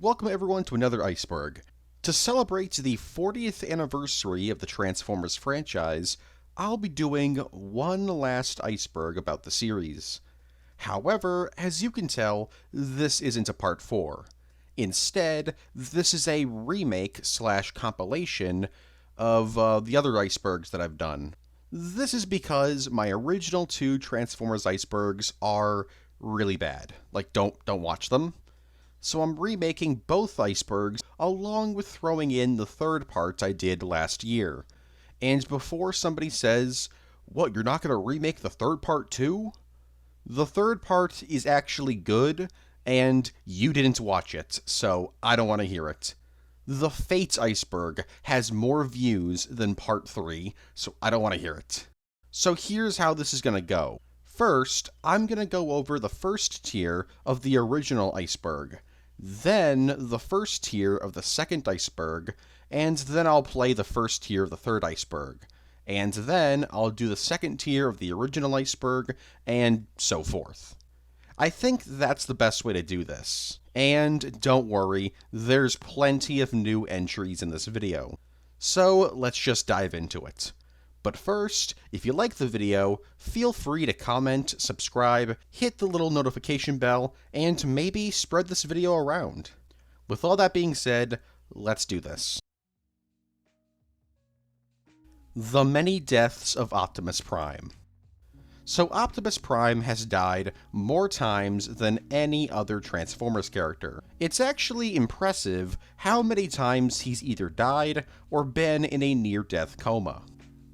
Welcome everyone to another Iceberg. To celebrate the 40th anniversary of the Transformers franchise, I'll be doing one last Iceberg about the series. However, as you can tell, this isn't a part 4. Instead, this is a remake/compilation of the other Icebergs that I've done. This is because my original two Transformers Icebergs are really bad. Don't watch them. So I'm remaking both Icebergs, along with throwing in the third part I did last year. And before somebody says, "What, you're not going to remake the third part too?" The third part is actually good, and you didn't watch it, so I don't want to hear it. The VIII Iceberg has more views than part 3, so I don't want to hear it. So here's how this is going to go. First, I'm going to go over the first tier of the original Iceberg, then the first tier of the second Iceberg, and then I'll play the first tier of the third Iceberg. And then I'll do the second tier of the original Iceberg, and so forth. I think that's the best way to do this. And don't worry, there's plenty of new entries in this video. So let's just dive into it. But first, if you like the video, feel free to comment, subscribe, hit the little notification bell, and maybe spread this video around. With all that being said, let's do this. The Many Deaths of Optimus Prime. So Optimus Prime has died more times than any other Transformers character. It's actually impressive how many times he's either died or been in a near-death coma.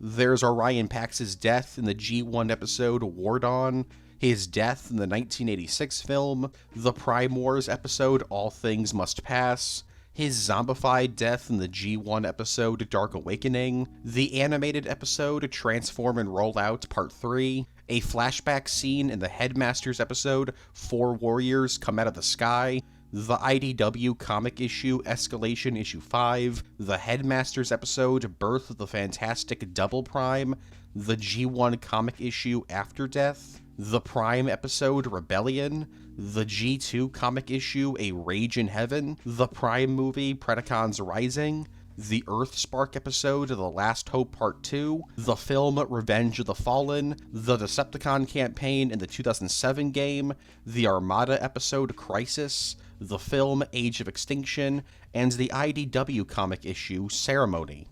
There's Orion Pax's death in the G1 episode War Dawn, his death in the 1986 film, the Prime Wars episode All Things Must Pass, his zombified death in the G1 episode Dark Awakening, the animated episode Transform and Roll Out Part 3, a flashback scene in the Headmasters episode Four Warriors Come Out of the Sky, the IDW comic issue Escalation Issue 5, the Headmasters episode Birth of the Fantastic Double Prime, the G1 comic issue After Death, the Prime episode Rebellion, the G2 comic issue A Rage in Heaven, the Prime movie Predacons Rising, the Earthspark episode The Last Hope Part 2, the film Revenge of the Fallen, the Decepticon campaign in the 2007 game, the Armada episode Crisis, the film Age of Extinction, and the IDW comic issue Ceremony.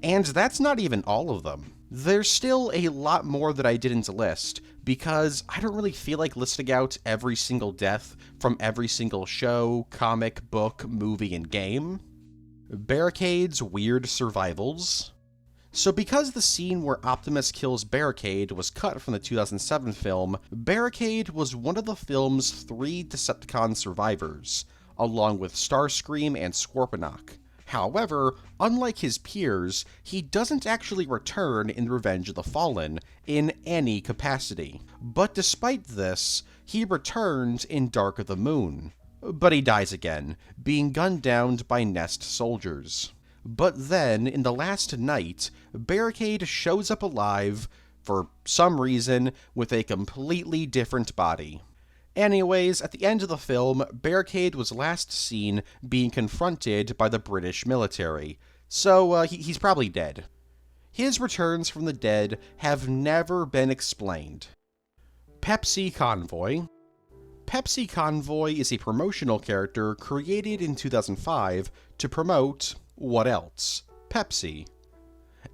And that's not even all of them. There's still a lot more that I didn't list, because I don't really feel like listing out every single death from every single show, comic, book, movie, and game. Barricade's Weird Survivals. So because the scene where Optimus kills Barricade was cut from the 2007 film, Barricade was one of the film's 3 Decepticon survivors, along with Starscream and Scorponok. However, unlike his peers, he doesn't actually return in Revenge of the Fallen in any capacity. But despite this, he returns in Dark of the Moon. But he dies again, being gunned down by Nest soldiers. But then, in the last night, Barricade shows up alive, for some reason, with a completely different body. Anyways, at the end of the film, Barricade was last seen being confronted by the British military, so he's probably dead. His returns from the dead have never been explained. Pepsi Convoy. Pepsi Convoy is a promotional character created in 2005 to promote, what else? Pepsi.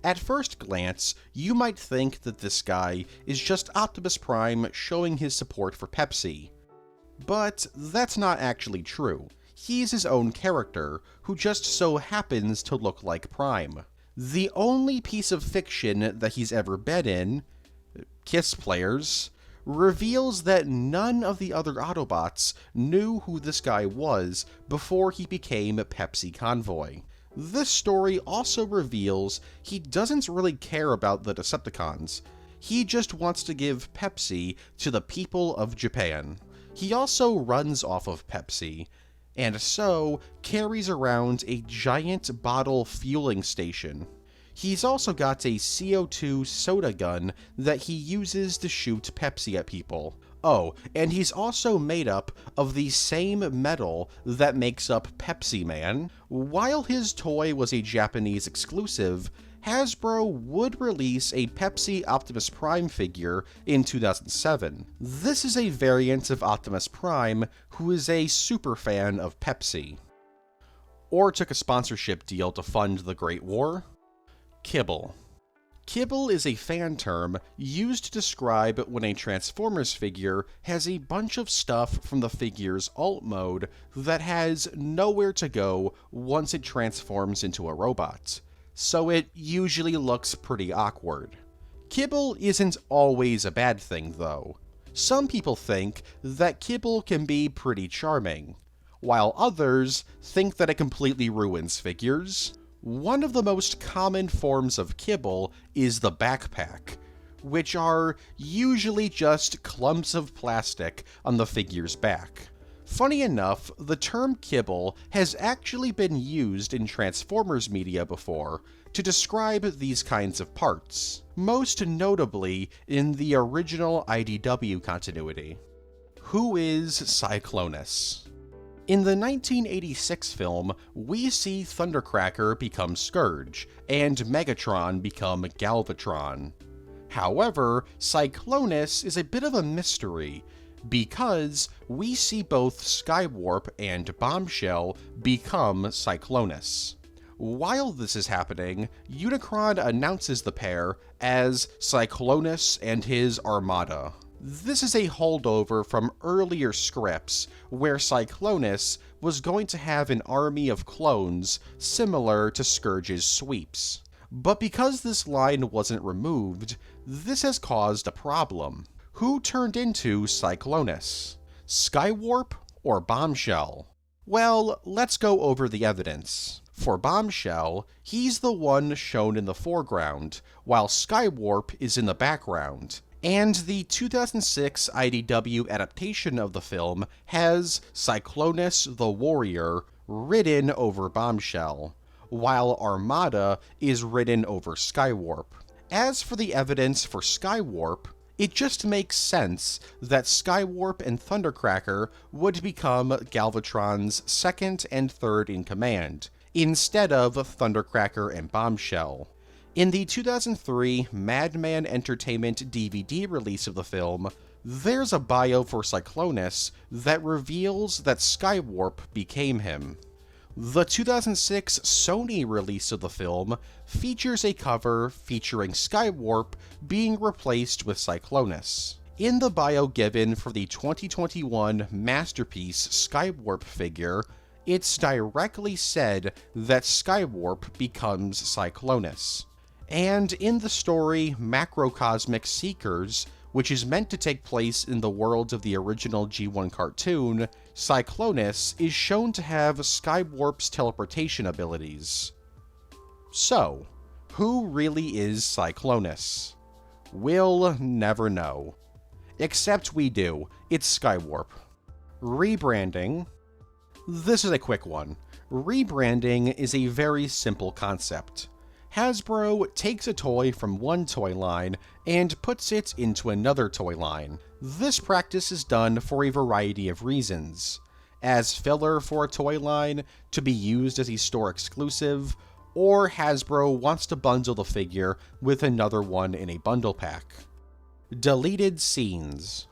At first glance, you might think that this guy is just Optimus Prime showing his support for Pepsi. But that's not actually true. He's his own character, who just so happens to look like Prime. The only piece of fiction that he's ever been in, Kiss Players, reveals that none of the other Autobots knew who this guy was before he became Pepsi Convoy. This story also reveals he doesn't really care about the Decepticons. He just wants to give Pepsi to the people of Japan. He also runs off of Pepsi, and so carries around a giant bottle fueling station. He's also got a CO2 soda gun that he uses to shoot Pepsi at people. Oh, and he's also made up of the same metal that makes up Pepsi Man. While his toy was a Japanese exclusive, Hasbro would release a Pepsi Optimus Prime figure in 2007. This is a variant of Optimus Prime who is a super fan of Pepsi. Or took a sponsorship deal to fund the Great War. Kibble. Kibble is a fan term used to describe when a Transformers figure has a bunch of stuff from the figure's alt mode that has nowhere to go once it transforms into a robot, so it usually looks pretty awkward. Kibble isn't always a bad thing, though. Some people think that Kibble can be pretty charming, while others think that it completely ruins figures. One of the most common forms of kibble is the backpack, which are usually just clumps of plastic on the figure's back. Funny enough, the term kibble has actually been used in Transformers media before to describe these kinds of parts, most notably in the original IDW continuity. Who is Cyclonus? In the 1986 film, we see Thundercracker become Scourge, and Megatron become Galvatron. However, Cyclonus is a bit of a mystery, because we see both Skywarp and Bombshell become Cyclonus. While this is happening, Unicron announces the pair as Cyclonus and his Armada. This is a holdover from earlier scripts where Cyclonus was going to have an army of clones similar to Scourge's sweeps. But because this line wasn't removed, this has caused a problem. Who turned into Cyclonus? Skywarp or Bombshell? Well, let's go over the evidence. For Bombshell, he's the one shown in the foreground, while Skywarp is in the background. And the 2006 IDW adaptation of the film has Cyclonus the Warrior ridden over Bombshell, while Armada is ridden over Skywarp. As for the evidence for Skywarp, it just makes sense that Skywarp and Thundercracker would become Galvatron's second and third in command, instead of Thundercracker and Bombshell. In the 2003 Madman Entertainment DVD release of the film, there's a bio for Cyclonus that reveals that Skywarp became him. The 2006 Sony release of the film features a cover featuring Skywarp being replaced with Cyclonus. In the bio given for the 2021 Masterpiece Skywarp figure, it's directly said that Skywarp becomes Cyclonus. And in the story Macrocosmic Seekers, which is meant to take place in the world of the original G1 cartoon, Cyclonus is shown to have Skywarp's teleportation abilities. So, who really is Cyclonus? We'll never know. Except we do. It's Skywarp. Rebranding. This is a quick one. Rebranding is a very simple concept. Hasbro takes a toy from one toy line and puts it into another toy line. This practice is done for a variety of reasons. As filler for a toy line, to be used as a store exclusive, or Hasbro wants to bundle the figure with another one in a bundle pack. Deleted scenes.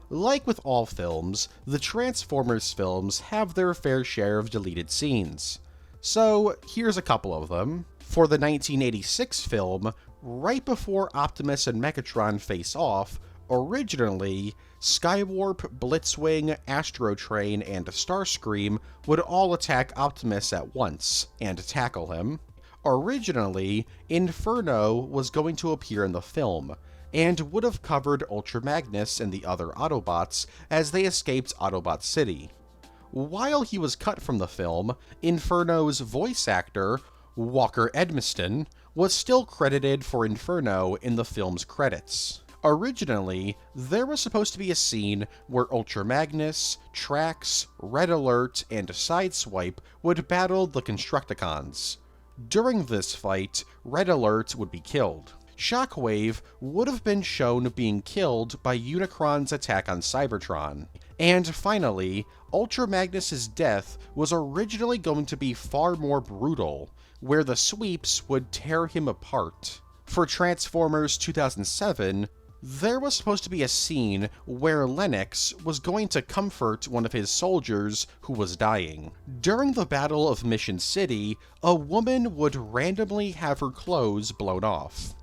Like with all films, the Transformers films have their fair share of deleted scenes. So here's a couple of them. For the 1986 film, right before Optimus and Megatron face off, originally, Skywarp, Blitzwing, Astrotrain, and Starscream would all attack Optimus at once, and tackle him. Originally, Inferno was going to appear in the film, and would have covered Ultra Magnus and the other Autobots as they escaped Autobot City. While he was cut from the film, Inferno's voice actor, Walker Edmiston, was still credited for Inferno in the film's credits. Originally, there was supposed to be a scene where Ultra Magnus, Trax, Red Alert, and Sideswipe would battle the Constructicons. During this fight, Red Alert would be killed. Shockwave would have been shown being killed by Unicron's attack on Cybertron. And finally, Ultra Magnus's death was originally going to be far more brutal, where the sweeps would tear him apart. For Transformers 2007, there was supposed to be a scene where Lennox was going to comfort one of his soldiers who was dying. During the Battle of Mission City, a woman would randomly have her clothes blown off.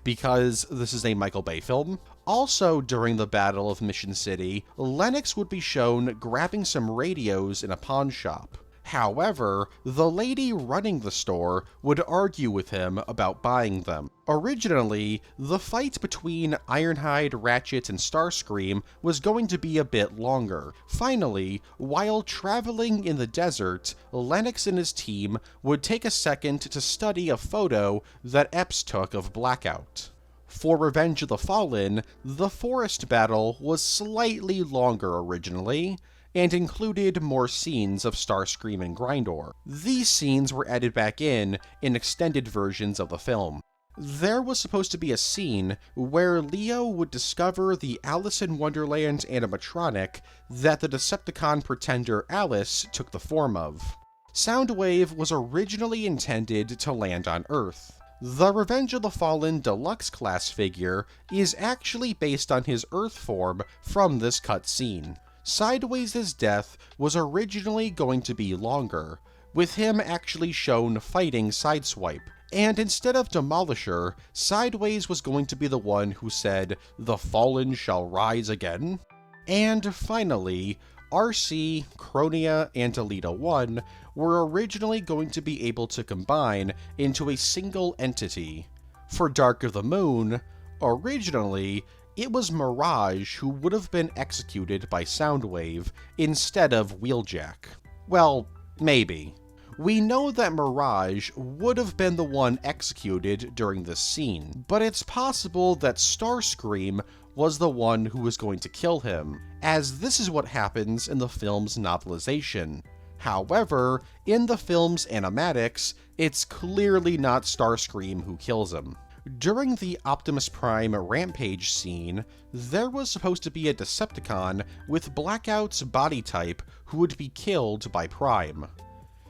Because this is a Michael Bay film. Also, during the Battle of Mission City, Lennox would be shown grabbing some radios in a pawn shop. However, the lady running the store would argue with him about buying them. Originally, the fight between Ironhide, Ratchet, and Starscream was going to be a bit longer. Finally, while traveling in the desert, Lennox and his team would take a second to study a photo that Epps took of Blackout. For Revenge of the Fallen, the forest battle was slightly longer originally, and included more scenes of Starscream and Grindor. These scenes were added back in extended versions of the film. There was supposed to be a scene where Leo would discover the Alice in Wonderland animatronic that the Decepticon pretender Alice took the form of. Soundwave was originally intended to land on Earth. The Revenge of the Fallen Deluxe class figure is actually based on his Earth form from this cut scene. Sideways' death was originally going to be longer, with him actually shown fighting Sideswipe, and instead of Demolisher, Sideways was going to be the one who said, "The Fallen shall rise again." And finally, RC, Cronia, and Elita 1 were originally going to be able to combine into a single entity. For Dark of the Moon, originally, it was Mirage who would have been executed by Soundwave instead of Wheeljack. Well, maybe. We know that Mirage would have been the one executed during this scene, but it's possible that Starscream was the one who was going to kill him, as this is what happens in the film's novelization. However, in the film's animatics, it's clearly not Starscream who kills him. During the Optimus Prime Rampage scene, there was supposed to be a Decepticon with Blackout's body type who would be killed by Prime.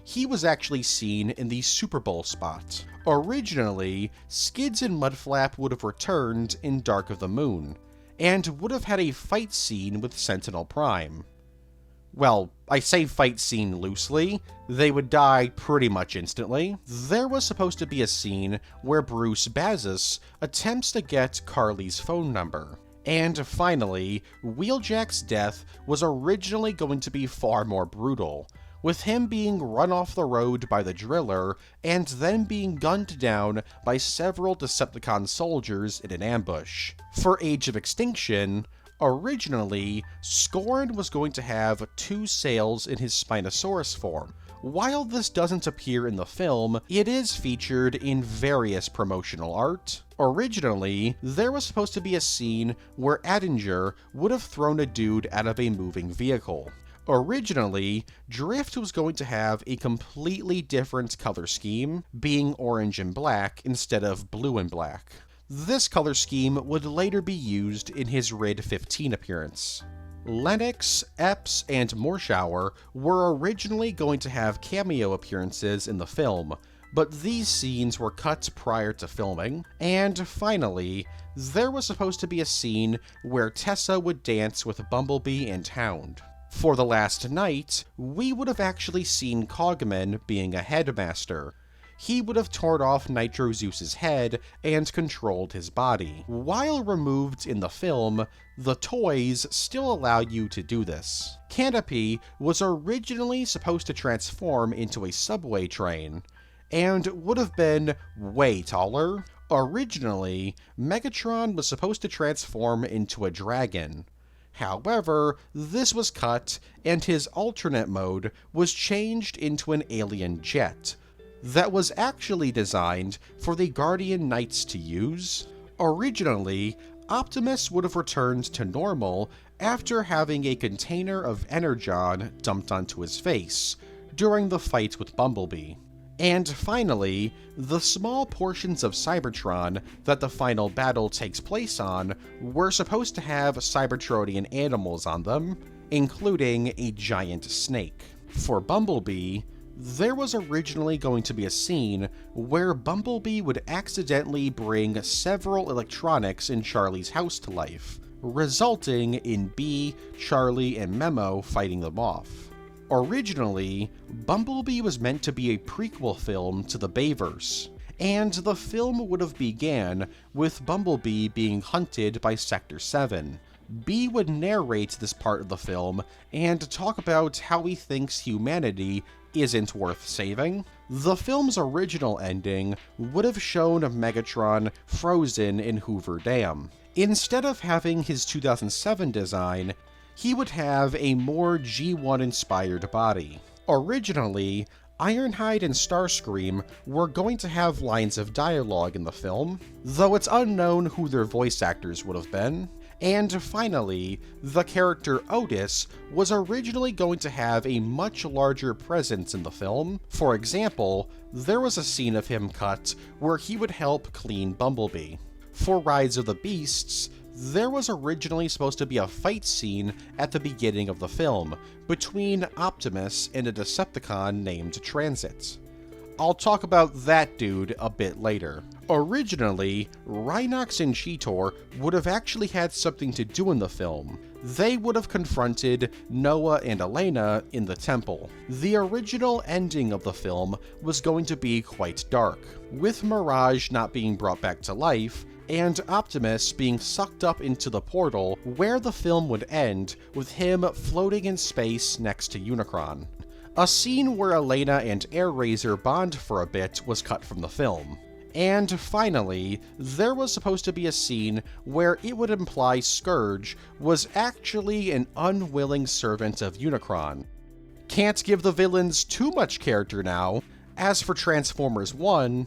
He was actually seen in the Super Bowl spot. Originally, Skids and Mudflap would have returned in Dark of the Moon, and would have had a fight scene with Sentinel Prime. Well, I say fight scene loosely, they would die pretty much instantly. There was supposed to be a scene where Bruce Bazis attempts to get Carly's phone number. And finally, Wheeljack's death was originally going to be far more brutal, with him being run off the road by the Driller and then being gunned down by several Decepticon soldiers in an ambush. For Age of Extinction, originally, Scorn was going to have 2 sails in his Spinosaurus form. While this doesn't appear in the film, it is featured in various promotional art. Originally, there was supposed to be a scene where Attinger would have thrown a dude out of a moving vehicle. Originally, Drift was going to have a completely different color scheme, being orange and black instead of blue and black. This color scheme would later be used in his RID 15 appearance. Lennox, Epps, and Morshower were originally going to have cameo appearances in the film, but these scenes were cut prior to filming. And finally, there was supposed to be a scene where Tessa would dance with Bumblebee and Hound. For the last night, we would have actually seen Cogman being a headmaster. He would have torn off Nitro Zeus's head and controlled his body. While removed in the film, the toys still allow you to do this. Canopy was originally supposed to transform into a subway train, and would have been way taller. Originally, Megatron was supposed to transform into a dragon. However, this was cut, and his alternate mode was changed into an alien jet that was actually designed for the Guardian Knights to use. Originally, Optimus would have returned to normal after having a container of Energon dumped onto his face during the fight with Bumblebee. And finally, the small portions of Cybertron that the final battle takes place on were supposed to have Cybertronian animals on them, including a giant snake. For Bumblebee, there was originally going to be a scene where Bumblebee would accidentally bring several electronics in Charlie's house to life, resulting in Bee, Charlie, and Memo fighting them off. Originally, Bumblebee was meant to be a prequel film to the Bayverse, and the film would have began with Bumblebee being hunted by Sector 7. Bee would narrate this part of the film and talk about how he thinks humanity isn't worth saving. The film's original ending would have shown Megatron frozen in Hoover Dam. Instead of having his 2007 design, he would have a more G1-inspired body. Originally, Ironhide and Starscream were going to have lines of dialogue in the film, though it's unknown who their voice actors would have been. And finally, the character Otis was originally going to have a much larger presence in the film. For example, there was a scene of him cut where he would help clean Bumblebee. For Rise of the Beasts, there was originally supposed to be a fight scene at the beginning of the film between Optimus and a Decepticon named Transit. I'll talk about that dude a bit later. Originally, Rhinox and Cheetor would have actually had something to do in the film. They would have confronted Noah and Elena in the temple. The original ending of the film was going to be quite dark, with Mirage not being brought back to life, and Optimus being sucked up into the portal, where the film would end with him floating in space next to Unicron. A scene where Elena and Airraiser bond for a bit was cut from the film. And finally, there was supposed to be a scene where it would imply Scourge was actually an unwilling servant of Unicron. Can't give the villains too much character now. As for Transformers 1,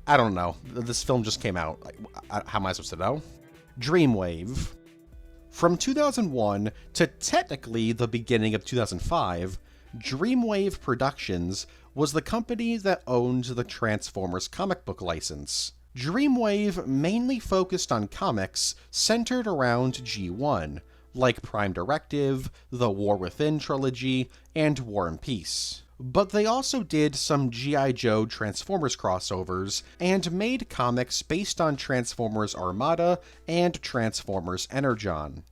I don't know. This film just came out. How am I supposed to know? Dreamwave. From 2001 to technically the beginning of 2005, Dreamwave Productions was the company that owned the Transformers comic book license. Dreamwave mainly focused on comics centered around G1, like Prime Directive, the War Within trilogy, and War and Peace. But they also did some G.I. Joe Transformers crossovers and made comics based on Transformers Armada and Transformers Energon.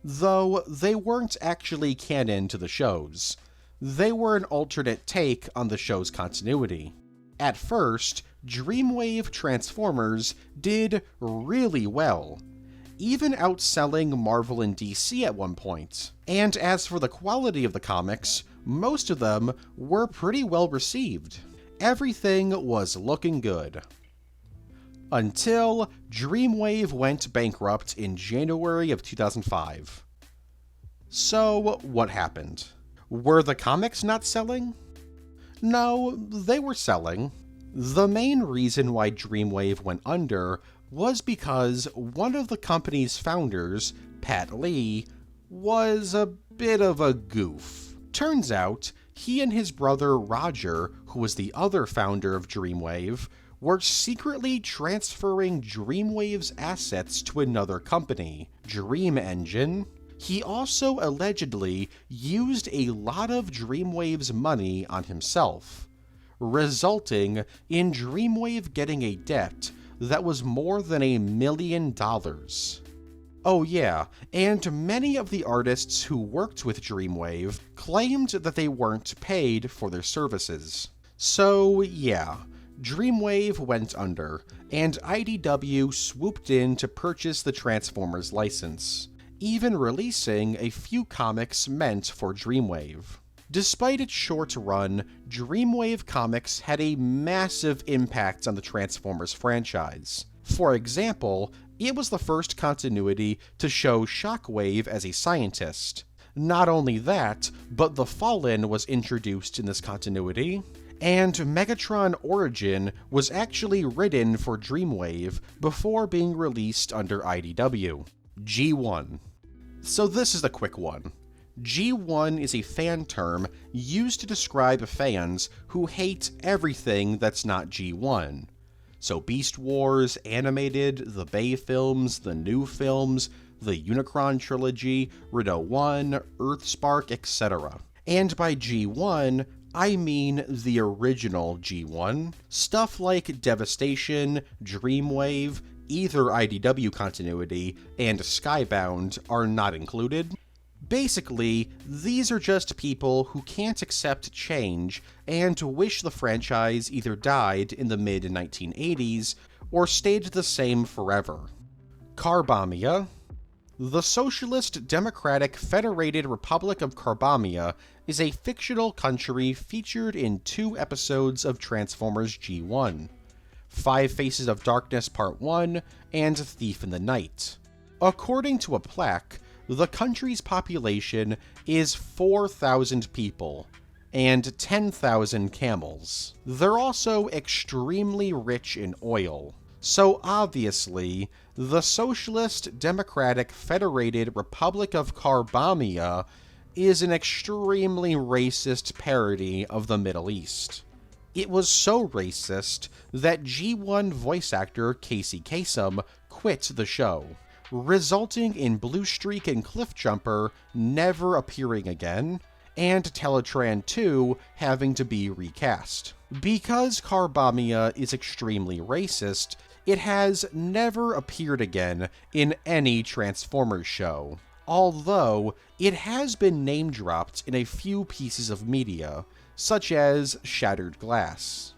Though they weren't actually canon to the shows. They were an alternate take on the show's continuity. At first, Dreamwave Transformers did really well, even outselling Marvel and DC at one point. And as for the quality of the comics, most of them were pretty well received. Everything was looking good. Until Dreamwave went bankrupt in January of 2005. So, what happened? Were the comics not selling? No, they were selling. The main reason why Dreamwave went under was because one of the company's founders, Pat Lee, was a bit of a goof. Turns out, he and his brother Roger, who was the other founder of Dreamwave, were secretly transferring Dreamwave's assets to another company, Dream Engine. He also allegedly used a lot of Dreamwave's money on himself, resulting in Dreamwave getting a debt that was more than $1 million. Oh yeah, and many of the artists who worked with Dreamwave claimed that they weren't paid for their services. So yeah, Dreamwave went under, and IDW swooped in to purchase the Transformers license, even releasing a few comics meant for Dreamwave. Despite its short run, Dreamwave comics had a massive impact on the Transformers franchise. For example, it was the first continuity to show Shockwave as a scientist. Not only that, but the Fallen was introduced in this continuity, and Megatron Origin was actually written for Dreamwave before being released under IDW. G1. So this is the quick one. G1 is a fan term used to describe fans who hate everything that's not G1. So Beast Wars, Animated, the Bay films, the new films, the Unicron trilogy, Rideau 1, Earthspark, etc. And by G1, I mean the original G1. Stuff like Devastation, Dreamwave, either IDW continuity, and Skybound are not included. Basically, these are just people who can't accept change and wish the franchise either died in the mid-1980s or stayed the same forever. Carbamia. The Socialist Democratic Federated Republic of Carbamia is a fictional country featured in 2 episodes of Transformers G1, Five Faces of Darkness Part 1 and Thief in the Night. According to a plaque, the country's population is 4,000 people and 10,000 camels. They're also extremely rich in oil. So obviously, the Socialist Democratic Federated Republic of Carbamia is an extremely racist parody of the Middle East. It was so racist that G1 voice actor Casey Kasem quit the show, resulting in Bluestreak and Cliffjumper never appearing again, and Teletran 2 having to be recast. Because Carbamia is extremely racist, it has never appeared again in any Transformers show, although it has been name-dropped in a few pieces of media, such as Shattered Glass.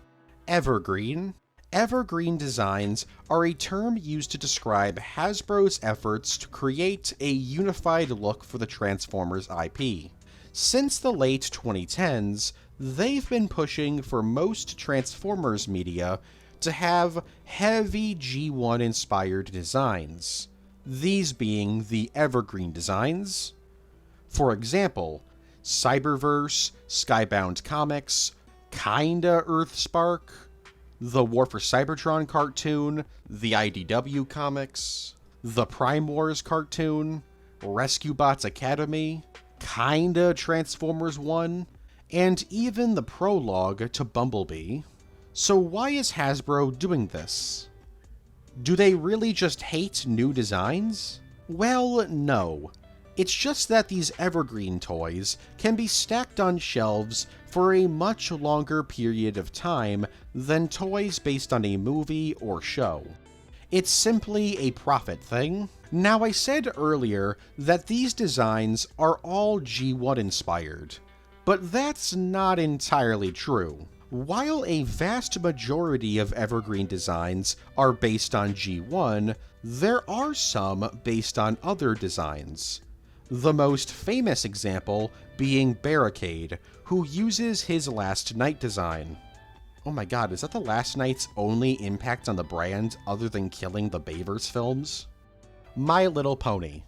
Evergreen. Evergreen designs are a term used to describe Hasbro's efforts to create a unified look for the Transformers IP. Since the late 2010s, they've been pushing for most Transformers media to have heavy G1-inspired designs, these being the Evergreen designs. For example, Cyberverse, Skybound Comics, kinda Earthspark, the War for Cybertron cartoon, the IDW comics, the Prime Wars cartoon, Rescue Bots Academy, kinda Transformers 1, and even the prologue to Bumblebee. So why is Hasbro doing this? Do they really just hate new designs? Well, no. It's just that these Evergreen toys can be stacked on shelves for a much longer period of time than toys based on a movie or show. It's simply a profit thing. Now, I said earlier that these designs are all G1 inspired, but that's not entirely true. While a vast majority of Evergreen designs are based on G1, there are some based on other designs. The most famous example being Barricade, who uses his Last Night design. Oh my god, is that the Last Night's only impact on the brand other than killing the Bayverse films? My Little Pony.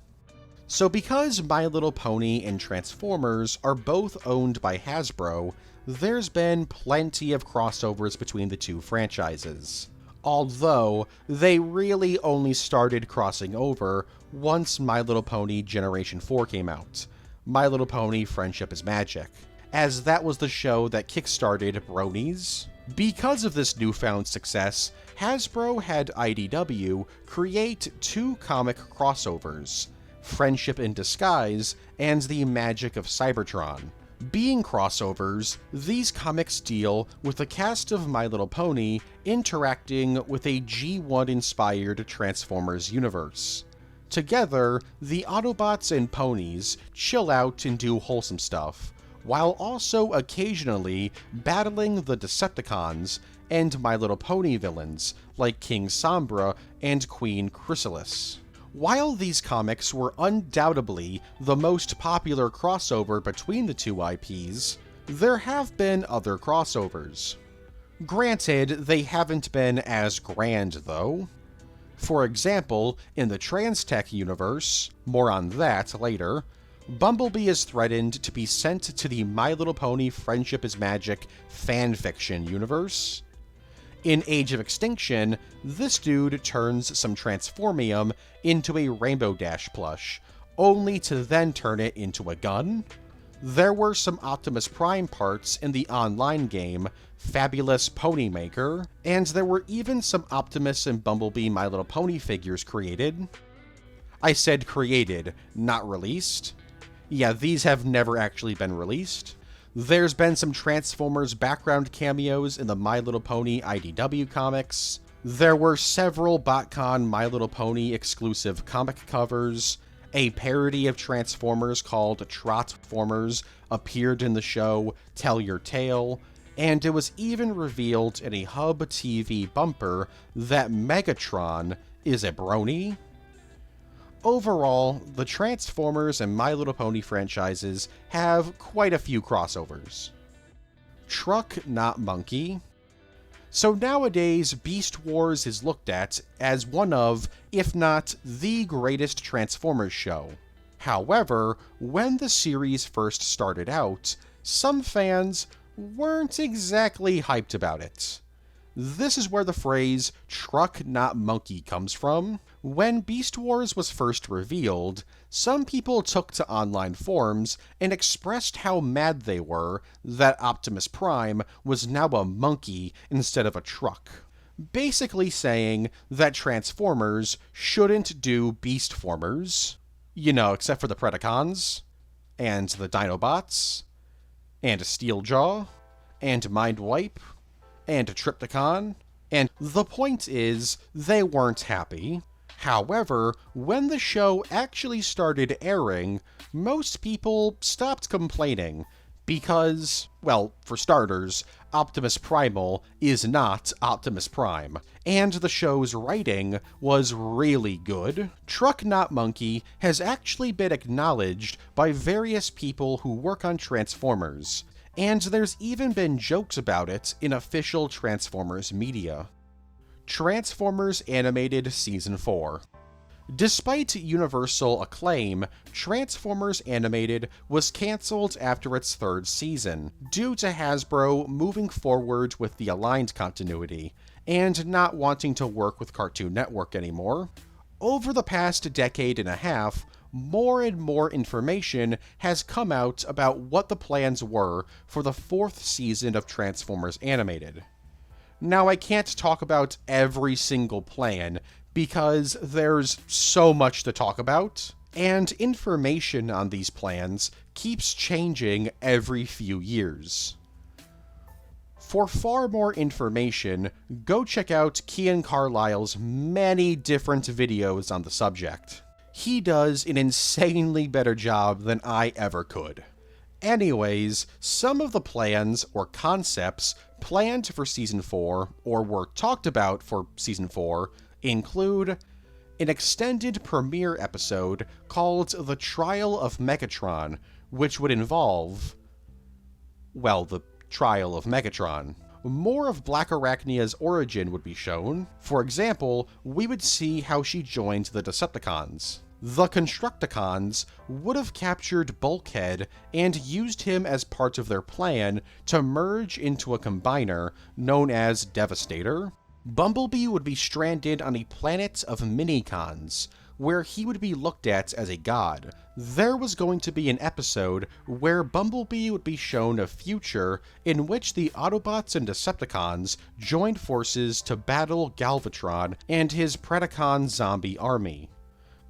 So because My Little Pony and Transformers are both owned by Hasbro, there's been plenty of crossovers between the two franchises. Although, they really only started crossing over once My Little Pony Generation 4 came out, My Little Pony Friendship is Magic, as that was the show that kickstarted Bronies. Because of this newfound success, Hasbro had IDW create 2 comic crossovers, Friendship in Disguise and The Magic of Cybertron. Being crossovers, these comics deal with the cast of My Little Pony interacting with a G1-inspired Transformers universe. Together, the Autobots and ponies chill out and do wholesome stuff, while also occasionally battling the Decepticons and My Little Pony villains like King Sombra and Queen Chrysalis. While these comics were undoubtedly the most popular crossover between the two IPs, there have been other crossovers. Granted, they haven't been as grand though. For example, in the Transtech universe, more on that later, Bumblebee is threatened to be sent to the My Little Pony Friendship is Magic fanfiction universe. In Age of Extinction, this dude turns some Transformium into a Rainbow Dash plush, only to then turn it into a gun. There were some Optimus Prime parts in the online game Fabulous Pony Maker, and there were even some Optimus and Bumblebee My Little Pony figures created. I said created, not released. Yeah, these have never actually been released. There's been some Transformers background cameos in the My Little Pony IDW comics. There were several BotCon My Little Pony exclusive comic covers. A parody of Transformers called Trotformers appeared in the show Tell Your Tale, and it was even revealed in a Hub TV bumper that Megatron is a brony. Overall, the Transformers and My Little Pony franchises have quite a few crossovers. Truck Not Monkey. So nowadays, Beast Wars is looked at as one of, if not the greatest Transformers show. However, when the series first started out, some fans weren't exactly hyped about it. This is where the phrase "truck not monkey" comes from. When Beast Wars was first revealed, some people took to online forums and expressed how mad they were that Optimus Prime was now a monkey instead of a truck. Basically saying that Transformers shouldn't do Beastformers. You know, except for the Predacons, and the Dinobots, and Steeljaw, and Mindwipe, and Tripticon, and the point is, they weren't happy. However, when the show actually started airing, most people stopped complaining because, well, for starters, Optimus Primal is not Optimus Prime, and the show's writing was really good. Truck Not Monkey has actually been acknowledged by various people who work on Transformers, and there's even been jokes about it in official Transformers media. Transformers Animated Season 4. Despite universal acclaim, Transformers Animated was cancelled after its third season, due to Hasbro moving forward with the aligned continuity, and not wanting to work with Cartoon Network anymore. Over the past decade and a half, more and more information has come out about what the plans were for the fourth season of Transformers Animated. Now, I can't talk about every single plan, because there's so much to talk about, and information on these plans keeps changing every few years. For far more information, go check out Kian Carlisle's many different videos on the subject. He does an insanely better job than I ever could. Anyways, some of the plans or concepts planned for Season 4, or were talked about for Season 4, include an extended premiere episode called The Trial of Megatron, which would involve, well, the trial of Megatron. More of Black Arachnia's origin would be shown. For example, we would see how she joined the Decepticons. The Constructicons would have captured Bulkhead and used him as part of their plan to merge into a combiner known as Devastator. Bumblebee would be stranded on a planet of Minicons, where he would be looked at as a god. There was going to be an episode where Bumblebee would be shown a future in which the Autobots and Decepticons joined forces to battle Galvatron and his Predacon zombie army.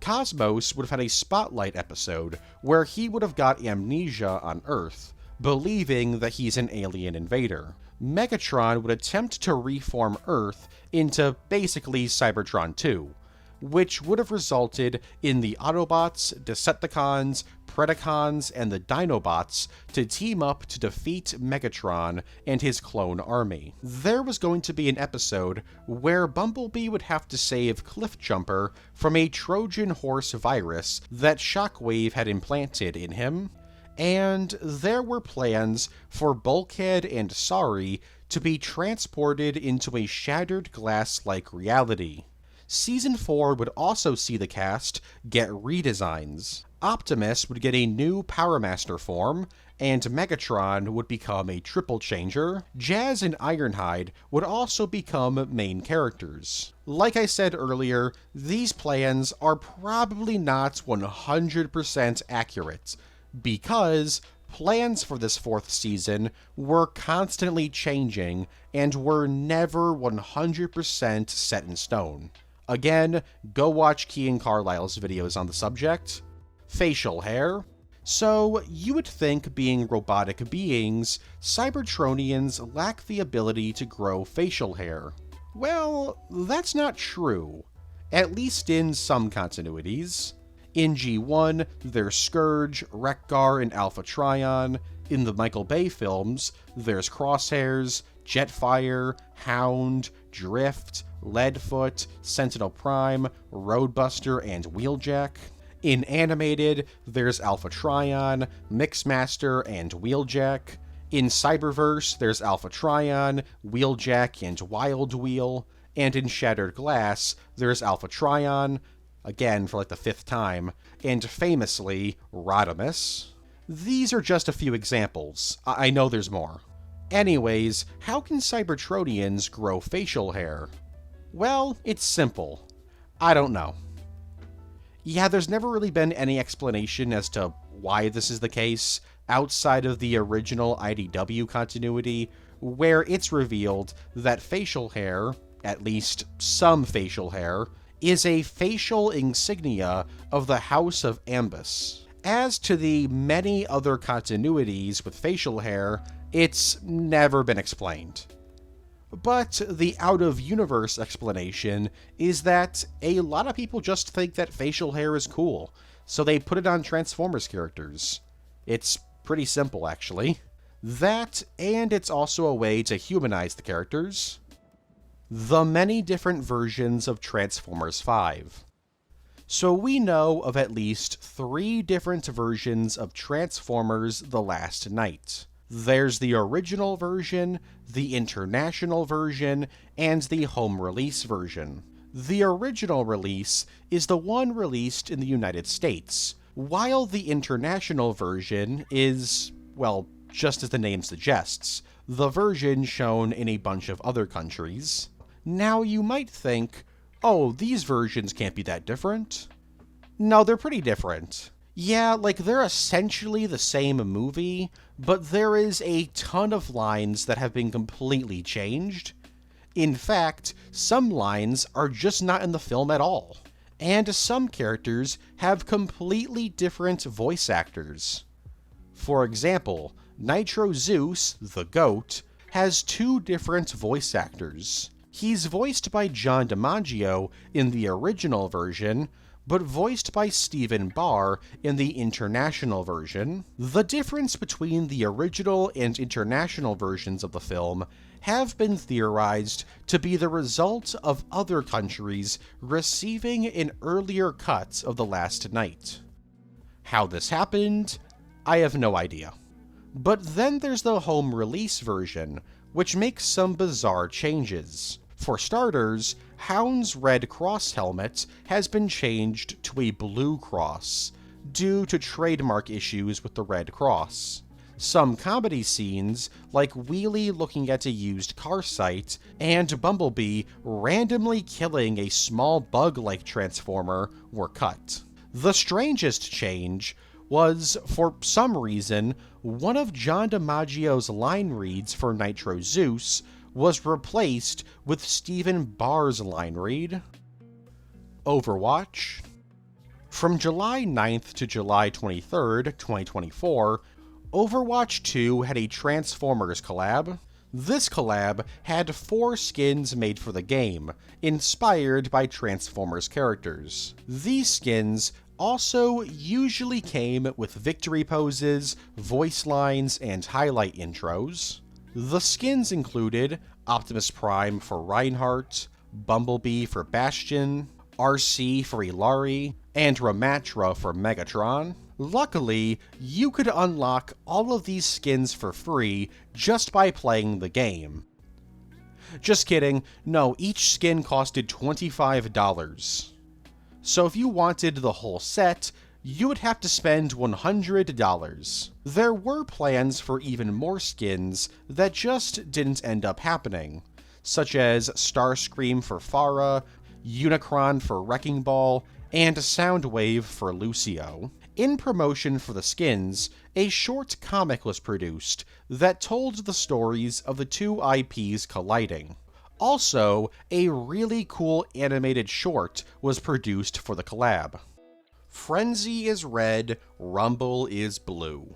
Cosmos would have had a spotlight episode where he would have got amnesia on Earth, believing that he's an alien invader. Megatron would attempt to reform Earth into basically Cybertron 2, which would have resulted in the Autobots, Decepticons, Predacons, and the Dinobots to team up to defeat Megatron and his clone army. There was going to be an episode where Bumblebee would have to save Cliffjumper from a Trojan horse virus that Shockwave had implanted in him. And there were plans for Bulkhead and Sari to be transported into a shattered glass-like reality. Season 4 would also see the cast get redesigns. Optimus would get a new Power Master form, and Megatron would become a triple changer. Jazz and Ironhide would also become main characters. Like I said earlier, these plans are probably not 100% accurate, because plans for this 4th season were constantly changing and were never 100% set in stone. Again, go watch Key and Carlisle's videos on the subject. Facial hair. So, you would think, being robotic beings, Cybertronians lack the ability to grow facial hair. Well, that's not true. At least in some continuities. In G1, there's Scourge, Wreck-Gar, and Alpha Trion. In the Michael Bay films, there's Crosshairs, Jetfire, Hound, Drift, Leadfoot, Sentinel Prime, Roadbuster, and Wheeljack. In animated, there's Alpha Trion, Mixmaster, and Wheeljack. In Cyberverse, there's Alpha Trion, Wheeljack, and Wild Wheel. And in Shattered Glass, there's Alpha Trion, again for like the 5th time, and famously, Rodimus. These are just a few examples. I know there's more. Anyways, how can Cybertronians grow facial hair? Well, it's simple. I don't know. Yeah, there's never really been any explanation as to why this is the case, outside of the original IDW continuity, where it's revealed that facial hair, at least some facial hair, is a facial insignia of the House of Ambus. As to the many other continuities with facial hair, it's never been explained. But the out-of-universe explanation is that a lot of people just think that facial hair is cool, so they put it on Transformers characters. It's pretty simple, actually. That, and it's also a way to humanize the characters. The many different versions of Transformers 5. So we know of at least 3 different versions of Transformers: The Last Knight. There's the original version, the international version, and the home release version. The original release is the one released in the United States, while the international version is, well, just as the name suggests, the version shown in a bunch of other countries. Now you might think, oh, these versions can't be that different. No, they're pretty different. Yeah, like, they're essentially the same movie, but there is a ton of lines that have been completely changed. In fact, some lines are just not in the film at all. And some characters have completely different voice actors. For example, Nitro Zeus, the GOAT, has 2 different voice actors. He's voiced by John DiMaggio in the original version, but voiced by Stephen Barr in the international version. The difference between the original and international versions of the film have been theorized to be the result of other countries receiving an earlier cut of The Last Knight. How this happened, I have no idea. But then there's the home release version, which makes some bizarre changes. For starters, Hound's red cross helmet has been changed to a blue cross, due to trademark issues with the red cross. Some comedy scenes, like Wheelie looking at a used car site, and Bumblebee randomly killing a small bug-like transformer, were cut. The strangest change was, for some reason, one of John DiMaggio's line reads for Nitro Zeus was replaced with Stephen Barr's line read. Overwatch. From July 9th to July 23rd, 2024, Overwatch 2 had a Transformers collab. This collab had 4 skins made for the game, inspired by Transformers characters. These skins also usually came with victory poses, voice lines, and highlight intros. The skins included Optimus Prime for Reinhardt, Bumblebee for Bastion, RC for Ilari, and Ramatra for Megatron. Luckily, you could unlock all of these skins for free just by playing the game. Just kidding. No, each skin costed $25. So if you wanted the whole set, you would have to spend $100. There were plans for even more skins that just didn't end up happening, such as Starscream for Farah, Unicron for Wrecking Ball, and Soundwave for Lucio. In promotion for the skins, a short comic was produced that told the stories of the two IPs colliding. Also, a really cool animated short was produced for the collab. Frenzy is red, Rumble is blue.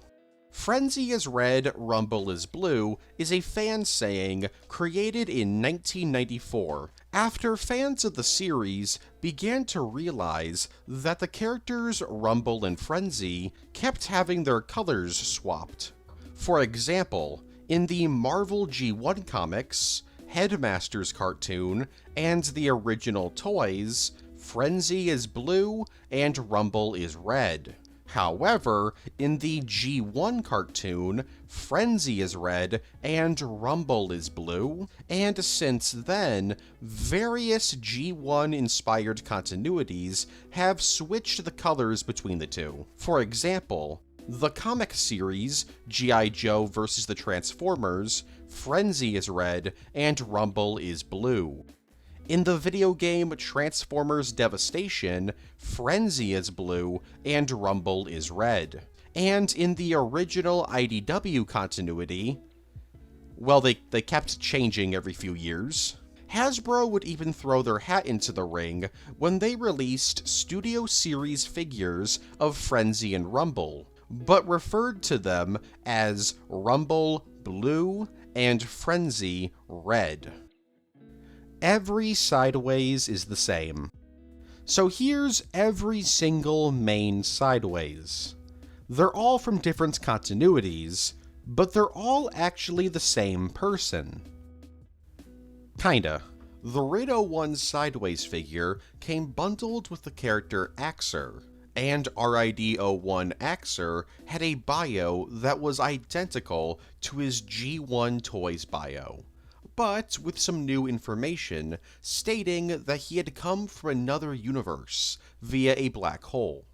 Frenzy is red, Rumble is blue is a fan saying created in 1994 after fans of the series began to realize that the characters Rumble and Frenzy kept having their colors swapped. For example, in the Marvel G1 comics, Headmaster's cartoon, and the original toys, Frenzy is blue and Rumble is red. However, in the G1 cartoon, Frenzy is red and Rumble is blue, and since then, various G1-inspired continuities have switched the colors between the two. For example, the comic series, G.I. Joe vs. the Transformers, Frenzy is red and Rumble is blue. In the video game Transformers Devastation, Frenzy is blue and Rumble is red. And in the original IDW continuity, well, they kept changing every few years. Hasbro would even throw their hat into the ring when they released Studio Series figures of Frenzy and Rumble, but referred to them as Rumble Blue and Frenzy Red. Every Sideways is the same. So here's every single main Sideways. They're all from different continuities, but they're all actually the same person. Kinda. The RID-01 Sideways figure came bundled with the character Axer, and RID-01 Axer had a bio that was identical to his G1 Toys bio, but with some new information stating that he had come from another universe via a black hole.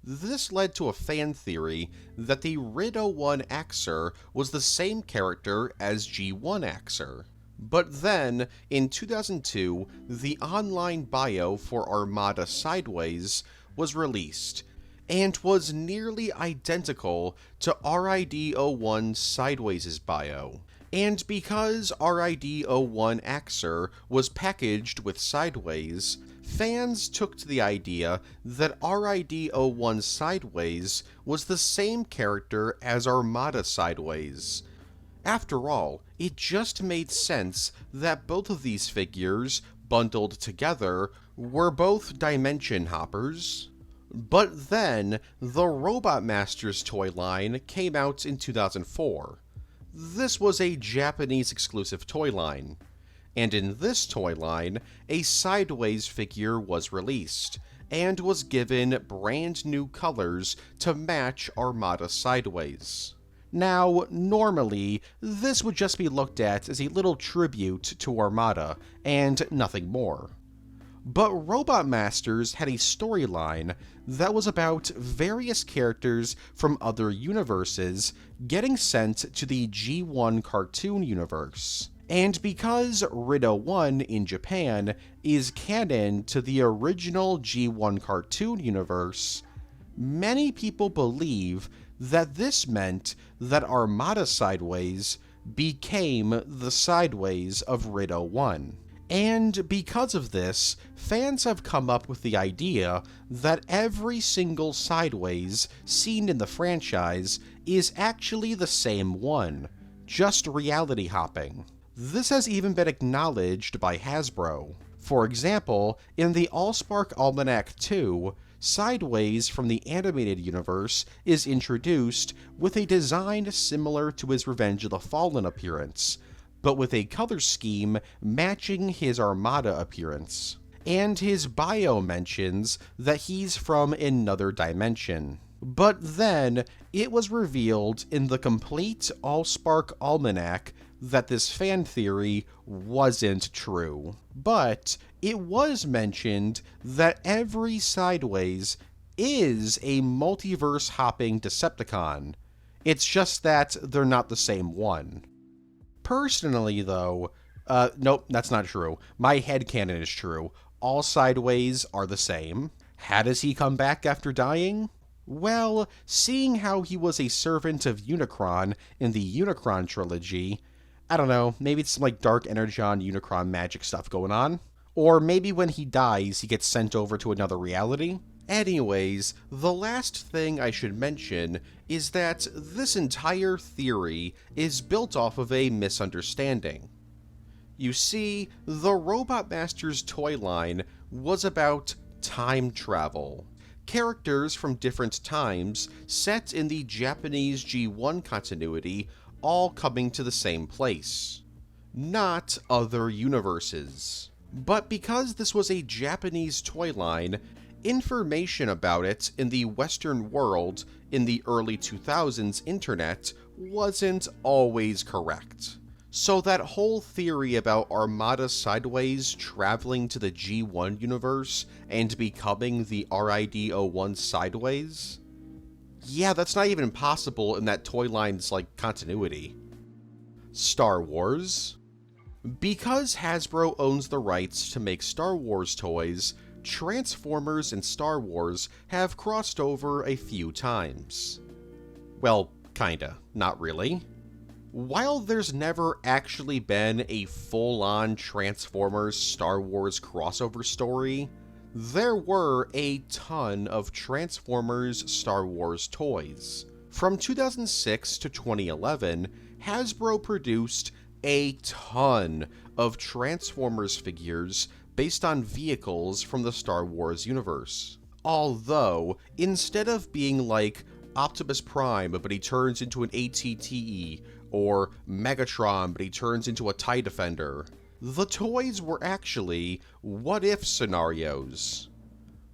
This led to a fan theory that the RID-01 Axer was the same character as G1 Axer. But then, in 2002, the online bio for Armada Sideways was released, and was nearly identical to RID-01 Sideways' bio. And because RID-01 Axer was packaged with Sideways, fans took to the idea that RID-01 Sideways was the same character as Armada Sideways. After all, it just made sense that both of these figures, bundled together, were both dimension hoppers. But then, the Robot Masters toy line came out in 2004. This was a Japanese exclusive toy line, and in this toy line, a Sideways figure was released, and was given brand new colors to match Armada Sideways. Now, normally, this would just be looked at as a little tribute to Armada, and nothing more. But Robot Masters had a storyline that was about various characters from other universes getting sent to the G1 cartoon universe. And because RID-01 in Japan is canon to the original G1 cartoon universe, many people believe that this meant that Armada Sideways became the Sideways of RID-01. And because of this, fans have come up with the idea that every single Sideways seen in the franchise is actually the same one, just reality hopping. This has even been acknowledged by Hasbro. For example, in the Allspark Almanac 2, Sideways from the animated universe is introduced with a design similar to his Revenge of the Fallen appearance, but with a color scheme matching his Armada appearance. And his bio mentions that he's from another dimension. But then, it was revealed in the complete Allspark Almanac that this fan theory wasn't true. But it was mentioned that every Sideways is a multiverse-hopping Decepticon. It's just that they're not the same one. Personally, though, nope, that's not true. My headcanon is true. All Sideways are the same. How does he come back after dying? Well, seeing how he was a servant of Unicron in the Unicron trilogy, I don't know, maybe it's some like Dark Energon Unicron magic stuff going on. Or maybe when he dies, he gets sent over to another reality. Anyways, the last thing I should mention is that this entire theory is built off of a misunderstanding. You see, the Robot Masters toy line was about time travel. Characters from different times set in the Japanese G1 continuity all coming to the same place. Not other universes. But because this was a Japanese toy line, information about it in the Western world in the early 2000s internet wasn't always correct. So that whole theory about Armada Sideways traveling to the G1 universe and becoming the RID-01 Sideways? Yeah, that's not even possible in that toy line's, continuity. Star Wars. Because Hasbro owns the rights to make Star Wars toys, Transformers and Star Wars have crossed over a few times. Well, kinda, not really. While there's never actually been a full-on Transformers Star Wars crossover story, there were a ton of Transformers Star Wars toys. From 2006 to 2011, Hasbro produced a ton of Transformers figures based on vehicles from the Star Wars universe. Although, instead of being like Optimus Prime but he turns into an AT-TE, or Megatron but he turns into a TIE Defender, the toys were actually what-if scenarios.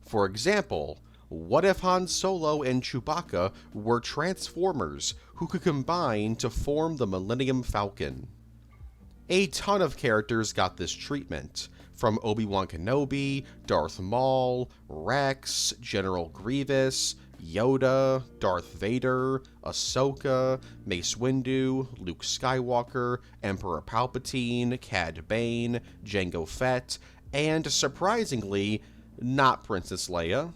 For example, what if Han Solo and Chewbacca were Transformers who could combine to form the Millennium Falcon? A ton of characters got this treatment, from Obi-Wan Kenobi, Darth Maul, Rex, General Grievous, Yoda, Darth Vader, Ahsoka, Mace Windu, Luke Skywalker, Emperor Palpatine, Cad Bane, Jango Fett, and surprisingly, not Princess Leia.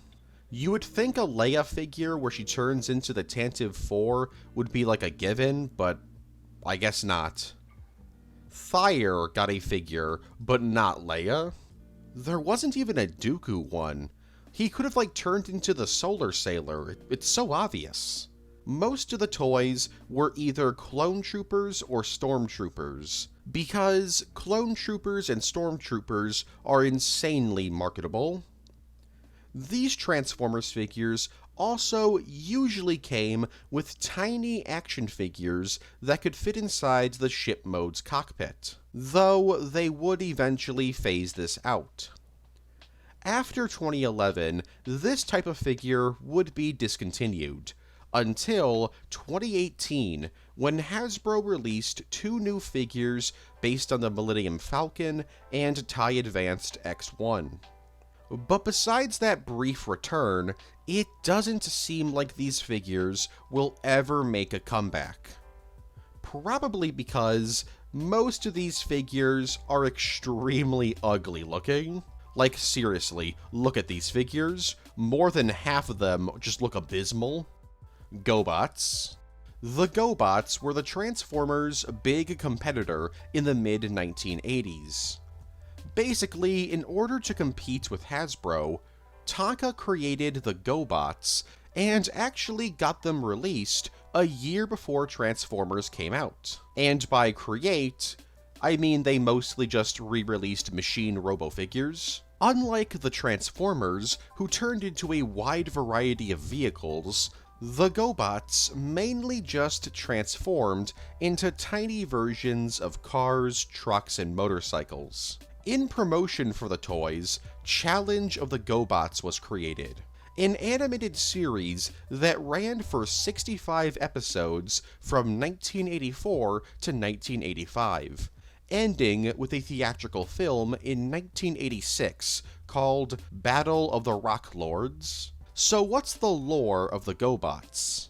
You would think a Leia figure where she turns into the Tantive 4 would be like a given, but I guess not. Thyre got a figure, but not Leia. There wasn't even a Dooku one. He could have turned into the Solar Sailor. It's so obvious. Most of the toys were either Clone Troopers or Stormtroopers, because Clone Troopers and Stormtroopers are insanely marketable. These Transformers figures also usually came with tiny action figures that could fit inside the ship mode's cockpit, though they would eventually phase this out. After 2011, this type of figure would be discontinued, until 2018, when Hasbro released two new figures based on the Millennium Falcon and TIE Advanced X1. But besides that brief return, it doesn't seem like these figures will ever make a comeback. Probably because most of these figures are extremely ugly looking. Seriously, look at these figures. More than half of them just look abysmal. GoBots. The GoBots were the Transformers' big competitor in the mid-1980s. Basically, in order to compete with Hasbro, Tonka created the GoBots and actually got them released a year before Transformers came out. And by create, I mean they mostly just re-released machine robo-figures. Unlike the Transformers, who turned into a wide variety of vehicles, the GoBots mainly just transformed into tiny versions of cars, trucks, and motorcycles. In promotion for the toys, Challenge of the GoBots was created, an animated series that ran for 65 episodes from 1984 to 1985, ending with a theatrical film in 1986 called Battle of the Rock Lords. So what's the lore of the GoBots?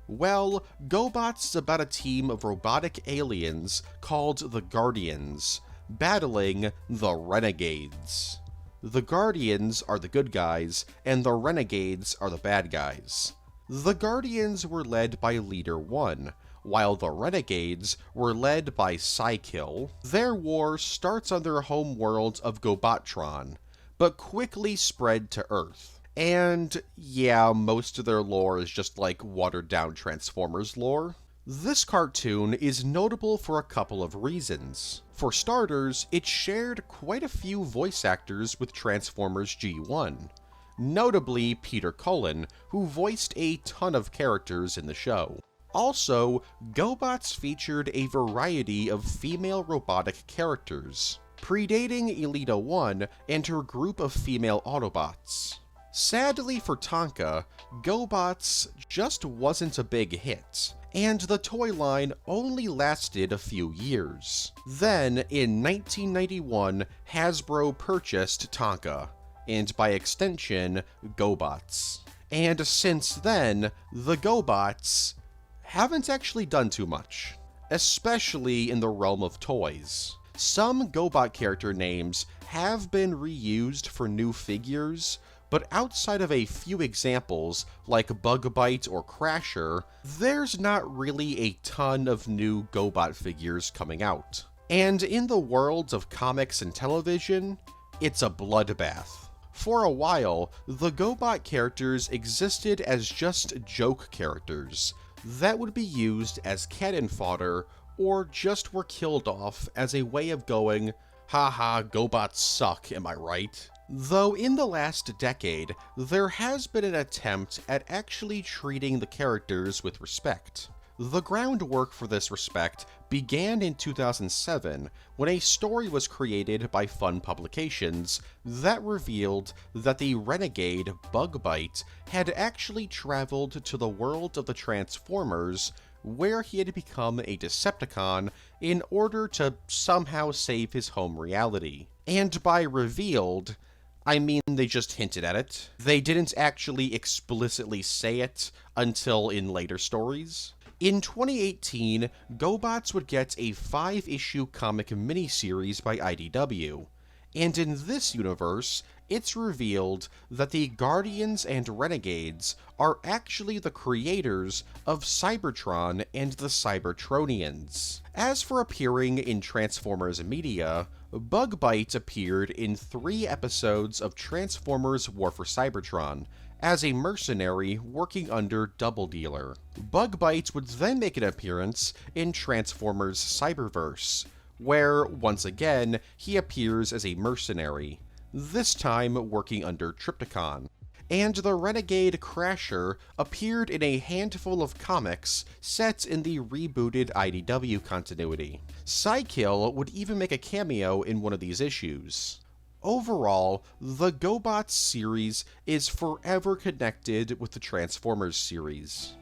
Well, GoBots is about a team of robotic aliens called the Guardians, battling the Renegades. The Guardians are the good guys, and the Renegades are the bad guys. The Guardians were led by Leader 1, while the Renegades were led by Psykill. Their war starts on their home world of Gobotron, but quickly spread to Earth. And yeah, most of their lore is just like watered-down Transformers lore. This cartoon is notable for a couple of reasons. For starters, it shared quite a few voice actors with Transformers G1, notably Peter Cullen, who voiced a ton of characters in the show. Also, GoBots featured a variety of female robotic characters, predating Elita 1 and her group of female Autobots. Sadly for Tonka, GoBots just wasn't a big hit, and the toy line only lasted a few years. Then, in 1991, Hasbro purchased Tonka, and by extension, GoBots. And since then, the GoBots haven't actually done too much, especially in the realm of toys. Some GoBot character names have been reused for new figures, but outside of a few examples like Bugbite or Crasher, there's not really a ton of new GoBot figures coming out. And in the worlds of comics and television, it's a bloodbath. For a while, the GoBot characters existed as just joke characters that would be used as cannon fodder or just were killed off as a way of going, haha, GoBots suck, am I right? Though in the last decade, there has been an attempt at actually treating the characters with respect. The groundwork for this respect began in 2007 when a story was created by Fun Publications that revealed that the renegade Bugbite had actually traveled to the world of the Transformers, where he had become a Decepticon in order to somehow save his home reality. And by revealed, I mean they just hinted at it. They didn't actually explicitly say it until in later stories. In 2018, GoBots would get a 5-issue comic miniseries by IDW, and in this universe, it's revealed that the Guardians and Renegades are actually the creators of Cybertron and the Cybertronians. As for appearing in Transformers media, Bugbite appeared in 3 episodes of Transformers War for Cybertron, as a mercenary working under Double Dealer. Bugbite would then make an appearance in Transformers Cyberverse, where, once again, he appears as a mercenary, this time working under Trypticon. And the renegade Crasher appeared in a handful of comics set in the rebooted IDW continuity. Psykill would even make a cameo in one of these issues. Overall, the GoBots series is forever connected with the Transformers series.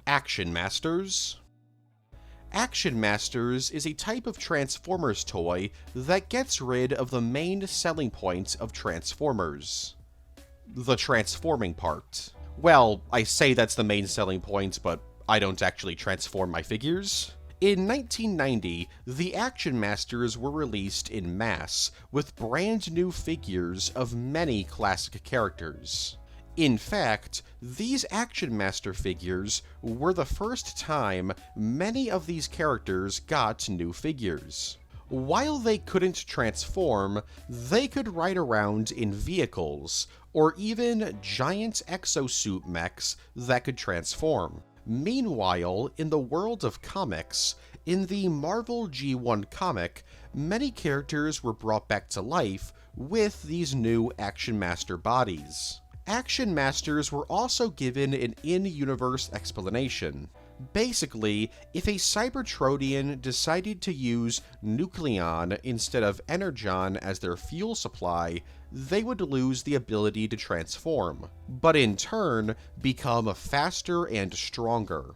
Action Masters. Action Masters is a type of Transformers toy that gets rid of the main selling point of Transformers: the transforming part. Well, I say that's the main selling point, but I don't actually transform my figures. In 1990, the Action Masters were released in mass, with brand new figures of many classic characters. In fact, these Action Master figures were the first time many of these characters got new figures. While they couldn't transform, they could ride around in vehicles, or even giant exosuit mechs that could transform. Meanwhile, in the world of comics, in the Marvel G1 comic, many characters were brought back to life with these new Action Master bodies. Action Masters were also given an in-universe explanation. Basically, if a Cybertronian decided to use Nucleon instead of Energon as their fuel supply, they would lose the ability to transform, but in turn become faster and stronger.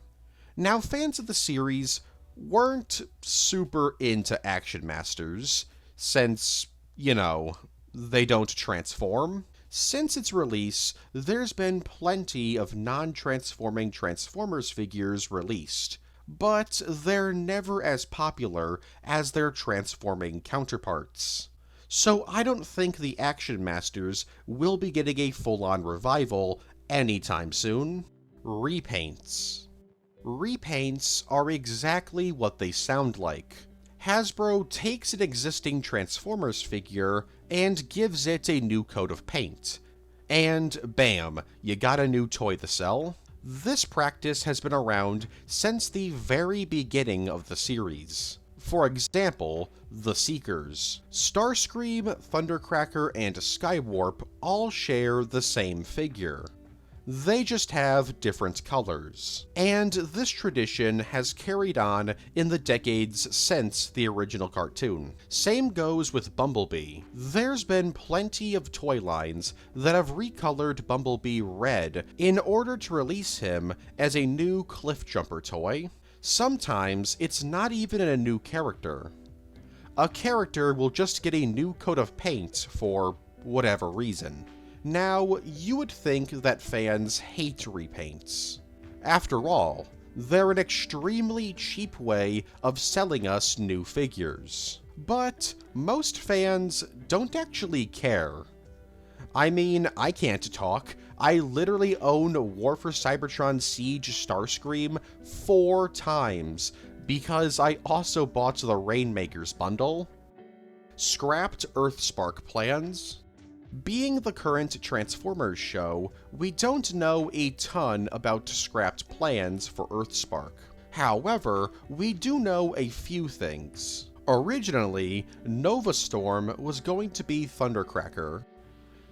Now, fans of the series weren't super into Action Masters, since, they don't transform. Since its release, there's been plenty of non-transforming Transformers figures released, but they're never as popular as their transforming counterparts. So I don't think the Action Masters will be getting a full-on revival anytime soon. Repaints. Repaints are exactly what they sound like. Hasbro takes an existing Transformers figure and gives it a new coat of paint. And bam, you got a new toy to sell. This practice has been around since the very beginning of the series. For example, the Seekers. Starscream, Thundercracker, and Skywarp all share the same figure. They just have different colors. And this tradition has carried on in the decades since the original cartoon. Same goes with Bumblebee. There's been plenty of toy lines that have recolored Bumblebee red in order to release him as a new Cliffjumper toy. Sometimes it's not even a new character. A character will just get a new coat of paint for whatever reason. Now, you would think that fans hate repaints. After all, they're an extremely cheap way of selling us new figures. But most fans don't actually care. I mean, I can't talk. I literally own War for Cybertron Siege Starscream 4 times, because I also bought the Rainmakers bundle. Scrapped Earthspark plans. Being the current Transformers show, we don't know a ton about scrapped plans for Earthspark. However, we do know a few things. Originally, Nova Storm was going to be Thundercracker.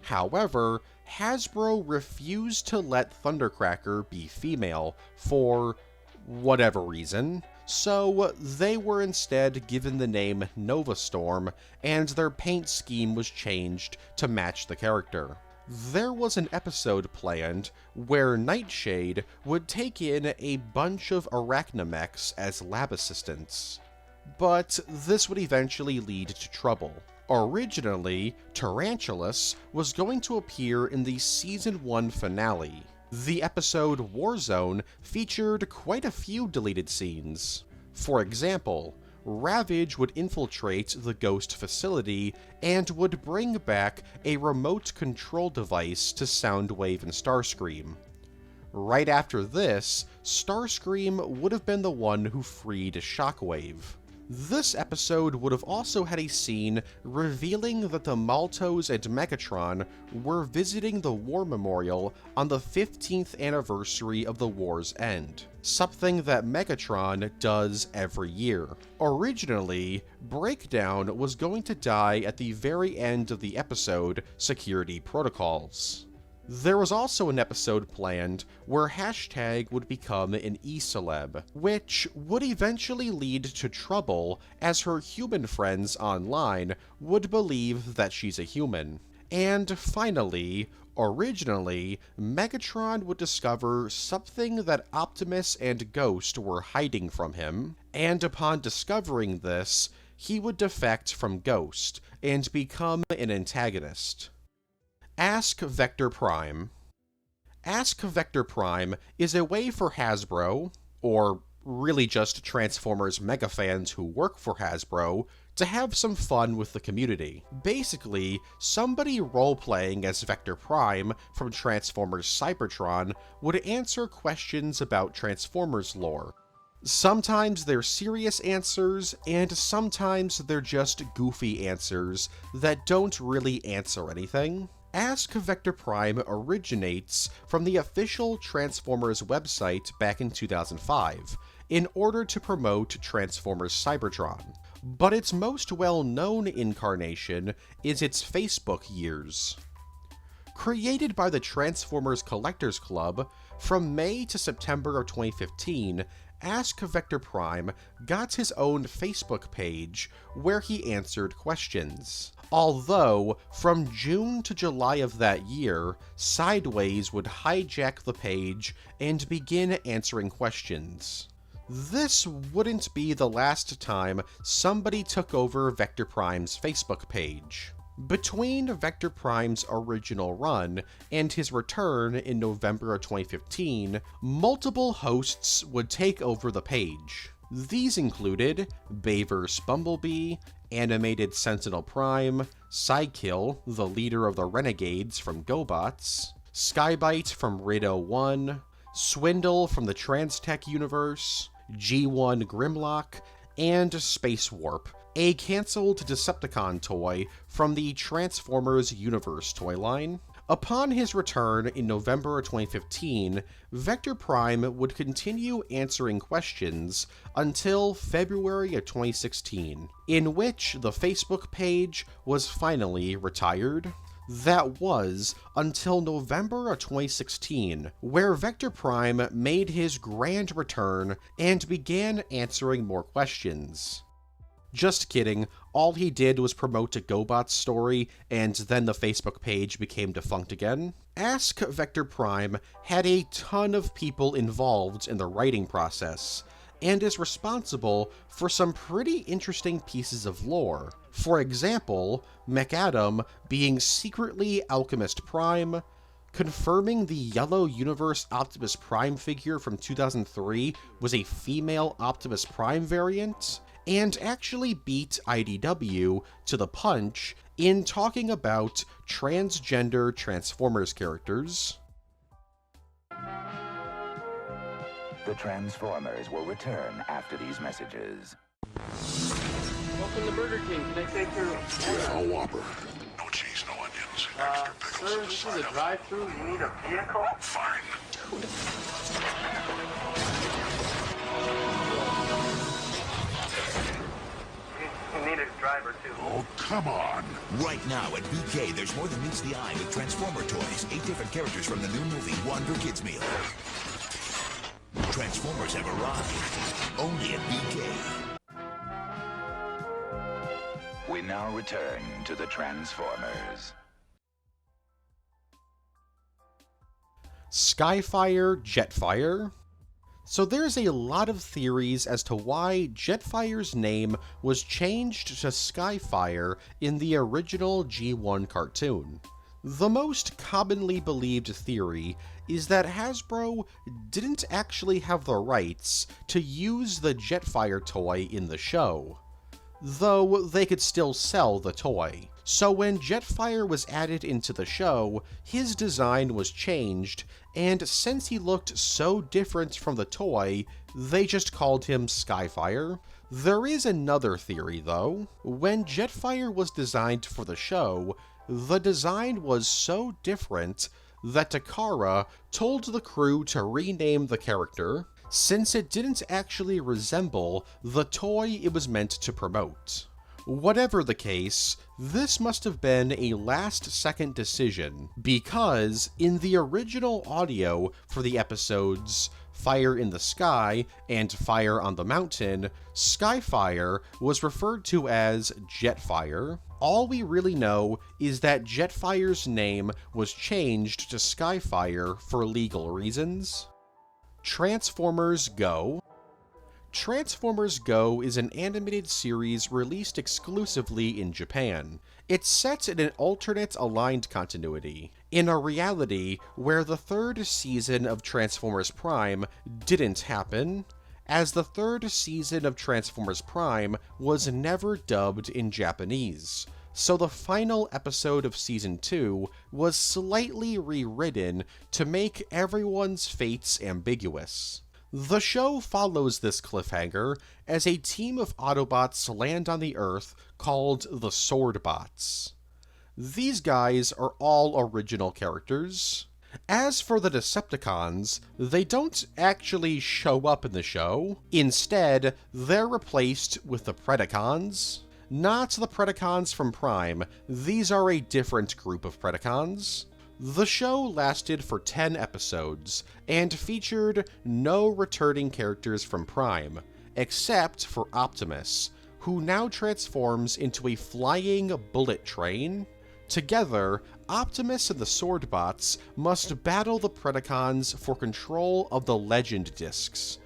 However, Hasbro refused to let Thundercracker be female for whatever reason, so they were instead given the name Nova Storm, and their paint scheme was changed to match the character. There was an episode planned where Nightshade would take in a bunch of Arachnamechs as lab assistants, but this would eventually lead to trouble. Originally, Tarantulas was going to appear in the Season 1 finale. The episode Warzone featured quite a few deleted scenes. For example, Ravage would infiltrate the Ghost facility and would bring back a remote control device to Soundwave and Starscream. Right after this, Starscream would have been the one who freed Shockwave. This episode would have also had a scene revealing that the Maltos and Megatron were visiting the War Memorial on the 15th anniversary of the war's end, something that Megatron does every year. Originally, Breakdown was going to die at the very end of the episode Security Protocols. There was also an episode planned where Hashtag would become an e-celeb, which would eventually lead to trouble as her human friends online would believe that she's a human. And finally, originally, Megatron would discover something that Optimus and Ghost were hiding from him, and upon discovering this, he would defect from Ghost and become an antagonist. Ask Vector Prime. Ask Vector Prime is a way for Hasbro, or really just Transformers mega fans who work for Hasbro, to have some fun with the community. Basically, somebody role-playing as Vector Prime from Transformers Cybertron would answer questions about Transformers lore. Sometimes they're serious answers, and sometimes they're just goofy answers that don't really answer anything. Ask Vector Prime originates from the official Transformers website back in 2005, in order to promote Transformers Cybertron. But its most well-known incarnation is its Facebook years. Created by the Transformers Collectors Club, From May to September of 2015, Ask Vector Prime got his own Facebook page where he answered questions. Although, from June to July of that year, Sideways would hijack the page and begin answering questions. This wouldn't be the last time somebody took over Vector Prime's Facebook page. Between Vector Prime's original run and his return in November of 2015, multiple hosts would take over the page. These included Baver's Bumblebee, Animated Sentinel Prime, Sidekill, the leader of the Renegades from GoBots, Skybite from Rido 1, Swindle from the Transtech universe, G1 Grimlock, and Spacewarp, a cancelled Decepticon toy from the Transformers Universe toy line. Upon his return in November of 2015, Vector Prime would continue answering questions until February of 2016, in which the Facebook page was finally retired. That was until November of 2016, where Vector Prime made his grand return and began answering more questions. Just kidding, all he did was promote a GoBots story, and then the Facebook page became defunct again. Ask Vector Prime had a ton of people involved in the writing process, and is responsible for some pretty interesting pieces of lore. For example, McAdam being secretly Alchemist Prime, confirming the Yellow Universe Optimus Prime figure from 2003 was a female Optimus Prime variant, and actually beat IDW to the punch in talking about transgender Transformers characters. The Transformers will return after these messages. Welcome to Burger King. Can I take your order? A Whopper. No cheese, no onions. Extra pickles. Sir, this is a drive-thru. You need a vehicle? Fine. You need a driver, too. Oh, come on. Right now at BK, there's more than meets the eye with Transformer toys. 8 different characters from the new movie Wonder Kids Meal. Transformers have arrived. Only at BK. We now return to the Transformers. Skyfire, Jetfire. So there's a lot of theories as to why Jetfire's name was changed to Skyfire in the original G1 cartoon. The most commonly believed theory is that Hasbro didn't actually have the rights to use the Jetfire toy in the show, though they could still sell the toy. So when Jetfire was added into the show, his design was changed, and since he looked so different from the toy, they just called him Skyfire. There is another theory though. When Jetfire was designed for the show, the design was so different that Takara told the crew to rename the character, since it didn't actually resemble the toy it was meant to promote. Whatever the case, this must have been a last-second decision, because in the original audio for the episodes Fire in the Sky and Fire on the Mountain, Skyfire was referred to as Jetfire. All we really know is that Jetfire's name was changed to Skyfire for legal reasons. Transformers Go. Transformers Go is an animated series released exclusively in Japan. It's set in an alternate aligned continuity, in a reality where the third season of Transformers Prime didn't happen, as the third season of Transformers Prime was never dubbed in Japanese. So the final episode of Season 2 was slightly rewritten to make everyone's fates ambiguous. The show follows this cliffhanger as a team of Autobots land on the Earth called the Swordbots. These guys are all original characters. As for the Decepticons, they don't actually show up in the show. Instead, they're replaced with the Predacons. Not the Predacons from Prime, these are a different group of Predacons. The show lasted for 10 episodes, and featured no returning characters from Prime, except for Optimus, who now transforms into a flying bullet train. Together, Optimus and the Swordbots must battle the Predacons for control of the Legend Discs,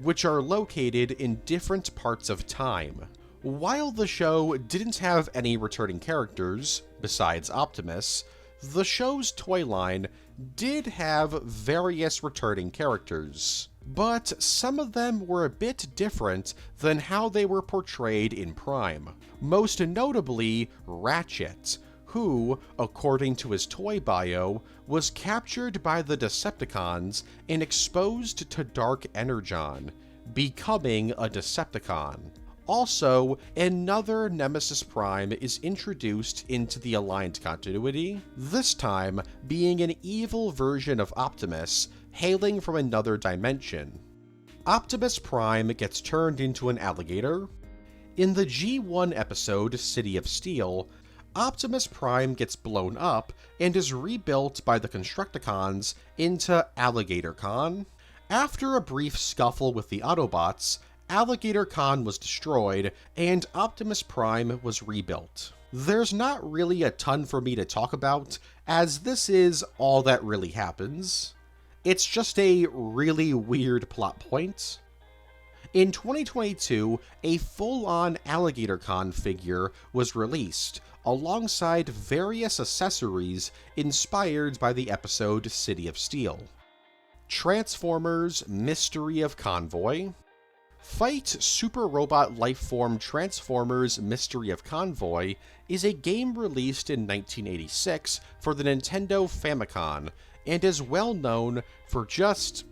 which are located in different parts of time. While the show didn't have any returning characters, besides Optimus, the show's toy line did have various returning characters, but some of them were a bit different than how they were portrayed in Prime. Most notably, Ratchet, who, according to his toy bio, was captured by the Decepticons and exposed to Dark Energon, becoming a Decepticon. Also, another Nemesis Prime is introduced into the Aligned continuity, this time being an evil version of Optimus hailing from another dimension. Optimus Prime gets turned into an alligator. In the G1 episode City of Steel, Optimus Prime gets blown up and is rebuilt by the Constructicons into Alligator Con. After a brief scuffle with the Autobots, Alligator Con was destroyed, and Optimus Prime was rebuilt. There's not really a ton for me to talk about, as this is all that really happens. It's just a really weird plot point. In 2022, a full-on Alligator Con figure was released, alongside various accessories inspired by the episode City of Steel. Transformers Mystery of Convoy. Fight Super Robot Lifeform Transformers Mystery of Convoy is a game released in 1986 for the Nintendo Famicom, and is well known for just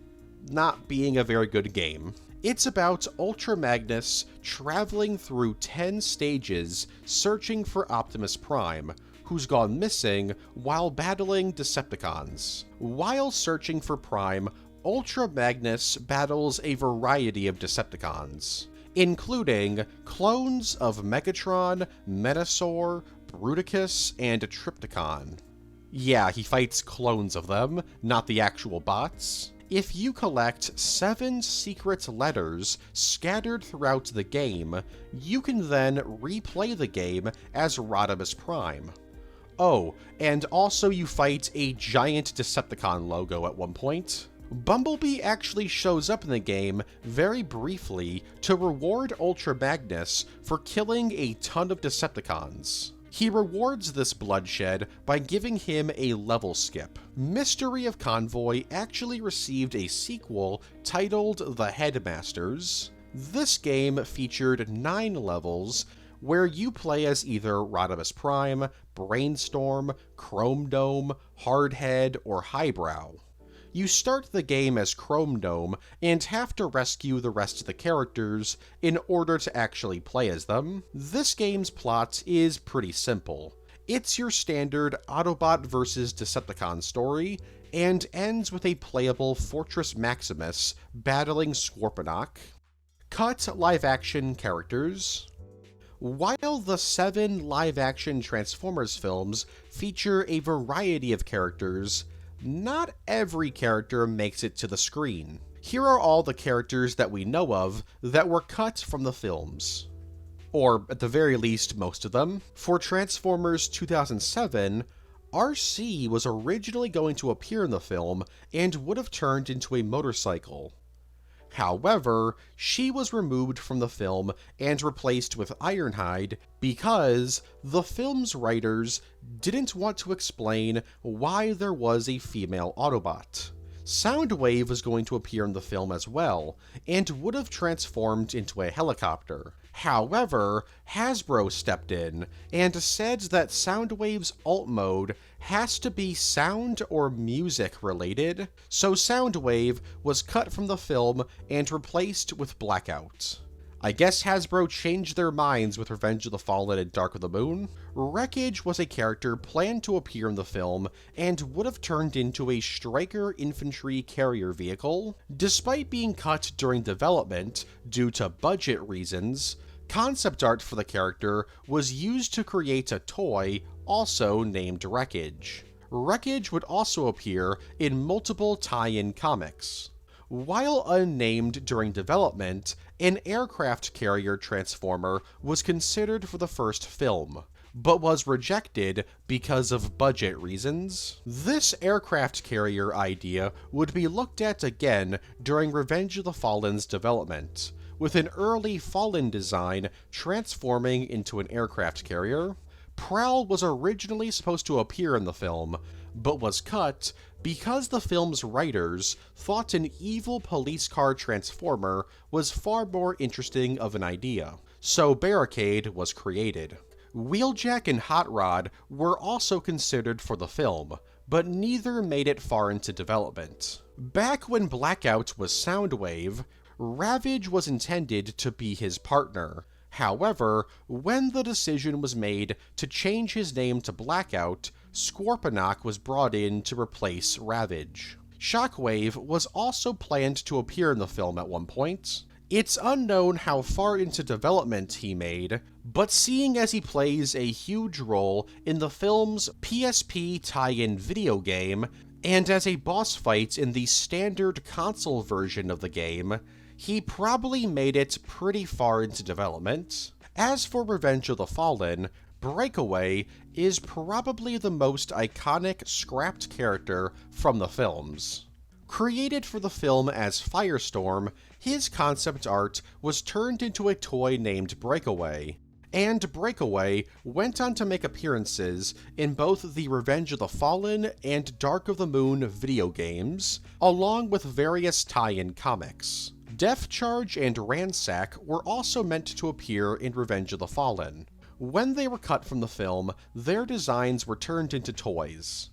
not being a very good game. It's about Ultra Magnus traveling through 10 stages searching for Optimus Prime, who's gone missing while battling Decepticons. While searching for Prime, Ultra Magnus battles a variety of Decepticons, including clones of Megatron, Metasaur, Bruticus, and Trypticon. Yeah, he fights clones of them, not the actual bots. If you collect 7 secret letters scattered throughout the game, you can then replay the game as Rodimus Prime. Oh, and also you fight a giant Decepticon logo at one point. Bumblebee actually shows up in the game very briefly to reward Ultra Magnus for killing a ton of Decepticons. He rewards this bloodshed by giving him a level skip. Mystery of Convoy actually received a sequel titled The Headmasters. This game featured 9 levels, where you play as either Rodimus Prime, Brainstorm, Chrome Dome, Hardhead, or Highbrow. You start the game as Chrome Dome and have to rescue the rest of the characters in order to actually play as them. This game's plot is pretty simple. It's your standard Autobot vs. Decepticon story, and ends with a playable Fortress Maximus battling Scorponok. Cut live-action characters. While the 7 live-action Transformers films feature a variety of characters, not every character makes it to the screen. Here are all the characters that we know of that were cut from the films. Or, at the very least, most of them. For Transformers 2007, RC was originally going to appear in the film and would have turned into a motorcycle. However, she was removed from the film and replaced with Ironhide because the film's writers didn't want to explain why there was a female Autobot. Soundwave was going to appear in the film as well, and would have transformed into a helicopter. However, Hasbro stepped in and said that Soundwave's alt mode has to be sound or music related, so Soundwave was cut from the film and replaced with Blackout. I guess Hasbro changed their minds with Revenge of the Fallen and Dark of the Moon. Wreckage was a character planned to appear in the film and would have turned into a Striker infantry carrier vehicle. Despite being cut during development due to budget reasons, concept art for the character was used to create a toy also named Wreckage. Wreckage would also appear in multiple tie-in comics. While unnamed during development, an aircraft carrier transformer was considered for the first film, but was rejected because of budget reasons. This aircraft carrier idea would be looked at again during Revenge of the Fallen's development, with an early Fallen design transforming into an aircraft carrier. Prowl was originally supposed to appear in the film, but was cut because the film's writers thought an evil police car transformer was far more interesting of an idea, so Barricade was created. Wheeljack and Hot Rod were also considered for the film, but neither made it far into development. Back when Blackout was Soundwave, Ravage was intended to be his partner. However, when the decision was made to change his name to Blackout, Scorponok was brought in to replace Ravage. Shockwave was also planned to appear in the film at one point. It's unknown how far into development he made, but seeing as he plays a huge role in the film's PSP tie-in video game, and as a boss fight in the standard console version of the game, he probably made it pretty far into development. As for Revenge of the Fallen, Breakaway is probably the most iconic scrapped character from the films. Created for the film as Firestorm, his concept art was turned into a toy named Breakaway, and Breakaway went on to make appearances in both the Revenge of the Fallen and Dark of the Moon video games, along with various tie-in comics. Depth Charge and Ransack were also meant to appear in Revenge of the Fallen. When they were cut from the film, their designs were turned into toys.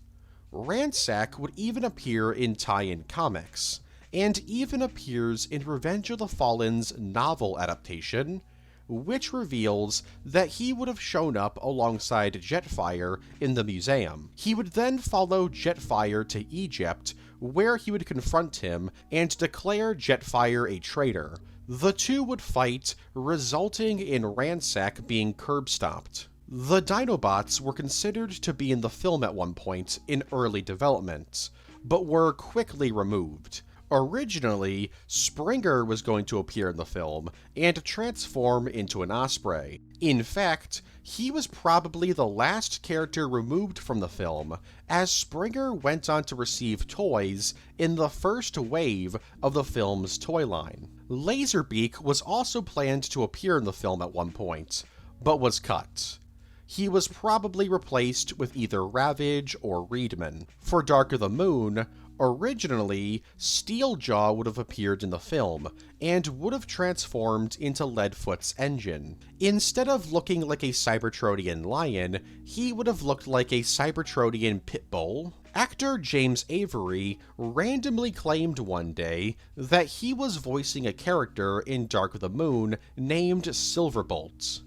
Ransack would even appear in tie-in comics, and even appears in Revenge of the Fallen's novel adaptation, which reveals that he would have shown up alongside Jetfire in the museum. He would then follow Jetfire to Egypt, where he would confront him and declare Jetfire a traitor. The two would fight, resulting in Ransack being curb-stomped. The Dinobots were considered to be in the film at one point in early development, but were quickly removed. Originally, Springer was going to appear in the film and transform into an osprey. In fact, he was probably the last character removed from the film, as Springer went on to receive toys in the first wave of the film's toy line. Laserbeak was also planned to appear in the film at one point, but was cut. He was probably replaced with either Ravage or Reedman. For Dark of the Moon, originally, Steeljaw would have appeared in the film, and would have transformed into Leadfoot's engine. Instead of looking like a Cybertronian lion, he would have looked like a Cybertronian pitbull. Actor James Avery randomly claimed one day that he was voicing a character in Dark of the Moon named Silverbolt.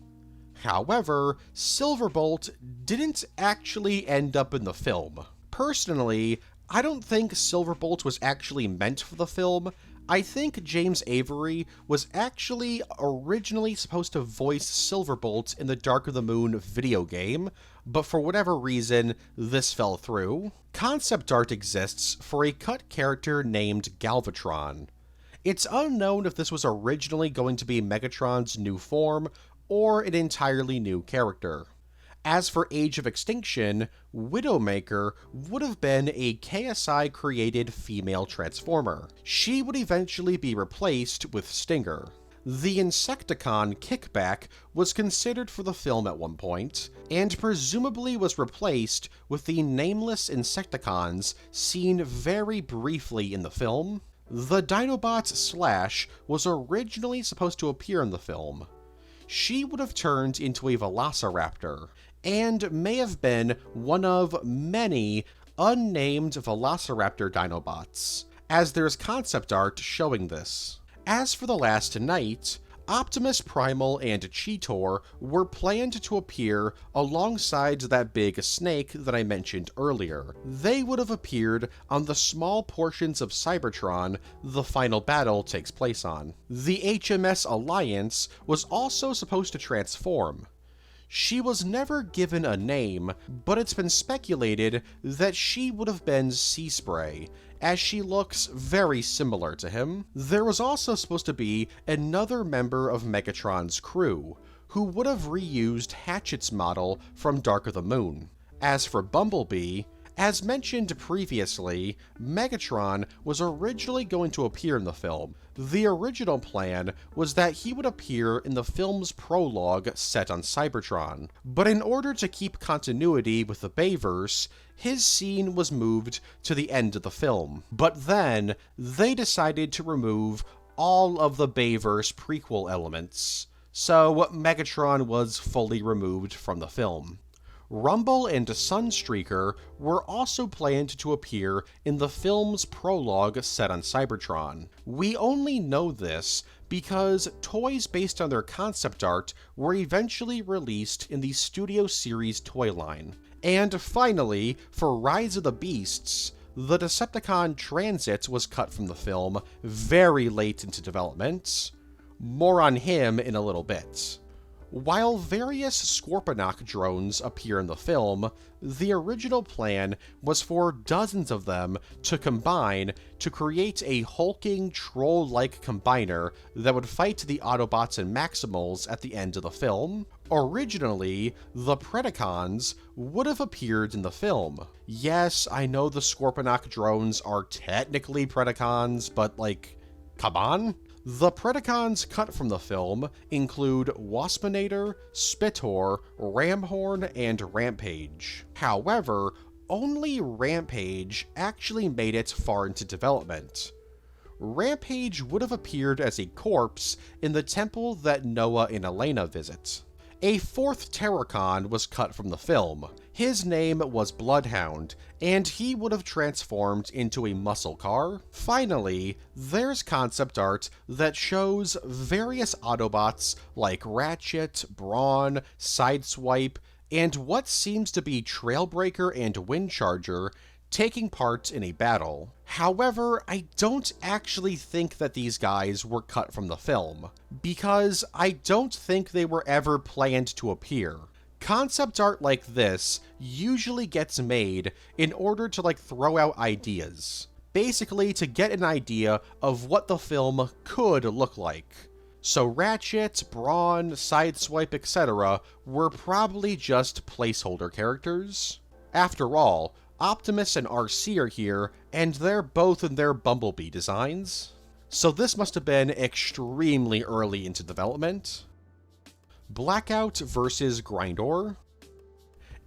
However, Silverbolt didn't actually end up in the film. Personally, I don't think Silverbolt was actually meant for the film. I think James Avery was actually originally supposed to voice Silverbolt in the Dark of the Moon video game, but for whatever reason, this fell through. Concept art exists for a cut character named Galvatron. It's unknown if this was originally going to be Megatron's new form, or an entirely new character. As for Age of Extinction, Widowmaker would have been a KSI-created female Transformer. She would eventually be replaced with Stinger. The Insecticon Kickback was considered for the film at one point, and presumably was replaced with the nameless Insecticons seen very briefly in the film. The Dinobot Slash was originally supposed to appear in the film. She would have turned into a Velociraptor, and may have been one of many unnamed Velociraptor Dinobots, as there's concept art showing this. As for the Last Night, Optimus Primal and Cheetor were planned to appear alongside that big snake that I mentioned earlier. They would have appeared on the small portions of Cybertron the final battle takes place on. The HMS Alliance was also supposed to transform. She was never given a name, but it's been speculated that she would have been Sea Spray, as she looks very similar to him. There was also supposed to be another member of Megatron's crew, who would have reused Hatchet's model from Dark of the Moon. As for Bumblebee, as mentioned previously, Megatron was originally going to appear in the film. The original plan was that he would appear in the film's prologue set on Cybertron, but in order to keep continuity with the Bayverse, his scene was moved to the end of the film. But then, they decided to remove all of the Bayverse prequel elements, so Megatron was fully removed from the film. Rumble and Sunstreaker were also planned to appear in the film's prologue set on Cybertron. We only know this because toys based on their concept art were eventually released in the Studio Series toy line. And finally, for Rise of the Beasts, the Decepticon Transit was cut from the film very late into development. More on him in a little bit. While various Scorponok drones appear in the film, the original plan was for dozens of them to combine to create a hulking, troll-like combiner that would fight the Autobots and Maximals at the end of the film. Originally, the Predacons would have appeared in the film. Yes, I know the Scorponok drones are technically Predacons, but come on? The Predacons cut from the film include Waspinator, Spitor, Ramhorn, and Rampage. However, only Rampage actually made it far into development. Rampage would have appeared as a corpse in the temple that Noah and Elena visit. A fourth Terracon was cut from the film. His name was Bloodhound, and he would have transformed into a muscle car. Finally, there's concept art that shows various Autobots like Ratchet, Brawn, Sideswipe, and what seems to be Trailbreaker and Windcharger taking part in a battle. However, I don't actually think that these guys were cut from the film, because I don't think they were ever planned to appear. Concept art like this usually gets made in order to throw out ideas. Basically to get an idea of what the film could look like. So Ratchet, Brawn, Sideswipe, etc. were probably just placeholder characters. After all, Optimus and RC are here, and they're both in their Bumblebee designs. So this must have been extremely early into development. Blackout versus Grindor.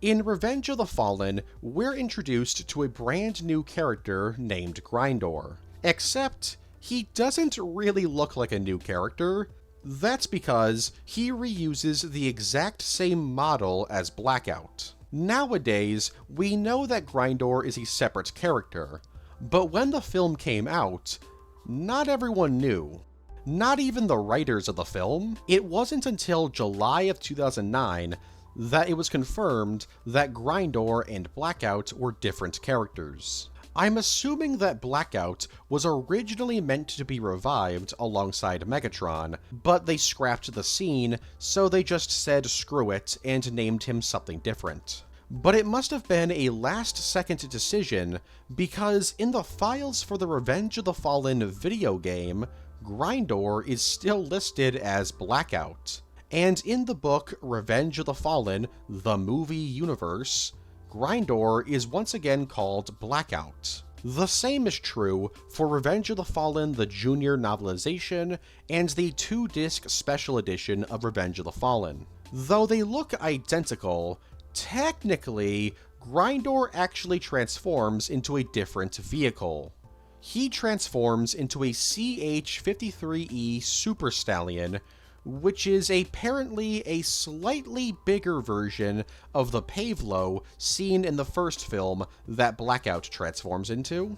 In Revenge of the Fallen, we're introduced to a brand new character named Grindor. Except, he doesn't really look like a new character. That's because he reuses the exact same model as Blackout. Nowadays, we know that Grindor is a separate character, but when the film came out, not everyone knew. Not even the writers of the film. It wasn't until July of 2009 that it was confirmed that Grindor and Blackout were different characters. I'm assuming that Blackout was originally meant to be revived alongside Megatron, but they scrapped the scene, so they just said screw it and named him something different. But it must have been a last-second decision, because in the files for the Revenge of the Fallen video game, Grindor is still listed as Blackout. And in the book Revenge of the Fallen, the movie universe, Grindor is once again called Blackout. The same is true for Revenge of the Fallen, the Junior novelization, and the 2-disc special edition of Revenge of the Fallen. Though they look identical, technically, Grindor actually transforms into a different vehicle. He transforms into a CH-53E Super Stallion, which is apparently a slightly bigger version of the Pavlo seen in the first film that Blackout transforms into.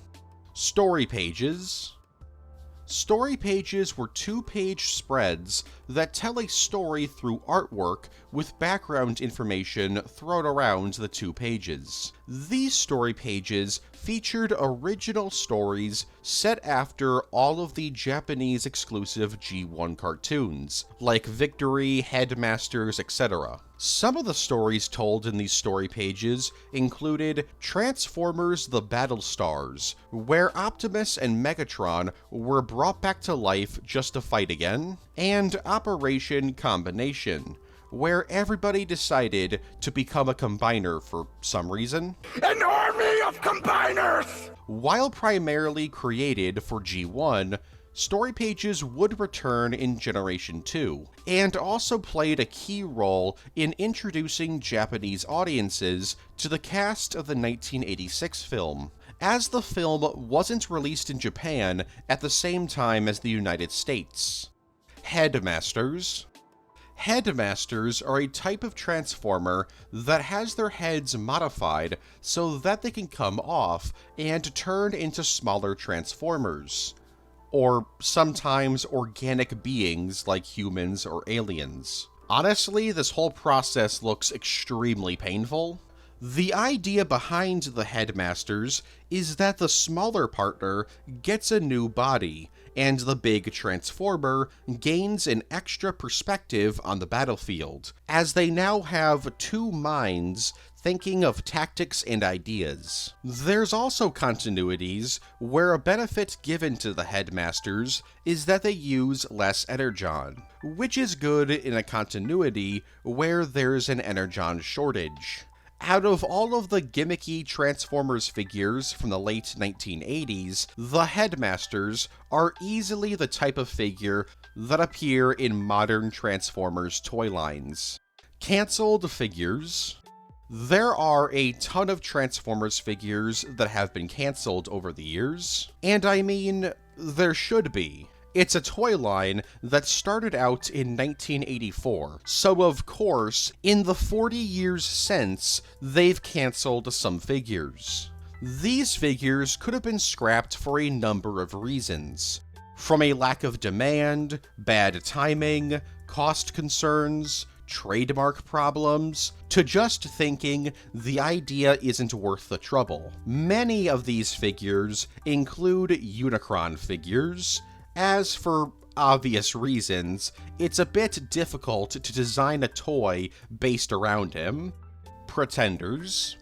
Story pages. Story pages were 2-page spreads that tell a story through artwork with background information thrown around the 2 pages. These story pages featured original stories set after all of the Japanese exclusive G1 cartoons, like Victory, Headmasters, etc. Some of the stories told in these story pages included Transformers the Battlestars, where Optimus and Megatron were brought back to life just to fight again, and Operation Combination, where everybody decided to become a combiner for some reason. An army of combiners! While primarily created for G1, story pages would return in Generation 2, and also played a key role in introducing Japanese audiences to the cast of the 1986 film, as the film wasn't released in Japan at the same time as the United States. Headmasters. Headmasters are a type of Transformer that has their heads modified so that they can come off and turn into smaller Transformers, or sometimes organic beings like humans or aliens. Honestly, this whole process looks extremely painful. The idea behind the Headmasters is that the smaller partner gets a new body, and the big Transformer gains an extra perspective on the battlefield, as they now have two minds thinking of tactics and ideas. There's also continuities where a benefit given to the Headmasters is that they use less energon, which is good in a continuity where there's an energon shortage. Out of all of the gimmicky Transformers figures from the late 1980s, the Headmasters are easily the type of figure that appear in modern Transformers toy lines. Cancelled figures. There are a ton of Transformers figures that have been cancelled over the years, and I mean, there should be. It's a toy line that started out in 1984, so of course, in the 40 years since, they've cancelled some figures. These figures could have been scrapped for a number of reasons, from a lack of demand, bad timing, cost concerns, trademark problems, to just thinking the idea isn't worth the trouble. Many of these figures include Unicron figures, as for obvious reasons, it's a bit difficult to design a toy based around him. Pretenders.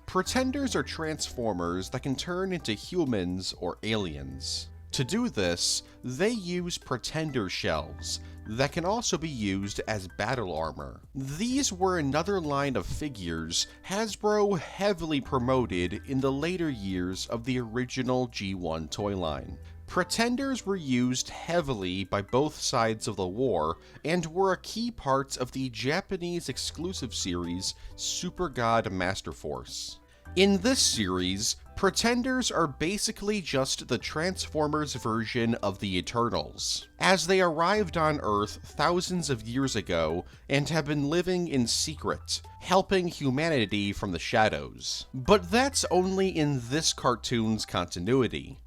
Pretenders are Transformers that can turn into humans or aliens. To do this, they use Pretender shells that can also be used as battle armor. These were another line of figures Hasbro heavily promoted in the later years of the original G1 toy line. Pretenders were used heavily by both sides of the war and were a key part of the Japanese exclusive series Super God Master Force. In this series, Pretenders are basically just the Transformers version of the Eternals, as they arrived on Earth thousands of years ago and have been living in secret, helping humanity from the shadows. But that's only in this cartoon's continuity.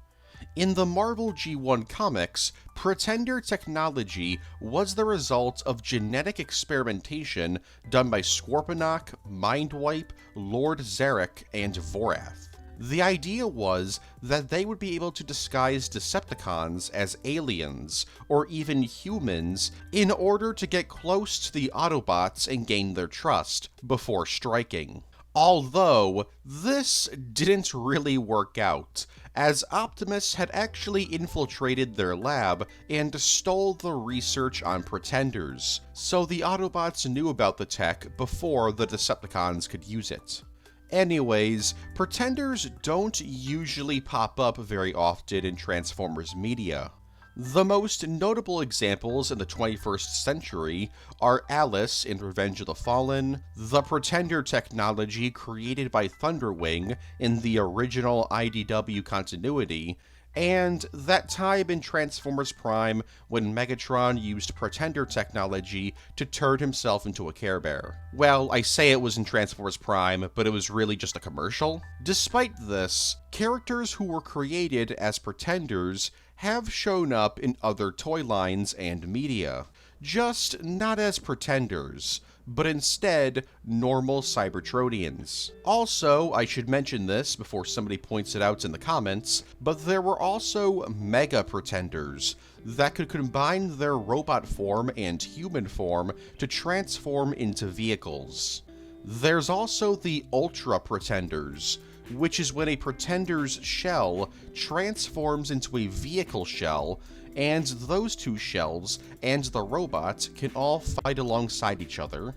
In the Marvel G1 comics, Pretender technology was the result of genetic experimentation done by Scorponok, Mindwipe, Lord Zarek, and Vorath. The idea was that they would be able to disguise Decepticons as aliens, or even humans, in order to get close to the Autobots and gain their trust, before striking. Although, this didn't really work out, as Optimus had actually infiltrated their lab and stole the research on Pretenders, so the Autobots knew about the tech before the Decepticons could use it. Anyways, Pretenders don't usually pop up very often in Transformers media. The most notable examples in the 21st century are Alice in Revenge of the Fallen, the Pretender technology created by Thunderwing in the original IDW continuity, and that time in Transformers Prime when Megatron used Pretender technology to turn himself into a Care Bear. Well, I say it was in Transformers Prime, but it was really just a commercial. Despite this, characters who were created as Pretenders have shown up in other toy lines and media, just not as pretenders, but instead normal Cybertronians. Also, I should mention this before somebody points it out in the comments, but there were also Mega Pretenders that could combine their robot form and human form to transform into vehicles. There's also the Ultra Pretenders, which is when a Pretender's shell transforms into a vehicle shell, and those two shells and the robot can all fight alongside each other.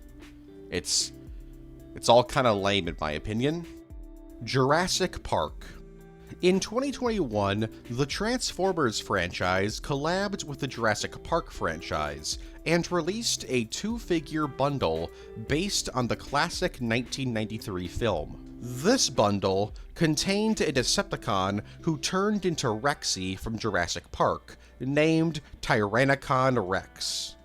It's all kind of lame in my opinion. Jurassic Park. In 2021, the Transformers franchise collabed with the Jurassic Park franchise and released a 2-figure bundle based on the classic 1993 film. This bundle contained a Decepticon who turned into Rexy from Jurassic Park, named Tyrannicon Rex,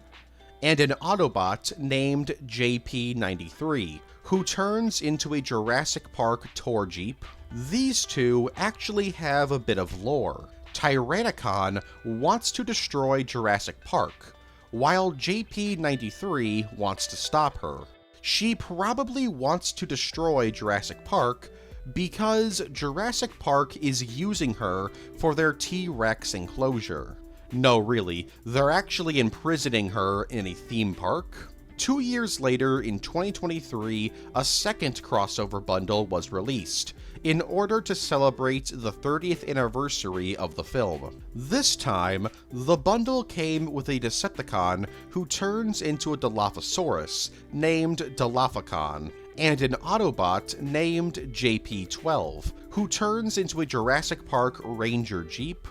and an Autobot named JP-93, who turns into a Jurassic Park tour jeep. These two actually have a bit of lore. Tyrannicon wants to destroy Jurassic Park, while JP-93 wants to stop her. She probably wants to destroy Jurassic Park because Jurassic Park is using her for their T-Rex enclosure. No, really, they're actually imprisoning her in a theme park. 2 years later, in 2023, a second crossover bundle was released, in order to celebrate the 30th anniversary of the film. This time, the bundle came with a Decepticon who turns into a Dilophosaurus, named Dilophoconn, and an Autobot named JP-12, who turns into a Jurassic Park Ranger Jeep.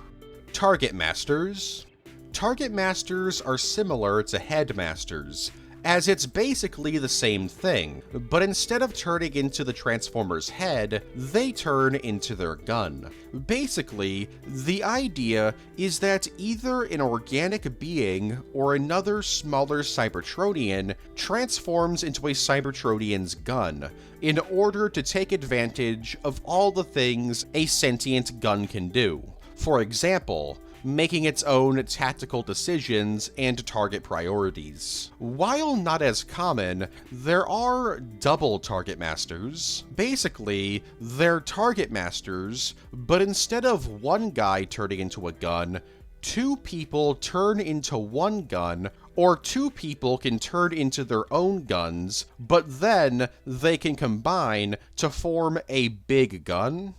Target Masters. Target Masters are similar to Headmasters, as it's basically the same thing, but instead of turning into the Transformer's head, they turn into their gun. Basically, the idea is that either an organic being or another smaller Cybertronian transforms into a Cybertronian's gun, in order to take advantage of all the things a sentient gun can do. For example, making its own tactical decisions and target priorities. While not as common, there are double Target Masters. Basically, they're Target Masters, but instead of one guy turning into a gun, 2 people turn into one gun, or 2 people can turn into their own guns, but then they can combine to form a big gun.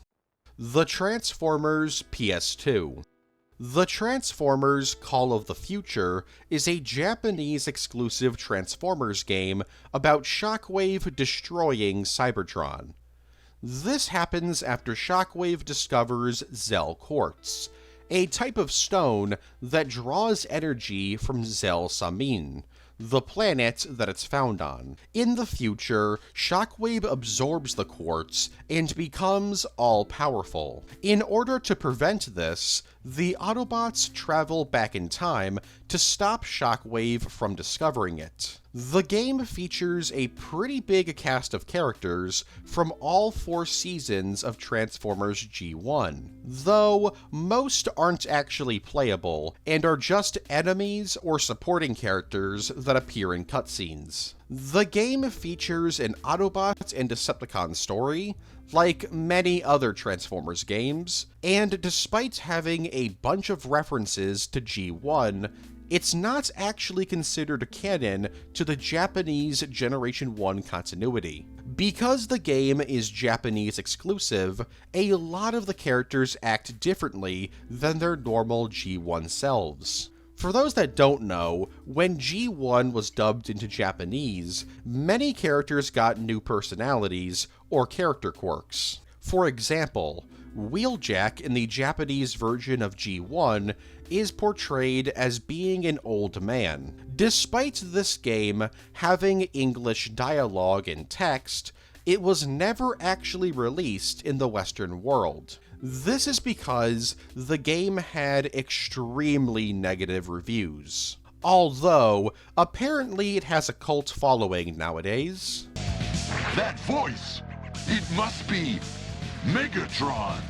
The Transformers PS2. The Transformers Call of the Future is a Japanese-exclusive Transformers game about Shockwave destroying Cybertron. This happens after Shockwave discovers Zell Quartz, a type of stone that draws energy from Zell Samin, the planet that it's found on. In the future, Shockwave absorbs the quartz and becomes all-powerful. In order to prevent this, the Autobots travel back in time to stop Shockwave from discovering it. The game features a pretty big cast of characters from all 4 seasons of Transformers G1, though most aren't actually playable and are just enemies or supporting characters that appear in cutscenes. The game features an Autobot and Decepticon story, like many other Transformers games, and despite having a bunch of references to G1, it's not actually considered canon to the Japanese Generation 1 continuity. Because the game is Japanese exclusive, a lot of the characters act differently than their normal G1 selves. For those that don't know, when G1 was dubbed into Japanese, many characters got new personalities or character quirks. For example, Wheeljack in the Japanese version of G1 is portrayed as being an old man. Despite this game having English dialogue and text, it was never actually released in the Western world. This is because the game had extremely negative reviews. Although, apparently it has a cult following nowadays. That voice! It must be Megatron!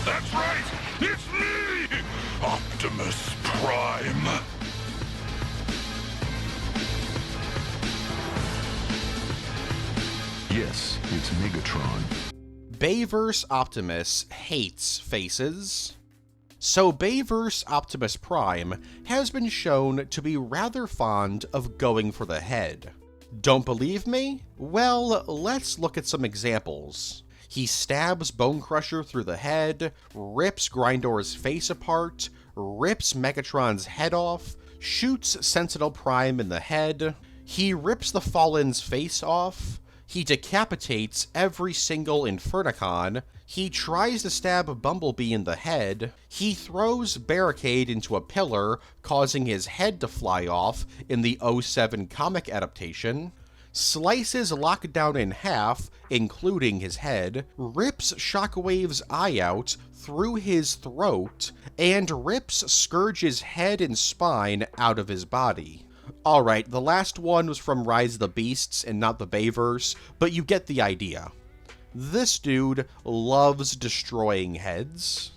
That's right! It's me! Optimus Prime! Yes, it's Megatron. Bayverse Optimus hates faces. So Bayverse Optimus Prime has been shown to be rather fond of going for the head. Don't believe me? Well, let's look at some examples. He stabs Bonecrusher through the head, rips Grindor's face apart, rips Megatron's head off, shoots Sentinel Prime in the head, he rips the Fallen's face off, he decapitates every single Infernicon, he tries to stab Bumblebee in the head, he throws Barricade into a pillar, causing his head to fly off in the 07 comic adaptation, slices Lockdown in half, including his head, rips Shockwave's eye out through his throat, and rips Scourge's head and spine out of his body. Alright, the last one was from Rise of the Beasts and not the Bayverse, but you get the idea. This dude loves destroying heads.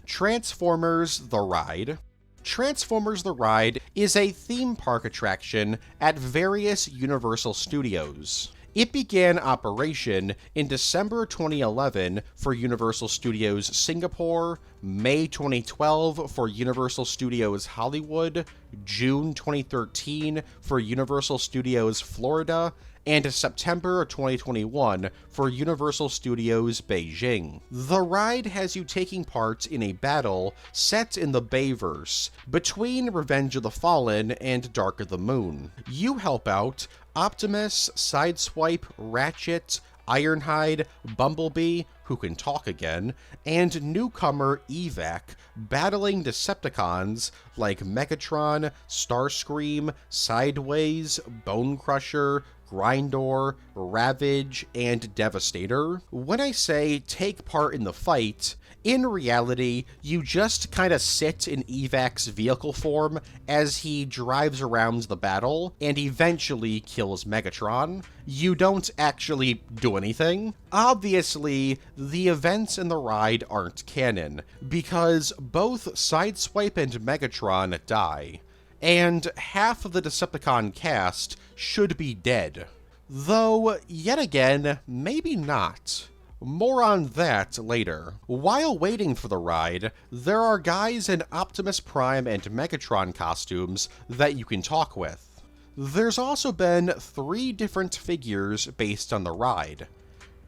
Transformers The Ride. Transformers The Ride is a theme park attraction at various Universal Studios. It began operation in December 2011 for Universal Studios Singapore, May 2012 for Universal Studios Hollywood, June 2013 for Universal Studios Florida, and September 2021 for Universal Studios Beijing. The ride has you taking part in a battle set in the Bayverse between Revenge of the Fallen and Dark of the Moon. You help out Optimus, Sideswipe, Ratchet, Ironhide, Bumblebee, who can talk again, and newcomer Evac, battling Decepticons like Megatron, Starscream, Sideways, Bonecrusher, Grindor, Ravage, and Devastator. When I say take part in the fight, in reality, you just kinda sit in Evac's vehicle form as he drives around the battle and eventually kills Megatron. You don't actually do anything. Obviously, the events in the ride aren't canon, because both Sideswipe and Megatron die, and half of the Decepticon cast should be dead. Though, yet again, maybe not. More on that later. While waiting for the ride, there are guys in Optimus Prime and Megatron costumes that you can talk with. There's also been 3 different figures based on the ride.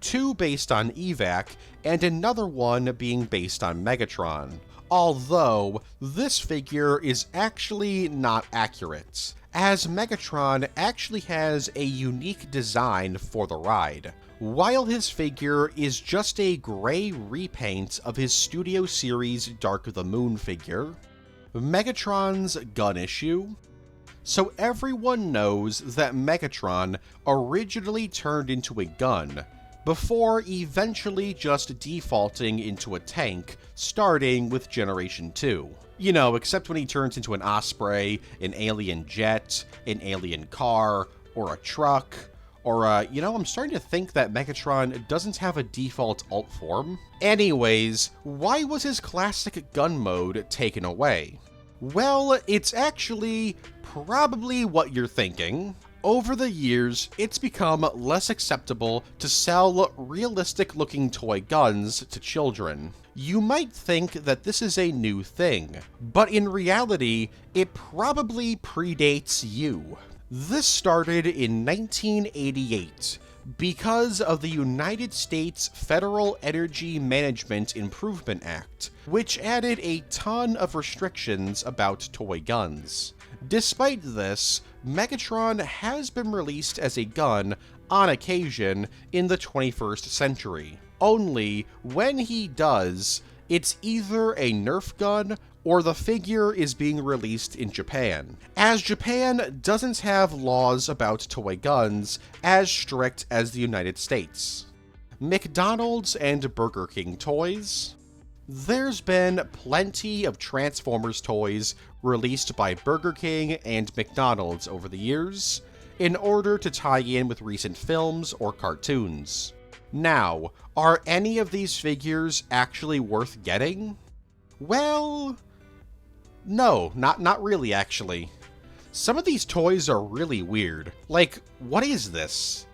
2 based on Evac, and another one being based on Megatron. Although, this figure is actually not accurate, as Megatron actually has a unique design for the ride. While his figure is just a gray repaint of his Studio Series Dark of the Moon figure, Megatron's gun issue. So everyone knows that Megatron originally turned into a gun, before eventually just defaulting into a tank, starting with Generation 2. You know, except when he turns into an Osprey, an alien jet, an alien car, or a truck. Or, I'm starting to think that Megatron doesn't have a default alt form. Anyways, why was his classic gun mode taken away? Well, it's actually probably what you're thinking. Over the years, it's become less acceptable to sell realistic-looking toy guns to children. You might think that this is a new thing, but in reality, it probably predates you. This started in 1988 because of the United States Federal Energy Management Improvement Act, which added a ton of restrictions about toy guns. Despite this, Megatron has been released as a gun on occasion in the 21st century. Only, when he does, it's either a Nerf gun or the figure is being released in Japan, as Japan doesn't have laws about toy guns as strict as the United States. McDonald's and Burger King toys. There's been plenty of Transformers toys released by Burger King and McDonald's over the years, in order to tie in with recent films or cartoons. Now, are any of these figures actually worth getting? Well, no, not really actually. Some of these toys are really weird. Like, what is this?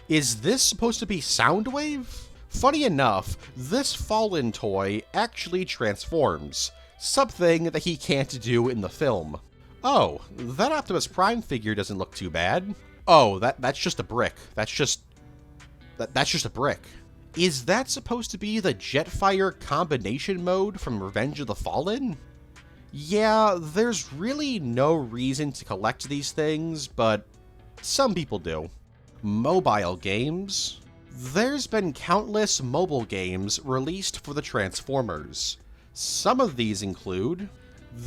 Is this supposed to be Soundwave? Funny enough, this Fallen toy actually transforms, something that he can't do in the film. Oh, that Optimus Prime figure doesn't look too bad. Oh, that's just a brick. That's just a brick. Is that supposed to be the Jetfire combination mode from Revenge of the Fallen? Yeah, there's really no reason to collect these things, but some people do. Mobile games. There's been countless mobile games released for the Transformers. Some of these include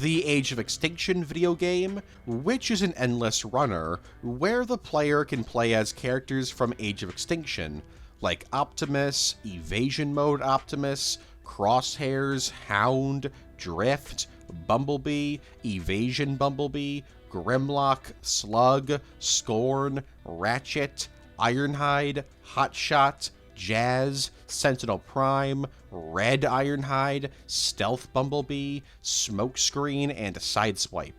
the Age of Extinction video game, which is an endless runner, where the player can play as characters from Age of Extinction, like Optimus, Evasion Mode Optimus, Crosshairs, Hound, Drift, Bumblebee, Evasion Bumblebee, Grimlock, Slug, Scorn, Ratchet, Ironhide, Hotshot, Jazz, Sentinel Prime, Red Ironhide, Stealth Bumblebee, Smokescreen, and Sideswipe.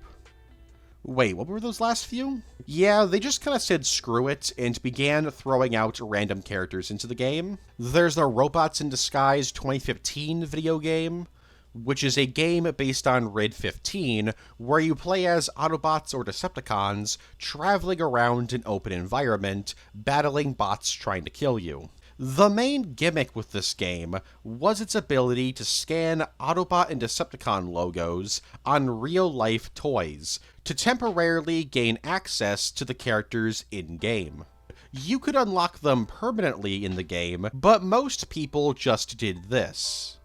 Wait, what were those last few? Yeah, they just kinda said screw it and began throwing out random characters into the game. There's the Robots in Disguise 2015 video game, which is a game based on RID 15, where you play as Autobots or Decepticons traveling around an open environment, battling bots trying to kill you. The main gimmick with this game was its ability to scan Autobot and Decepticon logos on real-life toys to temporarily gain access to the characters in-game. You could unlock them permanently in the game, but most people just did this.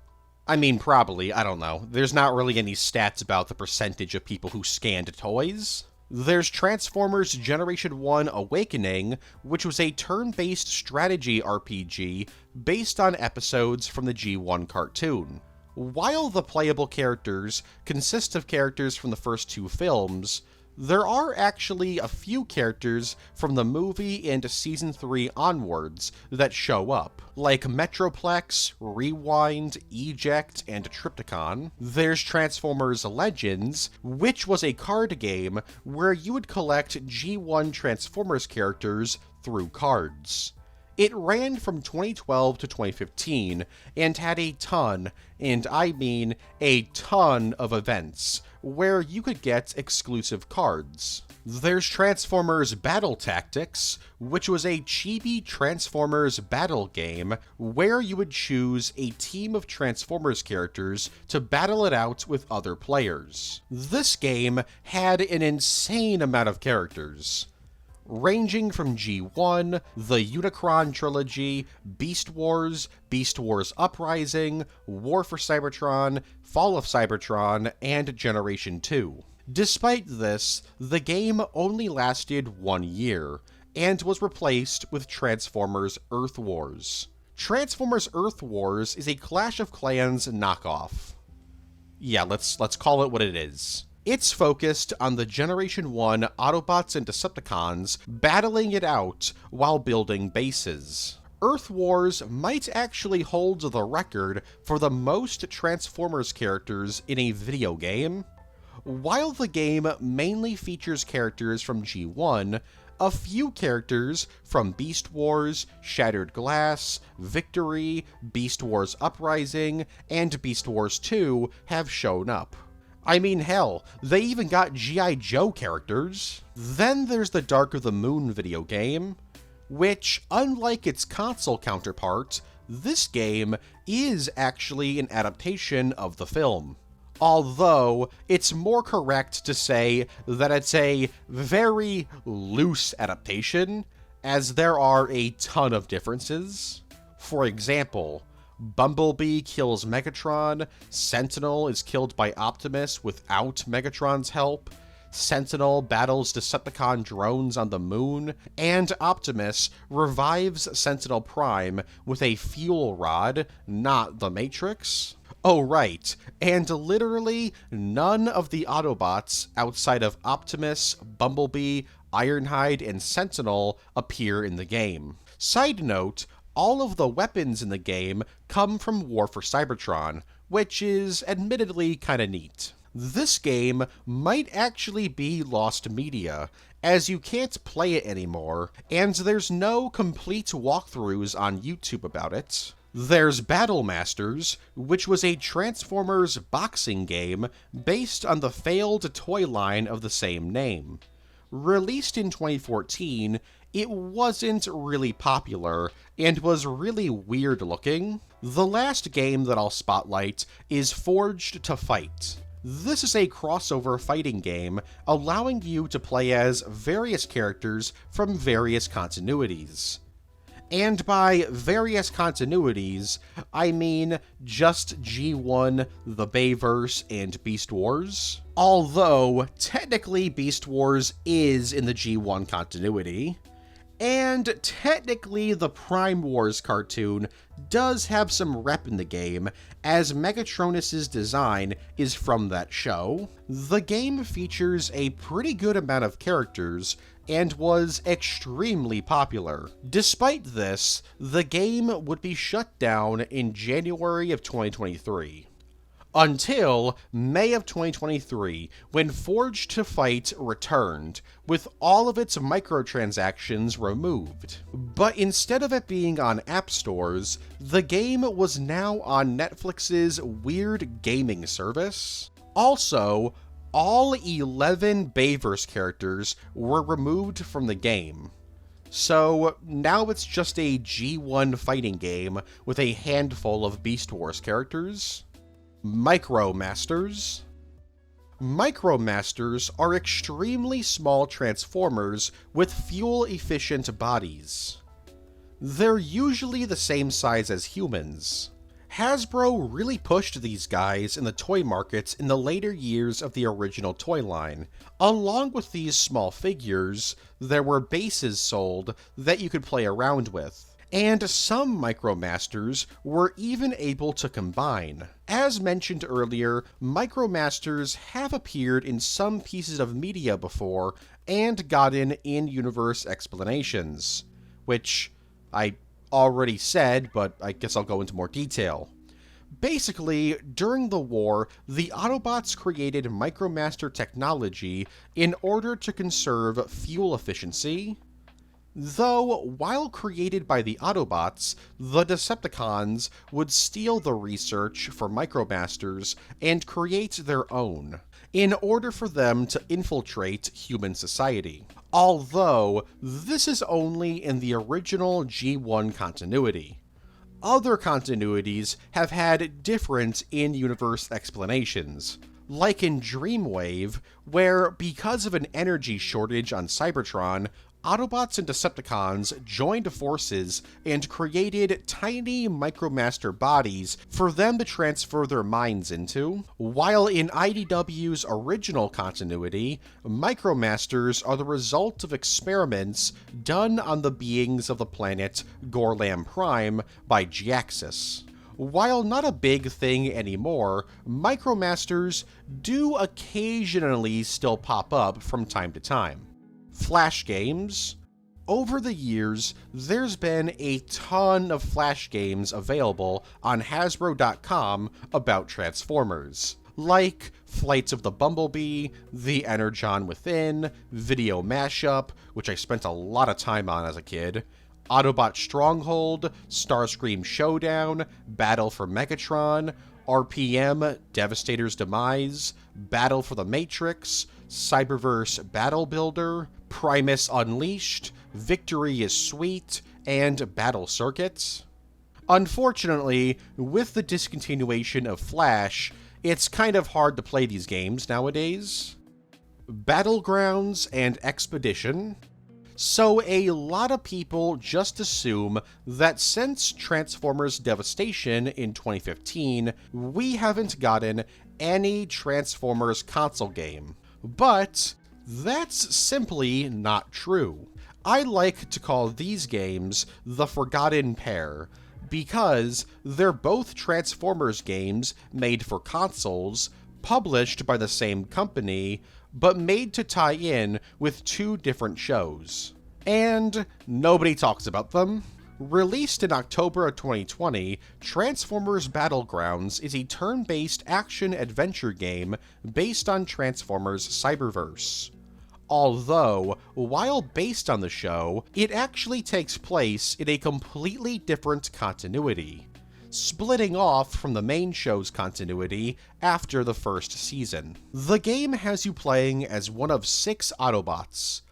I mean, probably, I don't know. There's not really any stats about the percentage of people who scanned toys. There's Transformers Generation 1 Awakening, which was a turn-based strategy RPG based on episodes from the G1 cartoon. While the playable characters consist of characters from the first two films, there are actually a few characters from the movie and Season 3 onwards that show up, like Metroplex, Rewind, Eject, and Triptychon. There's Transformers Legends, which was a card game where you would collect G1 Transformers characters through cards. It ran from 2012 to 2015 and had a ton, and I mean a ton of events, where you could get exclusive cards. There's Transformers Battle Tactics, which was a chibi Transformers battle game where you would choose a team of Transformers characters to battle it out with other players. This game had an insane amount of characters, ranging from G1, the Unicron trilogy, Beast Wars Uprising, War for Cybertron, Fall of Cybertron, and Generation 2. Despite this, the game only lasted 1 year, and was replaced with Transformers Earth Wars. Transformers Earth Wars is a Clash of Clans knockoff. Yeah, let's call it what it is. It's focused on the Generation 1 Autobots and Decepticons battling it out while building bases. Earth Wars might actually hold the record for the most Transformers characters in a video game. While the game mainly features characters from G1, a few characters from Beast Wars, Shattered Glass, Victory, Beast Wars Uprising, and Beast Wars 2 have shown up. I mean, hell, they even got G.I. Joe characters. Then there's the Dark of the Moon video game, which, unlike its console counterpart, this game is actually an adaptation of the film. Although, it's more correct to say that it's a very loose adaptation, as there are a ton of differences. For example, Bumblebee kills Megatron, Sentinel is killed by Optimus without Megatron's help, Sentinel battles Decepticon drones on the moon, and Optimus revives Sentinel Prime with a fuel rod, not the Matrix. Oh right, and literally none of the Autobots outside of Optimus, Bumblebee, Ironhide, and Sentinel appear in the game. Side note, All of the weapons in the game come from War for Cybertron, which is admittedly kinda neat. This game might actually be lost media, as you can't play it anymore, and there's no complete walkthroughs on YouTube about it. There's Battle Masters, which was a Transformers boxing game based on the failed toy line of the same name. Released in 2014, it wasn't really popular and was really weird looking. The last game that I'll spotlight is Forged to Fight. This is a crossover fighting game allowing you to play as various characters from various continuities. And by various continuities, I mean just G1, the Bayverse, and Beast Wars. Although, technically Beast Wars is in the G1 continuity. And technically the Prime Wars cartoon does have some rep in the game, as Megatronus' design is from that show. The game features a pretty good amount of characters, and was extremely popular. Despite this, the game would be shut down in January of 2023. Until May of 2023, when Forged to Fight returned, with all of its microtransactions removed. But instead of it being on app stores, the game was now on Netflix's weird gaming service. Also, all 11 Bayverse characters were removed from the game. So now it's just a G1 fighting game with a handful of Beast Wars characters. Micromasters. Micromasters are extremely small Transformers with fuel-efficient bodies. They're usually the same size as humans. Hasbro really pushed these guys in the toy markets in the later years of the original toy line. Along with these small figures, there were bases sold that you could play around with. And some Micromasters were even able to combine. As mentioned earlier, Micromasters have appeared in some pieces of media before and gotten in-universe explanations, which I already said, but I guess I'll go into more detail. Basically, during the war, the Autobots created Micromaster technology in order to conserve fuel efficiency. Though, while created by the Autobots, the Decepticons would steal the research for Micromasters and create their own, in order for them to infiltrate human society. Although, this is only in the original G1 continuity. Other continuities have had different in-universe explanations, like in Dreamwave, where because of an energy shortage on Cybertron, Autobots and Decepticons joined forces and created tiny Micromaster bodies for them to transfer their minds into, while in IDW's original continuity, Micromasters are the result of experiments done on the beings of the planet Gorlam Prime by Giaxis. While not a big thing anymore, Micromasters do occasionally still pop up from time to time. Flash games. Over the years, there's been a ton of Flash games available on Hasbro.com about Transformers, like Flights of the Bumblebee, The Energon Within, Video Mashup, which I spent a lot of time on as a kid, Autobot Stronghold, Starscream Showdown, Battle for Megatron, RPM, Devastator's Demise, Battle for the Matrix, Cyberverse Battle Builder, Primus Unleashed, Victory is Sweet, and Battle Circuits. Unfortunately, with the discontinuation of Flash, it's kind of hard to play these games nowadays. Battlegrounds and Expedition. So a lot of people just assume that since Transformers Devastation in 2015, we haven't gotten any Transformers console game. But that's simply not true. I like to call these games the Forgotten Pair, because they're both Transformers games made for consoles, published by the same company, but made to tie in with two different shows. And nobody talks about them. Released in October of 2020, Transformers Battlegrounds is a turn-based action-adventure game based on Transformers Cyberverse. Although, while based on the show, it actually takes place in a completely different continuity, splitting off from the main show's continuity after the first season. The game has you playing as one of 6 Autobots: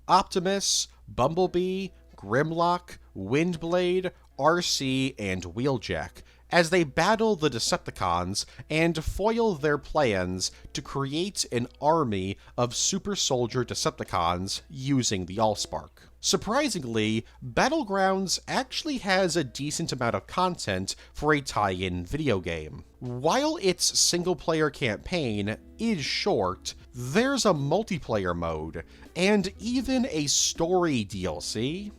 Optimus, Bumblebee, Grimlock, Windblade, RC, and Wheeljack, as they battle the Decepticons and foil their plans to create an army of super soldier Decepticons using the Allspark. Surprisingly, Battlegrounds actually has a decent amount of content for a tie-in video game. While its single-player campaign is short, there's a multiplayer mode, and even a story DLC.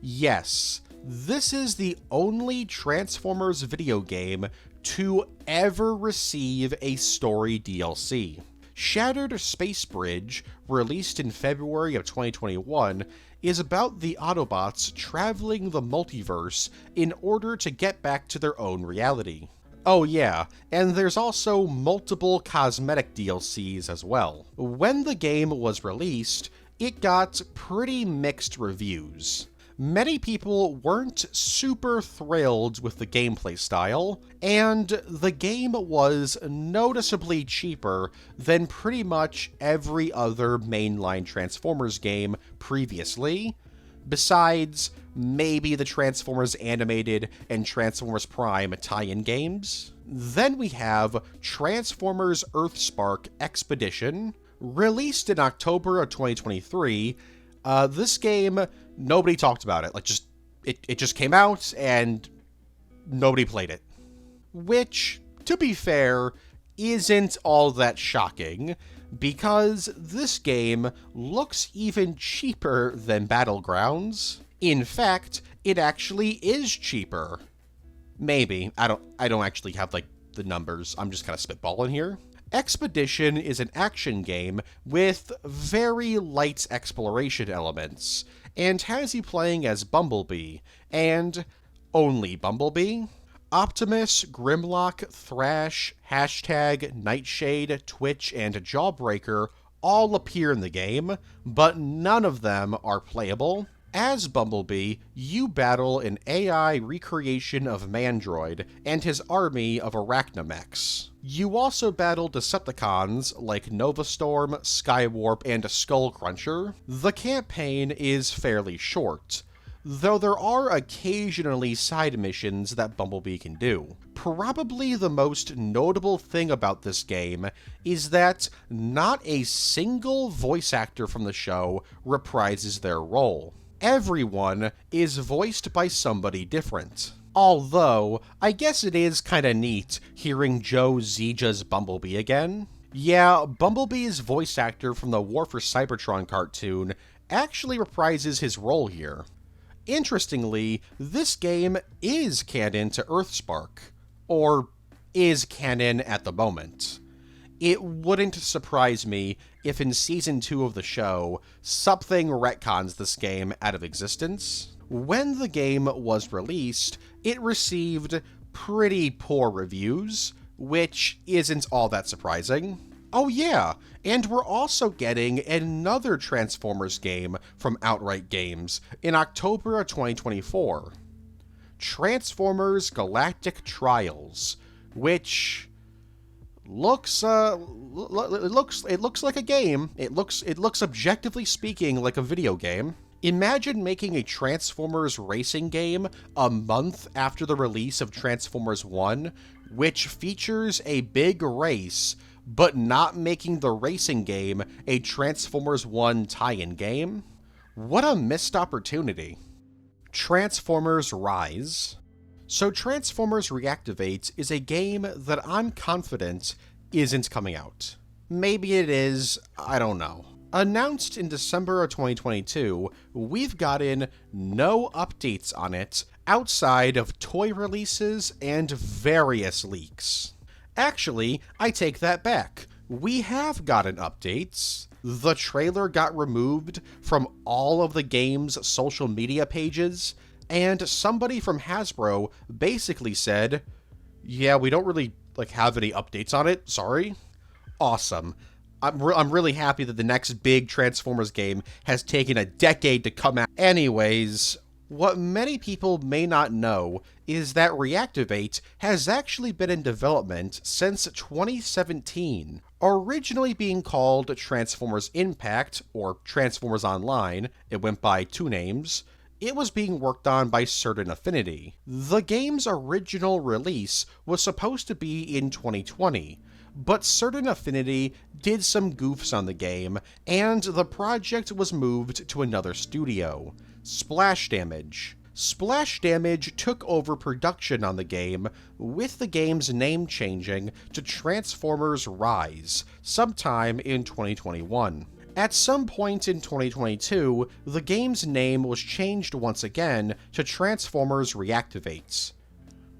Yes, this is the only Transformers video game to ever receive a story DLC. Shattered Space Bridge, released in February of 2021, is about the Autobots traveling the multiverse in order to get back to their own reality. Oh yeah, and there's also multiple cosmetic DLCs as well. When the game was released, it got pretty mixed reviews. Many people weren't super thrilled with the gameplay style, and the game was noticeably cheaper than pretty much every other mainline Transformers game previously, besides maybe the Transformers Animated and Transformers Prime tie-in games. Then we have Transformers Earthspark Expedition, released in October of 2023. This game, nobody talked about it. It just came out and nobody played it. Which, to be fair, isn't all that shocking, because this game looks even cheaper than Battlegrounds. In fact, it actually is cheaper. Maybe. I don't actually have, the numbers. I'm just kind of spitballing here. Expedition is an action game with very light exploration elements, and has you playing as Bumblebee, and only Bumblebee. Optimus, Grimlock, Thrash, Nightshade, Twitch, and Jawbreaker all appear in the game, but none of them are playable. As Bumblebee, you battle an AI recreation of Mandroid and his army of Arachnomechs. You also battle Decepticons like Novastorm, Skywarp, and Skullcruncher. The campaign is fairly short, though there are occasionally side missions that Bumblebee can do. Probably the most notable thing about this game is that not a single voice actor from the show reprises their role. Everyone is voiced by somebody different. Although, I guess it is kinda neat hearing Joe Zija's Bumblebee again. Yeah, Bumblebee's voice actor from the War for Cybertron cartoon actually reprises his role here. Interestingly, this game is canon to Earthspark, or is canon at the moment. It wouldn't surprise me if in Season 2 of the show, something retcons this game out of existence. When the game was released, it received pretty poor reviews, which isn't all that surprising. Oh yeah, and we're also getting another Transformers game from Outright Games in October of 2024. Transformers Galactic Trials, which looks like a game. It looks objectively speaking like a video game. Imagine making a Transformers racing game a month after the release of Transformers 1, which features a big race, but not making the racing game a Transformers 1 tie-in game. What a missed opportunity. Transformers Rise. So Transformers Reactivate is a game that I'm confident isn't coming out. Maybe it is, I don't know. Announced in December of 2022, we've gotten no updates on it outside of toy releases and various leaks. Actually, I take that back. We have gotten updates. The trailer got removed from all of the game's social media pages, And somebody from Hasbro basically said, yeah, we don't really have any updates on it, sorry. Awesome. I'm really happy that the next big Transformers game has taken a decade to come out. Anyways, what many people may not know is that Reactivate has actually been in development since 2017, originally being called Transformers Impact, or Transformers Online. It went by 2 names. It was being worked on by Certain Affinity. The game's original release was supposed to be in 2020, but Certain Affinity did some goofs on the game, and the project was moved to another studio, Splash Damage. Splash Damage took over production on the game, with the game's name changing to Transformers Rise sometime in 2021. At some point in 2022, the game's name was changed once again to Transformers Reactivate,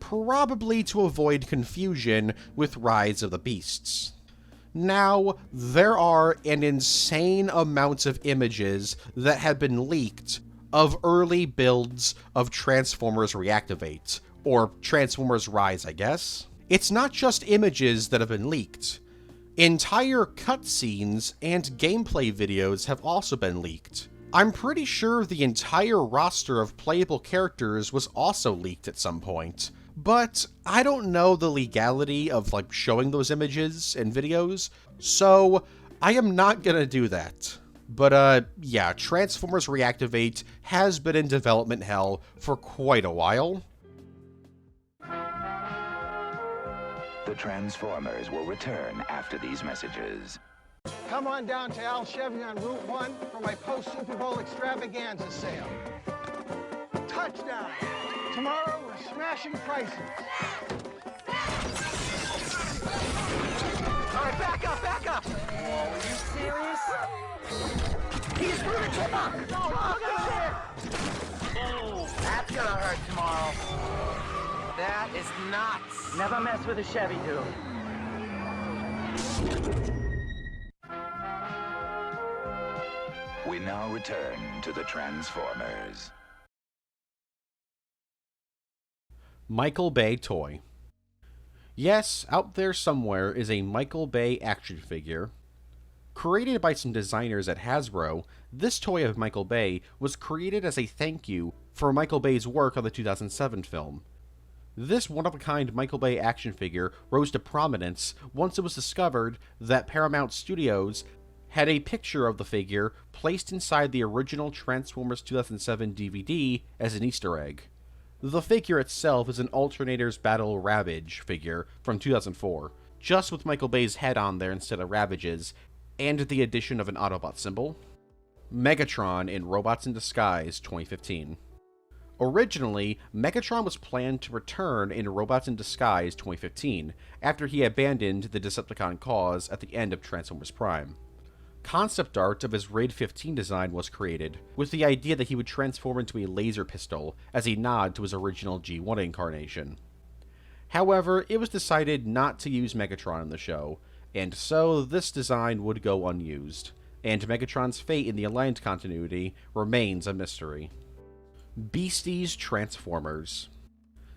probably to avoid confusion with Rise of the Beasts. Now, there are an insane amount of images that have been leaked of early builds of Transformers Reactivate, or Transformers Rise, I guess. It's not just images that have been leaked. Entire cutscenes and gameplay videos have also been leaked. I'm pretty sure the entire roster of playable characters was also leaked at some point, but I don't know the legality of showing those images and videos, so I am not gonna do that. But yeah, Transformers Reactivate has been in development hell for quite a while. The Transformers will return after these messages. Come on down to Al Chevy on Route 1 for my post-Super Bowl extravaganza sale. Touchdown! Tomorrow we're smashing prices. All right, back up, back up! Whoa, are you serious? He's gonna come up! No, look at there! Oh, that's gonna hurt tomorrow. That is nuts. Never mess with a Chevy, dude. We now return to the Transformers. Michael Bay toy. Yes, out there somewhere is a Michael Bay action figure. Created by some designers at Hasbro, this toy of Michael Bay was created as a thank you for Michael Bay's work on the 2007 film. This one-of-a-kind Michael Bay action figure rose to prominence once it was discovered that Paramount Studios had a picture of the figure placed inside the original Transformers 2007 DVD as an Easter egg. The figure itself is an Alternators Battle Ravage figure from 2004, just with Michael Bay's head on there instead of Ravage's, and the addition of an Autobot symbol. Megatron in Robots in Disguise 2015. Originally, Megatron was planned to return in Robots in Disguise 2015, after he abandoned the Decepticon cause at the end of Transformers Prime. Concept art of his Raid 15 design was created, with the idea that he would transform into a laser pistol as a nod to his original G1 incarnation. However, it was decided not to use Megatron in the show, and so this design would go unused, and Megatron's fate in the Alliance continuity remains a mystery. Beasties Transformers.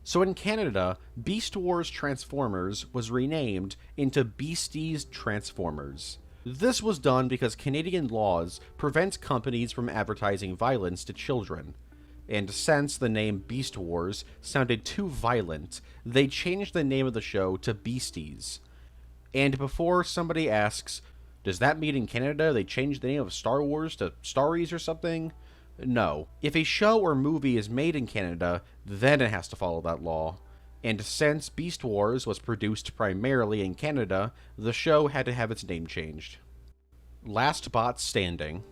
So in Canada, Beast Wars Transformers was renamed into Beasties Transformers. This was done because Canadian laws prevent companies from advertising violence to children, and since the name Beast Wars sounded too violent, they changed the name of the show to Beasties. And before somebody asks, does that mean in Canada they changed the name of Star Wars to Starries or something? No. If a show or movie is made in Canada, then it has to follow that law. And since Beast Wars was produced primarily in Canada, the show had to have its name changed. Last Bot Standing.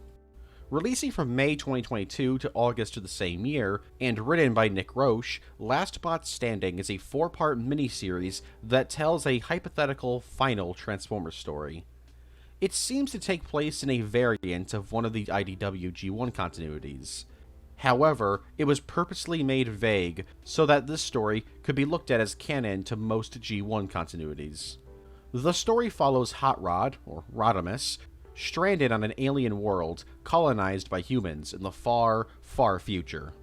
Releasing from May 2022 to August of the same year, and written by Nick Roche, Last Bot Standing is a 4-part miniseries that tells a hypothetical final Transformers story. It seems to take place in a variant of one of the IDW G1 continuities. However, it was purposely made vague so that this story could be looked at as canon to most G1 continuities. The story follows Hot Rod, or Rodimus, stranded on an alien world colonized by humans in the far, far future.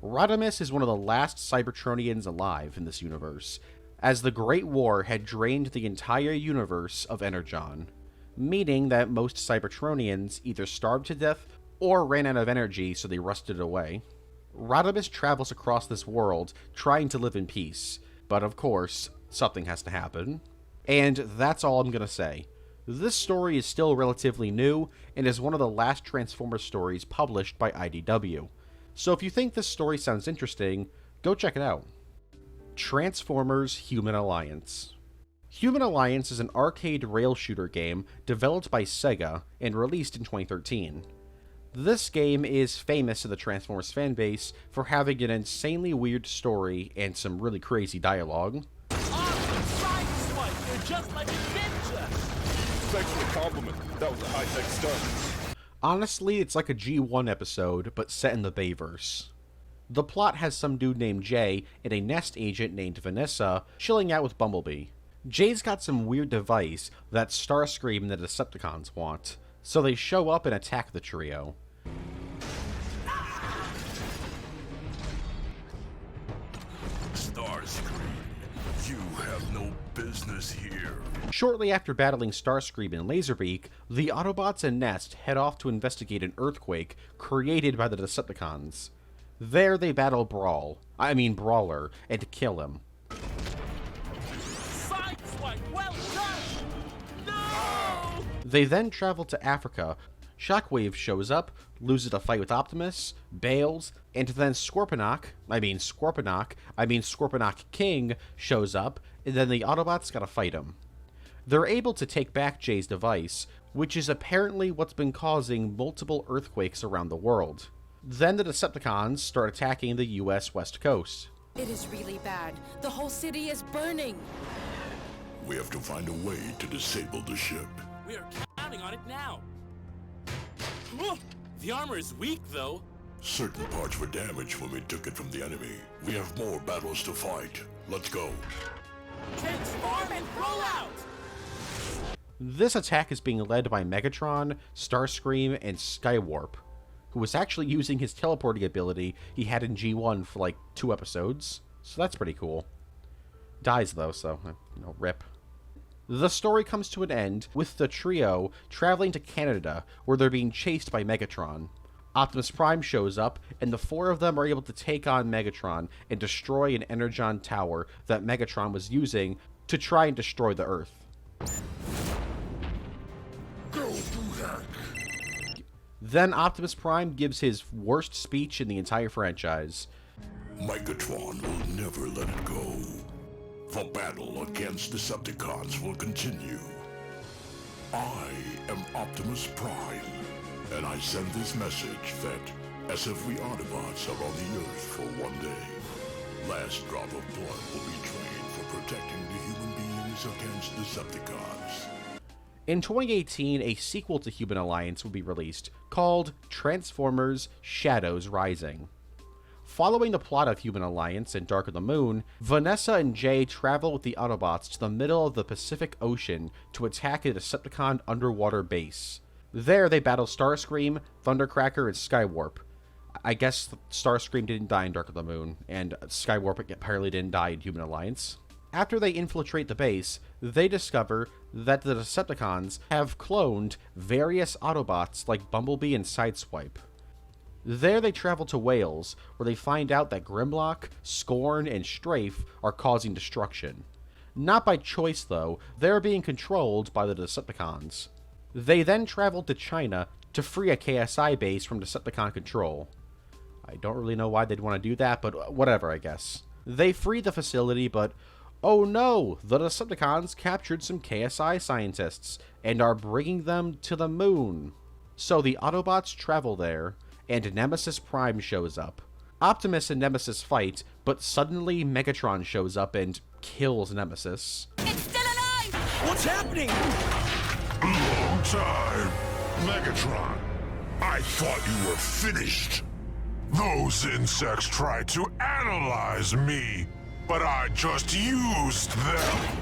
Rodimus is one of the last Cybertronians alive in this universe, as the Great War had drained the entire universe of Energon, meaning that most Cybertronians either starved to death or ran out of energy, so they rusted away. Rodimus travels across this world trying to live in peace, but of course, something has to happen. And that's all I'm gonna say. This story is still relatively new, and is one of the last Transformers stories published by IDW. So if you think this story sounds interesting, go check it out. Transformers Human Alliance. Human Alliance is an arcade rail shooter game developed by Sega and released in 2013. This game is famous to the Transformers fanbase for having an insanely weird story and some really crazy dialogue. You're just like a ninja! Thanks for the compliment. That was a high-tech stunt. Honestly, it's like a G1 episode, but set in the Bayverse. The plot has some dude named Jay and a Nest agent named Vanessa chilling out with Bumblebee. Jay's got some weird device that Starscream and the Decepticons want, so they show up and attack the trio. Starscream, you have no business here. Shortly after battling Starscream and Laserbeak, the Autobots and Nest head off to investigate an earthquake created by the Decepticons. There they battle Brawler, and kill him. Sideswipe, well done! No! They then travel to Africa. Shockwave shows up, loses a fight with Optimus, bails, and then Scorponok King shows up, and then the Autobots gotta fight him. They're able to take back Jay's device, which is apparently what's been causing multiple earthquakes around the world. Then the Decepticons start attacking the US West Coast. It is really bad. The whole city is burning. We have to find a way to disable the ship. We are counting on it now. Whoa! The armor is weak, though. Certain parts were damaged when we took it from the enemy. We have more battles to fight. Let's go. Transform and roll out! This attack is being led by Megatron, Starscream, and Skywarp, who was actually using his teleporting ability he had in G1 for like 2 episodes, so that's pretty cool. Dies though, so, rip. The story comes to an end with the trio traveling to Canada, where they're being chased by Megatron. Optimus Prime shows up, and the 4 of them are able to take on Megatron and destroy an Energon tower that Megatron was using to try and destroy the Earth. Then Optimus Prime gives his worst speech in the entire franchise. Megatron will never let it go. The battle against Decepticons will continue. I am Optimus Prime, and I send this message that SFV Autobots are on the Earth for one day. Last drop of blood will be drained for protecting the human beings against Decepticons. In 2018, a sequel to Human Alliance will be released, called Transformers Shadows Rising. Following the plot of Human Alliance and Dark of the Moon, Vanessa and Jay travel with the Autobots to the middle of the Pacific Ocean to attack a Decepticon underwater base. There they battle Starscream, Thundercracker, and Skywarp. I guess Starscream didn't die in Dark of the Moon, and Skywarp apparently didn't die in Human Alliance. After they infiltrate the base, they discover that the Decepticons have cloned various Autobots like Bumblebee and Sideswipe. There they travel to Wales, where they find out that Grimlock, Scorn, and Strafe are causing destruction. Not by choice though, they're being controlled by the Decepticons. They then travel to China to free a KSI base from Decepticon control. I don't really know why they'd want to do that, but whatever, I guess. They free the facility, but oh no, the Decepticons captured some KSI scientists and are bringing them to the moon. So the Autobots travel there, and Nemesis Prime shows up. Optimus and Nemesis fight, but suddenly Megatron shows up and kills Nemesis. It's still alive! What's happening? Long time, Megatron. I thought you were finished. Those insects tried to analyze me, but I just used them.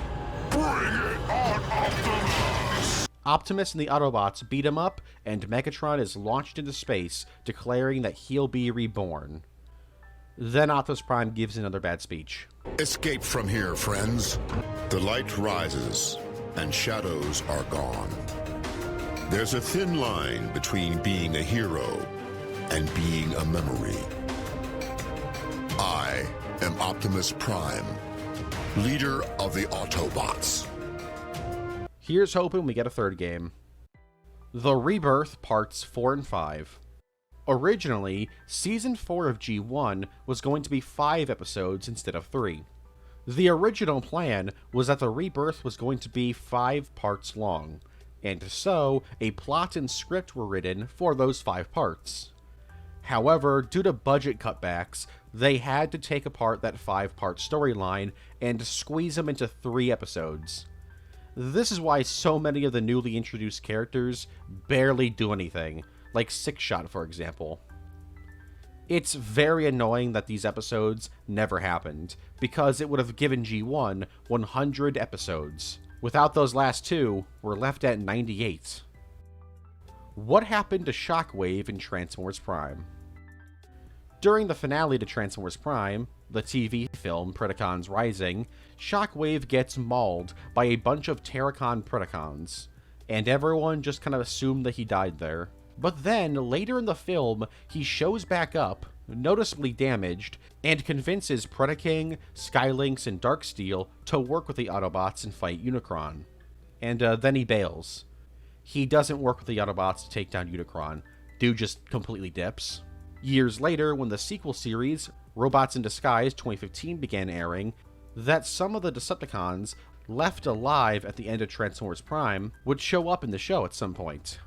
Bring it on, Optimus! Optimus and the Autobots beat him up, and Megatron is launched into space, declaring that he'll be reborn. Then Optimus Prime gives another bad speech. Escape from here, friends. The light rises, and shadows are gone. There's a thin line between being a hero and being a memory. I am Optimus Prime, leader of the Autobots. Here's hoping we get a third game. The Rebirth Parts 4 and 5. Originally, Season 4 of G1 was going to be 5 episodes instead of 3. The original plan was that the Rebirth was going to be 5 parts long, and so a plot and script were written for those 5 parts. However, due to budget cutbacks, they had to take apart that 5-part storyline and squeeze them into 3 episodes. This is why so many of the newly introduced characters barely do anything, like Six Shot, for example. It's very annoying that these episodes never happened, because it would have given G1 100 episodes. Without those last 2, we're left at 98. What happened to Shockwave in Transformers Prime? During the finale to Transformers Prime, the TV film Predacons Rising, Shockwave gets mauled by a bunch of Terracon Predacons, and everyone just kind of assumed that he died there. But then, later in the film, he shows back up, noticeably damaged, and convinces Predaking, Skylynx, and Darksteel to work with the Autobots and fight Unicron. And then he bails. He doesn't work with the Autobots to take down Unicron. Dude just completely dips. Years later, when the sequel series, Robots in Disguise 2015, began airing, that some of the Decepticons left alive at the end of Transformers Prime would show up in the show at some point.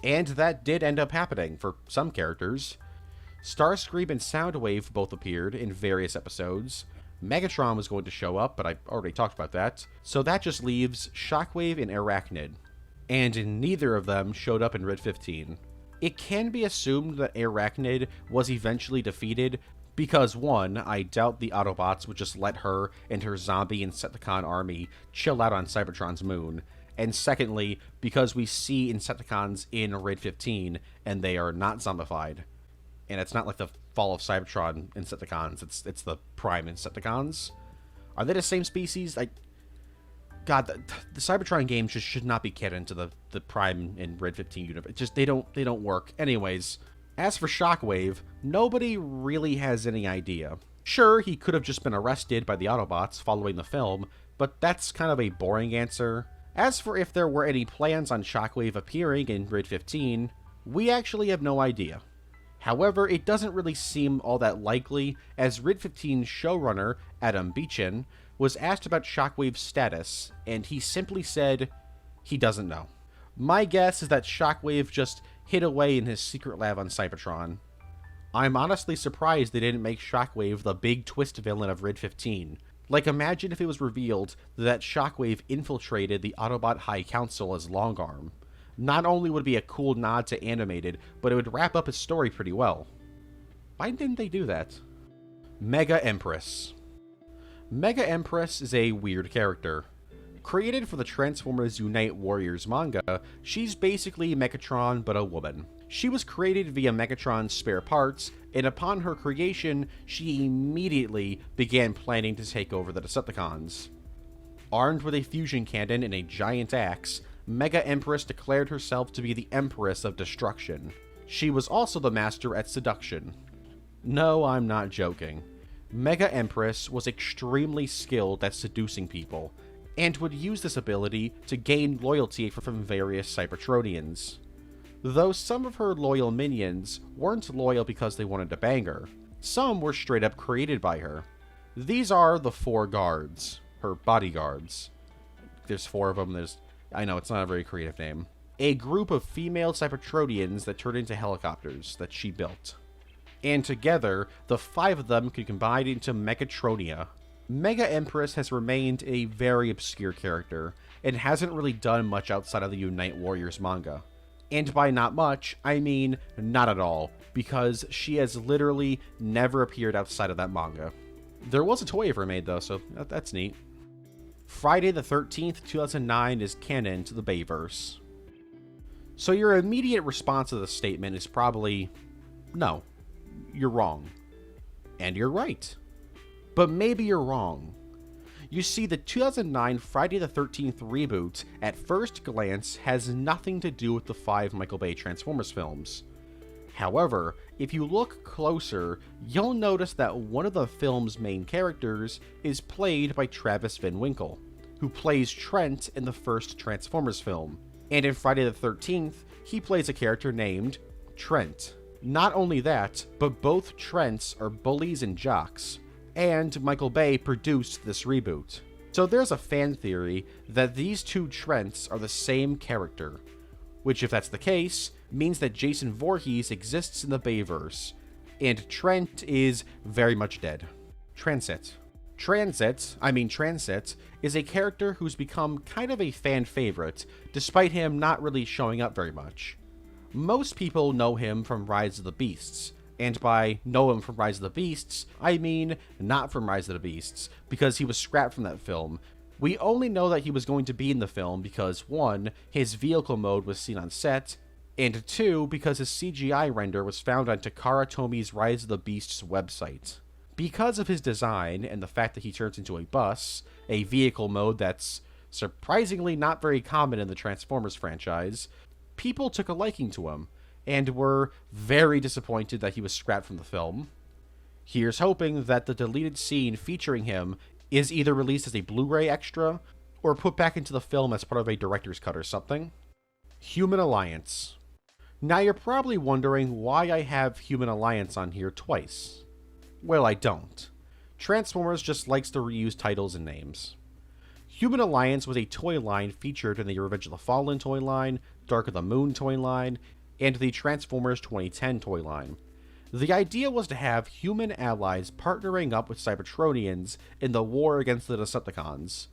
And that did end up happening for some characters. Starscream and Soundwave both appeared in various episodes. Megatron was going to show up, but I already talked about that. So that just leaves Shockwave and Arachnid. And neither of them showed up in Red 15. It can be assumed that Arachnid was eventually defeated because, one, I doubt the Autobots would just let her and her zombie Insecticon army chill out on Cybertron's moon. And secondly, because we see Insecticons in Raid 15, and they are not zombified. And it's not like the Fall of Cybertron Insecticons, it's the Prime Insecticons. Are they the same species? God, the Cybertron games just should not be canon to the Prime and Raid 15 universe. It's just, they don't work. Anyways, as for Shockwave, nobody really has any idea. Sure, he could have just been arrested by the Autobots following the film, but that's kind of a boring answer. As for if there were any plans on Shockwave appearing in Raid 15, we actually have no idea. However, it doesn't really seem all that likely, as Raid 15 showrunner Adam Beechin was asked about Shockwave's status, and he simply said he doesn't know. My guess is that Shockwave just hid away in his secret lab on Cybertron. I'm honestly surprised they didn't make Shockwave the big twist villain of Raid 15. Like, imagine if it was revealed that Shockwave infiltrated the Autobot High Council as Longarm. Not only would it be a cool nod to animated, but it would wrap up his story pretty well. Why didn't they do that? Mega Empress. Mega Empress is a weird character. Created for the Transformers Unite Warriors manga, she's basically Megatron but a woman. She was created via Megatron's spare parts, and upon her creation, she immediately began planning to take over the Decepticons. Armed with a fusion cannon and a giant axe, Mega Empress declared herself to be the Empress of Destruction. She was also the master at seduction. No, I'm not joking. Mega Empress was extremely skilled at seducing people, and would use this ability to gain loyalty from various Cybertronians. Though some of her loyal minions weren't loyal because they wanted to bang her, some were straight up created by her. These are the 4 guards, her bodyguards. There's 4 of them, I know, it's not a very creative name. A group of female Cybertronians that turned into helicopters that she built. And together, the 5 of them could combine into Megatronia. Mega Empress has remained a very obscure character, and hasn't really done much outside of the Unite Warriors manga. And by not much, I mean not at all, because she has literally never appeared outside of that manga. There was a toy of her made though, so that's neat. Friday the 13th, 2009 is canon to the Bayverse. So your immediate response to this statement is probably, no, you're wrong. And you're right. But maybe you're wrong. You see, the 2009 Friday the 13th reboot, at first glance, has nothing to do with the 5 Michael Bay Transformers films. However, if you look closer, you'll notice that one of the film's main characters is played by Travis Van Winkle, who plays Trent in the first Transformers film. And in Friday the 13th, he plays a character named Trent. Not only that, but both Trents are bullies and jocks, and Michael Bay produced this reboot. So there's a fan theory that these two Trents are the same character, which, if that's the case, means that Jason Voorhees exists in the Bayverse, and Trent is very much dead. Transit is a character who's become kind of a fan favorite, despite him not really showing up very much. Most people know him from Rise of the Beasts, and by know him from Rise of the Beasts, I mean not from Rise of the Beasts, because he was scrapped from that film. We only know that he was going to be in the film because 1, his vehicle mode was seen on set, and 2, because his CGI render was found on Takara Tomi's Rise of the Beasts website. Because of his design and the fact that he turns into a bus, a vehicle mode that's surprisingly not very common in the Transformers franchise, people took a liking to him, and were very disappointed that he was scrapped from the film. Here's hoping that the deleted scene featuring him is either released as a Blu-ray extra, or put back into the film as part of a director's cut or something. Human Alliance. Now you're probably wondering why I have Human Alliance on here twice. Well, I don't. Transformers just likes to reuse titles and names. Human Alliance was a toy line featured in the Revenge of the Fallen toy line, Dark of the Moon toy line, and the Transformers 2010 toy line. The idea was to have human allies partnering up with Cybertronians in the war against the Decepticons,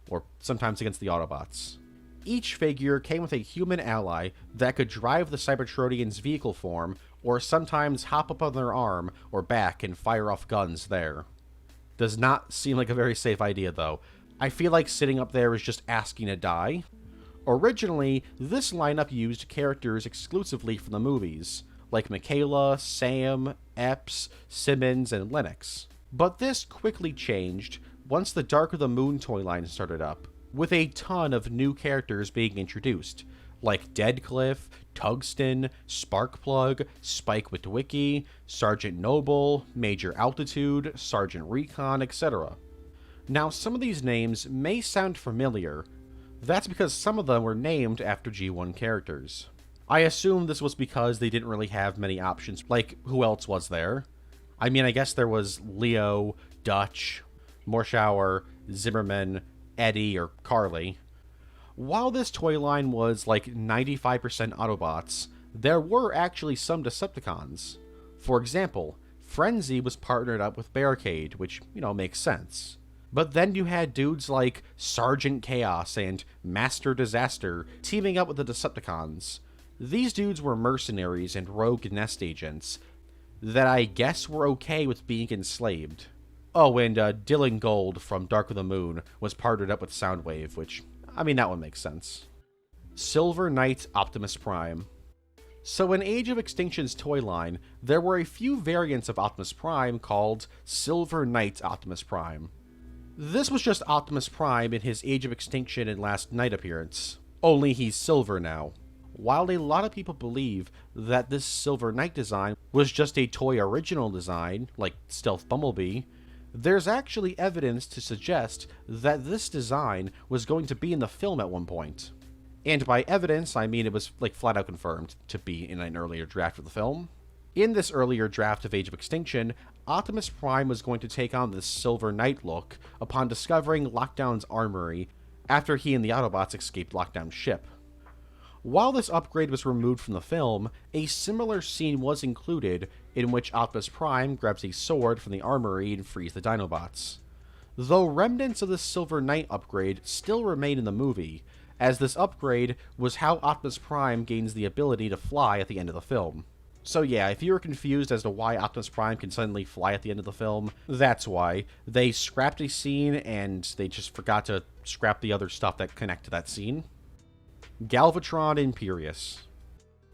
or sometimes against the Autobots. Each figure came with a human ally that could drive the Cybertronians' vehicle form, or sometimes hop up on their arm or back and fire off guns there. Does not seem like a very safe idea, though. I feel like sitting up there is just asking to die. Originally, this lineup used characters exclusively from the movies, like Michaela, Sam, Epps, Simmons, and Lennox. But this quickly changed once the Dark of the Moon toy line started up, with a ton of new characters being introduced, like Deadcliff, Tungsten, Sparkplug, Spike Witwicky, Sergeant Noble, Major Altitude, Sergeant Recon, etc. Now, some of these names may sound familiar. That's because some of them were named after G1 characters. I assume this was because they didn't really have many options, like who else was there? I mean, I guess there was Leo, Dutch, Morschauer, Zimmerman, Eddie, or Carly. While this toy line was like 95% Autobots, there were actually some Decepticons. For example, Frenzy was partnered up with Barricade, which, makes sense. But then you had dudes like Sergeant Chaos and Master Disaster teaming up with the Decepticons. These dudes were mercenaries and rogue nest agents that I guess were okay with being enslaved. Oh, and Dylan Gold from Dark of the Moon was partnered up with Soundwave, which, that one makes sense. Silver Knight Optimus Prime. So in Age of Extinction's toy line, there were a few variants of Optimus Prime called Silver Knight Optimus Prime. This was just Optimus Prime in his Age of Extinction and Last Night appearance, only he's silver now. While a lot of people believe that this Silver Knight design was just a toy original design, like Stealth Bumblebee, there's actually evidence to suggest that this design was going to be in the film at one point. And by evidence, I mean it was flat out confirmed to be in an earlier draft of the film. In this earlier draft of Age of Extinction, Optimus Prime was going to take on this Silver Knight look upon discovering Lockdown's armory after he and the Autobots escaped Lockdown's ship. While this upgrade was removed from the film, a similar scene was included in which Optimus Prime grabs a sword from the armory and frees the Dinobots. Though remnants of the Silver Knight upgrade still remain in the movie, as this upgrade was how Optimus Prime gains the ability to fly at the end of the film. So yeah, if you were confused as to why Optimus Prime can suddenly fly at the end of the film, that's why. They scrapped a scene and they just forgot to scrap the other stuff that connect to that scene. Galvatron Imperius.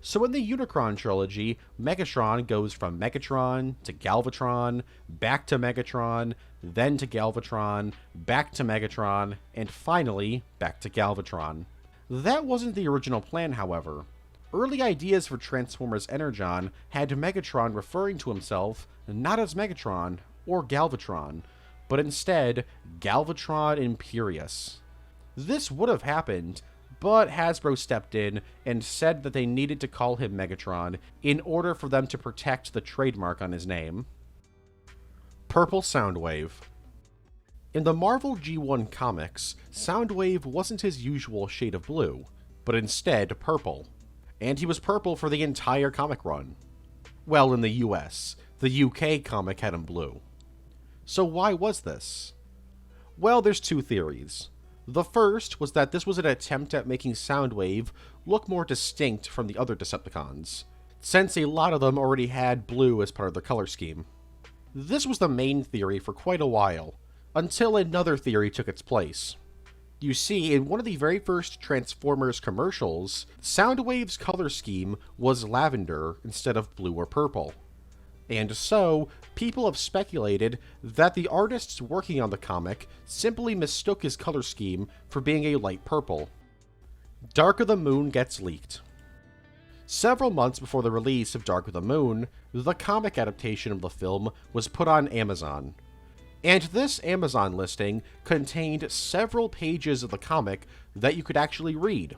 So in the Unicron trilogy, Megatron goes from Megatron to Galvatron, back to Megatron, then to Galvatron, back to Megatron, and finally back to Galvatron. That wasn't the original plan, however. Early ideas for Transformers Energon had Megatron referring to himself not as Megatron or Galvatron, but instead Galvatron Imperius. This would have happened, but Hasbro stepped in and said that they needed to call him Megatron in order for them to protect the trademark on his name. Purple Soundwave. In the Marvel G1 comics, Soundwave wasn't his usual shade of blue, but instead purple. And he was purple for the entire comic run. Well, in the US. The UK comic had him blue. So why was this? Well, there's two theories. The first was that this was an attempt at making Soundwave look more distinct from the other Decepticons, since a lot of them already had blue as part of their color scheme. This was the main theory for quite a while, until another theory took its place. You see, in one of the very first Transformers commercials, Soundwave's color scheme was lavender instead of blue or purple. And so, people have speculated that the artists working on the comic simply mistook his color scheme for being a light purple. Dark of the Moon gets leaked. Several months before the release of Dark of the Moon, the comic adaptation of the film was put on Amazon. And this Amazon listing contained several pages of the comic that you could actually read.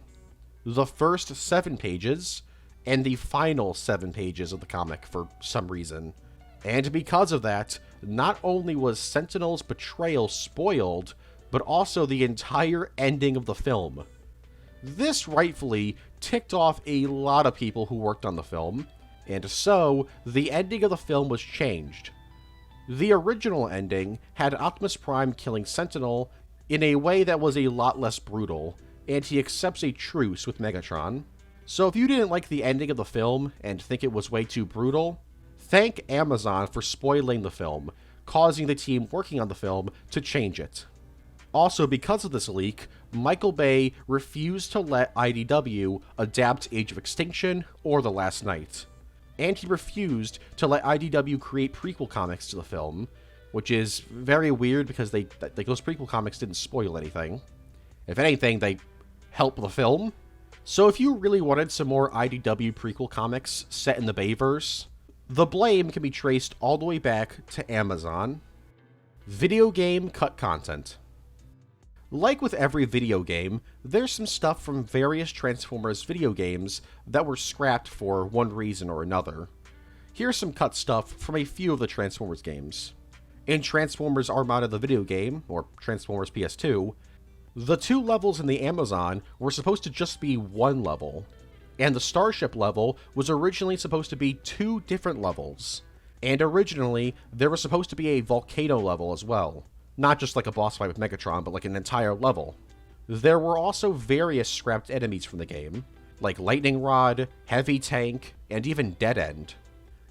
The first 7 pages, and the final 7 pages of the comic for some reason. And because of that, not only was Sentinel's betrayal spoiled, but also the entire ending of the film. This rightfully ticked off a lot of people who worked on the film, and so the ending of the film was changed. The original ending had Optimus Prime killing Sentinel in a way that was a lot less brutal, and he accepts a truce with Megatron. So if you didn't like the ending of the film and think it was way too brutal, thank Amazon for spoiling the film, causing the team working on the film to change it. Also, because of this leak, Michael Bay refused to let IDW adapt Age of Extinction or The Last Knight. And he refused to let IDW create prequel comics to the film, which is very weird because those prequel comics didn't spoil anything. If anything, they help the film. So if you really wanted some more IDW prequel comics set in the Bayverse, the blame can be traced all the way back to Amazon. Video game cut content. Like with every video game, there's some stuff from various Transformers video games that were scrapped for one reason or another. Here's some cut stuff from a few of the Transformers games. In Transformers Armada the video game, or Transformers PS2, the 2 levels in the Amazon were supposed to just be 1 level, and the Starship level was originally supposed to be 2 different levels. And originally, there was supposed to be a volcano level as well. Not just like a boss fight with Megatron, but like an entire level. There were also various scrapped enemies from the game, like Lightning Rod, Heavy Tank, and even Dead End.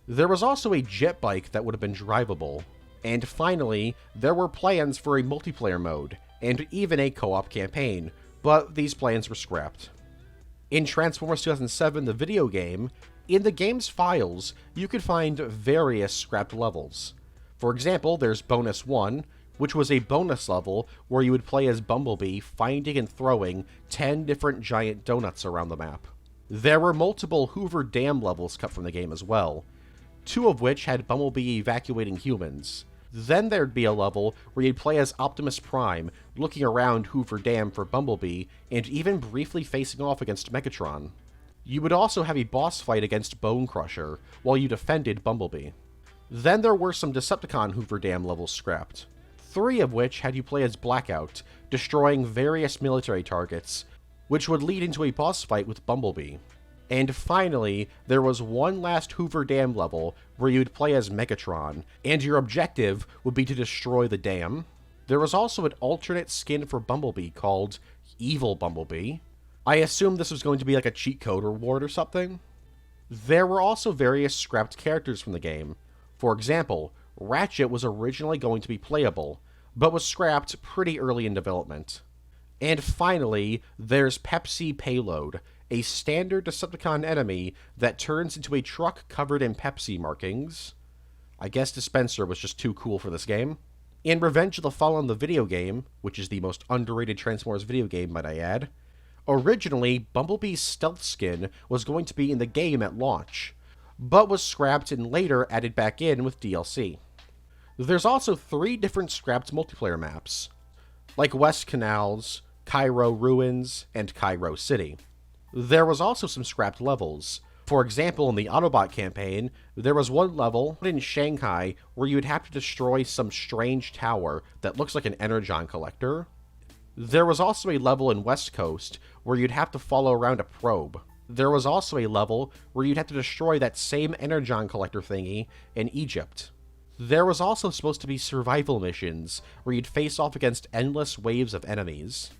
There was also a jet bike that would have been drivable. And finally, there were plans for a multiplayer mode, and even a co-op campaign, but these plans were scrapped. In Transformers 2007, the video game, in the game's files, you could find various scrapped levels. For example, there's Bonus 1, which was a bonus level where you would play as Bumblebee finding and throwing 10 different giant donuts around the map. There were multiple Hoover Dam levels cut from the game as well, 2 of which had Bumblebee evacuating humans. Then there'd be a level where you'd play as Optimus Prime, looking around Hoover Dam for Bumblebee, and even briefly facing off against Megatron. You would also have a boss fight against Bone Crusher, while you defended Bumblebee. Then there were some Decepticon Hoover Dam levels scrapped, 3 of which had you play as Blackout, destroying various military targets, which would lead into a boss fight with Bumblebee. And finally, there was one last Hoover Dam level where you'd play as Megatron, and your objective would be to destroy the dam. There was also an alternate skin for Bumblebee called Evil Bumblebee. I assume this was going to be like a cheat code reward or something. There were also various scrapped characters from the game. For example, Ratchet was originally going to be playable, but was scrapped pretty early in development. And finally, there's Pepsi Payload, a standard Decepticon enemy that turns into a truck covered in Pepsi markings. I guess Dispenser was just too cool for this game. In Revenge of the Fallen, the video game, which is the most underrated Transformers video game, might I add, originally, Bumblebee's stealth skin was going to be in the game at launch, but was scrapped and later added back in with DLC. There's also 3 different scrapped multiplayer maps, like West Canals, Cairo Ruins, and Cairo City. There was also some scrapped levels. For example, in the Autobot campaign, there was one level in Shanghai where you'd have to destroy some strange tower that looks like an Energon collector. There was also a level in West Coast where you'd have to follow around a probe. There was also a level where you'd have to destroy that same Energon collector thingy in Egypt. There was also supposed to be survival missions where you'd face off against endless waves of enemies.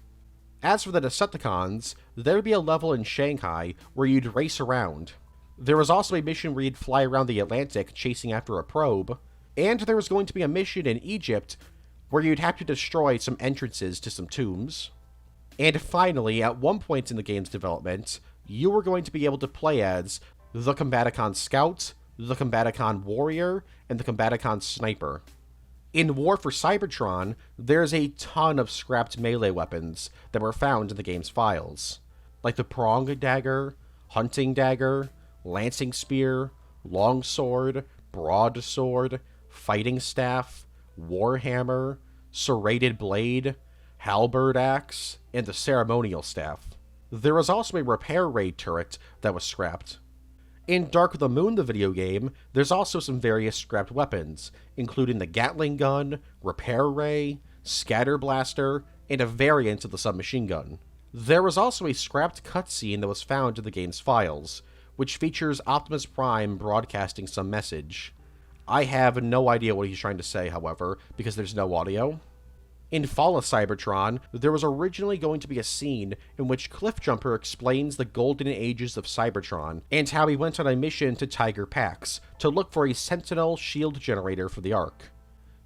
As for the Decepticons, there'd be a level in Shanghai where you'd race around. There was also a mission where you'd fly around the Atlantic chasing after a probe, and there was going to be a mission in Egypt where you'd have to destroy some entrances to some tombs. And finally, at one point in the game's development, you were going to be able to play as the Combaticon Scout, the Combaticon Warrior, and the Combaticon Sniper. In War for Cybertron, there's a ton of scrapped melee weapons that were found in the game's files, like the Prong Dagger, Hunting Dagger, Lancing Spear, Longsword, Broadsword, Fighting Staff, Warhammer, Serrated Blade, Halberd Axe, and the Ceremonial Staff. There was also a Repair Raid turret that was scrapped. In Dark of the Moon, the video game, there's also some various scrapped weapons, including the Gatling Gun, Repair Ray, Scatter Blaster, and a variant of the submachine gun. There was also a scrapped cutscene that was found in the game's files, which features Optimus Prime broadcasting some message. I have no idea what he's trying to say, however, because there's no audio. In Fall of Cybertron, there was originally going to be a scene in which Cliffjumper explains the golden ages of Cybertron, and how he went on a mission to Tiger Pax to look for a Sentinel shield generator for the Ark.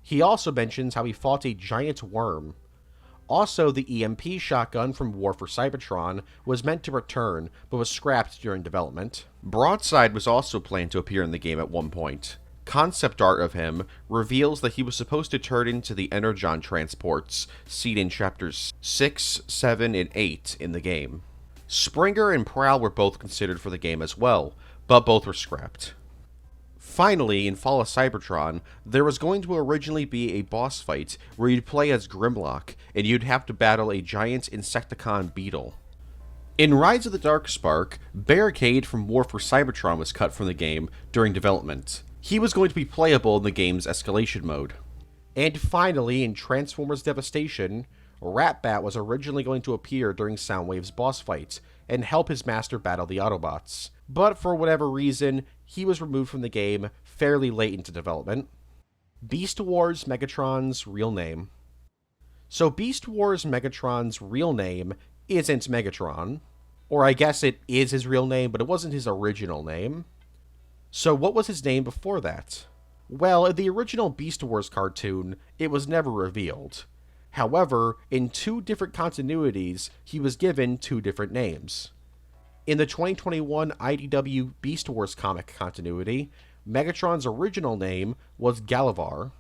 He also mentions how he fought a giant worm. Also, the EMP shotgun from War for Cybertron was meant to return, but was scrapped during development. Broadside was also planned to appear in the game at one point. Concept art of him reveals that he was supposed to turn into the Energon transports seen in chapters 6, 7, and 8 in the game. Springer and Prowl were both considered for the game as well, but both were scrapped. Finally, in Fall of Cybertron, there was going to originally be a boss fight where you'd play as Grimlock, and you'd have to battle a giant Insecticon beetle. In Rise of the Darkspark, Barricade from War for Cybertron was cut from the game during development. He was going to be playable in the game's escalation mode. And finally, in Transformers Devastation, Ratbat was originally going to appear during Soundwave's boss fight and help his master battle the Autobots, but for whatever reason, he was removed from the game fairly late into development. Beast Wars Megatron's real name. So Beast Wars Megatron's real name isn't Megatron, or I guess it is his real name, but it wasn't his original name. So what was his name before that? Well, in the original Beast Wars cartoon, it was never revealed. However, in 2 different continuities, he was given 2 different names. In the 2021 IDW Beast Wars comic continuity, Megatron's original name was Galavar,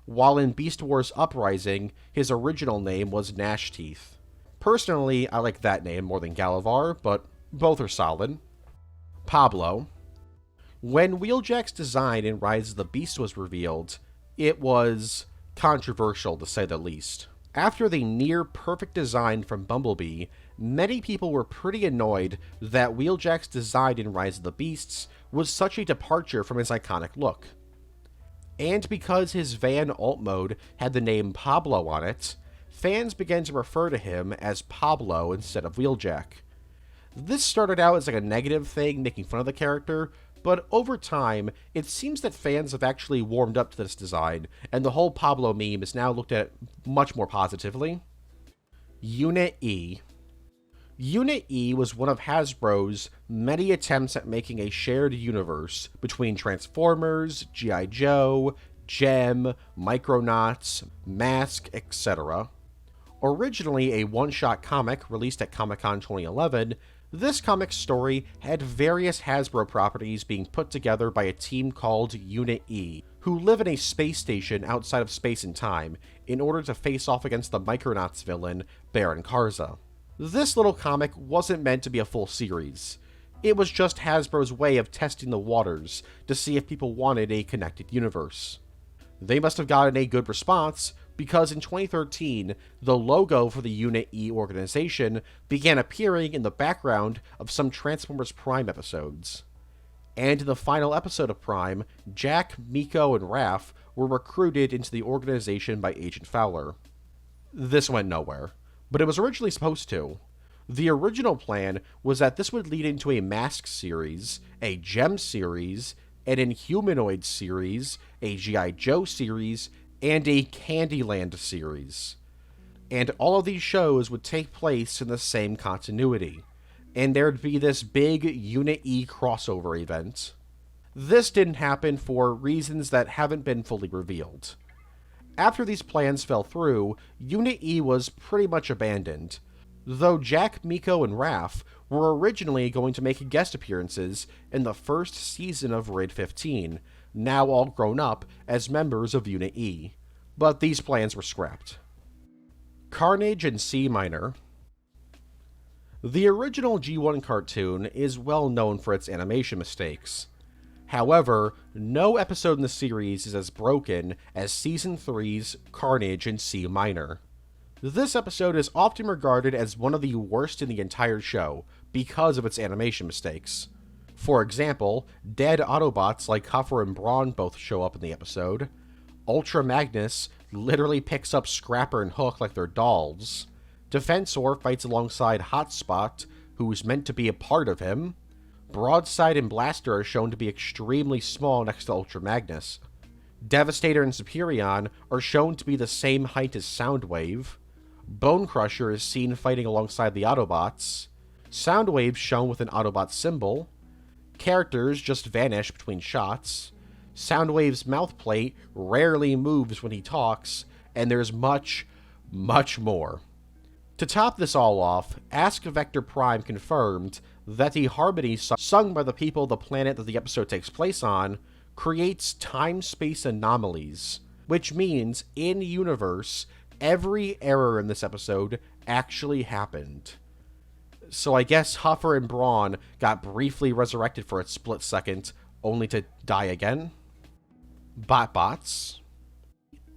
while in Beast Wars Uprising, his original name was Gnashteeth. Personally, I like that name more than Galavar, but both are solid. Pablo. When Wheeljack's design in Rise of the Beast was revealed, it was controversial to say the least. After the near-perfect design from Bumblebee, many people were pretty annoyed that Wheeljack's design in Rise of the Beasts was such a departure from his iconic look. And because his van alt mode had the name Pablo on it, fans began to refer to him as Pablo instead of Wheeljack. This started out as like a negative thing, making fun of the character, but over time, it seems that fans have actually warmed up to this design, and the whole Pablo meme is now looked at much more positively. Unit E. Unit E was one of Hasbro's many attempts at making a shared universe between Transformers, G.I. Joe, Gem, Micronauts, Mask, etc. Originally a one-shot comic released at Comic-Con 2011, This comic story had various Hasbro properties being put together by a team called Unit E, who live in a space station outside of space and time in order to face off against the Micronauts villain, Baron Karza. This little comic wasn't meant to be a full series. It was just Hasbro's way of testing the waters to see if people wanted a connected universe. They must have gotten a good response, because in 2013, the logo for the Unit E organization began appearing in the background of some Transformers Prime episodes. And in the final episode of Prime, Jack, Miko, and Raph were recruited into the organization by Agent Fowler. This went nowhere, but it was originally supposed to. The original plan was that this would lead into a Mask series, a Gem series, an Inhumanoid series, a G.I. Joe series, and a Candyland series. And all of these shows would take place in the same continuity, and there'd be this big Unit E crossover event. This didn't happen for reasons that haven't been fully revealed. After these plans fell through, Unit E was pretty much abandoned, though Jack, Miko, and Raph were originally going to make guest appearances in the first season of VIII, now all grown up as members of Unit E, but these plans were scrapped. Carnage and C Minor. The original G1 cartoon is well known for its animation mistakes. However, no episode in the series is as broken as Season 3's Carnage and C Minor. This episode is often regarded as one of the worst in the entire show because of its animation mistakes. For example, dead Autobots like Huffer and Brawn both show up in the episode. Ultra Magnus literally picks up Scrapper and Hook like they're dolls. Defensor fights alongside Hotspot, who's meant to be a part of him. Broadside and Blaster are shown to be extremely small next to Ultra Magnus. Devastator and Superion are shown to be the same height as Soundwave. Bone Crusher is seen fighting alongside the Autobots. Soundwave shown with an Autobot symbol. Characters just vanish between shots. Soundwave's mouth plate rarely moves when he talks, and there's much, much more. To top this all off, Ask Vector Prime confirmed that the harmony sung by the people of the planet that the episode takes place on creates time-space anomalies, which means, in-universe, every error in this episode actually happened. So I guess Huffer and Brawn got briefly resurrected for a split second, only to die again? BotBots.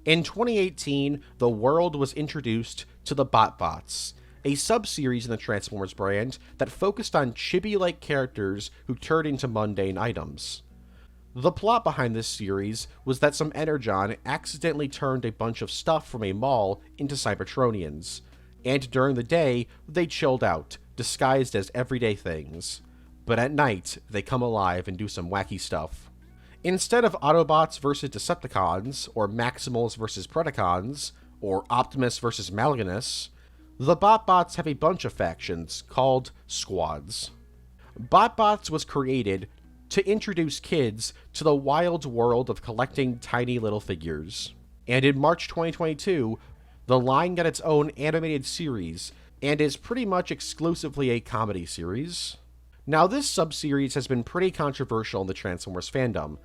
In 2018, the world was introduced to the BotBots, a sub-series in the Transformers brand that focused on chibi-like characters who turned into mundane items. The plot behind this series was that some Energon accidentally turned a bunch of stuff from a mall into Cybertronians, and during the day, they chilled out, disguised as everyday things. But at night, they come alive and do some wacky stuff. Instead of Autobots versus Decepticons, or Maximals versus Predacons, or Optimus versus Mal'Ganis, the BotBots have a bunch of factions called Squads. BotBots was created to introduce kids to the wild world of collecting tiny little figures. And in March 2022, the line got its own animated series, and is pretty much exclusively a comedy series. Now, this sub-series has been pretty controversial in the Transformers fandom,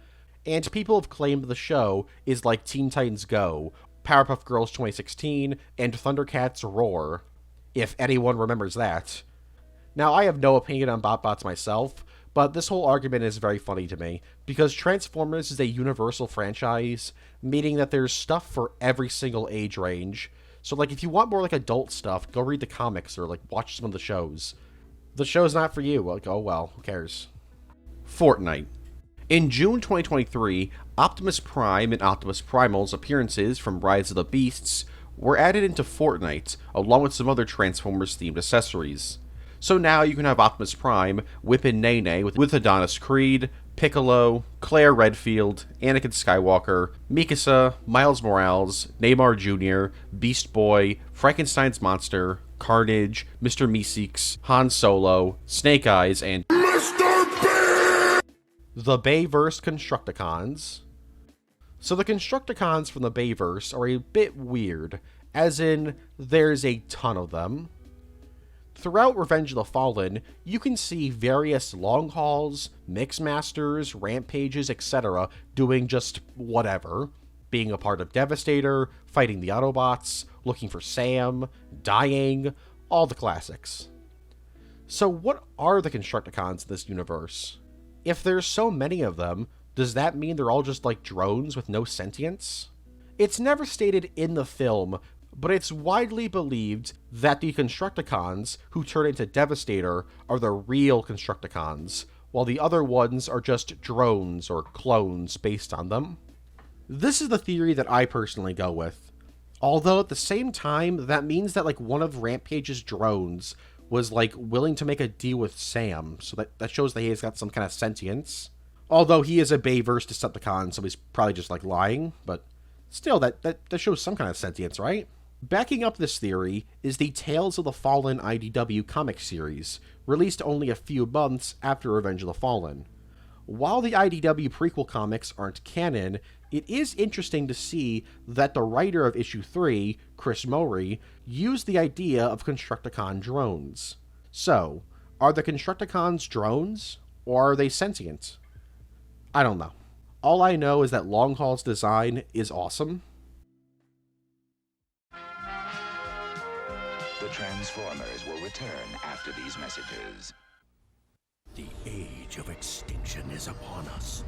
and people have claimed the show is like Teen Titans Go, Powerpuff Girls 2016, and Thundercats Roar, if anyone remembers that. Now, I have no opinion on BotBots myself, but this whole argument is very funny to me, because Transformers is a universal franchise, meaning that there's stuff for every single age range. So, like, if you want more, like, adult stuff, go read the comics or, like, watch some of the shows. The show's not for you. Like, oh well, who cares? Fortnite. In June 2023, Optimus Prime and Optimus Primal's appearances from Rise of the Beasts were added into Fortnite, along with some other Transformers-themed accessories. So now you can have Optimus Prime whipping Nene with Adonis Creed, Piccolo, Claire Redfield, Anakin Skywalker, Mikasa, Miles Morales, Neymar Jr., Beast Boy, Frankenstein's Monster, Carnage, Mr. Meeseeks, Han Solo, Snake Eyes, and Mr. Bean! The Bayverse Constructicons. So the Constructicons from the Bayverse are a bit weird, as in, there's a ton of them. Throughout Revenge of the Fallen, you can see various long hauls, mixmasters, rampages, etc. doing just whatever. Being a part of Devastator, fighting the Autobots, looking for Sam, dying, all the classics. So what are the Constructicons in this universe? If there's so many of them, does that mean they're all just like drones with no sentience? It's never stated in the film, but it's widely believed that the Constructicons who turn into Devastator are the real Constructicons, while the other ones are just drones or clones based on them. This is the theory that I personally go with. Although at the same time, that means that like one of Rampage's drones was like willing to make a deal with Sam, so that shows that he's got some kind of sentience. Although he is a Bayverse Decepticon, so he's probably just like lying, but still, that shows some kind of sentience, right? Backing up this theory is the Tales of the Fallen IDW comic series, released only a few months after Revenge of the Fallen. While the IDW prequel comics aren't canon, it is interesting to see that the writer of issue 3, Chris Mowry, used the idea of Constructicon drones. So, are the Constructicons drones, or are they sentient? I don't know. All I know is that Longhaul's design is awesome. The Transformers will return after these messages. The age of extinction is upon us.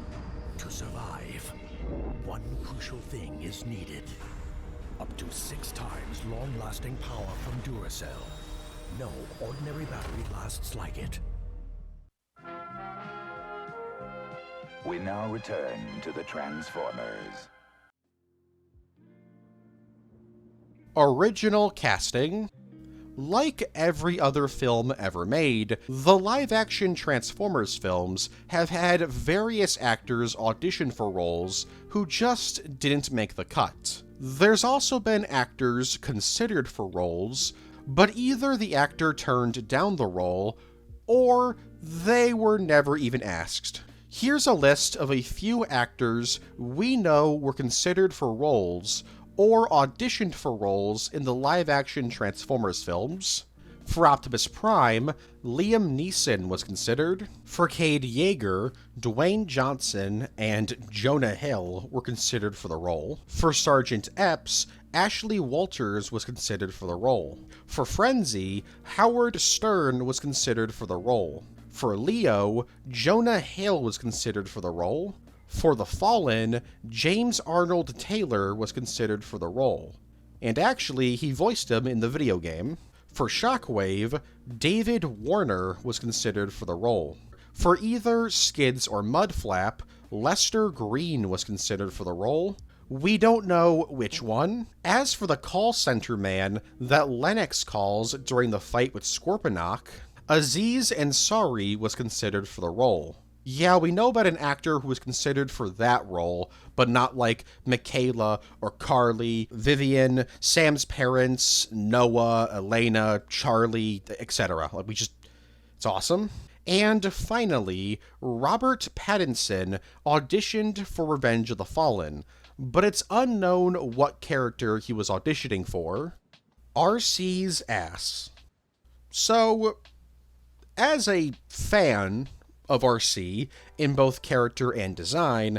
To survive, one crucial thing is needed. Up to 6 times long-lasting power from Duracell. No ordinary battery lasts like it. We now return to the Transformers. Original casting. Like every other film ever made, the live-action Transformers films have had various actors audition for roles who just didn't make the cut. There's also been actors considered for roles, but either the actor turned down the role, or they were never even asked. Here's a list of a few actors we know were considered for roles, or auditioned for roles in the live-action Transformers films. For Optimus Prime, Liam Neeson was considered. For Cade Yeager, Dwayne Johnson and Jonah Hill were considered for the role. For Sergeant Epps, Ashley Walters was considered for the role. For Frenzy, Howard Stern was considered for the role. For Leo, Jonah Hill was considered for the role. For The Fallen, James Arnold Taylor was considered for the role. And actually, he voiced him in the video game. For Shockwave, David Warner was considered for the role. For either Skids or Mudflap, Lester Green was considered for the role. We don't know which one. As for the call center man that Lennox calls during the fight with Scorponok, Aziz Ansari was considered for the role. Yeah, we know about an actor who was considered for that role, but not like Michaela or Carly, Vivian, Sam's parents, Noah, Elena, Charlie, etc. Like, it's awesome. And finally, Robert Pattinson auditioned for Revenge of the Fallen, but it's unknown what character he was auditioning for. RC's ass. So, as a fan of RC, in both character and design,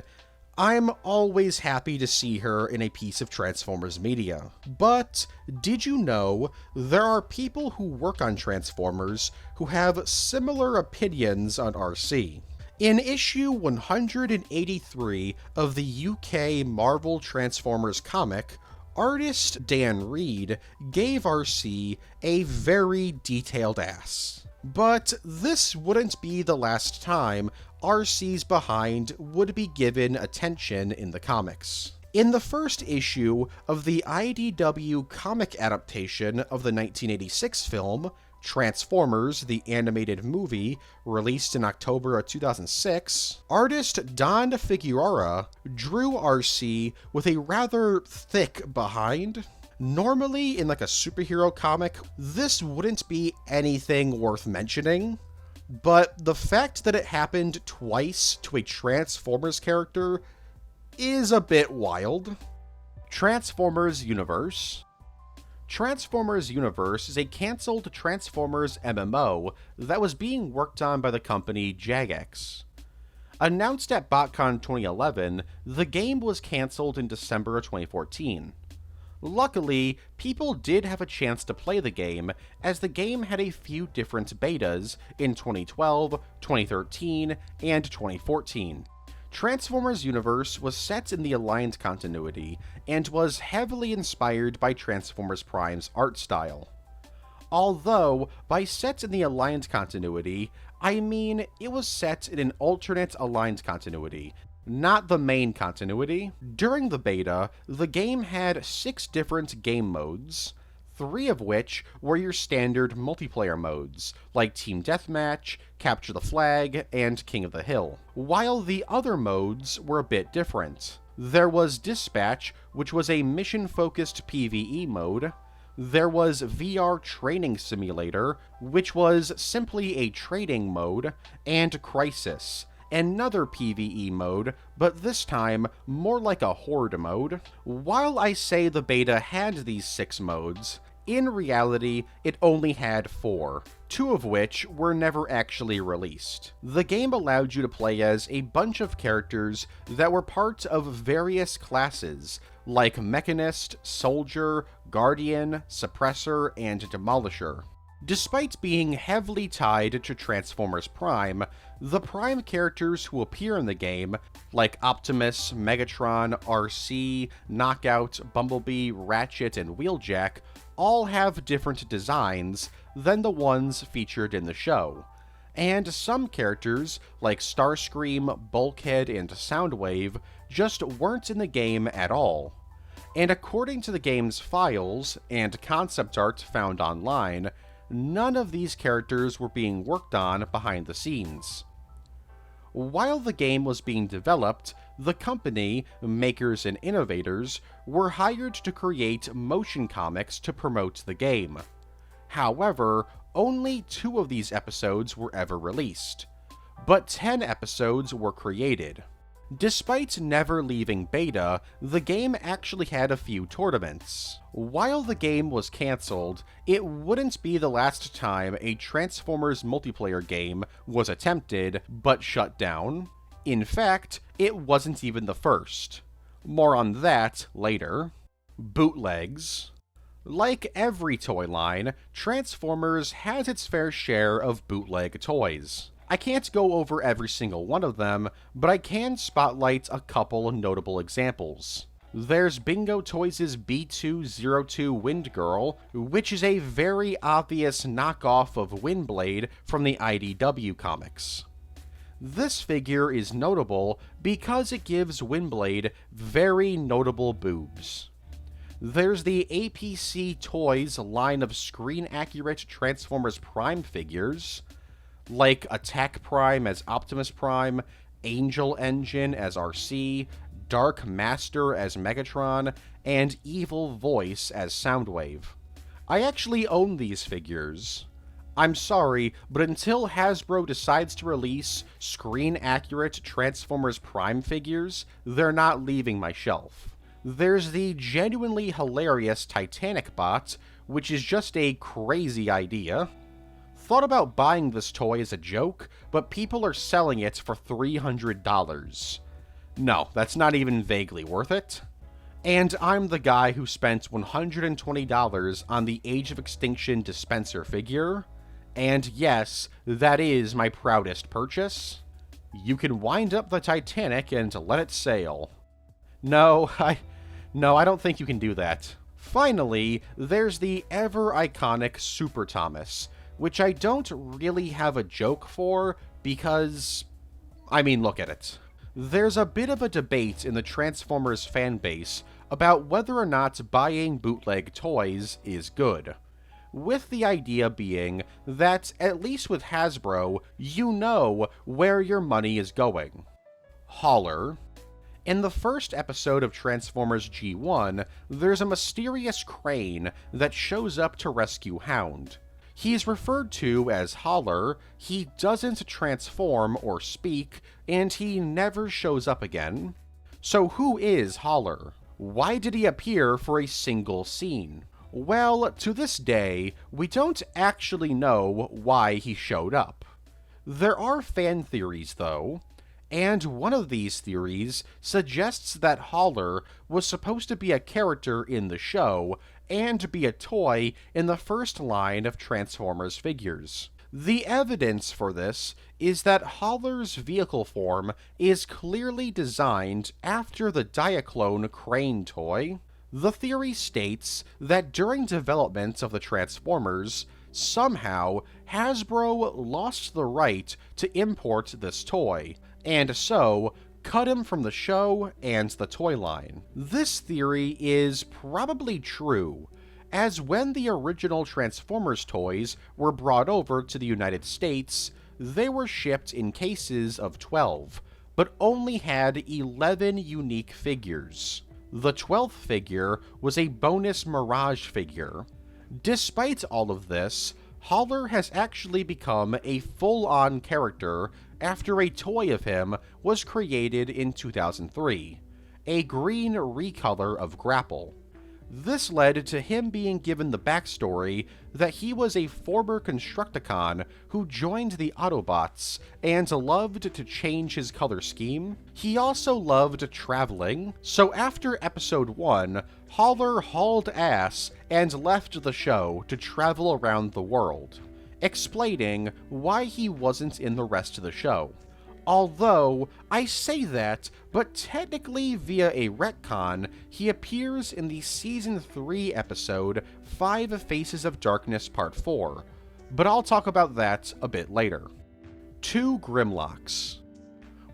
I'm always happy to see her in a piece of Transformers media. But did you know there are people who work on Transformers who have similar opinions on RC? In issue 183 of the UK Marvel Transformers comic, artist Dan Reed gave RC a very detailed ass. But this wouldn't be the last time RC's behind would be given attention in the comics. In the first issue of the IDW comic adaptation of the 1986 film, Transformers, the animated movie, released in October of 2006, artist Don Figueroa drew RC with a rather thick behind. Normally, in like a superhero comic, this wouldn't be anything worth mentioning, but the fact that it happened twice to a Transformers character is a bit wild. Transformers Universe. Transformers Universe is a cancelled Transformers MMO that was being worked on by the company Jagex. Announced at BotCon 2011, the game was cancelled in December of 2014. Luckily, people did have a chance to play the game, as the game had a few different betas in 2012, 2013, and 2014. Transformers Universe was set in the Alliance continuity, and was heavily inspired by Transformers Prime's art style. Although, by set in the Alliance continuity, I mean it was set in an alternate Alliance continuity, not the main continuity. During the beta, the game had 6 different game modes, 3 of which were your standard multiplayer modes, like Team Deathmatch, Capture the Flag, and King of the Hill, while the other modes were a bit different. There was Dispatch, which was a mission-focused PvE mode. There was VR Training Simulator, which was simply a trading mode, and Crisis, another PvE mode, but this time more like a horde mode. While I say the beta had these 6 modes, in reality it only had 4, 2 of which were never actually released. The game allowed you to play as a bunch of characters that were part of various classes, like Mechanist, Soldier, Guardian, Suppressor, and Demolisher. Despite being heavily tied to Transformers Prime, the Prime characters who appear in the game, like Optimus, Megatron, RC, Knockout, Bumblebee, Ratchet, and Wheeljack, all have different designs than the ones featured in the show. And some characters, like Starscream, Bulkhead, and Soundwave, just weren't in the game at all. And according to the game's files and concept art found online, none of these characters were being worked on behind the scenes. While the game was being developed, the company, makers and innovators, were hired to create motion comics to promote the game. However, only 2 of these episodes were ever released, but 10 episodes were created. Despite never leaving beta, the game actually had a few tournaments. While the game was cancelled, it wouldn't be the last time a Transformers multiplayer game was attempted, but shut down. In fact, it wasn't even the first. More on that later. Bootlegs. Like every toy line, Transformers has its fair share of bootleg toys. I can't go over every single one of them, but I can spotlight a couple notable examples. There's Bingo Toys' B202 Wind Girl, which is a very obvious knockoff of Windblade from the IDW comics. This figure is notable because it gives Windblade very notable boobs. There's the APC Toys line of screen-accurate Transformers Prime figures, like Attack Prime as Optimus Prime, Angel Engine as RC, Dark Master as Megatron, and Evil Voice as Soundwave. I actually own these figures. I'm sorry, but until Hasbro decides to release screen-accurate Transformers Prime figures, they're not leaving my shelf. There's the genuinely hilarious Titanic bot, which is just a crazy idea. Thought about buying this toy as a joke, but people are selling it for $300. No, that's not even vaguely worth it. And I'm the guy who spent $120 on the Age of Extinction dispenser figure. And yes, that is my proudest purchase. You can wind up the Titanic and let it sail. No, I don't think you can do that. Finally, there's the ever-iconic Super Thomas, which I don't really have a joke for because, I mean, look at it. There's a bit of a debate in the Transformers fanbase about whether or not buying bootleg toys is good, with the idea being that, at least with Hasbro, you know where your money is going. Holler. In the first episode of Transformers G1, there's a mysterious crane that shows up to rescue Hound. He's referred to as Holler, he doesn't transform or speak, and he never shows up again. So who is Holler? Why did he appear for a single scene? Well, to this day, we don't actually know why he showed up. There are fan theories, though, and one of these theories suggests that Haller was supposed to be a character in the show and be a toy in the first line of Transformers figures. The evidence for this is that Haller's vehicle form is clearly designed after the Diaclone Crane toy. The theory states that during development of the Transformers, somehow Hasbro lost the right to import this toy, and so cut him from the show and the toy line. This theory is probably true, as when the original Transformers toys were brought over to the United States, they were shipped in cases of 12, but only had 11 unique figures. The 12th figure was a bonus Mirage figure. Despite all of this, Haller has actually become a full-on character after a toy of him was created in 2003, a green recolor of Grapple. This led to him being given the backstory that he was a former Constructicon who joined the Autobots and loved to change his color scheme. He also loved traveling, so after Episode 1, Haller hauled ass and left the show to travel around the world, explaining why he wasn't in the rest of the show. Although, I say that, but technically via a retcon, he appears in the Season 3 episode 5 Faces of Darkness Part 4, but I'll talk about that a bit later. 2 Grimlocks.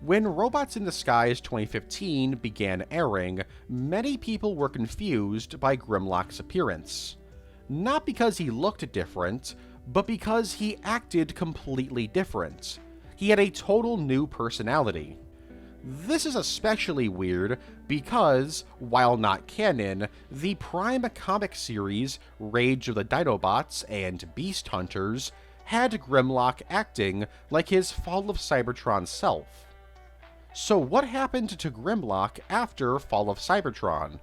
When Robots in Disguise 2015 began airing, many people were confused by Grimlock's appearance. Not because he looked different, but because he acted completely different. He had a total new personality. This is especially weird because, while not canon, the Prime comic series Rage of the Dinobots and Beast Hunters had Grimlock acting like his Fall of Cybertron self. So what happened to Grimlock after Fall of Cybertron?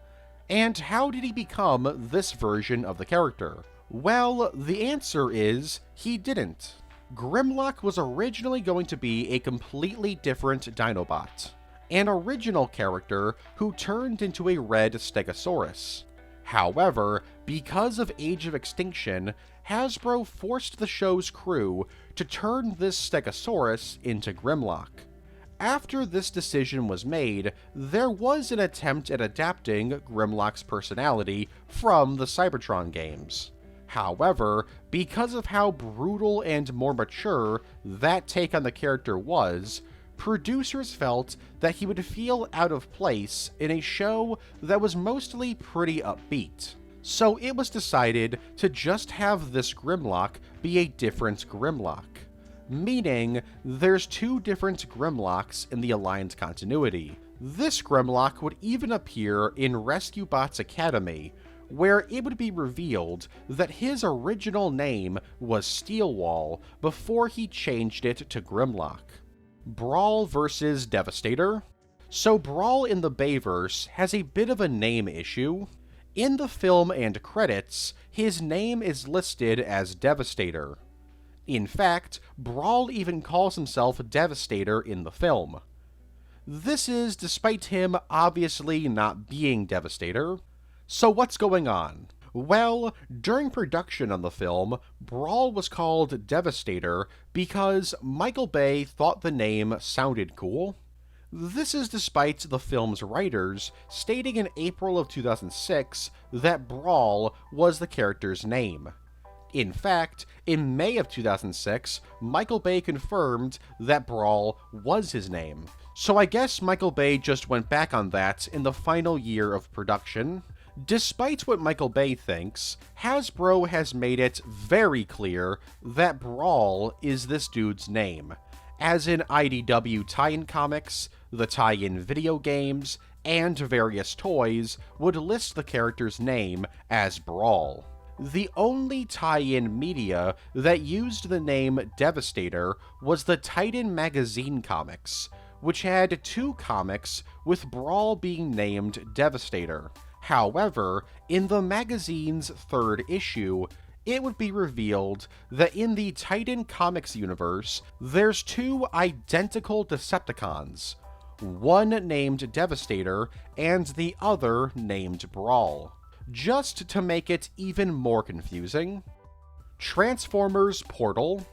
And how did he become this version of the character? Well, the answer is he didn't. Grimlock was originally going to be a completely different Dinobot, an original character who turned into a red Stegosaurus. However, because of Age of Extinction, Hasbro forced the show's crew to turn this Stegosaurus into Grimlock. After this decision was made, there was an attempt at adapting Grimlock's personality from the Cybertron games. However, because of how brutal and more mature that take on the character was, producers felt that he would feel out of place in a show that was mostly pretty upbeat. So it was decided to just have this Grimlock be a different Grimlock, meaning there's 2 different Grimlocks in the Alliance continuity. This Grimlock would even appear in Rescue Bots Academy, where it would be revealed that his original name was Steelwall before he changed it to Grimlock. Brawl vs. Devastator. So Brawl in the Bayverse has a bit of a name issue. In the film and credits, his name is listed as Devastator. In fact, Brawl even calls himself Devastator in the film. This is despite him obviously not being Devastator. So what's going on? Well, during production on the film, Brawl was called Devastator because Michael Bay thought the name sounded cool. This is despite the film's writers stating in April of 2006 that Brawl was the character's name. In fact, in May of 2006, Michael Bay confirmed that Brawl was his name. So I guess Michael Bay just went back on that in the final year of production. Despite what Michael Bay thinks, Hasbro has made it very clear that Brawl is this dude's name, as in IDW tie-in comics, the tie-in video games, and various toys would list the character's name as Brawl. The only tie-in media that used the name Devastator was the Titan Magazine comics, which had 2 comics with Brawl being named Devastator. However, in the magazine's 3rd issue, it would be revealed that in the Titan Comics universe, there's 2 identical Decepticons, one named Devastator and the other named Brawl. Just to make it even more confusing, Transformers Portal.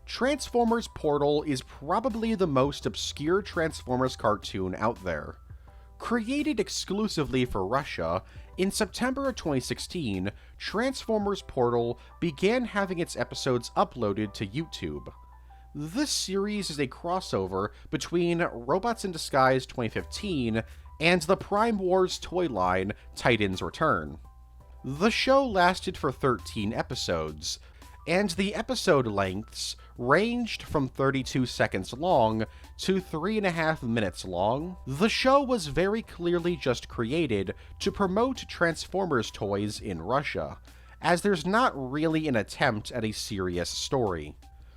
Transformers Portal is probably the most obscure Transformers cartoon out there. Created exclusively for Russia, in September of 2016, Transformers Portal began having its episodes uploaded to YouTube. This series is a crossover between Robots in Disguise 2015 and the Prime Wars toy line Titan's Return. The show lasted for 13 episodes, and the episode lengths ranged from 32 seconds long to 3.5 minutes long. The show was very clearly just created to promote Transformers toys in Russia, as there's not really an attempt at a serious story.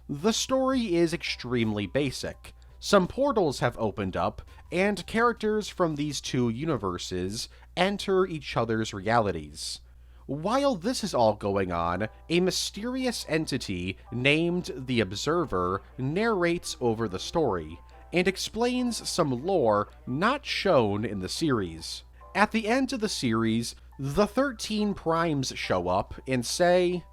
The story is extremely basic. Some portals have opened up, and characters from these 2 universes enter each other's realities. While this is all going on, a mysterious entity named the Observer narrates over the story, and explains some lore not shown in the series. At the end of the series, the 13 Primes show up and say,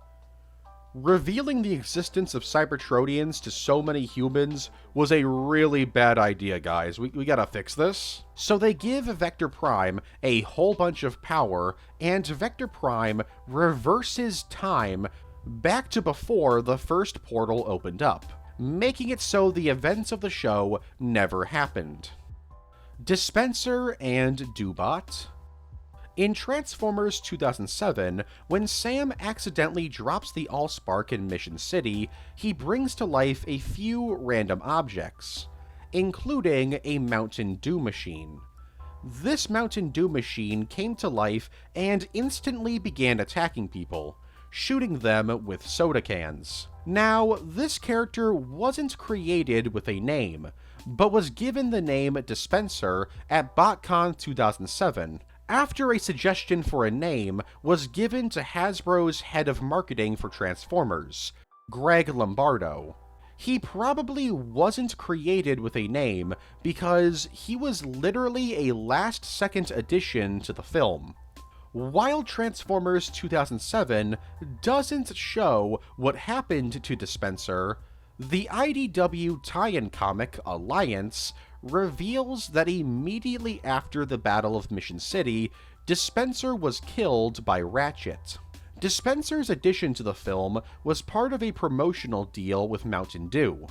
"Revealing the existence of Cybertronians to so many humans was a really bad idea, guys. We gotta fix this." So they give Vector Prime a whole bunch of power, and Vector Prime reverses time back to before the first portal opened up, making it so the events of the show never happened. Dispenser and Doobot. In Transformers 2007, when Sam accidentally drops the Allspark in Mission City, he brings to life a few random objects, including a Mountain Dew machine. This Mountain Dew machine came to life and instantly began attacking people, shooting them with soda cans. Now, this character wasn't created with a name, but was given the name Dispenser at BotCon 2007, after a suggestion for a name was given to Hasbro's head of marketing for Transformers, Greg Lombardo. He probably wasn't created with a name because he was literally a last-second addition to the film. While Transformers 2007 doesn't show what happened to Dispenser, the IDW tie-in comic Alliance reveals that immediately after the Battle of Mission City, Dispenser was killed by Ratchet. Dispenser's addition to the film was part of a promotional deal with Mountain Dew,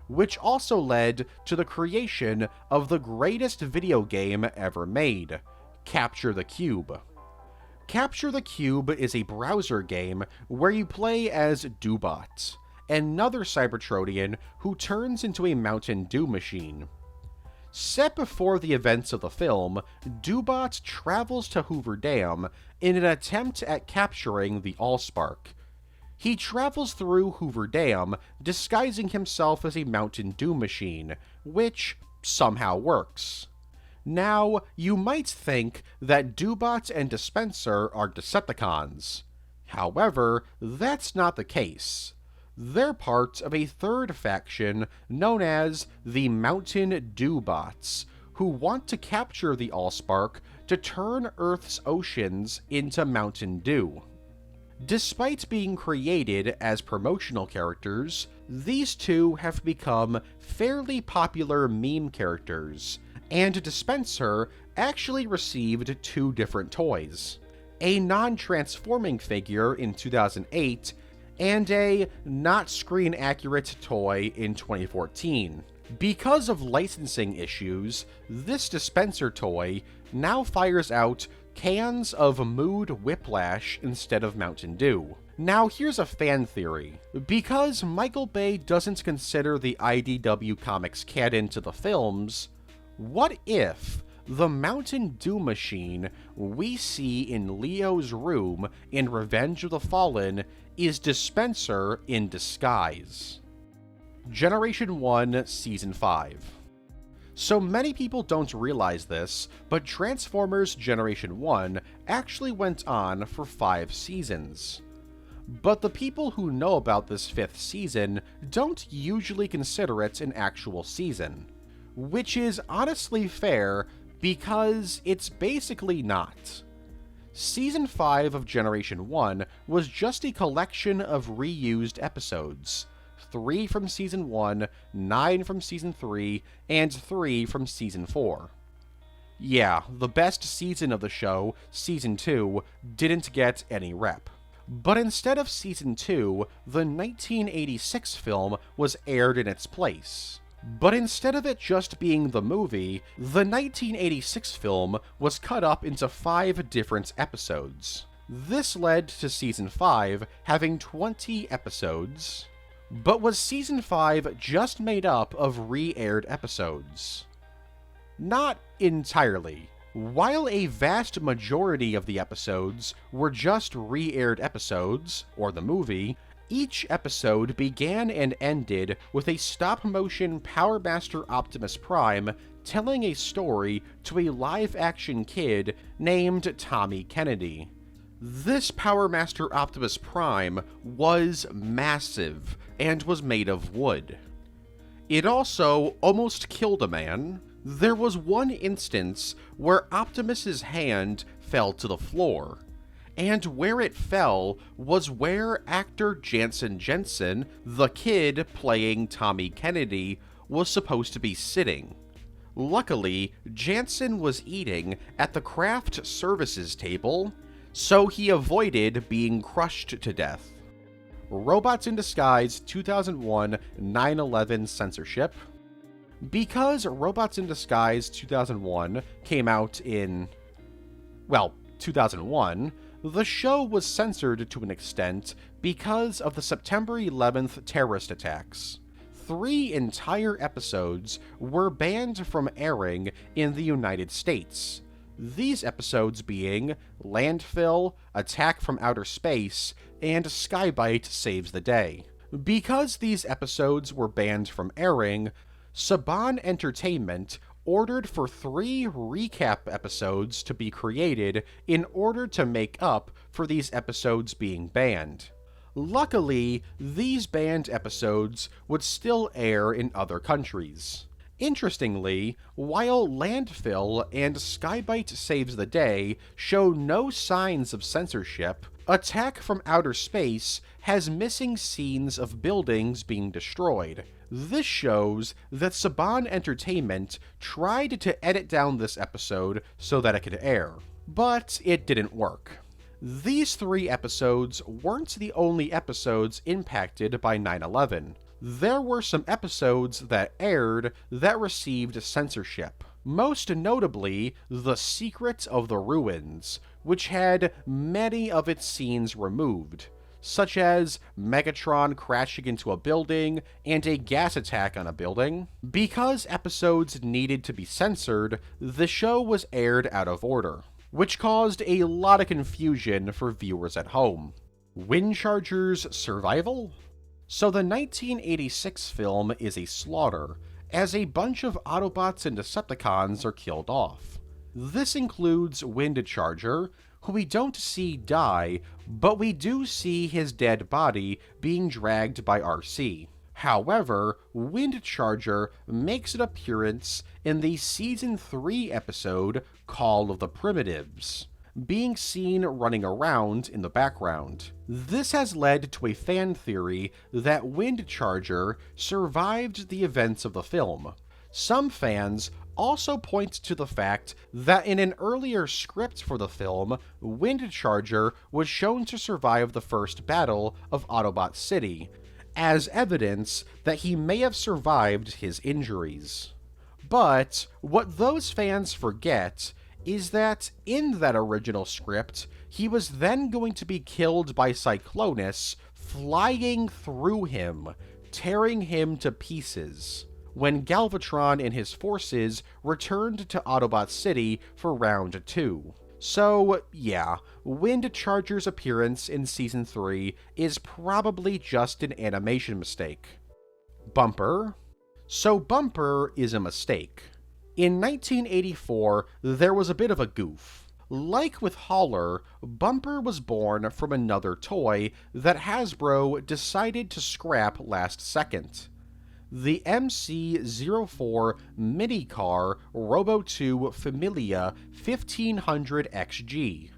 which also led to the creation of the greatest video game ever made, Capture the Cube. Capture the Cube is a browser game where you play as Doobot, another Cybertronian who turns into a Mountain Dew machine. Set before the events of the film, Doobot travels to Hoover Dam in an attempt at capturing the Allspark. He travels through Hoover Dam, disguising himself as a Mountain Dew machine, which somehow works. Now, you might think that Doobot and Dispenser are Decepticons. However, that's not the case. They're part of a third faction known as the Mountain Dewbots, who want to capture the Allspark to turn Earth's oceans into Mountain Dew. Despite being created as promotional characters, these two have become fairly popular meme characters, and Dispenser actually received 2 different toys: a non-transforming figure in 2008, and a not screen-accurate toy in 2014. Because of licensing issues, this Dispenser toy now fires out cans of Mood Whiplash instead of Mountain Dew. Now here's a fan theory. Because Michael Bay doesn't consider the IDW Comics canon to the films, what if the Mountain Dew machine we see in Leo's room in Revenge of the Fallen is Dispenser in disguise? Generation 1, Season 5. So many people don't realize this, but Transformers Generation 1 actually went on for 5 seasons. But the people who know about this 5th season don't usually consider it an actual season. Which is honestly fair, because it's basically not. Season 5 of Generation 1 was just a collection of reused episodes. 3 from Season 1, 9 from Season 3, and 3 from Season 4. Yeah, the best season of the show, Season 2, didn't get any rep. But instead of Season 2, the 1986 film was aired in its place. But instead of it just being the movie, the 1986 film was cut up into 5 different episodes. This led to Season 5 having 20 episodes. But was Season 5 just made up of re-aired episodes? Not entirely. While a vast majority of the episodes were just re-aired episodes, or the movie, each episode began and ended with a stop-motion Power Master Optimus Prime telling a story to a live-action kid named Tommy Kennedy. This Power Master Optimus Prime was massive and was made of wood. It also almost killed a man. There was one instance where Optimus's hand fell to the floor, and where it fell was where actor Jansen Jensen, the kid playing Tommy Kennedy, was supposed to be sitting. Luckily, Jansen was eating at the craft services table, so he avoided being crushed to death. Robots in Disguise 2001 9/11 censorship. Because Robots in Disguise 2001 came out in, 2001, the show was censored to an extent because of the September 11th terrorist attacks. 3 entire episodes were banned from airing in the United States. These episodes being Landfill, Attack from Outer Space, and Skybite Saves the Day. Because these episodes were banned from airing, Saban Entertainment ordered for 3 recap episodes to be created in order to make up for these episodes being banned. Luckily, these banned episodes would still air in other countries. Interestingly, while Landfill and Skybite Saves the Day show no signs of censorship, Attack from Outer Space has missing scenes of buildings being destroyed. This shows that Saban Entertainment tried to edit down this episode so that it could air, but it didn't work. These 3 episodes weren't the only episodes impacted by 9/11. There were some episodes that aired that received censorship. Most notably, The Secret of the Ruins, which had many of its scenes removed, such as Megatron crashing into a building and a gas attack on a building. Because episodes needed to be censored, the show was aired out of order, which caused a lot of confusion for viewers at home. Windcharger's survival? So the 1986 film is a slaughter, as a bunch of Autobots and Decepticons are killed off. This includes Windcharger, who we don't see die, but we do see his dead body being dragged by RC. However, Windcharger makes an appearance in the Season 3 episode Call of the Primitives, being seen running around in the background. This has led to a fan theory that Windcharger survived the events of the film. Some fans also point to the fact that in an earlier script for the film, Windcharger was shown to survive the first battle of Autobot City, as evidence that he may have survived his injuries. But what those fans forget is that in that original script, he was then going to be killed by Cyclonus flying through him, tearing him to pieces, when Galvatron and his forces returned to Autobot City for Round 2. So, yeah, Windcharger's appearance in Season 3 is probably just an animation mistake. Bumper? So Bumper is a mistake. In 1984, there was a bit of a goof. Like with Hauler, Bumper was born from another toy that Hasbro decided to scrap last second. The MC-04 mini car Robo-2 Familia 1500XG.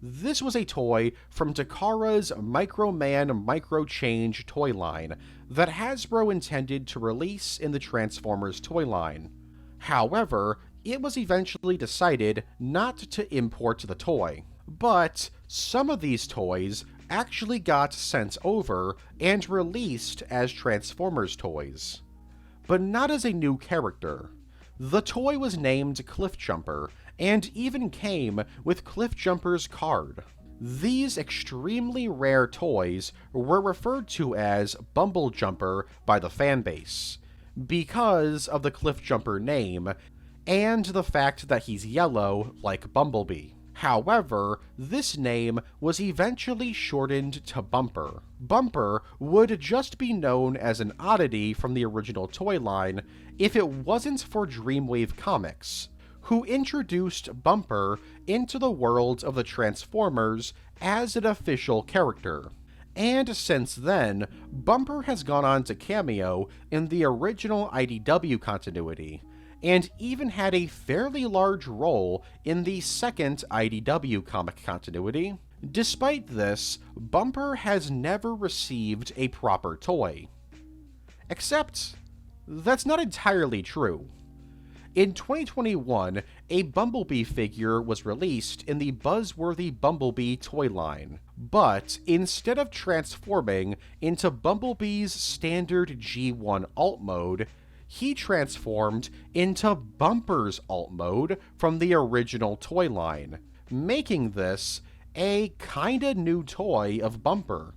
This was a toy from Takara's Microman Micro Change toy line that Hasbro intended to release in the Transformers toy line. However, it was eventually decided not to import the toy. But some of these toys actually got sent over and released as Transformers toys. But not as a new character. The toy was named Cliffjumper, and even came with Cliffjumper's card. These extremely rare toys were referred to as Bumblejumper by the fanbase, because of the Cliffjumper name, and the fact that he's yellow like Bumblebee. However, this name was eventually shortened to Bumper. Bumper would just be known as an oddity from the original toy line if it wasn't for Dreamwave Comics, who introduced Bumper into the world of the Transformers as an official character. And since then, Bumper has gone on to cameo in the original IDW continuity, and even had a fairly large role in the second IDW comic continuity. Despite this, Bumper has never received a proper toy. Except, that's not entirely true. In 2021, a Bumblebee figure was released in the buzzworthy Bumblebee toy line, but instead of transforming into Bumblebee's standard G1 alt mode, he transformed into Bumper's alt mode from the original toy line, making this a kinda new toy of Bumper.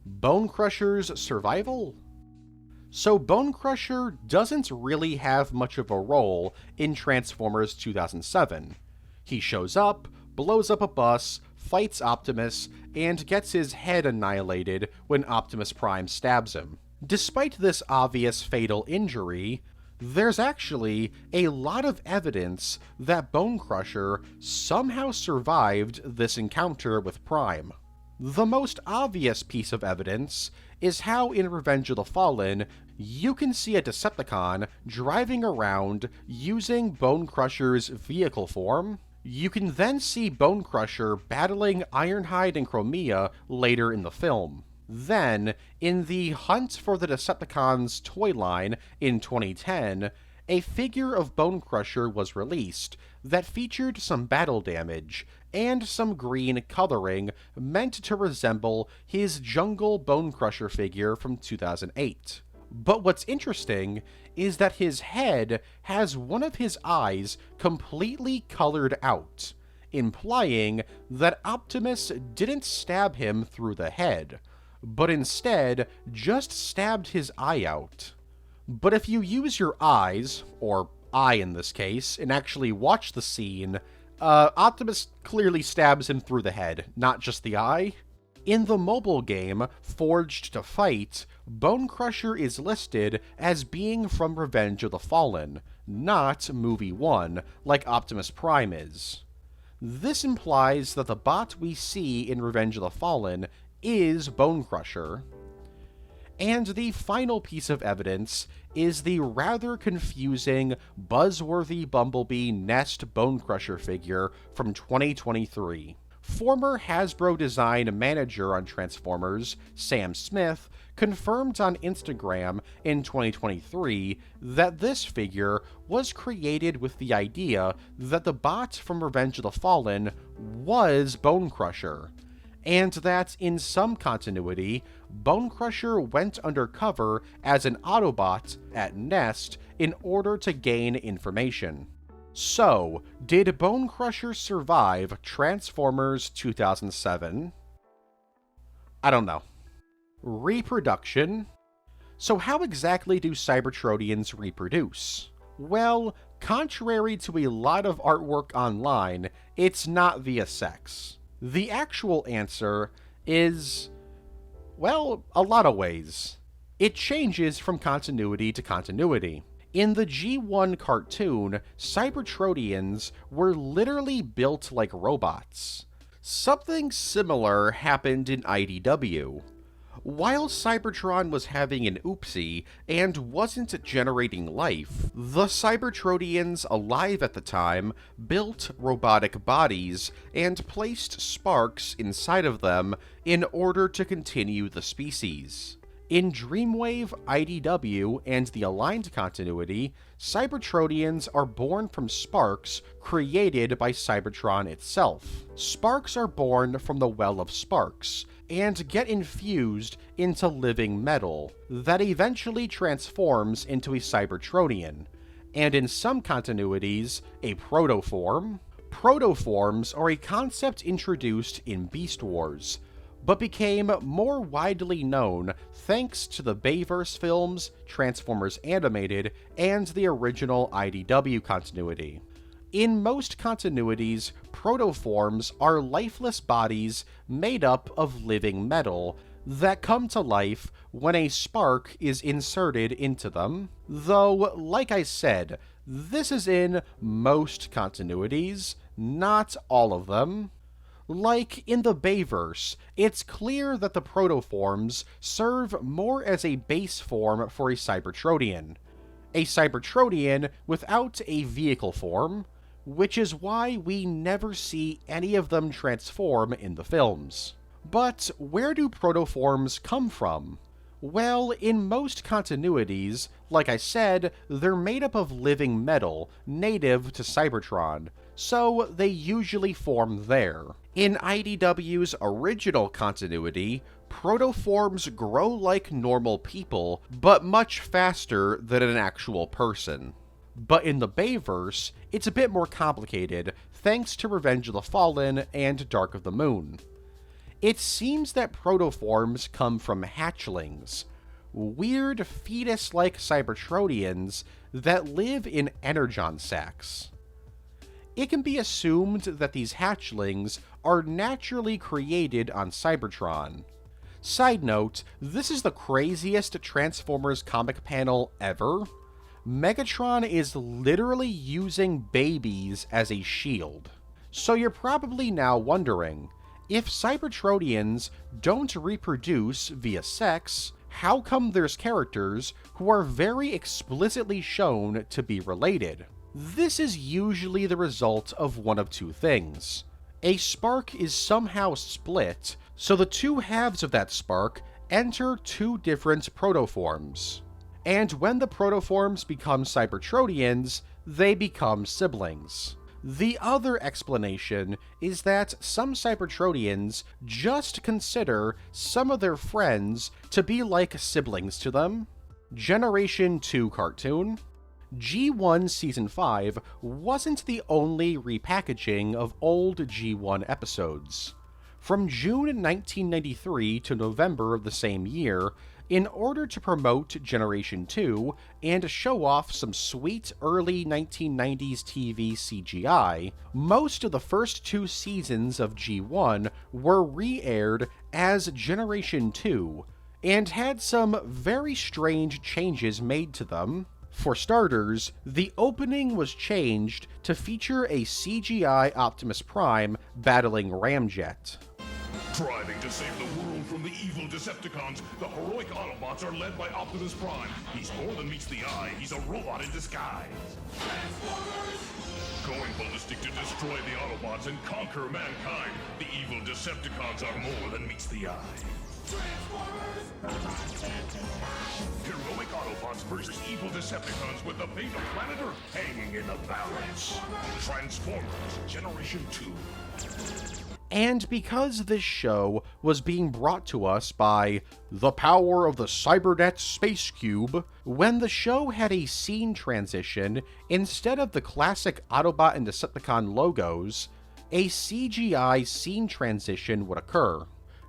Bone Crusher's survival? So Bone Crusher doesn't really have much of a role in Transformers 2007. He shows up, blows up a bus, fights Optimus, and gets his head annihilated when Optimus Prime stabs him. Despite this obvious fatal injury, there's actually a lot of evidence that Bone Crusher somehow survived this encounter with Prime. The most obvious piece of evidence is how in Revenge of the Fallen, you can see a Decepticon driving around using Bone Crusher's vehicle form. You can then see Bone Crusher battling Ironhide and Chromia later in the film. Then, in the Hunt for the Decepticons toy line in 2010, a figure of Bone Crusher was released that featured some battle damage and some green coloring meant to resemble his Jungle Bone Crusher figure from 2008. But what's interesting is that his head has one of his eyes completely colored out, implying that Optimus didn't stab him through the head, but instead just stabbed his eye out. But if you use your eyes, or eye in this case, and actually watch the scene, Optimus clearly stabs him through the head, not just the eye. In the mobile game, Forged to Fight, Bone Crusher is listed as being from Revenge of the Fallen, not Movie 1, like Optimus Prime is. This implies that the bot we see in Revenge of the Fallen is Bone Crusher. And the final piece of evidence is the rather confusing, buzzworthy Bumblebee Nest Bone Crusher figure from 2023. Former Hasbro design manager on Transformers, Sam Smith, confirmed on Instagram in 2023 that this figure was created with the idea that the bot from Revenge of the Fallen was Bone Crusher, and that in some continuity, Bone Crusher went undercover as an Autobot at Nest in order to gain information. So, did Bone Crusher survive Transformers 2007? I don't know. Reproduction. So how exactly do Cybertronians reproduce? Well, contrary to a lot of artwork online, it's not via sex. The actual answer is, well, a lot of ways. It changes from continuity to continuity. In the G1 cartoon, Cybertronians were literally built like robots. Something similar happened in IDW. While Cybertron was having an oopsie and wasn't generating life, the Cybertronians alive at the time built robotic bodies and placed sparks inside of them in order to continue the species. In Dreamwave, IDW, and the Aligned continuity, Cybertronians are born from sparks created by Cybertron itself. Sparks are born from the Well of Sparks, and get infused into living metal, that eventually transforms into a Cybertronian, and in some continuities, a protoform. Protoforms are a concept introduced in Beast Wars, but became more widely known thanks to the Bayverse films, Transformers Animated, and the original IDW continuity. In most continuities, protoforms are lifeless bodies made up of living metal that come to life when a spark is inserted into them, though, like I said, this is in most continuities, not all of them. Like in the Bayverse, it's clear that the protoforms serve more as a base form for a Cybertronian without a vehicle form, which is why we never see any of them transform in the films. But where do protoforms come from? Well, in most continuities, like I said, they're made up of living metal native to Cybertron, so they usually form there. In IDW's original continuity, protoforms grow like normal people, but much faster than an actual person. But in the Bayverse, it's a bit more complicated, thanks to Revenge of the Fallen and Dark of the Moon. It seems that protoforms come from hatchlings, weird fetus-like Cybertronians that live in energon sacs. It can be assumed that these hatchlings are naturally created on Cybertron. Side note, this is the craziest Transformers comic panel ever. Megatron is literally using babies as a shield. So you're probably now wondering, if Cybertronians don't reproduce via sex, how come there's characters who are very explicitly shown to be related? This is usually the result of one of two things. A spark is somehow split, so the two halves of that spark enter two different protoforms. And when the protoforms become Cybertronians, they become siblings. The other explanation is that some Cybertronians just consider some of their friends to be like siblings to them. Generation 2 cartoon. G1 Season 5 wasn't the only repackaging of old G1 episodes. From June 1993 to November of the same year, in order to promote Generation 2 and show off some sweet early 1990s TV CGI, most of the first two seasons of G1 were re-aired as Generation 2, and had some very strange changes made to them. For starters, the opening was changed to feature a CGI Optimus Prime battling Ramjet. Striving to save the world from the evil Decepticons, the heroic Autobots are led by Optimus Prime. He's more than meets the eye, he's a robot in disguise. Going ballistic to destroy the Autobots and conquer mankind, the evil Decepticons are more than meets the eye. Heroic Autobots versus evil Decepticons with the fate of planet Earth hanging in the balance. Transformers Generation 2. And because this show was being brought to us by the power of the Cybernet Space Cube, when the show had a scene transition, instead of the classic Autobot and Decepticon logos, a CGI scene transition would occur.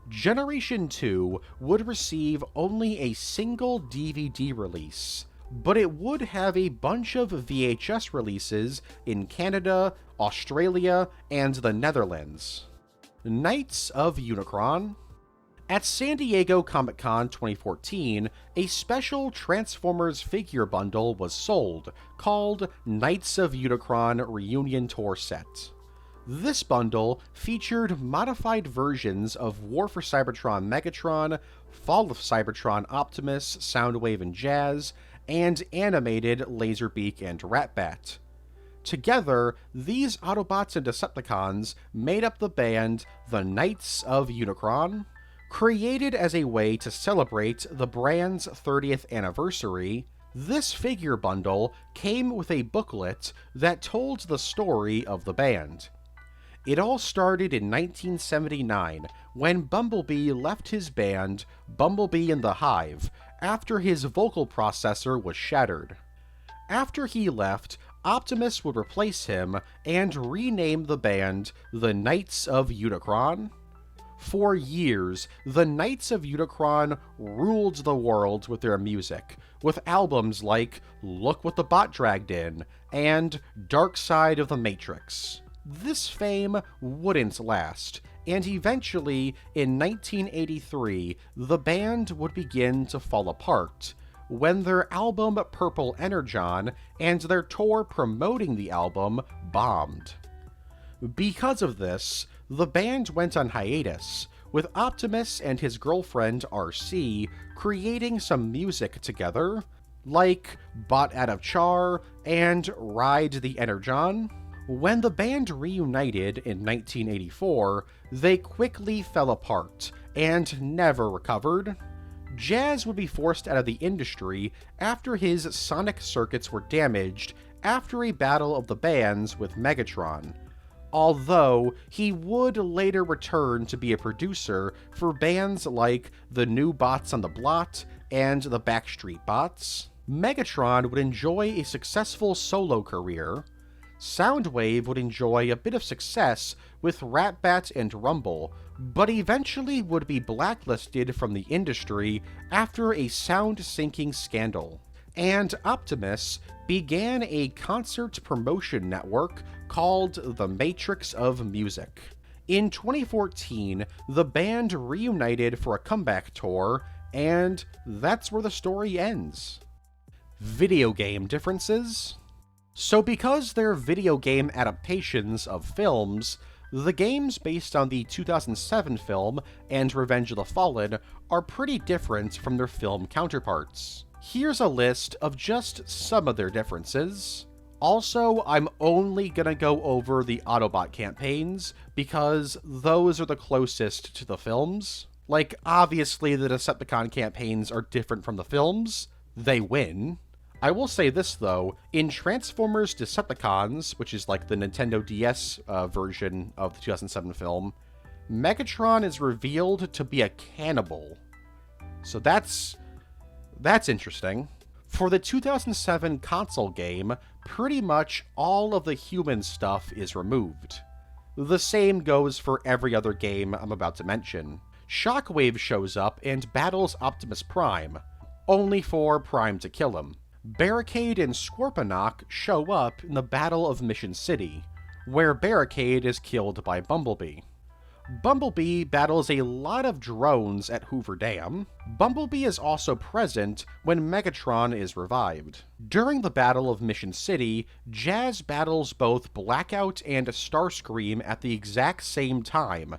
Generation 2 would receive only a single DVD release, but it would have a bunch of VHS releases in Canada, Australia, and the Netherlands. Knights of Unicron. At San Diego Comic-Con 2014, a special Transformers figure bundle was sold, called Knights of Unicron Reunion Tour Set. This bundle featured modified versions of War for Cybertron Megatron, Fall of Cybertron Optimus, Soundwave and Jazz, and animated Laserbeak and Ratbat. Together, these Autobots and Decepticons made up the band the Knights of Unicron. Created as a way to celebrate the brand's 30th anniversary, this figure bundle came with a booklet that told the story of the band. It all started in 1979 when Bumblebee left his band, Bumblebee and the Hive, after his vocal processor was shattered. After he left, Optimus would replace him and rename the band the Knights of Unicron. For years, the Knights of Unicron ruled the world with their music, with albums like Look What the Bot Dragged In and Dark Side of the Matrix. This fame wouldn't last, and eventually, in 1983, the band would begin to fall apart, when their album Purple Energon and their tour promoting the album bombed. Because of this, the band went on hiatus, with Optimus and his girlfriend RC creating some music together, like Bot Out of Char and Ride the Energon. When the band reunited in 1984, they quickly fell apart and never recovered. Jazz would be forced out of the industry after his sonic circuits were damaged after a battle of the bands with Megatron, although he would later return to be a producer for bands like the New Bots on the Blot and the Backstreet Bots. Megatron would enjoy a successful solo career. Soundwave would enjoy a bit of success with Ratbat and Rumble, but eventually would be blacklisted from the industry after a sound-syncing scandal. And Optimus began a concert promotion network called the Matrix of Music. In 2014, the band reunited for a comeback tour, and that's where the story ends. Video game differences? So because they're video game adaptations of films, the games based on the 2007 film and Revenge of the Fallen are pretty different from their film counterparts. Here's a list of just some of their differences. Also, I'm only gonna go over the Autobot campaigns, because those are the closest to the films. Like, obviously the Decepticon campaigns are different from the films. They win. I will say this though, in Transformers Decepticons, which is like the Nintendo DS version of the 2007 film, Megatron is revealed to be a cannibal. So that's interesting. For the 2007 console game, pretty much all of the human stuff is removed. The same goes for every other game I'm about to mention. Shockwave shows up and battles Optimus Prime, only for Prime to kill him. Barricade and Scorponok show up in the Battle of Mission City, where Barricade is killed by Bumblebee. Bumblebee battles a lot of drones at Hoover Dam. Bumblebee is also present when Megatron is revived. During the Battle of Mission City, Jazz battles both Blackout and Starscream at the exact same time,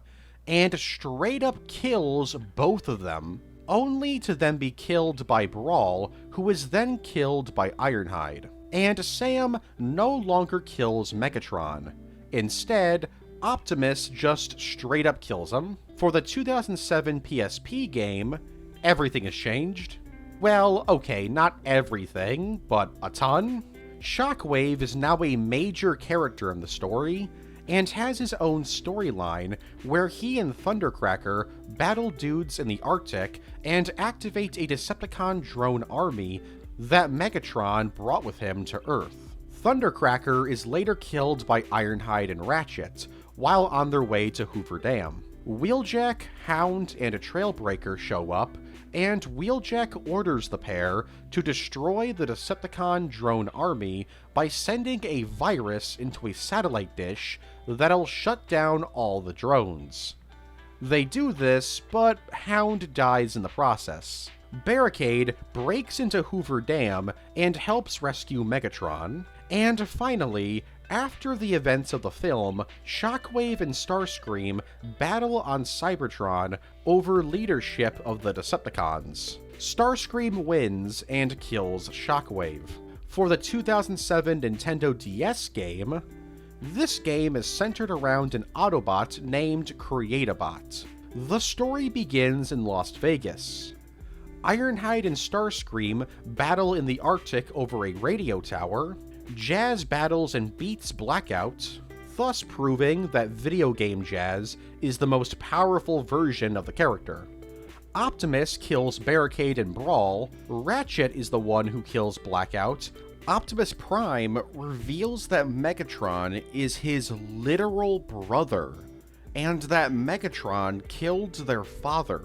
and straight up kills both of them, only to then be killed by Brawl, who is then killed by Ironhide. And Sam no longer kills Megatron. Instead, Optimus just straight up kills him. For the 2007 PSP game, everything has changed. Well, okay, not everything, but a ton. Shockwave is now a major character in the story, and has his own storyline where he and Thundercracker battle dudes in the Arctic and activate a Decepticon drone army that Megatron brought with him to Earth. Thundercracker is later killed by Ironhide and Ratchet while on their way to Hoover Dam. Wheeljack, Hound, and a Trailbreaker show up, and Wheeljack orders the pair to destroy the Decepticon drone army by sending a virus into a satellite dish that'll shut down all the drones. They do this, but Hound dies in the process. Barricade breaks into Hoover Dam and helps rescue Megatron. And finally, after the events of the film, Shockwave and Starscream battle on Cybertron over leadership of the Decepticons. Starscream wins and kills Shockwave. For the 2007 Nintendo DS game, this game is centered around an Autobot named Create-A-Bot. The story begins in Las Vegas. Ironhide and Starscream battle in the Arctic over a radio tower. Jazz battles and beats Blackout, thus proving that video game Jazz is the most powerful version of the character. Optimus kills Barricade and Brawl. Ratchet is the one who kills Blackout. Optimus Prime reveals that Megatron is his literal brother, and that Megatron killed their father.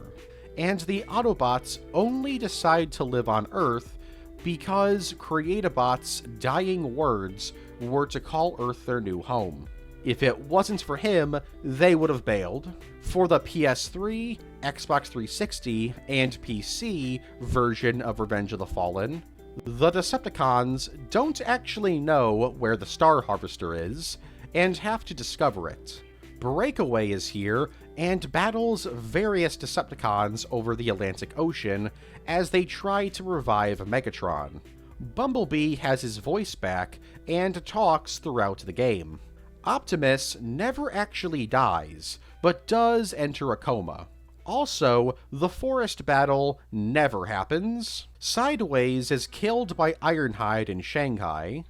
And the Autobots only decide to live on Earth because Create-A-Bot's dying words were to call Earth their new home. If it wasn't for him, they would have bailed. For the PS3, Xbox 360, and PC version of Revenge of the Fallen, the Decepticons don't actually know where the Star Harvester is, and have to discover it. Breakaway is here and battles various Decepticons over the Atlantic Ocean as they try to revive Megatron. Bumblebee has his voice back and talks throughout the game. Optimus never actually dies, but does enter a coma. Also, the forest battle never happens. Sideways is killed by Ironhide in Shanghai.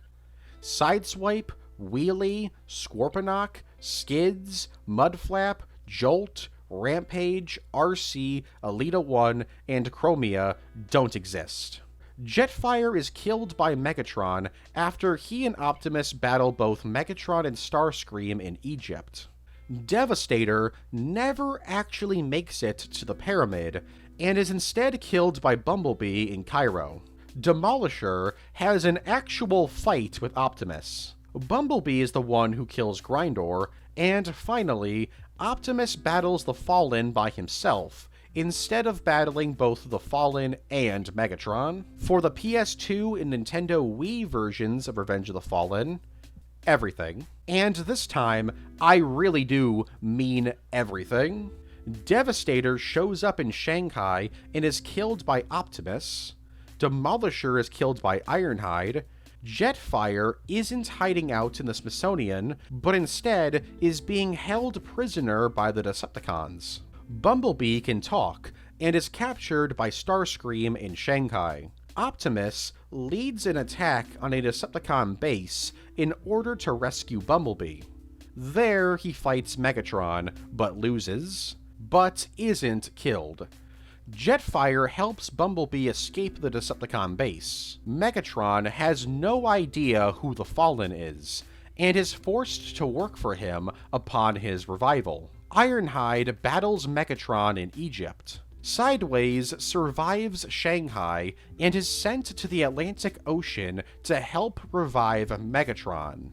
Sideswipe, Wheelie, Scorponok, Skids, Mudflap, Jolt, Rampage, RC, Alita 1, and Chromia don't exist. Jetfire is killed by Megatron after he and Optimus battle both Megatron and Starscream in Egypt. Devastator never actually makes it to the pyramid, and is instead killed by Bumblebee in Cairo. Demolisher has an actual fight with Optimus. Bumblebee is the one who kills Grindor, and finally, Optimus battles the Fallen by himself, instead of battling both the Fallen and Megatron. For the PS2 and Nintendo Wii versions of Revenge of the Fallen, everything. And this time, I really do mean everything. Devastator shows up in Shanghai and is killed by Optimus. Demolisher is killed by Ironhide. Jetfire isn't hiding out in the Smithsonian, but instead is being held prisoner by the Decepticons. Bumblebee can talk, and is captured by Starscream in Shanghai. Optimus leads an attack on a Decepticon base in order to rescue Bumblebee. There, he fights Megatron, but loses, but isn't killed. Jetfire helps Bumblebee escape the Decepticon base. Megatron has no idea who the Fallen is, and is forced to work for him upon his revival. Ironhide battles Megatron in Egypt. Sideways survives Shanghai and is sent to the Atlantic Ocean to help revive Megatron.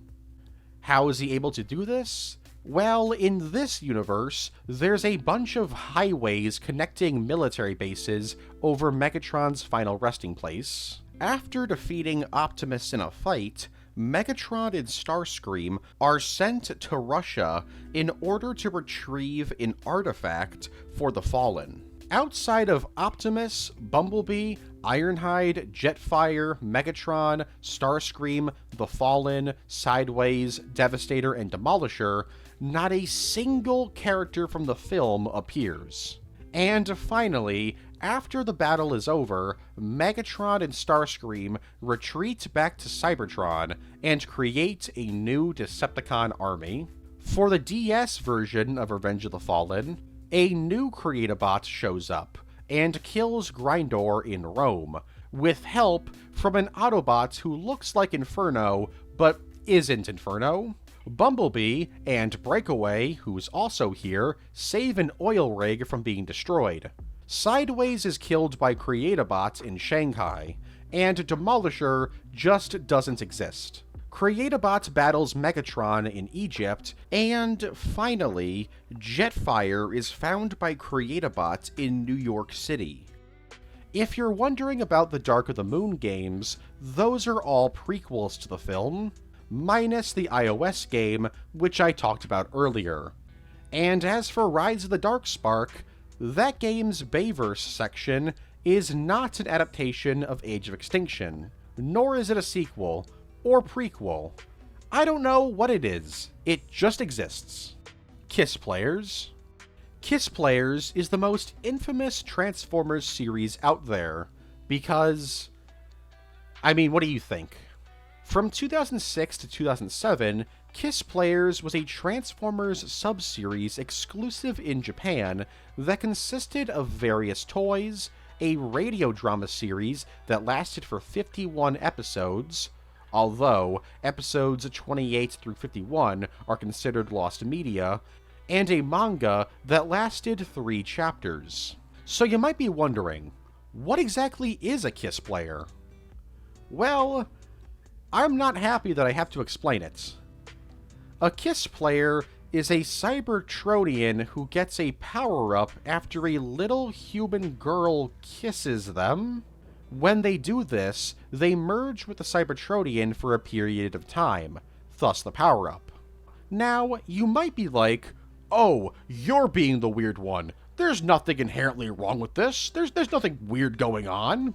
How is he able to do this? Well, in this universe, there's a bunch of highways connecting military bases over Megatron's final resting place. After defeating Optimus in a fight, Megatron and Starscream are sent to Russia in order to retrieve an artifact for the Fallen. Outside of Optimus, Bumblebee, Ironhide, Jetfire, Megatron, Starscream, the Fallen, Sideways, Devastator, and Demolisher, not a single character from the film appears. And finally, after the battle is over, Megatron and Starscream retreat back to Cybertron and create a new Decepticon army. For the DS version of Revenge of the Fallen, a new Create-A-Bot shows up and kills Grindor in Rome, with help from an Autobot who looks like Inferno, but isn't Inferno. Bumblebee and Breakaway, who's also here, save an oil rig from being destroyed. Sideways is killed by Create-A-Bot in Shanghai, and Demolisher just doesn't exist. Creatabot battles Megatron in Egypt, and finally, Jetfire is found by Creatabot in New York City. If you're wondering about the Dark of the Moon games, those are all prequels to the film, minus the iOS game, which I talked about earlier. And as for Rise of the Darkspark, that game's Bayverse section is not an adaptation of Age of Extinction, nor is it a sequel, or prequel. I don't know what it is. It just exists. Kiss Players. Kiss Players is the most infamous Transformers series out there, because... I mean, what do you think? From 2006 to 2007, Kiss Players was a Transformers sub-series exclusive in Japan that consisted of various toys, a radio drama series that lasted for 51 episodes, although episodes 28 through 51 are considered lost media, and a manga that lasted 3 chapters. So you might be wondering, what exactly is a Kiss Player? Well, I'm not happy that I have to explain it. A Kiss Player is a Cybertronian who gets a power-up after a little human girl kisses them. When they do this, they merge with the Cybertronian for a period of time, thus the power-up. Now, you might be like, oh, you're being the weird one. There's nothing inherently wrong with this. There's nothing weird going on.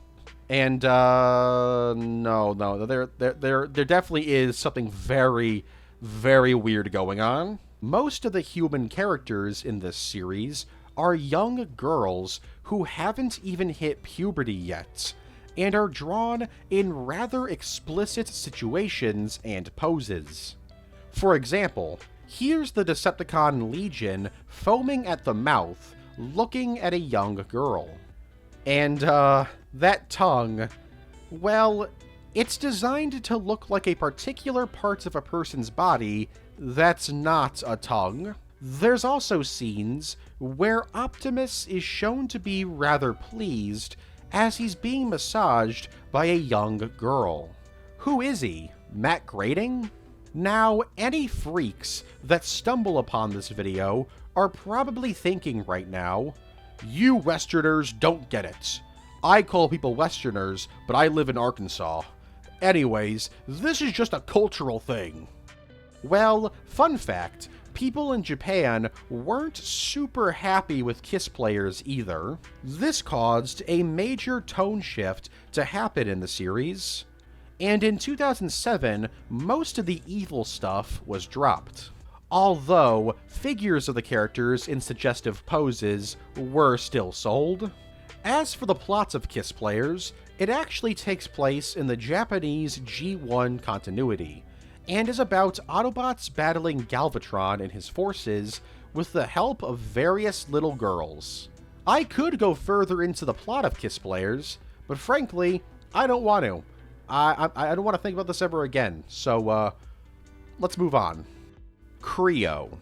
And, no, there definitely is something very, very weird going on. Most of the human characters in this series are young girls who haven't even hit puberty yet, and are drawn in rather explicit situations and poses. For example, here's the Decepticon Legion foaming at the mouth, looking at a young girl. And, that tongue, well, it's designed to look like a particular part of a person's body that's not a tongue. There's also scenes where Optimus is shown to be rather pleased as he's being massaged by a young girl. Who is he? Matt Grading? Now, any freaks that stumble upon this video are probably thinking right now, you Westerners don't get it. I call people Westerners, but I live in Arkansas. Anyways, this is just a cultural thing. Well, fun fact, people in Japan weren't super happy with Kiss Players either. This caused a major tone shift to happen in the series, and in 2007, most of the evil stuff was dropped. Although, figures of the characters in suggestive poses were still sold. As for the plots of Kiss Players, it actually takes place in the Japanese G1 continuity, and is about Autobots battling Galvatron and his forces with the help of various little girls. I could go further into the plot of Kiss Players, but frankly, I don't want to. I don't want to think about this ever again, so let's move on. Creo.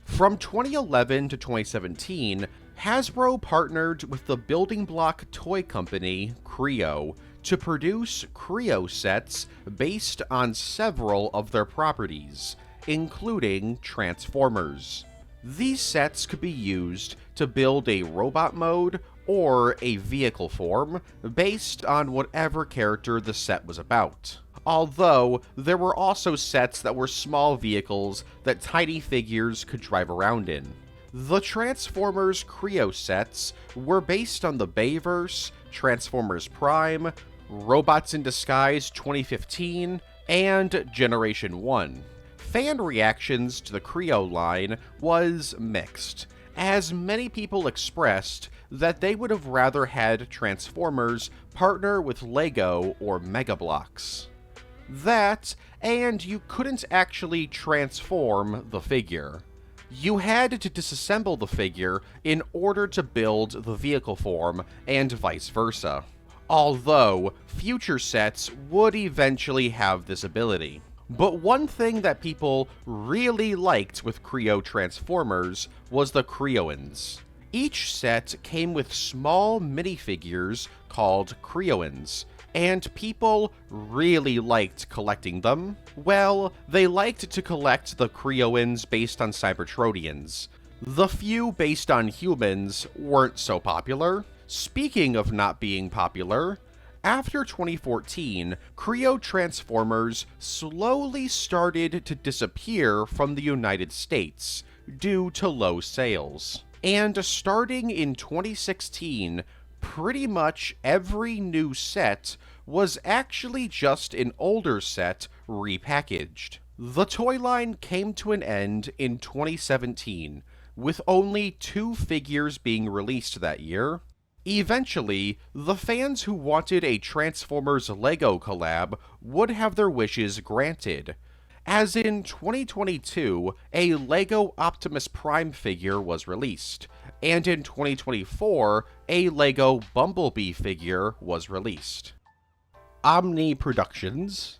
From 2011 to 2017, Hasbro partnered with the building block toy company Creo to produce Creo sets based on several of their properties, including Transformers. These sets could be used to build a robot mode or a vehicle form based on whatever character the set was about. Although, there were also sets that were small vehicles that tiny figures could drive around in. The Transformers Creo sets were based on the Bayverse, Transformers Prime, Robots in Disguise 2015, and Generation 1. Fan reactions to the Creo line was mixed, as many people expressed that they would have rather had Transformers partner with Lego or Mega Bloks. That, and you couldn't actually transform the figure. You had to disassemble the figure in order to build the vehicle form, and vice versa. Although, future sets would eventually have this ability. But one thing that people really liked with Creo Transformers was the Creoans. Each set came with small minifigures called Creoans, and people really liked collecting them. Well, they liked to collect the Creoans based on Cybertronians. The few based on humans weren't so popular. Speaking of not being popular, after 2014, Creo Transformers slowly started to disappear from the United States due to low sales. And starting in 2016, pretty much every new set was actually just an older set repackaged. The toy line came to an end in 2017, with only 2 figures being released that year. Eventually, the fans who wanted a Transformers LEGO collab would have their wishes granted, as in 2022, a LEGO Optimus Prime figure was released, and in 2024, a LEGO Bumblebee figure was released. Omni Productions.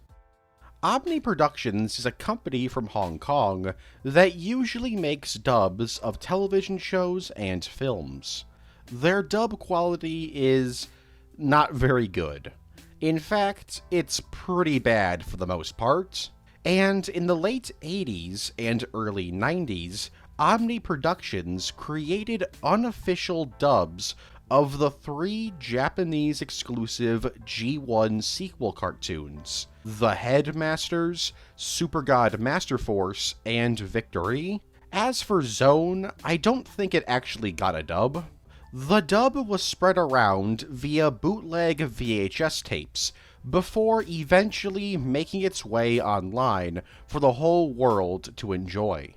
Omni Productions is a company from Hong Kong that usually makes dubs of television shows and films. Their dub quality is not very good. In fact, it's pretty bad for the most part. And in the late 80s and early 90s, Omni Productions created unofficial dubs of the 3 Japanese-exclusive G1 sequel cartoons, The Headmasters, Super God Master Force, and Victory. As for Zone, I don't think it actually got a dub. The dub was spread around via bootleg VHS tapes, before eventually making its way online for the whole world to enjoy.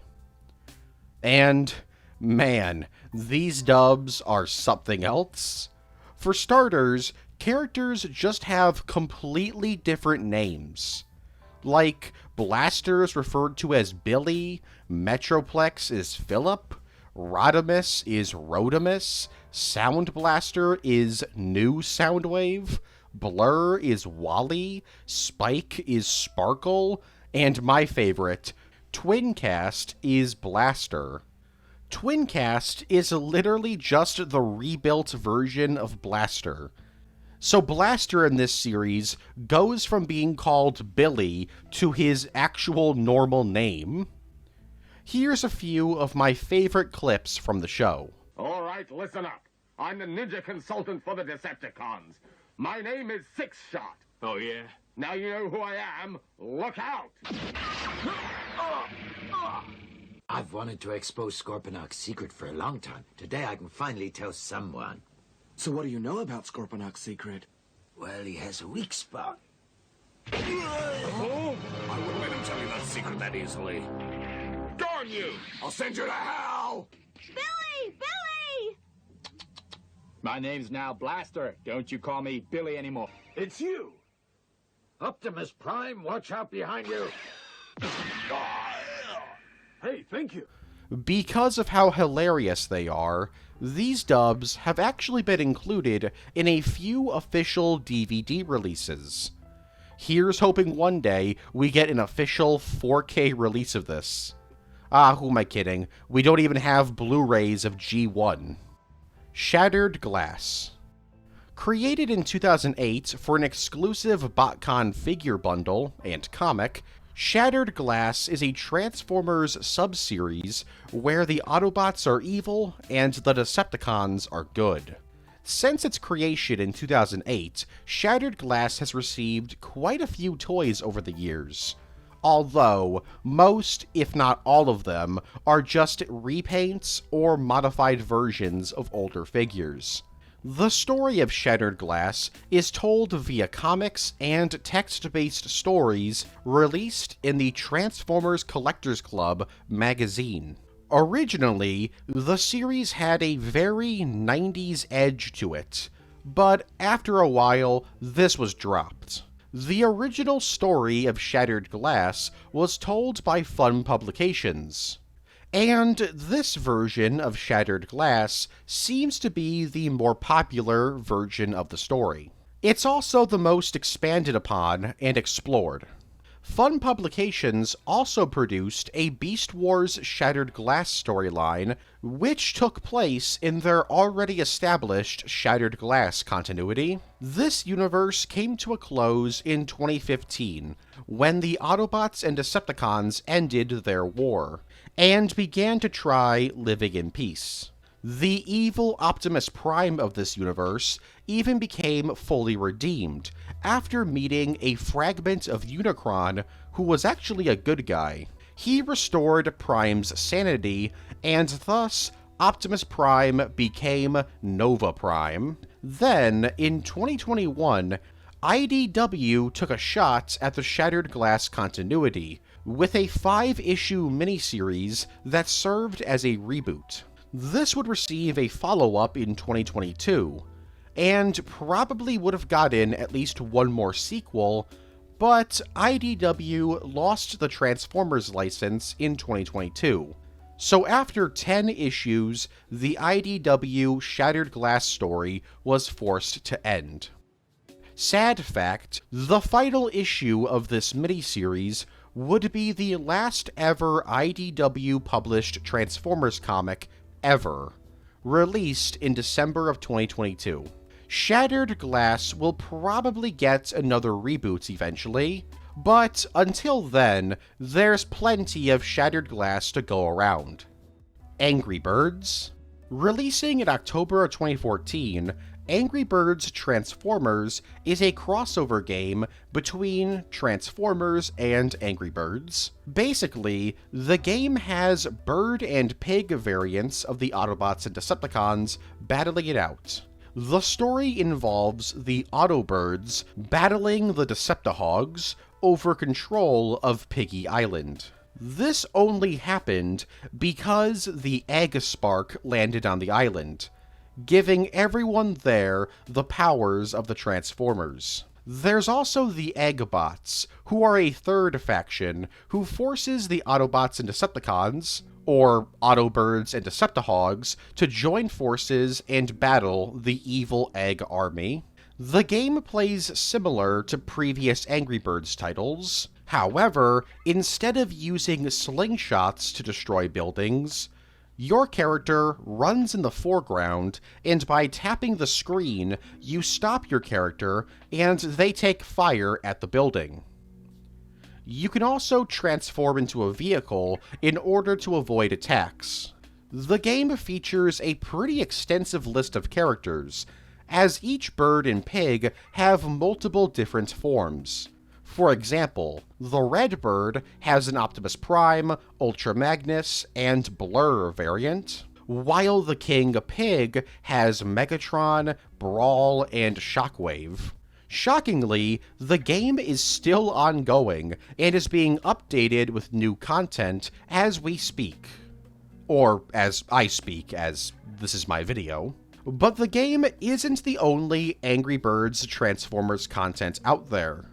And, man, these dubs are something else. For starters, characters just have completely different names. Like, Blaster is referred to as Billy, Metroplex is Philip, Rodimus is Rodimus, Sound Blaster is New Soundwave, Blur is Wally, Spike is Sparkle, and my favorite, Twincast is Blaster. Twincast is literally just the rebuilt version of Blaster. So Blaster in this series goes from being called Billy to his actual normal name. Here's a few of my favorite clips from the show. All right, listen up. I'm the ninja consultant for the Decepticons. My name is Six Shot. Oh, yeah? Now you know who I am. Look out! I've wanted to expose Scorponok's secret for a long time. Today I can finally tell someone. So what do you know about Scorponok's secret? Well, he has a weak spot. Oh, I wouldn't let him tell you that secret that easily. Darn you! I'll send you to hell! Billy! Billy! My name's now Blaster. Don't you call me Billy anymore. It's you! Optimus Prime, watch out behind you! Hey, thank you. Because of how hilarious they are, these dubs have actually been included in a few official DVD releases. Here's hoping one day we get an official 4K release of this. Ah, who am I kidding? We don't even have Blu-rays of G1. Shattered Glass. Created in 2008 for an exclusive BotCon figure bundle and comic, Shattered Glass is a Transformers sub-series where the Autobots are evil and the Decepticons are good. Since its creation in 2008, Shattered Glass has received quite a few toys over the years, although most, if not all of them, are just repaints or modified versions of older figures. The story of Shattered Glass is told via comics and text-based stories released in the Transformers Collectors Club magazine. Originally, the series had a very 90s edge to it, but after a while, this was dropped. The original story of Shattered Glass was told by Fun Publications, and this version of Shattered Glass seems to be the more popular version of the story. It's also the most expanded upon and explored. Fun Publications also produced a Beast Wars Shattered Glass storyline, which took place in their already established Shattered Glass continuity. This universe came to a close in 2015, when the Autobots and Decepticons ended their war, and began to try living in peace. The evil Optimus Prime of this universe even became fully redeemed, after meeting a fragment of Unicron who was actually a good guy. He restored Prime's sanity, and thus Optimus Prime became Nova Prime. Then, in 2021, IDW took a shot at the Shattered Glass continuity, with a 5-issue miniseries that served as a reboot. This would receive a follow-up in 2022, and probably would have gotten at least one more sequel, but IDW lost the Transformers license in 2022. So after 10 issues, the IDW Shattered Glass story was forced to end. Sad fact, the final issue of this miniseries would be the last ever IDW published Transformers comic ever, released in December of 2022. Shattered Glass will probably get another reboot eventually, but until then, there's plenty of Shattered Glass to go around. Angry Birds? Releasing in October of 2014, Angry Birds Transformers is a crossover game between Transformers and Angry Birds. Basically, the game has bird and pig variants of the Autobots and Decepticons battling it out. The story involves the Autobirds battling the Deceptihogs over control of Piggy Island. This only happened because the Eggspark landed on the island, giving everyone there the powers of the Transformers. There's also the Eggbots, who are a third faction who forces the Autobots and Decepticons, or Autobirds and Deceptihogs, to join forces and battle the evil Egg Army. The game plays similar to previous Angry Birds titles. However, instead of using slingshots to destroy buildings, your character runs in the foreground, and by tapping the screen, you stop your character, and they take fire at the building. You can also transform into a vehicle in order to avoid attacks. The game features a pretty extensive list of characters, as each bird and pig have multiple different forms. For example, the Red Bird has an Optimus Prime, Ultra Magnus, and Blur variant, while the King Pig has Megatron, Brawl, and Shockwave. Shockingly, the game is still ongoing and is being updated with new content as we speak. Or as I speak, as this is my video. But the game isn't the only Angry Birds Transformers content out there.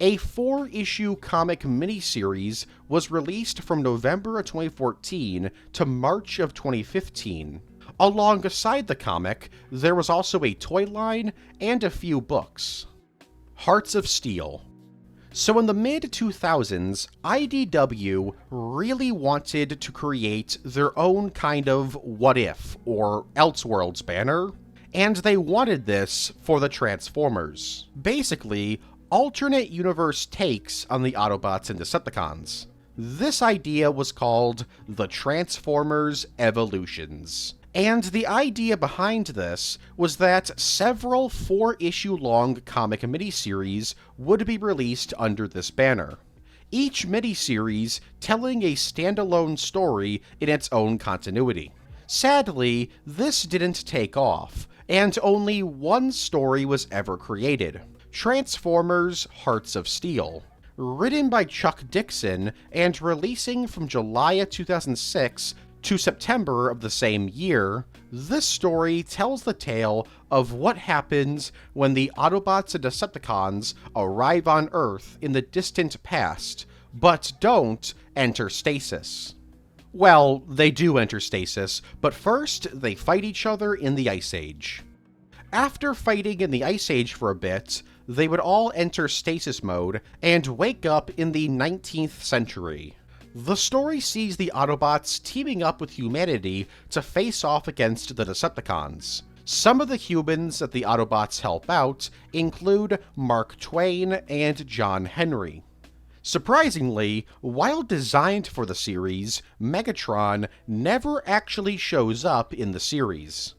A 4-issue comic miniseries was released from November of 2014 to March of 2015. Alongside the comic, there was also a toy line and a few books. Hearts of Steel. So in the mid-2000s, IDW really wanted to create their own kind of what-if, or Elseworlds banner, and they wanted this for the Transformers. Basically, alternate universe takes on the Autobots and Decepticons. This idea was called the Transformers Evolutions. And the idea behind this was that several 4-issue-long comic miniseries would be released under this banner, each miniseries telling a standalone story in its own continuity. Sadly, this didn't take off, and only one story was ever created: Transformers Hearts of Steel. Written by Chuck Dixon and releasing from July of 2006 to September of the same year, this story tells the tale of what happens when the Autobots and Decepticons arrive on Earth in the distant past, but don't enter stasis. Well, they do enter stasis, but first they fight each other in the Ice Age. After fighting in the Ice Age for a bit, they would all enter stasis mode and wake up in the 19th century. The story sees the Autobots teaming up with humanity to face off against the Decepticons. Some of the humans that the Autobots help out include Mark Twain and John Henry. Surprisingly, while designed for the series, Megatron never actually shows up in the series.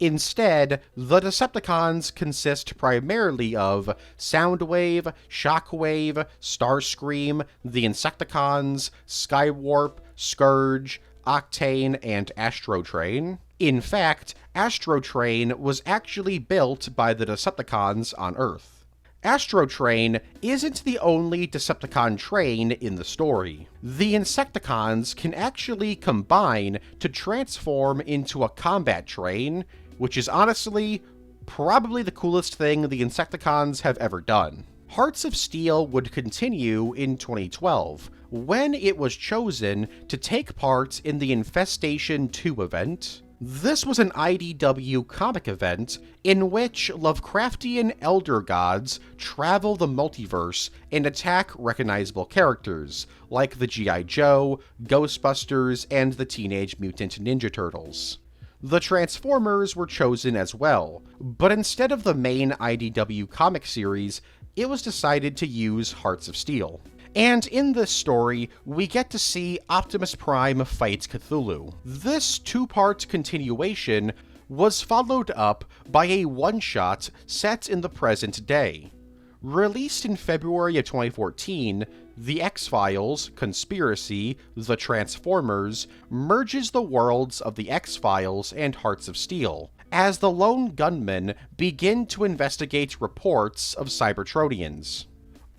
Instead, the Decepticons consist primarily of Soundwave, Shockwave, Starscream, the Insecticons, Skywarp, Scourge, Octane, and Astrotrain. In fact, Astrotrain was actually built by the Decepticons on Earth. Astrotrain isn't the only Decepticon train in the story. The Insecticons can actually combine to transform into a combat train, which is honestly probably the coolest thing the Insecticons have ever done. Hearts of Steel would continue in 2012, when it was chosen to take part in the Infestation 2 event. This was an IDW comic event in which Lovecraftian elder gods travel the multiverse and attack recognizable characters, like the G.I. Joe, Ghostbusters, and the Teenage Mutant Ninja Turtles. The Transformers were chosen as well, but instead of the main IDW comic series, it was decided to use Hearts of Steel. And in this story, we get to see Optimus Prime fight Cthulhu. This two-part continuation was followed up by a one-shot set in the present day. Released in February of 2014, The X-Files, Conspiracy, The Transformers merges the worlds of The X-Files and Hearts of Steel, as the lone gunmen begin to investigate reports of Cybertronians.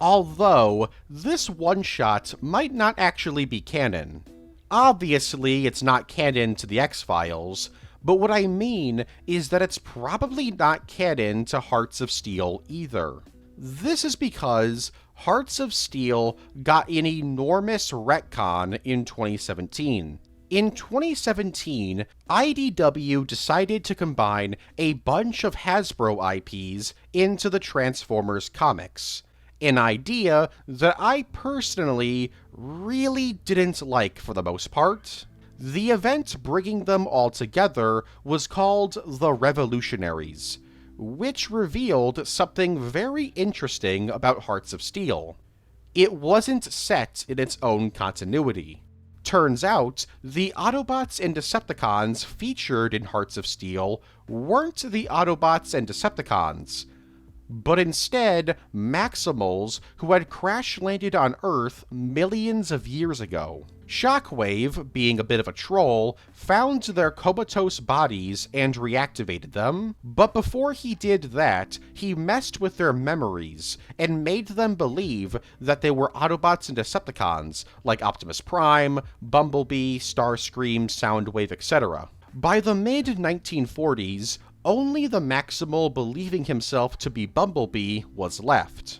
Although, this one-shot might not actually be canon. Obviously, it's not canon to the X-Files, but what I mean is that it's probably not canon to Hearts of Steel either. This is because Hearts of Steel got an enormous retcon in 2017. In 2017, IDW decided to combine a bunch of Hasbro IPs into the Transformers comics. An idea that I personally really didn't like for the most part. The event bringing them all together was called The Revolutionaries, which revealed something very interesting about Hearts of Steel. It wasn't set in its own continuity. Turns out, the Autobots and Decepticons featured in Hearts of Steel weren't the Autobots and Decepticons, but instead Maximals who had crash-landed on Earth millions of years ago. Shockwave, being a bit of a troll, found their comatose bodies and reactivated them, but before he did that, he messed with their memories and made them believe that they were Autobots and Decepticons, like Optimus Prime, Bumblebee, Starscream, Soundwave, etc. By the mid-1940s, only the Maximal believing himself to be Bumblebee was left,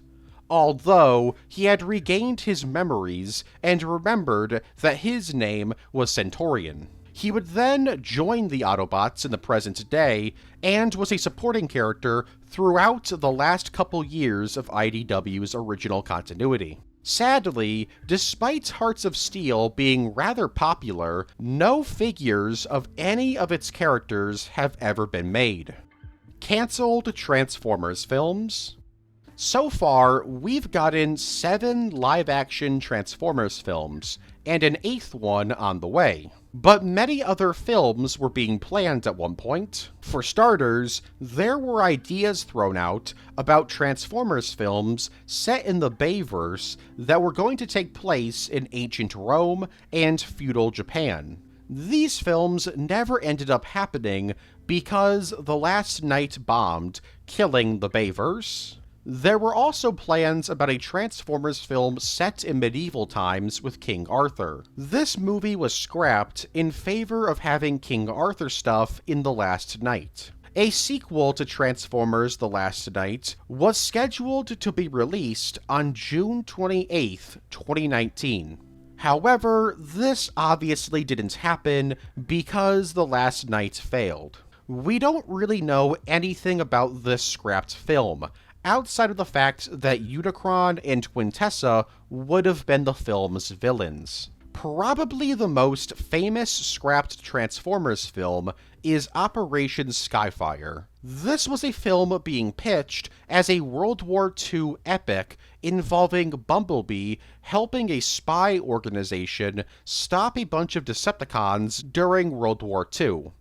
although he had regained his memories and remembered that his name was Centaurian. He would then join the Autobots in the present day, and was a supporting character throughout the last couple years of IDW's original continuity. Sadly, despite Hearts of Steel being rather popular, no figures of any of its characters have ever been made. Cancelled Transformers films. So far, we've gotten 7 live-action Transformers films, and an 8th one on the way. But many other films were being planned at one point. For starters, there were ideas thrown out about Transformers films set in the Bayverse that were going to take place in ancient Rome and feudal Japan. These films never ended up happening because the last night bombed, killing the Bayverse. There were also plans about a Transformers film set in medieval times with King Arthur. This movie was scrapped in favor of having King Arthur stuff in The Last Knight. A sequel to Transformers The Last Knight was scheduled to be released on June 28, 2019. However, this obviously didn't happen because The Last Knight failed. We don't really know anything about this scrapped film, outside of the fact that Unicron and Quintessa would have been the film's villains. Probably the most famous scrapped Transformers film is Operation Skyfire. This was a film being pitched as a World War II epic involving Bumblebee helping a spy organization stop a bunch of Decepticons during World War II,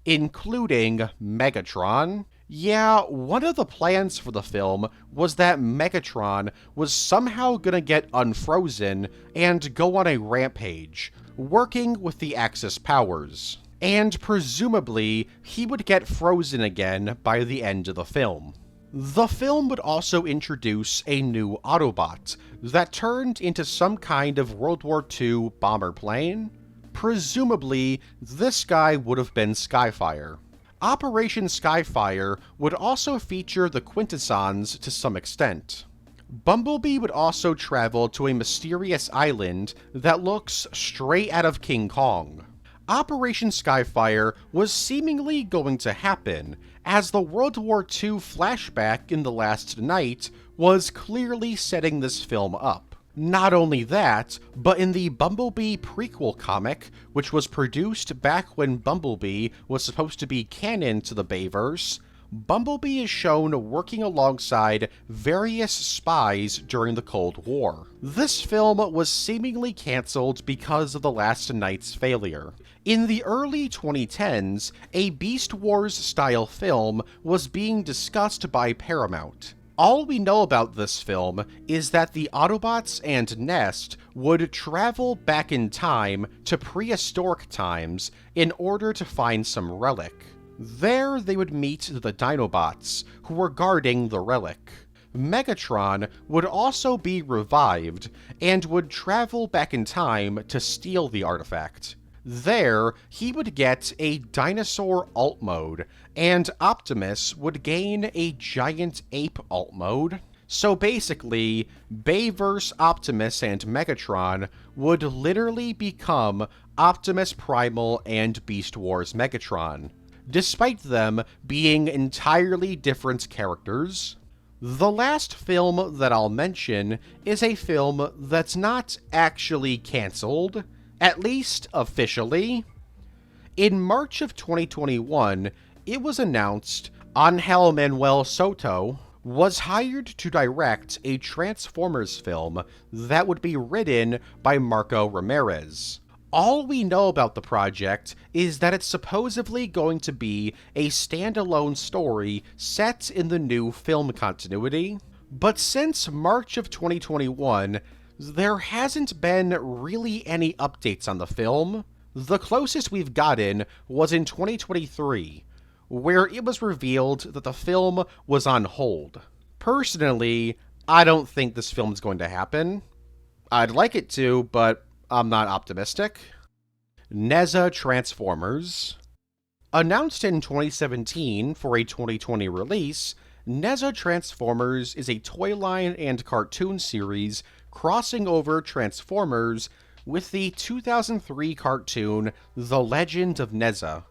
including Megatron. Yeah, one of the plans for the film was that Megatron was somehow gonna get unfrozen and go on a rampage, working with the Axis powers. And presumably, he would get frozen again by the end of the film. The film would also introduce a new Autobot that turned into some kind of World War II bomber plane. Presumably, this guy would have been Skyfire. Operation Skyfire would also feature the Quintessons to some extent. Bumblebee would also travel to a mysterious island that looks straight out of King Kong. Operation Skyfire was seemingly going to happen, as the World War II flashback in The Last Night was clearly setting this film up. Not only that, but in the Bumblebee prequel comic, which was produced back when Bumblebee was supposed to be canon to the Bayverse, Bumblebee is shown working alongside various spies during the Cold War. This film was seemingly cancelled because of The Last Night's failure. In the early 2010s, a Beast Wars-style film was being discussed by Paramount. All we know about this film is that the Autobots and Nest would travel back in time to prehistoric times in order to find some relic. There they would meet the Dinobots, who were guarding the relic. Megatron would also be revived and would travel back in time to steal the artifact. There, he would get a dinosaur alt mode, and Optimus would gain a giant ape alt mode. So basically, Bayverse Optimus and Megatron would literally become Optimus Primal and Beast Wars Megatron, despite them being entirely different characters. The last film that I'll mention is a film that's not actually cancelled, at least officially. In March of 2021, it was announced Angel Manuel Soto was hired to direct a Transformers film that would be written by Marco Ramirez. All we know about the project is that it's supposedly going to be a standalone story set in the new film continuity. But since March of 2021, there hasn't been really any updates on the film. The closest we've gotten was in 2023, where it was revealed that the film was on hold. Personally, I don't think this film is going to happen. I'd like it to, but I'm not optimistic. NESA Transformers. Announced in 2017 for a 2020 release, NESA Transformers is a toy line and cartoon series crossing over Transformers with the 2003 cartoon The Legend of NESA.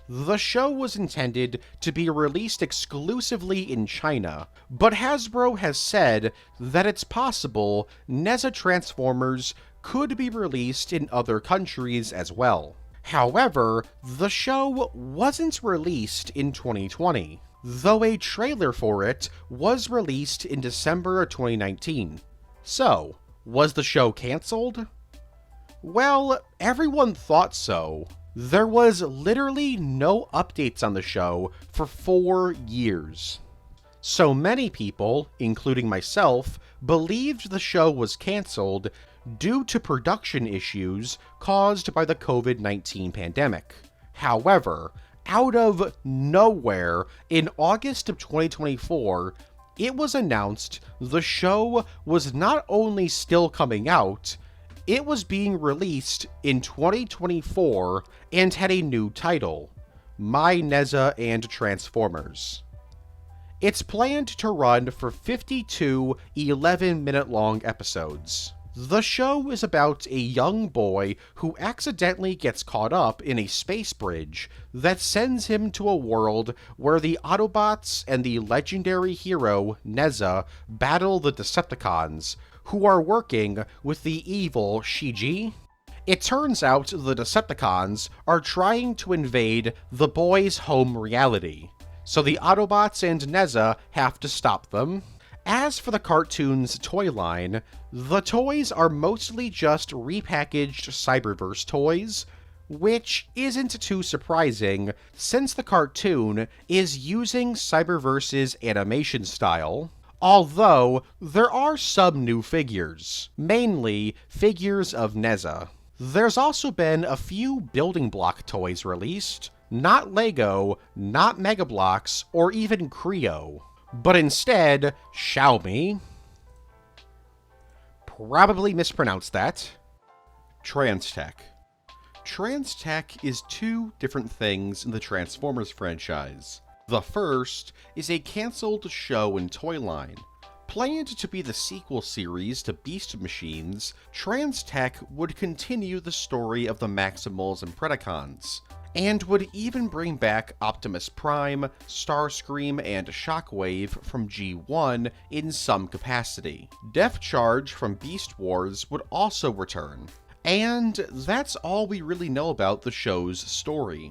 The show was intended to be released exclusively in China, but Hasbro has said that it's possible NESA Transformers could be released in other countries as well. However, the show wasn't released in 2020, though a trailer for it was released in December of 2019. So, was the show cancelled? Well, everyone thought so. There was literally no updates on the show for 4 years. So many people, including myself, believed the show was cancelled due to production issues caused by the COVID-19 pandemic. However, out of nowhere, in August of 2024, it was announced the show was not only still coming out, it was being released in 2024 and had a new title, My NESA and Transformers. It's planned to run for 52 11-minute long episodes. The show is about a young boy who accidentally gets caught up in a space bridge that sends him to a world where the Autobots and the legendary hero Neza battle the Decepticons, who are working with the evil Shiji. It turns out the Decepticons are trying to invade the boy's home reality, so the Autobots and Neza have to stop them. As for the cartoon's toy line, the toys are mostly just repackaged Cyberverse toys, which isn't too surprising since the cartoon is using Cyberverse's animation style. Although, there are some new figures, mainly figures of Neza. There's also been a few building block toys released, not Lego, not Mega Bloks, or even Creo, but instead, Xiaomi. Probably mispronounced that. Transtech. Transtech is two different things in the Transformers franchise. The first is a cancelled show and toy line. Planned to be the sequel series to Beast Machines, Transtech would continue the story of the Maximals and Predacons, and would even bring back Optimus Prime, Starscream, and Shockwave from G1 in some capacity. Def Charge from Beast Wars would also return. And that's all we really know about the show's story.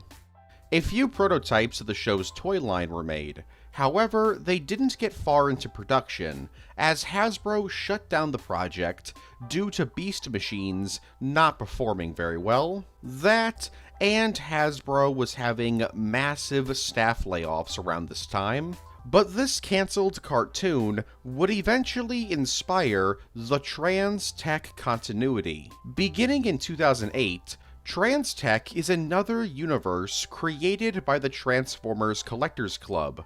A few prototypes of the show's toy line were made. However, they didn't get far into production, as Hasbro shut down the project due to Beast Machines not performing very well. That, and Hasbro was having massive staff layoffs around this time. But this cancelled cartoon would eventually inspire the Transtech continuity. Beginning in 2008, Transtech is another universe created by the Transformers Collectors Club,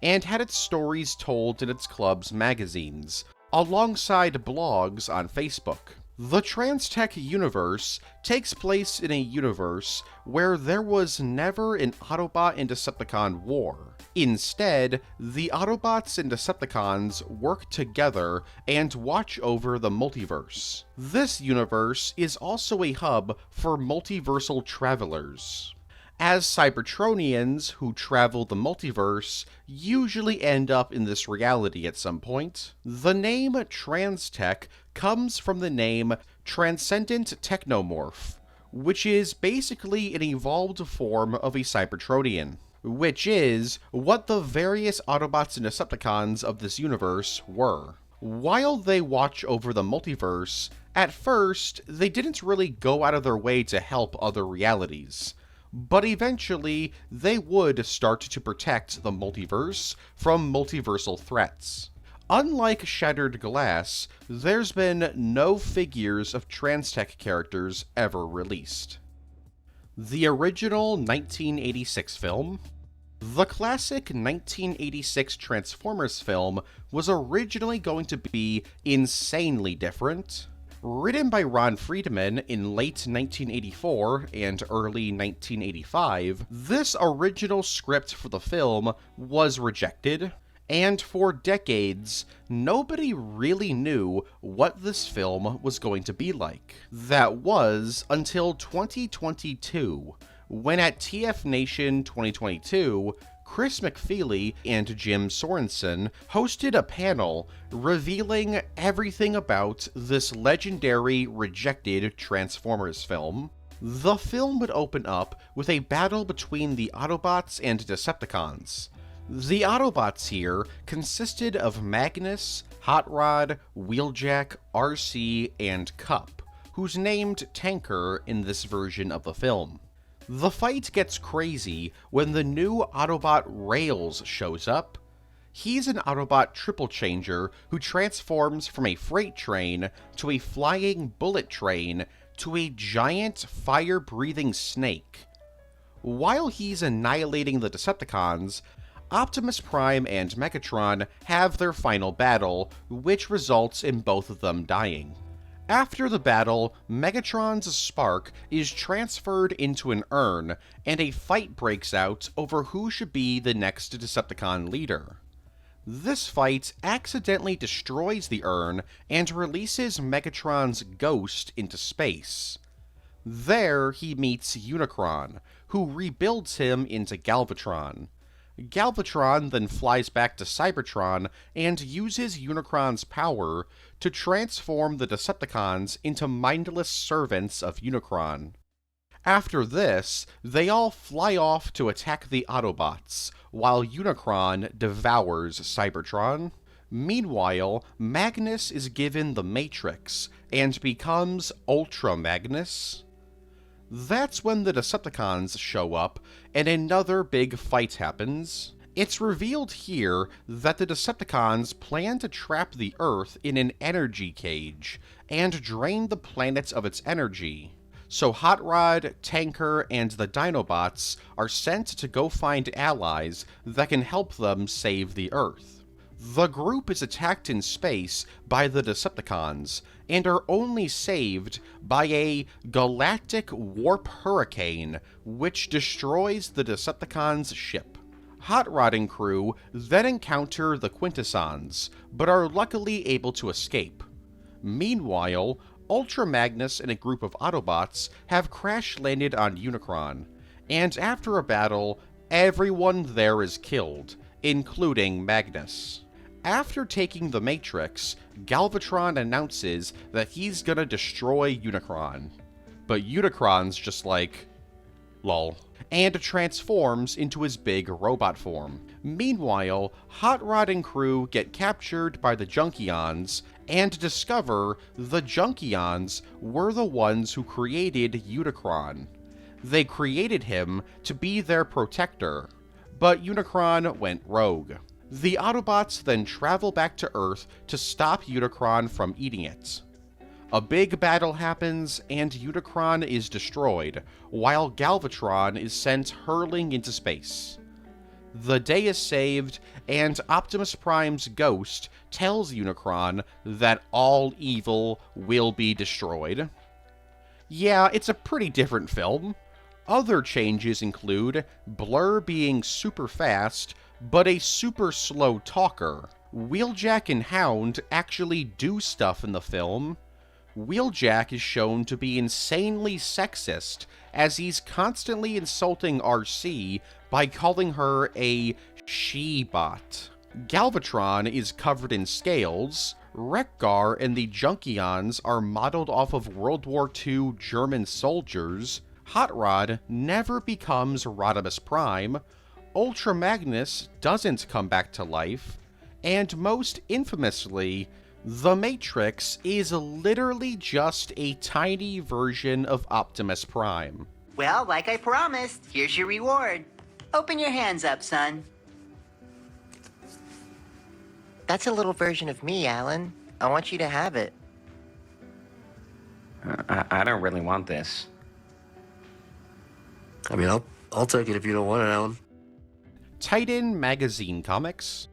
and had its stories told in its club's magazines, alongside blogs on Facebook. The Transtech universe takes place in a universe where there was never an Autobot and Decepticon war. Instead, the Autobots and Decepticons work together and watch over the multiverse. This universe is also a hub for multiversal travelers, as Cybertronians who travel the multiverse usually end up in this reality at some point. The name Transtech comes from the name Transcendent Technomorph, which is basically an evolved form of a Cybertronian, which is what the various Autobots and Decepticons of this universe were. While they watch over the multiverse, at first, they didn't really go out of their way to help other realities, but eventually they would start to protect the multiverse from multiversal threats. Unlike Shattered Glass, there's been no figures of Transtech characters ever released. The original 1986 film. The classic 1986 Transformers film was originally going to be insanely different. Written by Ron Friedman in late 1984 and early 1985, this original script for the film was rejected, and for decades, nobody really knew what this film was going to be like. That was until 2022, when at TF Nation 2022, Chris McFeely and Jim Sorensen hosted a panel revealing everything about this legendary rejected Transformers film. The film would open up with a battle between the Autobots and Decepticons. The Autobots here consisted of Magnus, Hot Rod, Wheeljack, RC, and Cup, who's named Tanker in this version of the film. The fight gets crazy when the new Autobot Rails shows up. He's an Autobot triple changer who transforms from a freight train to a flying bullet train to a giant fire-breathing snake. While he's annihilating the Decepticons, Optimus Prime and Megatron have their final battle, which results in both of them dying. After the battle, Megatron's spark is transferred into an urn, and a fight breaks out over who should be the next Decepticon leader. This fight accidentally destroys the urn and releases Megatron's ghost into space. There, he meets Unicron, who rebuilds him into Galvatron. Galvatron then flies back to Cybertron and uses Unicron's power to transform the Decepticons into mindless servants of Unicron. After this, they all fly off to attack the Autobots, while Unicron devours Cybertron. Meanwhile, Magnus is given the Matrix and becomes Ultra Magnus. That's when the Decepticons show up, and another big fight happens. It's revealed here that the Decepticons plan to trap the Earth in an energy cage, and drain the planet of its energy. So Hot Rod, Tanker, and the Dinobots are sent to go find allies that can help them save the Earth. The group is attacked in space by the Decepticons, and are only saved by a galactic warp hurricane, which destroys the Decepticons' ship. Hot Rod and crew then encounter the Quintessons, but are luckily able to escape. Meanwhile, Ultra Magnus and a group of Autobots have crash-landed on Unicron, and after a battle, everyone there is killed, including Magnus. After taking the Matrix, Galvatron announces that he's gonna destroy Unicron. But Unicron's just like, lol, and transforms into his big robot form. Meanwhile, Hot Rod and crew get captured by the Junkions and discover the Junkions were the ones who created Unicron. They created him to be their protector, but Unicron went rogue. The Autobots then travel back to Earth to stop Unicron from eating it. A big battle happens, and Unicron is destroyed, while Galvatron is sent hurling into space. The day is saved, and Optimus Prime's ghost tells Unicron that all evil will be destroyed. Yeah, it's a pretty different film. Other changes include Blur being super fast, but a super slow talker. Wheeljack and Hound actually do stuff in the film. Wheeljack is shown to be insanely sexist, as he's constantly insulting RC by calling her a she-bot. Galvatron is covered in scales. Wreck-Gar and the Junkions are modeled off of World War II German soldiers. Hot Rod never becomes Rodimus Prime. Ultra Magnus doesn't come back to life. And most infamously, the Matrix is literally just a tiny version of Optimus Prime. Well, like I promised, here's your reward. Open your hands up, son. That's a little version of me, Alan. I want you to have it. I don't really want this. I mean, I'll take it if you don't want it, Alan. Titan Magazine Comics.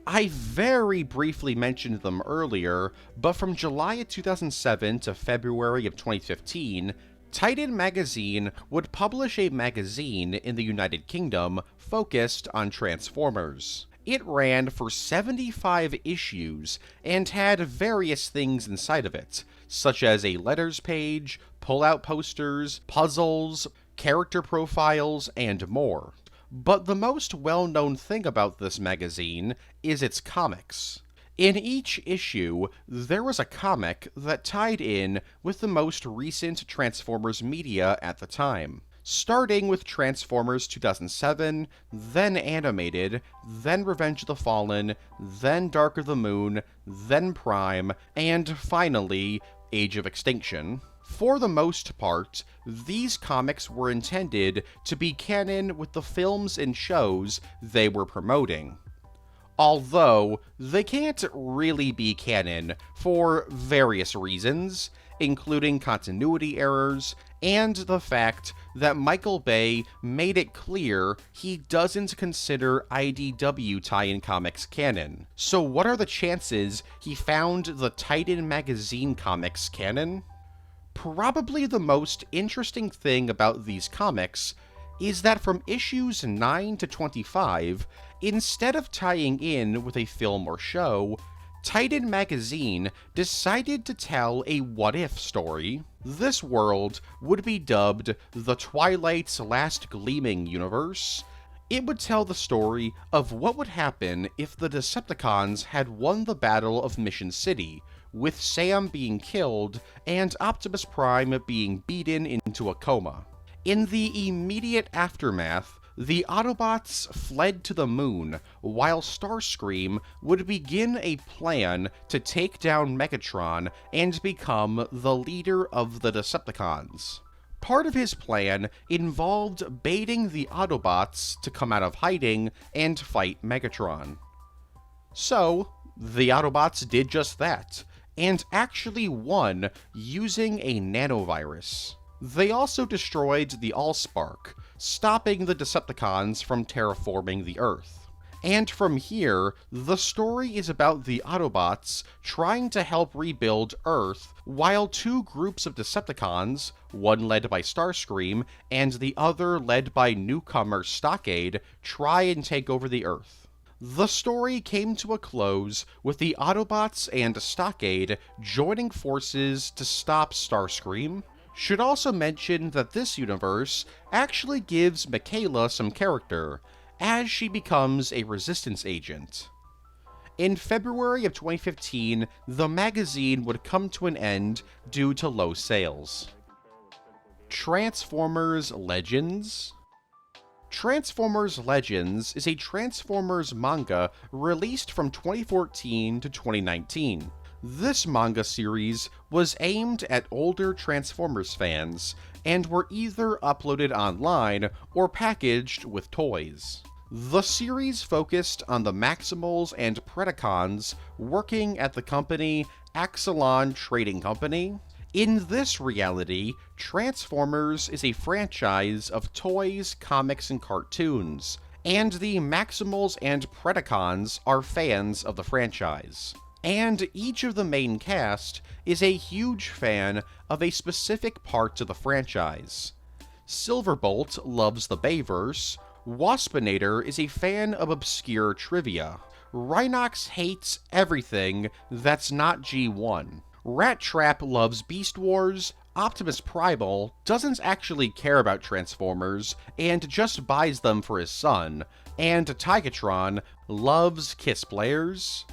I very briefly mentioned them earlier, but from July of 2007 to February of 2015, Titan Magazine would publish a magazine in the United Kingdom focused on Transformers. It ran for 75 issues and had various things inside of it, such as a letters page, pull-out posters, puzzles, character profiles, and more. But the most well-known thing about this magazine is its comics. In each issue, there was a comic that tied in with the most recent Transformers media at the time. Starting with Transformers 2007, then Animated, then Revenge of the Fallen, then Dark of the Moon, then Prime, and finally, Age of Extinction. For the most part, these comics were intended to be canon with the films and shows they were promoting. Although, they can't really be canon for various reasons, including continuity errors, and the fact that Michael Bay made it clear he doesn't consider IDW tie-in comics canon. So what are the chances he found the Titan Magazine comics canon? Probably the most interesting thing about these comics is that from issues 9 to 25, instead of tying in with a film or show, Titan Magazine decided to tell a what-if story. This world would be dubbed the Twilight's Last Gleaming Universe. It would tell the story of what would happen if the Decepticons had won the Battle of Mission City, with Sam being killed and Optimus Prime being beaten into a coma. In the immediate aftermath, the Autobots fled to the moon, while Starscream would begin a plan to take down Megatron and become the leader of the Decepticons. Part of his plan involved baiting the Autobots to come out of hiding and fight Megatron. So, the Autobots did just that, and actually won using a nanovirus. They also destroyed the Allspark, stopping the Decepticons from terraforming the Earth. And from here, the story is about the Autobots trying to help rebuild Earth, while two groups of Decepticons, one led by Starscream and the other led by newcomer Stockade, try and take over the Earth. The story came to a close with the Autobots and Stockade joining forces to stop Starscream. Should also mention that this universe actually gives Michaela some character, as she becomes a resistance agent. In February of 2015, the magazine would come to an end due to low sales. Transformers Legends. Transformers Legends is a Transformers manga released from 2014 to 2019. This manga series was aimed at older Transformers fans, and were either uploaded online or packaged with toys. The series focused on the Maximals and Predacons working at the company Axelon Trading Company. In this reality, Transformers is a franchise of toys, comics, and cartoons, and the Maximals and Predacons are fans of the franchise. And each of the main cast is a huge fan of a specific part of the franchise. Silverbolt loves the Bayverse, Waspinator is a fan of obscure trivia, Rhinox hates everything that's not G1, Rat Trap loves Beast Wars, Optimus Primal doesn't actually care about Transformers and just buys them for his son, and Tigatron loves Kiss players.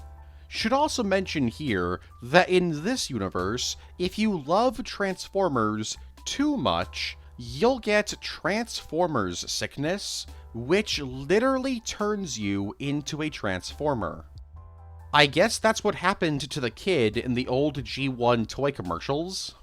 Should also mention here that in this universe, if you love Transformers too much, you'll get Transformers sickness, which literally turns you into a Transformer. I guess that's what happened to the kid in the old G1 toy commercials.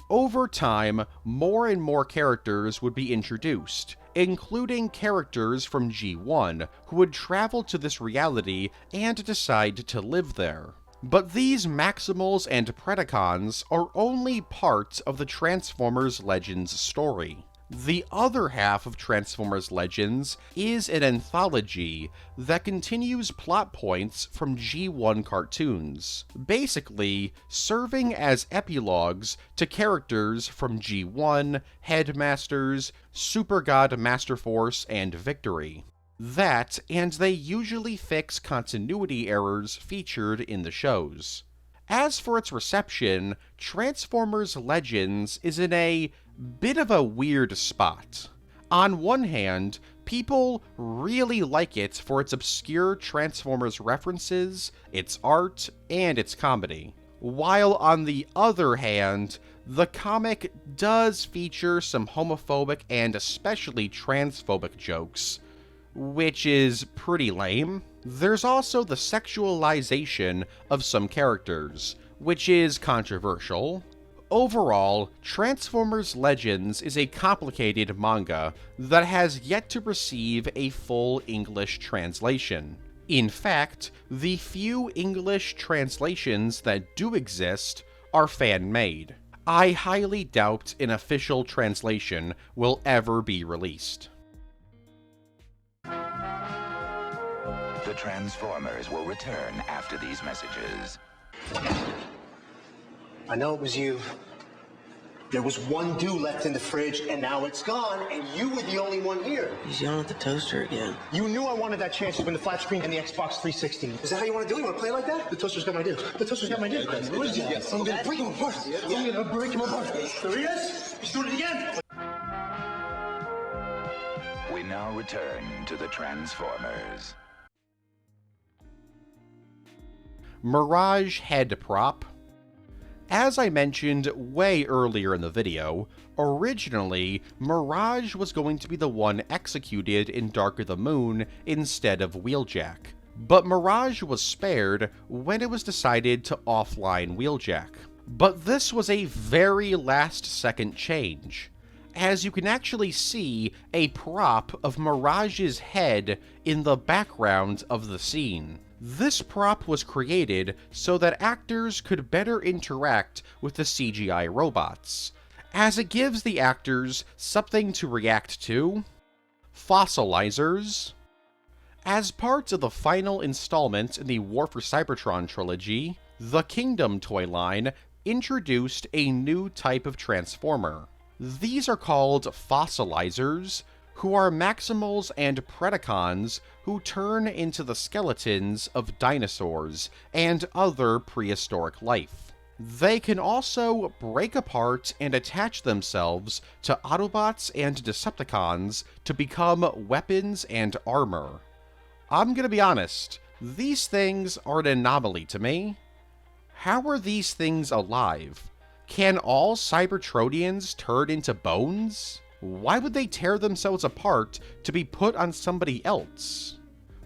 Over time, more and more characters would be introduced, including characters from G1 who would travel to this reality and decide to live there. But these Maximals and Predacons are only part of the Transformers Legends story. The other half of Transformers Legends is an anthology that continues plot points from G1 cartoons, basically serving as epilogues to characters from G1, Headmasters, Super God Masterforce, and Victory. That, and they usually fix continuity errors featured in the shows. As for its reception, Transformers Legends is in a bit of a weird spot. On one hand, people really like it for its obscure Transformers references, its art, and its comedy. While on the other hand, the comic does feature some homophobic and especially transphobic jokes, which is pretty lame. There's also the sexualization of some characters, which is controversial. Overall, Transformers Legends is a complicated manga that has yet to receive a full English translation. In fact, the few English translations that do exist are fan-made. I highly doubt an official translation will ever be released. The Transformers will return after these messages. I know it was you. There was one dew left in the fridge, and now it's gone, and you were the only one here. He's yelling at the toaster again. You knew I wanted that chance to win the flat screen and the Xbox 360. Is that how you want to do it? You want to play like that? The toaster's got my deal. The toaster's got my deal. What is it? Yes. I'm going to break him apart. I'm going to break him apart. There he is. He's doing it again. We now return to the Transformers. Mirage head prop. As I mentioned way earlier in the video, originally, Mirage was going to be the one executed in Dark of the Moon instead of Wheeljack. But Mirage was spared when it was decided to offline Wheeljack. But this was a very last-second change, as you can actually see a prop of Mirage's head in the background of the scene. This prop was created so that actors could better interact with the CGI robots, as it gives the actors something to react to. Fossilizers. As part of the final installment in the War for Cybertron trilogy, the Kingdom toy line introduced a new type of Transformer. These are called Fossilizers, who are Maximals and Predacons who turn into the skeletons of dinosaurs and other prehistoric life. They can also break apart and attach themselves to Autobots and Decepticons to become weapons and armor. I'm gonna be honest, these things are an anomaly to me. How are these things alive? Can all Cybertronians turn into bones? Why would they tear themselves apart to be put on somebody else?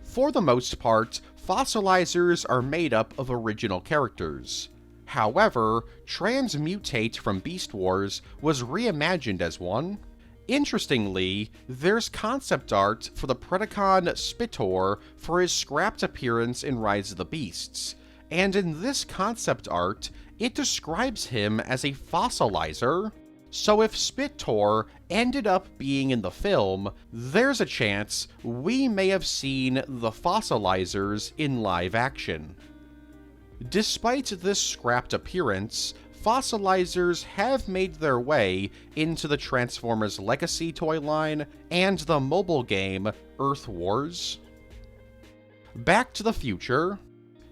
For the most part, Fossilizers are made up of original characters. However, Transmutate from Beast Wars was reimagined as one. Interestingly, there's concept art for the Predacon Spitor for his scrapped appearance in Rise of the Beasts, and in this concept art, it describes him as a fossilizer. So if Spitor ended up being in the film, there's a chance we may have seen the Fossilizers in live action. Despite this scrapped appearance, Fossilizers have made their way into the Transformers Legacy toy line and the mobile game Earth Wars. Back to the Future.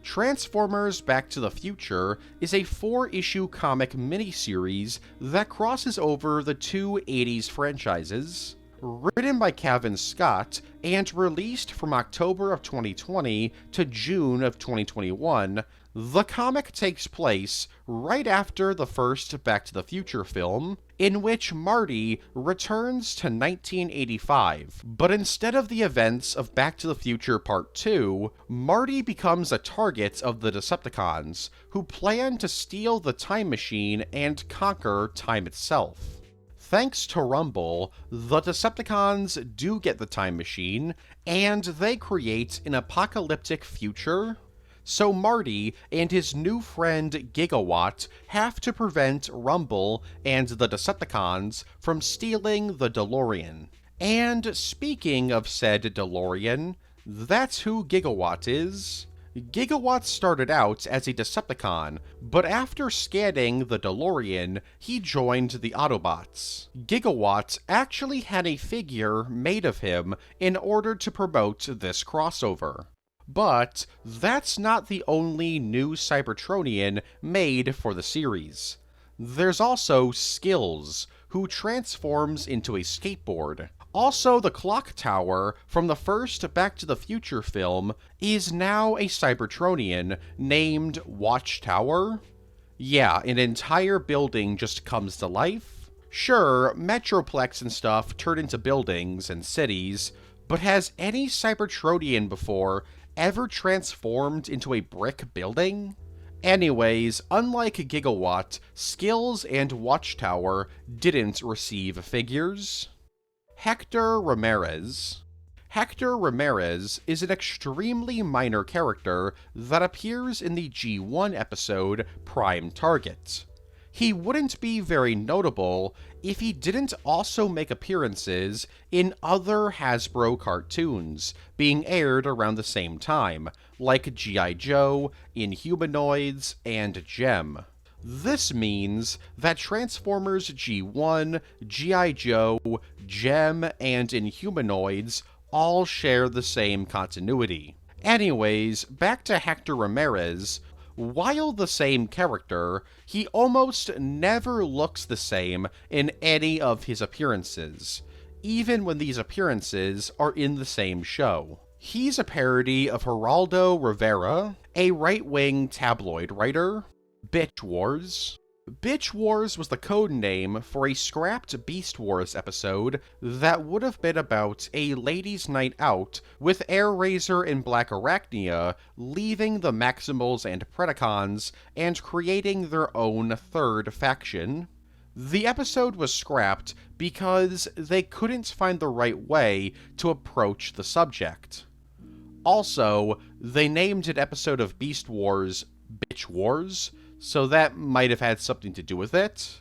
Transformers Back to the Future is a 4-issue comic miniseries that crosses over the two 80s franchises. Written by Kevin Scott and released from October of 2020 to June of 2021, the comic takes place right after the first Back to the Future film, in which Marty returns to 1985, but instead of the events of Back to the Future Part 2, Marty becomes a target of the Decepticons, who plan to steal the time machine and conquer time itself. Thanks to Rumble, the Decepticons do get the time machine, and they create an apocalyptic future. So Marty and his new friend Gigawatt have to prevent Rumble and the Decepticons from stealing the DeLorean. And speaking of said DeLorean, that's who Gigawatt is. Gigawatt started out as a Decepticon, but after scanning the DeLorean, he joined the Autobots. Gigawatt actually had a figure made of him in order to promote this crossover. But that's not the only new Cybertronian made for the series. There's also Skills, who transforms into a skateboard. Also, the clock tower from the first Back to the Future film is now a Cybertronian named Watchtower. Yeah, an entire building just comes to life. Sure, Metroplex and stuff turn into buildings and cities, but has any Cybertronian before ever transformed into a brick building? Anyways, unlike Gigawatt, Skills and Watchtower didn't receive figures. Hector Ramirez. Hector Ramirez is an extremely minor character that appears in the G1 episode Prime Target. He wouldn't be very notable if he didn't also make appearances in other Hasbro cartoons being aired around the same time, like G.I. Joe, Inhumanoids, and Gem. This means that Transformers G1, G.I. Joe, GEM, and Inhumanoids all share the same continuity. Anyways, back to Hector Ramirez. While the same character, he almost never looks the same in any of his appearances, even when these appearances are in the same show. He's a parody of Geraldo Rivera, a right-wing tabloid writer. Bitch Wars. Bitch Wars was the code name for a scrapped Beast Wars episode that would have been about a ladies' night out with Airraiser and Black Arachnia leaving the Maximals and Predacons and creating their own third faction. The episode was scrapped because they couldn't find the right way to approach the subject. Also, they named an episode of Beast Wars Bitch Wars, so that might have had something to do with it.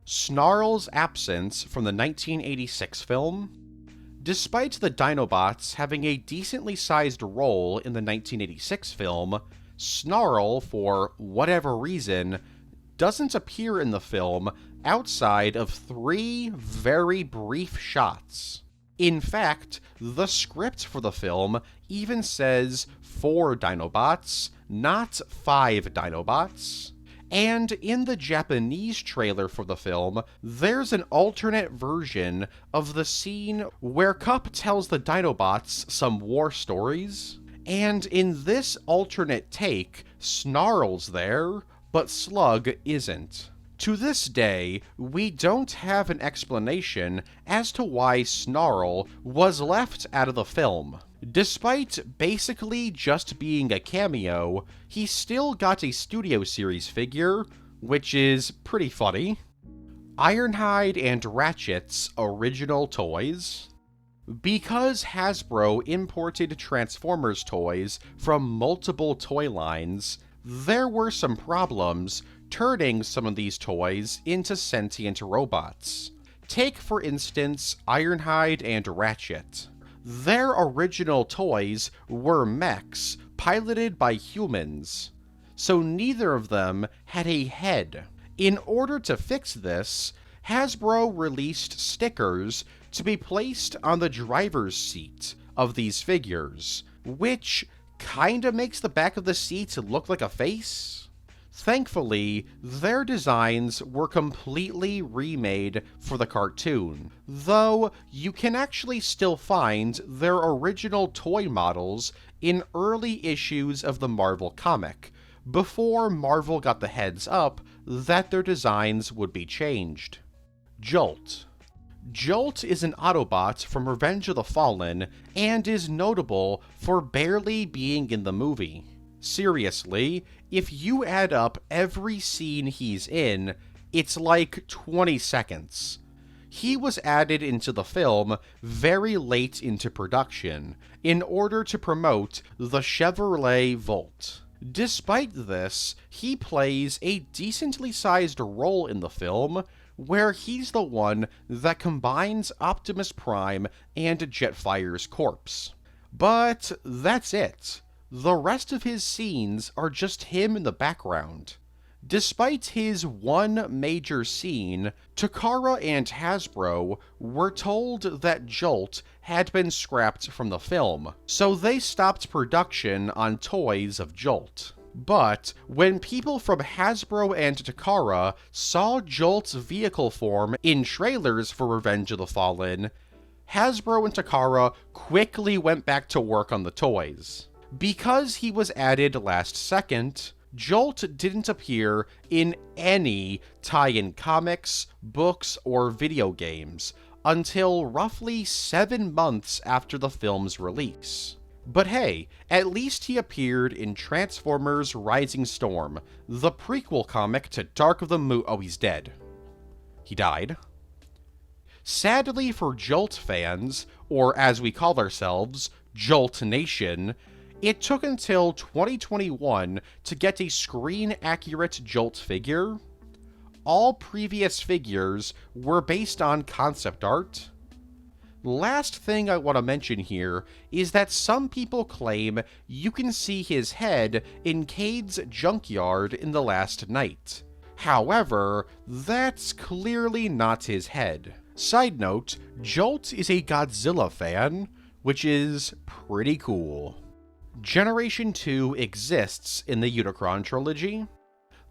Snarl's absence from the 1986 film. Despite the Dinobots having a decently sized role in the 1986 film, Snarl, for whatever reason, doesn't appear in the film outside of 3 very brief shots. In fact, the script for the film even says 4 Dinobots, not 5 Dinobots. And in the Japanese trailer for the film, there's an alternate version of the scene where Kup tells the Dinobots some war stories. And in this alternate take, Snarl's there, but Slug isn't. To this day, we don't have an explanation as to why Snarl was left out of the film. Despite basically just being a cameo, he still got a Studio Series figure, which is pretty funny. Ironhide and Ratchet's original toys. Because Hasbro imported Transformers toys from multiple toy lines, there were some problems turning some of these toys into sentient robots. Take, for instance, Ironhide and Ratchet. Their original toys were mechs piloted by humans, so neither of them had a head. In order to fix this, Hasbro released stickers to be placed on the driver's seat of these figures, which kinda makes the back of the seat look like a face. Thankfully, their designs were completely remade for the cartoon, though you can actually still find their original toy models in early issues of the Marvel comic, before Marvel got the heads up that their designs would be changed. Jolt. Jolt is an Autobot from Revenge of the Fallen and is notable for barely being in the movie. Seriously, if you add up every scene he's in, it's like 20 seconds. He was added into the film very late into production in order to promote the Chevrolet Volt. Despite this, he plays a decently sized role in the film, where he's the one that combines Optimus Prime and Jetfire's corpse. But that's it. The rest of his scenes are just him in the background. Despite his one major scene, Takara and Hasbro were told that Jolt had been scrapped from the film, so they stopped production on toys of Jolt. But when people from Hasbro and Takara saw Jolt's vehicle form in trailers for Revenge of the Fallen, Hasbro and Takara quickly went back to work on the toys. Because he was added last second, Jolt didn't appear in any tie-in comics, books, or video games until roughly 7 months after the film's release. But hey, at least he appeared in Transformers Rising Storm, the prequel comic to Dark of the Moon. Oh, he's dead. He died. Sadly for Jolt fans, or as we call ourselves, Jolt Nation, it took until 2021 to get a screen-accurate Jolt figure. All previous figures were based on concept art. Last thing I want to mention here is that some people claim you can see his head in Cade's junkyard in The Last Night, However, that's clearly not his head. Side note, Jolt is a Godzilla fan, which is pretty cool. Generation 2 exists in the Unicron trilogy.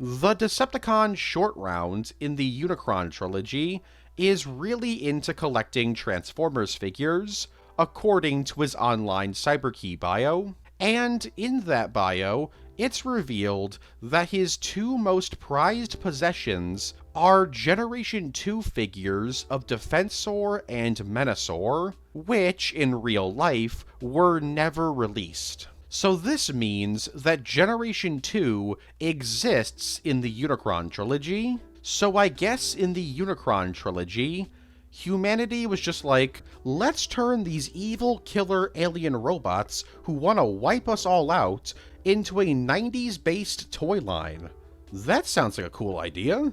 The Decepticon Short Round in the Unicron trilogy is really into collecting Transformers figures, according to his online CyberKey bio, and in that bio, it's revealed that his two most prized possessions are Generation 2 figures of Defensor and Menasor, which in real life were never released. So this means that Generation 2 exists in the Unicron trilogy, so I guess in the Unicron trilogy, humanity was just like, let's turn these evil killer alien robots who want to wipe us all out into a 90s-based toy line. That sounds like a cool idea.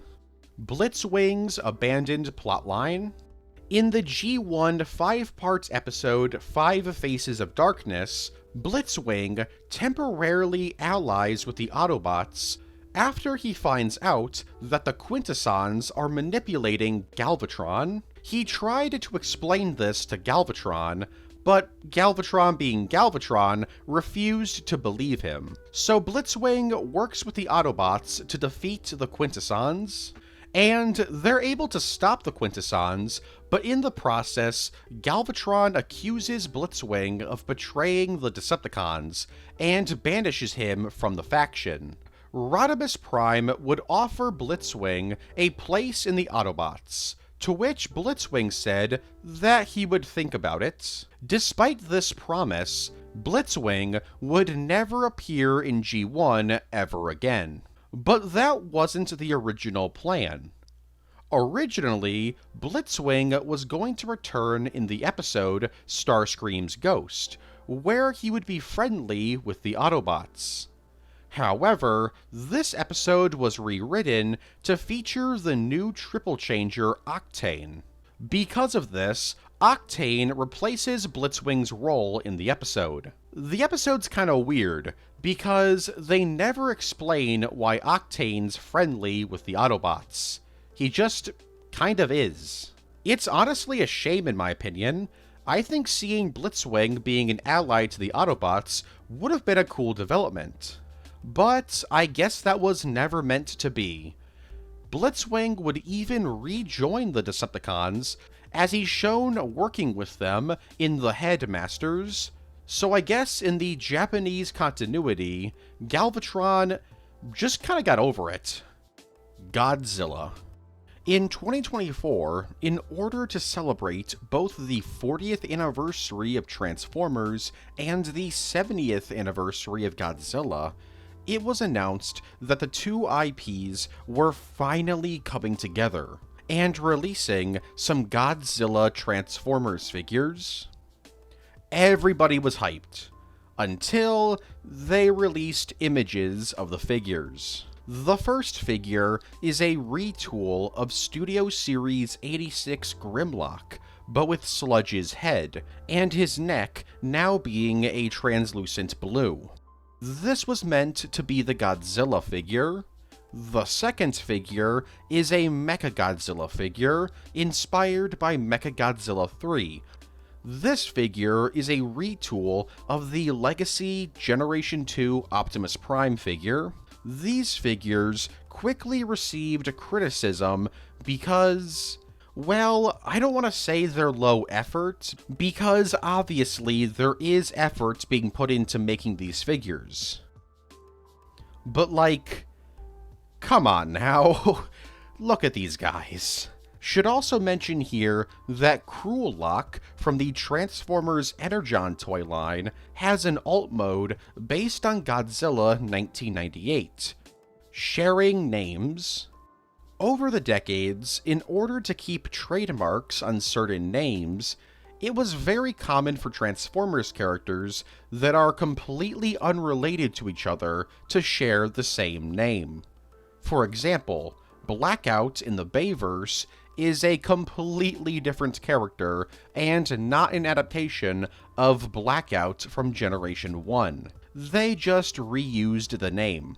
Blitzwing's abandoned plotline. In the G1 5-part episode 5 Faces of Darkness, Blitzwing temporarily allies with the Autobots after he finds out that the Quintessons are manipulating Galvatron. He tried to explain this to Galvatron, but Galvatron being Galvatron refused to believe him. So Blitzwing works with the Autobots to defeat the Quintessons, and they're able to stop the Quintessons, but in the process, Galvatron accuses Blitzwing of betraying the Decepticons, and banishes him from the faction. Rodimus Prime would offer Blitzwing a place in the Autobots, to which Blitzwing said that he would think about it. Despite this promise, Blitzwing would never appear in G1 ever again. But that wasn't the original plan. Originally, Blitzwing was going to return in the episode Starscream's Ghost, where he would be friendly with the Autobots. However, this episode was rewritten to feature the new triple changer Octane. Because of this, Octane replaces Blitzwing's role in the episode. The episode's kinda weird, because they never explain why Octane's friendly with the Autobots. He just kind of is. It's honestly a shame in my opinion. I think seeing Blitzwing being an ally to the Autobots would have been a cool development. But I guess that was never meant to be. Blitzwing would even rejoin the Decepticons, as he's shown working with them in the Headmasters, so I guess in the Japanese continuity, Galvatron just kinda got over it. Godzilla. In 2024, in order to celebrate both the 40th anniversary of Transformers and the 70th anniversary of Godzilla, it was announced that the two IPs were finally coming together and releasing some Godzilla Transformers figures. Everybody was hyped, until they released images of the figures. The first figure is a retool of Studio Series 86 Grimlock, but with Sludge's head, and his neck now being a translucent blue. This was meant to be the Godzilla figure. The second figure is a Mechagodzilla figure, inspired by Mechagodzilla 3. This figure is a retool of the Legacy Generation 2 Optimus Prime figure. These figures quickly received criticism because, well, I don't want to say they're low effort, because obviously there is effort being put into making these figures. But like, come on now, look at these guys. Should also mention here that Cruel Lock from the Transformers Energon toy line has an alt mode based on Godzilla 1998. Sharing names. Over the decades, in order to keep trademarks on certain names, it was very common for Transformers characters that are completely unrelated to each other to share the same name. For example, Blackout in the Bayverse is a completely different character and not an adaptation of Blackout from Generation 1. They just reused the name.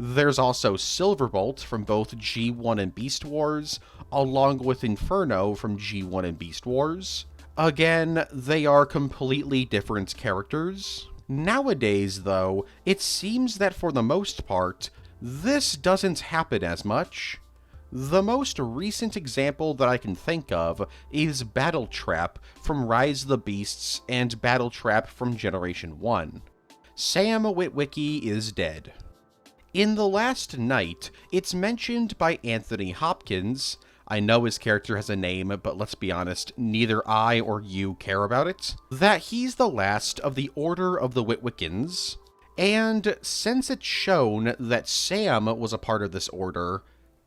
There's also Silverbolt from both G1 and Beast Wars, along with Inferno from G1 and Beast Wars. Again, they are completely different characters. Nowadays, though, it seems that for the most part, this doesn't happen as much. The most recent example that I can think of is Battletrap from Rise of the Beasts and Battletrap from Generation 1. Sam Witwicky is dead. In The Last Night, it's mentioned by Anthony Hopkins. I know his character has a name, but let's be honest, neither I or you care about it, that he's the last of the Order of the Witwickens, and since it's shown that Sam was a part of this order,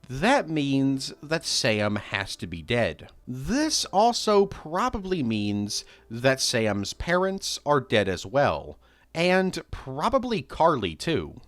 that means that Sam has to be dead. This also probably means that Sam's parents are dead as well, and probably Carly too.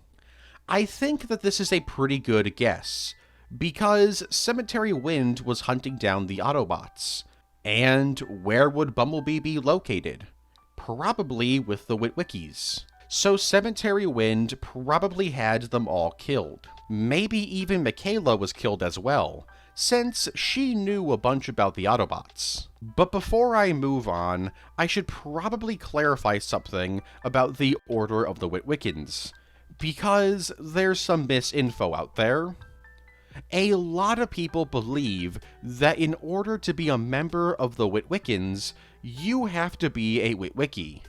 I think that this is a pretty good guess, because Cemetery Wind was hunting down the Autobots. And where would Bumblebee be located? Probably with the Witwickies. So Cemetery Wind probably had them all killed. Maybe even Michaela was killed as well, since she knew a bunch about the Autobots. But before I move on, I should probably clarify something about the Order of the Witwickens, because there's some misinfo out there. A lot of people believe that in order to be a member of the Witwickens, you have to be a Witwicki.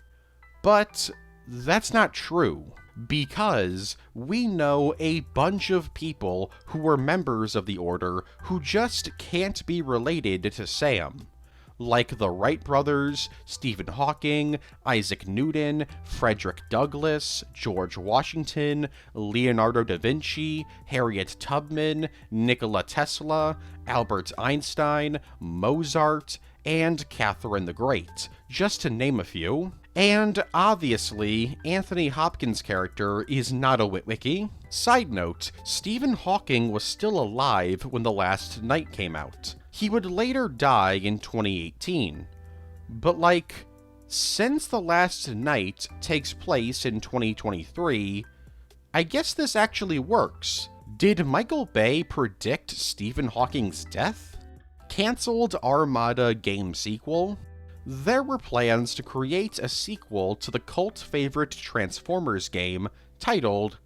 But that's not true, because we know a bunch of people who were members of the Order who just can't be related to Sam. Like the Wright brothers, Stephen Hawking, Isaac Newton, Frederick Douglass, George Washington, Leonardo da Vinci, Harriet Tubman, Nikola Tesla, Albert Einstein, Mozart, and Catherine the Great, just to name a few. And obviously, Anthony Hopkins' character is not a Witwicky. Side note, Stephen Hawking was still alive when The Last Night came out. He would later die in 2018. But since The Last Night takes place in 2023, I guess this actually works. Did Michael Bay predict Stephen Hawking's death? Cancelled Armada game sequel? There were plans to create a sequel to the cult favorite Transformers game titled,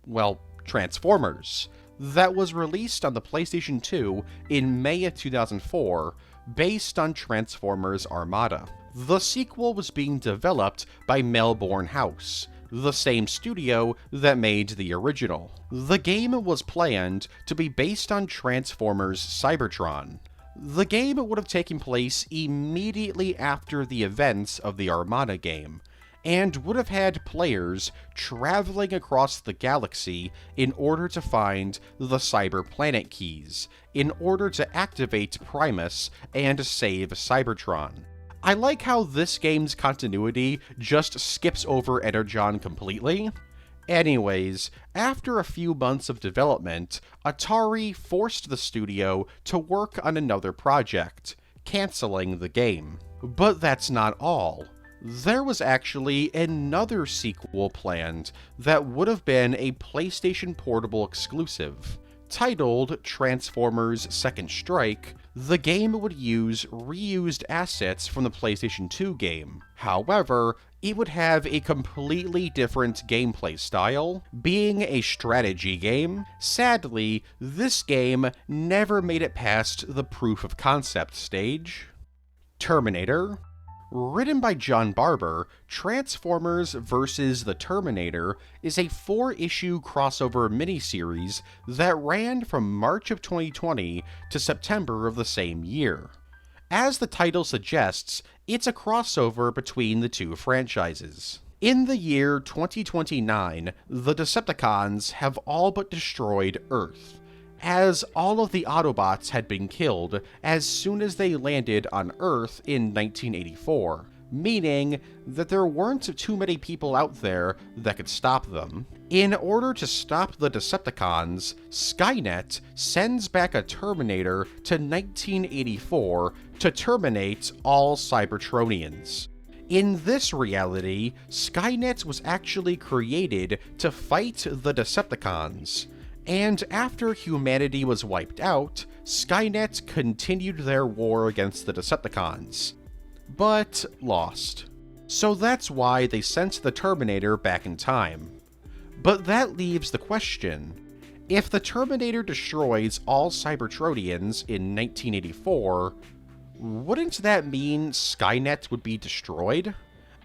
well, Transformers, that was released on the PlayStation 2 in May of 2004, based on Transformers Armada. The sequel was being developed by Melbourne House, the same studio that made the original. The game was planned to be based on Transformers Cybertron. The game would have taken place immediately after the events of the Armada game, and would have had players traveling across the galaxy in order to find the Cyber Planet keys, in order to activate Primus and save Cybertron. I like how this game's continuity just skips over Energon completely. Anyways, after a few months of development, Atari forced the studio to work on another project, canceling the game. But that's not all. There was actually another sequel planned that would have been a PlayStation Portable exclusive. Titled Transformers Second Strike, the game would use reused assets from the PlayStation 2 game. However, it would have a completely different gameplay style, being a strategy game. Sadly, this game never made it past the proof of concept stage. Terminator. Written by John Barber, Transformers vs. the Terminator is a 4-issue crossover miniseries that ran from March of 2020 to September of the same year. As the title suggests, it's a crossover between the two franchises. In the year 2029, the Decepticons have all but destroyed Earth, as all of the Autobots had been killed as soon as they landed on Earth in 1984, meaning that there weren't too many people out there that could stop them. In order to stop the Decepticons, Skynet sends back a Terminator to 1984 to terminate all Cybertronians. In this reality, Skynet was actually created to fight the Decepticons, and after humanity was wiped out, Skynet continued their war against the Decepticons, but lost. So that's why they sent the Terminator back in time. But that leaves the question, if the Terminator destroys all Cybertronians in 1984, wouldn't that mean Skynet would be destroyed?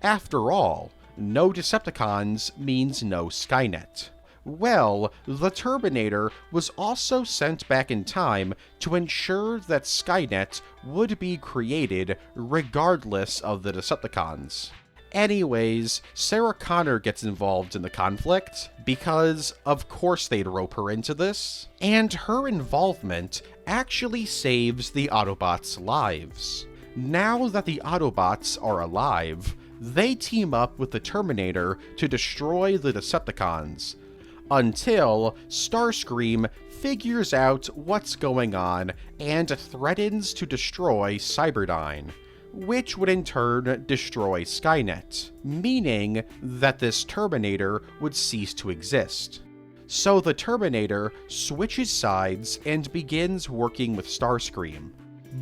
After all, no Decepticons means no Skynet. Well, the Terminator was also sent back in time to ensure that Skynet would be created regardless of the Decepticons. Anyways, Sarah Connor gets involved in the conflict, because of course they'd rope her into this, and her involvement actually saves the Autobots' lives. Now that the Autobots are alive, they team up with the Terminator to destroy the Decepticons, until Starscream figures out what's going on and threatens to destroy Cyberdyne, which would in turn destroy Skynet, meaning that this Terminator would cease to exist. So the Terminator switches sides and begins working with Starscream,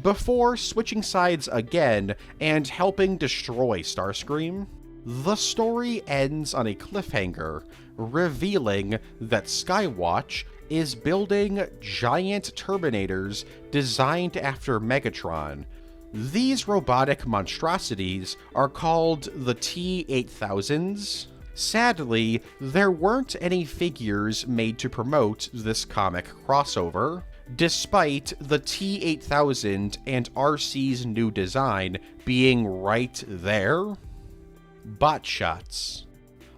before switching sides again and helping destroy Starscream. The story ends on a cliffhanger, revealing that Skywatch is building giant Terminators designed after Megatron. These robotic monstrosities are called the T-8000s. Sadly, there weren't any figures made to promote this comic crossover, despite the T-8000 and RC's new design being right there. Botshots.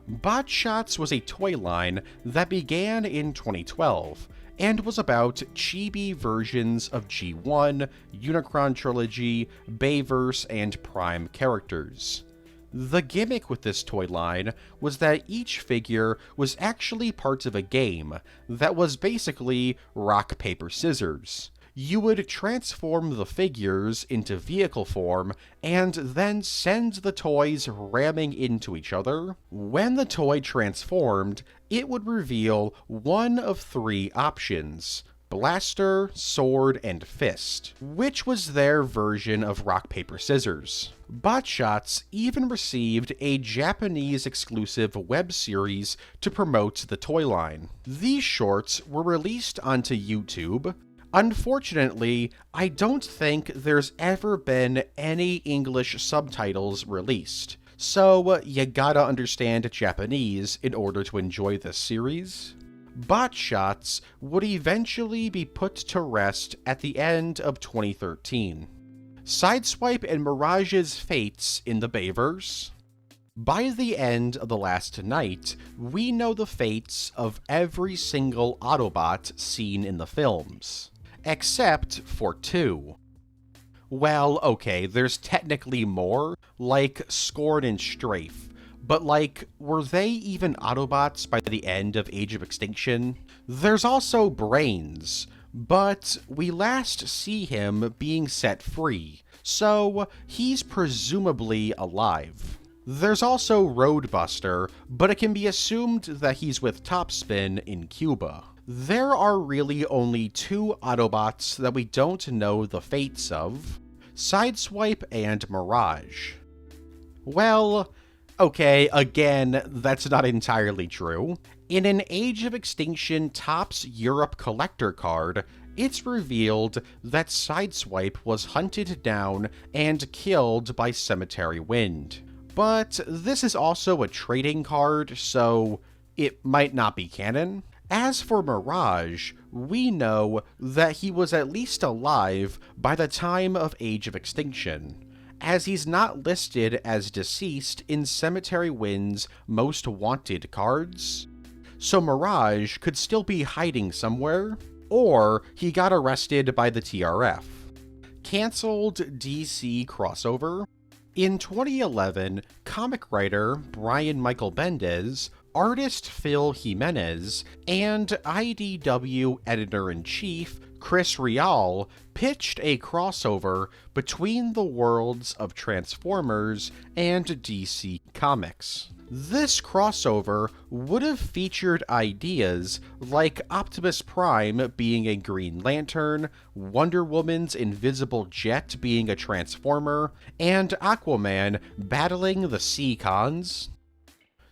Botshots was a toy line that began in 2012, and was about chibi versions of G1, Unicron Trilogy, Bayverse, and Prime characters. The gimmick with this toy line was that each figure was actually part of a game that was basically rock, paper, scissors. You would transform the figures into vehicle form and then send the toys ramming into each other. When the toy transformed, it would reveal one of three options: blaster, sword, and fist, which was their version of rock, paper, scissors. Botshots even received a Japanese exclusive web series to promote the toy line. These shorts were released onto YouTube. Unfortunately, I don't think there's ever been any English subtitles released, so you gotta understand Japanese in order to enjoy this series. Botshots would eventually be put to rest at the end of 2013. Sideswipe and Mirage's fates in the Bayverse. By the end of The Last Night, we know the fates of every single Autobot seen in the films, except for two. Well, okay, there's technically more, like Scorn and Strafe, but like, were they even Autobots by the end of Age of Extinction? There's also Brains, but we last see him being set free, so he's presumably alive. There's also Roadbuster, but it can be assumed that he's with Topspin in Cuba. There are really only two Autobots that we don't know the fates of: Sideswipe and Mirage. Well, okay, again, that's not entirely true. In an Age of Extinction Topps Europe collector card, it's revealed that Sideswipe was hunted down and killed by Cemetery Wind. But this is also a trading card, so it might not be canon. As for Mirage, we know that he was at least alive by the time of Age of Extinction, as he's not listed as deceased in Cemetery Wind's Most Wanted cards. So Mirage could still be hiding somewhere, or he got arrested by the TRF. Cancelled DC crossover. In 2011, comic writer Brian Michael Bendis artist Phil Jimenez and IDW editor-in-chief Chris Rial pitched a crossover between the worlds of Transformers and DC Comics. This crossover would have featured ideas like Optimus Prime being a Green Lantern, Wonder Woman's invisible jet being a Transformer, and Aquaman battling the Seacons.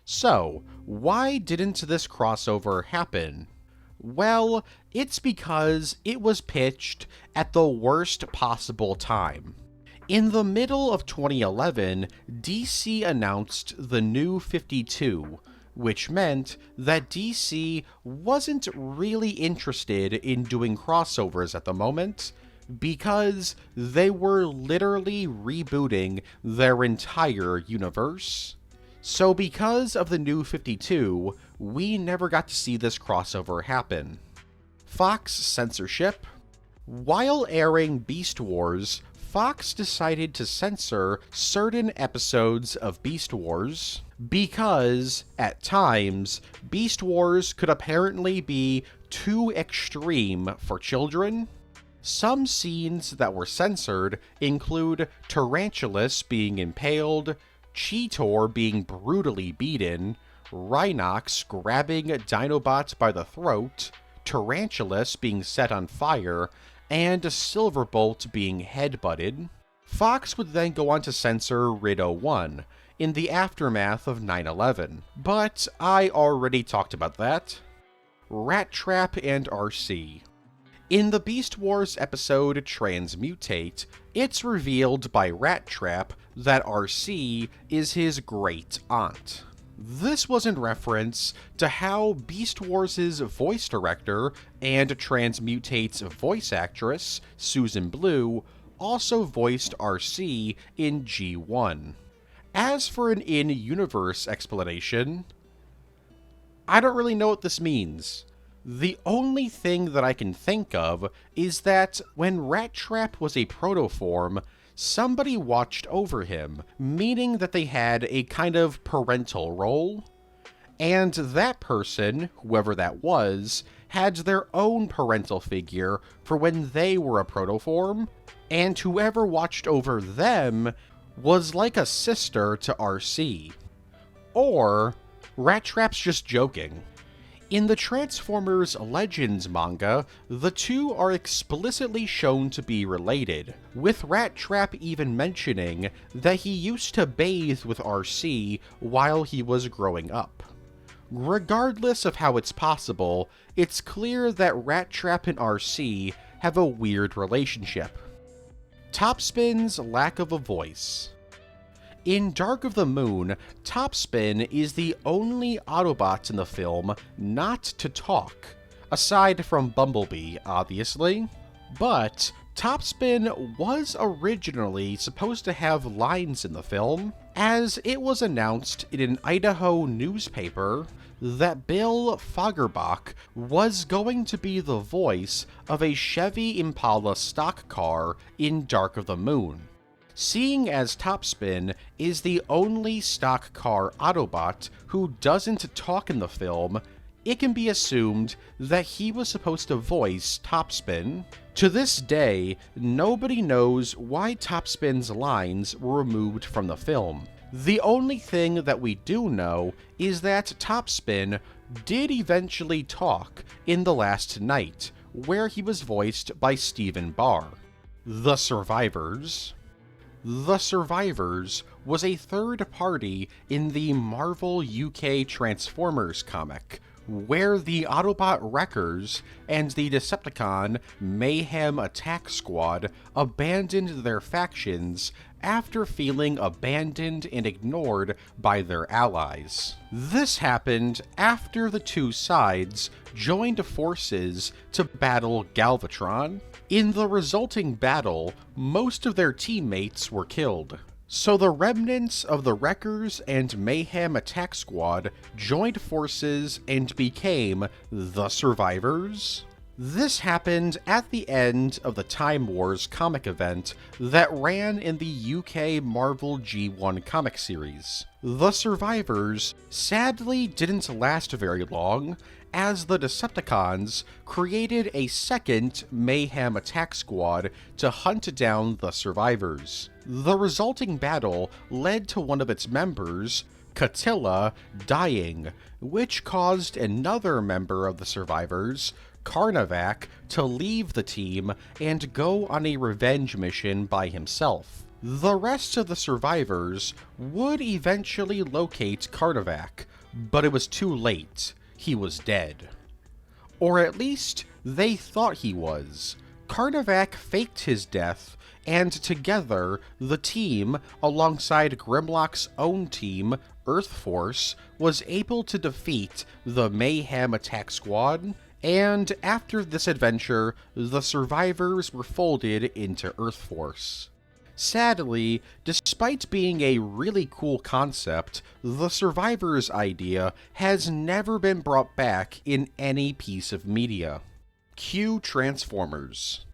So, why didn't this crossover happen? Well, it's because it was pitched at the worst possible time. In the middle of 2011, DC announced the New 52, which meant that DC wasn't really interested in doing crossovers at the moment, because they were literally rebooting their entire universe. So because of the New 52, we never got to see this crossover happen. Fox censorship. While airing Beast Wars, Fox decided to censor certain episodes of Beast Wars because, at times, Beast Wars could apparently be too extreme for children. Some scenes that were censored include Tarantulas being impaled, Cheetor being brutally beaten, Rhinox grabbing Dinobot by the throat, Tarantulas being set on fire, and Silverbolt being headbutted. Fox would then go on to censor Rideau 1 in the aftermath of 9/11, but I already talked about that. Rat Trap and RC. In the Beast Wars episode Transmutate, it's revealed by Rat Trap that RC is his great aunt. This was in reference to how Beast Wars' voice director and Transmutate's voice actress, Susan Blue, also voiced RC in G1. As for an in-universe explanation, I don't really know what this means. The only thing that I can think of is that when Rat Trap was a protoform, somebody watched over him, meaning that they had a kind of parental role. And that person, whoever that was, had their own parental figure for when they were a protoform, and whoever watched over them was like a sister to RC. Or, Rat Trap's just joking. In the Transformers Legends manga, the two are explicitly shown to be related, with Rat Trap even mentioning that he used to bathe with RC while he was growing up. Regardless of how it's possible, it's clear that Rat Trap and RC have a weird relationship. Topspin's lack of a voice. In Dark of the Moon, Topspin is the only Autobot in the film not to talk, aside from Bumblebee, obviously. But Topspin was originally supposed to have lines in the film, as it was announced in an Idaho newspaper that Bill Fagerbach was going to be the voice of a Chevy Impala stock car in Dark of the Moon. Seeing as Topspin is the only stock car Autobot who doesn't talk in the film, it can be assumed that he was supposed to voice Topspin. To this day, nobody knows why Topspin's lines were removed from the film. The only thing that we do know is that Topspin did eventually talk in The Last Night, where he was voiced by Stephen Barr. The Survivors. The Survivors was a third party in the Marvel UK Transformers comic, where the Autobot Wreckers and the Decepticon Mayhem Attack Squad abandoned their factions after feeling abandoned and ignored by their allies. This happened after the two sides joined forces to battle Galvatron. In the resulting battle, most of their teammates were killed. So the remnants of the Wreckers and Mayhem Attack Squad joined forces and became the Survivors. This happened at the end of the Time Wars comic event that ran in the UK Marvel G1 comic series. The survivors sadly didn't last very long, as the Decepticons created a second Mayhem attack squad to hunt down the survivors. The resulting battle led to one of its members, Catilla, dying, which caused another member of the survivors, Carnavac, to leave the team and go on a revenge mission by himself. The rest of the survivors would eventually locate Carnavac, but it was too late. He was dead. Or at least, they thought he was. Carnavac faked his death, and together, the team, alongside Grimlock's own team, Earth Force, was able to defeat the Mayhem attack squad, and after this adventure, the survivors were folded into Earth Force. Sadly, despite being a really cool concept, the survivors idea has never been brought back in any piece of media. Q Transformers.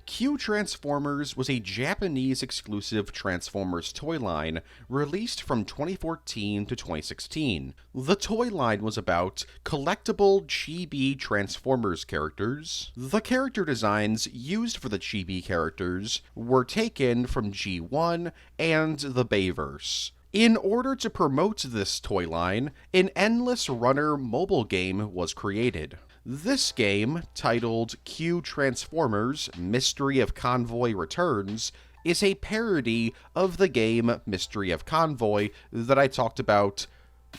Q Transformers was a Japanese-exclusive Transformers toy line released from 2014 to 2016. The toy line was about collectible chibi Transformers characters. The character designs used for the chibi characters were taken from G1 and the Bayverse. In order to promote this toy line, an Endless Runner mobile game was created. This game, titled Q Transformers Mystery of Convoy Returns, is a parody of the game Mystery of Convoy that I talked about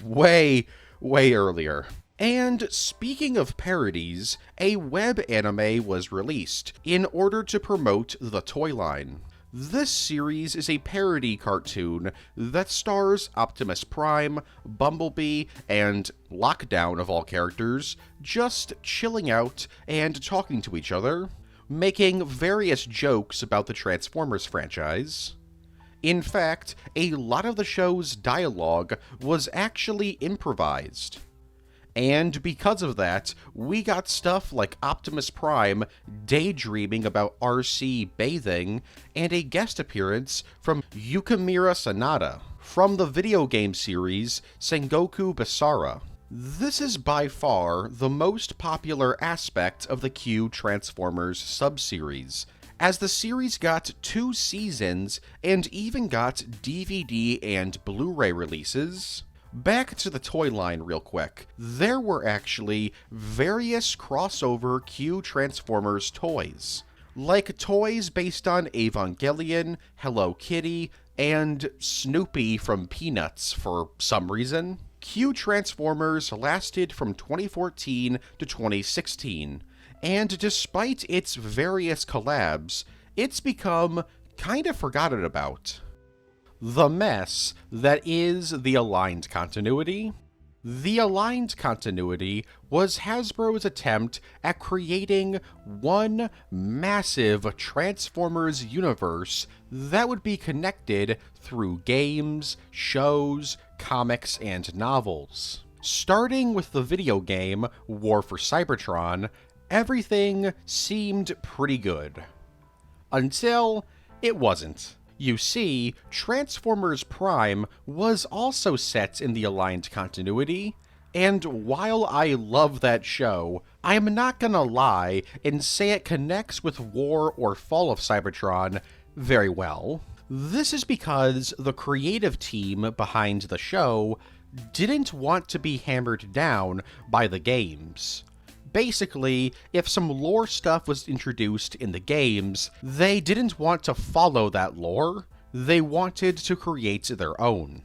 way earlier. And speaking of parodies, a web anime was released in order to promote the toy line. This series is a parody cartoon that stars Optimus Prime, Bumblebee, and Lockdown of all characters, just chilling out and talking to each other, making various jokes about the Transformers franchise. In fact, a lot of the show's dialogue was actually improvised. And because of that, we got stuff like Optimus Prime daydreaming about RC bathing, and a guest appearance from Yukimura Sanada from the video game series Sengoku Basara. This is by far the most popular aspect of the Q Transformers subseries, as the series got 2 seasons and even got DVD and Blu-ray releases. Back to the toy line real quick. There were actually various crossover Q Transformers toys, like toys based on Evangelion, Hello Kitty, and Snoopy from Peanuts for some reason. Q Transformers lasted from 2014 to 2016, and despite its various collabs, it's become kind of forgotten about. The mess that is the Aligned Continuity. The Aligned Continuity was Hasbro's attempt at creating one massive Transformers universe that would be connected through games, shows, comics, and novels. Starting with the video game War for Cybertron, everything seemed pretty good. Until it wasn't. You see, Transformers Prime was also set in the Aligned Continuity, and while I love that show, I'm not gonna lie and say it connects with War or Fall of Cybertron very well. This is because the creative team behind the show didn't want to be hammered down by the games. Basically, if some lore stuff was introduced in the games, they didn't want to follow that lore, they wanted to create their own.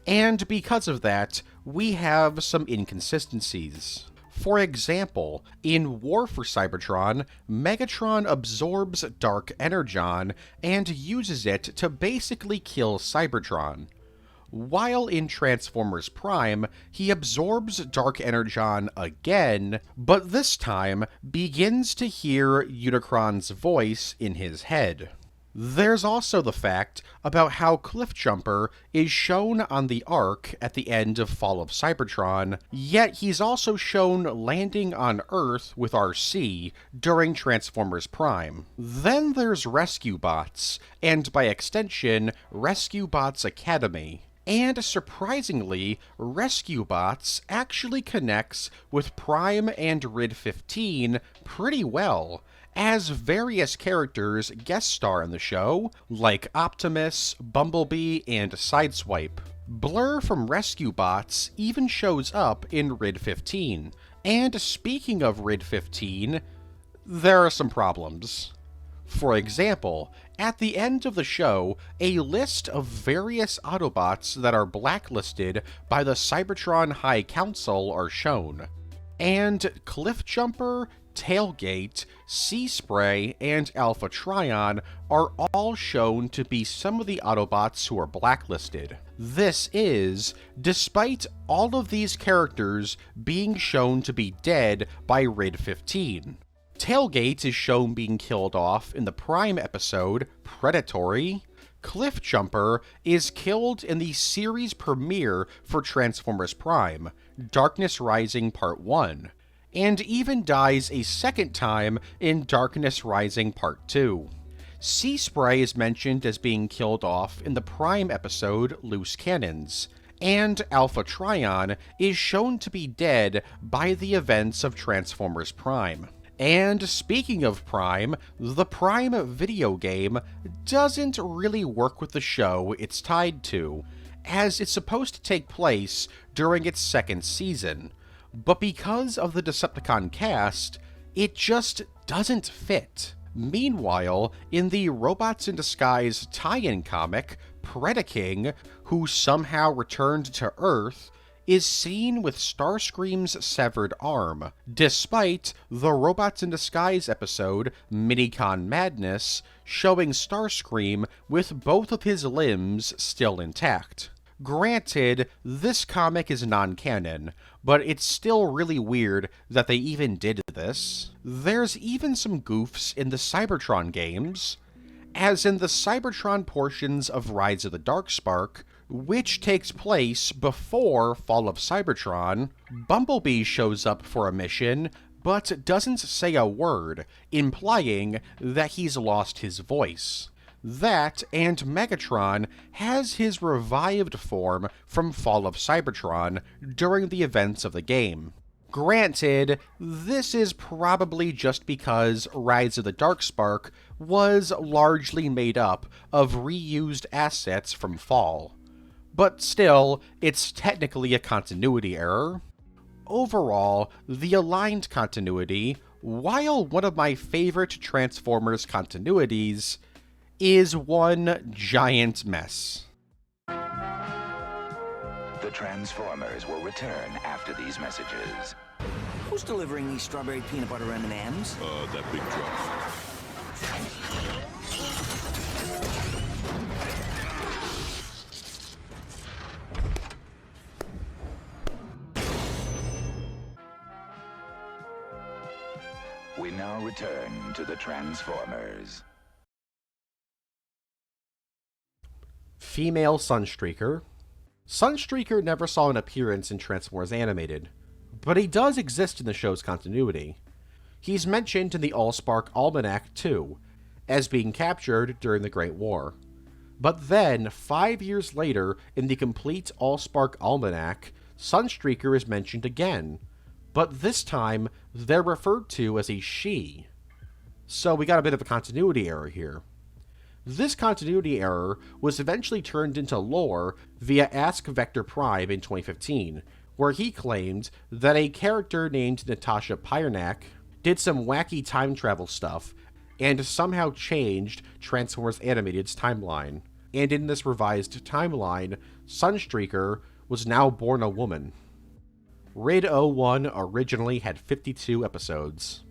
And because of that, we have some inconsistencies. For example, in War for Cybertron, Megatron absorbs Dark Energon and uses it to basically kill Cybertron. While in Transformers Prime, he absorbs Dark Energon again, but this time begins to hear Unicron's voice in his head. There's also the fact about how Cliffjumper is shown on the Ark at the end of Fall of Cybertron, yet he's also shown landing on Earth with RC during Transformers Prime. Then there's Rescue Bots, and by extension, Rescue Bots Academy. And surprisingly, Rescue Bots actually connects with Prime and RID-15 pretty well, as various characters guest star in the show, like Optimus, Bumblebee, and Sideswipe. Blur from Rescue Bots even shows up in RID-15. And speaking of RID-15, there are some problems. For example, at the end of the show, a list of various Autobots that are blacklisted by the Cybertron High Council are shown. And Cliffjumper, Tailgate, Sea Spray, and Alpha Trion are all shown to be some of the Autobots who are blacklisted. This is, despite all of these characters being shown to be dead by RID-15. Tailgate is shown being killed off in the Prime episode, Predatory. Cliffjumper is killed in the series premiere for Transformers Prime, Darkness Rising Part 1. And even dies a second time in Darkness Rising Part 2. Sea Spray is mentioned as being killed off in the Prime episode Loose Cannons, and Alpha Trion is shown to be dead by the events of Transformers Prime. And speaking of Prime, the Prime video game doesn't really work with the show it's tied to, as it's supposed to take place during its second season. But because of the Decepticon cast, it just doesn't fit. Meanwhile, in the Robots in Disguise tie-in comic, Predaking, who somehow returned to Earth, is seen with Starscream's severed arm, despite the Robots in Disguise episode, Minicon Madness, showing Starscream with both of his limbs still intact. Granted, this comic is non-canon, but it's still really weird that they even did this. There's even some goofs in the Cybertron games, as in the Cybertron portions of Rise of the Darkspark, which takes place before Fall of Cybertron. Bumblebee shows up for a mission, but doesn't say a word, implying that he's lost his voice. That, and Megatron has his revived form from Fall of Cybertron during the events of the game. Granted, this is probably just because Rise of the Darkspark was largely made up of reused assets from Fall. But still, it's technically a continuity error. Overall, the aligned continuity, while one of my favorite Transformers continuities, is one giant mess. The Transformers will return after these messages. Who's delivering these strawberry peanut butter M&Ms? That big truck. We now return to the Transformers. Female Sunstreaker. Sunstreaker never saw an appearance in Transformers Animated, but he does exist in the show's continuity. He's mentioned in the Allspark Almanac too, as being captured during the Great War. But then, 5 years later, in the complete Allspark Almanac, Sunstreaker is mentioned again, but this time they're referred to as a she. So we got a bit of a continuity error here. This continuity error was eventually turned into lore via Ask Vector Prime in 2015, where he claimed that a character named Natasha Pyrnak did some wacky time travel stuff and somehow changed Transformers Animated's timeline. And in this revised timeline, Sunstreaker was now born a woman. RID-01 originally had 52 episodes.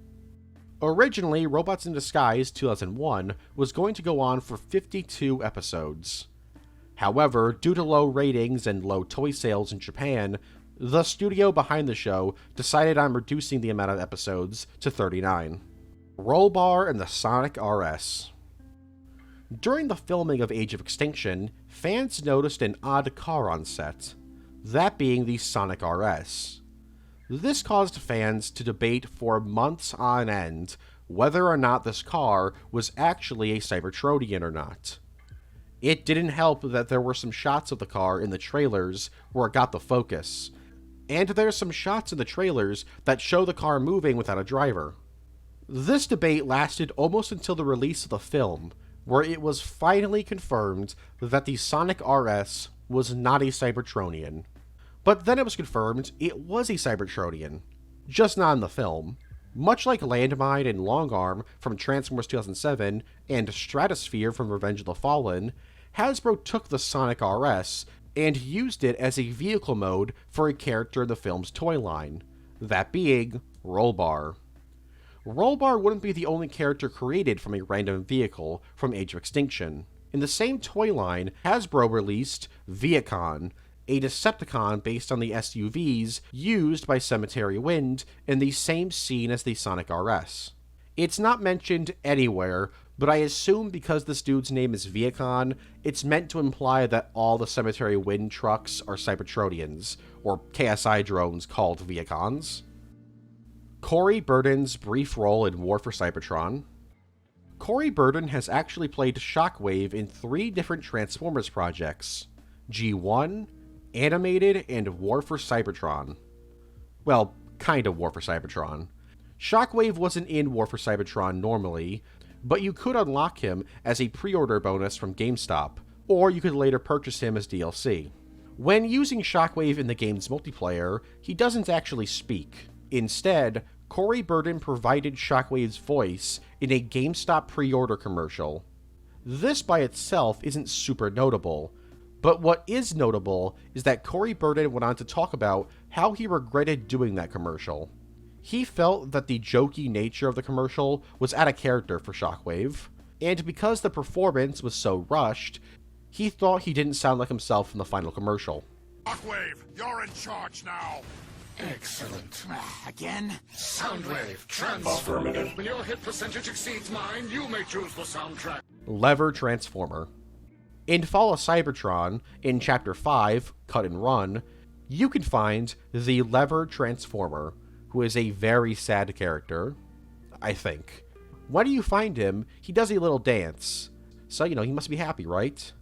Originally, Robots in Disguise 2001 was going to go on for 52 episodes. However, due to low ratings and low toy sales in Japan, the studio behind the show decided on reducing the amount of episodes to 39. Rollbar and the Sonic RS. During the filming of Age of Extinction, fans noticed an odd car on set, that being the Sonic RS. This caused fans to debate for months on end whether or not this car was actually a Cybertronian or not. It didn't help that there were some shots of the car in the trailers where it got the focus, and there's some shots in the trailers that show the car moving without a driver. This debate lasted almost until the release of the film, where it was finally confirmed that the Sonic RS was not a Cybertronian. But then it was confirmed it was a Cybertronian, just not in the film. Much like Landmine and Longarm from Transformers 2007 and Stratosphere from Revenge of the Fallen, Hasbro took the Sonic RS and used it as a vehicle mode for a character in the film's toy line, that being Rollbar. Rollbar wouldn't be the only character created from a random vehicle from Age of Extinction. In the same toy line, Hasbro released VIII, a Decepticon based on the SUVs used by Cemetery Wind in the same scene as the Sonic RS. It's not mentioned anywhere, but I assume because this dude's name is VIII, it's meant to imply that all the Cemetery Wind trucks are Cybertronians, or KSI drones called VIIIs. Corey Burden's brief role in War for Cybertron. Corey Burden has actually played Shockwave in 3 different Transformers projects: G1, Animated, and War for Cybertron. Well, kind of War for Cybertron. Shockwave wasn't in War for Cybertron normally, but you could unlock him as a pre-order bonus from GameStop, or you could later purchase him as DLC. When using Shockwave in the game's multiplayer, he doesn't actually speak. Instead, Corey Burden provided Shockwave's voice in a GameStop pre-order commercial. This by itself isn't super notable, but what is notable is that Corey Burden went on to talk about how he regretted doing that commercial. He felt that the jokey nature of the commercial was out of character for Shockwave, and because the performance was so rushed, he thought he didn't sound like himself in the final commercial. Shockwave, you're in charge now! Excellent. Again? Soundwave, transformative. When your hit percentage exceeds mine, you may choose the soundtrack. Lever Transformer. In Fall of Cybertron, in Chapter 5, Cut and Run, you can find the Lever Transformer, who is a very sad character, I think. When you find him, he does a little dance. So, he must be happy, right?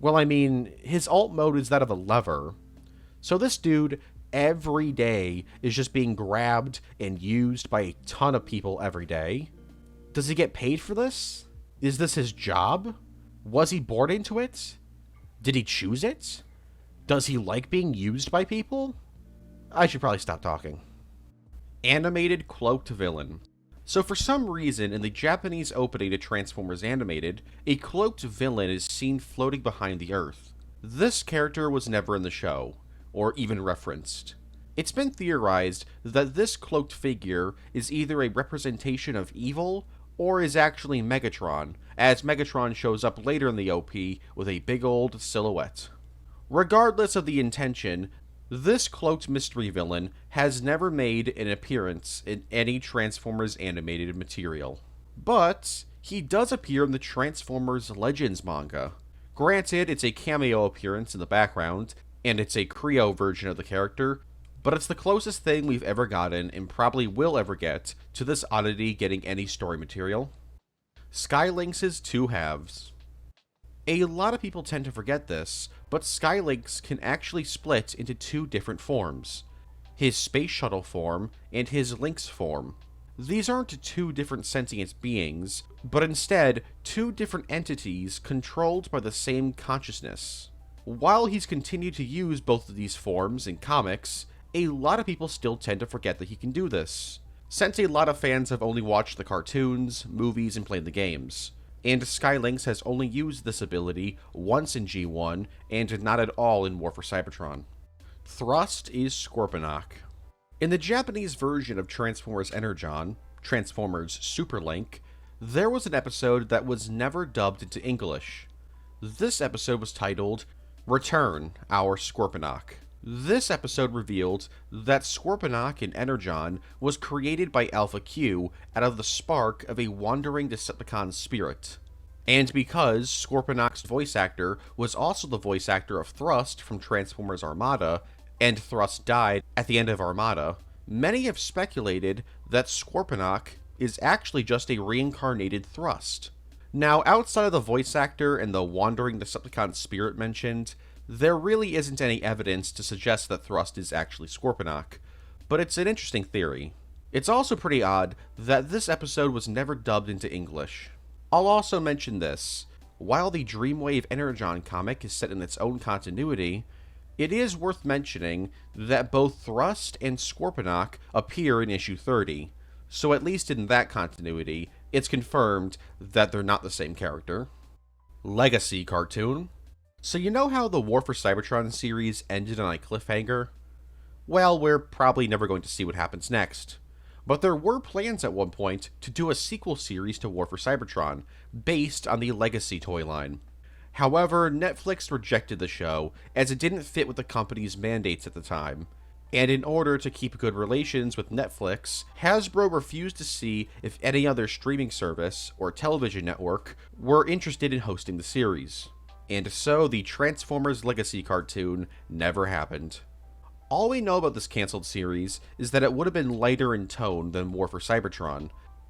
Well, his alt mode is that of a lever. So this dude, every day, is just being grabbed and used by a ton of people every day. Does he get paid for this? Is this his job? Was he born into it? Did he choose it? Does he like being used by people? I should probably stop talking. Animated Cloaked Villain. So for some reason, in the Japanese opening to Transformers Animated, a cloaked villain is seen floating behind the Earth. This character was never in the show, or even referenced. It's been theorized that this cloaked figure is either a representation of evil, or is actually Megatron, as Megatron shows up later in the OP with a big old silhouette. Regardless of the intention, this cloaked mystery villain has never made an appearance in any Transformers animated material. But he does appear in the Transformers Legends manga. Granted, it's a cameo appearance in the background, and it's a Creo version of the character, but it's the closest thing we've ever gotten, and probably will ever get, to this oddity getting any story material. Skylynx's Two Halves. A lot of people tend to forget this, but Skylynx can actually split into 2 different forms: his space shuttle form and his Lynx form. These aren't 2 different sentient beings, but instead 2 different entities controlled by the same consciousness. While he's continued to use both of these forms in comics, a lot of people still tend to forget that he can do this, since a lot of fans have only watched the cartoons, movies, and played the games. And Skylynx has only used this ability once in G1, and not at all in War for Cybertron. Thrust is Scorponok. In the Japanese version of Transformers Energon, Transformers Superlink, there was an episode that was never dubbed into English. This episode was titled Return, Our Scorponok. This episode revealed that Scorponok in Energon was created by Alpha Q out of the spark of a wandering Decepticon spirit. And because Scorponok's voice actor was also the voice actor of Thrust from Transformers Armada, and Thrust died at the end of Armada, many have speculated that Scorponok is actually just a reincarnated Thrust. Now, outside of the voice actor and the wandering Decepticon spirit mentioned, there really isn't any evidence to suggest that Thrust is actually Scorponok, but it's an interesting theory. It's also pretty odd that this episode was never dubbed into English. I'll also mention this. While the Dreamwave Energon comic is set in its own continuity, it is worth mentioning that both Thrust and Scorponok appear in issue 30, so at least in that continuity, it's confirmed that they're not the same character. Legacy cartoon. So you know how the War for Cybertron series ended on a cliffhanger? Well, we're probably never going to see what happens next. But there were plans at one point to do a sequel series to War for Cybertron, based on the Legacy toy line. However, Netflix rejected the show, as it didn't fit with the company's mandates at the time. And in order to keep good relations with Netflix, Hasbro refused to see if any other streaming service or television network were interested in hosting the series. And so the Transformers Legacy cartoon never happened. All we know about this cancelled series is that it would have been lighter in tone than War for Cybertron,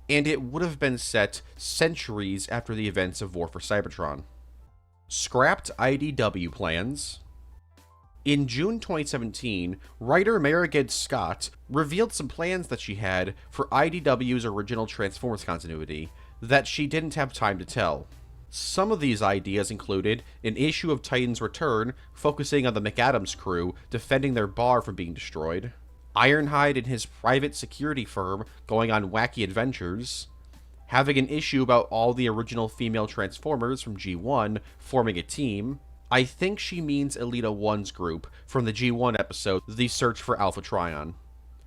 and it would have been set centuries after the events of War for Cybertron. Scrapped IDW plans. In June 2017, writer Marigold Scott revealed some plans that she had for IDW's original Transformers continuity that she didn't have time to tell. Some of these ideas included an issue of Titan's Return focusing on the McAdams crew defending their bar from being destroyed, Ironhide and his private security firm going on wacky adventures, having an issue about all the original female Transformers from G1 forming a team. I think she means Elita 1's group from the G1 episode The Search for Alpha Trion.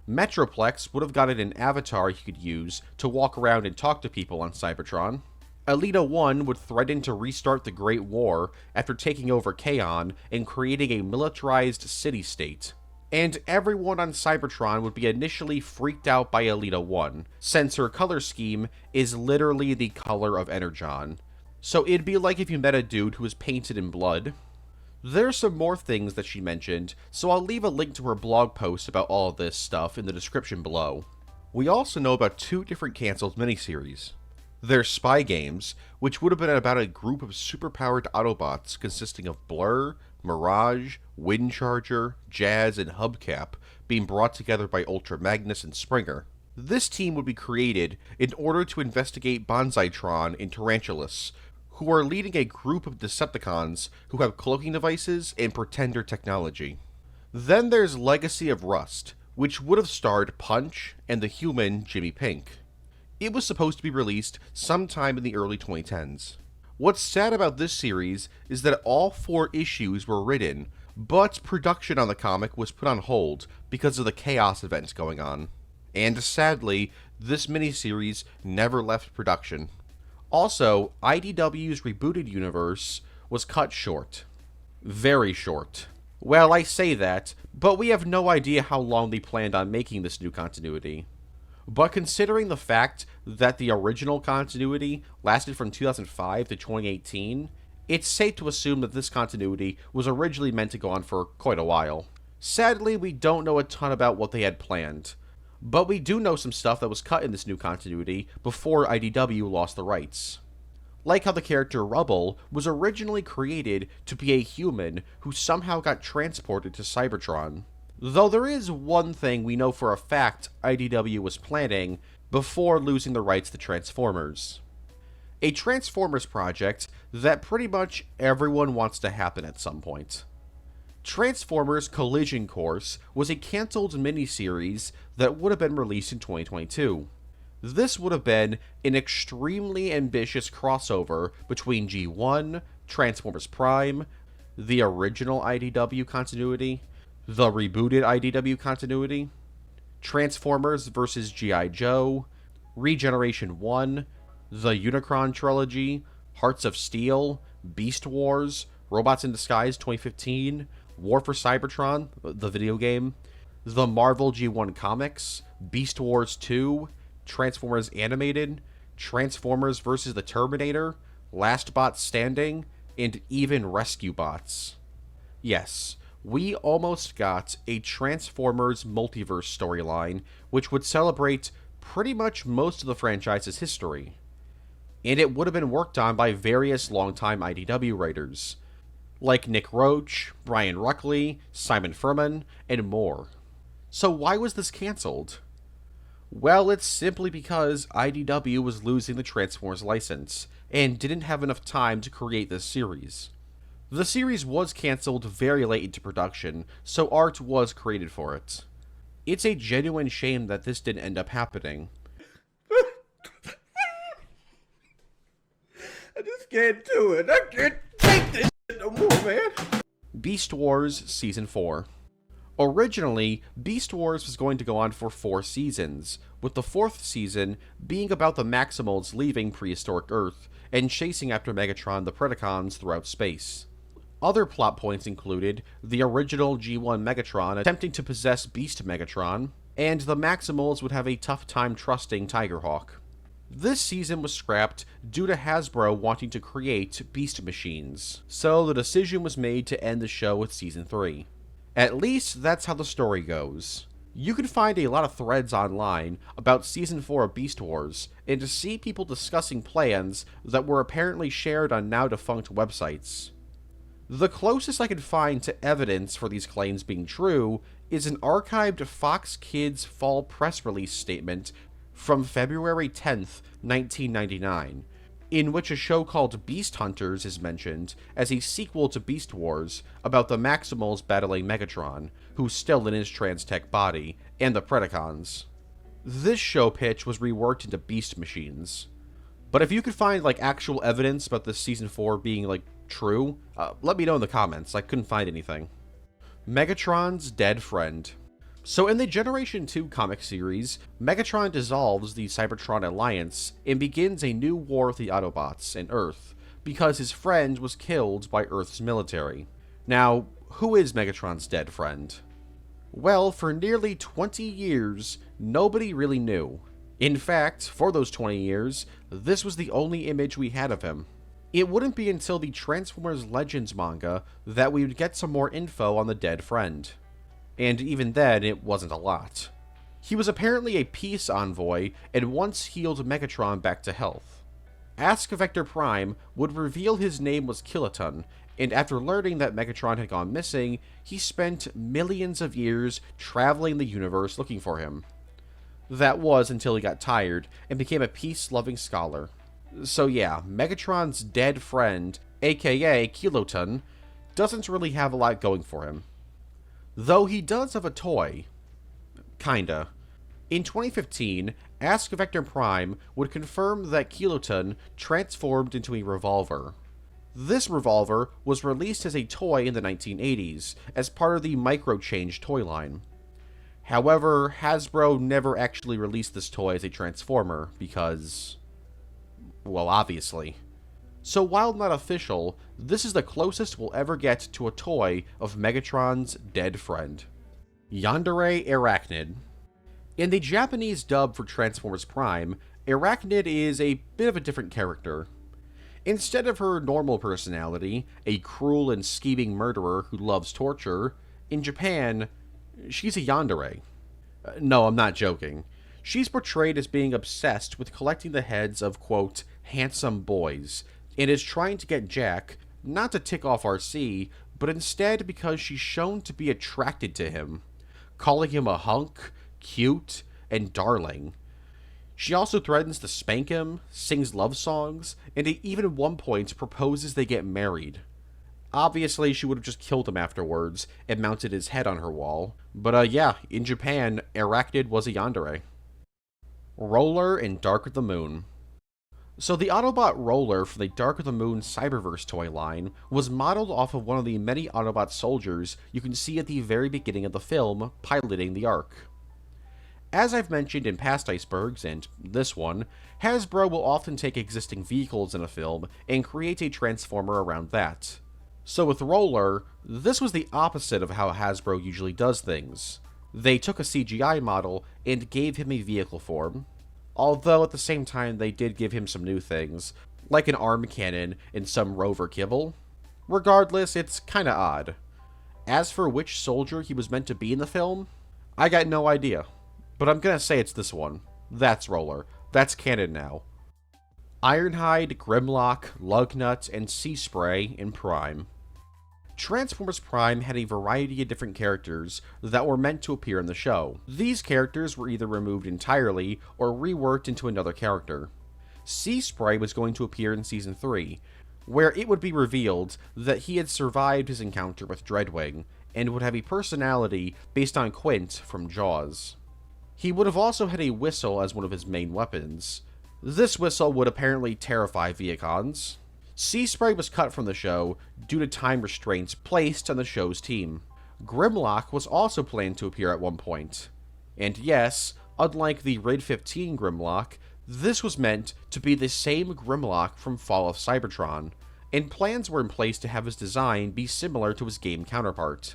Metroplex would have gotten an avatar he could use to walk around and talk to people on Cybertron. Elita 1 would threaten to restart the Great War after taking over Kaon and creating a militarized city-state. And everyone on Cybertron would be initially freaked out by Elita 1, since her color scheme is literally the color of Energon. So it'd be like if you met a dude who was painted in blood. There's some more things that she mentioned, so I'll leave a link to her blog post about all of this stuff in the description below. We also know about 2 different cancelled miniseries. There's Spy Games, which would have been about a group of superpowered Autobots consisting of Blur, Mirage, Windcharger, Jazz, and Hubcap being brought together by Ultra Magnus and Springer. This team would be created in order to investigate Bonsaitron and Tarantulas, who are leading a group of Decepticons who have cloaking devices and pretender technology. Then there's Legacy of Rust, which would have starred Punch and the human Jimmy Pink. It was supposed to be released sometime in the early 2010s. What's sad about this series is that all 4 issues were written, but production on the comic was put on hold because of the Chaos events going on. And sadly, this miniseries never left production. Also, IDW's rebooted universe was cut short. Very short. Well, I say that, but we have no idea how long they planned on making this new continuity. But considering the fact that the original continuity lasted from 2005 to 2018, it's safe to assume that this continuity was originally meant to go on for quite a while. Sadly, we don't know a ton about what they had planned, but we do know some stuff that was cut in this new continuity before IDW lost the rights. Like how the character Rubble was originally created to be a human who somehow got transported to Cybertron. Though there is one thing we know for a fact IDW was planning before losing the rights to Transformers. A Transformers project that pretty much everyone wants to happen at some point. Transformers Collision Course was a cancelled miniseries that would have been released in 2022. This would have been an extremely ambitious crossover between G1, Transformers Prime, the original IDW continuity, the rebooted IDW continuity, Transformers vs. G.I. Joe, Regeneration 1, the Unicron Trilogy, Hearts of Steel, Beast Wars, Robots in Disguise 2015, War for Cybertron, the video game, the Marvel G1 Comics, Beast Wars 2, Transformers Animated, Transformers vs. the Terminator, Last Bot Standing, and even Rescue Bots. Yes, we almost got a Transformers multiverse storyline, which would celebrate pretty much most of the franchise's history. And it would have been worked on by various longtime IDW writers, like Nick Roach, Brian Ruckley, Simon Furman, and more. So why was this cancelled? Well, it's simply because IDW was losing the Transformers license, and didn't have enough time to create this series. The series was cancelled very late into production, so art was created for it. It's a genuine shame that this didn't end up happening. I just can't do it. I can't take this shit no more, man. Beast Wars Season 4. Originally, Beast Wars was going to go on for 4 seasons, with the 4th season being about the Maximals leaving prehistoric Earth and chasing after Megatron the Predacons throughout space. Other plot points included the original G1 Megatron attempting to possess Beast Megatron, and the Maximals would have a tough time trusting Tigerhawk. This season was scrapped due to Hasbro wanting to create Beast Machines, so the decision was made to end the show with Season 3. At least that's how the story goes. You can find a lot of threads online about Season 4 of Beast Wars, and to see people discussing plans that were apparently shared on now-defunct websites. The closest I could find to evidence for these claims being true is an archived Fox Kids fall press release statement from February 10th, 1999, in which a show called Beast Hunters is mentioned as a sequel to Beast Wars about the Maximals battling Megatron, who's still in his Transtech body, and the Predacons. This show pitch was reworked into Beast Machines. But if you could find actual evidence about this Season 4 being true, let me know in the comments. I couldn't find anything. Megatron's dead friend. So in the Generation 2 comic series, Megatron dissolves the Cybertron Alliance and begins a new war with the Autobots and Earth, because his friend was killed by Earth's military. Now, who is Megatron's dead friend? Well, for nearly 20 years, nobody really knew. In fact, for those 20 years, this was the only image we had of him. It wouldn't be until the Transformers Legends manga that we would get some more info on the dead friend. And even then, it wasn't a lot. He was apparently a peace envoy and once healed Megatron back to health. Ask Vector Prime would reveal his name was Kiloton, and after learning that Megatron had gone missing, he spent millions of years traveling the universe looking for him. That was until he got tired and became a peace-loving scholar. So yeah, Megatron's dead friend, aka Kiloton, doesn't really have a lot going for him. Though he does have a toy. Kinda. In 2015, Ask Vector Prime would confirm that Kiloton transformed into a revolver. This revolver was released as a toy in the 1980s, as part of the Microchange toy line. However, Hasbro never actually released this toy as a Transformer, because... well, obviously. So while not official, this is the closest we'll ever get to a toy of Megatron's dead friend. Yandere Arachnid. In the Japanese dub for Transformers Prime, Arachnid is a bit of a different character. Instead of her normal personality, a cruel and scheming murderer who loves torture, in Japan, she's a yandere. No, I'm not joking. She's portrayed as being obsessed with collecting the heads of, quote, handsome boys, and is trying to get Jack, not to tick off RC, but instead because she's shown to be attracted to him, calling him a hunk, cute, and darling. She also threatens to spank him, sings love songs, and even at one point proposes they get married. Obviously, she would have just killed him afterwards and mounted his head on her wall, but yeah, in Japan, Arachnid was a yandere. Roller and Dark of the Moon. So the Autobot Roller from the Dark of the Moon Cyberverse toy line was modeled off of one of the many Autobot soldiers you can see at the very beginning of the film piloting the Ark. As I've mentioned in past Icebergs, and this one, Hasbro will often take existing vehicles in a film and create a Transformer around that. So with Roller, this was the opposite of how Hasbro usually does things. They took a CGI model and gave him a vehicle form, although at the same time they did give him some new things, like an arm cannon and some rover kibble. Regardless, it's kinda odd. As for which soldier he was meant to be in the film, I got no idea. But I'm gonna say it's this one. That's Roller. That's canon now. Ironhide, Grimlock, Lugnut, and Sea Spray in Prime. Transformers Prime had a variety of different characters that were meant to appear in the show. These characters were either removed entirely or reworked into another character. Sea Spray was going to appear in Season 3, where it would be revealed that he had survived his encounter with Dreadwing, and would have a personality based on Quint from Jaws. He would have also had a whistle as one of his main weapons. This whistle would apparently terrify Viacons. Sea Spray was cut from the show due to time restraints placed on the show's team. Grimlock was also planned to appear at one point. And yes, unlike the Raid 15 Grimlock, this was meant to be the same Grimlock from Fall of Cybertron, and plans were in place to have his design be similar to his game counterpart.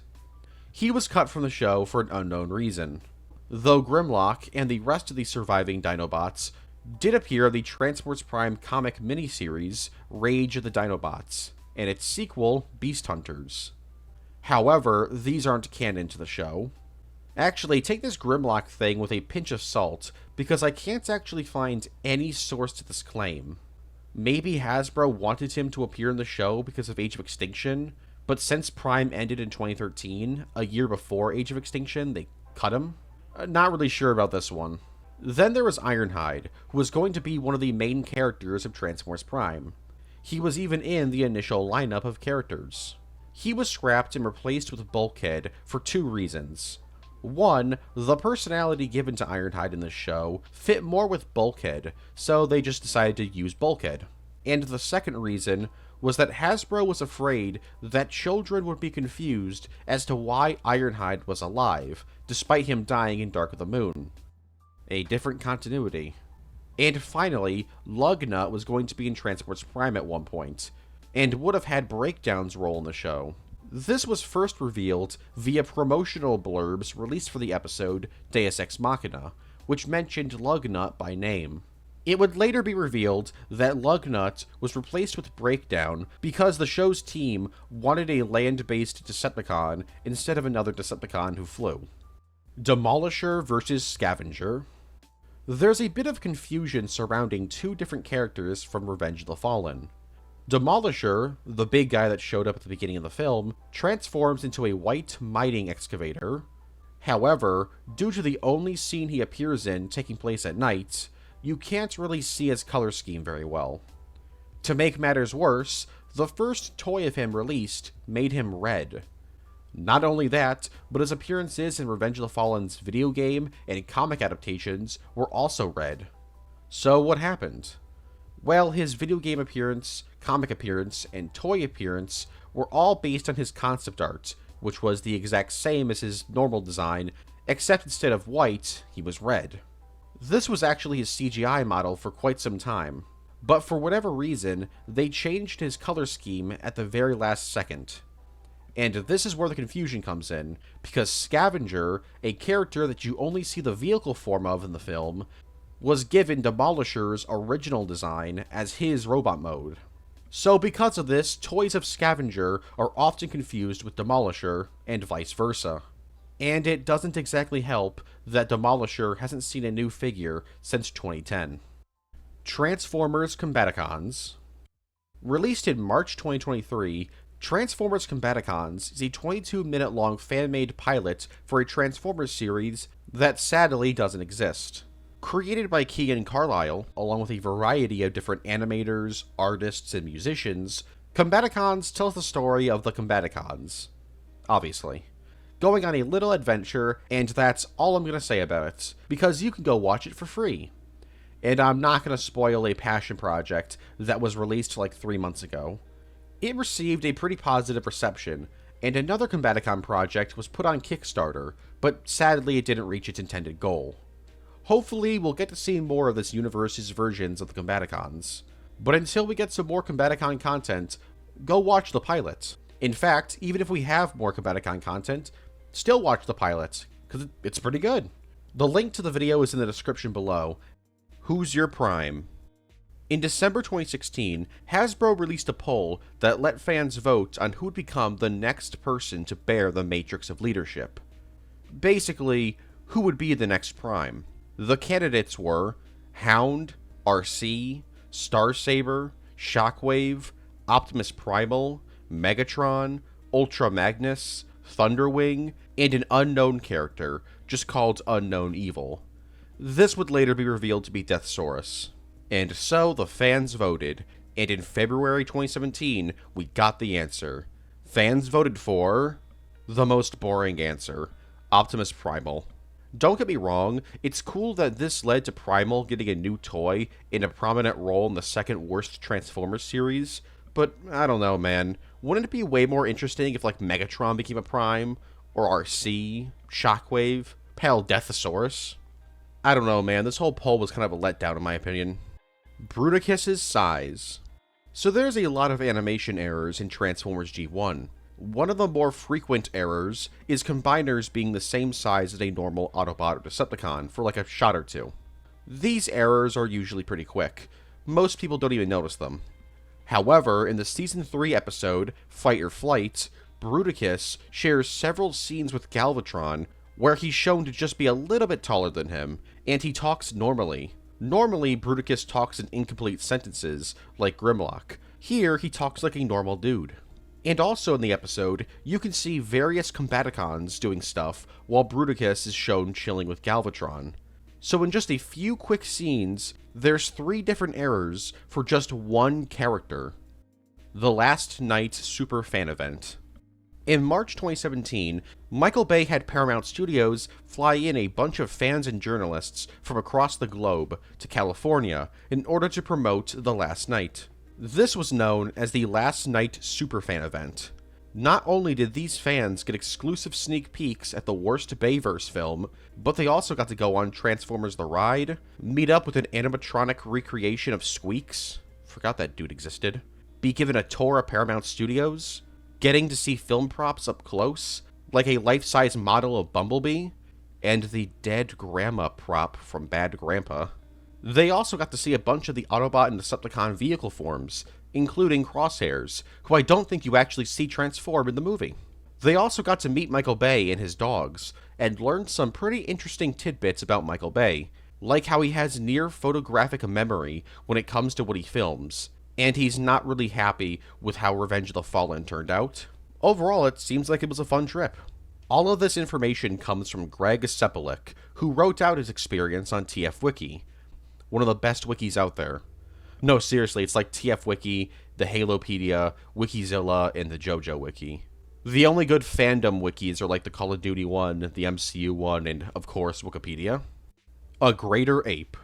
He was cut from the show for an unknown reason, though Grimlock and the rest of the surviving Dinobots did appear in the Transwarp Prime comic miniseries Rage of the Dinobots, and its sequel, Beast Hunters. However, these aren't canon to the show. Actually, take this Grimlock thing with a pinch of salt, because I can't actually find any source to this claim. Maybe Hasbro wanted him to appear in the show because of Age of Extinction, but since Prime ended in 2013, a year before Age of Extinction, they cut him? Not really sure about this one. Then there was Ironhide, who was going to be one of the main characters of Transformers Prime. He was even in the initial lineup of characters. He was scrapped and replaced with Bulkhead for two reasons. One, the personality given to Ironhide in this show fit more with Bulkhead, so they just decided to use Bulkhead. And the second reason was that Hasbro was afraid that children would be confused as to why Ironhide was alive, despite him dying in Dark of the Moon. A different continuity. And finally, Lugnut was going to be in Transwarp Prime at one point, and would have had Breakdown's role in the show. This was first revealed via promotional blurbs released for the episode Deus Ex Machina, which mentioned Lugnut by name. It would later be revealed that Lugnut was replaced with Breakdown because the show's team wanted a land-based Decepticon instead of another Decepticon who flew. Demolisher versus Scavenger. There's a bit of confusion surrounding two different characters from Revenge of the Fallen. Demolisher, the big guy that showed up at the beginning of the film, transforms into a white mining excavator. However, due to the only scene he appears in taking place at night, you can't really see his color scheme very well. To make matters worse, the first toy of him released made him red. Not only that, but his appearances in Revenge of the Fallen's video game and comic adaptations were also red. So what happened? Well, his video game appearance, comic appearance, and toy appearance were all based on his concept art, which was the exact same as his normal design, except instead of white, he was red. This was actually his CGI model for quite some time, but for whatever reason, they changed his color scheme at the very last second. And this is where the confusion comes in, because Scavenger, a character that you only see the vehicle form of in the film, was given Demolisher's original design as his robot mode. So because of this, toys of Scavenger are often confused with Demolisher, and vice versa. And it doesn't exactly help that Demolisher hasn't seen a new figure since 2010. Transformers Combaticons. Released in March 2023, Transformers Combaticons is a 22-minute long fan-made pilot for a Transformers series that sadly doesn't exist. Created by Keegan Carlisle, along with a variety of different animators, artists, and musicians, Combaticons tells the story of the Combaticons. Obviously. Going on a little adventure, and that's all I'm going to say about it, because you can go watch it for free. And I'm not going to spoil a passion project that was released like 3 months ago. It received a pretty positive reception, and another Combaticon project was put on Kickstarter, but sadly it didn't reach its intended goal. Hopefully, we'll get to see more of this universe's versions of the Combaticons. But until we get some more Combaticon content, go watch the pilot. In fact, even if we have more Combaticon content, still watch the pilot, because it's pretty good. The link to the video is in the description below. Who's your Prime? In December 2016, Hasbro released a poll that let fans vote on who would become the next person to bear the Matrix of Leadership. Basically, who would be the next Prime? The candidates were Hound, RC, Starsaber, Shockwave, Optimus Primal, Megatron, Ultra Magnus, Thunderwing, and an unknown character, just called Unknown Evil. This would later be revealed to be Deathsaurus. And so the fans voted, and in February 2017, we got the answer. Fans voted for the most boring answer, Optimus Primal. Don't get me wrong, it's cool that this led to Primal getting a new toy in a prominent role in the second worst Transformers series, but I don't know, man. Wouldn't it be way more interesting if, like, Megatron became a Prime? Or RC? Shockwave? Hell, Deathosaurus? I don't know, man. This whole poll was kind of a letdown in my opinion. Bruticus's size. So there's a lot of animation errors in Transformers G1. One of the more frequent errors is combiners being the same size as a normal Autobot or Decepticon for like a shot or two. These errors are usually pretty quick. Most people don't even notice them. However, in the Season 3 episode, Fight or Flight, Bruticus shares several scenes with Galvatron where he's shown to just be a little bit taller than him, and he talks normally. Normally, Bruticus talks in incomplete sentences, like Grimlock. Here, he talks like a normal dude. And also in the episode, you can see various Combaticons doing stuff while Bruticus is shown chilling with Galvatron. So in just a few quick scenes, there's 3 different errors for just one character. The Last Night Super Fan Event. In March 2017, Michael Bay had Paramount Studios fly in a bunch of fans and journalists from across the globe to California in order to promote The Last Night. This was known as the Last Night Superfan Event. Not only did these fans get exclusive sneak peeks at the worst Bayverse film, but they also got to go on Transformers The Ride, meet up with an animatronic recreation of Squeaks, forgot that dude existed, be given a tour of Paramount Studios, getting to see film props up close, like a life-size model of Bumblebee, and the dead grandma prop from Bad Grandpa. They also got to see a bunch of the Autobot and Decepticon vehicle forms, including Crosshairs, who I don't think you actually see transform in the movie. They also got to meet Michael Bay and his dogs, and learned some pretty interesting tidbits about Michael Bay, like how he has near photographic memory when it comes to what he films, and he's not really happy with how Revenge of the Fallen turned out. Overall, it seems like it was a fun trip. All of this information comes from Greg Sepelik, who wrote out his experience on TF Wiki, one of the best wikis out there. No, seriously, it's like TF Wiki, the Halopedia, Wikizilla, and the JoJo Wiki. The only good fandom wikis are like the Call of Duty one, the MCU one, and, of course, Wikipedia. A Greater Ape.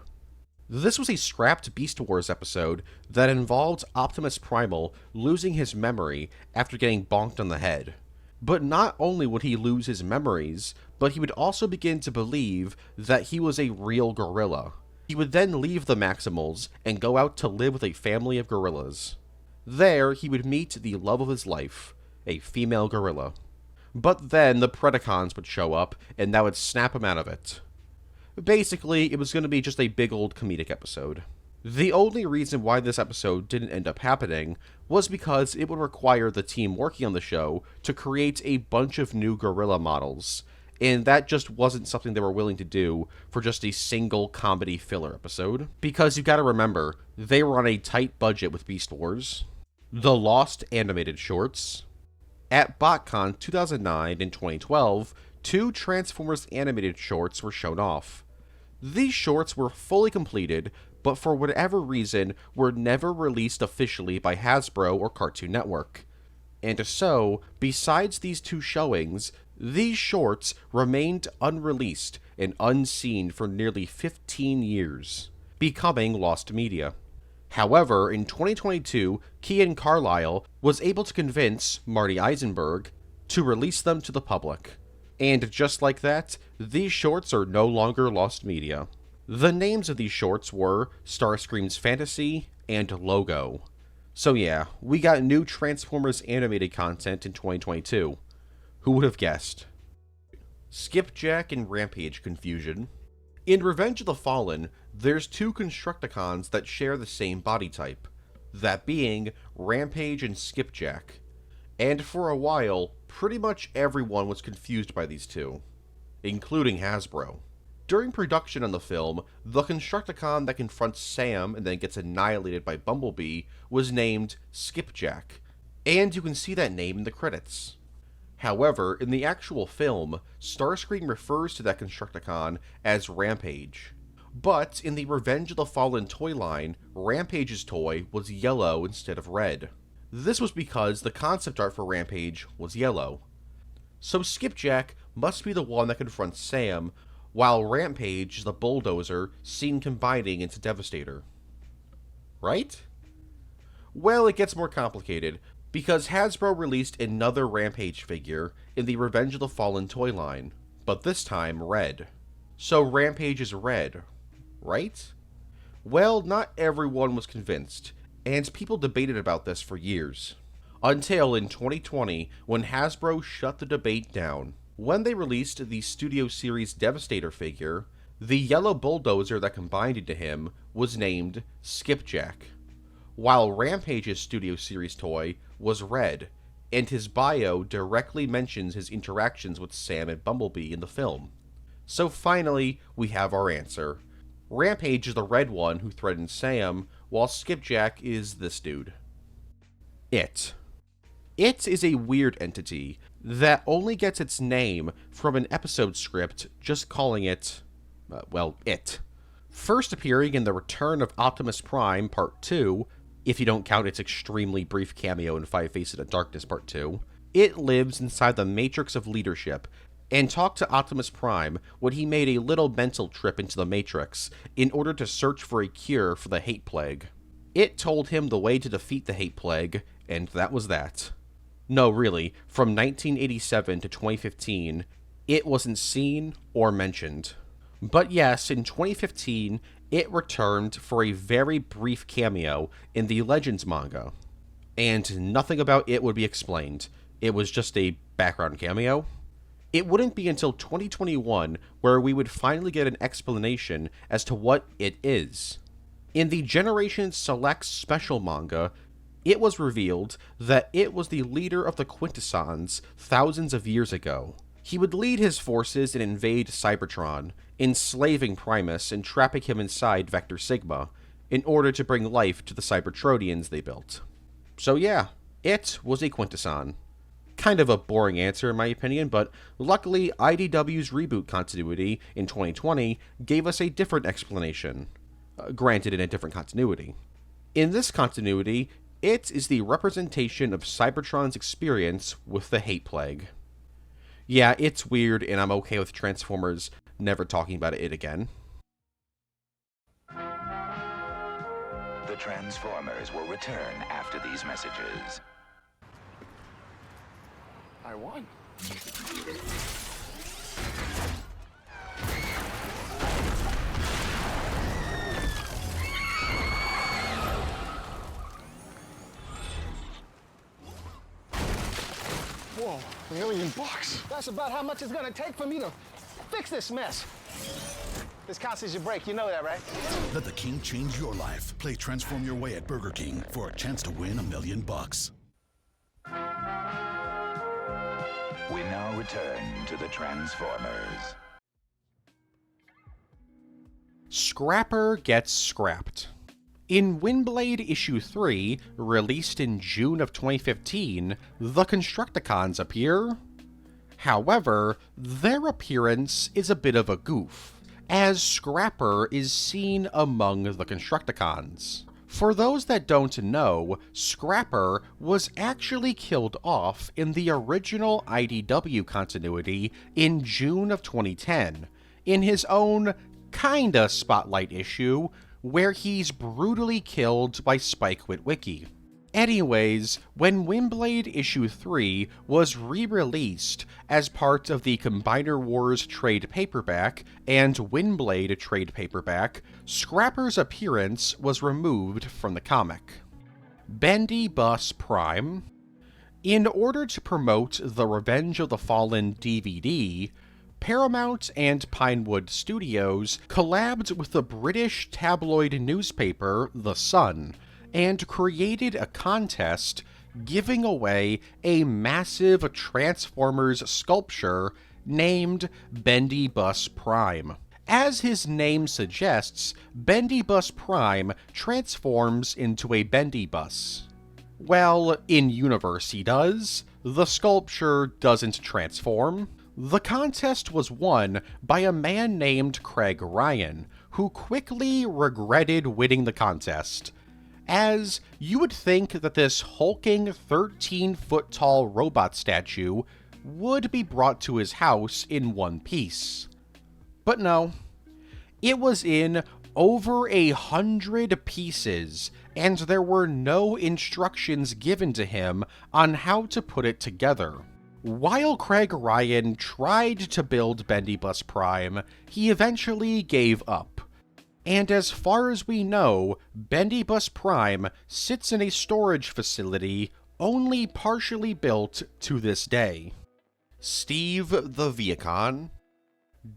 This was a scrapped Beast Wars episode that involved Optimus Primal losing his memory after getting bonked on the head. But not only would he lose his memories, but he would also begin to believe that he was a real gorilla. He would then leave the Maximals and go out to live with a family of gorillas. There, he would meet the love of his life, a female gorilla. But then the Predacons would show up, and that would snap him out of it. Basically, it was going to be just a big old comedic episode. The only reason why this episode didn't end up happening was because it would require the team working on the show to create a bunch of new gorilla models, and that just wasn't something they were willing to do for just a single comedy filler episode. Because you gotta remember, they were on a tight budget with Beast Wars. The Lost Animated Shorts. At BotCon 2009 and 2012, 2 Transformers animated shorts were shown off. These shorts were fully completed, but for whatever reason were never released officially by Hasbro or Cartoon Network. And so, besides these 2 showings, these shorts remained unreleased and unseen for nearly 15 years, becoming lost media. However, in 2022, Kian Carlisle was able to convince Marty Iceberg to release them to the public. And just like that, these shorts are no longer lost media. The names of these shorts were Starscream's Fantasy and Logo. So yeah, we got new Transformers animated content in 2022. Who would have guessed? Skipjack and Rampage confusion. In Revenge of the Fallen, there's two Constructicons that share the same body type, that being Rampage and Skipjack. And for a while, pretty much everyone was confused by these two, including Hasbro. During production on the film, the Constructicon that confronts Sam and then gets annihilated by Bumblebee was named Skipjack, and you can see that name in the credits. However, in the actual film, Starscream refers to that Constructicon as Rampage. But in the Revenge of the Fallen toy line, Rampage's toy was yellow instead of red. This was because the concept art for Rampage was yellow. So Skipjack must be the one that confronts Sam, while Rampage is the bulldozer seen combining into Devastator. Right? Well, it gets more complicated, because Hasbro released another Rampage figure in the Revenge of the Fallen toy line, but this time red. So Rampage is red, right? Well, not everyone was convinced, and people debated about this for years. Until in 2020, when Hasbro shut the debate down. When they released the Studio Series Devastator figure, the yellow bulldozer that combined into him was named Skipjack, while Rampage's Studio Series toy was red, and his bio directly mentions his interactions with Sam and Bumblebee in the film. So finally, we have our answer. Rampage is the red one who threatens Sam, while Skipjack is this dude. It is a weird entity that only gets its name from an episode script just calling it, it. First appearing in The Return of Optimus Prime Part 2, if you don't count its extremely brief cameo in Five Faces of Darkness Part 2, it lives inside the Matrix of Leadership and talked to Optimus Prime when he made a little mental trip into the Matrix in order to search for a cure for the hate plague. It told him the way to defeat the hate plague, and that was that. No, really, from 1987 to 2015, it wasn't seen or mentioned. But yes, in 2015, it returned for a very brief cameo in the Legends manga. And nothing about it would be explained. It was just a background cameo. It wouldn't be until 2021 where we would finally get an explanation as to what it is. In the Generation Select special manga, it was revealed that it was the leader of the Quintessons thousands of years ago. He would lead his forces and invade Cybertron, enslaving Primus and trapping him inside Vector Sigma, in order to bring life to the Cybertronians they built. So yeah, it was a Quintesson. Kind of a boring answer in my opinion, but luckily IDW's reboot continuity in 2020 gave us a different explanation. Granted, in a different continuity. In this continuity, it is the representation of Cybertron's experience with the hate plague. Yeah, it's weird, and I'm okay with Transformers never talking about it again. The Transformers will return after these messages. I won. Whoa, $1,000,000. That's about how much it's gonna take for me to fix this mess. This counts as your break, you know that, right? Let the King change your life. Play Transform Your Way at Burger King for a chance to win $1,000,000. We now return to the Transformers. Scrapper gets scrapped. In Windblade Issue 3, released in June of 2015, the Constructicons appear. However, their appearance is a bit of a goof, as Scrapper is seen among the Constructicons. For those that don't know, Scrapper was actually killed off in the original IDW continuity in June of 2010, in his own kinda spotlight issue, where he's brutally killed by Spike Witwicky. Anyways, when Windblade issue 3 was re-released as part of the Combiner Wars trade paperback and Windblade trade paperback, Scrapper's appearance was removed from the comic. Bendy Bus Prime. In order to promote the Revenge of the Fallen DVD, Paramount and Pinewood Studios collabed with the British tabloid newspaper The Sun and created a contest giving away a massive Transformers sculpture named Bendy Bus Prime. As his name suggests, Bendy Bus Prime transforms into a bendy bus. Well, in-universe he does. The sculpture doesn't transform. The contest was won by a man named Craig Ryan, who quickly regretted winning the contest, as you would think that this hulking 13-foot-tall robot statue would be brought to his house in one piece. But no, it was in over 100 pieces, and there were no instructions given to him on how to put it together. While Craig Ryan tried to build Bendy Bus Prime, he eventually gave up. And as far as we know, Bendy Bus Prime sits in a storage facility only partially built to this day. Steve the Viacon.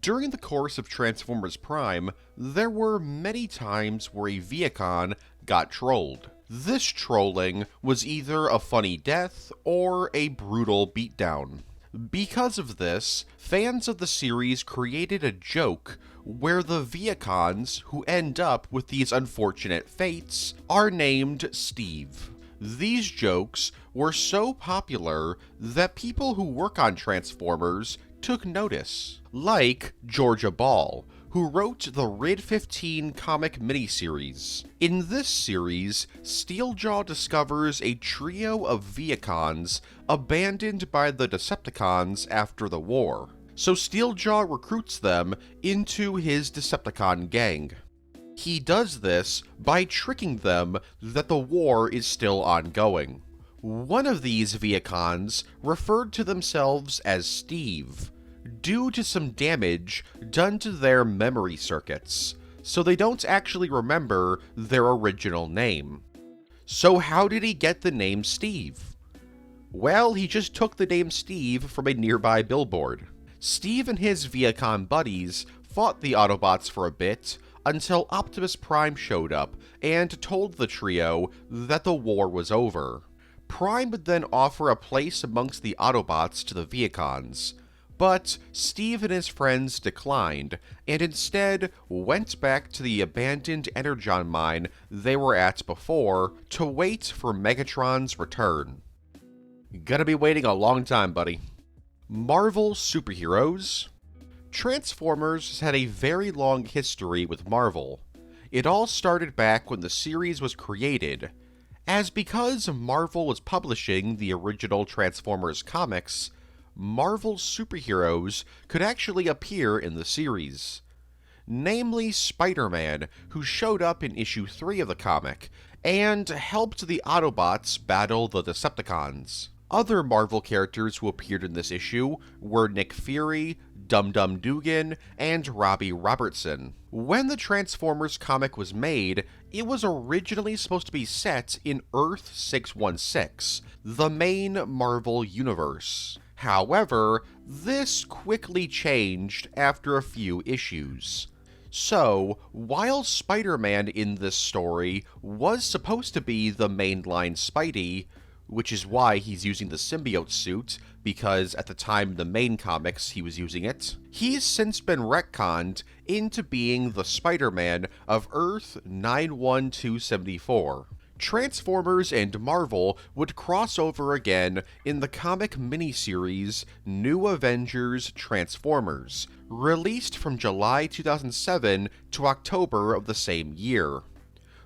During the course of Transformers Prime, there were many times where a Viacon got trolled. This trolling was either a funny death or a brutal beatdown. Because of this, fans of the series created a joke where the Viacons who end up with these unfortunate fates are named Steve. These jokes were so popular that people who work on Transformers took notice, like Georgia Ball, who wrote the VIII comic miniseries. In this series, Steeljaw discovers a trio of Viacons abandoned by the Decepticons after the war, so Steeljaw recruits them into his Decepticon gang. He does this by tricking them that the war is still ongoing. One of these Viacons referred to themselves as Steve, due to some damage done to their memory circuits, so they don't actually remember their original name. So how did he get the name Steve? Well, he just took the name Steve from a nearby billboard. Steve and his Viacon buddies fought the Autobots for a bit until Optimus Prime showed up and told the trio that the war was over. Prime would then offer a place amongst the Autobots to the Viacons, but Steve and his friends declined, and instead went back to the abandoned Energon mine they were at before to wait for Megatron's return. Gonna be waiting a long time, buddy. Marvel Superheroes. Transformers has had a very long history with Marvel. It all started back when the series was created, as because Marvel was publishing the original Transformers comics, Marvel superheroes could actually appear in the series. Namely Spider-Man, who showed up in issue 3 of the comic, and helped the Autobots battle the Decepticons. Other Marvel characters who appeared in this issue were Nick Fury, Dum-Dum Dugan, and Robbie Robertson. When the Transformers comic was made, it was originally supposed to be set in Earth 616, the main Marvel universe. However, this quickly changed after a few issues. So, while Spider-Man in this story was supposed to be the mainline Spidey, which is why he's using the symbiote suit, because at the time in the main comics he was using it, he's since been retconned into being the Spider-Man of Earth 91274. Transformers and Marvel would cross over again in the comic miniseries New Avengers Transformers, released from July 2007 to October of the same year.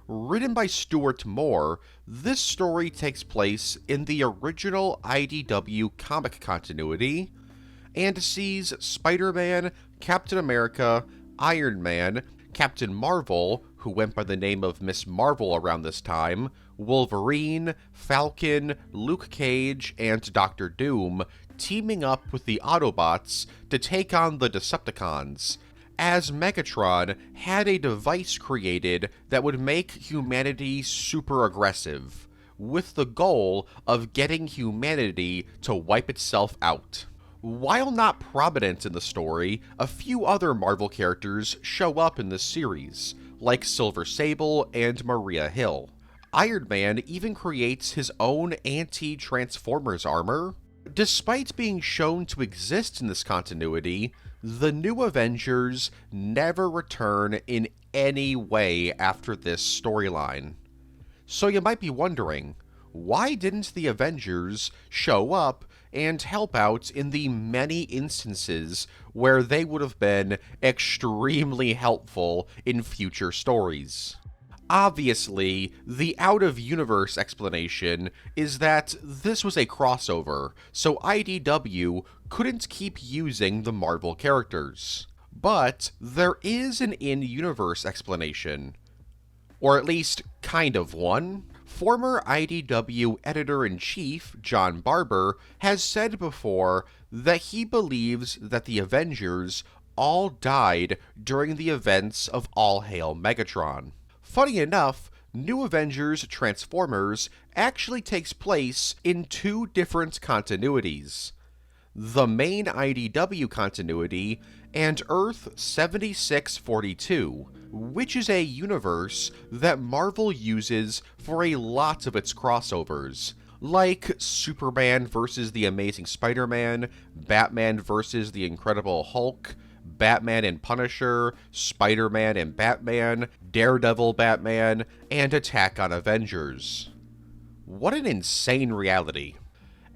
Written by Stuart Moore, this story takes place in the original IDW comic continuity, and sees Spider-Man, Captain America, Iron Man, Captain Marvel, who went by the name of Miss Marvel around this time, Wolverine, Falcon, Luke Cage, and Doctor Doom teaming up with the Autobots to take on the Decepticons, as Megatron had a device created that would make humanity super aggressive, with the goal of getting humanity to wipe itself out. While not prominent in the story, a few other Marvel characters show up in this series, like Silver Sable and Maria Hill. Iron Man even creates his own anti-Transformers armor. Despite being shown to exist in this continuity, the New Avengers never return in any way after this storyline. So you might be wondering, why didn't the Avengers show up and help out in the many instances where they would have been extremely helpful in future stories? Obviously, the out-of-universe explanation is that this was a crossover, so IDW couldn't keep using the Marvel characters. But there is an in-universe explanation. Or at least, kind of one. Former IDW editor-in-chief, John Barber, has said before that he believes that the Avengers all died during the events of All Hail Megatron. Funny enough, New Avengers Transformers actually takes place in two different continuities. The main IDW continuity and Earth 7642, which is a universe that Marvel uses for a lot of its crossovers, like Superman vs. the Amazing Spider-Man, Batman vs. the Incredible Hulk, Batman and Punisher, Spider-Man and Batman, Daredevil Batman, and Attack on Avengers. What an insane reality.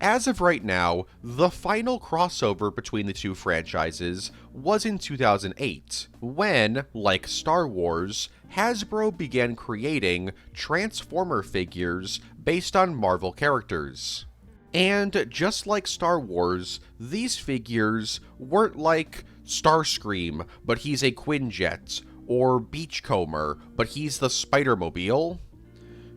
As of right now, the final crossover between the two franchises was in 2008, when, like Star Wars, Hasbro began creating Transformer figures based on Marvel characters. And just like Star Wars, these figures weren't like Starscream, but he's a Quinjet, or Beachcomber, but he's the Spider-Mobile.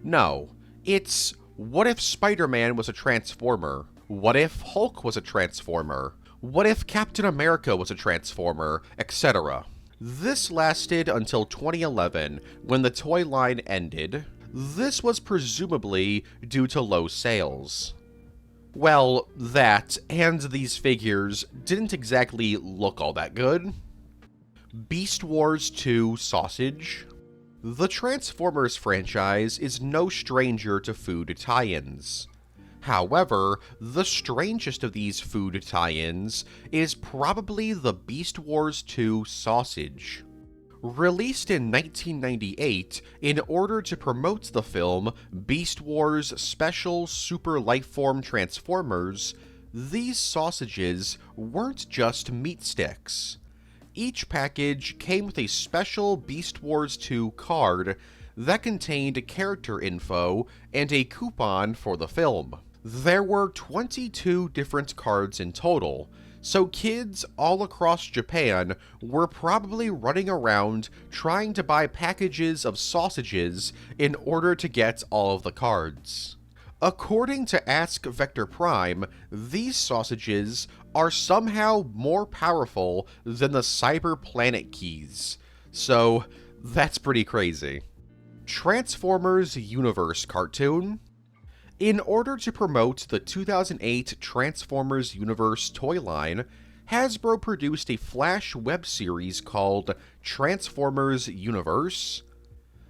No, it's what if Spider-Man was a Transformer? What if Hulk was a Transformer? What if Captain America was a Transformer? Etc. This lasted until 2011, when the toy line ended. This was presumably due to low sales. Well, that, and these figures, didn't exactly look all that good. Beast Wars 2 Sausage. The Transformers franchise is no stranger to food tie-ins. However, the strangest of these food tie-ins is probably the Beast Wars 2 Sausage. Released in 1998 in order to promote the film Beast Wars Special Super Lifeform Transformers, these sausages weren't just meat sticks. Each package came with a special Beast Wars 2 card that contained character info and a coupon for the film. There were 22 different cards in total, so kids all across Japan were probably running around trying to buy packages of sausages in order to get all of the cards. According to Ask Vector Prime, these sausages are somehow more powerful than the Cyber Planet keys, so that's pretty crazy. Transformers Universe cartoon. In order to promote the 2008 Transformers Universe toy line, Hasbro produced a Flash web series called Transformers Universe.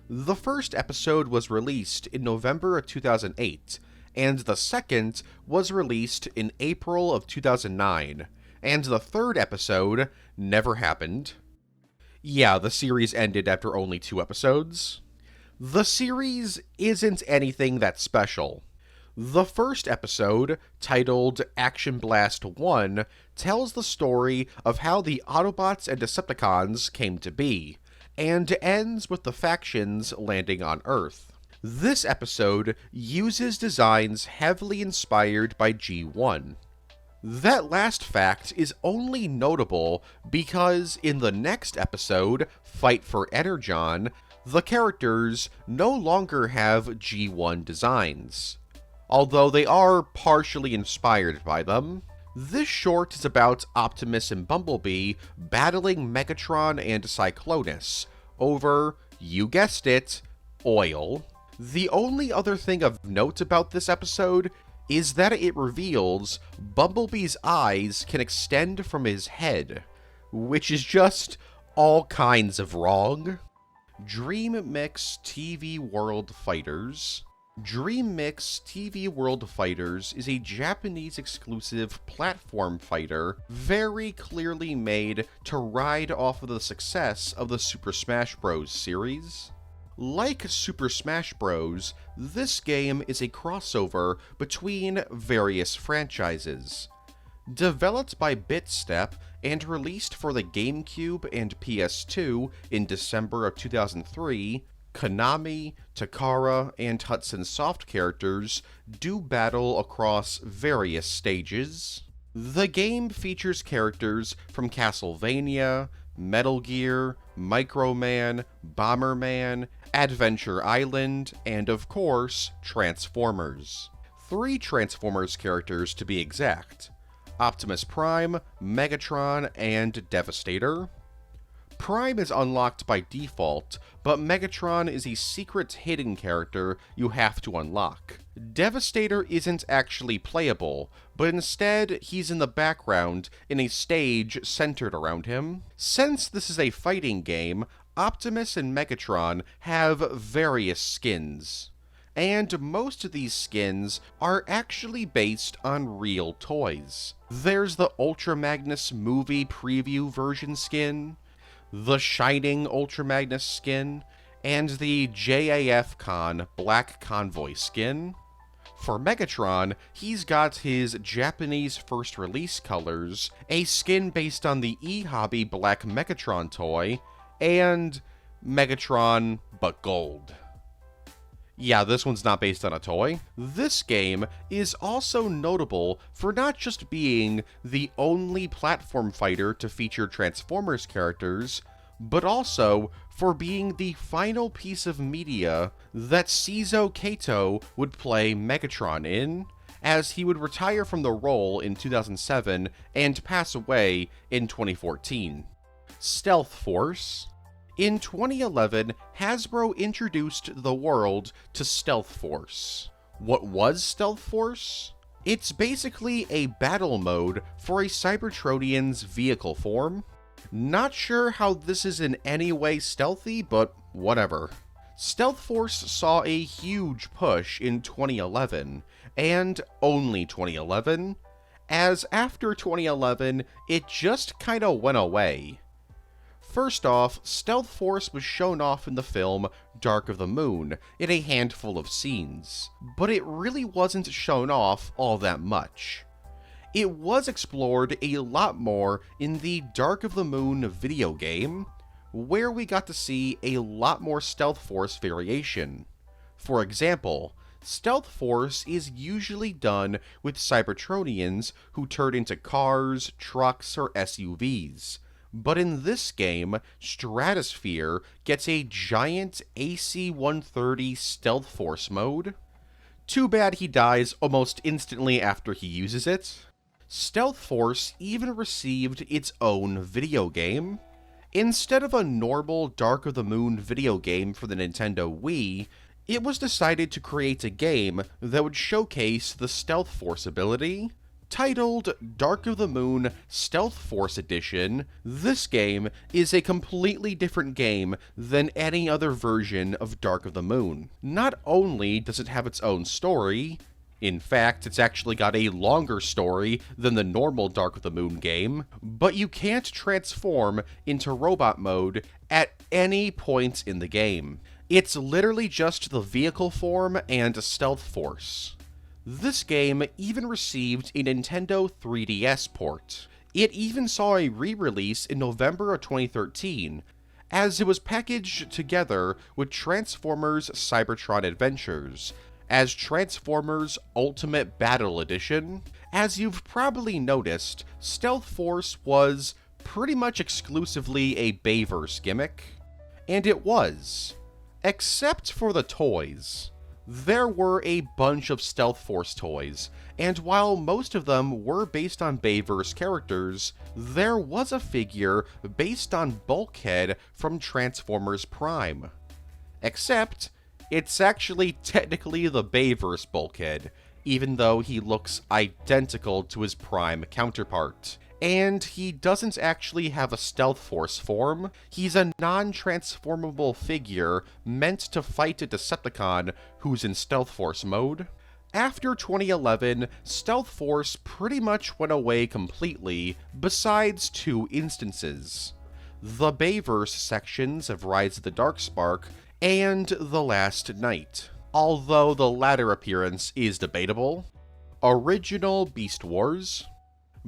The first episode was released in November of 2008, and the second was released in April of 2009, and the third episode never happened. Yeah, the series ended after only 2 episodes. The series isn't anything that special. The first episode, titled Action Blast 1, tells the story of how the Autobots and Decepticons came to be, and ends with the factions landing on Earth. This episode uses designs heavily inspired by G1. That last fact is only notable because in the next episode, Fight for Energon, The characters no longer have G1 designs, although they are partially inspired by them. This short is about Optimus and Bumblebee battling Megatron and Cyclonus over, you guessed it, oil. The only other thing of note about this episode is that it reveals Bumblebee's eyes can extend from his head, which is just all kinds of wrong. Dream Mix TV World Fighters. Dream Mix TV World Fighters is a Japanese-exclusive platform fighter very clearly made to ride off of the success of the Super Smash Bros. Series. Like Super Smash Bros., this game is a crossover between various franchises. Developed by Bitstep and released for the GameCube and PS2 in December of 2003, Konami, Takara, and Hudson Soft characters do battle across various stages. The game features characters from Castlevania, Metal Gear, Microman, Bomberman, Adventure Island, and of course, Transformers. 3 Transformers characters to be exact: Optimus Prime, Megatron, and Devastator. Prime is unlocked by default, but Megatron is a secret hidden character you have to unlock. Devastator isn't actually playable, but instead he's in the background in a stage centered around him. Since this is a fighting game, Optimus and Megatron have various skins, and most of these skins are actually based on real toys. There's the Ultra Magnus movie preview version skin, the Shining Ultra Magnus skin, and the JAF Con Black Convoy skin. For Megatron, he's got his Japanese first release colors, a skin based on the eHobby Black Megatron toy, and Megatron but gold. Yeah, this one's not based on a toy. This game is also notable for not just being the only platform fighter to feature Transformers characters, but also for being the final piece of media that Seizo Kato would play Megatron in, as he would retire from the role in 2007 and pass away in 2014. Stealth Force. In 2011, Hasbro introduced the world to Stealth Force. What was Stealth Force? It's basically a battle mode for a Cybertronian's vehicle form. Not sure how this is in any way stealthy, but whatever. Stealth Force saw a huge push in 2011, and only 2011, as after 2011, it just kinda went away. First off, Stealth Force was shown off in the film Dark of the Moon in a handful of scenes, but it really wasn't shown off all that much. It was explored a lot more in the Dark of the Moon video game, where we got to see a lot more Stealth Force variation. For example, Stealth Force is usually done with Cybertronians who turn into cars, trucks, or SUVs. But in this game, Stratosphere gets a giant AC-130 Stealth Force mode. Too bad he dies almost instantly after he uses it. Stealth Force even received its own video game. Instead of a normal Dark of the Moon video game for the Nintendo Wii, it was decided to create a game that would showcase the Stealth Force ability. Titled Dark of the Moon Stealth Force Edition, this game is a completely different game than any other version of Dark of the Moon. Not only does it have its own story, in fact, it's actually got a longer story than the normal Dark of the Moon game, but you can't transform into robot mode at any point in the game. It's literally just the vehicle form and a Stealth Force. This game even received a Nintendo 3DS port. It even saw a re-release in November of 2013, as it was packaged together with Transformers Cybertron Adventures, as Transformers Ultimate Battle Edition. As you've probably noticed, Stealth Force was pretty much exclusively a Bayverse gimmick. And it was. Except for the toys. There were a bunch of Stealth Force toys, and while most of them were based on Bayverse characters, there was a figure based on Bulkhead from Transformers Prime. Except, it's actually technically the Bayverse Bulkhead, even though he looks identical to his Prime counterpart. And he doesn't actually have a Stealth Force form. He's a non-transformable figure meant to fight a Decepticon who's in Stealth Force mode. After 2011, Stealth Force pretty much went away completely, besides 2 instances. The Bayverse sections of Rise of the Darkspark and The Last Knight, although the latter appearance is debatable. Original Beast Wars.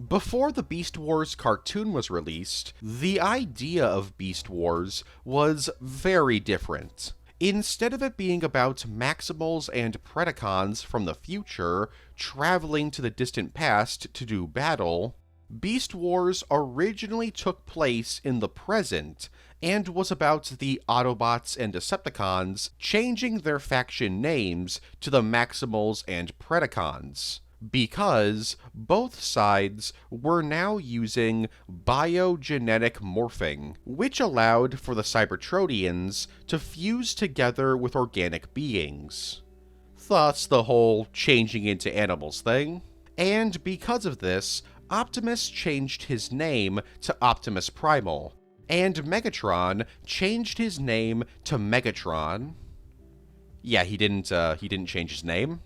Before the Beast Wars cartoon was released, the idea of Beast Wars was very different. Instead of it being about Maximals and Predacons from the future traveling to the distant past to do battle, Beast Wars originally took place in the present and was about the Autobots and Decepticons changing their faction names to the Maximals and Predacons, because both sides were now using biogenetic morphing, which allowed for the Cybertronians to fuse together with organic beings. Thus the whole changing into animals thing. And because of this, Optimus changed his name to Optimus Primal, and Megatron changed his name to Megatron. Yeah, he didn't change his name.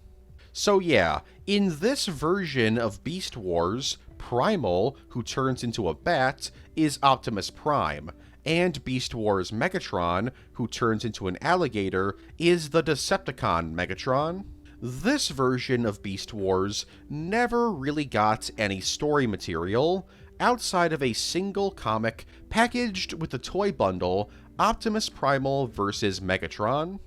So yeah, in this version of Beast Wars, Primal, who turns into a bat, is Optimus Prime, and Beast Wars Megatron, who turns into an alligator, is the Decepticon Megatron. This version of Beast Wars never really got any story material, outside of a single comic packaged with the toy bundle Optimus Primal vs. Megatron.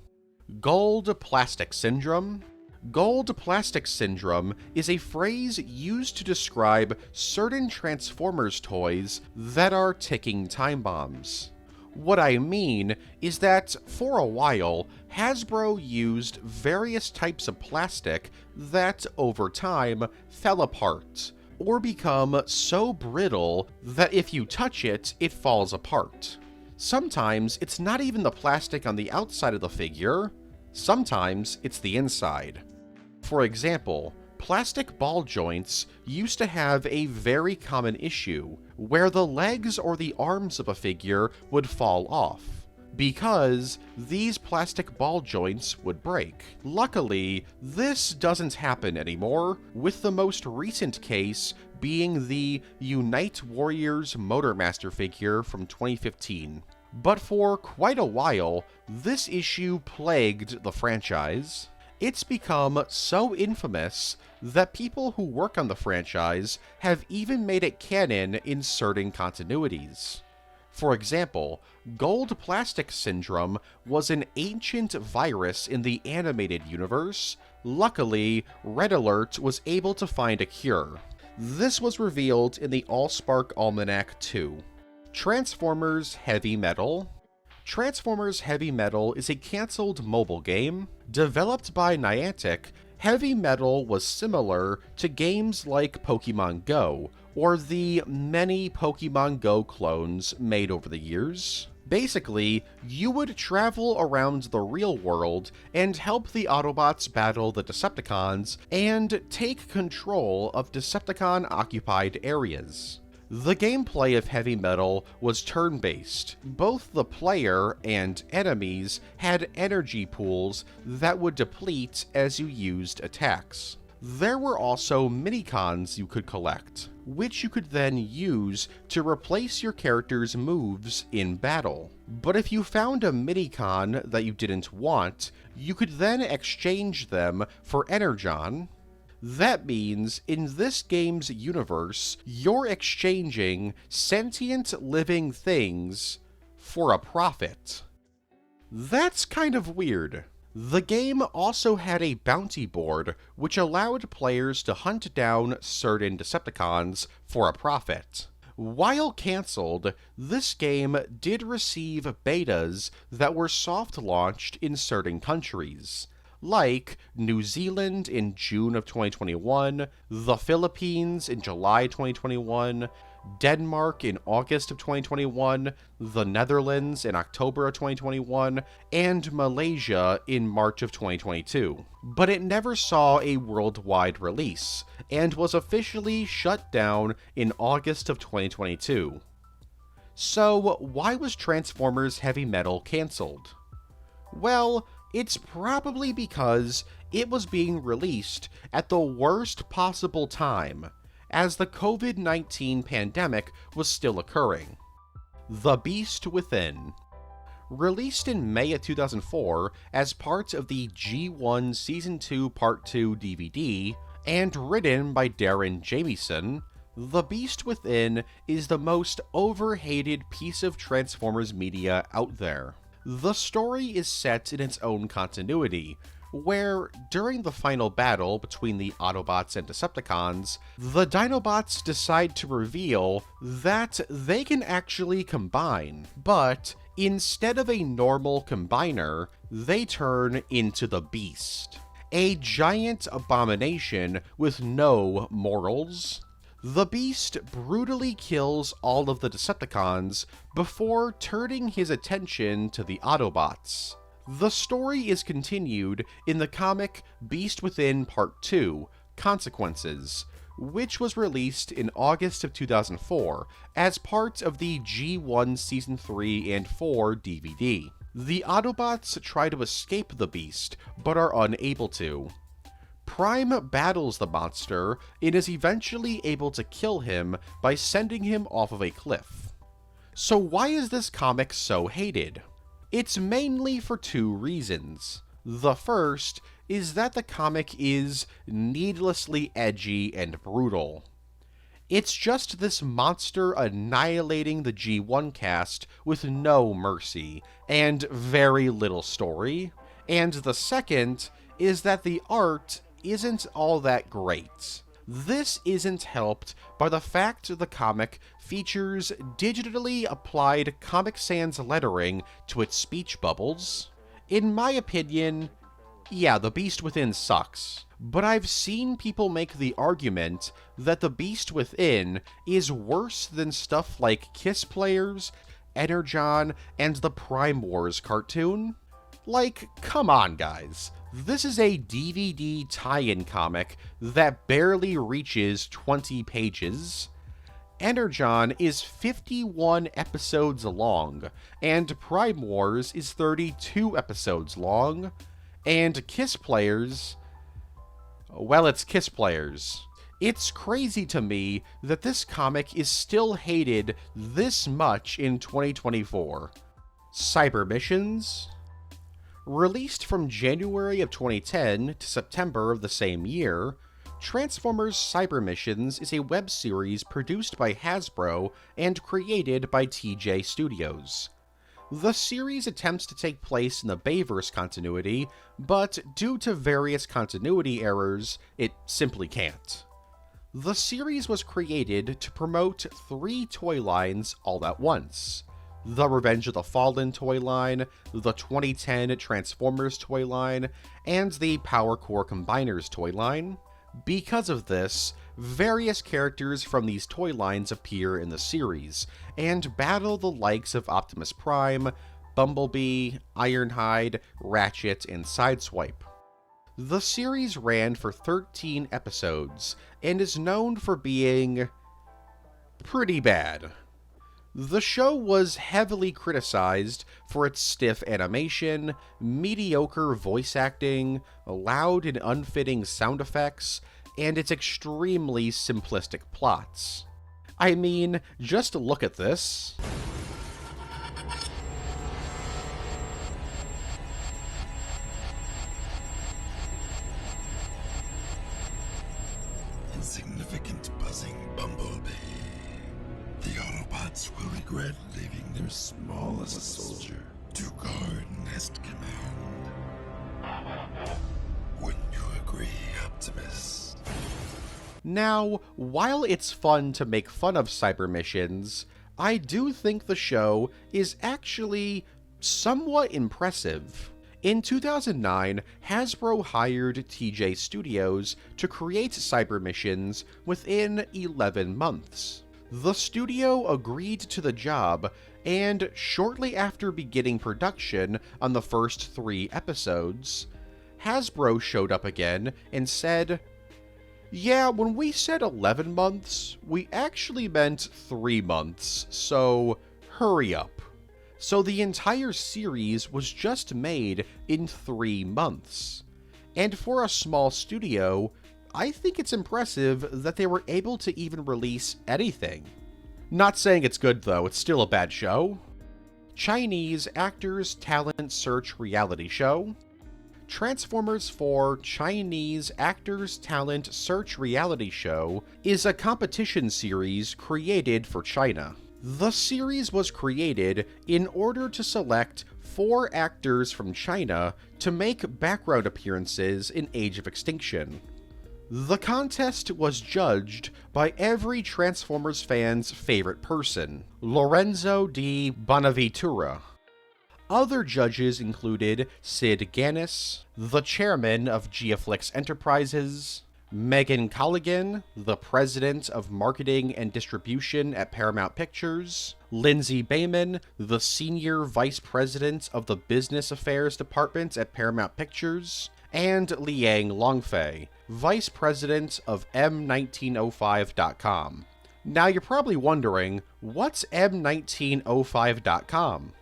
Gold Plastic Syndrome. Gold Plastic Syndrome is a phrase used to describe certain Transformers toys that are ticking time bombs. What I mean is that, for a while, Hasbro used various types of plastic that, over time, fell apart, or become so brittle that if you touch it, it falls apart. Sometimes it's not even the plastic on the outside of the figure, sometimes it's the inside. For example, plastic ball joints used to have a very common issue where the legs or the arms of a figure would fall off, because these plastic ball joints would break. Luckily, this doesn't happen anymore, with the most recent case being the Unite Warriors Motormaster figure from 2015. But for quite a while, this issue plagued the franchise. It's become so infamous that people who work on the franchise have even made it canon in certain continuities. For example, Gold Plastic Syndrome was an ancient virus in the animated universe. Luckily, Red Alert was able to find a cure. This was revealed in the Allspark Almanac 2. Transformers Heavy Metal. Transformers Heavy Metal is a cancelled mobile game. Developed by Niantic, Heavy Metal was similar to games like Pokemon Go, or the many Pokemon Go clones made over the years. Basically, you would travel around the real world and help the Autobots battle the Decepticons and take control of Decepticon-occupied areas. The gameplay of Heavy Metal was turn-based. Both the player and enemies had energy pools that would deplete as you used attacks. There were also minicons you could collect, which you could then use to replace your character's moves in battle. But if you found a minicon that you didn't want, you could then exchange them for Energon. That means, in this game's universe, you're exchanging sentient living things for a profit. That's kind of weird. The game also had a bounty board, which allowed players to hunt down certain Decepticons for a profit. While cancelled, this game did receive betas that were soft-launched in certain countries, like New Zealand in June of 2021, the Philippines in July 2021, Denmark in August of 2021, the Netherlands in October of 2021, and Malaysia in March of 2022. But it never saw a worldwide release, and was officially shut down in August of 2022. So, why was Transformers Heavy Metal cancelled? Well, it's probably because it was being released at the worst possible time, as the COVID-19 pandemic was still occurring. The Beast Within. Released in May of 2004 as part of the G1 Season 2 Part 2 DVD, and written by Darren Jamieson, The Beast Within is the most overhated piece of Transformers media out there. The story is set in its own continuity, where, during the final battle between the Autobots and Decepticons, the Dinobots decide to reveal that they can actually combine, but instead of a normal combiner, they turn into the Beast, a giant abomination with no morals. The Beast brutally kills all of the Decepticons before turning his attention to the Autobots. The story is continued in the comic Beast Within Part 2, Consequences, which was released in August of 2004 as part of the G1 Season 3 and 4 DVD. The Autobots try to escape the Beast, but are unable to. Prime battles the monster and is eventually able to kill him by sending him off of a cliff. So why is this comic so hated? It's mainly for two reasons. The first is that the comic is needlessly edgy and brutal. It's just this monster annihilating the G1 cast with no mercy, and very little story. And the second is that the art isn't all that great. This isn't helped by the fact the comic features digitally applied Comic Sans lettering to its speech bubbles. In my opinion, yeah, The Beast Within sucks, but I've seen people make the argument that The Beast Within is worse than stuff like Kiss Players, Energon, and the Prime Wars cartoon. Like, come on guys. This is a DVD tie-in comic that barely reaches 20 pages. Energon is 51 episodes long, and Prime Wars is 32 episodes long, and Kiss Players, well, it's Kiss Players. It's crazy to me that this comic is still hated this much in 2024. Cyber Missions. Released from January of 2010 to September of the same year, Transformers Cyber Missions is a web series produced by Hasbro and created by TJ Studios. The series attempts to take place in the Bayverse continuity, but due to various continuity errors, it simply can't. The series was created to promote 3 toy lines all at once: the Revenge of the Fallen toy line, the 2010 Transformers toy line, and the Power Core Combiners toy line. Because of this, various characters from these toy lines appear in the series, and battle the likes of Optimus Prime, Bumblebee, Ironhide, Ratchet, and Sideswipe. The series ran for 13 episodes, and is known for being pretty bad. The show was heavily criticized for its stiff animation, mediocre voice acting, loud and unfitting sound effects, and its extremely simplistic plots. I mean, just look at this. Insignificant buzzing bumblebee. The Autobots will regret leaving their smallest soldier to guard Nest Command. Wouldn't you agree, Optimus? Now, while it's fun to make fun of cyber missions, I do think the show is actually somewhat impressive. In 2009, Hasbro hired TJ Studios to create cyber missions within 11 months. The studio agreed to the job, and shortly after beginning production on the first 3 episodes, Hasbro showed up again and said, "Yeah, when we said 11 months, we actually meant 3 months, so hurry up." So the entire series was just made in 3 months. And for a small studio, I think it's impressive that they were able to even release anything. Not saying it's good though, it's still a bad show. Chinese Actors Talent Search Reality Show. Transformers 4 Chinese Actors Talent Search Reality Show is a competition series created for China. The series was created in order to select 4 actors from China to make background appearances in Age of Extinction. The contest was judged by every Transformers fan's favorite person, Lorenzo di Bonaventura. Other judges included Sid Ganis, the chairman of Geoflix Enterprises, Megan Colligan, the president of marketing and distribution at Paramount Pictures, Lindsay Bayman, the senior vice president of the business affairs department at Paramount Pictures, and Liang Longfei, vice president of M1905.com. Now you're probably wondering, what's M1905.com?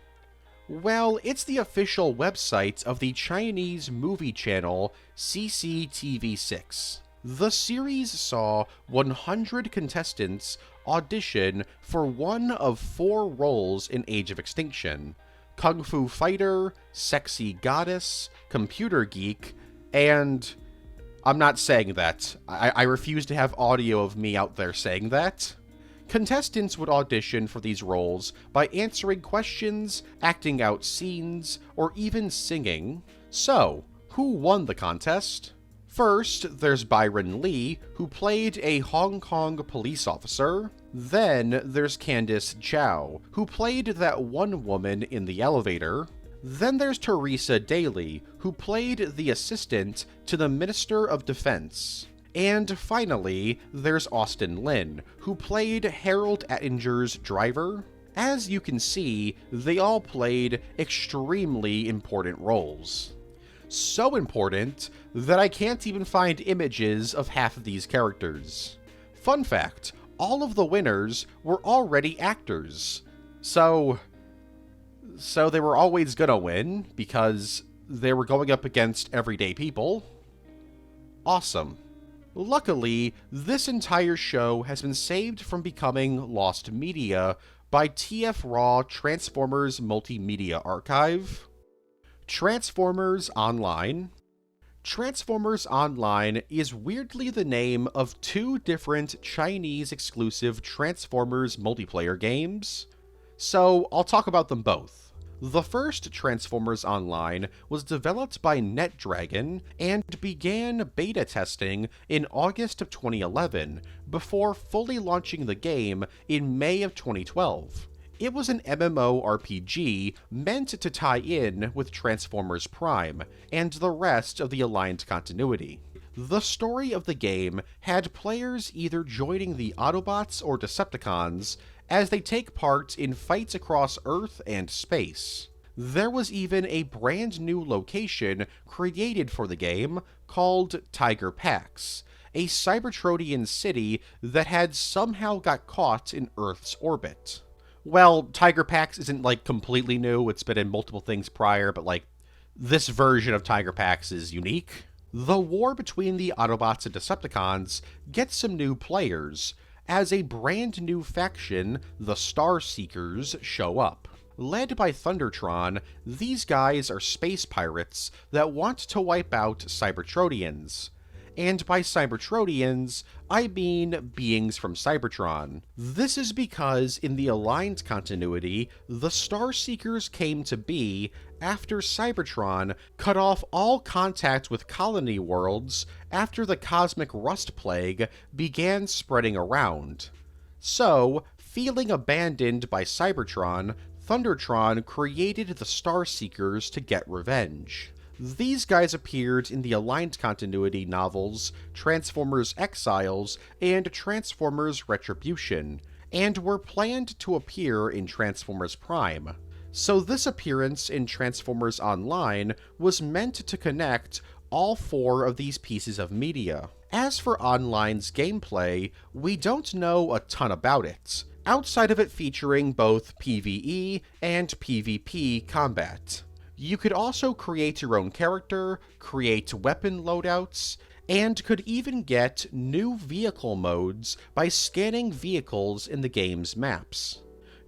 Well, it's the official website of the Chinese movie channel CCTV6. The series saw 100 contestants audition for one of 4 roles in Age of Extinction: Kung Fu Fighter, Sexy Goddess, Computer Geek, and... I'm not saying that. I refuse to have audio of me out there saying that. Contestants would audition for these roles by answering questions, acting out scenes, or even singing. So, who won the contest? First, there's Byron Lee, who played a Hong Kong police officer. Then, there's Candice Chow, who played that one woman in the elevator. Then there's Teresa Daly, who played the assistant to the Minister of Defense. And finally, there's Austin Lin, who played Harold Ettinger's driver. As you can see, they all played extremely important roles. So important that I can't even find images of half of these characters. Fun fact, all of the winners were already actors. So they were always gonna win, because they were going up against everyday people. Awesome. Luckily, this entire show has been saved from becoming lost media by TF-RAW Transformers Multimedia Archive. Transformers Online. Transformers Online is weirdly the name of 2 different Chinese-exclusive Transformers multiplayer games, so I'll talk about them both. The first Transformers Online was developed by NetDragon and began beta testing in August of 2011, before fully launching the game in May of 2012. It was an MMORPG meant to tie in with Transformers Prime and the rest of the Aligned continuity. The story of the game had players either joining the Autobots or Decepticons as they take part in fights across Earth and space. There was even a brand new location created for the game called Tiger Pax, a Cybertronian city that had somehow got caught in Earth's orbit. Well, Tiger Pax isn't like completely new, it's been in multiple things prior, but like, this version of Tiger Pax is unique. The war between the Autobots and Decepticons gets some new players, as a brand new faction, the Star Seekers, show up. Led by Thundertron, these guys are space pirates that want to wipe out Cybertronians. and by Cybertronians, I mean beings from Cybertron. This is because in the Aligned continuity, the Starseekers came to be after Cybertron cut off all contact with colony worlds after the Cosmic Rust Plague began spreading around. So, feeling abandoned by Cybertron, Thundertron created the Starseekers to get revenge. These guys appeared in the Aligned Continuity novels Transformers Exiles and Transformers Retribution, and were planned to appear in Transformers Prime. So this appearance in Transformers Online was meant to connect all 4 of these pieces of media. As for Online's gameplay, we don't know a ton about it, outside of it featuring both PvE and PvP combat. You could also create your own character, create weapon loadouts, and could even get new vehicle modes by scanning vehicles in the game's maps.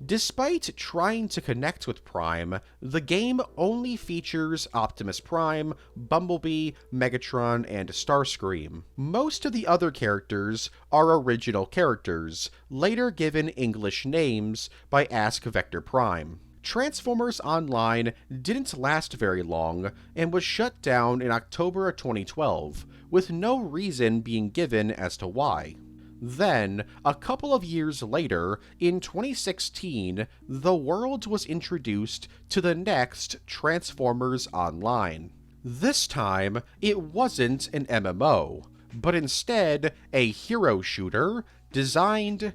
Despite trying to connect with Prime, the game only features Optimus Prime, Bumblebee, Megatron, and Starscream. Most of the other characters are original characters, later given English names by Ask Vector Prime. Transformers Online didn't last very long and was shut down in October of 2012, with no reason being given as to why. Then, a couple of years later, in 2016, the world was introduced to the next Transformers Online. This time, it wasn't an MMO, but instead a hero shooter designed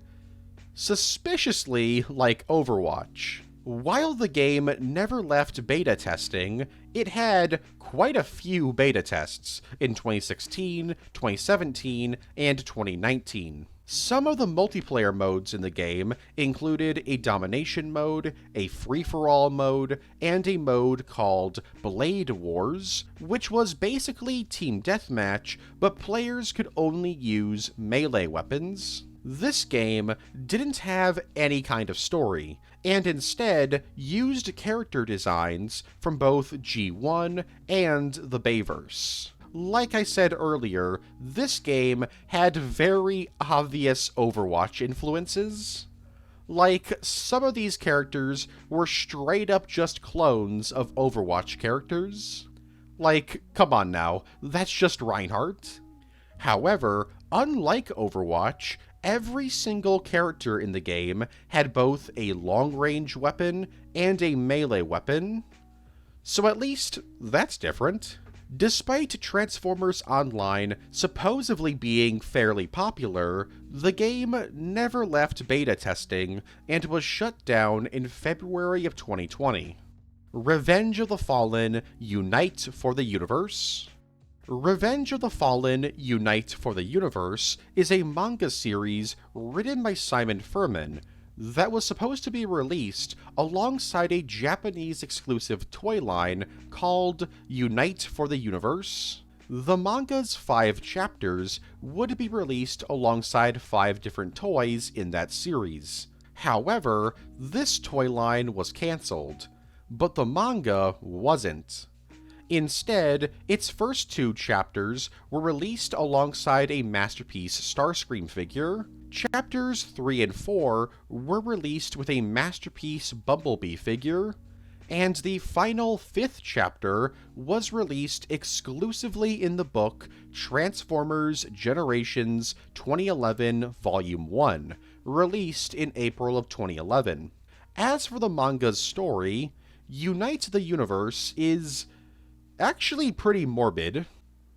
suspiciously like Overwatch. While the game never left beta testing, it had quite a few beta tests in 2016, 2017, and 2019. Some of the multiplayer modes in the game included a domination mode, a free-for-all mode, and a mode called Blade Wars, which was basically team deathmatch, but players could only use melee weapons. This game didn't have any kind of story, and instead used character designs from both G1 and the Bayverse. Like I said earlier, this game had very obvious Overwatch influences. Like, some of these characters were straight up just clones of Overwatch characters. Like, come on now, that's just Reinhardt. However, unlike Overwatch, every single character in the game had both a long-range weapon and a melee weapon, so at least that's different. Despite Transformers Online supposedly being fairly popular, the game never left beta testing and was shut down in February of 2020. Revenge of the Fallen: Unite for the Universe. Revenge of the Fallen: Unite for the Universe is a manga series written by Simon Furman that was supposed to be released alongside a Japanese-exclusive toy line called Unite for the Universe. The manga's 5 chapters would be released alongside 5 different toys in that series. However, this toy line was cancelled, but the manga wasn't. Instead, its first 2 chapters were released alongside a Masterpiece Starscream figure. Chapters 3 and 4 were released with a Masterpiece Bumblebee figure, and the final 5th chapter was released exclusively in the book Transformers Generations 2011 Volume 1, released in April of 2011. As for the manga's story, Unite the Universe is actually pretty morbid.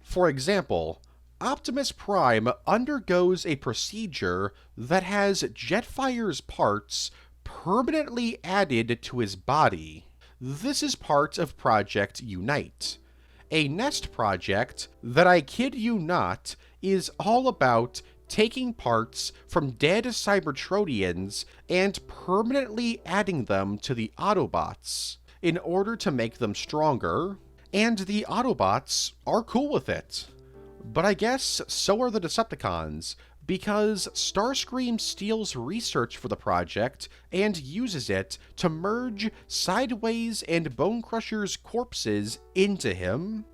For example, Optimus Prime undergoes a procedure that has Jetfire's parts permanently added to his body. This is part of Project Unite, a nest project that, I kid you not, is all about taking parts from dead Cybertronians and permanently adding them to the Autobots in order to make them stronger. And the Autobots are cool with it. But I guess so are the Decepticons, because Starscream steals research for the project and uses it to merge Sideways and Bonecrusher's corpses into him.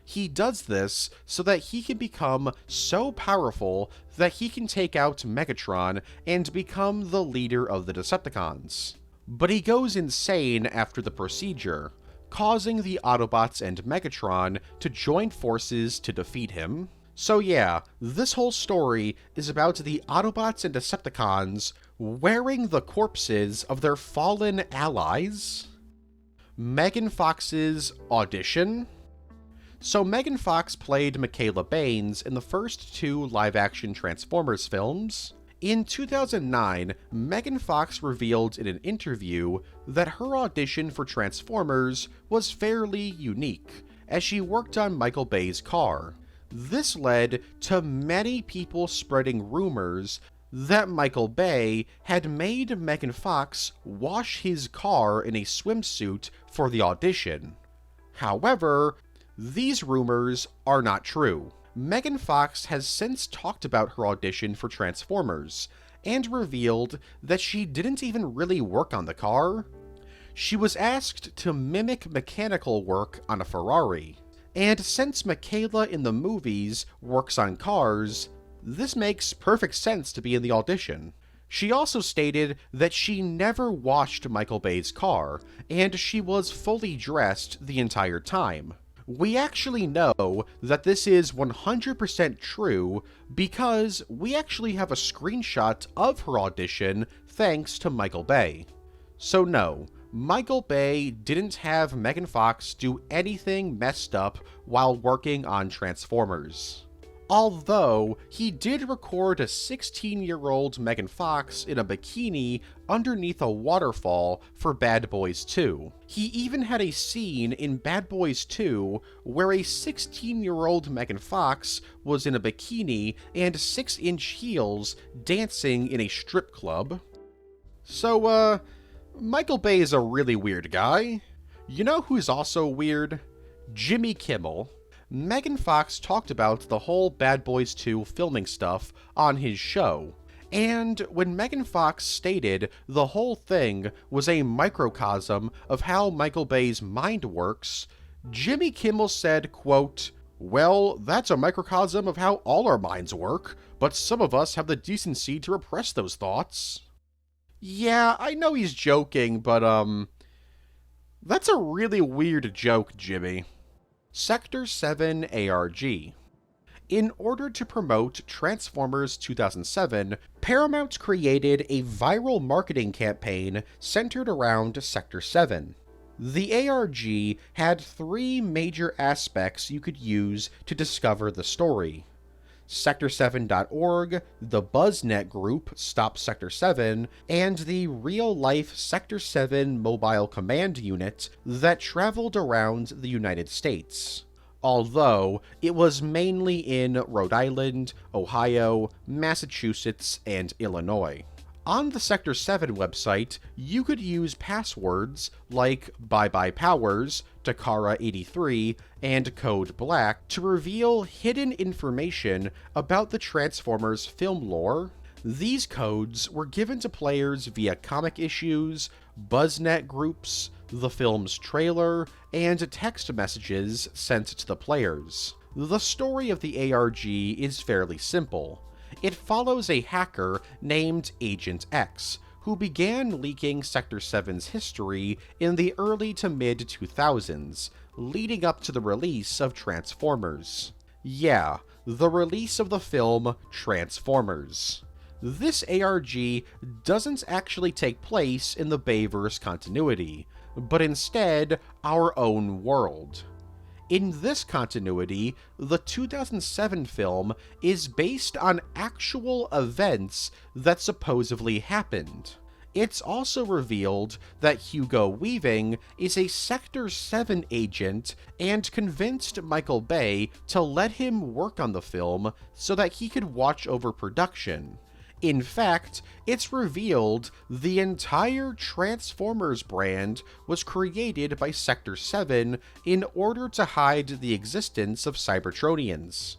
He does this so that he can become so powerful that he can take out Megatron and become the leader of the Decepticons. But he goes insane after the procedure, causing the Autobots and Megatron to join forces to defeat him. So yeah, this whole story is about the Autobots and Decepticons wearing the corpses of their fallen allies. Megan Fox's audition. So Megan Fox played Michaela Baines in the first 2 live-action Transformers films. In 2009, Megan Fox revealed in an interview that her audition for Transformers was fairly unique, as she worked on Michael Bay's car. This led to many people spreading rumors that Michael Bay had made Megan Fox wash his car in a swimsuit for the audition. However, these rumors are not true. Megan Fox has since talked about her audition for Transformers, and revealed that she didn't even really work on the car. She was asked to mimic mechanical work on a Ferrari. And since Michaela in the movies works on cars, this makes perfect sense to be in the audition. She also stated that she never washed Michael Bay's car, and she was fully dressed the entire time. We actually know that this is 100% true because we actually have a screenshot of her audition thanks to Michael Bay. So no, Michael Bay didn't have Megan Fox do anything messed up while working on Transformers. Although, he did record a 16-year-old Megan Fox in a bikini underneath a waterfall for Bad Boys 2. He even had a scene in Bad Boys 2 where a 16-year-old Megan Fox was in a bikini and 6-inch heels dancing in a strip club. So, Michael Bay is a really weird guy. You know who's also weird? Jimmy Kimmel. Megan Fox talked about the whole Bad Boys 2 filming stuff on his show, and when Megan Fox stated the whole thing was a microcosm of how Michael Bay's mind works, Jimmy Kimmel said, quote, "Well, that's a microcosm of how all our minds work, but some of us have the decency to repress those thoughts." Yeah, I know he's joking, but that's a really weird joke, Jimmy. Sector 7 ARG. In order to promote Transformers 2007, Paramount created a viral marketing campaign centered around Sector 7. The ARG had 3 major aspects you could use to discover the story. Sector7.org, the BuzzNet group Stop Sector 7, and the real-life Sector 7 mobile command unit that traveled around the United States. Although, it was mainly in Rhode Island, Ohio, Massachusetts, and Illinois. On the Sector 7 website, you could use passwords like Bye Bye Powers, Takara83, and Code Black to reveal hidden information about the Transformers film lore. These codes were given to players via comic issues, BuzzNet groups, the film's trailer, and text messages sent to the players. The story of the ARG is fairly simple. It follows a hacker named Agent X, who began leaking Sector 7's history in the early to mid-2000s, leading up to the release of Transformers. Yeah, the release of the film Transformers. This ARG doesn't actually take place in the Bayverse continuity, but instead our own world. In this continuity, the 2007 film is based on actual events that supposedly happened. It's also revealed that Hugo Weaving is a Sector 7 agent and convinced Michael Bay to let him work on the film so that he could watch over production. In fact, it's revealed the entire Transformers brand was created by Sector 7 in order to hide the existence of Cybertronians.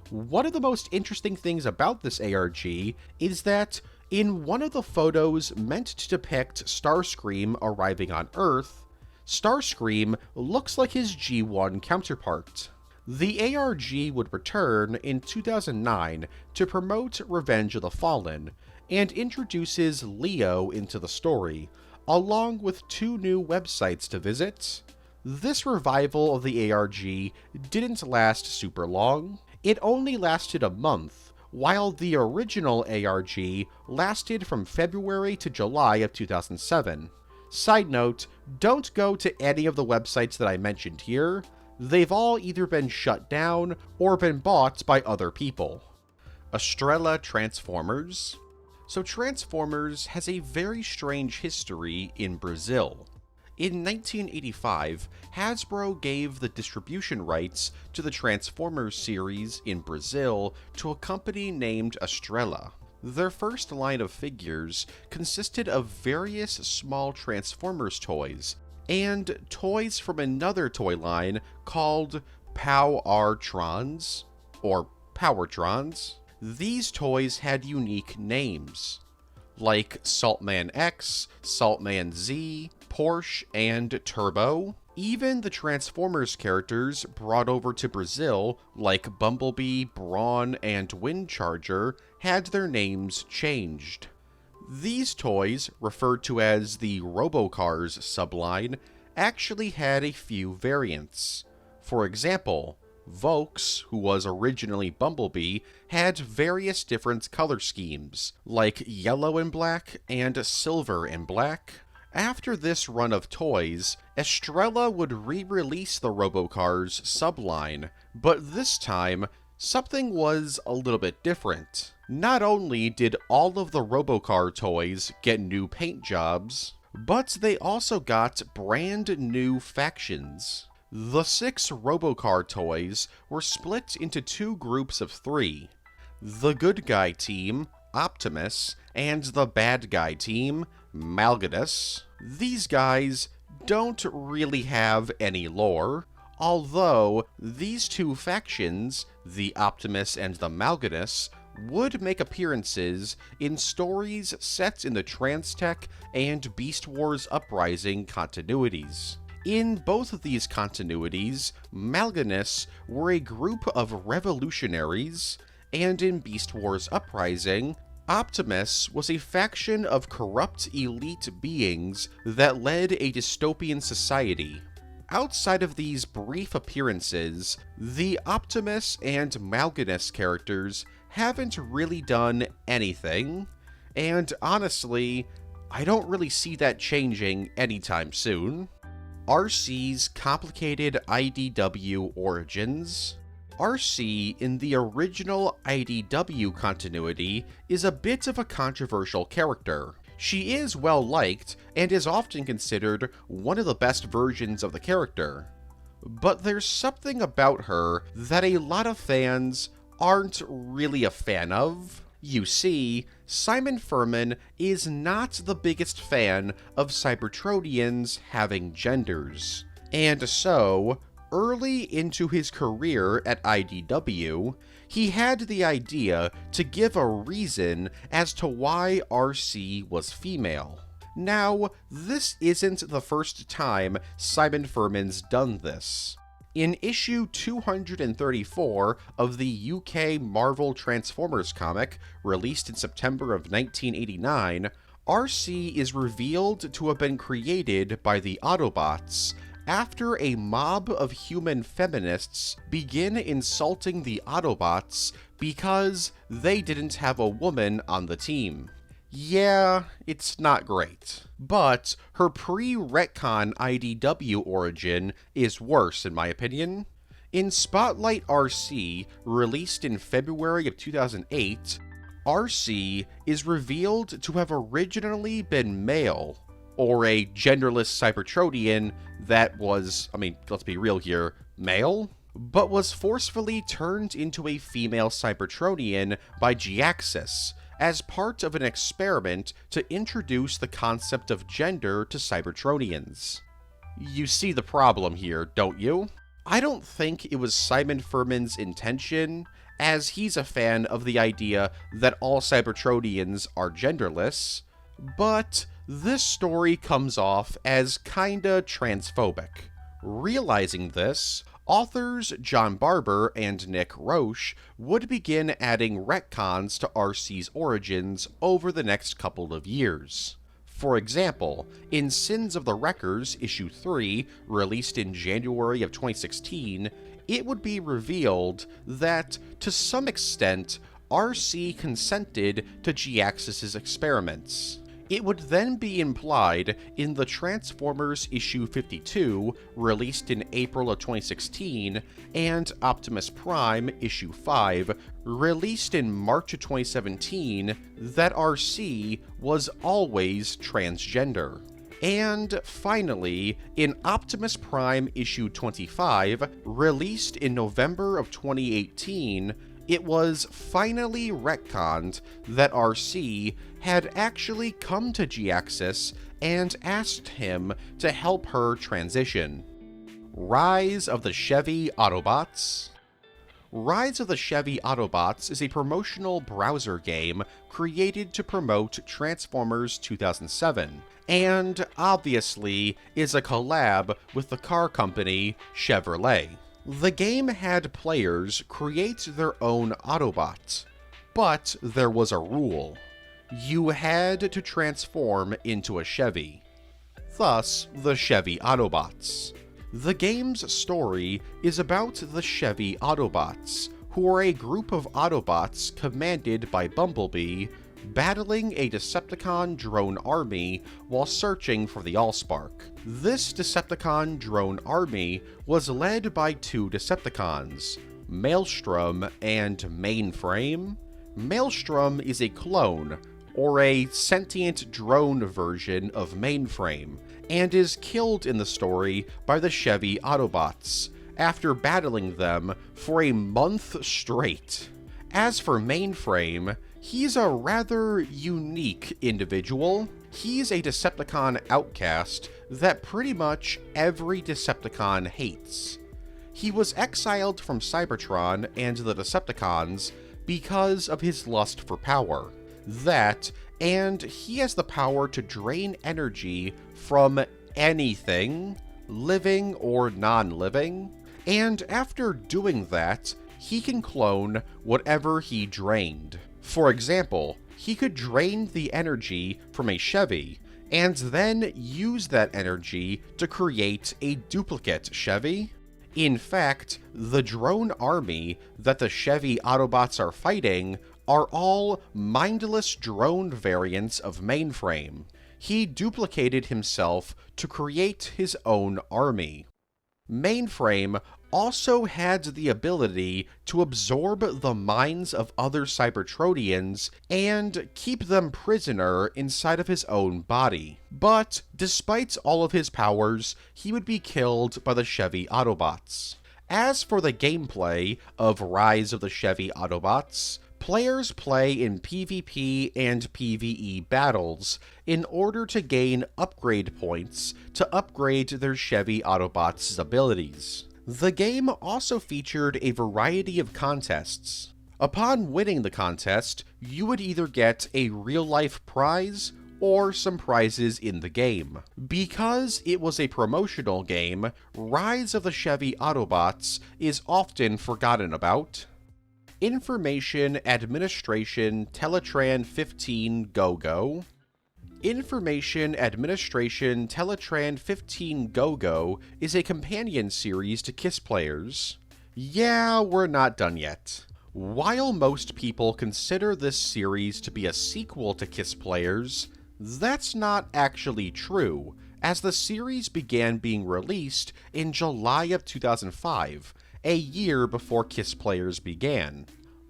One of the most interesting things about this ARG is that in one of the photos meant to depict Starscream arriving on Earth, Starscream looks like his G1 counterpart. The ARG would return in 2009 to promote Revenge of the Fallen, and introduces Leo into the story, along with 2 new websites to visit. This revival of the ARG didn't last super long. It only lasted a month, while the original ARG lasted from February to July of 2007. Side note, don't go to any of the websites that I mentioned here. They've all either been shut down or been bought by other people. Estrela Transformers. So Transformers has a very strange history in Brazil. In 1985, Hasbro gave the distribution rights to the Transformers series in Brazil to a company named Estrela. Their first line of figures consisted of various small Transformers toys, and toys from another toy line called Power-Trons, or Powertrons. These toys had unique names, like Saltman X, Saltman Z, Porsche, and Turbo. Even the Transformers characters brought over to Brazil, like Bumblebee, Brawn, and Windcharger, had their names changed. These toys, referred to as the Robocars subline, actually had a few variants. For example, Volks, who was originally Bumblebee, had various different color schemes, like yellow and black and silver and black. After this run of toys, Estrela would re-release the Robocars subline, but this time, something was a little bit different. Not only did all of the Robocar toys get new paint jobs, but they also got brand new factions. The 6 Robocar toys were split into 2 groups of 3. The good guy team, Optimus, and the bad guy team, Malgadus. These guys don't really have any lore, although these 2 factions, the Optimus and the Malgadus, would make appearances in stories set in the Transtech and Beast Wars Uprising continuities. In both of these continuities, Malgadus were a group of revolutionaries, and in Beast Wars Uprising, Optimus was a faction of corrupt elite beings that led a dystopian society. Outside of these brief appearances, the Optimus and Malgadus characters haven't really done anything, and honestly, I don't really see that changing anytime soon. RC's complicated IDW origins. RC in the original IDW continuity is a bit of a controversial character. She is well liked and is often considered one of the best versions of the character. But there's something about her that a lot of fans aren't really a fan of. You see, Simon Furman is not the biggest fan of Cybertronians having genders. And so, early into his career at IDW, he had the idea to give a reason as to why RC was female. Now, this isn't the first time Simon Furman's done this. In issue 234 of the UK Marvel Transformers comic, released in September of 1989, RC is revealed to have been created by the Autobots after a mob of human feminists begin insulting the Autobots because they didn't have a woman on the team. Yeah, it's not great. But her pre-retcon IDW origin is worse, in my opinion. In Spotlight RC, released in February of 2008, RC is revealed to have originally been male, or a genderless Cybertronian that was, let's be real here, male, but was forcefully turned into a female Cybertronian by G-Axis, as part of an experiment to introduce the concept of gender to Cybertronians. You see the problem here, don't you? I don't think it was Simon Furman's intention, as he's a fan of the idea that all Cybertronians are genderless, but this story comes off as kinda transphobic. Realizing this, Authors John Barber and Nick Roche would begin adding retcons to RC's origins over the next couple of years. For example, in Sins of the Wreckers issue 3, released in January of 2016, it would be revealed that, to some extent, RC consented to G-Axis's experiments. It would then be implied in the Transformers issue 52, released in April of 2016, and Optimus Prime issue 5, released in March of 2017, that RC was always transgender. And finally, in Optimus Prime issue 25, released in November of 2018, it was finally retconned that RC had actually come to G-Axis and asked him to help her transition. Rise of the Chevy Autobots. Rise of the Chevy Autobots is a promotional browser game created to promote Transformers 2007, and obviously is a collab with the car company Chevrolet. The game had players create their own Autobot, but there was a rule. You had to transform into a Chevy. Thus, the Chevy Autobots. The game's story is about the Chevy Autobots, who are a group of Autobots commanded by Bumblebee, battling a Decepticon drone army while searching for the Allspark. This Decepticon drone army was led by two Decepticons, Maelstrom and Mainframe. Maelstrom is a clone, or a sentient drone version of Mainframe, and is killed in the story by the Chevy Autobots, after battling them for a month straight. As for Mainframe, he's a rather unique individual. He's a Decepticon outcast that pretty much every Decepticon hates. He was exiled from Cybertron and the Decepticons because of his lust for power. That, and he has the power to drain energy from anything, living or non-living, and after doing that, he can clone whatever he drained. For example, he could drain the energy from a Chevy, and then use that energy to create a duplicate Chevy. In fact, the drone army that the Chevy Autobots are fighting are all mindless drone variants of Mainframe. He duplicated himself to create his own army. Mainframe also had the ability to absorb the minds of other Cybertronians and keep them prisoner inside of his own body. But despite all of his powers, he would be killed by the Chevy Autobots. As for the gameplay of Rise of the Chevy Autobots, players play in PvP and PvE battles in order to gain upgrade points to upgrade their Chevy Autobots' abilities. The game also featured a variety of contests. Upon winning the contest, you would either get a real-life prize or some prizes in the game. Because it was a promotional game, Rise of the Chevy Autobots is often forgotten about. Information Administration Teletran 15 Go-Go. Information Administration Teletran 15 Go-Go is a companion series to KISS players. Yeah, we're not done yet. While most people consider this series to be a sequel to KISS players, that's not actually true, as the series began being released in July of 2005, a year before KISS players began,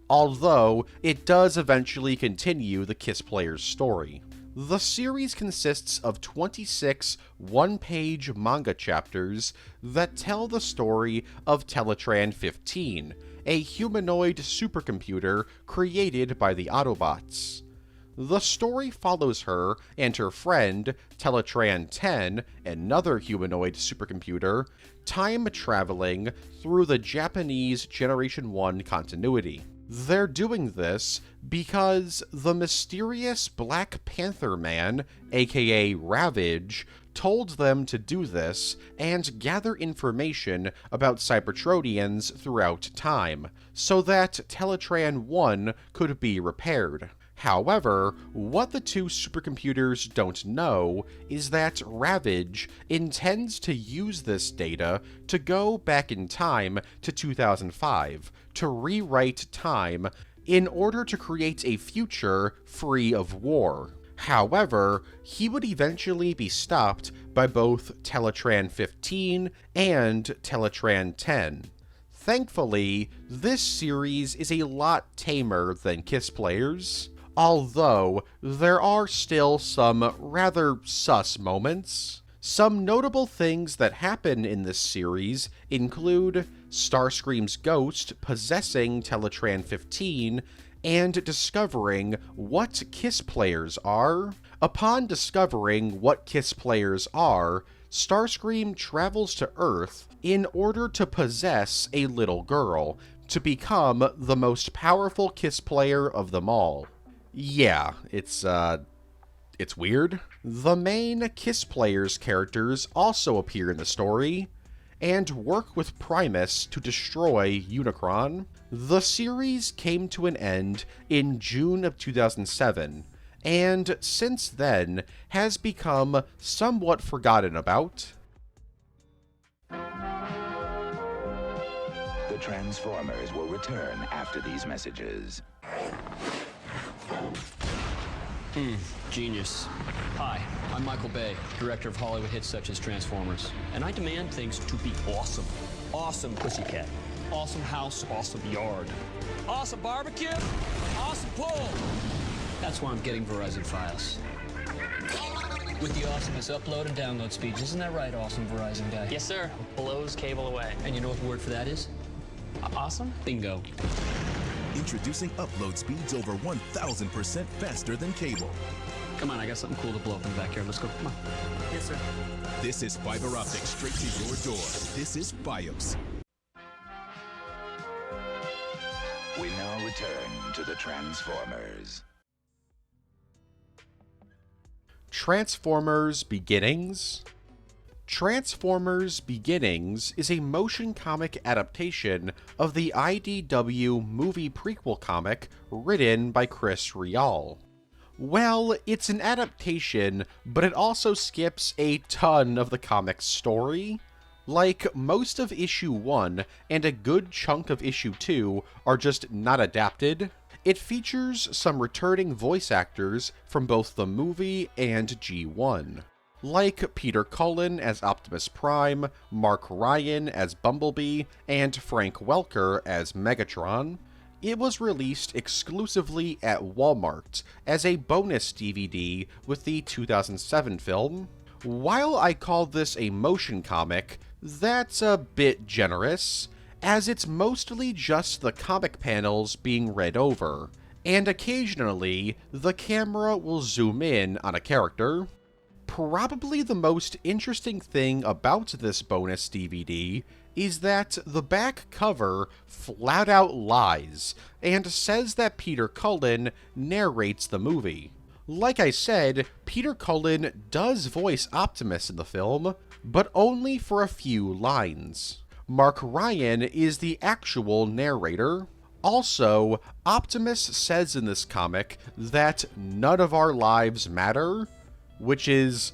although it does eventually continue the KISS players' story. The series consists of 26 one-page manga chapters that tell the story of Teletran 15, a humanoid supercomputer created by the Autobots. The story follows her and her friend, Teletran 10, another humanoid supercomputer, time-traveling through the Japanese Generation 1 continuity. They're doing this because the mysterious Black Panther Man, aka Ravage, told them to do this and gather information about Cybertronians throughout time, so that Teletran 1 could be repaired. However, what the two supercomputers don't know is that Ravage intends to use this data to go back in time to 2005 to rewrite time in order to create a future free of war. However, he would eventually be stopped by both Teletran 15 and Teletran 10. Thankfully, this series is a lot tamer than Kiss Players, although there are still some rather sus moments. Some notable things that happen in this series include Starscream's ghost possessing Teletran 15 and discovering what Kiss Players are. Upon discovering what Kiss Players are, Starscream travels to Earth in order to possess a little girl to become the most powerful Kiss Player of them all. Yeah, it's weird. The main Kiss Players characters also appear in the story, and work with Primus to destroy Unicron. The series came to an end in June of 2007, and since then has become somewhat forgotten about. The Transformers will return after these messages. Genius. Hi, I'm Michael Bay, director of Hollywood hits such as Transformers, and I demand things to be awesome. Awesome pussycat. Awesome house, awesome yard. Awesome barbecue, awesome pool. That's why I'm getting Verizon Files. With the awesomest upload and download speeds. Isn't that right, awesome Verizon guy? Yes, sir. Blows cable away. And you know what the word for that is? Awesome? Bingo. Introducing upload speeds over 1,000% faster than cable. Come on, I got something cool to blow up in the backyard. Let's go. Come on. Yes, sir. This is fiber optic straight to your door. This is Fios. We now return to the Transformers. Transformers Beginnings. Transformers Beginnings is a motion comic adaptation of the IDW movie prequel comic written by Chris Rial. Well, it's an adaptation, but it also skips a ton of the comic's story. Like, most of issue 1 and a good chunk of issue 2 are just not adapted. It features some returning voice actors from both the movie and G1. Like Peter Cullen as Optimus Prime, Mark Ryan as Bumblebee, and Frank Welker as Megatron. It was released exclusively at Walmart as a bonus DVD with the 2007 film. While I call this a motion comic, that's a bit generous, as it's mostly just the comic panels being read over, and occasionally the camera will zoom in on a character. Probably the most interesting thing about this bonus DVD is that the back cover flat out lies and says that Peter Cullen narrates the movie. Like I said, Peter Cullen does voice Optimus in the film, but only for a few lines. Mark Ryan is the actual narrator. Also, Optimus says in this comic that none of our lives matter, which is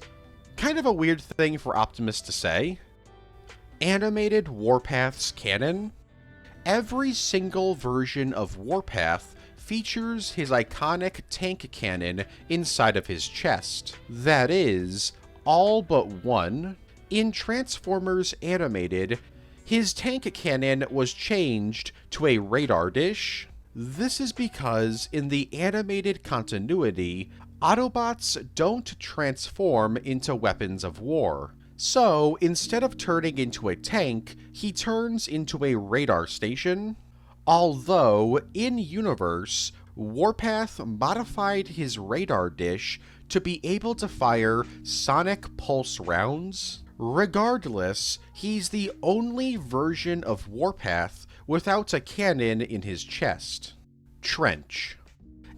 kind of a weird thing for Optimus to say. Animated Warpath's canon. Every single version of Warpath features his iconic tank cannon inside of his chest. That is, all but one. In Transformers Animated, his tank cannon was changed to a radar dish. This is because in the animated continuity, Autobots don't transform into weapons of war. So, instead of turning into a tank, he turns into a radar station. Although, in-universe, Warpath modified his radar dish to be able to fire sonic pulse rounds. Regardless, he's the only version of Warpath without a cannon in his chest. Trench.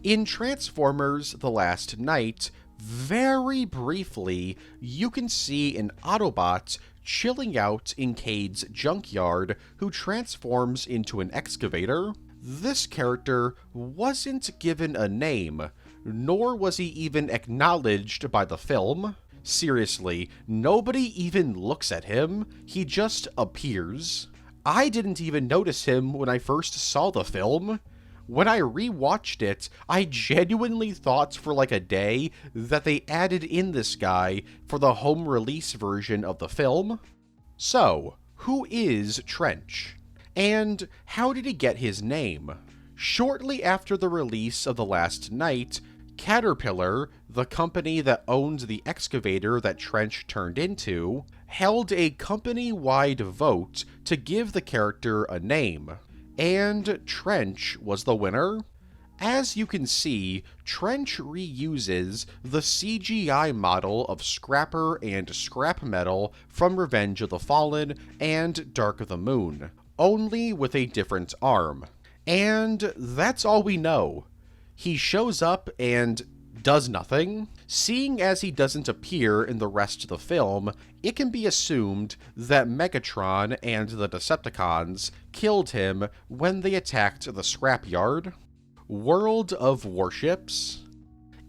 In Transformers: The Last Knight, Very briefly, you can see an Autobot chilling out in Cade's junkyard who transforms into an excavator. This character wasn't given a name, nor was he even acknowledged by the film. Seriously, nobody even looks at him, he just appears. I didn't even notice him when I first saw the film. When I rewatched it, I genuinely thought for like a day that they added in this guy for the home release version of the film. So, who is Trench? And how did he get his name? Shortly after the release of The Last Knight, Caterpillar, the company that owned the excavator that Trench turned into, held a company-wide vote to give the character a name. And Trench was the winner. As you can see, Trench reuses the CGI model of Scrapper and Scrap Metal from Revenge of the Fallen and Dark of the Moon, only with a different arm. And that's all we know. He shows up and does nothing. Seeing as he doesn't appear in the rest of the film, it can be assumed that Megatron and the Decepticons killed him when they attacked the scrapyard. World of Warships.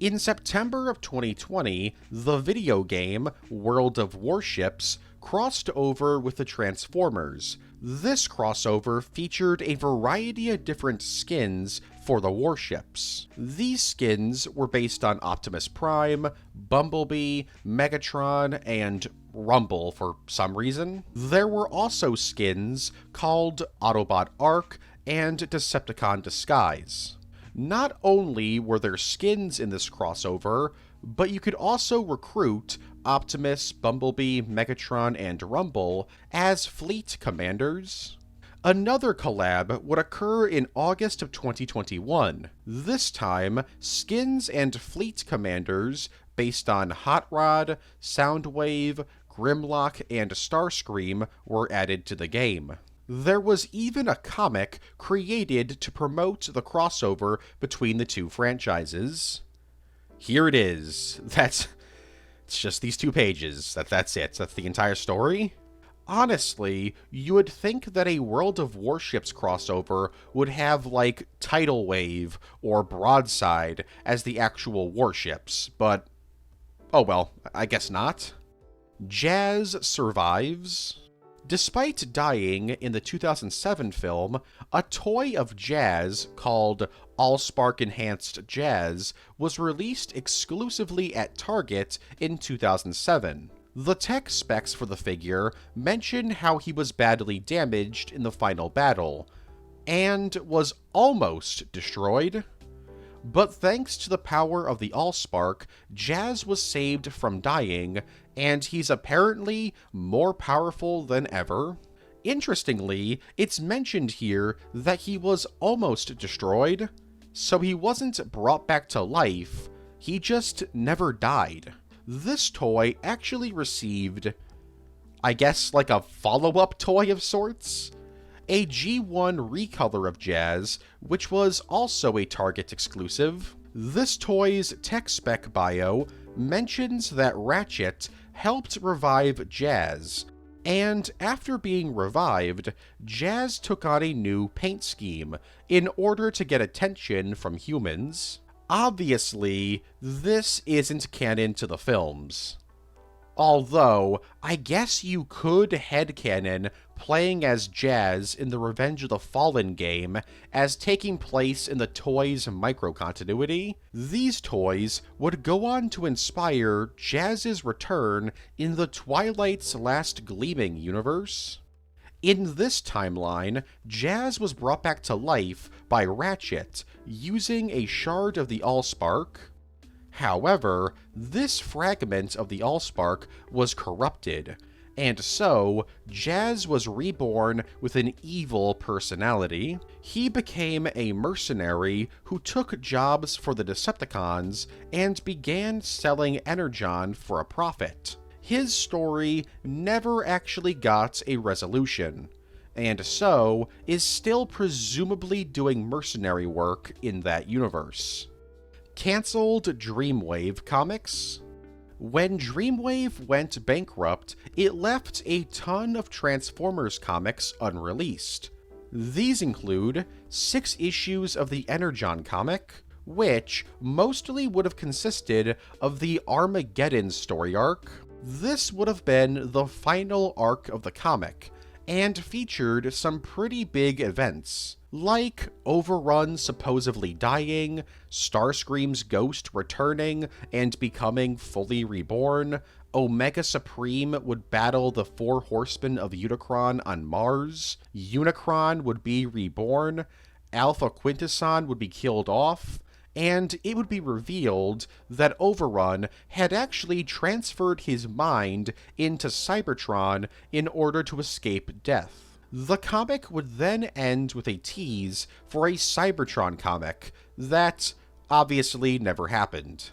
In September of 2020, the video game World of Warships crossed over with the Transformers. This crossover featured a variety of different skins for the warships. These skins were based on Optimus Prime, Bumblebee, Megatron, and Rumble for some reason. There were also skins called Autobot Arc and Decepticon Disguise. Not only were there skins in this crossover, but you could also recruit Optimus, Bumblebee, Megatron, and Rumble as fleet commanders. Another collab would occur in August of 2021. This time, skins and fleet commanders based on Hot Rod, Soundwave, Grimlock, and Starscream were added to the game. There was even a comic created to promote the crossover between the two franchises. Here it is. It's just these 2 pages. That's it. That's the entire story. Honestly, you would think that a World of Warships crossover would have, like, Tidal Wave or Broadside as the actual warships, but oh well, I guess not. Jazz survives. Despite dying in the 2007 film, a toy of Jazz called Allspark Enhanced Jazz was released exclusively at Target in 2007. The tech specs for the figure mention how he was badly damaged in the final battle, and was almost destroyed. But thanks to the power of the Allspark, Jazz was saved from dying, and he's apparently more powerful than ever. Interestingly, it's mentioned here that he was almost destroyed, so he wasn't brought back to life, he just never died. This toy actually received, I guess, like a follow-up toy of sorts? A G1 recolor of Jazz, which was also a Target exclusive. This toy's tech spec bio mentions that Ratchet helped revive Jazz, and after being revived, Jazz took on a new paint scheme in order to get attention from humans. Obviously, this isn't canon to the films. Although, I guess you could headcanon playing as Jazz in the Revenge of the Fallen game as taking place in the toys' microcontinuity. These toys would go on to inspire Jazz's return in the Twilight's Last Gleaming universe. In this timeline, Jazz was brought back to life by Ratchet using a shard of the Allspark. However, this fragment of the Allspark was corrupted, and so Jazz was reborn with an evil personality. He became a mercenary who took jobs for the Decepticons and began selling Energon for a profit. His story never actually got a resolution, and so is still presumably doing mercenary work in that universe. Cancelled Dreamwave comics. When Dreamwave went bankrupt, it left a ton of Transformers comics unreleased. These include 6 issues of the Energon comic, which mostly would have consisted of the Armageddon story arc. This would have been the final arc of the comic, and featured some pretty big events, like Overrun supposedly dying, Starscream's ghost returning and becoming fully reborn, Omega Supreme would battle the 4 Horsemen of Unicron on Mars, Unicron would be reborn, Alpha Quintesson would be killed off, and it would be revealed that Overrun had actually transferred his mind into Cybertron in order to escape death. The comic would then end with a tease for a Cybertron comic that obviously never happened.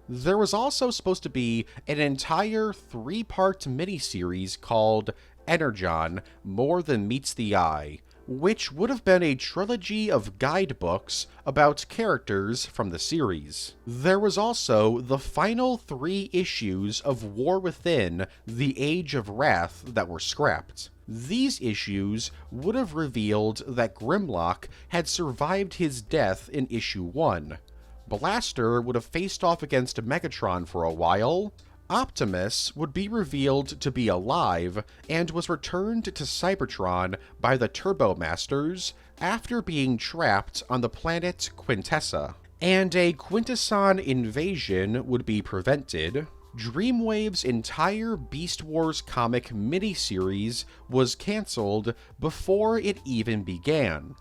There was also supposed to be an entire 3-part miniseries called Energon: More Than Meets the Eye, which would have been a trilogy of guidebooks about characters from the series. There was also the final 3 issues of War Within: The Age of Wrath that were scrapped. These issues would have revealed that Grimlock had survived his death in issue 1. Blaster would have faced off against Megatron for a while. Optimus would be revealed to be alive and was returned to Cybertron by the Turbo Masters after being trapped on the planet Quintessa, and a Quintesson invasion would be prevented. Dreamwave's entire Beast Wars comic miniseries was cancelled before it even began.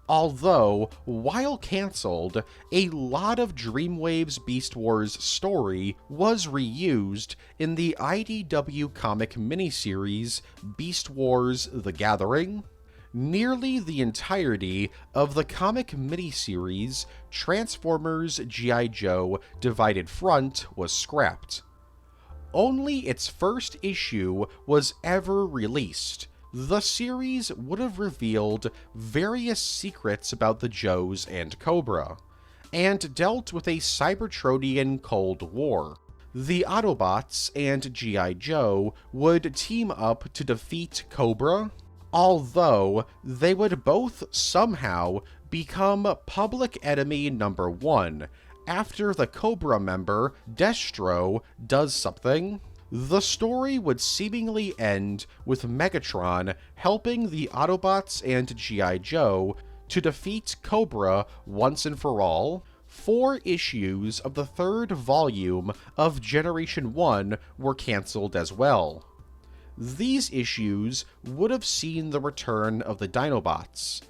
Although, while cancelled, a lot of Dreamwave's Beast Wars story was reused in the IDW comic miniseries Beast Wars: The Gathering. Nearly the entirety of the comic miniseries Transformers G.I. Joe Divided Front was scrapped. Only its first issue was ever released. The series would have revealed various secrets about the Joes and Cobra, and dealt with a Cybertronian Cold War. The Autobots and G.I. Joe would team up to defeat Cobra, although they would both somehow become public enemy number 1 after the Cobra member, Destro, does something. The story would seemingly end with Megatron helping the Autobots and G.I. Joe to defeat Cobra once and for all. 4 issues of the 3rd volume of Generation 1 were cancelled as well. These issues would have seen the return of the Dinobots.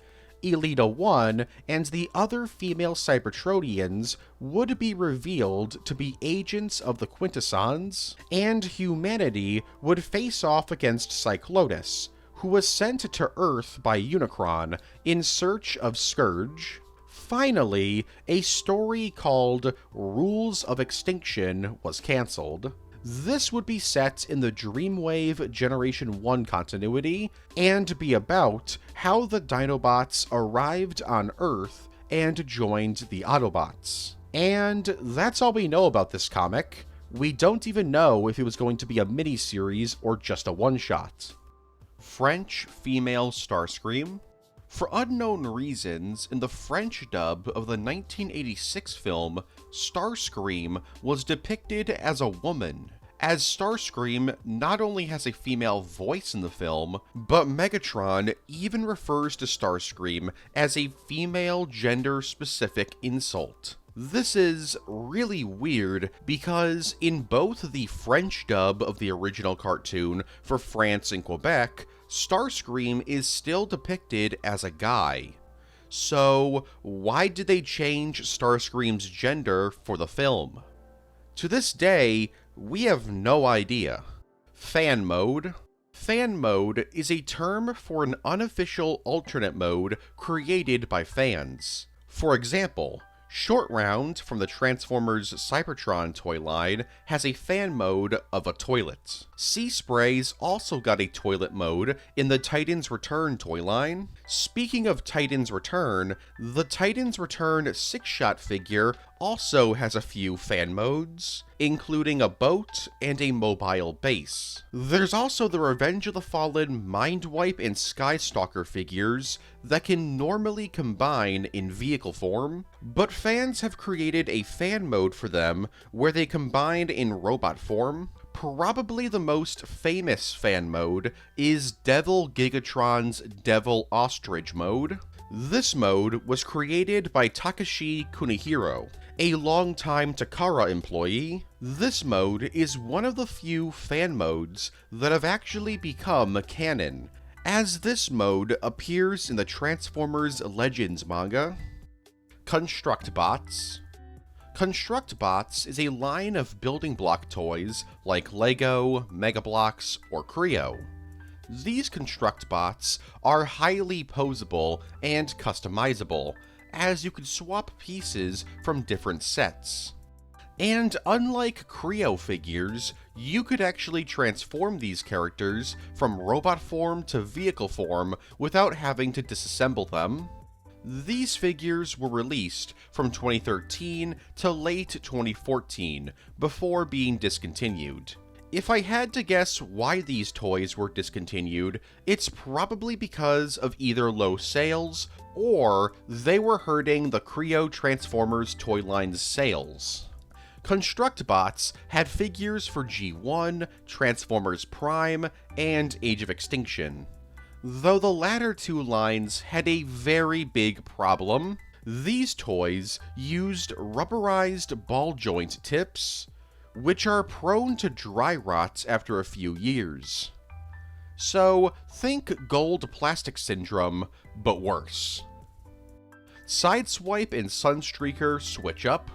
Elita 1 and the other female Cybertronians would be revealed to be agents of the Quintessons, and humanity would face off against Cyclonus, who was sent to Earth by Unicron in search of Scourge. Finally, a story called Rules of Extinction was cancelled. This would be set in the Dreamwave Generation 1 continuity, and be about how the Dinobots arrived on Earth and joined the Autobots. And that's all we know about this comic. We don't even know if it was going to be a miniseries or just a one-shot. French female Starscream. For unknown reasons, in the French dub of the 1986 film, Starscream was depicted as a woman, as Starscream not only has a female voice in the film, but Megatron even refers to Starscream as a female gender-specific insult. This is really weird because in both the French dub of the original cartoon for France and Quebec, Starscream is still depicted as a guy. So why did they change Starscream's gender for the film? To this day, we have no idea. Fan mode. Fan mode is a term for an unofficial alternate mode created by fans. For example, Short Round from the Transformers Cybertron toy line has a fan mode of a toilet. Sea Spray's also got a toilet mode in the Titans Return toy line. Speaking of Titans Return, the Titans Return 6-shot figure also has a few fan modes, including a boat and a mobile base. There's also the Revenge of the Fallen Mindwipe and Skystalker figures that can normally combine in vehicle form, but fans have created a fan mode for them where they combine in robot form. Probably the most famous fan mode is Devil Gigatron's Devil Ostrich mode. This mode was created by Takashi Kunihiro, a longtime Takara employee. This mode is one of the few fan modes that have actually become canon, as this mode appears in the Transformers Legends manga. Construct Bots. Construct Bots is a line of building block toys like Lego, Mega Bloks, or Creo. These Construct Bots are highly posable and customizable, as you can swap pieces from different sets. And unlike Creo figures, you could actually transform these characters from robot form to vehicle form without having to disassemble them. These figures were released from 2013 to late 2014, before being discontinued. If I had to guess why these toys were discontinued, it's probably because of either low sales, or they were hurting the Creo Transformers toy line's sales. Construct Bots had figures for G1, Transformers Prime, and Age of Extinction. Though the latter two lines had a very big problem. These toys used rubberized ball joint tips, which are prone to dry rot after a few years. So think gold plastic syndrome, but worse. Sideswipe and Sunstreaker switch up.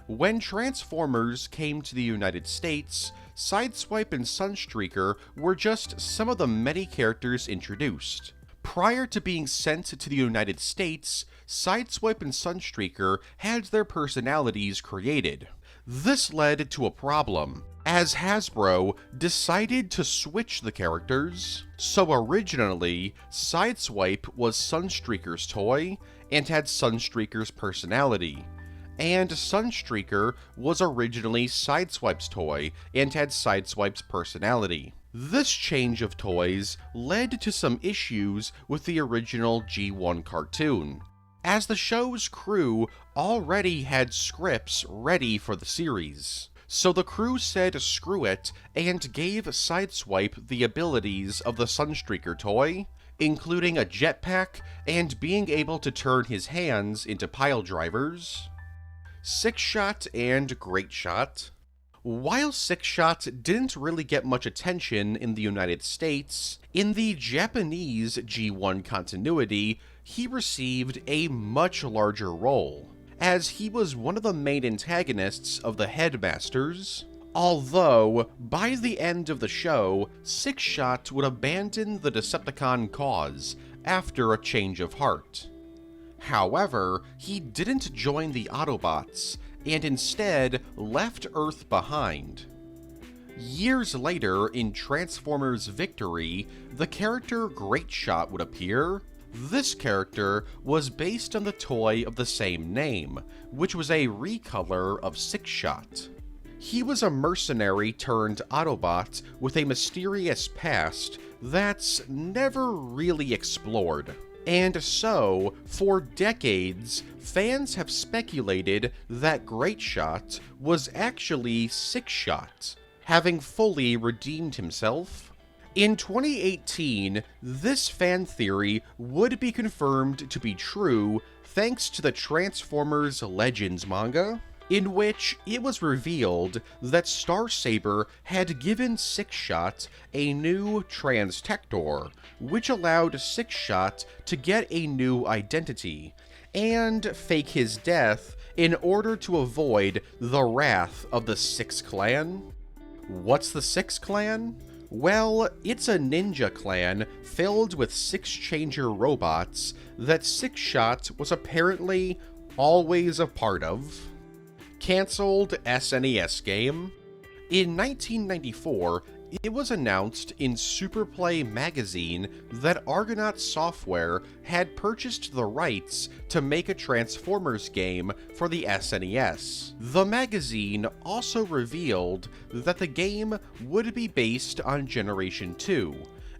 When Transformers came to the United States, Sideswipe and Sunstreaker were just some of the many characters introduced. Prior to being sent to the United States, Sideswipe and Sunstreaker had their personalities created. This led to a problem, as Hasbro decided to switch the characters. So originally, Sideswipe was Sunstreaker's toy and had Sunstreaker's personality, and Sunstreaker was originally Sideswipe's toy and had Sideswipe's personality. This change of toys led to some issues with the original G1 cartoon, as the show's crew already had scripts ready for the series. So the crew said screw it and gave Sideswipe the abilities of the Sunstreaker toy, including a jetpack and being able to turn his hands into pile drivers. Six Shot and Great Shot. While Six Shot didn't really get much attention in the United States, in the Japanese G1 continuity, he received a much larger role, as he was one of the main antagonists of the Headmasters. Although, by the end of the show, Six Shot would abandon the Decepticon cause after a change of heart. However, he didn't join the Autobots, and instead left Earth behind. Years later, in Transformers Victory, the character Great Shot would appear. This character was based on the toy of the same name, which was a recolor of Six Shot. He was a mercenary turned Autobot with a mysterious past that's never really explored. And so, for decades, fans have speculated that Great Shot was actually Six Shot, having fully redeemed himself. In 2018, this fan theory would be confirmed to be true thanks to the Transformers Legends manga, in which it was revealed that Starsaber had given Six Shot a new Transtector, which allowed Six Shot to get a new identity, and fake his death in order to avoid the wrath of the Six Clan. What's the Six Clan? Well, it's a ninja clan filled with six-changer robots that Six Shot was apparently always a part of. Cancelled SNES game. In 1994, It was announced in Superplay magazine that Argonaut Software had purchased the rights to make a Transformers game for the SNES. The magazine also revealed that the game would be based on Generation 2,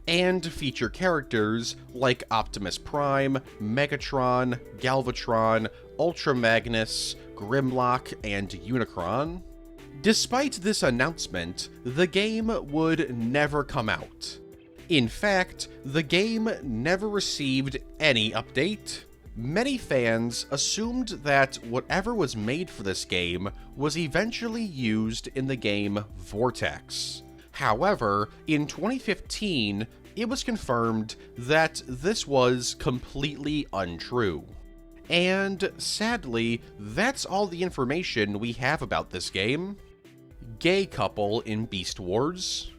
and feature characters like Optimus Prime, Megatron, Galvatron, Ultra Magnus, Grimlock, and Unicron. Despite this announcement, the game would never come out. In fact, the game never received any update. Many fans assumed that whatever was made for this game was eventually used in the game Vortex. However, in 2015, it was confirmed that this was completely untrue. And sadly, that's all the information we have about this game. Gay couple in Beast Wars.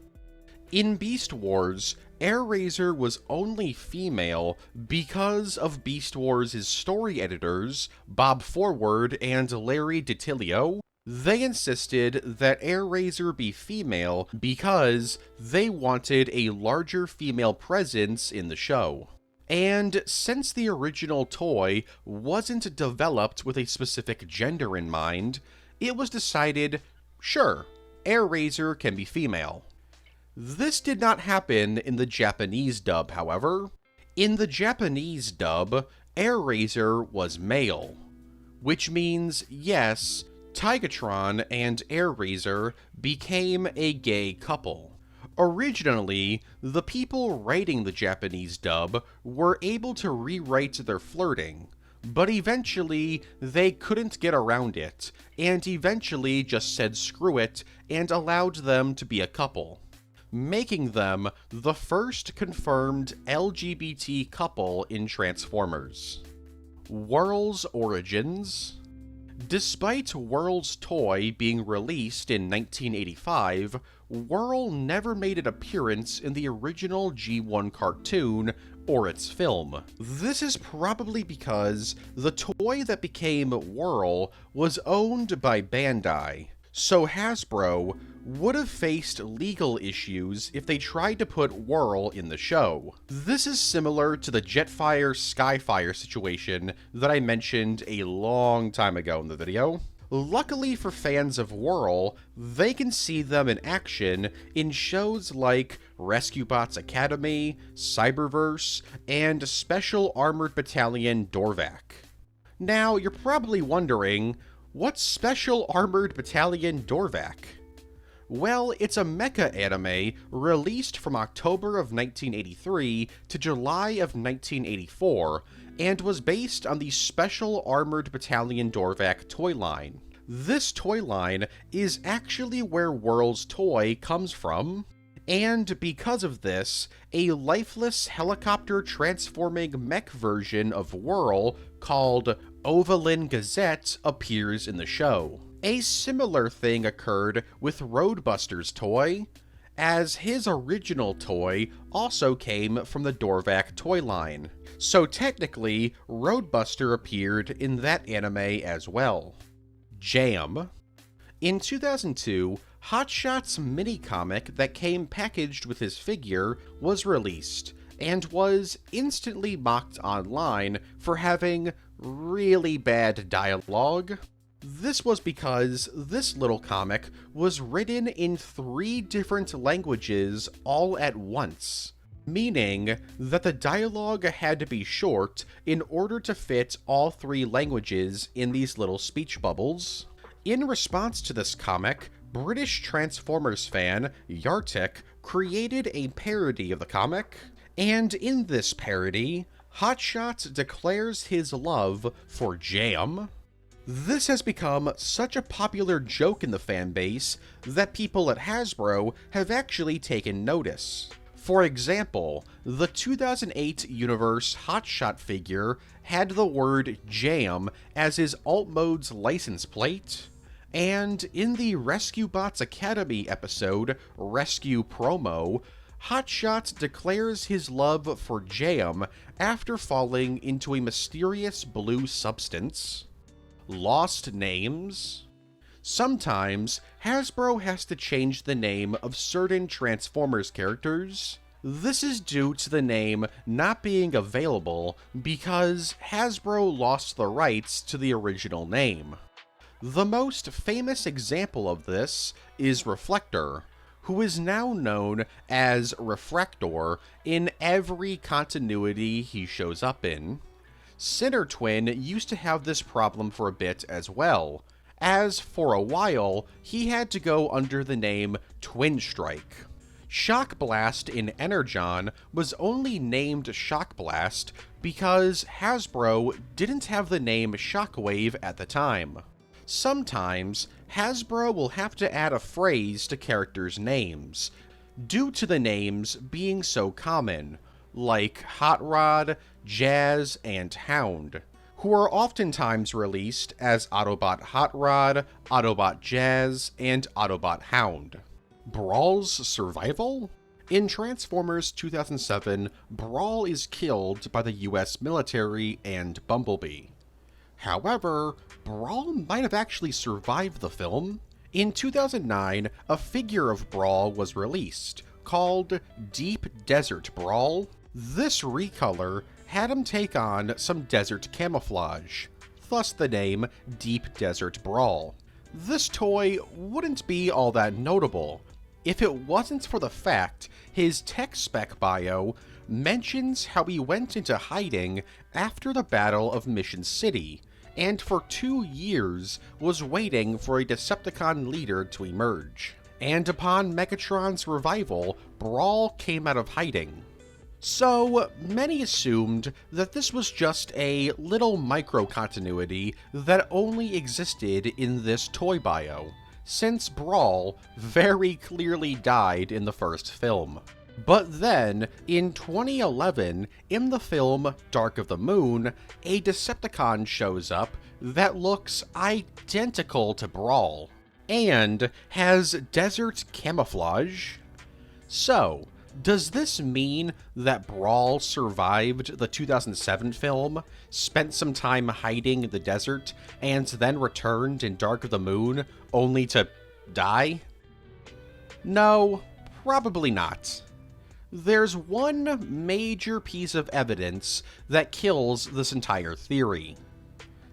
In Beast Wars, AirRaiser was only female because of Beast Wars' story editors, Bob Forward and Larry DiTilio. They insisted that AirRaiser be female because they wanted a larger female presence in the show. And since the original toy wasn't developed with a specific gender in mind, it was decided, sure, AirRaiser can be female. This did not happen in the Japanese dub, however. In the Japanese dub, AirRaiser was male, which means, yes, Tigatron and AirRaiser became a gay couple. Originally, the people writing the Japanese dub were able to rewrite their flirting, but eventually they couldn't get around it, and eventually just said screw it and allowed them to be a couple, making them the first confirmed LGBT couple in Transformers. Whirl's origins. Despite Whirl's toy being released in 1985, Whirl never made an appearance in the original G1 cartoon or its film. This is probably because the toy that became Whirl was owned by Bandai, so Hasbro would have faced legal issues if they tried to put Whirl in the show. This is similar to the Jetfire Skyfire situation that I mentioned a long time ago in the video. Luckily for fans of Whirl, they can see them in action in shows like Rescue Bots Academy, Cyberverse, and Special Armored Battalion Dorvac. Now, you're probably wondering, what's Special Armored Battalion Dorvac? Well, it's a mecha anime released from October of 1983 to July of 1984, and was based on the Special Armored Battalion Dorvac toy line. This toy line is actually where Whirl's toy comes from, and because of this, a lifeless helicopter transforming mech version of Whirl called Ovalin Gazette appears in the show. A similar thing occurred with Roadbuster's toy, as his original toy also came from the Dorvac toy line. So technically, Roadbuster appeared in that anime as well. Jam. In 2002, Hotshot's mini-comic that came packaged with his figure was released, and was instantly mocked online for having really bad dialogue. This was because this little comic was written in 3 different languages all at once, meaning that the dialogue had to be short in order to fit all 3 languages in these little speech bubbles. In response to this comic, British Transformers fan Yartik created a parody of the comic, and in this parody, Hotshot declares his love for Jam. This has become such a popular joke in the fanbase that people at Hasbro have actually taken notice. For example, the 2008 Universe Hotshot figure had the word Jam as his alt mode's license plate, and in the Rescue Bots Academy episode, Rescue Promo, Hotshot declares his love for Jam after falling into a mysterious blue substance. Lost names. Sometimes, Hasbro has to change the name of certain Transformers characters. This is due to the name not being available because Hasbro lost the rights to the original name. The most famous example of this is Reflector, who is now known as Refractor in every continuity he shows up in. Sinner Twin used to have this problem for a bit as well, as for a while he had to go under the name Twin Strike. Shock Blast in Energon was only named Shock Blast because Hasbro didn't have the name Shockwave at the time. Sometimes, Hasbro will have to add a phrase to characters' names, due to the names being so common, like Hot Rod, Jazz, and Hound, who are oftentimes released as Autobot Hot Rod, Autobot Jazz, and Autobot Hound. Brawl's survival? In Transformers 2007, Brawl is killed by the US military and Bumblebee. However, Brawl might have actually survived the film. In 2009, a figure of Brawl was released, called Deep Desert Brawl. This recolor had him take on some desert camouflage, thus the name Deep Desert Brawl. This toy wouldn't be all that notable if it wasn't for the fact his tech spec bio mentions how he went into hiding after the Battle of Mission City, and for 2 years was waiting for a Decepticon leader to emerge. And upon Megatron's revival, Brawl came out of hiding. So, many assumed that this was just a little micro-continuity that only existed in this toy bio, since Brawl very clearly died in the first film. But then, in 2011, in the film Dark of the Moon, a Decepticon shows up that looks identical to Brawl, and has desert camouflage. So, does this mean that Brawl survived the 2007 film, spent some time hiding in the desert, and then returned in Dark of the Moon, only to die? No, probably not. There's one major piece of evidence that kills this entire theory.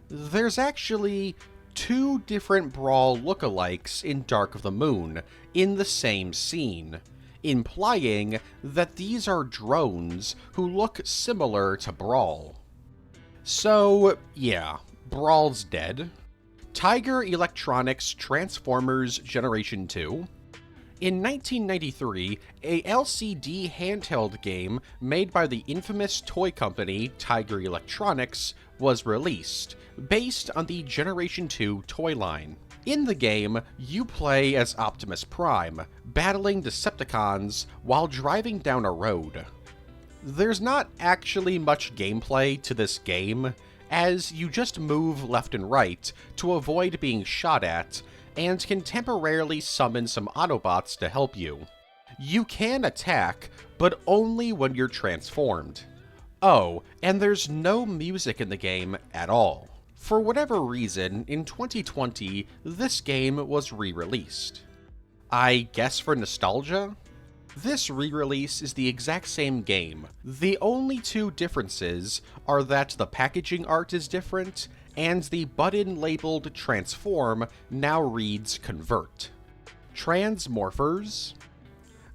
There's actually 2 different Brawl lookalikes in Dark of the Moon in the same scene, implying that these are drones who look similar to Brawl. So, yeah, Brawl's dead. Tiger Electronics Transformers Generation 2. In 1993, a LCD handheld game made by the infamous toy company Tiger Electronics was released, based on the Generation 2 toy line. In the game, you play as Optimus Prime, battling Decepticons while driving down a road. There's not actually much gameplay to this game, as you just move left and right to avoid being shot at, and can temporarily summon some Autobots to help you. You can attack, but only when you're transformed. Oh, and there's no music in the game at all. For whatever reason, in 2020, this game was re-released. I guess for nostalgia? This re-release is the exact same game. The only 2 differences are that the packaging art is different, and the button labeled Transform now reads Convert. Transmorphers?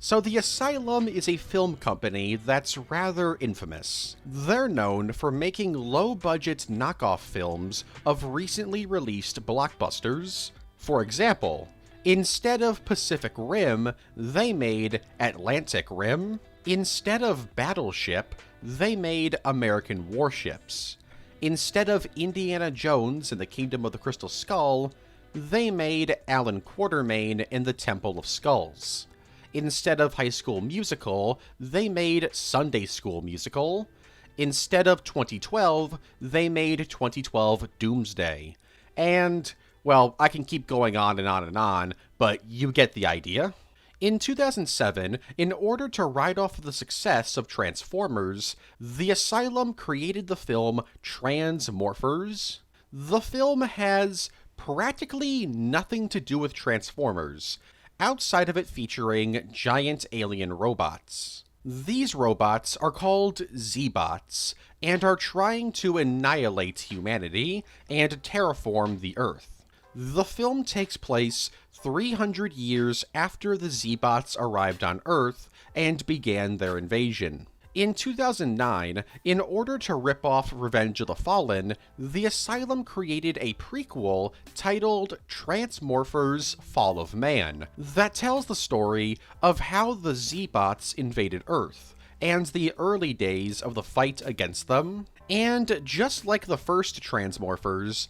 So the Asylum is a film company that's rather infamous. They're known for making low-budget knockoff films of recently released blockbusters. For example, instead of Pacific Rim, they made Atlantic Rim. Instead of Battleship, they made American Warships. Instead of Indiana Jones and the Kingdom of the Crystal Skull, they made Alan Quatermain and the Temple of Skulls. Instead of High School Musical, they made Sunday School Musical. Instead of 2012, they made 2012 Doomsday. And, well, I can keep going on and on and on, but you get the idea. In 2007, in order to ride off the success of Transformers, the Asylum created the film Transmorphers. The film has practically nothing to do with Transformers, outside of it featuring giant alien robots. These robots are called Z-Bots, and are trying to annihilate humanity and terraform the Earth. The film takes place 300 years after the Z-Bots arrived on Earth and began their invasion. In 2009, in order to rip off Revenge of the Fallen, the Asylum created a prequel titled Transmorphers Fall of Man that tells the story of how the Z-Bots invaded Earth and the early days of the fight against them. And just like the first Transmorphers,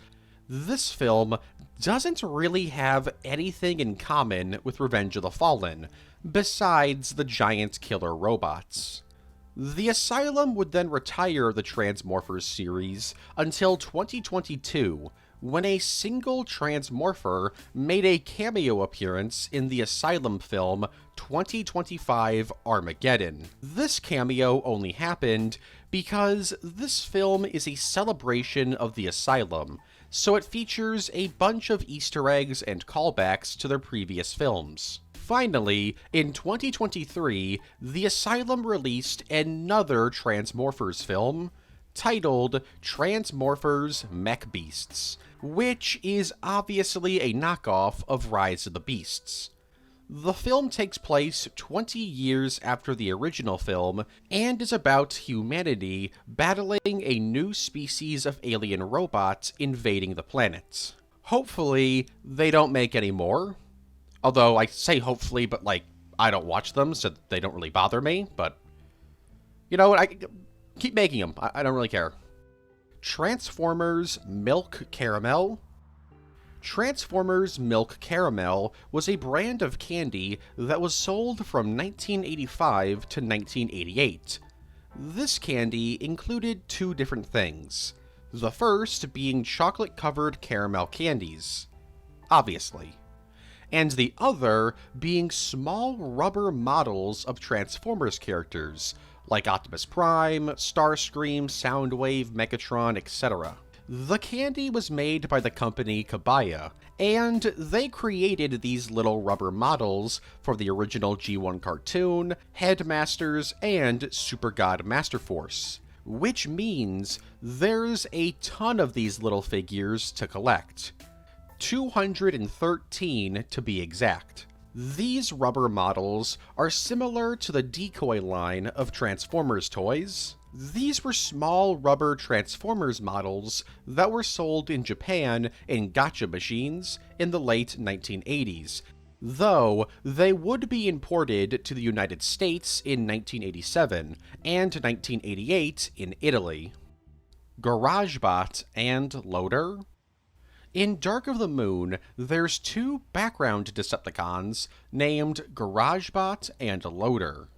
this film doesn't really have anything in common with Revenge of the Fallen, besides the giant killer robots. The Asylum would then retire the Transmorphers series until 2022, when a single Transmorpher made a cameo appearance in the Asylum film 2025 Armageddon. This cameo only happened because this film is a celebration of the Asylum, so it features a bunch of Easter eggs and callbacks to their previous films. Finally, in 2023, the Asylum released another Transmorphers film, titled Transmorphers Mech Beasts, which is obviously a knockoff of Rise of the Beasts. The film takes place 20 years after the original film, and is about humanity battling a new species of alien robot invading the planet. Hopefully, they don't make any more. Although, I say hopefully, but, I don't watch them, so they don't really bother me, but... You know what, I keep making them. I don't really care. Transformers Milk Caramel. Transformers Milk Caramel was a brand of candy that was sold from 1985 to 1988. This candy included two different things. The first being chocolate-covered caramel candies. Obviously. And the other being small rubber models of Transformers characters, like Optimus Prime, Starscream, Soundwave, Megatron, etc. The candy was made by the company Kabaya, and they created these little rubber models for the original G1 cartoon, Headmasters, and Super God Master Force, which means there's a ton of these little figures to collect. 213 to be exact. These rubber models are similar to the Decoy line of Transformers toys. These were small rubber Transformers models that were sold in Japan in gacha machines in the late 1980s, though they would be imported to the United States in 1987 and 1988 in Italy. GarageBot and Loader. In Dark of the Moon, there's two background Decepticons named GarageBot and Loader.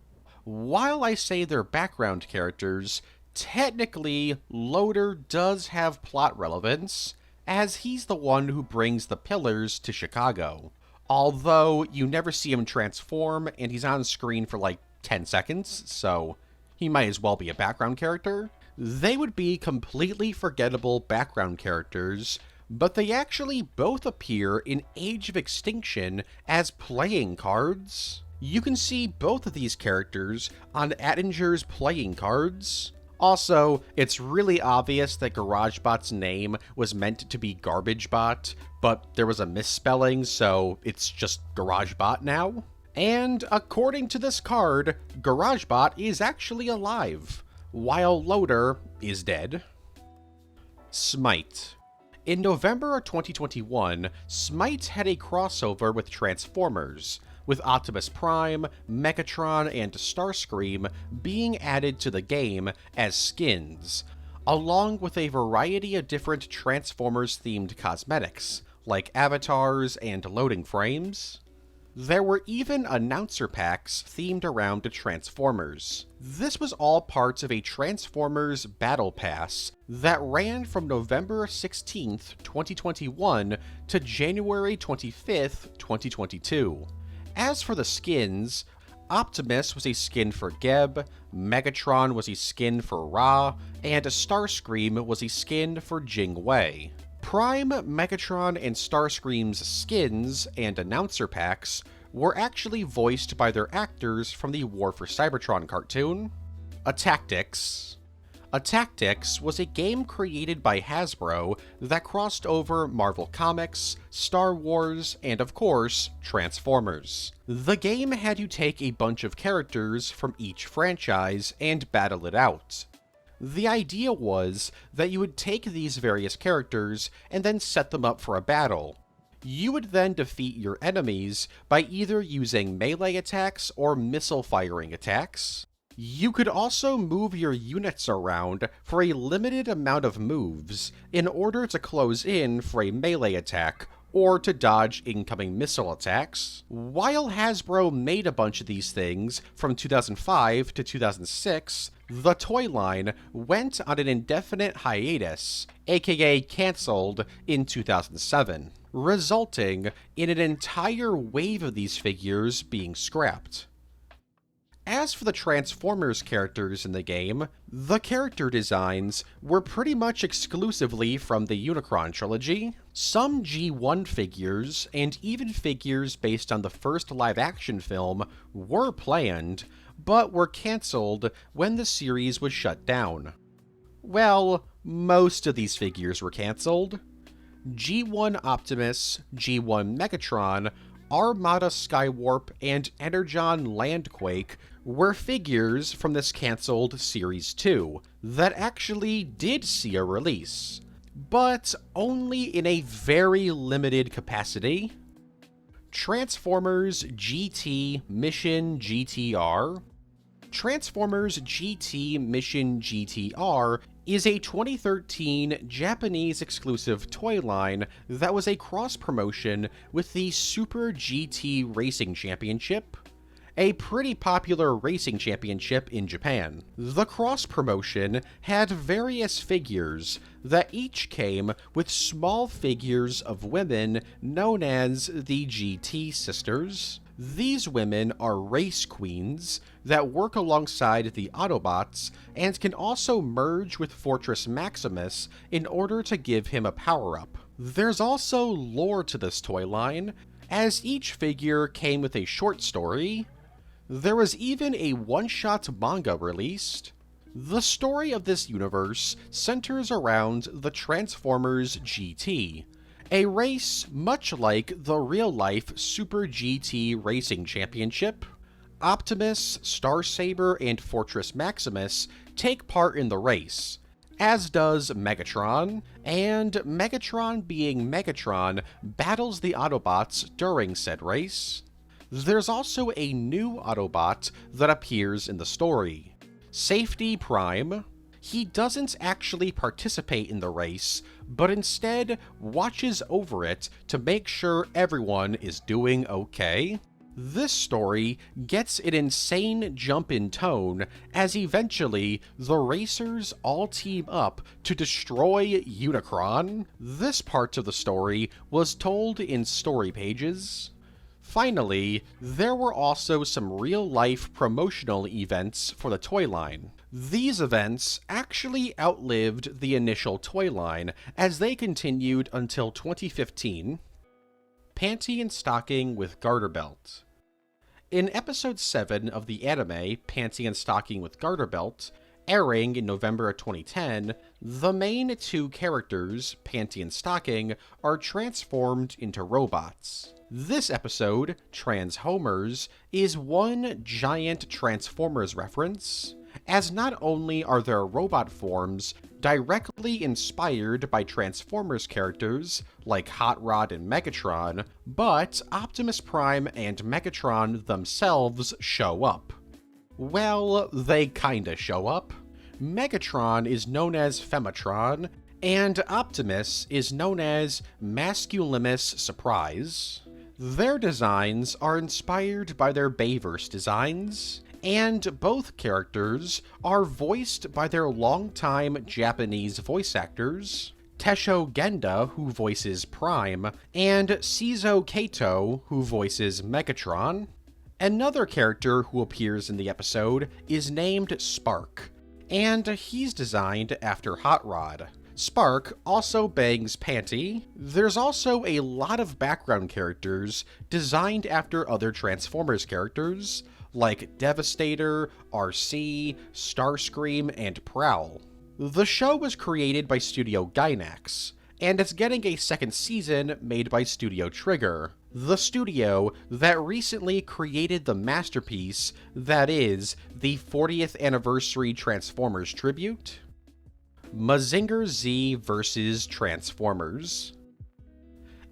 While I say they're background characters, technically Loader does have plot relevance, as he's the one who brings the pillars to Chicago. Although you never see him transform, and he's on screen for 10 seconds, so he might as well be a background character. They would be completely forgettable background characters, but they actually both appear in Age of Extinction as playing cards. You can see both of these characters on Attinger's playing cards. Also, it's really obvious that GarageBot's name was meant to be GarbageBot, but there was a misspelling, so it's just GarageBot now. And according to this card, GarageBot is actually alive, while Loader is dead. Smite. In November of 2021, Smite had a crossover with Transformers, with Optimus Prime, Megatron, and Starscream being added to the game as skins, along with a variety of different Transformers-themed cosmetics, like avatars and loading frames. There were even announcer packs themed around the Transformers. This was all parts of a Transformers Battle Pass that ran from November 16th, 2021 to January 25th, 2022. As for the skins, Optimus was a skin for Geb, Megatron was a skin for Ra, and Starscream was a skin for Jing Wei. Prime, Megatron, and Starscream's skins and announcer packs were actually voiced by their actors from the War for Cybertron cartoon. Tactics was a game created by Hasbro that crossed over Marvel Comics, Star Wars, and of course, Transformers. The game had you take a bunch of characters from each franchise and battle it out. The idea was that you would take these various characters and then set them up for a battle. You would then defeat your enemies by either using melee attacks or missile firing attacks. You could also move your units around for a limited amount of moves in order to close in for a melee attack or to dodge incoming missile attacks. While Hasbro made a bunch of these things from 2005 to 2006, the toy line went on an indefinite hiatus, aka cancelled, in 2007, resulting in an entire wave of these figures being scrapped. As for the Transformers characters in the game, the character designs were pretty much exclusively from the Unicron trilogy. Some G1 figures, and even figures based on the first live-action film, were planned, but were cancelled when the series was shut down. Well, most of these figures were cancelled. G1 Optimus, G1 Megatron, Armada Skywarp, and Energon Landquake were figures from this cancelled Series 2 that actually did see a release, but only in a very limited capacity. Transformers GT Mission GTR. Transformers GT Mission GTR is a 2013 Japanese-exclusive toy line that was a cross-promotion with the Super GT Racing Championship, a pretty popular racing championship in Japan. The cross-promotion had various figures that each came with small figures of women known as the GT Sisters. These women are race queens that work alongside the Autobots and can also merge with Fortress Maximus in order to give him a power-up. There's also lore to this toy line, as each figure came with a short story. There was even a one-shot manga released. The story of this universe centers around the Transformers GT, a race much like the real-life Super GT Racing Championship. Optimus, Starsaber, and Fortress Maximus take part in the race, as does Megatron, and Megatron being Megatron battles the Autobots during said race. There's also a new Autobot that appears in the story, Safety Prime. He doesn't actually participate in the race, but instead watches over it to make sure everyone is doing okay. This story gets an insane jump in tone as eventually the racers all team up to destroy Unicron. This part of the story was told in story pages. Finally, there were also some real-life promotional events for the toy line. These events actually outlived the initial toy line, as they continued until 2015. Panty and Stocking with Garter Belt. In Episode 7 of the anime Panty and Stocking with Garter Belt, airing in November of 2010, the main two characters, Panty and Stocking, are transformed into robots. This episode, Transhomers, is one giant Transformers reference, as not only are their robot forms directly inspired by Transformers characters like Hot Rod and Megatron, but Optimus Prime and Megatron themselves show up. Well, they kinda show up. Megatron is known as Fematron, and Optimus is known as Masculimus Surprise. Their designs are inspired by their Bayverse designs, and both characters are voiced by their longtime Japanese voice actors, Tesho Genda, who voices Prime, and Shizo Kato, who voices Megatron. Another character who appears in the episode is named Spark, and he's designed after Hot Rod. Spark also bangs Panty. There's also a lot of background characters designed after other Transformers characters, like Devastator, RC, Starscream, and Prowl. The show was created by Studio Gainax, and it's getting a second season made by Studio Trigger, the studio that recently created the masterpiece that is the 40th anniversary Transformers tribute, Mazinger Z vs. Transformers.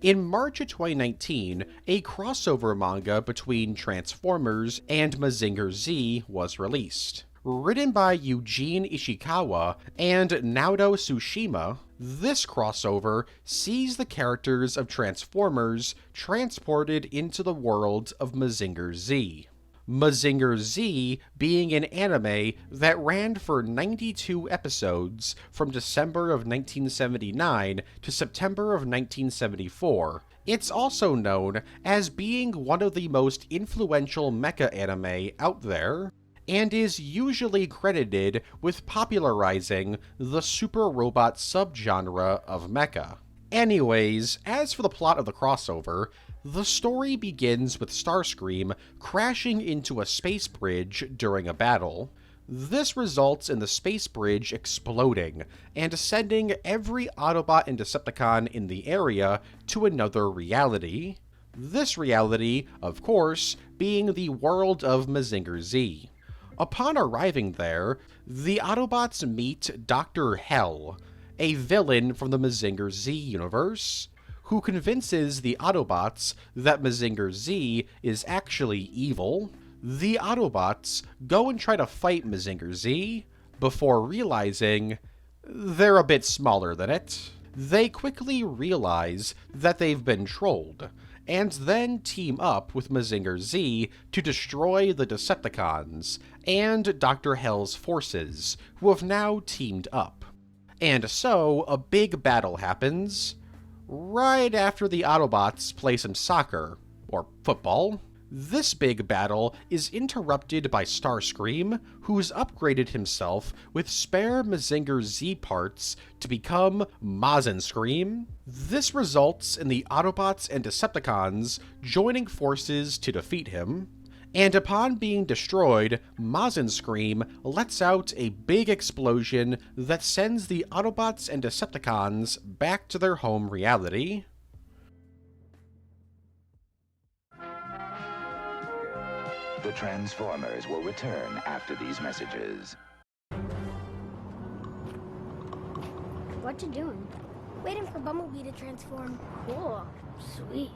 In March of 2019, a crossover manga between Transformers and Mazinger Z was released. Written by Eugene Ishikawa and Naoto Tsushima, this crossover sees the characters of Transformers transported into the world of Mazinger Z. Mazinger Z being an anime that ran for 92 episodes from December of 1979 to September of 1974. It's also known as being one of the most influential mecha anime out there, and is usually credited with popularizing the super robot subgenre of mecha. Anyways, as for the plot of the crossover, the story begins with Starscream crashing into a space bridge during a battle. This results in the space bridge exploding and sending every Autobot and Decepticon in the area to another reality. This reality, of course, being the world of Mazinger Z. Upon arriving there, the Autobots meet Dr. Hell, a villain from the Mazinger Z universe, who convinces the Autobots that Mazinger Z is actually evil. The Autobots go and try to fight Mazinger Z before realizing they're a bit smaller than it. They quickly realize that they've been trolled, and then team up with Mazinger Z to destroy the Decepticons and Dr. Hell's forces, who have now teamed up. And so, a big battle happens, right after the Autobots play some soccer, or football. This big battle is interrupted by Starscream, who's upgraded himself with spare Mazinger Z parts to become Mazenscream. This results in the Autobots and Decepticons joining forces to defeat him, and upon being destroyed, Mazenscream lets out a big explosion that sends the Autobots and Decepticons back to their home reality. The Transformers will return after these messages. What you doing? Waiting for Bumblebee to transform. Cool. Sweet.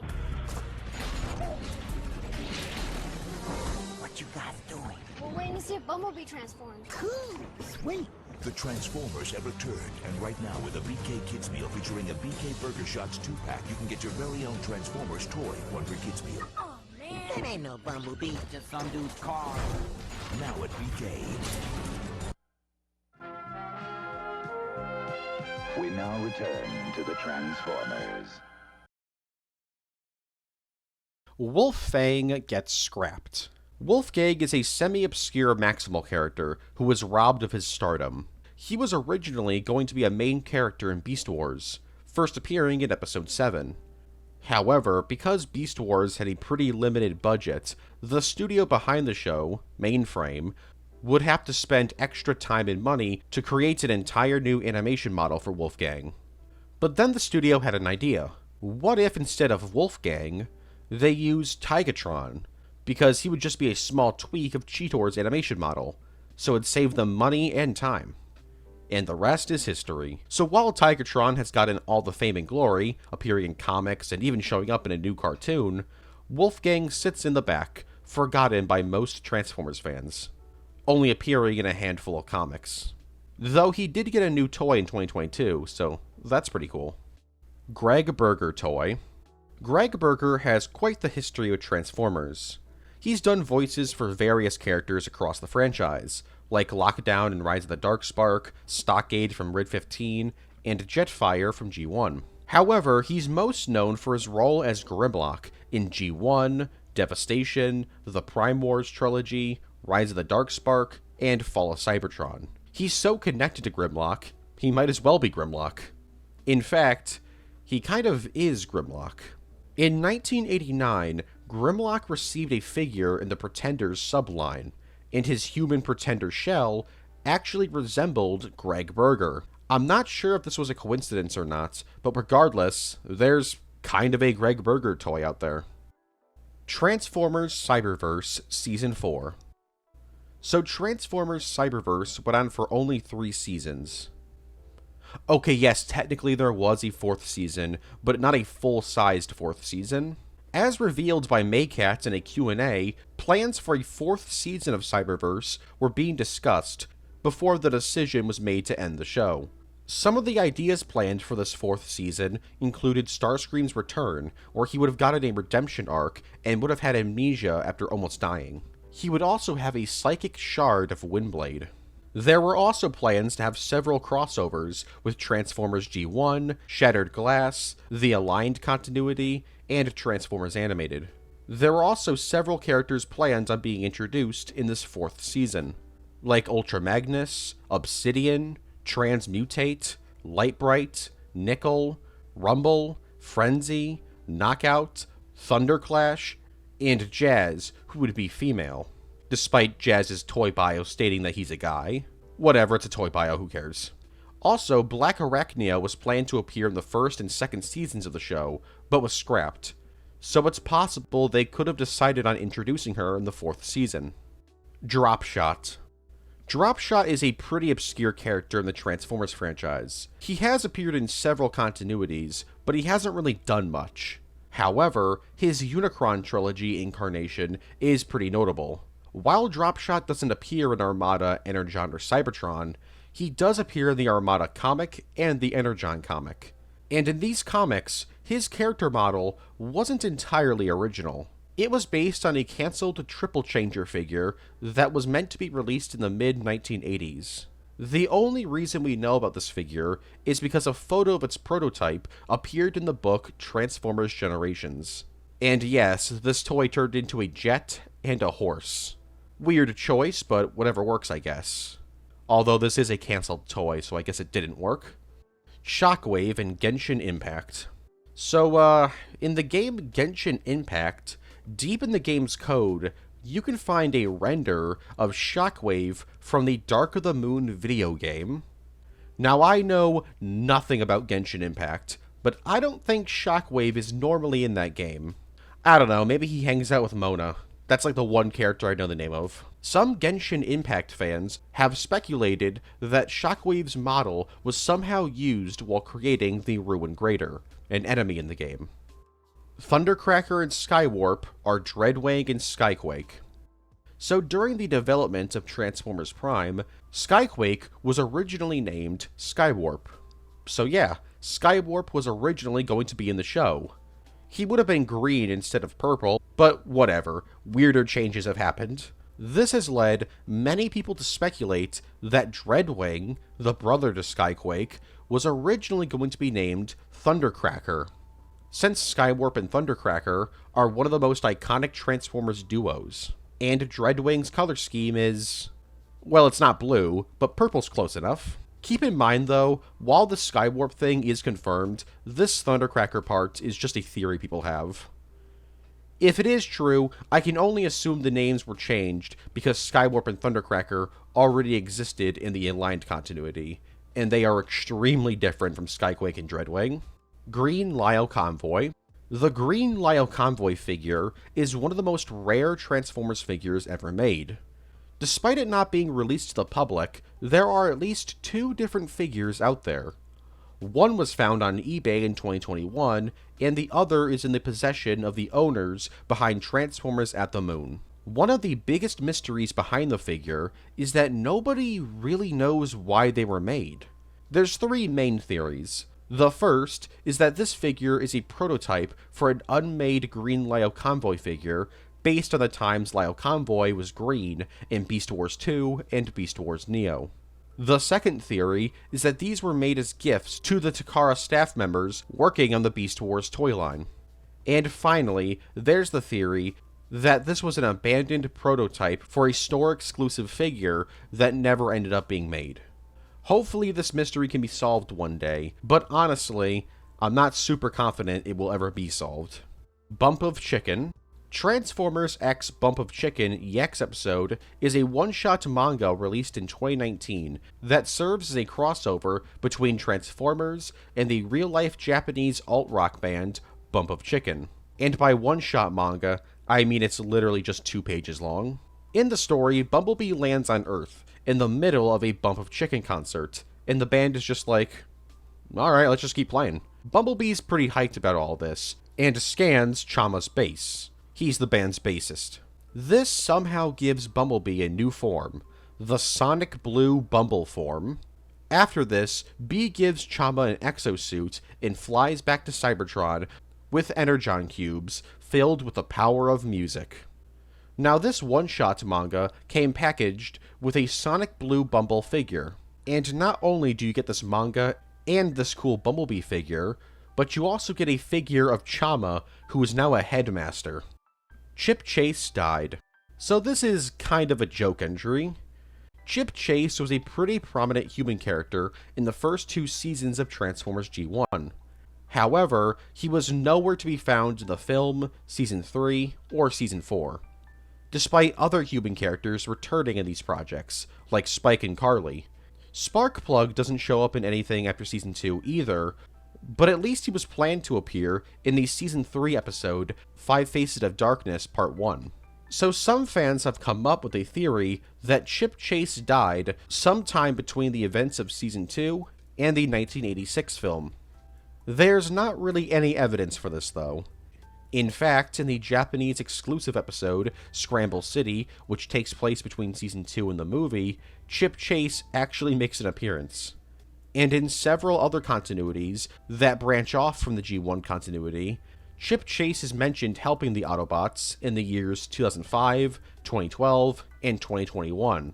What you guys doing? We're waiting to see if Bumblebee transforms. Cool. Sweet. The Transformers have returned, and right now with a BK Kids Meal featuring a BK Burger Shots 2-pack, you can get your very own Transformers toy, one for Kids Meal. Oh, man. That ain't no Bumblebee, just some dude's car. Now at BK. We now return to the Transformers. Wolfang gets scrapped. Wolfgang is a semi-obscure Maximal character who was robbed of his stardom. He was originally going to be a main character in Beast Wars, first appearing in Episode 7. However, because Beast Wars had a pretty limited budget, the studio behind the show, Mainframe, would have to spend extra time and money to create an entire new animation model for Wolfgang. But then the studio had an idea. What if instead of Wolfgang, they used Tigatron, because he would just be a small tweak of Cheetor's animation model, so it'd save them money and time. And the rest is history. So while Tigatron has gotten all the fame and glory, appearing in comics and even showing up in a new cartoon, Wolfgang sits in the back, forgotten by most Transformers fans, only appearing in a handful of comics. Though he did get a new toy in 2022, so that's pretty cool. Greg Berger toy. Greg Berger has quite the history with Transformers. He's done voices for various characters across the franchise, like Lockdown in Rise of the Darkspark, Stockade from VIII, and Jetfire from G1. However, he's most known for his role as Grimlock in G1, Devastation, the Prime Wars trilogy, Rise of the Darkspark, and Fall of Cybertron. He's so connected to Grimlock, He might as well be Grimlock. In fact, he kind of is Grimlock. In 1989, Grimlock received a figure in the Pretender's subline, and his human Pretender shell actually resembled Greg Berger. I'm not sure if this was a coincidence or not, but regardless, there's kind of a Greg Berger toy out there. Transformers Cyberverse Season 4. So Transformers Cyberverse went on for only 3 seasons. Okay, yes, technically there was a 4th season, but not a full-sized 4th season. As revealed by Maycat in a Q&A, plans for a 4th season of Cyberverse were being discussed before the decision was made to end the show. Some of the ideas planned for this 4th season included Starscream's return, where he would have gotten a redemption arc and would have had amnesia after almost dying. He would also have a psychic shard of Windblade. There were also plans to have several crossovers with Transformers G1, Shattered Glass, the Aligned Continuity, and Transformers Animated. There were also several characters planned on being introduced in this 4th season, like Ultra Magnus, Obsidian, Transmutate, Lightbright, Nickel, Rumble, Frenzy, Knockout, Thunderclash, and Jazz, who would be female. Despite Jazz's toy bio stating that he's a guy. Whatever, it's a toy bio, who cares? Also, Black Arachnia was planned to appear in the 1st and 2nd seasons of the show, but was scrapped. So it's possible they could have decided on introducing her in the 4th season. Dropshot. Dropshot is a pretty obscure character in the Transformers franchise. He has appeared in several continuities, but he hasn't really done much. However, his Unicron trilogy incarnation is pretty notable. While Dropshot doesn't appear in Armada, Energon, or Cybertron, he does appear in the Armada comic and the Energon comic. And in these comics, his character model wasn't entirely original. It was based on a cancelled Triple Changer figure that was meant to be released in the mid-1980s. The only reason we know about this figure is because a photo of its prototype appeared in the book Transformers Generations. And yes, this toy turned into a jet and a horse. Weird choice, but whatever works, I guess. Although this is a cancelled toy, so I guess it didn't work. Shockwave and Genshin Impact. So, in the game Genshin Impact, deep in the game's code, you can find a render of Shockwave from the Dark of the Moon video game. Now, I know nothing about Genshin Impact, but I don't think Shockwave is normally in that game. I don't know, maybe he hangs out with Mona. That's like the one character I know the name of. Some Genshin Impact fans have speculated that Shockwave's model was somehow used while creating the Ruin Greater, an enemy in the game. Thundercracker and Skywarp are Dreadwing and Skyquake. So during the development of Transformers Prime, Skyquake was originally named Skywarp. So yeah, Skywarp was originally going to be in the show. He would have been green instead of purple, but whatever, weirder changes have happened. This has led many people to speculate that Dreadwing, the brother to Skyquake, was originally going to be named Thundercracker. Since Skywarp and Thundercracker are one of the most iconic Transformers duos, and Dreadwing's color scheme is, well, it's not blue, but purple's close enough. Keep in mind, though, while the Skywarp thing is confirmed, this Thundercracker part is just a theory people have. If it is true, I can only assume the names were changed because Skywarp and Thundercracker already existed in the Aligned continuity, and they are extremely different from Skyquake and Dreadwing. Green Lyle Convoy. The Green Lyle Convoy figure is one of the most rare Transformers figures ever made. Despite it not being released to the public, there are at least 2 different figures out there. One was found on eBay in 2021, and the other is in the possession of the owners behind Transformers at the Moon. One of the biggest mysteries behind the figure is that nobody really knows why they were made. There's 3 main theories. The first is that this figure is a prototype for an unmade Green Lyle Convoy figure based on the times Lyle Convoy was green in Beast Wars 2 and Beast Wars Neo. The second theory is that these were made as gifts to the Takara staff members working on the Beast Wars toy line. And finally, there's the theory that this was an abandoned prototype for a store-exclusive figure that never ended up being made. Hopefully this mystery can be solved one day, but honestly, I'm not super confident it will ever be solved. Bump of Chicken. Transformers X Bump of Chicken EX episode is a one-shot manga released in 2019 that serves as a crossover between Transformers and the real-life Japanese alt-rock band Bump of Chicken. And by one-shot manga, I mean it's literally just 2 pages long. In the story, Bumblebee lands on Earth in the middle of a Bump of Chicken concert, and the band is just like, alright, let's just keep playing. Bumblebee's pretty hyped about all this, and scans Chama's bass. He's the band's bassist. This somehow gives Bumblebee a new form, the Sonic Blue Bumble form. After this, B gives Chama an exosuit and flies back to Cybertron with Energon cubes filled with the power of music. Now this one-shot manga came packaged with a Sonic Blue Bumble figure, and not only do you get this manga and this cool Bumblebee figure, but you also get a figure of Chama, who is now a headmaster. Chip Chase died. So this is kind of a joke entry. Chip Chase was a pretty prominent human character in the first 2 seasons of Transformers G1. However, he was nowhere to be found in the film, Season 3, or Season 4. Despite other human characters returning in these projects, like Spike and Carly. Sparkplug doesn't show up in anything after Season 2 either, but at least he was planned to appear in the Season 3 episode, 5 Faces of Darkness Part 1. So some fans have come up with a theory that Chip Chase died sometime between the events of Season 2 and the 1986 film. There's not really any evidence for this though. In fact, in the Japanese exclusive episode, Scramble City, which takes place between Season 2 and the movie, Chip Chase actually makes an appearance. And in several other continuities that branch off from the G1 continuity, Chip Chase is mentioned helping the Autobots in the years 2005, 2012, and 2021.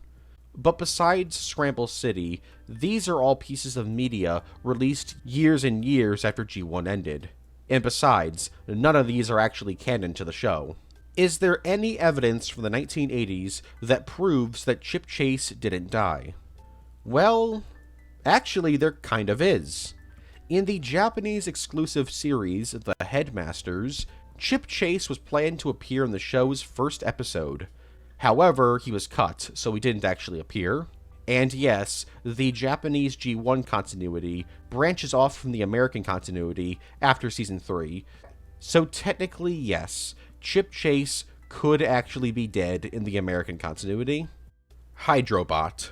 But besides Scramble City, these are all pieces of media released years and years after G1 ended. And besides, none of these are actually canon to the show. Is there any evidence from the 1980s that proves that Chip Chase didn't die? Well, actually there kind of is. In the Japanese exclusive series, The Headmasters, Chip Chase was planned to appear in the show's first episode. However, he was cut, so he didn't actually appear. And yes, the Japanese G1 continuity branches off from the American continuity after Season 3. So technically, yes, Chip Chase could actually be dead in the American continuity. Hydrobot.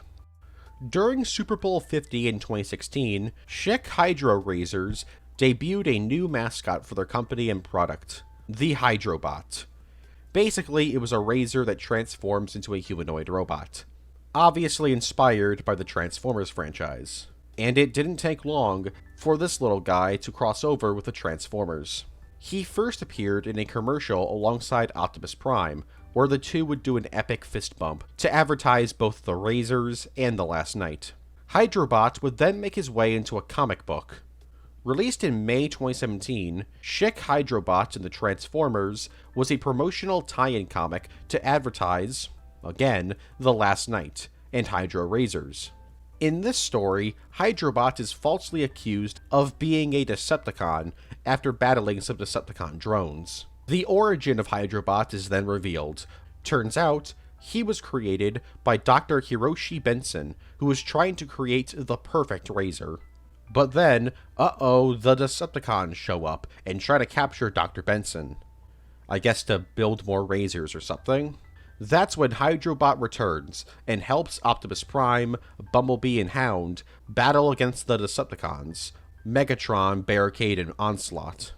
During Super Bowl 50 in 2016, Schick Hydro Razors debuted a new mascot for their company and product, the Hydrobot. Basically, it was a razor that transforms into a humanoid robot. Obviously inspired by the Transformers franchise. And it didn't take long for this little guy to cross over with the Transformers. He first appeared in a commercial alongside Optimus Prime, where the two would do an epic fist bump to advertise both the razors and the Last Knight. Hydrobot would then make his way into a comic book. Released in May 2017, Schick Hydrobot and the Transformers was a promotional tie-in comic to advertise, again, the Last Knight and Hydro Razors. In this story, Hydrobot is falsely accused of being a Decepticon after battling some Decepticon drones. The origin of Hydrobot is then revealed. Turns out, he was created by Dr. Hiroshi Benson, who was trying to create the perfect razor. But then, the Decepticons show up and try to capture Dr. Benson. I guess to build more razors or something. That's when Hydrobot returns and helps Optimus Prime, Bumblebee, and Hound battle against the Decepticons, Megatron, Barricade, and Onslaught.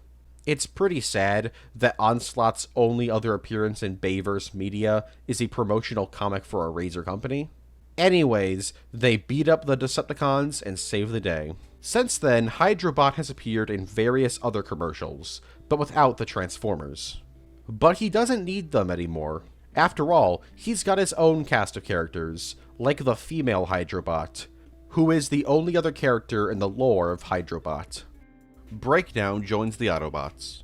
It's pretty sad that Onslaught's only other appearance in Bayverse media is a promotional comic for a razor company. Anyways, they beat up the Decepticons and save the day. Since then, Hydrobot has appeared in various other commercials, but without the Transformers. But he doesn't need them anymore. After all, he's got his own cast of characters, like the female Hydrobot, who is the only other character in the lore of Hydrobot. Breakdown joins the Autobots.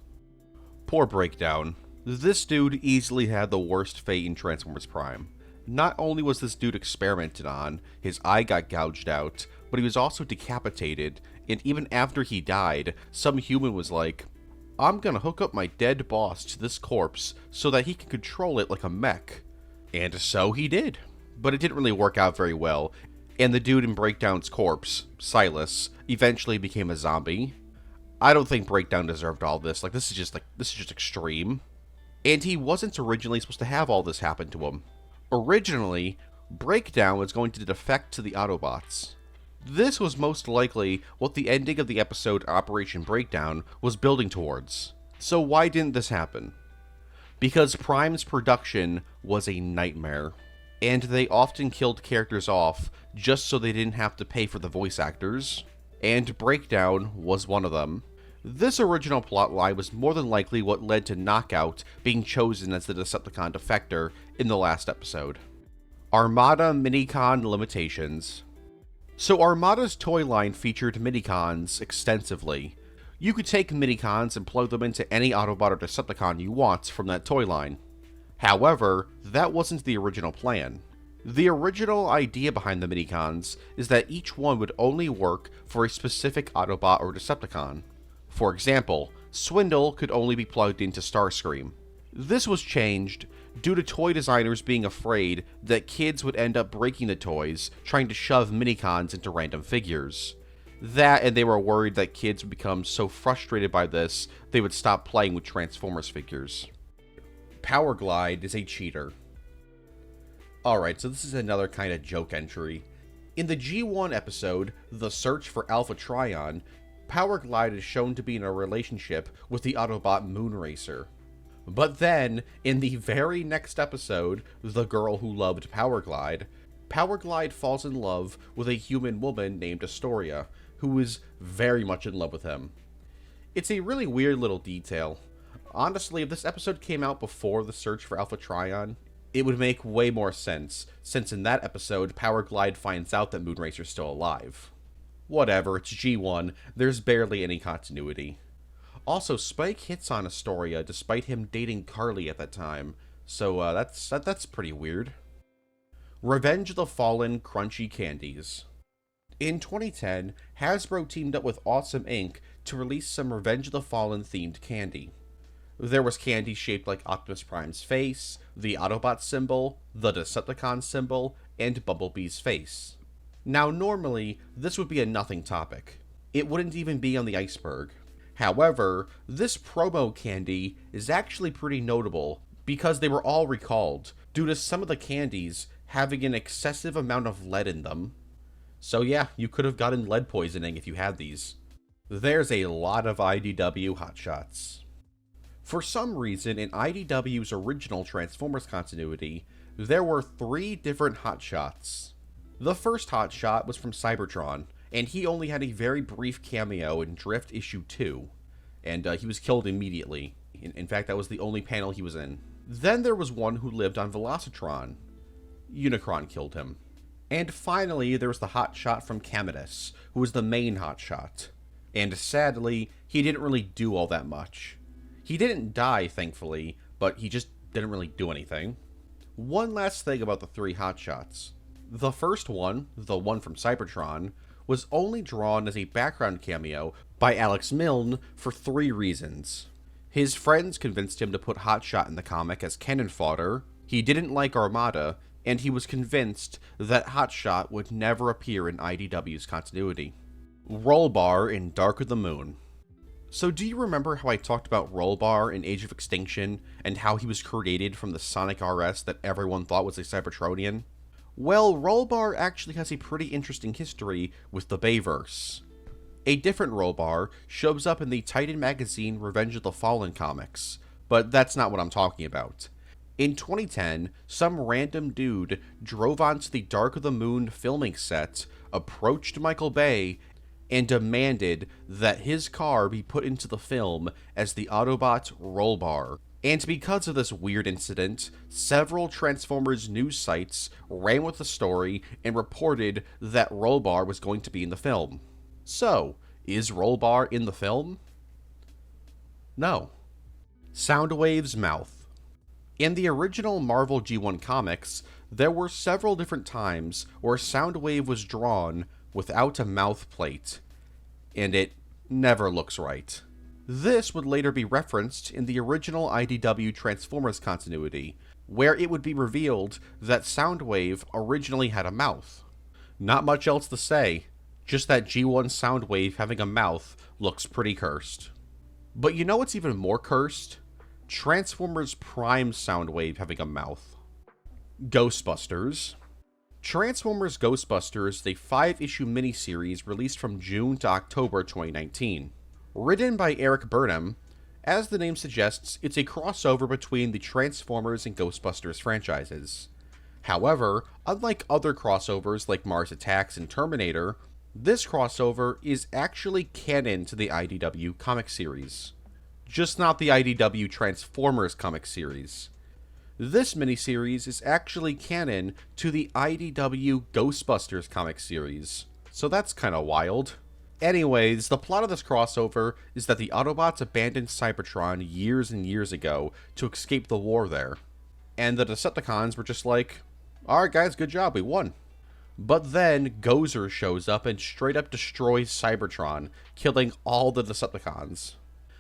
Poor Breakdown. This dude easily had the worst fate in Transformers Prime. Not only was this dude experimented on, his eye got gouged out, but he was also decapitated, and even after he died, some human was like, I'm gonna hook up my dead boss to this corpse so that he can control it like a mech. And so he did. But it didn't really work out very well, and the dude in Breakdown's corpse, Silas, eventually became a zombie. I don't think Breakdown deserved all this. This is just extreme. And he wasn't originally supposed to have all this happen to him. Originally, Breakdown was going to defect to the Autobots. This was most likely what the ending of the episode Operation Breakdown was building towards. So why didn't this happen? Because Prime's production was a nightmare, and they often killed characters off just so they didn't have to pay for the voice actors, and Breakdown was one of them. This original plotline was more than likely what led to Knockout being chosen as the Decepticon defector in the last episode. Armada Minicon limitations. So Armada's toy line featured Minicons extensively. You could take Minicons and plug them into any Autobot or Decepticon you want from that toy line. However, that wasn't the original plan. The original idea behind the Minicons is that each one would only work for a specific Autobot or Decepticon. For example, Swindle could only be plugged into Starscream. This was changed due to toy designers being afraid that kids would end up breaking the toys trying to shove Minicons into random figures. That, and they were worried that kids would become so frustrated by this they would stop playing with Transformers figures. Powerglide is a cheater. Alright, so this is another kind of joke entry. In the G1 episode, The Search for Alpha Trion, Powerglide is shown to be in a relationship with the Autobot Moonracer. But then, in the very next episode, The Girl Who Loved Powerglide, Powerglide falls in love with a human woman named Astoria, who is very much in love with him. It's a really weird little detail. Honestly, if this episode came out before The Search for Alpha Trion, it would make way more sense, since in that episode, Powerglide finds out that Moonracer's still alive. Whatever, it's G1, there's barely any continuity. Also, Spike hits on Astoria despite him dating Carly at that time, so that's pretty weird. Revenge of the Fallen Crunchy Candies. In 2010, Hasbro teamed up with Awesome Inc. to release some Revenge of the Fallen themed candy. There was candy shaped like Optimus Prime's face, the Autobot symbol, the Decepticon symbol, and Bumblebee's face. Now normally, this would be a nothing topic. It wouldn't even be on the Iceberg. However, this promo candy is actually pretty notable because they were all recalled due to some of the candies having an excessive amount of lead in them. So yeah, you could have gotten lead poisoning if you had these. There's a lot of IDW hotshots. For some reason, in IDW's original Transformers continuity, there were 3 different hotshots. The first hotshot was from Cybertron, and he only had a very brief cameo in Drift issue 2, and he was killed immediately. In fact, that was the only panel he was in. Then there was one who lived on Velocitron. Unicron killed him. And finally, there was the hotshot from Commodus, who was the main hotshot. And sadly, he didn't really do all that much. He didn't die, thankfully, but he just didn't really do anything. One last thing about the 3 hotshots. The first one, the one from Cybertron, was only drawn as a background cameo by Alex Milne for 3 reasons. His friends convinced him to put Hotshot in the comic as cannon fodder, he didn't like Armada, and he was convinced that Hotshot would never appear in IDW's continuity. Rollbar in Dark of the Moon. So do you remember how I talked about Rollbar in Age of Extinction, and how he was created from the Sonic RS that everyone thought was a Cybertronian? Well, Rollbar actually has a pretty interesting history with the Bayverse. A different Rollbar shows up in the Titan magazine Revenge of the Fallen comics, but that's not what I'm talking about. In 2010, some random dude drove onto the Dark of the Moon filming set, approached Michael Bay, and demanded that his car be put into the film as the Autobot Rollbar. And because of this weird incident, several Transformers news sites ran with the story and reported that Rollbar was going to be in the film. So, is Rollbar in the film? No. Soundwave's mouth. In the original Marvel G1 comics, there were several different times where Soundwave was drawn without a mouth plate, and it never looks right. This would later be referenced in the original IDW Transformers continuity, where it would be revealed that Soundwave originally had a mouth. Not much else to say, just that G1 Soundwave having a mouth looks pretty cursed. But you know what's even more cursed? Transformers Prime Soundwave having a mouth. Ghostbusters. Transformers Ghostbusters is a 5-issue miniseries released from June to October 2019. Written by Eric Burnham, as the name suggests, it's a crossover between the Transformers and Ghostbusters franchises. However, unlike other crossovers like Mars Attacks and Terminator, this crossover is actually canon to the IDW comic series. Just not the IDW Transformers comic series. This miniseries is actually canon to the IDW Ghostbusters comic series, so that's kinda wild. Anyways, the plot of this crossover is that the Autobots abandoned Cybertron years and years ago to escape the war there. And the Decepticons were just like, alright guys, good job, we won. But then, Gozer shows up and straight up destroys Cybertron, killing all the Decepticons.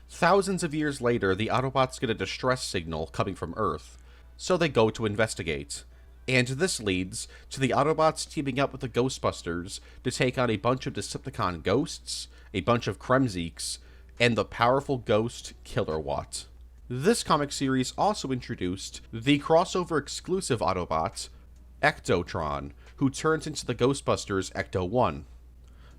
Thousands of years later, the Autobots get a distress signal coming from Earth, so they go to investigate. And this leads to the Autobots teaming up with the Ghostbusters to take on a bunch of Decepticon ghosts, a bunch of Kremzeeks, and the powerful ghost Killer Watt. This comic series also introduced the crossover exclusive Autobot, Ectotron, who turns into the Ghostbusters Ecto-1.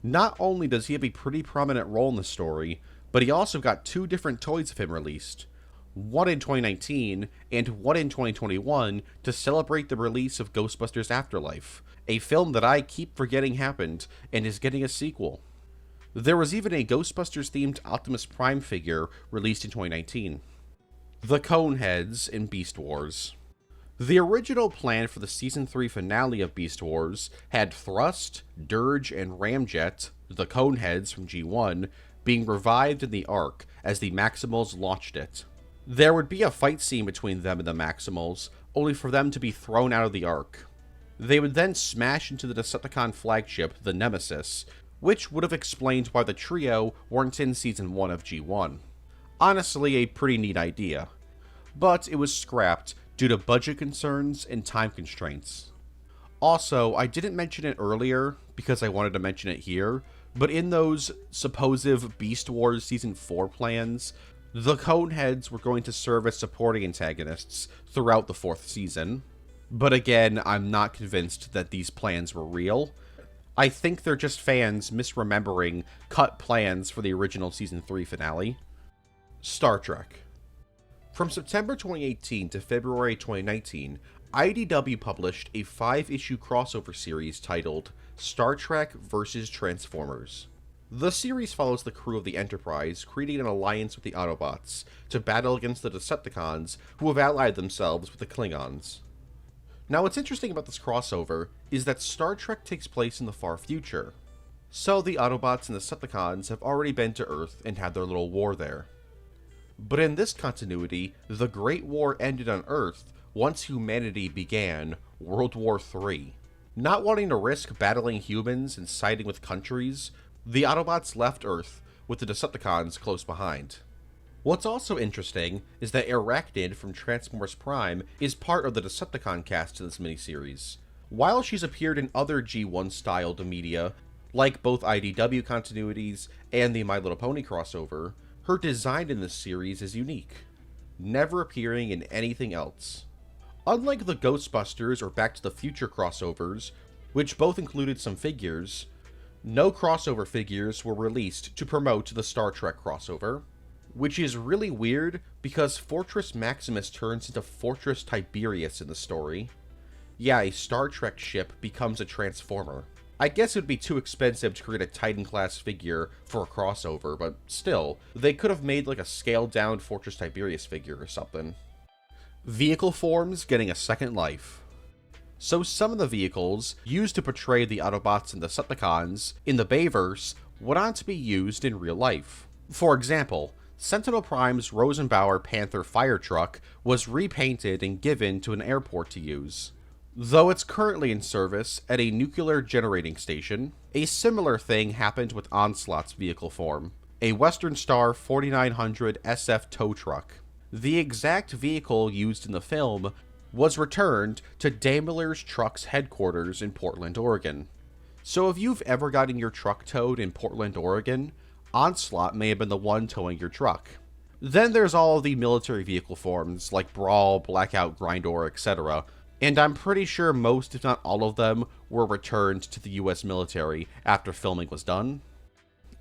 Not only does he have a pretty prominent role in the story, but he also got 2 different toys of him released. One in 2019, and one in 2021 to celebrate the release of Ghostbusters Afterlife, a film that I keep forgetting happened and is getting a sequel. There was even a Ghostbusters-themed Optimus Prime figure released in 2019. The Coneheads in Beast Wars. The original plan for the Season 3 finale of Beast Wars had Thrust, Dirge, and Ramjet, the Coneheads from G1, being revived in the Ark as the Maximals launched it. There would be a fight scene between them and the Maximals, only for them to be thrown out of the Ark. They would then smash into the Decepticon flagship, the Nemesis, which would have explained why the trio weren't in Season 1 of G1. Honestly, a pretty neat idea. But it was scrapped due to budget concerns and time constraints. Also, I didn't mention it earlier because I wanted to mention it here, but in those supposed Beast Wars Season 4 plans, the Coneheads were going to serve as supporting antagonists throughout the 4th season. But again, I'm not convinced that these plans were real. I think they're just fans misremembering cut plans for the original Season 3 finale. Star Trek. From September 2018 to February 2019, IDW published a 5-issue crossover series titled Star Trek vs. Transformers. The series follows the crew of the Enterprise creating an alliance with the Autobots to battle against the Decepticons who have allied themselves with the Klingons. Now what's interesting about this crossover is that Star Trek takes place in the far future. So the Autobots and the Decepticons have already been to Earth and had their little war there. But in this continuity, the Great War ended on Earth once humanity began World War III. Not wanting to risk battling humans and siding with countries, the Autobots left Earth, with the Decepticons close behind. What's also interesting is that Arachnid from Transformers Prime is part of the Decepticon cast in this miniseries. While she's appeared in other G1-styled media, like both IDW continuities and the My Little Pony crossover, her design in this series is unique, never appearing in anything else. Unlike the Ghostbusters or Back to the Future crossovers, which both included some figures, no crossover figures were released to promote the Star Trek crossover, which is really weird because Fortress Maximus turns into Fortress Tiberius in the story. Yeah, a Star Trek ship becomes a Transformer. I guess it would be too expensive to create a Titan-class figure for a crossover, but still, they could have made like a scaled-down Fortress Tiberius figure or something. Vehicle forms getting a second life. So some of the vehicles used to portray the Autobots and Decepticons in the Bayverse went on to be used in real life. For example, Sentinel Prime's Rosenbauer Panther fire truck was repainted and given to an airport to use. Though it's currently in service at a nuclear generating station, A similar thing happened with Onslaught's vehicle form, a Western Star 4900 SF tow truck. The exact vehicle used in the film was returned to Daimler's Trucks headquarters in Portland, Oregon. So if you've ever gotten your truck towed in Portland, Oregon, Onslaught may have been the one towing your truck. Then there's all of the military vehicle forms, like Brawl, Blackout, Grindor, etc., and I'm pretty sure most, if not all of them, were returned to the US military after filming was done.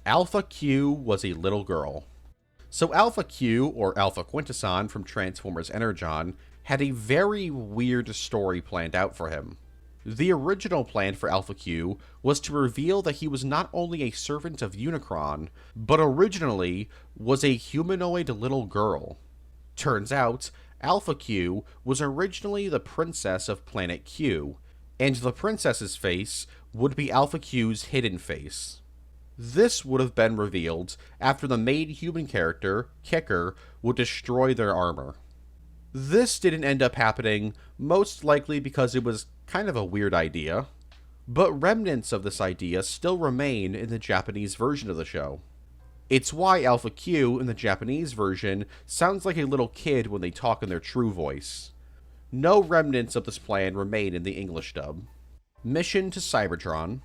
Alpha Q was a little girl. So Alpha Q, or Alpha Quintesson from Transformers Energon, had a very weird story planned out for him. The original plan for Alpha Q was to reveal that he was not only a servant of Unicron, but originally was a humanoid little girl. Turns out, Alpha Q was originally the princess of Planet Q, and the princess's face would be Alpha Q's hidden face. This would have been revealed after the main human character, Kicker, would destroy their armor. This didn't end up happening, most likely because it was kind of a weird idea, but remnants of this idea still remain in the Japanese version of the show. It's why Alpha Q in the Japanese version sounds like a little kid when they talk in their true voice. No remnants of this plan remain in the English dub. Mission to Cybertron.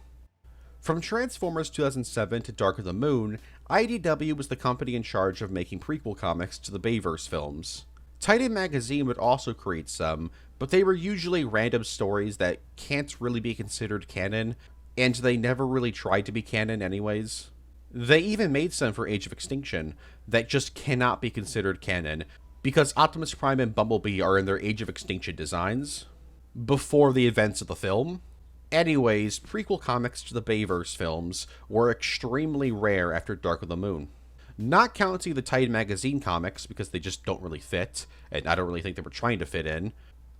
From Transformers 2007 to Dark of the Moon, IDW was the company in charge of making prequel comics to the Bayverse films. Titan Magazine would also create some, but they were usually random stories that can't really be considered canon, and they never really tried to be canon anyways. They even made some for Age of Extinction that just cannot be considered canon, because Optimus Prime and Bumblebee are in their Age of Extinction designs before the events of the film. Anyways, prequel comics to the Bayverse films were extremely rare after Dark of the Moon. Not counting the Titan Magazine comics, because they just don't really fit, and I don't really think they were trying to fit in,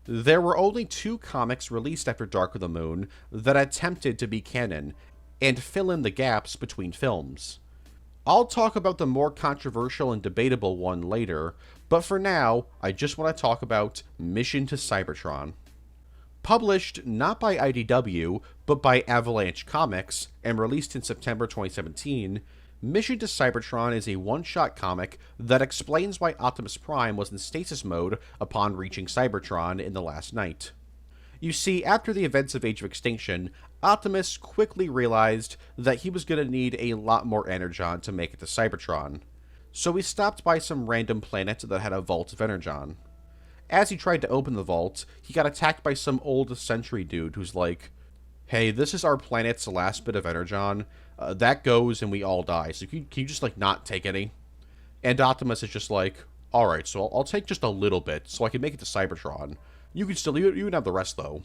there were only 2 comics released after Dark of the Moon that attempted to be canon, and fill in the gaps between films. I'll talk about the more controversial and debatable one later, but for now, I just want to talk about Mission to Cybertron. Published not by IDW, but by Avalanche Comics, and released in September 2017, Mission to Cybertron is a one-shot comic that explains why Optimus Prime was in stasis mode upon reaching Cybertron in the last night. You see, after the events of Age of Extinction, Optimus quickly realized that he was going to need a lot more Energon to make it to Cybertron, so he stopped by some random planet that had a vault of Energon. As he tried to open the vault, he got attacked by some old Sentry dude who's like, "Hey, this is our planet's last bit of Energon. That goes and we all die, so can you just, like, not take any?" And Optimus is just like, "Alright, so I'll take just a little bit, so I can make it to Cybertron. You can have the rest, though."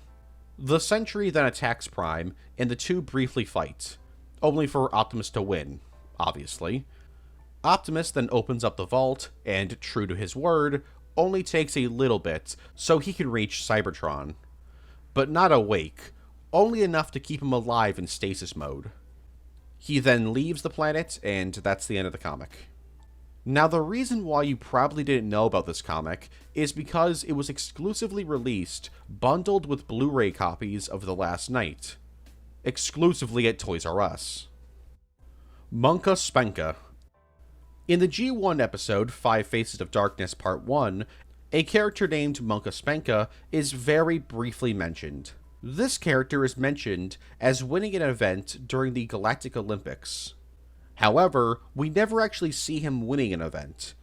The Sentry then attacks Prime, and the two briefly fight, only for Optimus to win, obviously. Optimus then opens up the vault, and, true to his word, only takes a little bit, so he can reach Cybertron. But not awake, only enough to keep him alive in stasis mode. He then leaves the planet, and that's the end of the comic. Now, the reason why you probably didn't know about this comic is because it was exclusively released bundled with Blu-ray copies of The Last Night, exclusively at Toys R Us. Monka Spenka. In the G1 episode, 5 Faces of Darkness Part 1, a character named Monka Spenka is very briefly mentioned. This character is mentioned as winning an event during the Galactic Olympics. However, we never actually see him winning an event.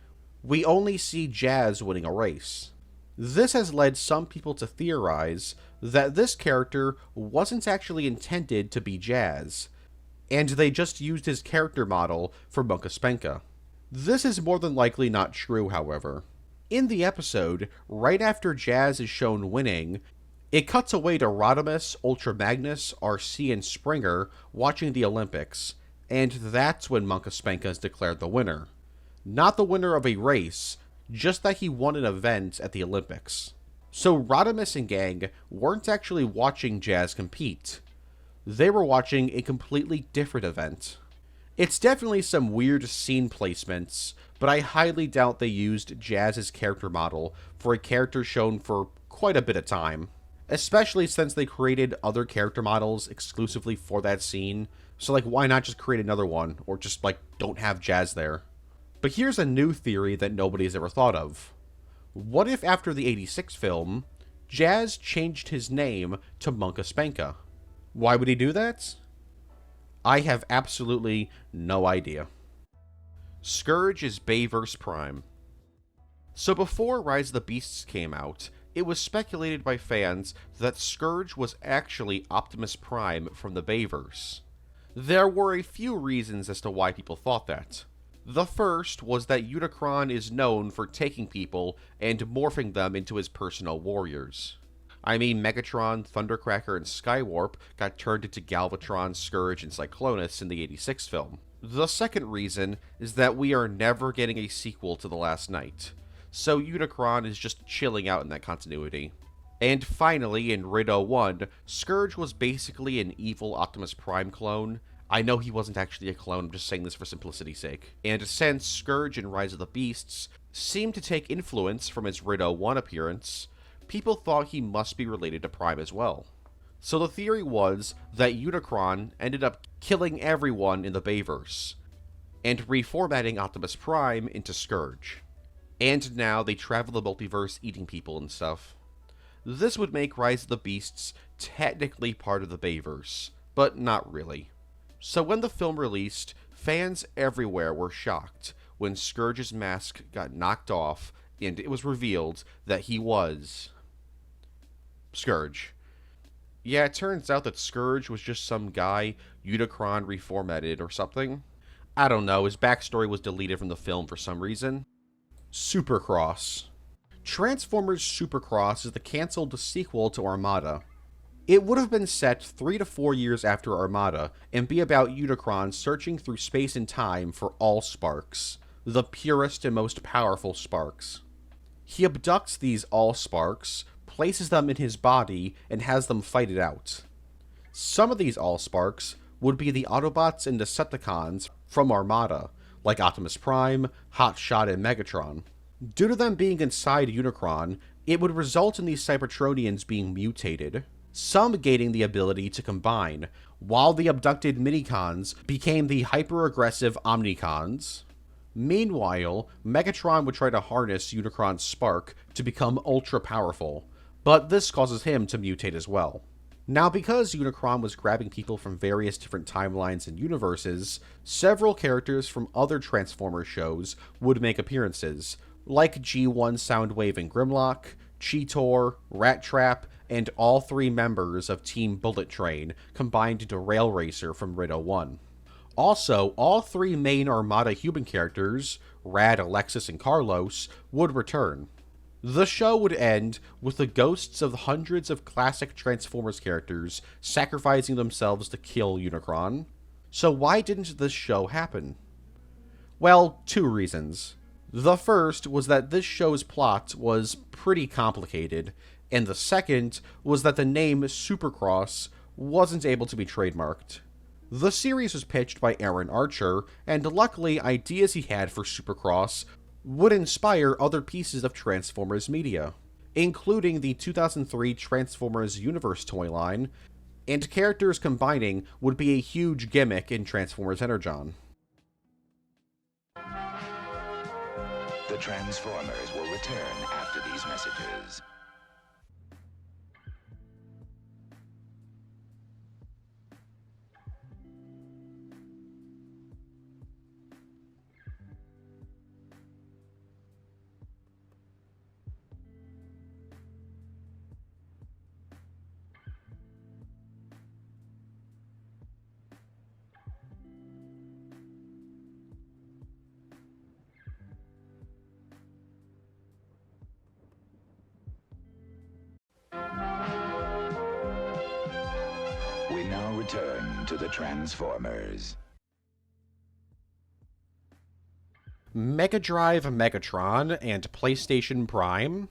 We only see Jazz winning a race. This has led some people to theorize that this character wasn't actually intended to be Jazz, and they just used his character model for Monka Spenka. This is more than likely not true, however. In the episode, right after Jazz is shown winning, it cuts away to Rodimus, Ultra Magnus, RC, and Springer watching the Olympics, and that's when Monka Spenka is declared the winner. Not the winner of a race, just that he won an event at the Olympics. So Rodimus and gang weren't actually watching Jazz compete. They were watching a completely different event. It's definitely some weird scene placements, but I highly doubt they used Jazz's character model for a character shown for quite a bit of time. Especially since they created other character models exclusively for that scene. So like, why not just create another one? Or just like, don't have Jazz there. But here's a new theory that nobody's ever thought of. What if after the '86 film, Jazz changed his name to Monka Spanka? Why would he do that? I have absolutely no idea. Scourge is Bayverse Prime. So before Rise of the Beasts came out, it was speculated by fans that Scourge was actually Optimus Prime from the Bayverse. There were a few reasons as to why people thought that. The first was that Unicron is known for taking people and morphing them into his personal warriors. I mean, Megatron, Thundercracker, and Skywarp got turned into Galvatron, Scourge, and Cyclonus in the '86 film. The second reason is that we are never getting a sequel to The Last Knight, so Unicron is just chilling out in that continuity. And finally, in Rido 1, Scourge was basically an evil Optimus Prime clone. I know he wasn't actually a clone, I'm just saying this for simplicity's sake. And since Scourge in Rise of the Beasts seemed to take influence from his Rido 1 appearance, people thought he must be related to Prime as well. So the theory was that Unicron ended up killing everyone in the Bayverse, and reformatting Optimus Prime into Scourge. And now they travel the multiverse eating people and stuff. This would make Rise of the Beasts technically part of the Bayverse, but not really. So when the film released, fans everywhere were shocked when Scourge's mask got knocked off and it was revealed that he was Scourge. Yeah, it turns out that Scourge was just some guy Unicron reformatted or something. I don't know, his backstory was deleted from the film for some reason. Supercross. Transformers Supercross is the cancelled sequel to Armada. It would have been set 3 to 4 years after Armada, and be about Unicron searching through space and time for Allsparks, the purest and most powerful sparks. He abducts these Allsparks, places them in his body, and has them fight it out. Some of these Allsparks would be the Autobots and Decepticons from Armada, like Optimus Prime, Hotshot, and Megatron. Due to them being inside Unicron, it would result in these Cybertronians being mutated, some gaining the ability to combine, while the abducted Minicons became the hyper-aggressive Omnicons. Meanwhile, Megatron would try to harness Unicron's spark to become ultra-powerful, but this causes him to mutate as well. Now, because Unicron was grabbing people from various different timelines and universes, several characters from other Transformers shows would make appearances, like G1 Soundwave and Grimlock, Cheetor, Rat Trap, and all 3 members of Team Bullet Train combined into Rail Racer from Rido 1. Also, all 3 main Armada human characters, Rad, Alexis, and Carlos, would return. The show would end with the ghosts of hundreds of classic Transformers characters sacrificing themselves to kill Unicron. So why didn't this show happen? Well, 2 reasons. The first was that this show's plot was pretty complicated, and the second was that the name Supercross wasn't able to be trademarked. The series was pitched by Aaron Archer, and luckily ideas he had for Supercross would inspire other pieces of Transformers media, including the 2003 Transformers Universe toy line, and characters combining would be a huge gimmick in Transformers Energon. The Transformers will return after these messages. We now return to the Transformers. Mega Drive Megatron and PlayStation Prime.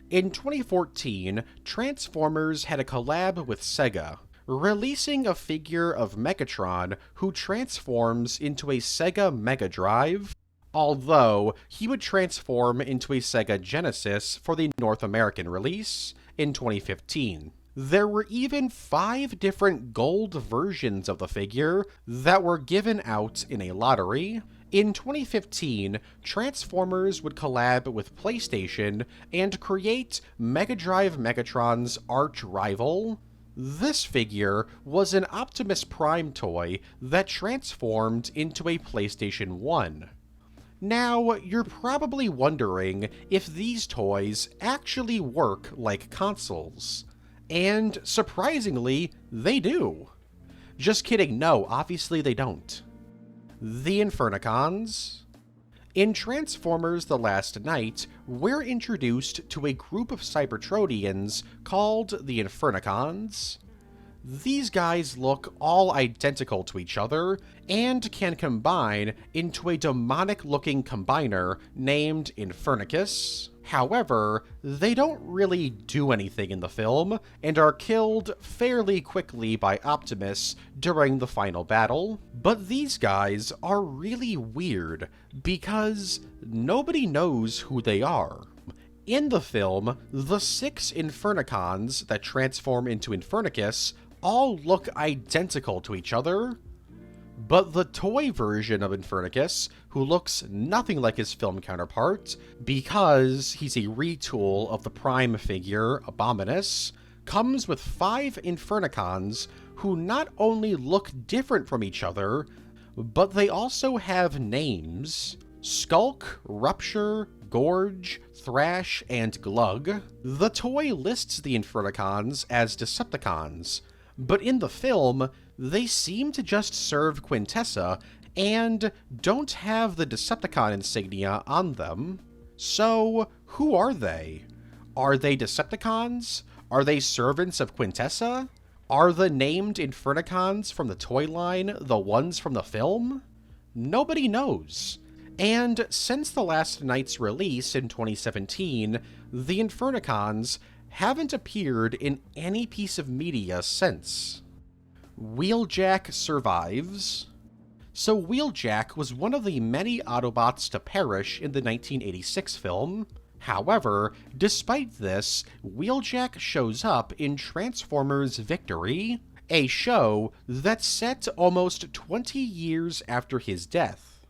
In 2014, Transformers had a collab with Sega, releasing a figure of Megatron who transforms into a Sega Mega Drive. although he would transform into a Sega Genesis for the North American release in 2015. There were even 5 different gold versions of the figure that were given out in a lottery. In 2015, Transformers would collab with PlayStation and create Mega Drive Megatron's arch rival. This figure was an Optimus Prime toy that transformed into a PlayStation 1. Now, you're probably wondering if these toys actually work like consoles. And surprisingly, they do. Just kidding, no, obviously they don't. The Infernicons. In Transformers The Last Knight, we're introduced to a group of Cybertronians called the Infernicons. These guys look all identical to each other, and can combine into a demonic-looking combiner named Infernicus. However, they don't really do anything in the film, and are killed fairly quickly by Optimus during the final battle. But these guys are really weird, because nobody knows who they are. In the film, the 6 Infernicons that transform into Infernicus all look identical to each other, but the toy version of Infernicus, who looks nothing like his film counterpart, because he's a retool of the Prime figure, Abominus, comes with 5 Infernicons who not only look different from each other, but they also have names: Skulk, Rupture, Gorge, Thrash, and Glug. The toy lists the Infernicons as Decepticons, but in the film, they seem to just serve Quintessa and don't have the Decepticon insignia on them. So, who are they? Are they Decepticons? Are they servants of Quintessa? Are the named Infernicons from the toy line the ones from the film? Nobody knows. And since The Last Knight's release in 2017, the Infernicons haven't appeared in any piece of media since. Wheeljack survives. So Wheeljack was one of the many Autobots to perish in the 1986 film. However, despite this, Wheeljack shows up in Transformers Victory, a show that's set almost 20 years after his death.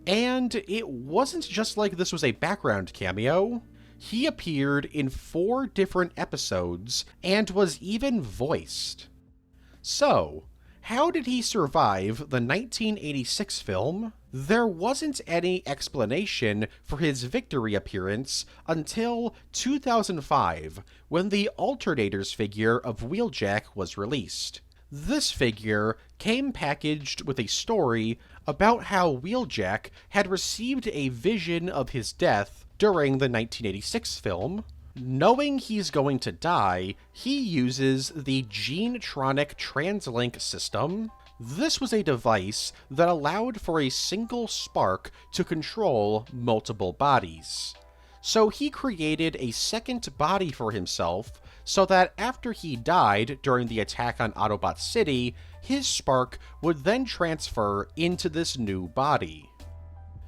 And it wasn't just like this was a background cameo. He appeared in 4 different episodes and was even voiced. So, how did he survive the 1986 film? There wasn't any explanation for his Victory appearance until 2005, when the Alternators figure of Wheeljack was released. This figure came packaged with a story about how Wheeljack had received a vision of his death during the 1986 film. Knowing he's going to die, he uses the Genetronic Translink system. This was a device that allowed for a single spark to control multiple bodies. So he created a second body for himself, so that after he died during the attack on Autobot City, his spark would then transfer into this new body.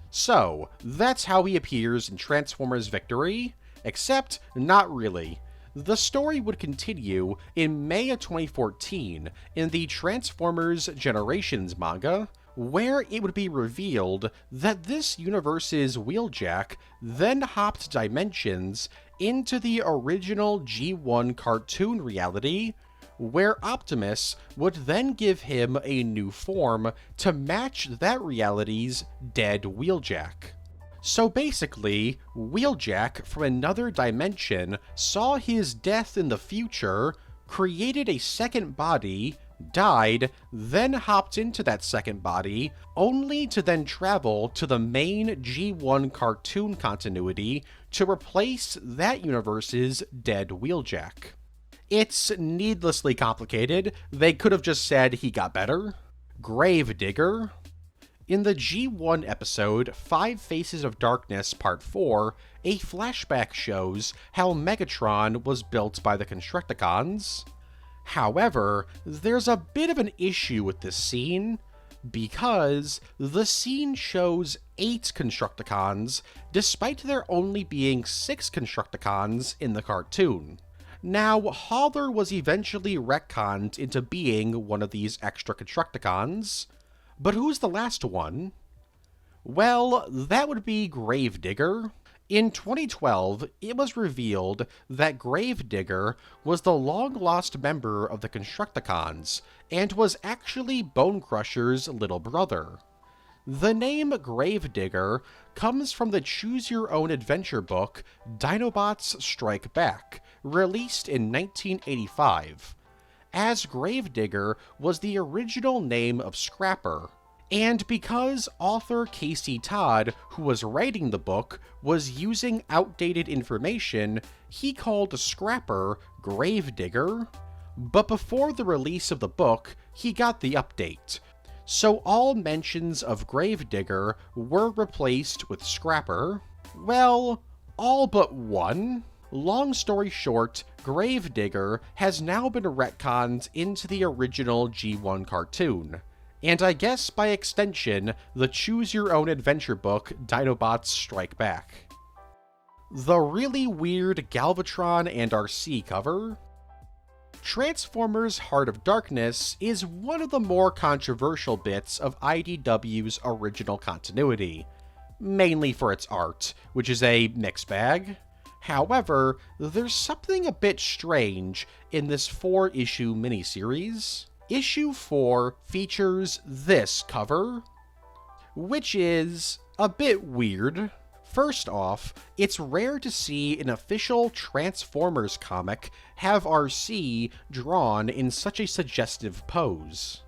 So, that's how he appears in Transformers Victory, except not really. The story would continue in May of 2014 in the Transformers Generations manga, where it would be revealed that this universe's Wheeljack then hopped dimensions into the original G1 cartoon reality, where Optimus would then give him a new form to match that reality's dead Wheeljack. So basically, Wheeljack from another dimension saw his death in the future, created a second body, died, then hopped into that second body, only to then travel to the main G1 cartoon continuity to replace that universe's dead Wheeljack. It's needlessly complicated. They could have just said he got better. Gravedigger. In the G1 episode 5 Faces of Darkness Part 4, a flashback shows how Megatron was built by the Constructicons. However, there's a bit of an issue with this scene, because the scene shows 8 Constructicons, despite there only being 6 Constructicons in the cartoon. Now, Holler was eventually retconned into being one of these extra Constructicons, but who's the last one? Well, that would be Gravedigger. In 2012, it was revealed that Gravedigger was the long-lost member of the Constructicons, and was actually Bonecrusher's little brother. The name Gravedigger comes from the choose-your-own-adventure book Dinobots Strike Back, released in 1985, as Gravedigger was the original name of Scrapper. And because author Casey Todd, who was writing the book, was using outdated information, he called Scrapper Gravedigger. But before the release of the book, he got the update. So all mentions of Gravedigger were replaced with Scrapper. Well, all but one. Long story short, Gravedigger has now been retconned into the original G1 cartoon. And I guess by extension, the choose-your-own-adventure book Dinobots Strike Back. The really weird Galvatron and RC cover. Transformers Heart of Darkness is one of the more controversial bits of IDW's original continuity, mainly for its art, which is a mixed bag. However, there's something a bit strange in this 4-issue miniseries. Issue 4 features this cover, which is a bit weird. First off, it's rare to see an official Transformers comic have RC drawn in such a suggestive pose.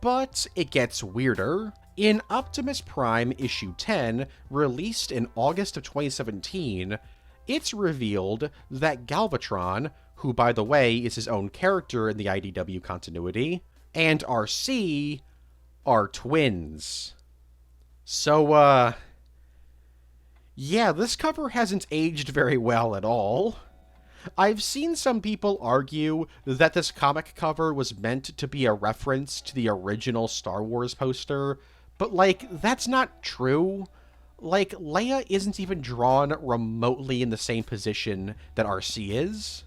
But it gets weirder. In Optimus Prime issue 10, released in August of 2017, it's revealed that Galvatron, who by the way is his own character in the IDW continuity, and RC are twins. So, yeah, this cover hasn't aged very well at all. I've seen some people argue that this comic cover was meant to be a reference to the original Star Wars poster, but, like, that's not true. Like, Leia isn't even drawn remotely in the same position that RC is.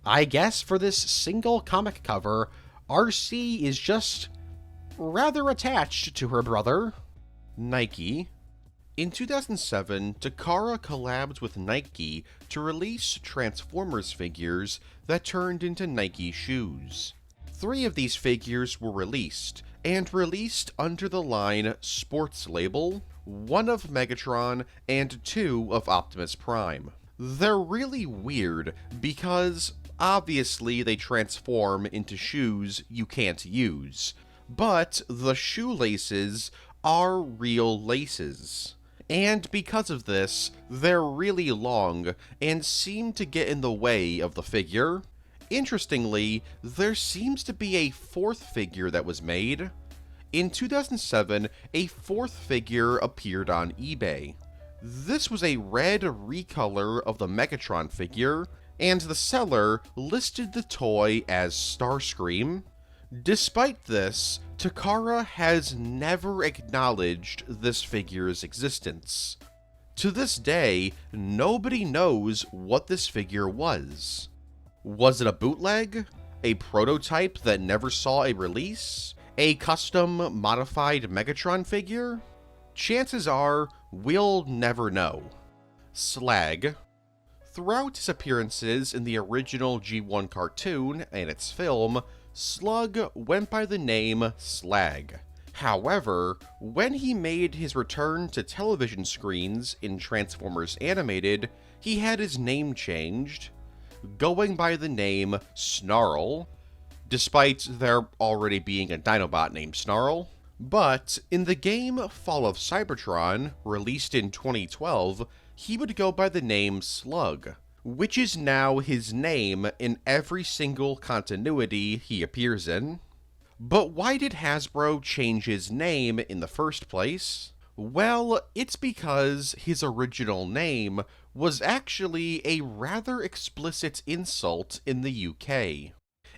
I guess for this single comic cover, RC is just rather attached to her brother. Nike. In 2007, Takara collabed with Nike to release Transformers figures that turned into Nike shoes. 3 of these figures were released, and released under the line Sports label, 1 of Megatron, and 2 of Optimus Prime. They're really weird because obviously they transform into shoes you can't use, but the shoelaces are real laces. And because of this, they're really long and seem to get in the way of the figure. Interestingly, there seems to be a 4th figure that was made. In 2007, a 4th figure appeared on eBay. This was a red recolor of the Megatron figure, and the seller listed the toy as Starscream. Despite this, Takara has never acknowledged this figure's existence. To this day, nobody knows what this figure was. Was it a bootleg? A prototype that never saw a release? A custom, modified Megatron figure? Chances are, we'll never know. Slag. Throughout his appearances in the original G1 cartoon and its film, Slug went by the name Slag. However, when he made his return to television screens in Transformers Animated, he had his name changed, going by the name Snarl, despite there already being a Dinobot named Snarl. But in the game Fall of Cybertron, released in 2012, he would go by the name Slug, which is now his name in every single continuity he appears in. But why did Hasbro change his name in the first place? Well, it's because his original name was actually a rather explicit insult in the UK.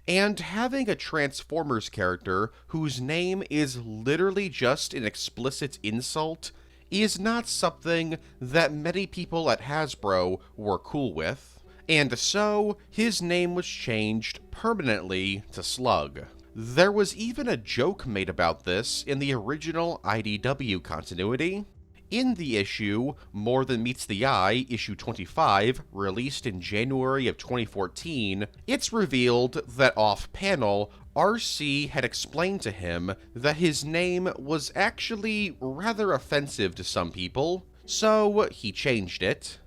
And having a Transformers character whose name is literally just an explicit insult is not something that many people at Hasbro were cool with, and so his name was changed permanently to Slug. There was even a joke made about this in the original IDW continuity. In the issue More Than Meets the Eye, issue 25, released in January of 2014, it's revealed that off-panel, RC had explained to him that his name was actually rather offensive to some people, so he changed it.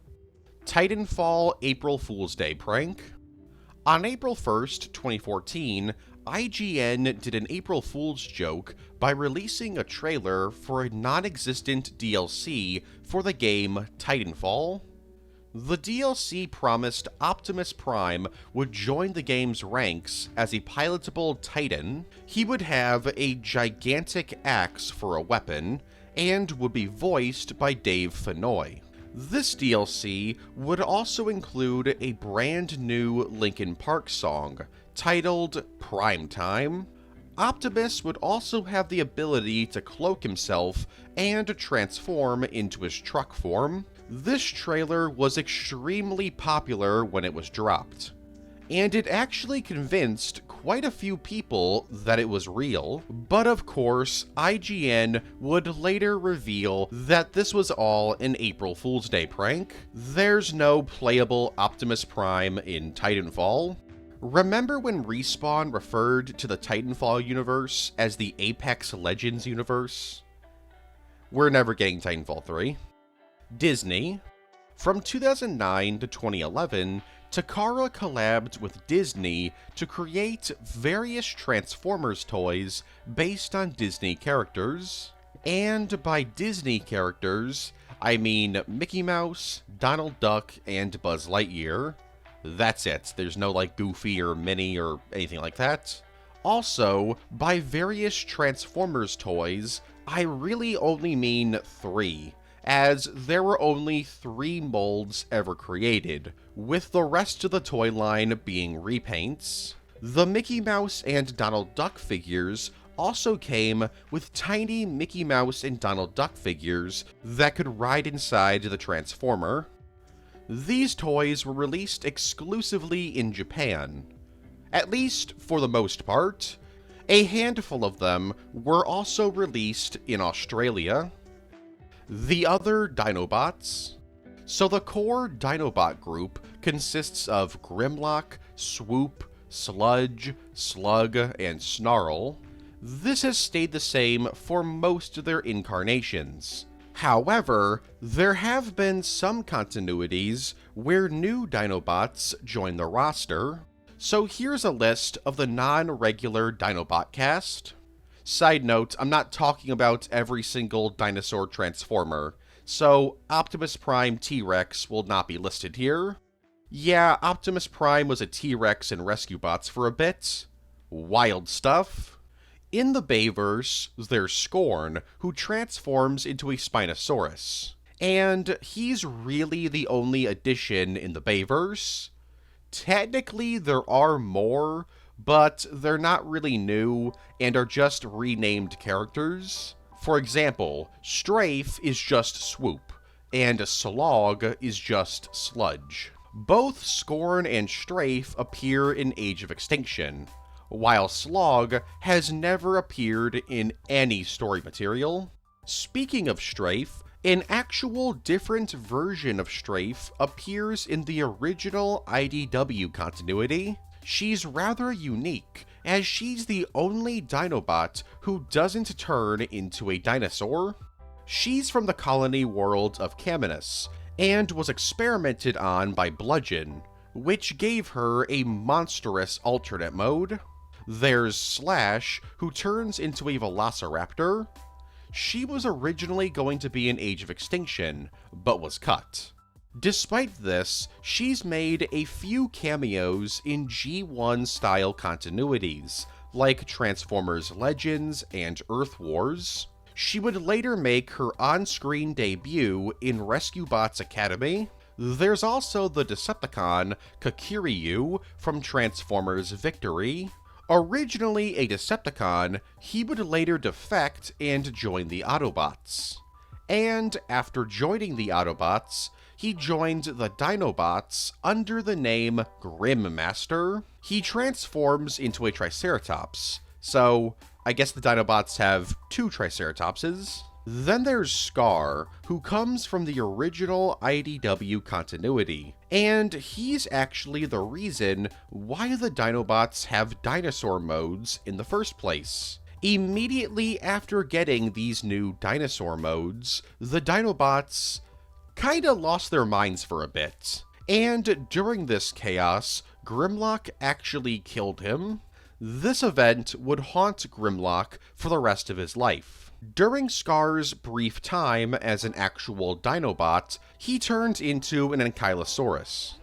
Titanfall April Fool's Day prank. On April 1st, 2014, IGN did an April Fool's joke by releasing a trailer for a non-existent DLC for the game Titanfall. The DLC promised Optimus Prime would join the game's ranks as a pilotable Titan. He would have a gigantic axe for a weapon, and would be voiced by Dave Fennoy. This DLC would also include a brand new Linkin Park song, titled Primetime. Optimus would also have the ability to cloak himself and transform into his truck form. This trailer was extremely popular when it was dropped, and it actually convinced quite a few people that it was real, but of course, IGN would later reveal that this was all an April Fool's Day prank. There's no playable Optimus Prime in Titanfall. Remember when Respawn referred to the Titanfall universe as the Apex Legends universe? We're never getting Titanfall 3. Disney. From 2009 to 2011, Takara collabed with Disney to create various Transformers toys based on Disney characters. And by Disney characters, I mean Mickey Mouse, Donald Duck, and Buzz Lightyear. That's it. There's no like Goofy or Minnie or anything like that. Also, by various Transformers toys, I really only mean 3, as there were only 3 molds ever created, with the rest of the toy line being repaints. The Mickey Mouse and Donald Duck figures also came with tiny Mickey Mouse and Donald Duck figures that could ride inside the Transformer. These toys were released exclusively in Japan, at least for the most part. A handful of them were also released in Australia. The other Dinobots. So the core Dinobot group consists of Grimlock, Swoop, Sludge, Slug, and Snarl. This has stayed the same for most of their incarnations. However, there have been some continuities where new Dinobots join the roster, so here's a list of the non-regular Dinobot cast. Side note, I'm not talking about every single dinosaur transformer, so Optimus Prime T-Rex will not be listed here. Yeah, Optimus Prime was a T-Rex in Rescue Bots for a bit. Wild stuff. In the Bayverse, there's Scorn, who transforms into a Spinosaurus. And he's really the only addition in the Bayverse. Technically, there are more, but they're not really new and are just renamed characters. For example, Strafe is just Swoop, and Slog is just Sludge. Both Scorn and Strafe appear in Age of Extinction, while Slog has never appeared in any story material. Speaking of Strafe, an actual different version of Strafe appears in the original IDW continuity. She's rather unique, as she's the only Dinobot who doesn't turn into a dinosaur. She's from the colony world of Caminus, and was experimented on by Bludgeon, which gave her a monstrous alternate mode. There's Slash, who turns into a Velociraptor. She was originally going to be in Age of Extinction, but was cut. Despite this, she's made a few cameos in G1-style continuities, like Transformers Legends and Earth Wars. She would later make her on-screen debut in Rescue Bots Academy. There's also the Decepticon Kakiryu from Transformers Victory. Originally a Decepticon, he would later defect and join the Autobots. And after joining the Autobots, he joined the Dinobots under the name Grim Master. He transforms into a Triceratops, so I guess the Dinobots have two Triceratopses. Then there's Scar, who comes from the original IDW continuity, and he's actually the reason why the Dinobots have dinosaur modes in the first place. Immediately after getting these new dinosaur modes, the Dinobots kinda lost their minds for a bit. And during this chaos, Grimlock actually killed him. This event would haunt Grimlock for the rest of his life. During Scar's brief time as an actual Dinobot, he turned into an Ankylosaurus.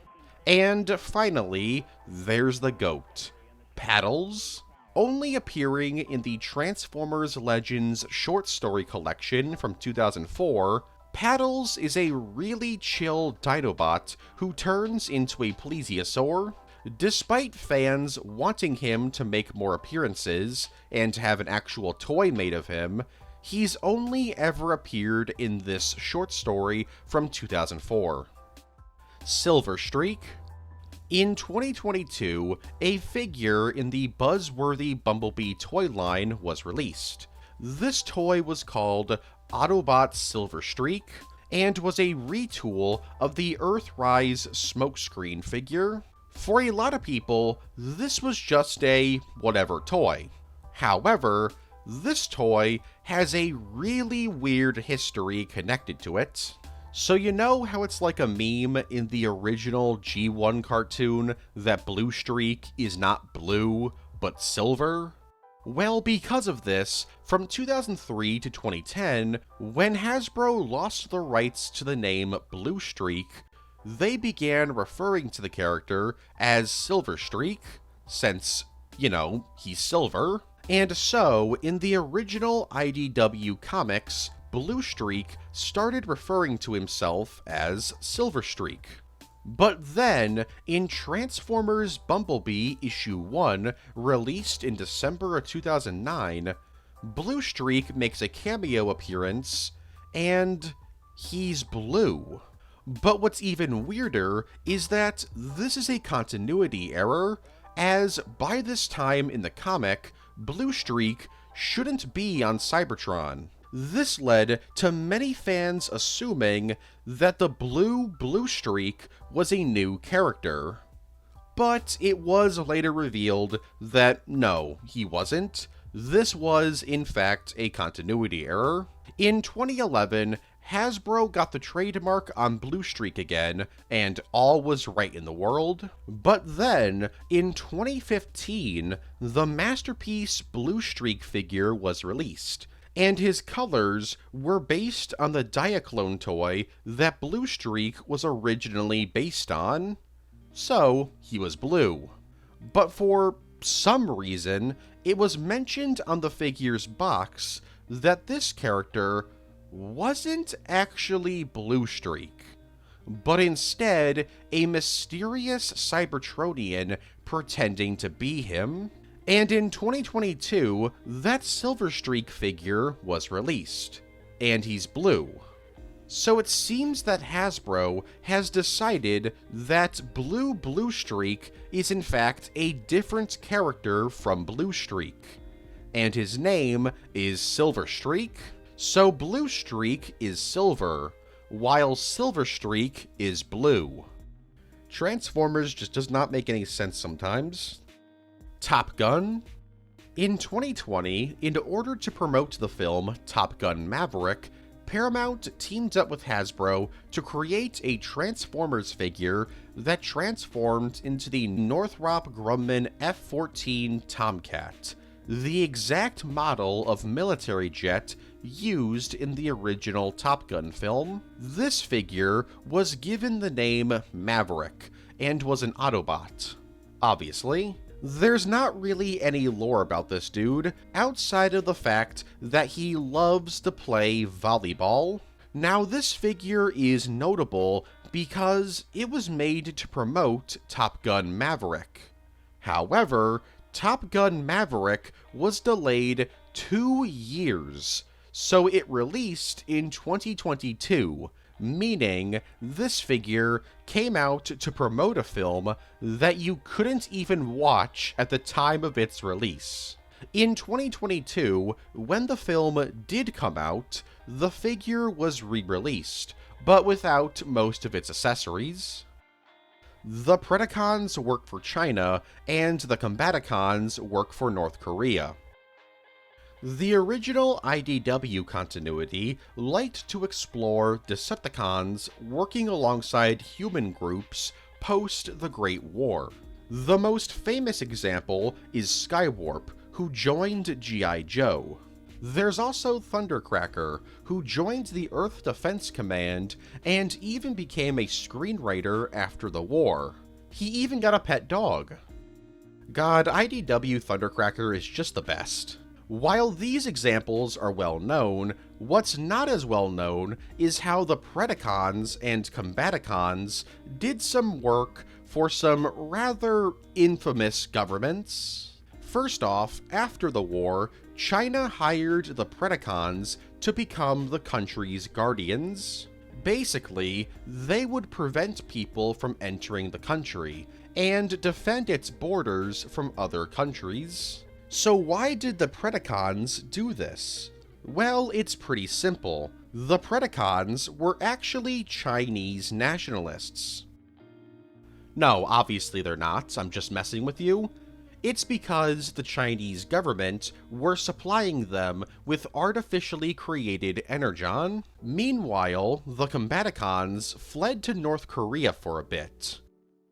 And finally, there's the GOAT, Paddles. Only appearing in the Transformers Legends short story collection from 2004, Paddles is a really chill Dinobot who turns into a plesiosaur. Despite fans wanting him to make more appearances and have an actual toy made of him, he's only ever appeared in this short story from 2004. Silver Streak. In 2022, a figure in the buzzworthy Bumblebee toy line was released. This toy was called Autobot Silver Streak, and was a retool of the Earthrise Smokescreen figure. For a lot of people, this was just a whatever toy. However, this toy has a really weird history connected to it. So you know how it's like a meme in the original G1 cartoon that Blue Streak is not blue, but silver? Well, because of this, from 2003 to 2010, when Hasbro lost the rights to the name Blue Streak, they began referring to the character as Silver Streak, since, you know, he's silver. And so, in the original IDW comics, Blue Streak started referring to himself as Silver Streak. But then, in Transformers Bumblebee Issue 1, released in December of 2009, Blue Streak makes a cameo appearance, and he's blue. But what's even weirder is that this is a continuity error, as by this time in the comic, Blue Streak shouldn't be on Cybertron. This led to many fans assuming that the Blue Streak was a new character. But it was later revealed that no, he wasn't. This was, in fact, a continuity error. In 2011, Hasbro got the trademark on Blue Streak again, and all was right in the world. But then, in 2015, the Masterpiece Blue Streak figure was released, and his colors were based on the Diaclone toy that Blue Streak was originally based on. So, he was blue. But for some reason, it was mentioned on the figure's box that this character wasn't actually Blue Streak, but instead a mysterious Cybertronian pretending to be him. And in 2022, that Silver Streak figure was released, and he's blue. So it seems that Hasbro has decided that Blue Streak is in fact a different character from Blue Streak, and his name is Silver Streak. So Blue Streak is silver, while Silver Streak is blue. Transformers just does not make any sense sometimes. Top Gun. In 2020, in order to promote the film Top Gun Maverick, Paramount teamed up with Hasbro to create a Transformers figure that transformed into the Northrop Grumman F-14 Tomcat, the exact model of military jet used in the original Top Gun film. This figure was given the name Maverick and was an Autobot. Obviously, there's not really any lore about this dude, outside of the fact that he loves to play volleyball. Now, this figure is notable because it was made to promote Top Gun Maverick. However, Top Gun Maverick was delayed 2 years, so it released in 2022, meaning this figure came out to promote a film that you couldn't even watch at the time of its release. In 2022, when the film did come out, the figure was re-released, but without most of its accessories. The Predacons work for China, and the Combaticons work for North Korea. The original IDW continuity liked to explore Decepticons working alongside human groups post the Great War. The most famous example is Skywarp, who joined G.I. Joe. There's also Thundercracker, who joined the Earth Defense Command and even became a screenwriter after the war. He even got a pet dog. God, IDW Thundercracker is just the best. While these examples are well known, what's not as well known is how the Predacons and Combaticons did some work for some rather infamous governments. First off, after the war, China hired the Predacons to become the country's guardians. Basically, they would prevent people from entering the country and defend its borders from other countries. So why did the Predacons do this? Well, it's pretty simple. The Predacons were actually Chinese nationalists. No, obviously they're not, I'm just messing with you. It's because the Chinese government were supplying them with artificially created energon. Meanwhile, the Combaticons fled to North Korea for a bit.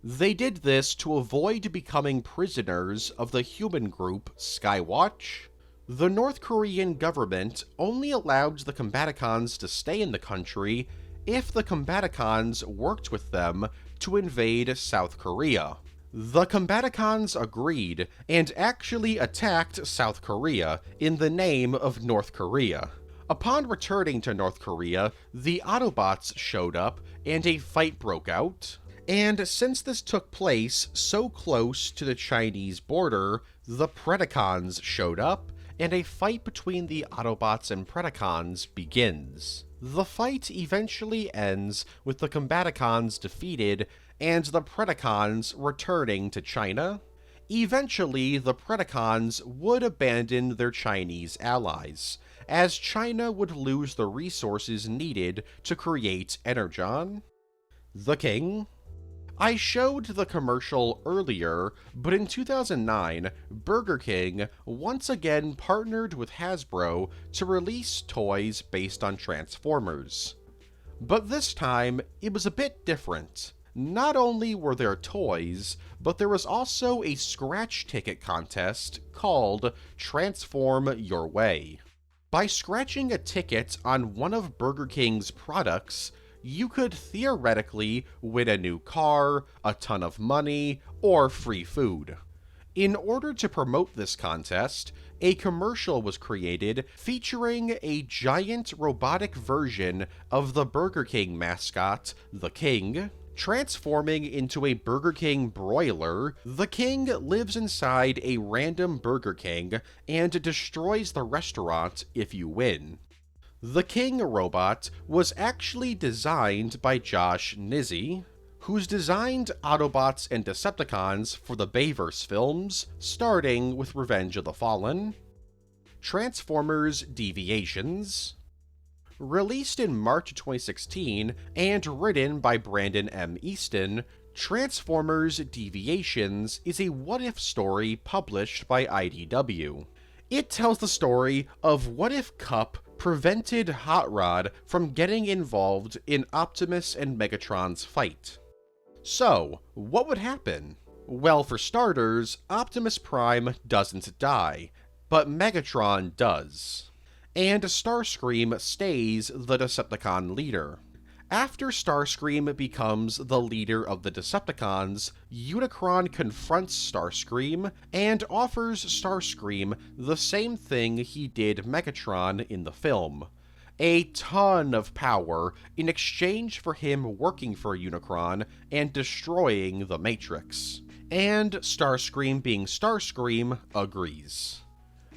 They did this to avoid becoming prisoners of the human group Skywatch. The North Korean government only allowed the Combaticons to stay in the country if the Combaticons worked with them to invade South Korea. The Combaticons agreed and actually attacked South Korea in the name of North Korea. Upon returning to North Korea, the Autobots showed up and a fight broke out. And since this took place so close to the Chinese border, the Predacons showed up, and a fight between the Autobots and Predacons begins. The fight eventually ends with the Combaticons defeated and the Predacons returning to China. Eventually, the Predacons would abandon their Chinese allies, as China would lose the resources needed to create Energon. The King. I showed the commercial earlier, but in 2009, Burger King once again partnered with Hasbro to release toys based on Transformers. But this time, it was a bit different. Not only were there toys, but there was also a scratch ticket contest called Transform Your Way. By scratching a ticket on one of Burger King's products, you could theoretically win a new car, a ton of money, or free food. In order to promote this contest, a commercial was created featuring a giant robotic version of the Burger King mascot, the King. Transforming into a Burger King broiler, the King lives inside a random Burger King and destroys the restaurant if you win. The King robot was actually designed by Josh Nizzi, who's designed Autobots and Decepticons for the Bayverse films, starting with Revenge of the Fallen. Transformers Deviations. Released in March 2016 and written by Brandon M. Easton, Transformers Deviations is a what-if story published by IDW. It tells the story of what if Kup prevented Hot Rod from getting involved in Optimus and Megatron's fight. So, what would happen? Well, for starters, Optimus Prime doesn't die, but Megatron does. And Starscream stays the Decepticon leader. After Starscream becomes the leader of the Decepticons, Unicron confronts Starscream and offers Starscream the same thing he did Megatron in the film: a ton of power in exchange for him working for Unicron and destroying the Matrix. And Starscream, being Starscream, agrees.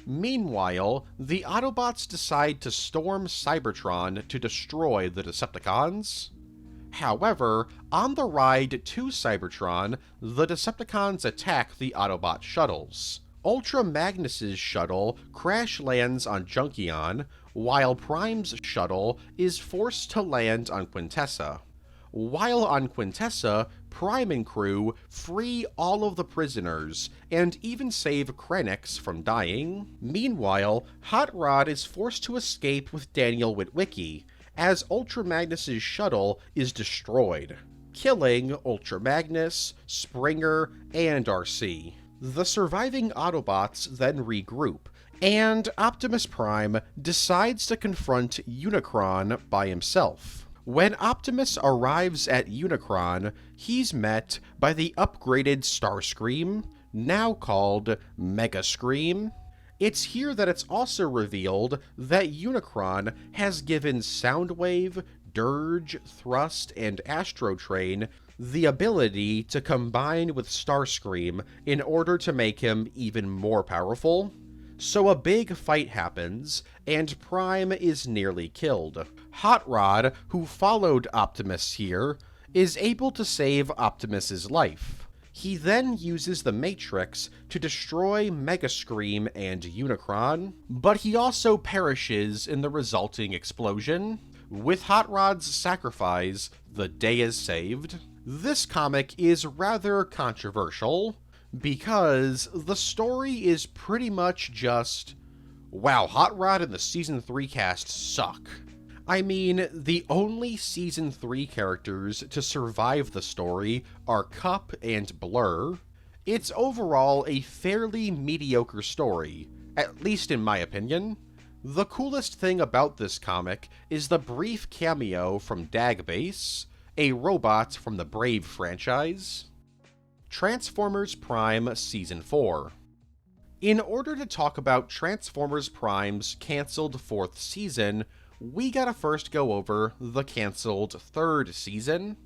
Meanwhile, the Autobots decide to storm Cybertron to destroy the Decepticons. However, on the ride to Cybertron, the Decepticons attack the Autobot shuttles. Ultra Magnus's shuttle crash lands on Junkion, while Prime's shuttle is forced to land on Quintessa. While on Quintessa, Prime and crew free all of the prisoners, and even save Krennic from dying. Meanwhile, Hot Rod is forced to escape with Daniel Witwicky, as Ultra Magnus's shuttle is destroyed, killing Ultra Magnus, Springer, and RC. The surviving Autobots then regroup, and Optimus Prime decides to confront Unicron by himself. When Optimus arrives at Unicron, he's met by the upgraded Starscream, now called Megascream. It's here that it's also revealed that Unicron has given Soundwave, Dirge, Thrust, and Astrotrain the ability to combine with Starscream in order to make him even more powerful. So a big fight happens, and Prime is nearly killed. Hot Rod, who followed Optimus here, is able to save Optimus's life. He then uses the Matrix to destroy Megascream and Unicron, but he also perishes in the resulting explosion. With Hot Rod's sacrifice, the day is saved. This comic is rather controversial, because the story is pretty much just, wow, Hot Rod and the Season 3 cast suck. I mean, the only Season 3 characters to survive the story are Cup and Blur. It's overall a fairly mediocre story, at least in my opinion. The coolest thing about this comic is the brief cameo from Dagbase, a robot from the Brave franchise. Transformers Prime Season 4. In order to talk about Transformers Prime's cancelled 4th season, we gotta first go over the cancelled 3rd season.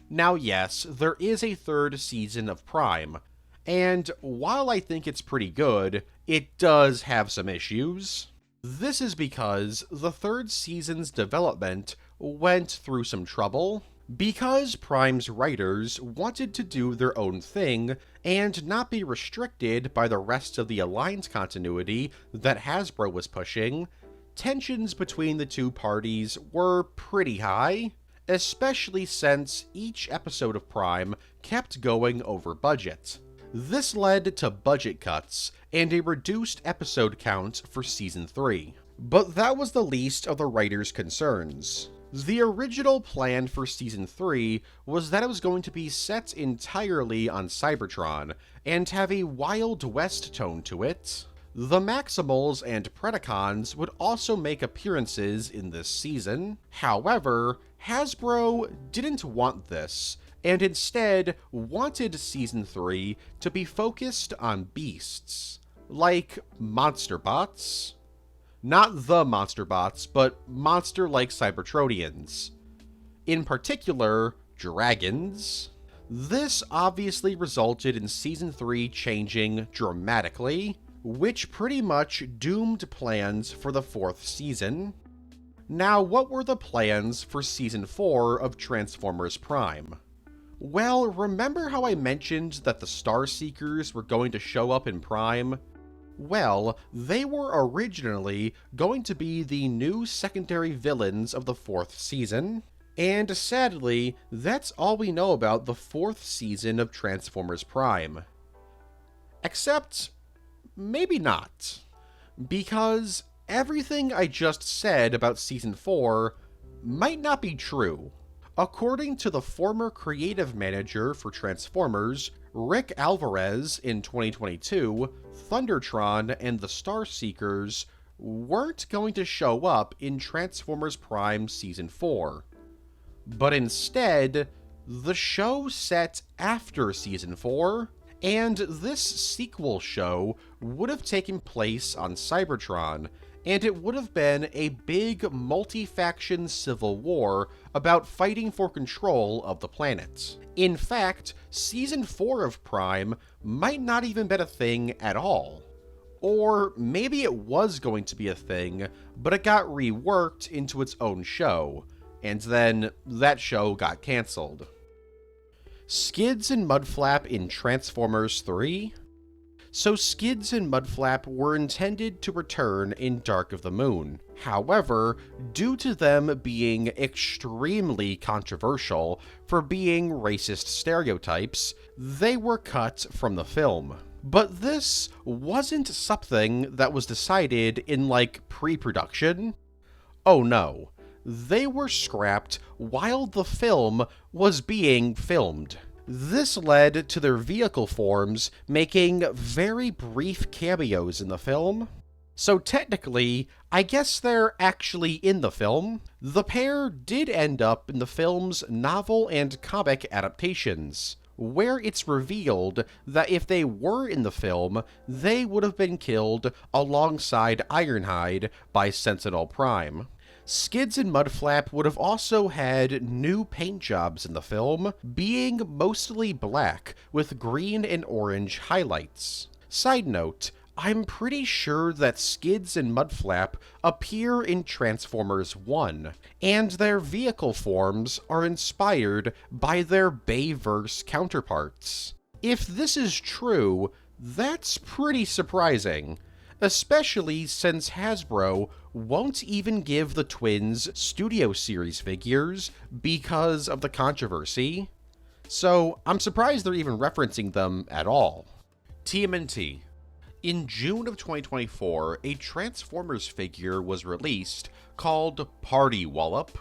Now yes, there is a 3rd season of Prime, and while I think it's pretty good, it does have some issues. This is because the 3rd season's development went through some trouble. Because Prime's writers wanted to do their own thing and not be restricted by the rest of the Alliance continuity that Hasbro was pushing, tensions between the two parties were pretty high, especially since each episode of Prime kept going over budget. This led to budget cuts and a reduced episode count for Season 3. But that was the least of the writers' concerns. The original plan for Season 3 was that it was going to be set entirely on Cybertron and have a Wild West tone to it. The Maximals and Predacons would also make appearances in this season. However, Hasbro didn't want this, and instead wanted Season 3 to be focused on beasts, like monster bots. Not the monster bots, but monster-like Cybertronians. In particular, dragons. This obviously resulted in Season 3 changing dramatically, which pretty much doomed plans for the 4th season. Now, what were the plans for Season 4 of Transformers Prime? Well, remember how I mentioned that the Starseekers were going to show up in Prime? Well, they were originally going to be the new secondary villains of the 4th season, and sadly, that's all we know about the 4th season of Transformers Prime. Except, maybe not. Because everything I just said about Season 4 might not be true. According to the former creative manager for Transformers, Rick Alvarez, in 2022, Thundertron and the Starseekers weren't going to show up in Transformers Prime Season 4. But instead, the show set after Season 4, and this sequel show would have taken place on Cybertron, and it would have been a big multi-faction civil war about fighting for control of the planet. In fact, Season 4 of Prime might not even been a thing at all. Or maybe it was going to be a thing, but it got reworked into its own show, and then that show got cancelled. Skids and Mudflap in Transformers 3? So Skids and Mudflap were intended to return in Dark of the Moon. However, due to them being extremely controversial for being racist stereotypes, they were cut from the film. But this wasn't something that was decided in, pre-production. Oh no. They were scrapped while the film was being filmed. This led to their vehicle forms making very brief cameos in the film. So technically, I guess they're actually in the film. The pair did end up in the film's novel and comic adaptations, where it's revealed that if they were in the film, they would have been killed alongside Ironhide by Sentinel Prime. Skids and Mudflap would have also had new paint jobs in the film, being mostly black with green and orange highlights. Side note, I'm pretty sure that Skids and Mudflap appear in Transformers 1, and their vehicle forms are inspired by their Bayverse counterparts. If this is true, that's pretty surprising, especially since Hasbro won't even give the twins Studio Series figures because of the controversy. So I'm surprised they're even referencing them at all. TMNT. In June of 2024, a Transformers figure was released called Party Wallop.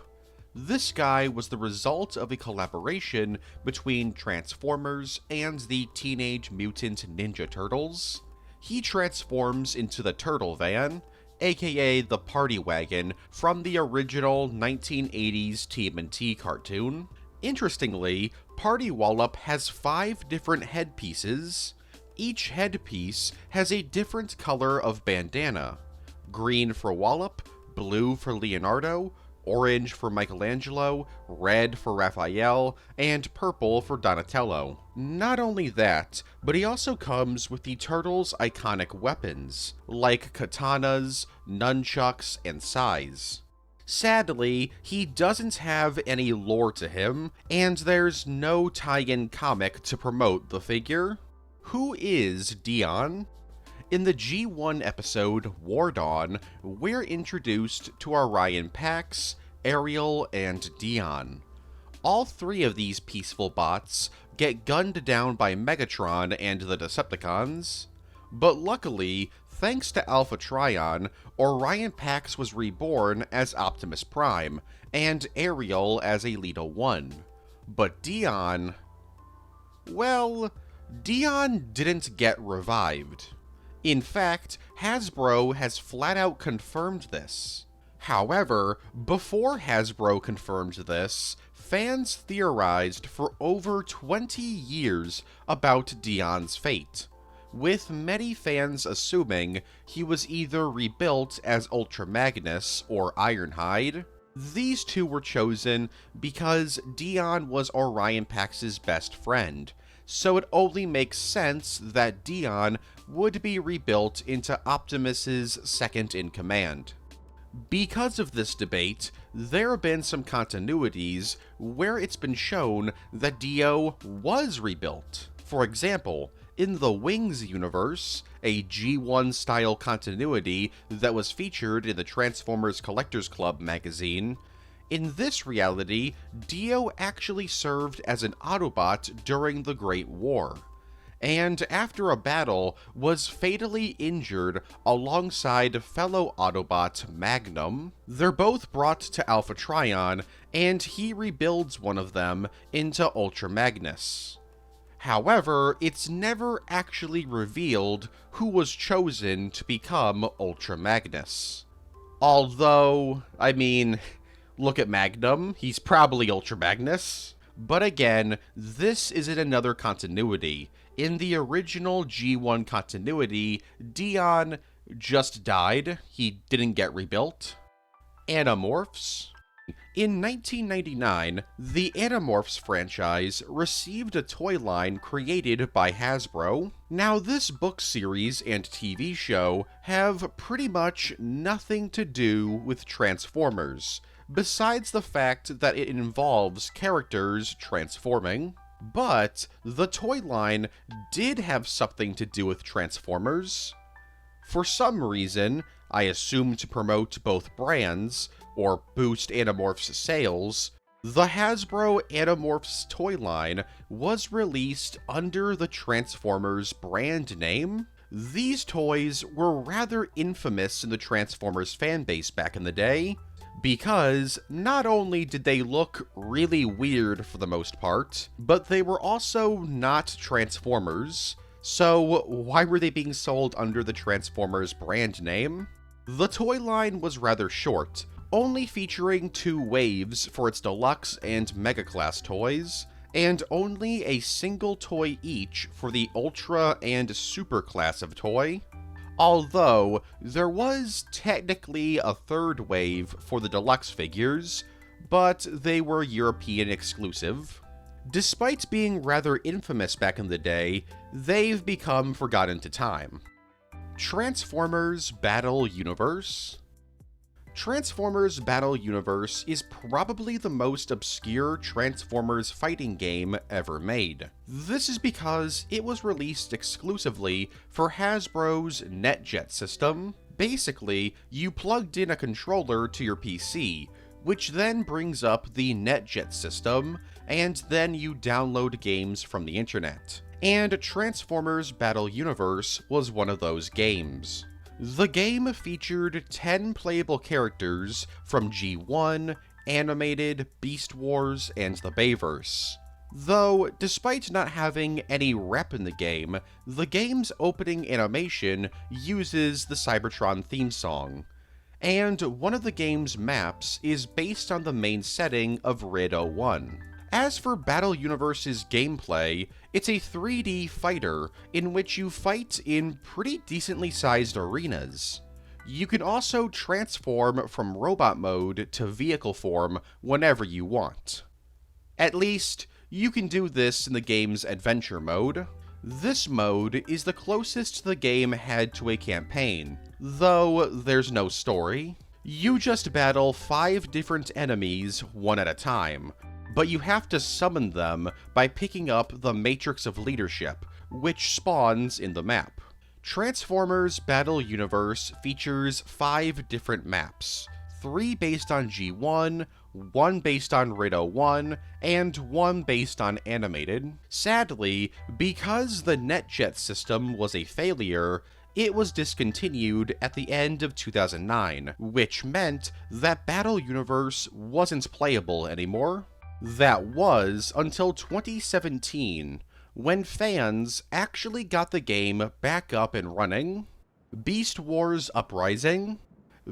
This guy was the result of a collaboration between Transformers and the Teenage Mutant Ninja Turtles. He transforms into the Turtle Van, aka the Party Wagon, from the original 1980s TMNT cartoon. Interestingly, Party Wallop has 5 different headpieces. Each headpiece has a different color of bandana. Green for Wallop, blue for Leonardo, orange for Michelangelo, red for Raphael, and purple for Donatello. Not only that, but he also comes with the Turtles' iconic weapons, like katanas, nunchucks, and sais. Sadly, he doesn't have any lore to him, and there's no tie-in comic to promote the figure. Who is Dion? In the G1 episode, War Dawn, we're introduced to Orion Pax, Ariel, and Dion. All 3 of these peaceful bots get gunned down by Megatron and the Decepticons, but luckily, thanks to Alpha Trion, Orion Pax was reborn as Optimus Prime, and Ariel as Elita 1. But Dion... well, Dion didn't get revived. In fact, Hasbro has flat out confirmed this. However, before Hasbro confirmed this, fans theorized for over 20 years about Dion's fate, with many fans assuming he was either rebuilt as Ultra Magnus or Ironhide. These 2 were chosen because Dion was Orion Pax's best friend, so it only makes sense that Dion would be rebuilt into Optimus's second-in-command. Because of this debate, there have been some continuities where it's been shown that Dio was rebuilt. For example, in the Wings universe, a G1-style continuity that was featured in the Transformers Collectors Club magazine, in this reality, Dio actually served as an Autobot during the Great War, and after a battle was fatally injured alongside fellow Autobot Magnum. They're both brought to Alpha Trion, and he rebuilds one of them into Ultra Magnus. However, it's never actually revealed who was chosen to become Ultra Magnus. Although, look at Magnum, he's probably Ultra Magnus. But again, this is in another continuity. In the original G1 continuity, Dion just died. He didn't get rebuilt. Animorphs. In 1999, the Animorphs franchise received a toy line created by Hasbro. Now, this book series and TV show have pretty much nothing to do with Transformers, besides the fact that it involves characters transforming. But the toy line did have something to do with Transformers. For some reason, I assume to promote both brands, or boost Animorphs sales, the Hasbro Animorphs toy line was released under the Transformers brand name. These toys were rather infamous in the Transformers fanbase back in the day, because not only did they look really weird for the most part, but they were also not Transformers. So why were they being sold under the Transformers brand name? The toy line was rather short, only featuring 2 waves for its deluxe and mega class toys, and only a single toy each for the ultra and super class of toy. Although, there was technically a 3rd wave for the deluxe figures, but they were European exclusive. Despite being rather infamous back in the day, they've become forgotten to time. Transformers Battle Universe. Transformers Battle Universe is probably the most obscure Transformers fighting game ever made. This is because it was released exclusively for Hasbro's NetJet system. Basically, you plugged in a controller to your PC, which then brings up the NetJet system, and then you download games from the internet. And Transformers Battle Universe was one of those games. The game featured 10 playable characters from G1, Animated, Beast Wars, and the Bayverse. Though, despite not having any rep in the game's opening animation uses the Cybertron theme song, and one of the game's maps is based on the main setting of VIII. As for Battle Universe's gameplay, it's a 3D fighter in which you fight in pretty decently sized arenas. You can also transform from robot mode to vehicle form whenever you want. At least, you can do this in the game's adventure mode. This mode is the closest the game had to a campaign, though there's no story. You just battle 5 different enemies one at a time, but you have to summon them by picking up the Matrix of Leadership, which spawns in the map. Transformers Battle Universe features 5 different maps, 3 based on G1, 1 based on VIII, and 1 based on Animated. Sadly, because the NetJet system was a failure, it was discontinued at the end of 2009, which meant that Battle Universe wasn't playable anymore. That was until 2017, when fans actually got the game back up and running. Beast Wars Uprising.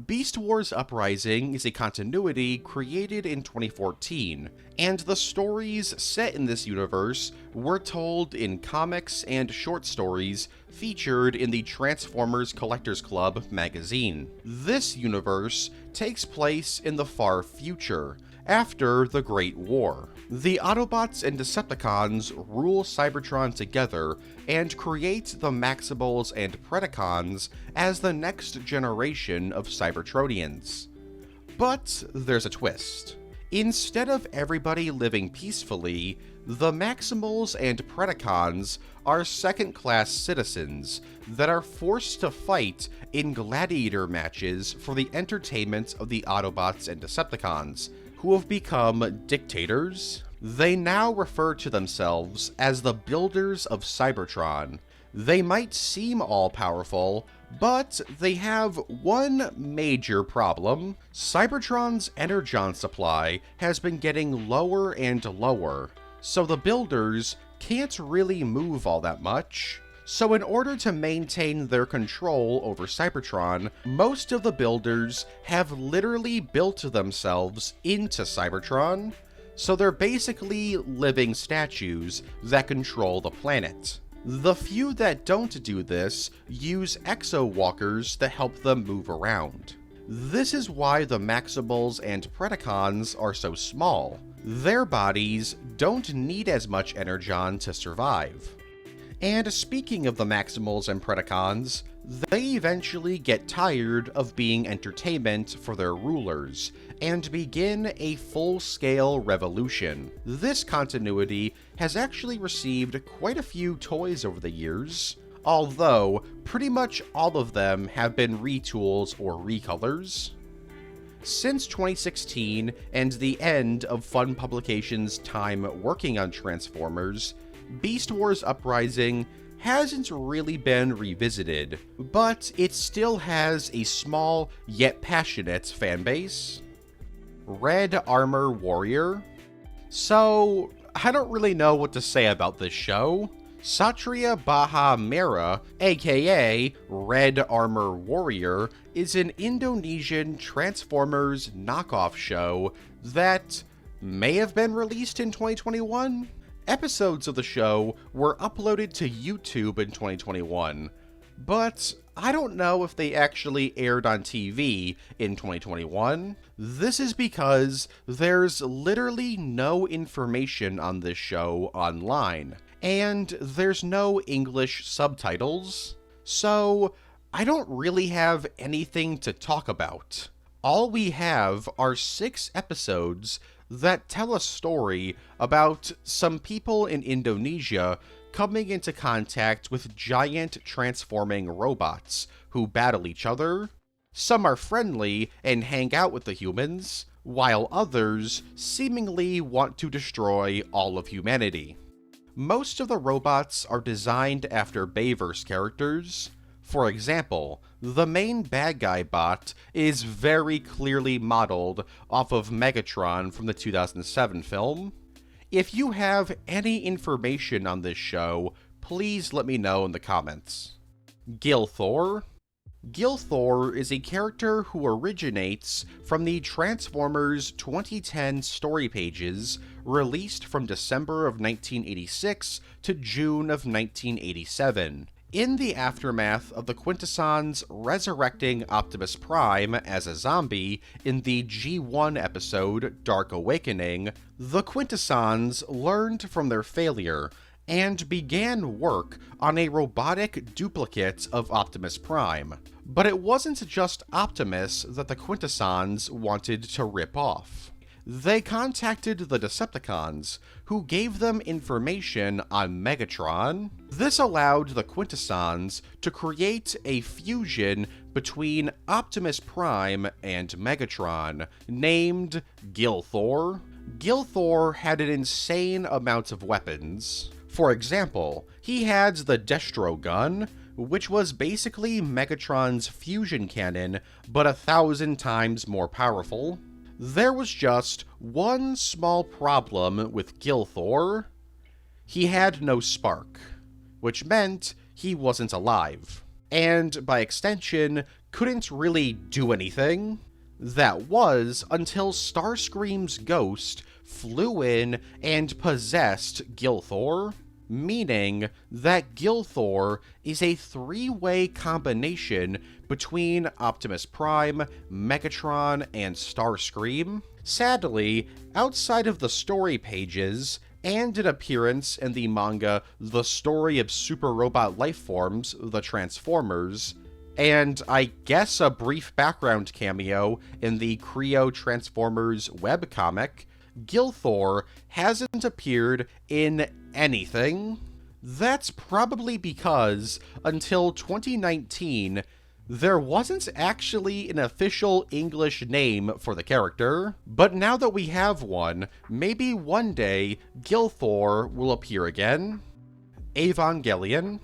Beast Wars Uprising is a continuity created in 2014, and the stories set in this universe were told in comics and short stories featured in the Transformers Collectors Club magazine. This universe takes place in the far future, after the Great War. The Autobots and Decepticons rule Cybertron together and create the Maximals and Predacons as the next generation of Cybertronians. But there's a twist. Instead of everybody living peacefully, the Maximals and Predacons are second-class citizens that are forced to fight in gladiator matches for the entertainment of the Autobots and Decepticons, who have become dictators. They now refer to themselves as the Builders of Cybertron. They might seem all-powerful, but they have one major problem. Cybertron's energon supply has been getting lower and lower, so the Builders can't really move all that much. So in order to maintain their control over Cybertron, most of the Builders have literally built themselves into Cybertron, so they're basically living statues that control the planet. The few that don't do this use exo-walkers to help them move around. This is why the Maximals and Predacons are so small. Their bodies don't need as much energon to survive. And speaking of the Maximals and Predacons, they eventually get tired of being entertainment for their rulers, and begin a full-scale revolution. This continuity has actually received quite a few toys over the years, although pretty much all of them have been retools or recolors. Since 2016 and the end of Fun Publications' time working on Transformers, Beast Wars Uprising hasn't really been revisited, but it still has a small yet passionate fanbase. Red Armor Warrior. So, I don't really know what to say about this show. Satria Baja Merah, aka Red Armor Warrior, is an Indonesian Transformers knockoff show that may have been released in 2021? Episodes of the show were uploaded to YouTube in 2021, but I don't know if they actually aired on TV in 2021. This is because there's literally no information on this show online, and there's no English subtitles, so I don't really have anything to talk about. All we have are 6 episodes that tell a story about some people in Indonesia coming into contact with giant transforming robots who battle each other. Some are friendly and hang out with the humans, while others seemingly want to destroy all of humanity. Most of the robots are designed after Bayverse characters. For example, the main bad guy bot is very clearly modeled off of Megatron from the 2007 film. If you have any information on this show, please let me know in the comments. Gilthor. Gilthor is a character who originates from the Transformers 2010 story pages released from December of 1986 to June of 1987. In the aftermath of the Quintessons resurrecting Optimus Prime as a zombie in the G1 episode Dark Awakening, the Quintessons learned from their failure and began work on a robotic duplicate of Optimus Prime. But it wasn't just Optimus that the Quintessons wanted to rip off. They contacted the Decepticons, who gave them information on Megatron. This allowed the Quintessons to create a fusion between Optimus Prime and Megatron, named Gilthor. Gilthor had an insane amount of weapons. For example, he had the Destro gun, which was basically Megatron's fusion cannon, but 1,000 times more powerful. There was just one small problem with Gilthor. He had no spark, which meant he wasn't alive, and by extension, couldn't really do anything. That was until Starscream's ghost flew in and possessed Gilthor, meaning that Gilthor is a 3-way combination between Optimus Prime, Megatron, and Starscream. Sadly, outside of the story pages, and an appearance in the manga The Story of Super Robot Lifeforms, The Transformers, and I guess a brief background cameo in the Creo Transformers webcomic, Gilthor hasn't appeared in anything. That's probably because, until 2019, there wasn't actually an official English name for the character. But now that we have one, maybe one day Gilthor will appear again. Evangelion.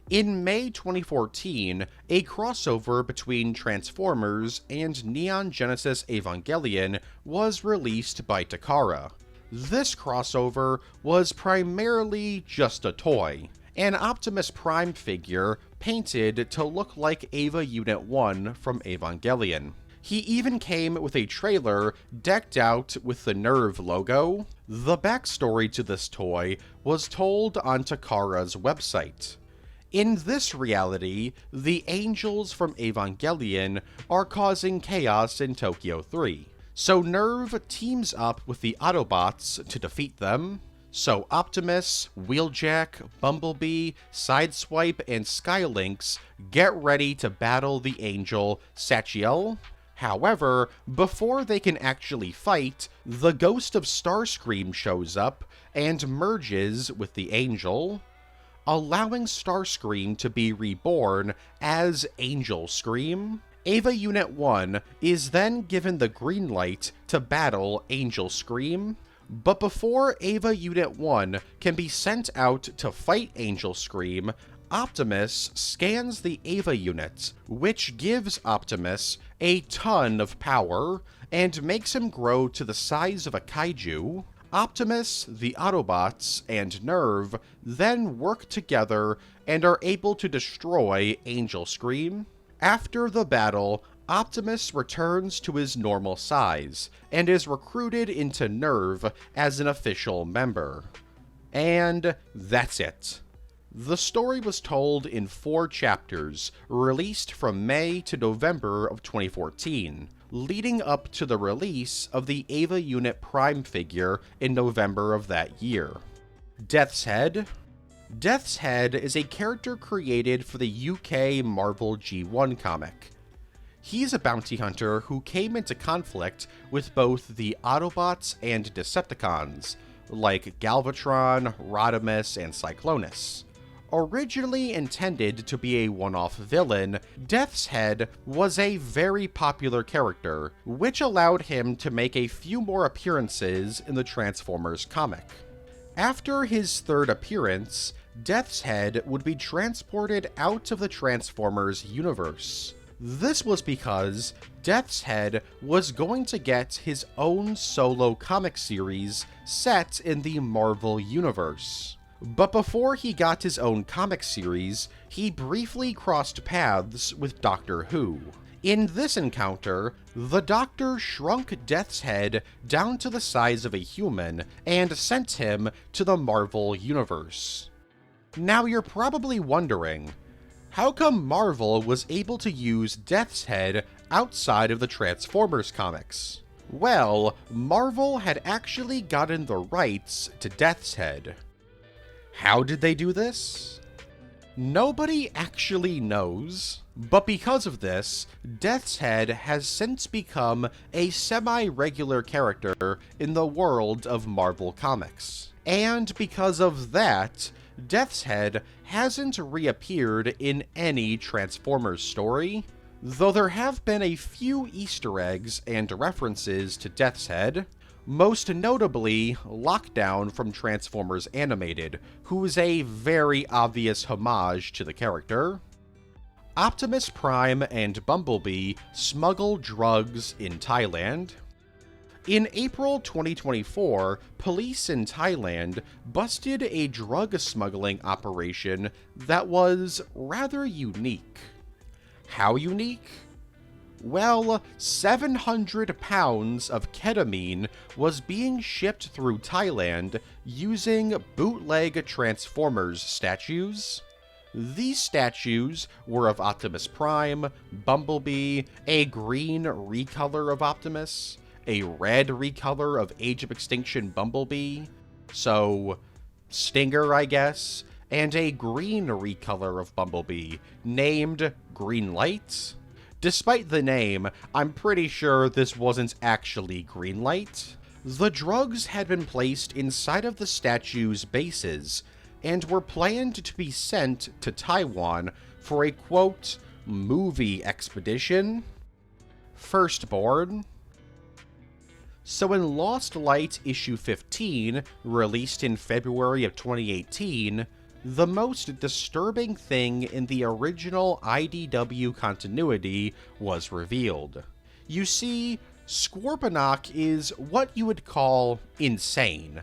In May 2014, a crossover between Transformers and Neon Genesis Evangelion was released by Takara. This crossover was primarily just a toy, an Optimus Prime figure painted to look like Eva Unit 1 from Evangelion. He even came with a trailer decked out with the Nerve logo. The backstory to this toy was told on Takara's website. In this reality, the angels from Evangelion are causing chaos in Tokyo 3. So Nerve teams up with the Autobots to defeat them. So Optimus, Wheeljack, Bumblebee, Sideswipe, and Skylynx get ready to battle the angel Sachiel. However, before they can actually fight, the ghost of Starscream shows up and merges with the angel, allowing Starscream to be reborn as Angel Scream. Eva Unit 1 is then given the green light to battle Angel Scream, but before Eva Unit 1 can be sent out to fight Angel Scream, Optimus scans the Eva unit, which gives Optimus a ton of power and makes him grow to the size of a kaiju. Optimus, the Autobots, and Nerve then work together and are able to destroy Angel Scream. After the battle, Optimus returns to his normal size and is recruited into Nerve as an official member. And that's it. The story was told in 4 chapters, released from May to November of 2014, leading up to the release of the Eva Unit Prime figure in November of that year. Death's Head. Death's Head is a character created for the UK Marvel G1 comic. He's a bounty hunter who came into conflict with both the Autobots and Decepticons, like Galvatron, Rodimus, and Cyclonus. Originally intended to be a one-off villain, Death's Head was a very popular character, which allowed him to make a few more appearances in the Transformers comic. After his 3rd appearance, Death's Head would be transported out of the Transformers universe. This was because Death's Head was going to get his own solo comic series set in the Marvel universe. But before he got his own comic series, he briefly crossed paths with Doctor Who. In this encounter, the Doctor shrunk Death's Head down to the size of a human and sent him to the Marvel universe. Now you're probably wondering, how come Marvel was able to use Death's Head outside of the Transformers comics? Well, Marvel had actually gotten the rights to Death's Head. How did they do this? Nobody actually knows, but because of this, Death's Head has since become a semi-regular character in the world of Marvel Comics. And because of that, Death's Head hasn't reappeared in any Transformers story, though there have been a few Easter eggs and references to Death's Head, most notably Lockdown from Transformers Animated, who is a very obvious homage to the character. Optimus Prime and Bumblebee smuggle drugs in Thailand. In April 2024, police in Thailand busted a drug smuggling operation that was rather unique. How unique? Well, 700 pounds of ketamine was being shipped through Thailand using bootleg Transformers statues. These statues were of Optimus Prime, Bumblebee, a green recolor of Optimus, a red recolor of Age of Extinction Bumblebee, so Stinger, I guess, and a green recolor of Bumblebee, named Green Light. Despite the name, I'm pretty sure this wasn't actually green light. The drugs had been placed inside of the statue's bases, and were planned to be sent to Taiwan for a, quote, movie expedition. Firstborn. So in Lost Light issue 15, released in February of 2018, the most disturbing thing in the original IDW continuity was revealed. You see, Scorponok is what you would call insane,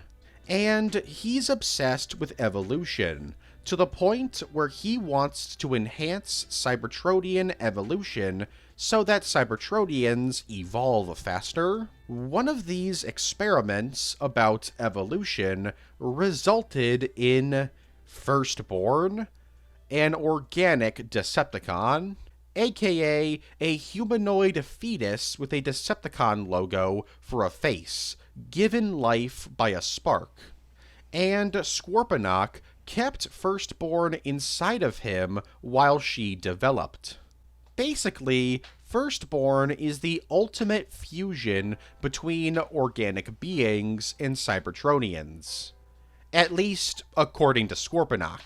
and he's obsessed with evolution, to the point where he wants to enhance Cybertronian evolution so that Cybertronians evolve faster. One of these experiments about evolution resulted in Firstborn, an organic Decepticon, aka a humanoid fetus with a Decepticon logo for a face, given life by a spark. And Scorponok kept Firstborn inside of him while she developed. Basically, Firstborn is the ultimate fusion between organic beings and Cybertronians. At least, according to Scorponok.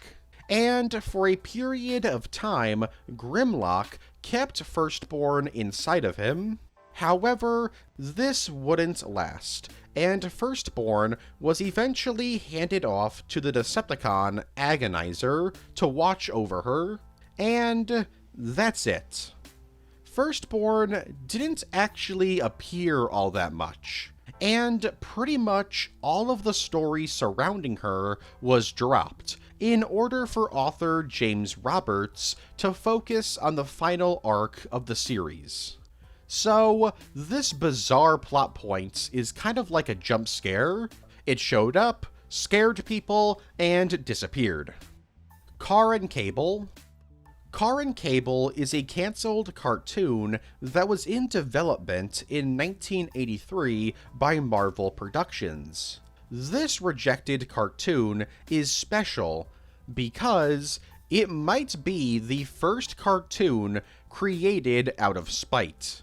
And for a period of time, Grimlock kept Firstborn inside of him. However, this wouldn't last, and Firstborn was eventually handed off to the Decepticon Agonizer to watch over her, and that's it. Firstborn didn't actually appear all that much, and pretty much all of the story surrounding her was dropped in order for author James Roberts to focus on the final arc of the series. So, this bizarre plot point is kind of like a jump scare. It showed up, scared people, and disappeared. Car and Cable. Car and Cable is a cancelled cartoon that was in development in 1983 by Marvel Productions. This rejected cartoon is special because it might be the first cartoon created out of spite.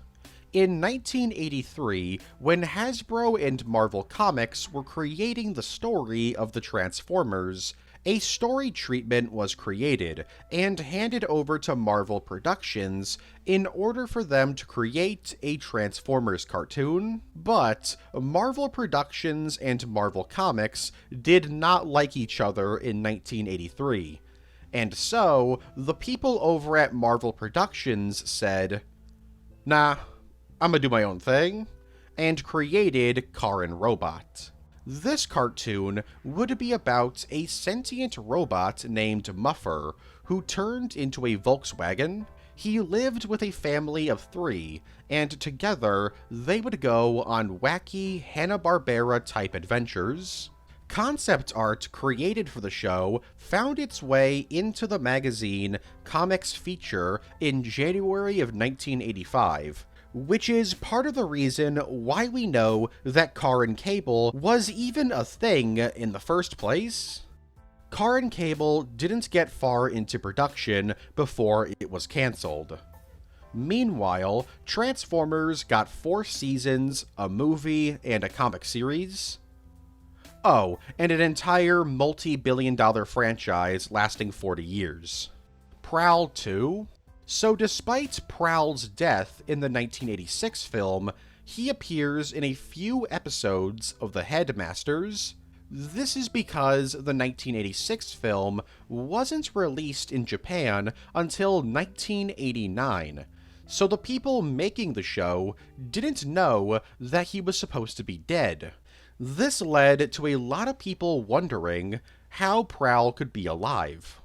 In 1983, when Hasbro and Marvel Comics were creating the story of the Transformers, a story treatment was created and handed over to Marvel Productions in order for them to create a Transformers cartoon, but Marvel Productions and Marvel Comics did not like each other in 1983. And so, the people over at Marvel Productions said, "Nah, I'm gonna do my own thing," and created Car and Robot. This cartoon would be about a sentient robot named Muffer who turned into a Volkswagen. He lived with a family of 3, and together they would go on wacky Hanna-Barbera type adventures. Concept art created for the show found its way into the magazine Comics Feature in January of 1985, which is part of the reason why we know that Car and Cable was even a thing in the first place. Car and Cable didn't get far into production before it was cancelled. Meanwhile, Transformers got 4 seasons, a movie, and a comic series. Oh, and an entire multi-billion-dollar franchise lasting 40 years. Prowl 2? So despite Prowl's death in the 1986 film, he appears in a few episodes of The Headmasters. This is because the 1986 film wasn't released in Japan until 1989, so the people making the show didn't know that he was supposed to be dead. This led to a lot of people wondering how Prowl could be alive.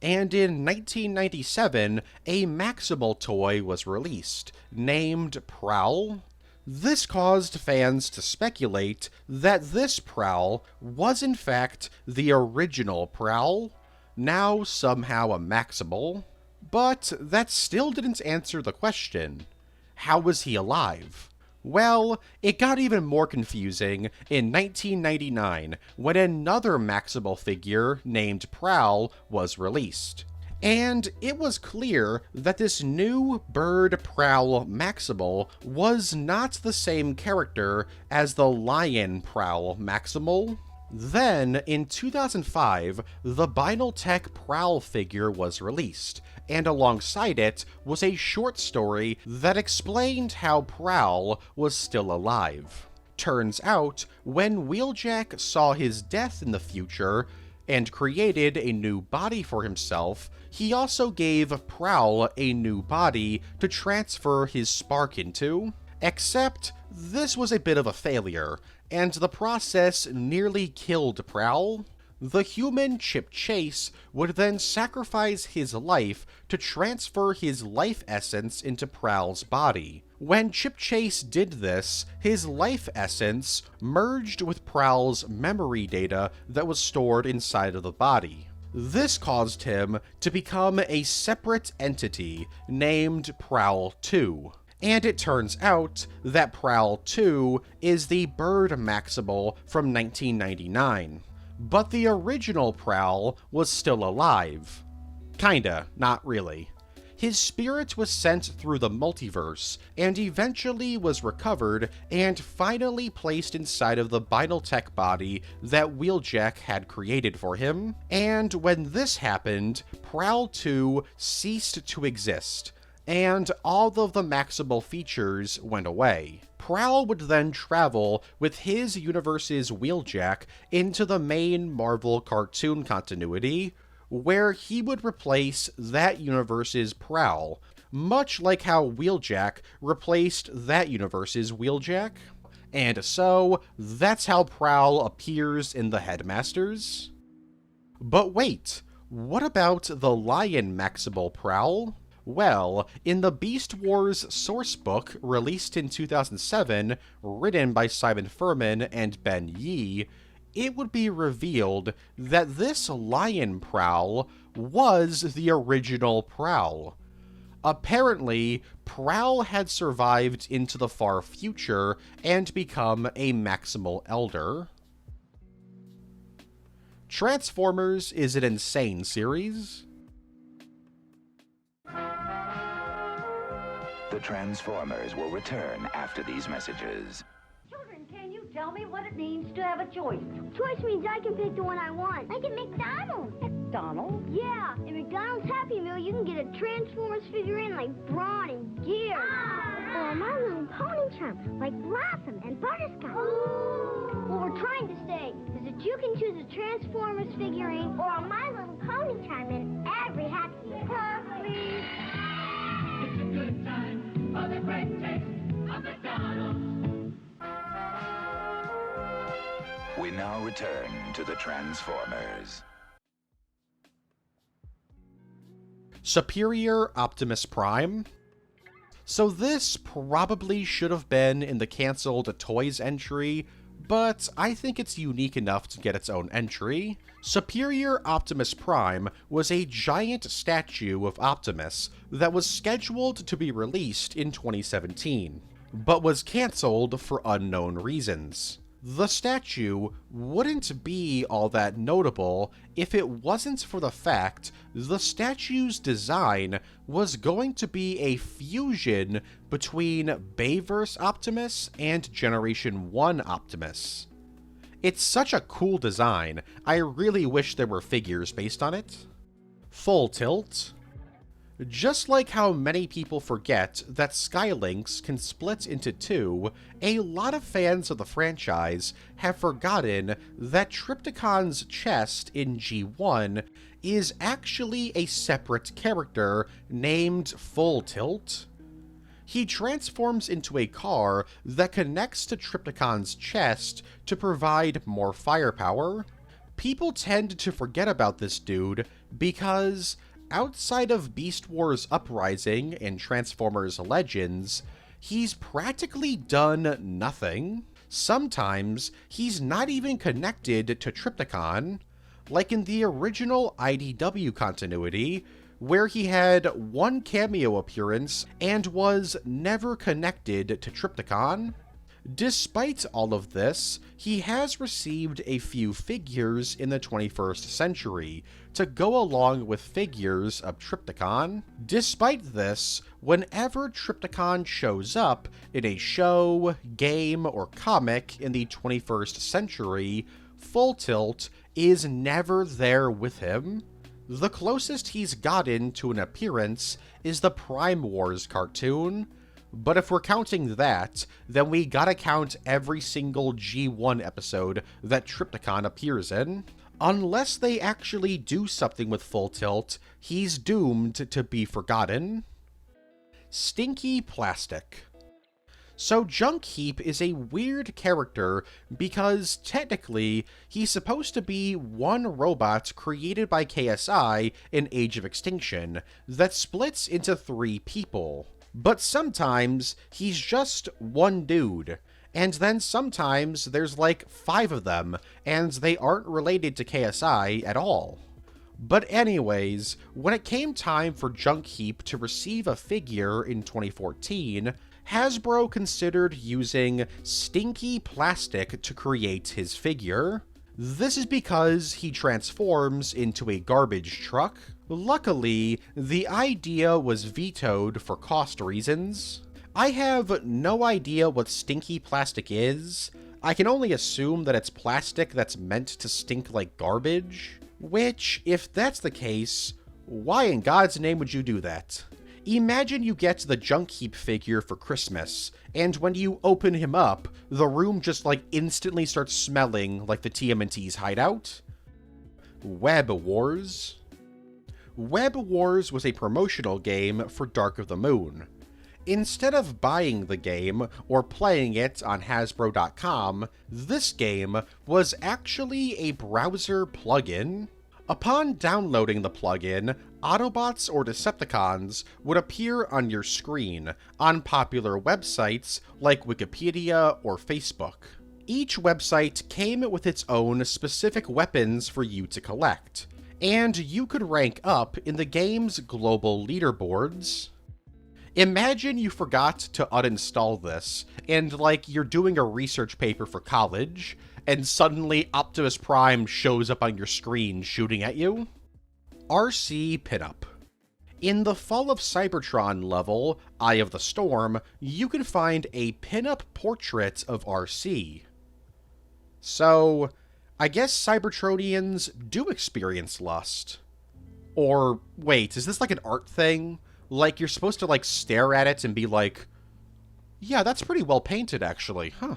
And in 1997, a Maximal toy was released, named Prowl. This caused fans to speculate that this Prowl was in fact the original Prowl, now somehow a Maximal. But that still didn't answer the question. How was he alive? Well, it got even more confusing in 1999 when another Maximal figure named Prowl was released. And it was clear that this new Bird Prowl Maximal was not the same character as the Lion Prowl Maximal. Then, in 2005, the Binaltech Prowl figure was released, and alongside it was a short story that explained how Prowl was still alive. Turns out, when Wheeljack saw his death in the future and created a new body for himself, he also gave Prowl a new body to transfer his spark into. Except, this was a bit of a failure, and the process nearly killed Prowl. The human Chip Chase would then sacrifice his life to transfer his life essence into Prowl's body. When Chip Chase did this, his life essence merged with Prowl's memory data that was stored inside of the body. This caused him to become a separate entity named Prowl 2. And it turns out that Prowl 2 is the Bird Maximal from 1999. But the original Prowl was still alive. Kinda, not really. His spirit was sent through the multiverse, and eventually was recovered and finally placed inside of the Binaltech body that Wheeljack had created for him. And when this happened, Prowl 2 ceased to exist, and all of the maximal features went away. Prowl would then travel with his universe's Wheeljack into the main Marvel cartoon continuity, where he would replace that universe's Prowl, much like how Wheeljack replaced that universe's Wheeljack. And so, that's how Prowl appears in the Headmasters. But wait, what about the Lion Maximal Prowl? Well, in the Beast Wars sourcebook released in 2007, written by Simon Furman and Ben Yee, it would be revealed that this Lion Prowl was the original Prowl. Apparently, Prowl had survived into the far future and become a Maximal Elder. Transformers is an insane series. The Transformers will return after these messages. Children, can you tell me what it means to have a choice? Choice means I can pick the one I want. Like at McDonald's. McDonald's? Yeah, in McDonald's Happy Meal, you can get a Transformers figurine like Brawn and Gear. Or a My Little Pony charm like Blossom and Butterscotch. What we're trying to say is that you can choose a Transformers figurine or a My Little Pony charm in every Happy Meal. Please. It's a good time for the great taste of McDonald's. We now return to the Transformers. Superior Optimus Prime. So this probably should have been in the cancelled Toys entry, but I think it's unique enough to get its own entry. Superior Optimus Prime was a giant statue of Optimus that was scheduled to be released in 2017, but was cancelled for unknown reasons. The statue wouldn't be all that notable if it wasn't for the fact the statue's design was going to be a fusion between Bayverse Optimus and Generation 1 Optimus. It's such a cool design, I really wish there were figures based on it. Full Tilt. Just like how many people forget that Skylinks can split into two, a lot of fans of the franchise have forgotten that Trypticon's chest in G1 is actually a separate character named Full Tilt. He transforms into a car that connects to Trypticon's chest to provide more firepower. People tend to forget about this dude because outside of Beast Wars Uprising and Transformers Legends, he's practically done nothing. Sometimes he's not even connected to Trypticon, like in the original IDW continuity, where he had one cameo appearance and was never connected to Trypticon. Despite all of this, he has received a few figures in the 21st century to go along with figures of Trypticon. Despite this, whenever Trypticon shows up in a show, game, or comic in the 21st century, Full Tilt is never there with him. The closest he's gotten to an appearance is the Prime Wars cartoon, but if we're counting that, then we gotta count every single G1 episode that Trypticon appears in. Unless they actually do something with Full Tilt, he's doomed to be forgotten. Stinky Plastic. So Junk Heap is a weird character because technically he's supposed to be one robot created by KSI in Age of Extinction that splits into 3 people. But sometimes he's just one dude, and then sometimes there's like 5 of them, and they aren't related to KSI at all. But anyways, when it came time for Junk Heap to receive a figure in 2014, Hasbro considered using stinky plastic to create his figure. This is because he transforms into a garbage truck. Luckily, the idea was vetoed for cost reasons. I have no idea what stinky plastic is. I can only assume that it's plastic that's meant to stink like garbage. Which, if that's the case, why in God's name would you do that? Imagine you get the Junk Heap figure for Christmas, and when you open him up, the room just like instantly starts smelling like the TMNT's hideout. Web Wars. Web Wars was a promotional game for Dark of the Moon. Instead of buying the game or playing it on Hasbro.com, this game was actually a browser plugin. Upon downloading the plugin, Autobots or Decepticons would appear on your screen on popular websites like Wikipedia or Facebook. Each website came with its own specific weapons for you to collect, and you could rank up in the game's global leaderboards. Imagine you forgot to uninstall this, and like you're doing a research paper for college, and suddenly Optimus Prime shows up on your screen shooting at you. RC Pinup. In the Fall of Cybertron level, Eye of the Storm, you can find a pinup portrait of RC. So, I guess Cybertronians do experience lust. Or, wait, is this like an art thing? Like, you're supposed to, like, stare at it and be like, yeah, that's pretty well painted, actually, huh?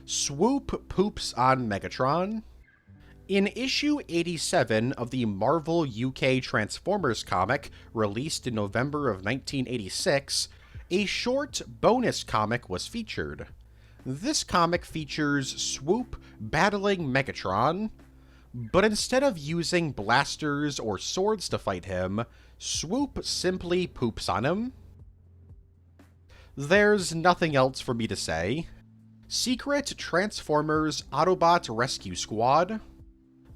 Swoop poops on Megatron. In issue 87 of the Marvel UK Transformers comic, released in November of 1986, a short bonus comic was featured. This comic features Swoop battling Megatron, but instead of using blasters or swords to fight him, Swoop simply poops on him. There's nothing else for me to say. Secret Transformers Autobot Rescue Squad.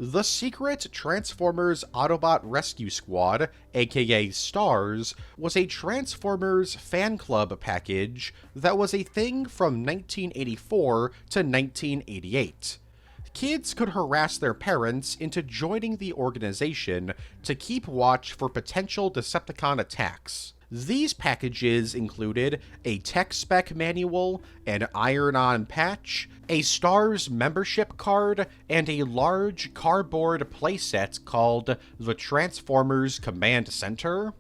The Secret Transformers Autobot Rescue Squad, aka STARS, was a Transformers fan club package that was a thing from 1984 to 1988. Kids could harass their parents into joining the organization to keep watch for potential Decepticon attacks. These packages included a tech spec manual, an iron-on patch, a STARS membership card, and a large cardboard playset called the Transformers Command Center.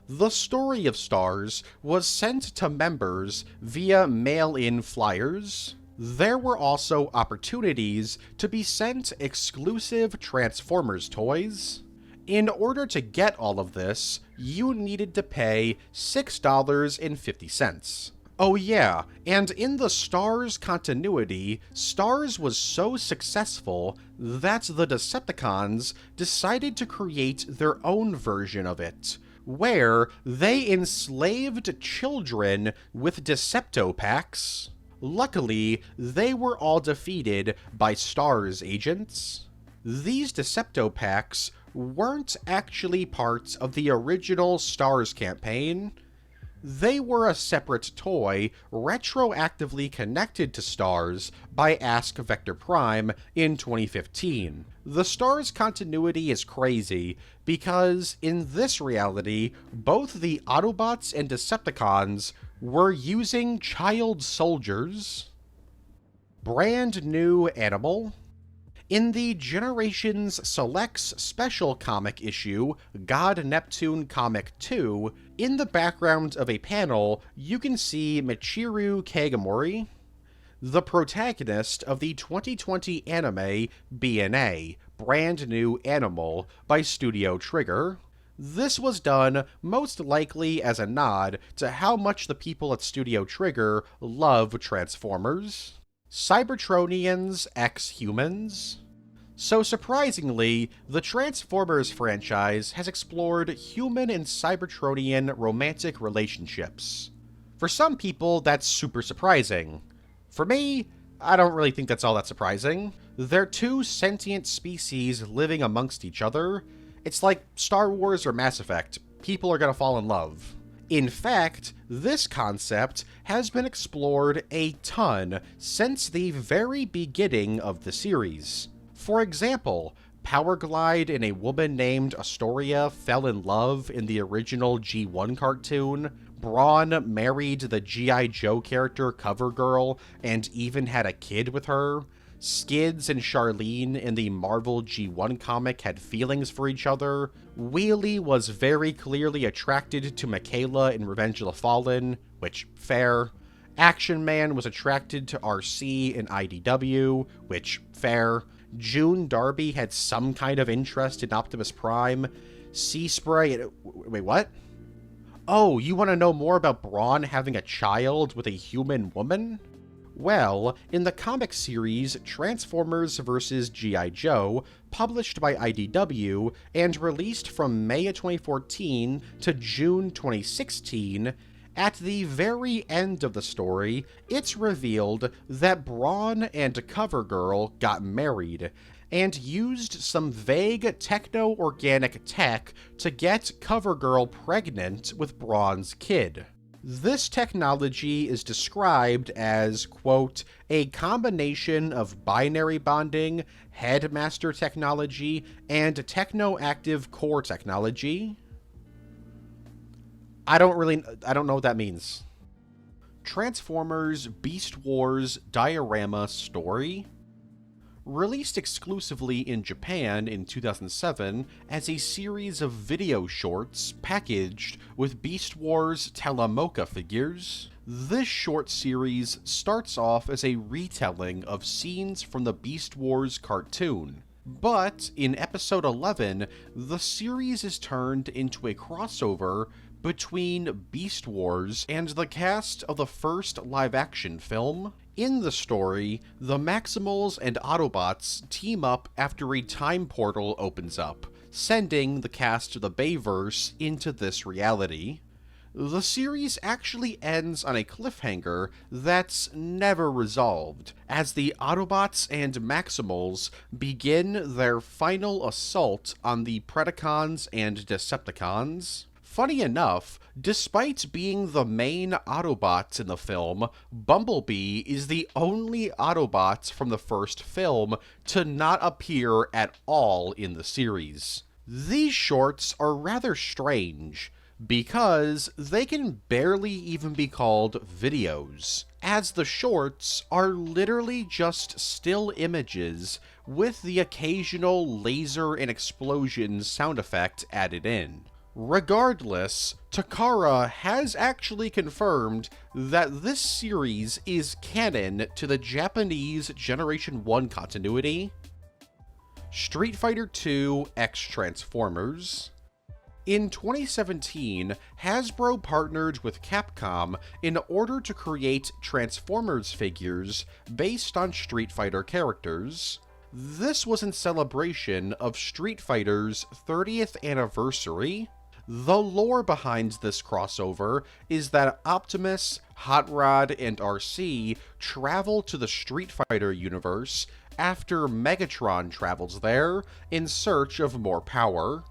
The story of STARS was sent to members via mail-in flyers. There were also opportunities to be sent exclusive Transformers toys. In order to get all of this, you needed to pay $6.50. Oh yeah, and in the STARS continuity, STARS was so successful that the Decepticons decided to create their own version of it, where they enslaved children with Deceptopacks. Luckily, they were all defeated by STARS agents. These Deceptopacks weren't actually parts of the original STARS campaign. They were a separate toy retroactively connected to STARS by Ask Vector Prime in 2015. The STARS continuity is crazy because in this reality, both the Autobots and Decepticons were using child soldiers. Brand new animal. In the Generations Selects special comic issue, God Neptune Comic 2, in the background of a panel, you can see Michiru Kagamori, the protagonist of the 2020 anime BNA, Brand New Animal, by Studio Trigger. This was done most likely as a nod to how much the people at Studio Trigger love Transformers. Cybertronians x humans. So surprisingly, the Transformers franchise has explored human and Cybertronian romantic relationships. For some people, that's super surprising. For me, I don't really think that's all that surprising. They're two sentient species living amongst each other. It's like Star Wars or Mass Effect. People are gonna fall in love. In fact, this concept has been explored a ton since the very beginning of the series. For example, Powerglide and a woman named Astoria fell in love in the original G1 cartoon. Brawn married the G.I. Joe character CoverGirl and even had a kid with her. Skids and Charlene in the Marvel G1 comic had feelings for each other. Wheelie was very clearly attracted to Michaela in Revenge of the Fallen, which, fair. Action Man was attracted to RC in IDW, which, fair. June Darby had some kind of interest in Optimus Prime. Seaspray... Wait, what? Oh, you want to know more about Brawn having a child with a human woman? Well, in the comic series Transformers vs. G.I. Joe, published by IDW and released from May of 2014 to June 2016, at the very end of the story, it's revealed that Brawn and CoverGirl got married, and used some vague techno-organic tech to get CoverGirl pregnant with Brawn's kid. This technology is described as, quote, a combination of binary bonding, headmaster technology, and techno-active core technology. I don't know what that means. Transformers Beast Wars Diorama Story. Released exclusively in Japan in 2007 as a series of video shorts packaged with Beast Wars Telemoka figures. This short series starts off as a retelling of scenes from the Beast Wars cartoon. But in episode 11, the series is turned into a crossover between Beast Wars and the cast of the first live-action film. In the story, the Maximals and Autobots team up after a time portal opens up, sending the cast of the Bayverse into this reality. The series actually ends on a cliffhanger that's never resolved, as the Autobots and Maximals begin their final assault on the Predacons and Decepticons. Funny enough, despite being the main Autobots in the film, Bumblebee is the only Autobot from the first film to not appear at all in the series. These shorts are rather strange, because they can barely even be called videos, as the shorts are literally just still images with the occasional laser and explosion sound effect added in. Regardless, Takara has actually confirmed that this series is canon to the Japanese Generation 1 continuity. Street Fighter II X Transformers. In 2017, Hasbro partnered with Capcom in order to create Transformers figures based on Street Fighter characters. This was in celebration of Street Fighter's 30th anniversary. The lore behind this crossover is that Optimus, Hot Rod, and RC travel to the Street Fighter universe after Megatron travels there in search of more power.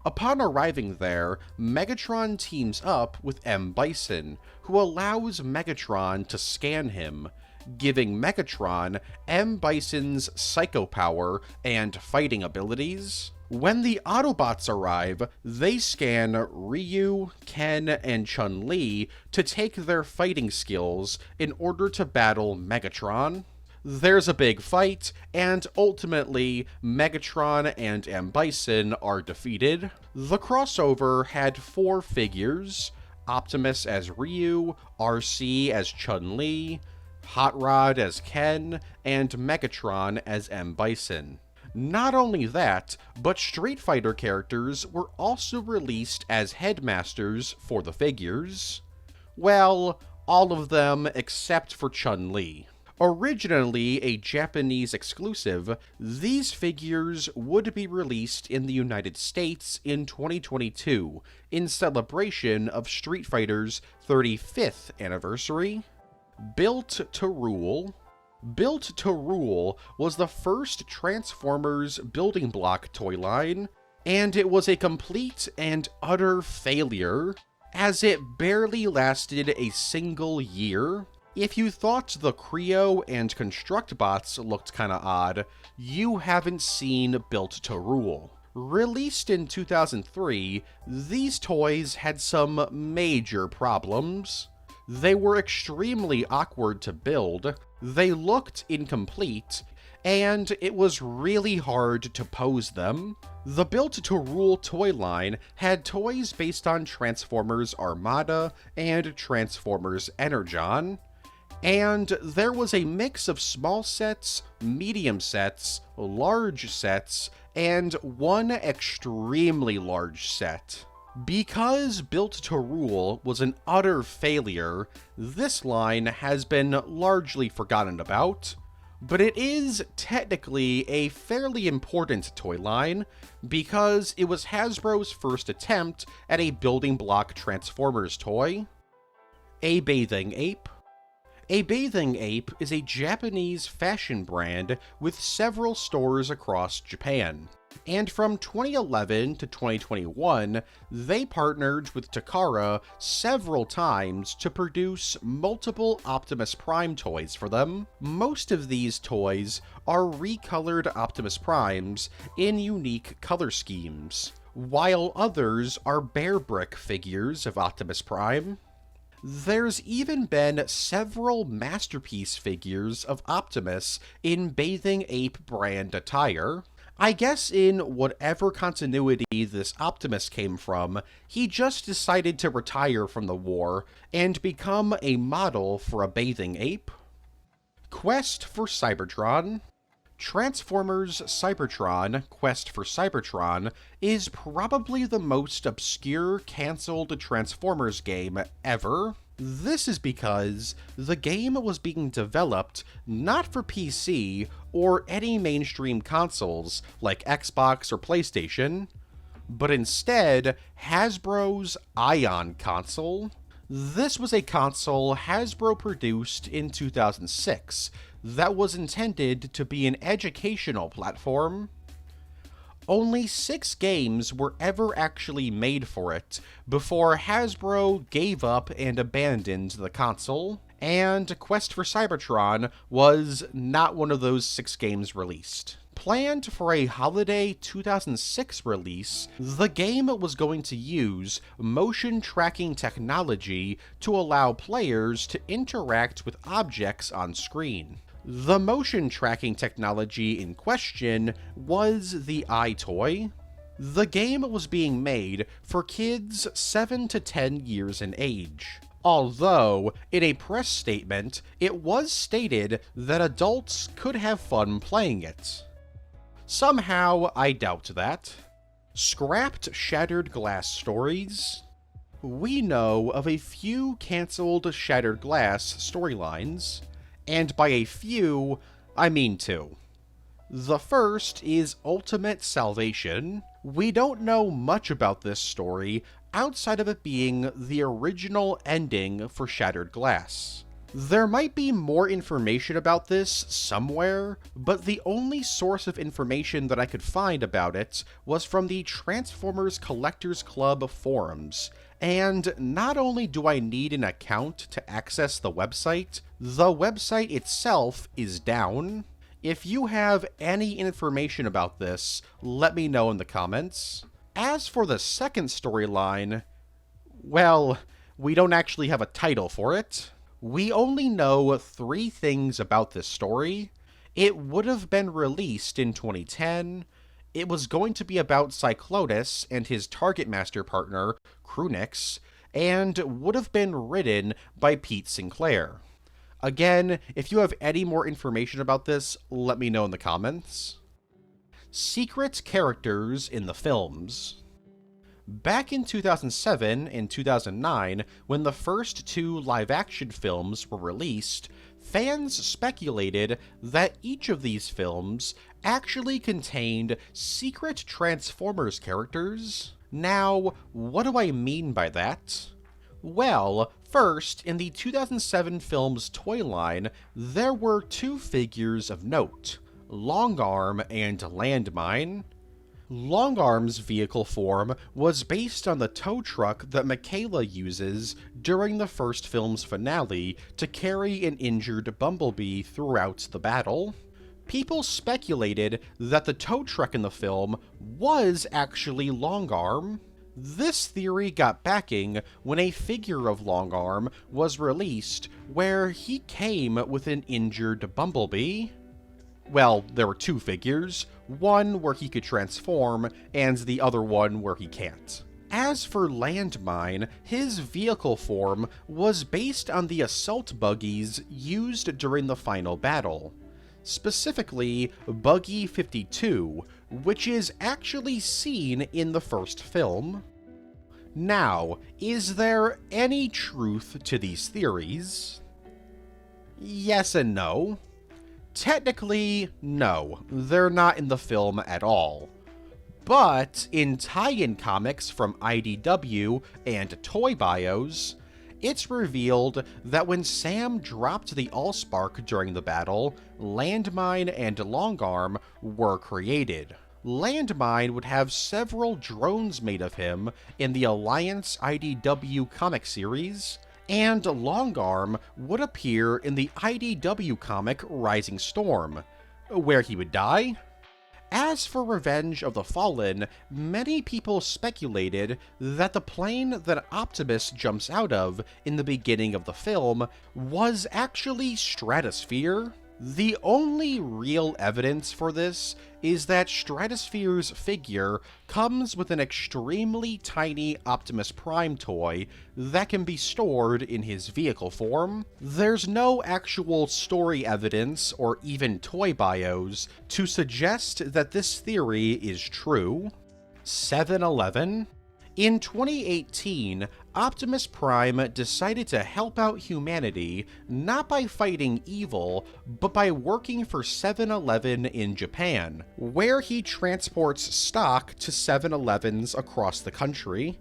Upon arriving there, Megatron teams up with M. Bison, who allows Megatron to scan him, giving Megatron M. Bison's psycho power and fighting abilities. When the Autobots arrive, they scan Ryu, Ken, and Chun-Li to take their fighting skills in order to battle Megatron. There's a big fight, and ultimately, Megatron and M. Bison are defeated. The crossover had 4 figures: Optimus as Ryu, RC as Chun-Li, Hot Rod as Ken, and Megatron as M. Bison. Not only that, but Street Fighter characters were also released as headmasters for the figures. Well, all of them except for Chun-Li. Originally a Japanese exclusive, these figures would be released in the United States in 2022 in celebration of Street Fighter's 35th anniversary. Built to Rule. Built to Rule was the first Transformers building block toy line, and it was a complete and utter failure, as it barely lasted a single year. If you thought the Creo and Construct bots looked kinda odd, you haven't seen Built to Rule. Released in 2003, these toys had some major problems. They were extremely awkward to build, they looked incomplete, and it was really hard to pose them. The Built to Rule toy line had toys based on Transformers Armada and Transformers Energon, and there was a mix of small sets, medium sets, large sets, and one extremely large set. Because Built to Rule was an utter failure, this line has been largely forgotten about, but it is technically a fairly important toy line because it was Hasbro's first attempt at a building block Transformers toy. A Bathing Ape. A Bathing Ape is a Japanese fashion brand with several stores across Japan. And from 2011 to 2021, they partnered with Takara several times to produce multiple Optimus Prime toys for them. Most of these toys are recolored Optimus Primes in unique color schemes, while others are bare brick figures of Optimus Prime. There's even been several masterpiece figures of Optimus in Bathing Ape brand attire. I guess in whatever continuity this Optimus came from, he just decided to retire from the war and become a model for a bathing ape. Quest for Cybertron. Transformers Cybertron Quest for Cybertron is probably the most obscure cancelled Transformers game ever. This is because the game was being developed not for PC or any mainstream consoles like Xbox or PlayStation, but instead Hasbro's Ion console. This was a console Hasbro produced in 2006 that was intended to be an educational platform. Only 6 games were ever actually made for it before Hasbro gave up and abandoned the console, and Quest for Cybertron was not one of those 6 games released. Planned for a holiday 2006 release, the game was going to use motion tracking technology to allow players to interact with objects on screen. The motion tracking technology in question was the iToy. The game was being made for kids 7 to 10 years in age, although in a press statement it was stated that adults could have fun playing it. Somehow I doubt that. Scrapped Shattered Glass stories. We know of a few cancelled Shattered Glass storylines, and by a few, I mean 2. The first is Ultimate Salvation. We don't know much about this story outside of it being the original ending for Shattered Glass. There might be more information about this somewhere, but the only source of information that I could find about it was from the Transformers Collectors Club forums. And not only do I need an account to access the website itself is down. If you have any information about this, let me know in the comments. As for the second storyline, well, we don't actually have a title for it. We only know 3 things about this story. It would have been released in 2010. It was going to be about Cyclonus and his Target Master partner, Krunix, and would have been written by Pete Sinclair. Again, if you have any more information about this, let me know in the comments. secret characters in the films. Back in 2007 and 2009, when the first two live-action films were released, fans speculated that each of these films actually contained secret Transformers characters. Now, what do I mean by that? Well, first, in the 2007 film's toy line, there were two figures of note, Longarm and Landmine. Longarm's vehicle form was based on the tow truck that Michaela uses during the first film's finale to carry an injured Bumblebee throughout the battle. People speculated that the tow truck in the film was actually Longarm. This theory got backing when a figure of Longarm was released where he came with an injured Bumblebee. Well, there were two figures, one where he could transform, and the other one where he can't. As for Landmine, his vehicle form was based on the assault buggies used during the final battle. Specifically, Buggy 52, which is actually seen in the first film. Now, is there any truth to these theories? Yes and no. Technically, no, they're not in the film at all. But in tie-in comics from IDW and Toy Bios, it's revealed that when Sam dropped the Allspark during the battle, Landmine and Longarm were created. Landmine would have several drones made of him in the Alliance IDW comic series, and Longarm would appear in the IDW comic Rising Storm, where he would die. As for Revenge of the Fallen, many people speculated that the plane that Optimus jumps out of in the beginning of the film was actually Stratosphere. The only real evidence for this is that Stratosphere's figure comes with an extremely tiny Optimus Prime toy that can be stored in his vehicle form. There's no actual story evidence or even toy bios to suggest that this theory is true. 7-Eleven. In 2018, Optimus Prime decided to help out humanity not by fighting evil, but by working for 7-Eleven in Japan, where he transports stock to 7-Elevens across the country.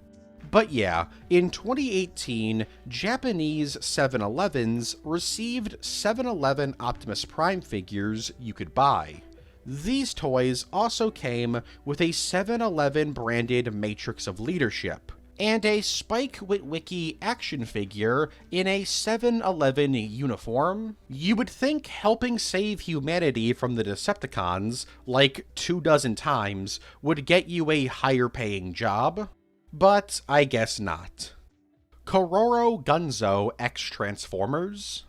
But yeah, in 2018, Japanese 7-Elevens received 7-Eleven Optimus Prime figures you could buy. These toys also came with a 7-Eleven branded Matrix of Leadership, and a Spike Witwicky action figure in a 7-Eleven uniform. You would think helping save humanity from the Decepticons, like 24 times, would get you a higher paying job, but I guess not. Kororo Gunzo X Transformers.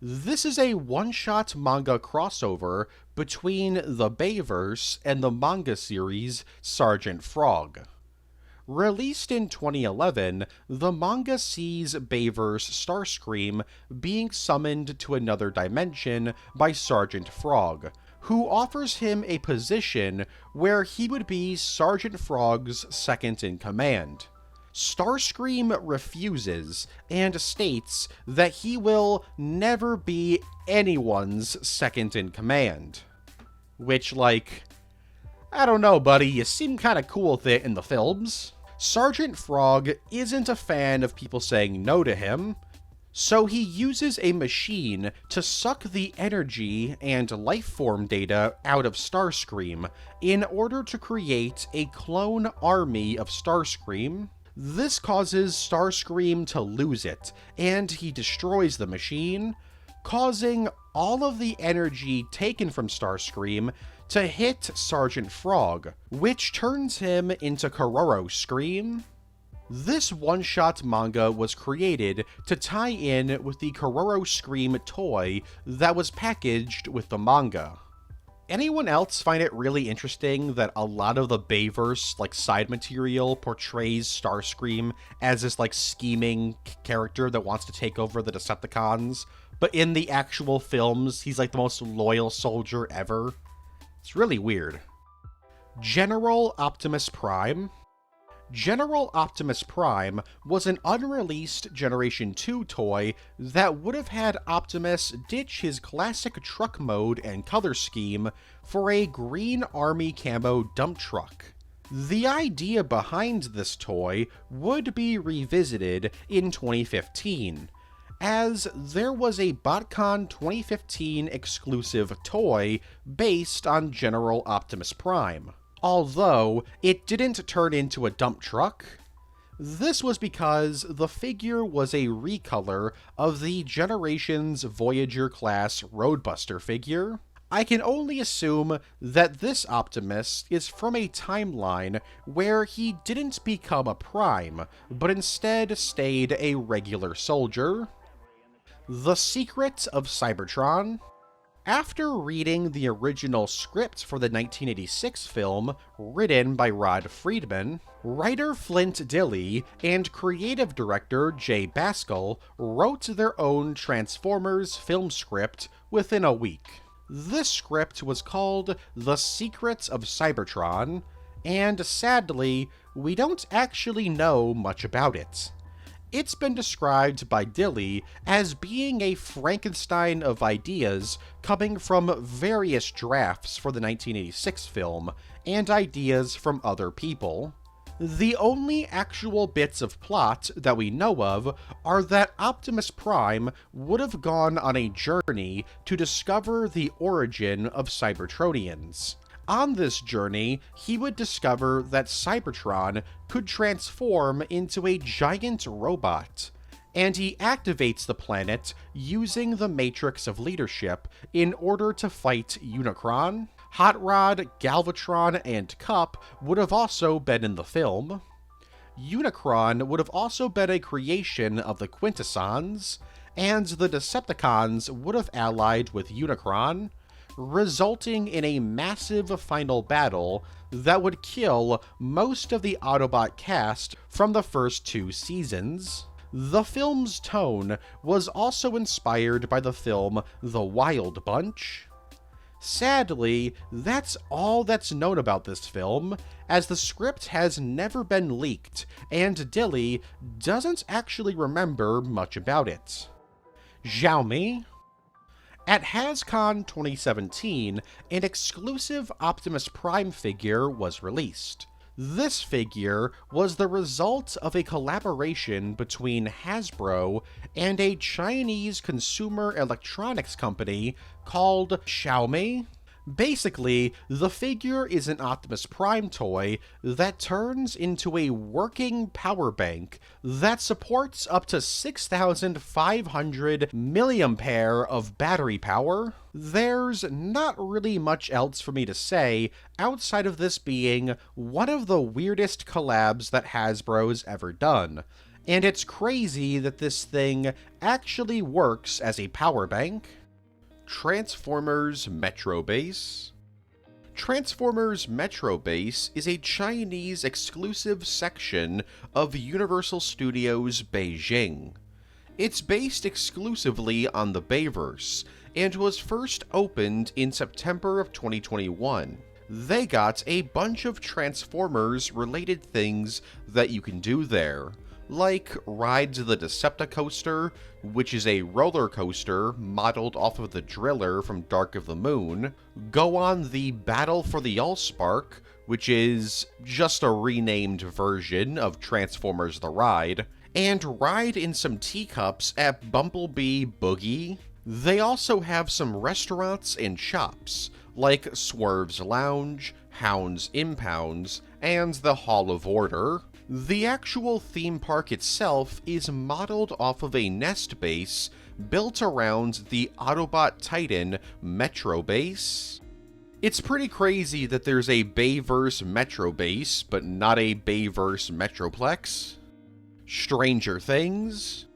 This is a one-shot manga crossover between the Bayverse and the manga series Sergeant Frog. Released in 2011, the manga sees Bayverse Starscream being summoned to another dimension by Sergeant Frog, who offers him a position where he would be Sergeant Frog's second-in-command. Starscream refuses and states that he will never be anyone's second-in-command. Which, like, I don't know, buddy, you seem kinda cool with it in the films. Sergeant Frog isn't a fan of people saying no to him, so he uses a machine to suck the energy and lifeform data out of Starscream in order to create a clone army of Starscream. This causes Starscream to lose it, and he destroys the machine, causing all of the energy taken from Starscream to hit Sergeant Frog, which turns him into Kororo Scream. This one-shot manga was created to tie in with the Kororo Scream toy that was packaged with the manga. Anyone else find it really interesting that a lot of the Bayverse, like, side material portrays Starscream as this, like, scheming character that wants to take over the Decepticons, but in the actual films, he's, like, the most loyal soldier ever? It's really weird. General Optimus Prime. General Optimus Prime was an unreleased Generation 2 toy that would have had Optimus ditch his classic truck mode and color scheme for a green army camo dump truck. The idea behind this toy would be revisited in 2015, as there was a BotCon 2015 exclusive toy based on General Optimus Prime. Although it didn't turn into a dump truck. This was because the figure was a recolor of the Generations Voyager-class Roadbuster figure. I can only assume that this Optimus is from a timeline where he didn't become a Prime, but instead stayed a regular soldier. The Secret of Cybertron. After reading the original script for the 1986 film, written by Rod Friedman, writer Flint Dille and creative director Jay Baskell wrote their own Transformers film script within a week. This script was called The Secret of Cybertron, and sadly, we don't actually know much about it. It's been described by Dille as being a Frankenstein of ideas coming from various drafts for the 1986 film, and ideas from other people. The only actual bits of plot that we know of are that Optimus Prime would have gone on a journey to discover the origin of Cybertronians. On this journey, he would discover that Cybertron could transform into a giant robot, and he activates the planet using the Matrix of Leadership in order to fight Unicron. Hot Rod, Galvatron, and Cup would have also been in the film. Unicron would have also been a creation of the Quintessons, and the Decepticons would have allied with Unicron, resulting in a massive final battle that would kill most of the Autobot cast from the first 2 seasons. The film's tone was also inspired by the film The Wild Bunch. Sadly, that's all that's known about this film, as the script has never been leaked, and Dille doesn't actually remember much about it. Xiaomi. At HasCon 2017, an exclusive Optimus Prime figure was released. This figure was the result of a collaboration between Hasbro and a Chinese consumer electronics company called Xiaomi. Basically, the figure is an Optimus Prime toy that turns into a working power bank that supports up to 6,500 milliampere of battery power. There's not really much else for me to say outside of this being one of the weirdest collabs that Hasbro's ever done. And it's crazy that this thing actually works as a power bank. Transformers Metro Base. Transformers Metro Base is a Chinese exclusive section of Universal Studios Beijing. It's based exclusively on the Bayverse, and was first opened in September of 2021. They got a bunch of Transformers-related things that you can do there, like ride the Decepticoaster, which is a roller coaster modeled off of the Driller from Dark of the Moon, go on the Battle for the Allspark, which is just a renamed version of Transformers the Ride, and ride in some teacups at Bumblebee Boogie. They also have some restaurants and shops, like Swerve's Lounge, Hound's Impounds, and the Hall of Order. The actual theme park itself is modeled off of a nest base built around the Autobot Titan Metro Base. It's pretty crazy that there's a Bayverse Metro Base, but not a Bayverse Metroplex. Stranger Things.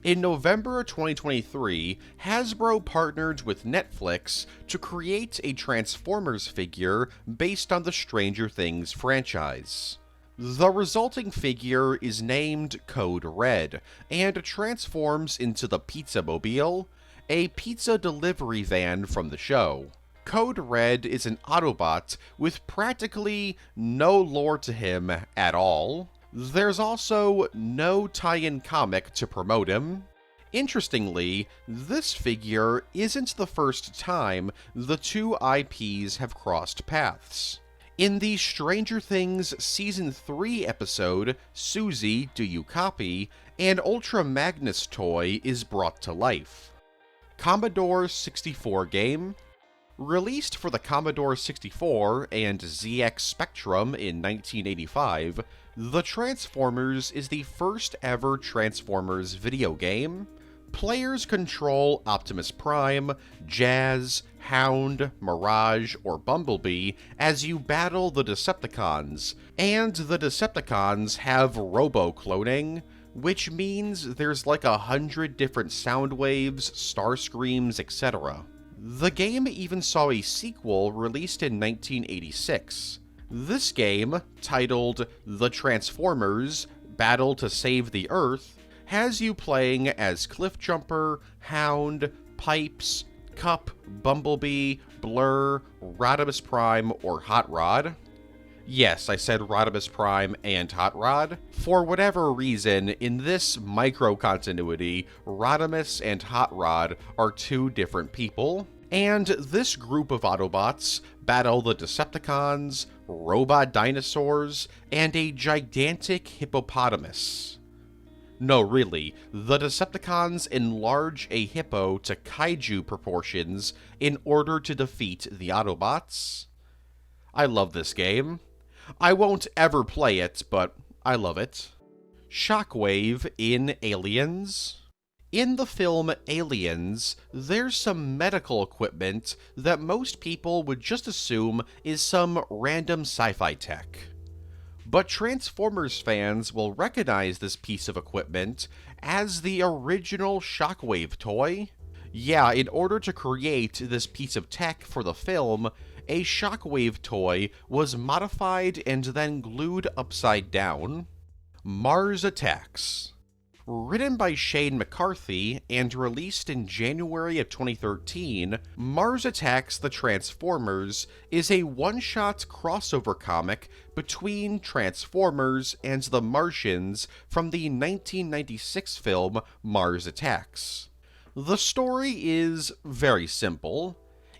In November 2023, Hasbro partnered with Netflix to create a Transformers figure based on the Stranger Things franchise. The resulting figure is named Code Red, and transforms into the Pizza Mobile, a pizza delivery van from the show. Code Red is an Autobot with practically no lore to him at all. There's also no tie-in comic to promote him. Interestingly, this figure isn't the first time the two IPs have crossed paths. In the Stranger Things Season 3 episode, Susie, Do You Copy?, an Ultra Magnus toy is brought to life. Commodore 64 game. Released for the Commodore 64 and ZX Spectrum in 1985, The Transformers is the first ever Transformers video game. Players control Optimus Prime, Jazz, Hound, Mirage, or Bumblebee as you battle the Decepticons, and the Decepticons have robo-cloning, which means there's like 100 different sound waves, starscreams, etc. The game even saw a sequel released in 1986. This game, titled The Transformers: Battle to Save the Earth, has you playing as Cliffjumper, Hound, Pipes, Cup, Bumblebee, Blur, Rodimus Prime, or Hot Rod. Yes, I said Rodimus Prime and Hot Rod. For whatever reason, in this micro-continuity, Rodimus and Hot Rod are two different people. And this group of Autobots battle the Decepticons, robot dinosaurs, and a gigantic hippopotamus. No, really, the Decepticons enlarge a hippo to kaiju proportions in order to defeat the Autobots. I love this game. I won't ever play it, but I love it. Shockwave in Aliens. In the film Aliens, there's some medical equipment that most people would just assume is some random sci-fi tech. But Transformers fans will recognize this piece of equipment as the original Shockwave toy. Yeah, in order to create this piece of tech for the film, a Shockwave toy was modified and then glued upside down. Mars Attacks. Written by Shane McCarthy and released in January of 2013, Mars Attacks the Transformers is a one-shot crossover comic between Transformers and the Martians from the 1996 film Mars Attacks. The story is very simple.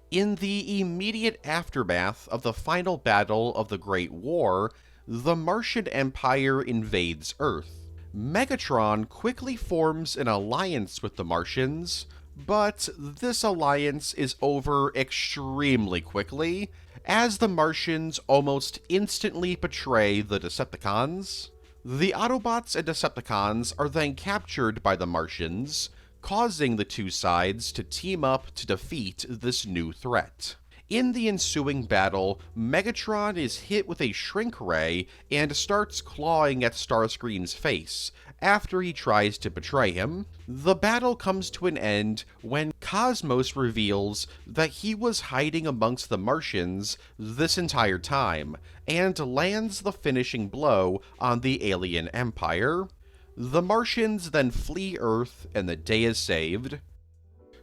In the immediate aftermath of the final battle of the Great War, the Martian Empire invades Earth. Megatron quickly forms an alliance with the Martians, but this alliance is over extremely quickly, as the Martians almost instantly betray the Decepticons. The Autobots and Decepticons are then captured by the Martians, causing the two sides to team up to defeat this new threat. In the ensuing battle, Megatron is hit with a shrink ray and starts clawing at Starscream's face after he tries to betray him. The battle comes to an end when Cosmos reveals that he was hiding amongst the Martians this entire time and lands the finishing blow on the alien empire. The Martians then flee Earth and the day is saved.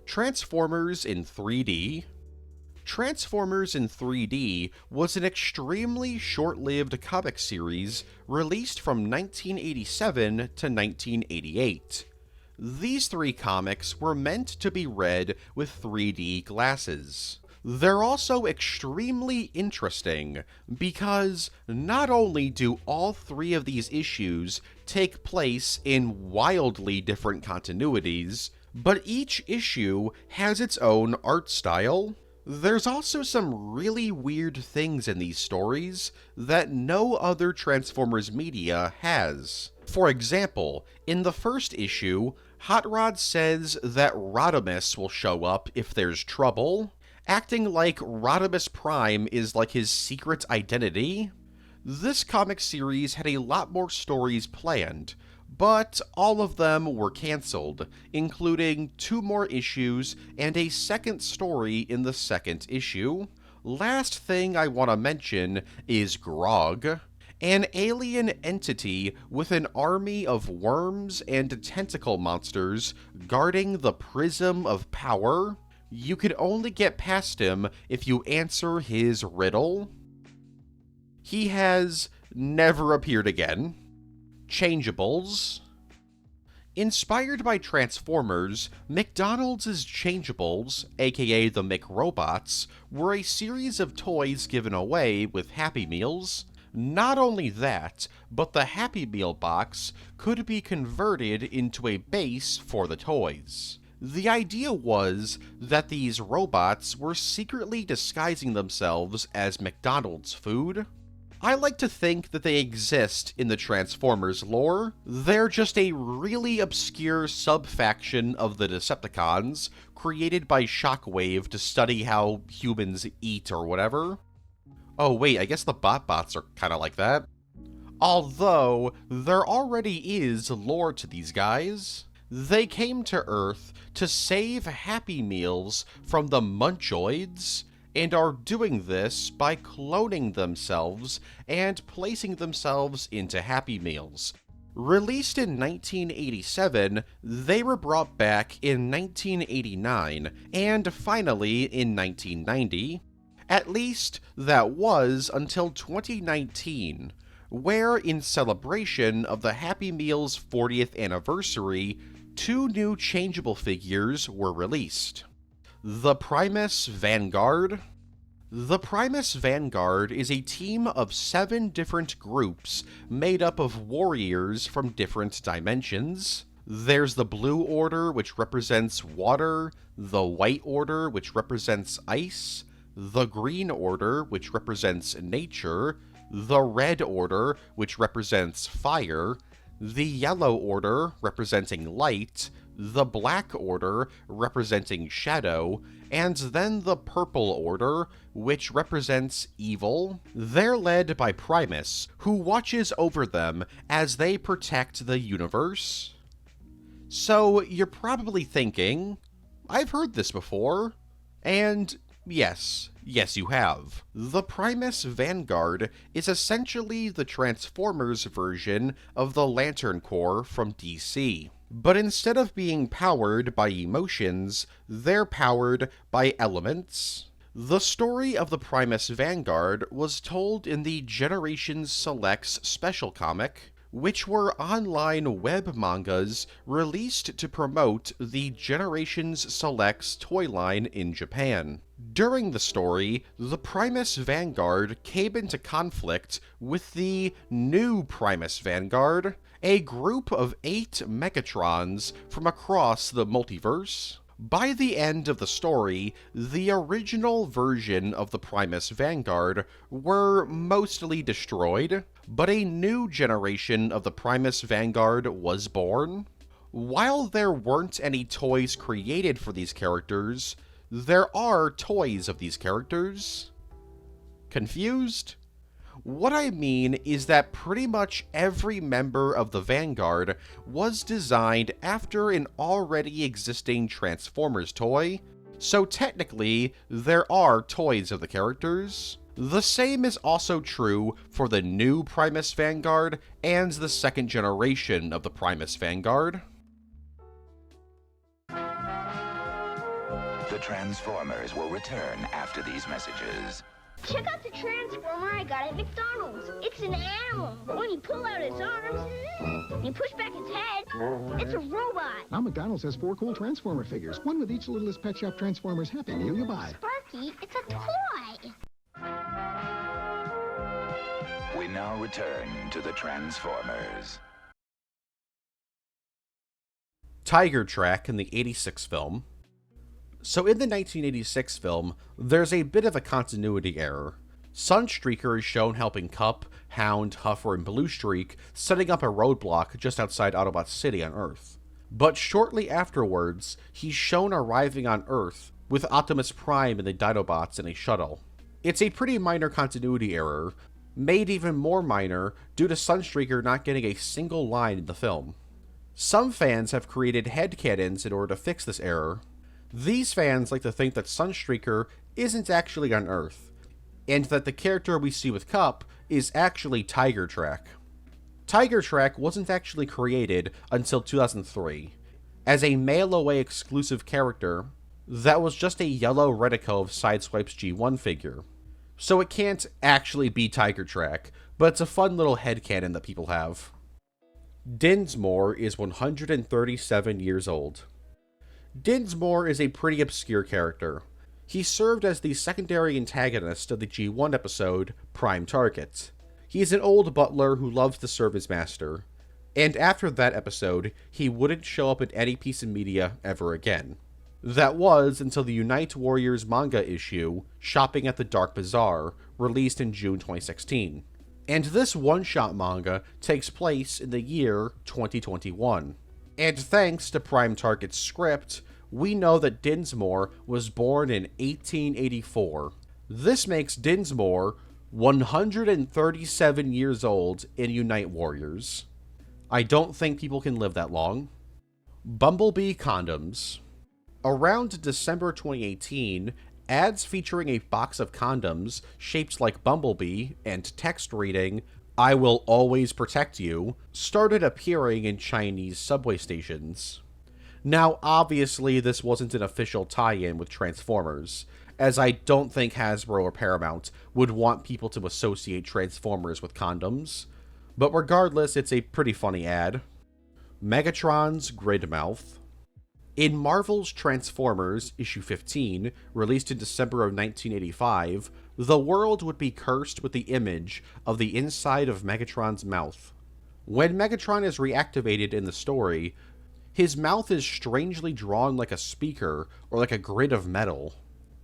Transformers in 3D. Transformers in 3D was an extremely short-lived comic series released from 1987 to 1988. These three comics were meant to be read with 3D glasses. They're also extremely interesting because not only do all three of these issues take place in wildly different continuities, but each issue has its own art style. There's also some really weird things in these stories that no other Transformers media has. For example, in the first issue, Hot Rod says that Rodimus will show up if there's trouble, acting like Rodimus Prime is like his secret identity. This comic series had a lot more stories planned, but all of them were cancelled, including 2 more issues and a second story in the second issue. Last thing I want to mention is Grog, an alien entity with an army of worms and tentacle monsters guarding the Prism of Power. you could only get past him if you answer his riddle. He has never appeared again. Changeables. Inspired by Transformers, McDonald's Changeables, aka the McRobots, were a series of toys given away with Happy Meals. Not only that, but the Happy Meal box could be converted into a base for the toys. The idea was that these robots were secretly disguising themselves as McDonald's food. I like to think that they exist in the Transformers lore. They're just a really obscure sub-faction of the Decepticons, created by Shockwave to study how humans eat or whatever. Oh wait, I guess the BotBots are kinda like that. Although, there already is lore to these guys. They came to Earth to save Happy Meals from the Munchoids, and are doing this by cloning themselves and placing themselves into Happy Meals. Released in 1987, they were brought back in 1989, and finally in 1990. At least, that was until 2019, where, in celebration of the Happy Meal's 40th anniversary, 2 new changeable figures were released. The Primus Vanguard. The Primus Vanguard is a team of 7 different groups made up of warriors from different dimensions. There's the Blue Order, which represents water, the White Order, which represents ice, the Green Order, which represents nature, the Red Order, which represents fire, the Yellow Order, representing light, the Black Order, representing shadow, and then the Purple Order, which represents evil. They're led by Primus, who watches over them as they protect the universe. So, you're probably thinking, I've heard this before, and yes, you have. The Primus Vanguard is essentially the Transformers version of the Lantern Corps from DC. But instead of being powered by emotions, they're powered by elements. The story of the Primus Vanguard was told in the Generations Selects special comic, which were online web mangas released to promote the Generations Selects toy line in Japan. During the story, the Primus Vanguard came into conflict with the new Primus Vanguard, a group of 8 Megatrons from across the multiverse. By the end of the story, the original version of the Primus Vanguard were mostly destroyed, but a new generation of the Primus Vanguard was born. While there weren't any toys created for these characters, there are toys of these characters. Confused? What I mean is that pretty much every member of the Vanguard was designed after an already existing Transformers toy, so technically, there are toys of the characters. The same is also true for the new Primus Vanguard and the second generation of the Primus Vanguard. The Transformers will return after these messages. Check out the Transformer I got at McDonald's. It's an animal, but when you pull out its arms and you push back its head, it's a robot. Now McDonald's has 4 cool Transformer figures, one with each littlest Pet Shop Transformers Happy Meal you buy. Sparky, it's a toy. We now return to the Transformers. Tiger Track in the '86 film. So in the 1986 film, there's a bit of a continuity error. Sunstreaker is shown helping Cup, Hound, Huffer, and Bluestreak setting up a roadblock just outside Autobot City on Earth. But shortly afterwards, he's shown arriving on Earth with Optimus Prime and the Dinobots in a shuttle. It's a pretty minor continuity error, made even more minor due to Sunstreaker not getting a single line in the film. Some fans have created headcanons in order to fix this error. These fans like to think that Sunstreaker isn't actually on Earth, and that the character we see with Cup is actually Tiger Track. Tiger Track wasn't actually created until 2003. As a mail-away exclusive character, that was just a yellow reticle of Sideswipe's G1 figure. So it can't actually be Tiger Track, but it's a fun little headcanon that people have. Dinsmore is 137 years old. Dinsmore is a pretty obscure character. He served as the secondary antagonist of the G1 episode, Prime Target. He is an old butler who loves to serve his master, and after that episode, he wouldn't show up in any piece of media ever again. That was until the Unite Warriors manga issue, Shopping at the Dark Bazaar, released in June 2016. And this one-shot manga takes place in the year 2021. And thanks to Prime Target's script, we know that Dinsmore was born in 1884. This makes Dinsmore 137 years old in Unite Warriors. I don't think people can live that long. Bumblebee condoms. Around December 2018, ads featuring a box of condoms shaped like Bumblebee and text reading, "I will always protect you," started appearing in Chinese subway stations. Now, obviously, this wasn't an official tie-in with Transformers, as I don't think Hasbro or Paramount would want people to associate Transformers with condoms. But regardless, it's a pretty funny ad. Megatron's Gridmouth. In Marvel's Transformers issue 15, released in December of 1985, the world would be cursed with the image of the inside of Megatron's mouth. When Megatron is reactivated in the story, his mouth is strangely drawn like a speaker or like a grid of metal.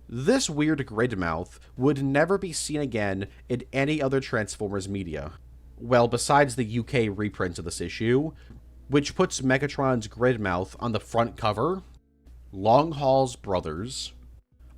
This weird grid mouth would never be seen again in any other Transformers media. Well, besides the UK reprint of this issue, which puts Megatron's grid mouth on the front cover. Longhall's Brothers.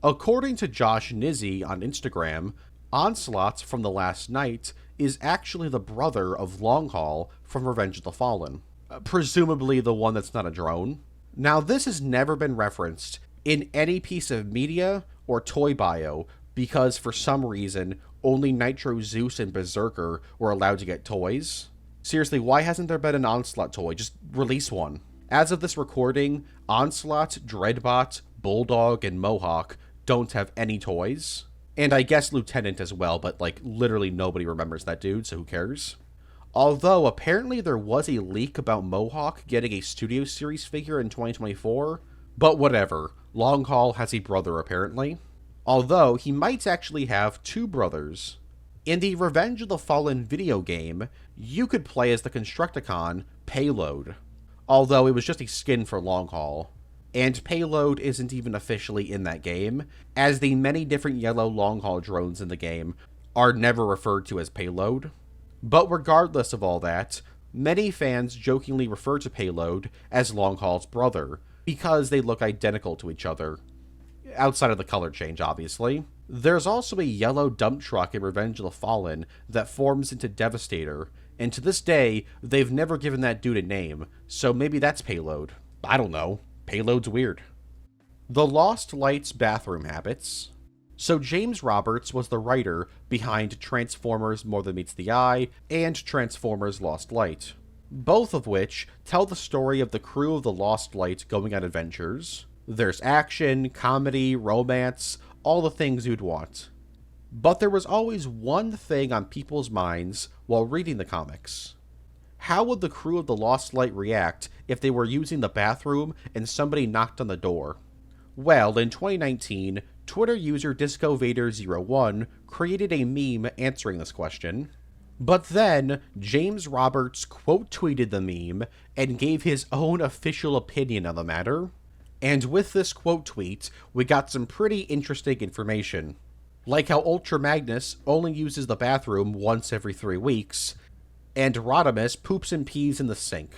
According to Josh Nizzi on Instagram, Onslaught from The Last Night is actually the brother of Longhall from Revenge of the Fallen. Presumably the one that's not a drone. Now, this has never been referenced in any piece of media or toy bio because for some reason only Nitro Zeus and Berserker were allowed to get toys. Seriously, why hasn't there been an Onslaught toy? Just release one. As of this recording, Onslaught, Dreadbot, Bulldog, and Mohawk don't have any toys. And I guess Lieutenant as well, but like literally nobody remembers that dude, so who cares? Although apparently there was a leak about Mohawk getting a Studio Series figure in 2024, but whatever. Longhall has a brother apparently. Although he might actually have two brothers. In the Revenge of the Fallen video game, you could play as the Constructicon Payload, although it was just a skin for Longhall, and Payload isn't even officially in that game, as the many different yellow Longhall drones in the game are never referred to as Payload. But regardless of all that, many fans jokingly refer to Payload as Longhall's brother, because they look identical to each other, outside of the color change, obviously. There's also a yellow dump truck in Revenge of the Fallen that forms into Devastator, and to this day, they've never given that dude a name, so maybe that's Payload. I don't know. Payload's weird. The Lost Lights bathroom habits. So James Roberts was the writer behind Transformers More Than Meets the Eye and Transformers Lost Light, both of which tell the story of the crew of the Lost Light going on adventures. There's action, comedy, romance, all the things you'd want. But there was always one thing on people's minds while reading the comics. How would the crew of the Lost Light react if they were using the bathroom and somebody knocked on the door? Well, in 2019, Twitter user DiscoVader01 created a meme answering this question. But then, James Roberts quote-tweeted the meme and gave his own official opinion on the matter. And with this quote tweet, we got some pretty interesting information. Like how Ultra Magnus only uses the bathroom once every 3 weeks, and Rodimus poops and pees in the sink.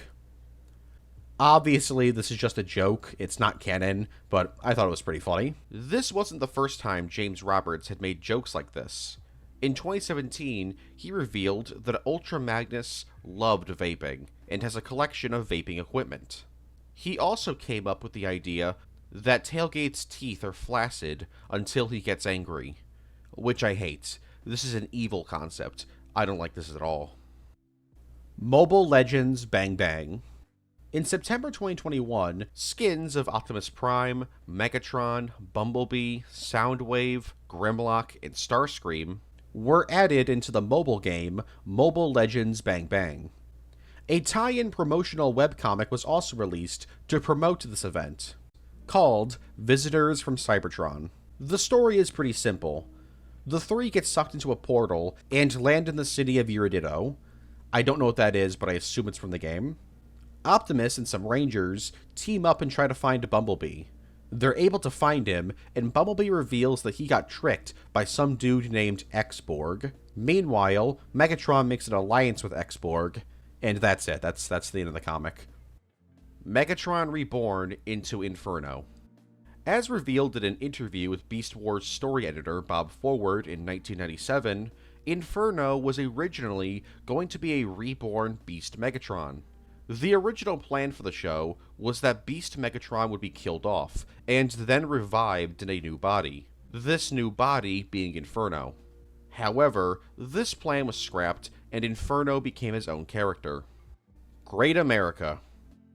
Obviously, this is just a joke, it's not canon, but I thought it was pretty funny. This wasn't the first time James Roberts had made jokes like this. In 2017, he revealed that Ultra Magnus loved vaping, and has a collection of vaping equipment. He also came up with the idea that Tailgate's teeth are flaccid until he gets angry, which I hate. This is an evil concept. I don't like this at all. Mobile Legends Bang Bang. In September 2021, skins of Optimus Prime, Megatron, Bumblebee, Soundwave, Grimlock, and Starscream were added into the mobile game Mobile Legends Bang Bang. A tie-in promotional webcomic was also released to promote this event, called Visitors from Cybertron. The story is pretty simple. The three get sucked into a portal and land in the city of Iridido. I don't know what that is, but I assume it's from the game. Optimus and some Rangers team up and try to find Bumblebee. They're able to find him, and Bumblebee reveals that he got tricked by some dude named Xborg. Meanwhile, Megatron makes an alliance with Xborg, and that's it. That's the end of the comic. Megatron Reborn into Inferno. As revealed in an interview with Beast Wars story editor Bob Forward in 1997, Inferno was originally going to be a reborn Beast Megatron. The original plan for the show was that Beast Megatron would be killed off, and then revived in a new body. This new body being Inferno. However, this plan was scrapped, and Inferno became his own character. Great America.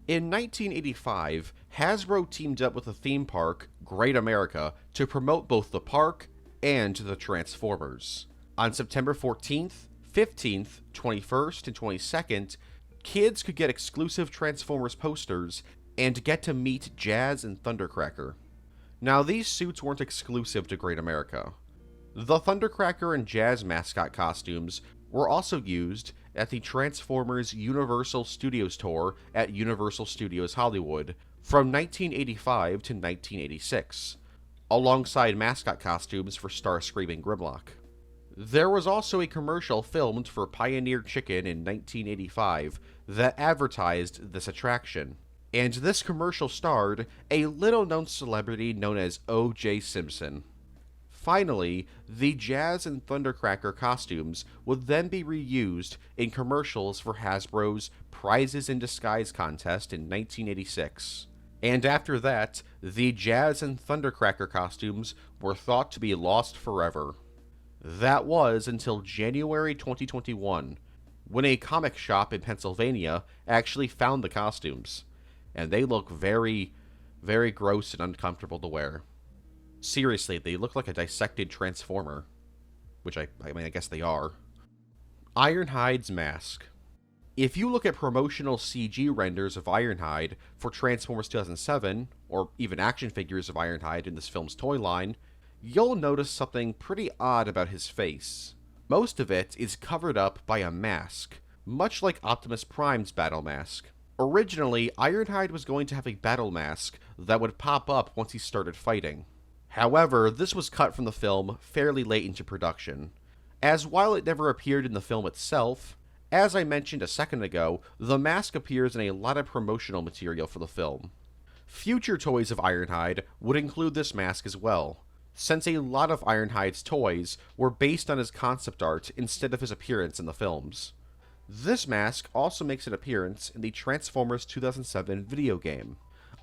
In 1985, Hasbro teamed up with the theme park, Great America, to promote both the park and the Transformers. On September 14th, 15th, 21st, and 22nd, kids could get exclusive Transformers posters and get to meet Jazz and Thundercracker. Now, these suits weren't exclusive to Great America. The Thundercracker and Jazz mascot costumes were also used at the Transformers Universal Studios tour at Universal Studios Hollywood from 1985 to 1986, alongside mascot costumes for Starscream and Grimlock. There was also a commercial filmed for Pioneer Chicken in 1985 that advertised this attraction, and this commercial starred a little-known celebrity known as O.J. Simpson. Finally, the Jazz and Thundercracker costumes would then be reused in commercials for Hasbro's Prizes in Disguise contest in 1986. And after that, the Jazz and Thundercracker costumes were thought to be lost forever. That was until January 2021, when a comic shop in Pennsylvania actually found the costumes, and they look very, very gross and uncomfortable to wear. Seriously, they look like a dissected Transformer, which I guess they are. Ironhide's mask. If you look at promotional CG renders of Ironhide for Transformers 2007, or even action figures of Ironhide in this film's toy line, you'll notice something pretty odd about his face. Most of it is covered up by a mask, much like Optimus Prime's battle mask. Originally, Ironhide was going to have a battle mask that would pop up once he started fighting. However, this was cut from the film fairly late into production, as while it never appeared in the film itself, as I mentioned a second ago, the mask appears in a lot of promotional material for the film. Future toys of Ironhide would include this mask as well, since a lot of Ironhide's toys were based on his concept art instead of his appearance in the films. This mask also makes an appearance in the Transformers 2007 video game.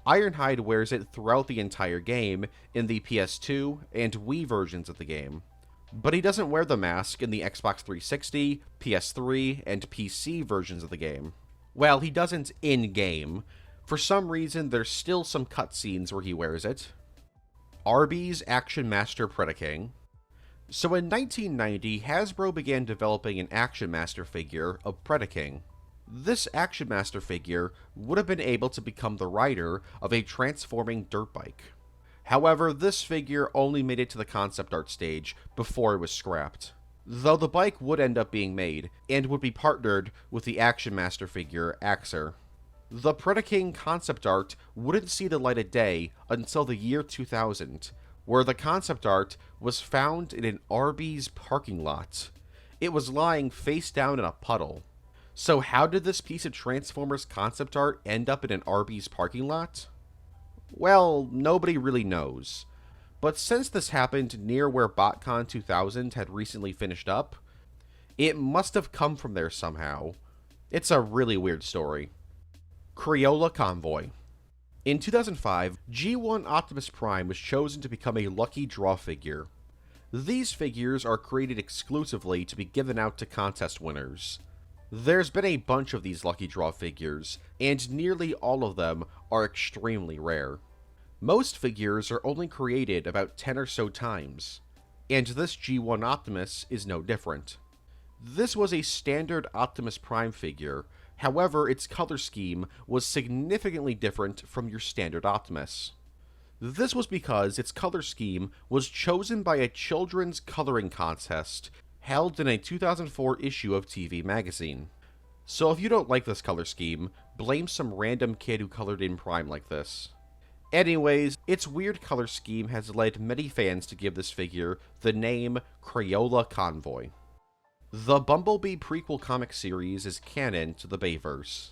Ironhide wears it throughout the entire game in the PS2 and Wii versions of the game, but he doesn't wear the mask in the Xbox 360, PS3, and PC versions of the game. Well, he doesn't in-game. For some reason, there's still some cutscenes where he wears it. Arby's Action Master Predaking. So in 1990, Hasbro began developing an Action Master figure of Predaking. This Action Master figure would have been able to become the rider of a transforming dirt bike. However, this figure only made it to the concept art stage before it was scrapped, though the bike would end up being made, and would be partnered with the Action Master figure Axer. The Predaking concept art wouldn't see the light of day until the year 2000, where the concept art was found in an Arby's parking lot. It was lying face down in a puddle. So how did this piece of Transformers concept art end up in an Arby's parking lot? Well, nobody really knows. But since this happened near where BotCon 2000 had recently finished up, it must have come from there somehow. It's a really weird story. Crayola Convoy. In 2005, G1 Optimus Prime was chosen to become a lucky draw figure. These figures are created exclusively to be given out to contest winners. There's been a bunch of these lucky draw figures, and nearly all of them are extremely rare. Most figures are only created about 10 or so times, and this G1 Optimus is no different. This was a standard Optimus Prime figure, however its color scheme was significantly different from your standard Optimus. This was because its color scheme was chosen by a children's coloring contest held in a 2004 issue of TV Magazine. So if you don't like this color scheme, blame some random kid who colored in Prime like this. Anyways, its weird color scheme has led many fans to give this figure the name Crayola Convoy. The Bumblebee prequel comic series is canon to the Bayverse.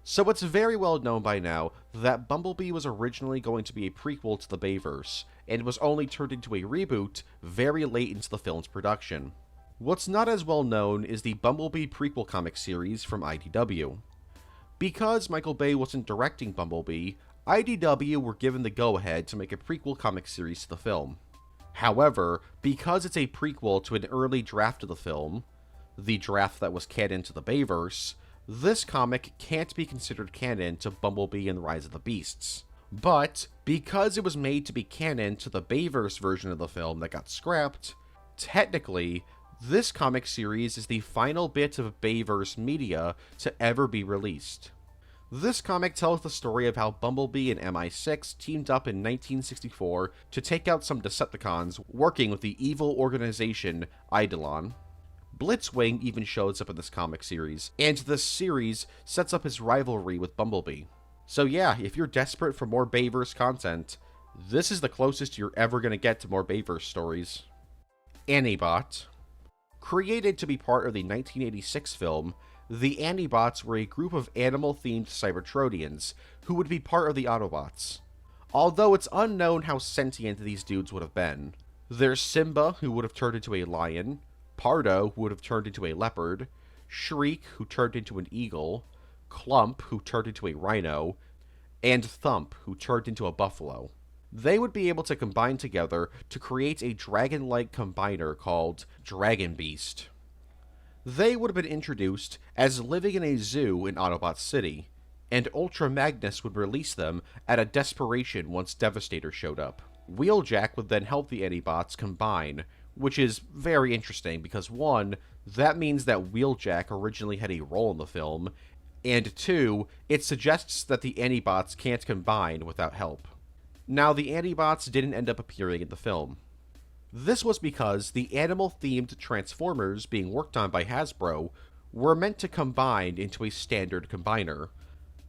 So it's very well known by now that Bumblebee was originally going to be a prequel to the Bayverse, and was only turned into a reboot very late into the film's production. What's not as well known is the Bumblebee prequel comic series from IDW. Because Michael Bay wasn't directing Bumblebee, IDW were given the go-ahead to make a prequel comic series to the film. However, because it's a prequel to an early draft of the film, the draft that was canon to the Bayverse, this comic can't be considered canon to Bumblebee and the Rise of the Beasts. But, because it was made to be canon to the Bayverse version of the film that got scrapped, technically, this comic series is the final bit of Bayverse media to ever be released. This comic tells the story of how Bumblebee and MI6 teamed up in 1964 to take out some Decepticons working with the evil organization Eidolon. Blitzwing even shows up in this comic series, and this series sets up his rivalry with Bumblebee. So yeah, if you're desperate for more Bayverse content, this is the closest you're ever going to get to more Bayverse stories. Anibot. Created to be part of the 1986 film, the Anibots were a group of animal-themed Cybertronians who would be part of the Autobots. Although it's unknown how sentient these dudes would have been. There's Simba, who would have turned into a lion, Pardo, who would have turned into a leopard, Shriek, who turned into an eagle, Clump, who turned into a rhino, and Thump, who turned into a buffalo. They would be able to combine together to create a dragon-like combiner called Dragon Beast. They would have been introduced as living in a zoo in Autobot City, and Ultra Magnus would release them out of desperation once Devastator showed up. Wheeljack would then help the Anibots combine, which is very interesting because 1, that means that Wheeljack originally had a role in the film, and 2, it suggests that the Anibots can't combine without help. Now, the Anibots didn't end up appearing in the film. This was because the animal-themed Transformers being worked on by Hasbro were meant to combine into a standard combiner,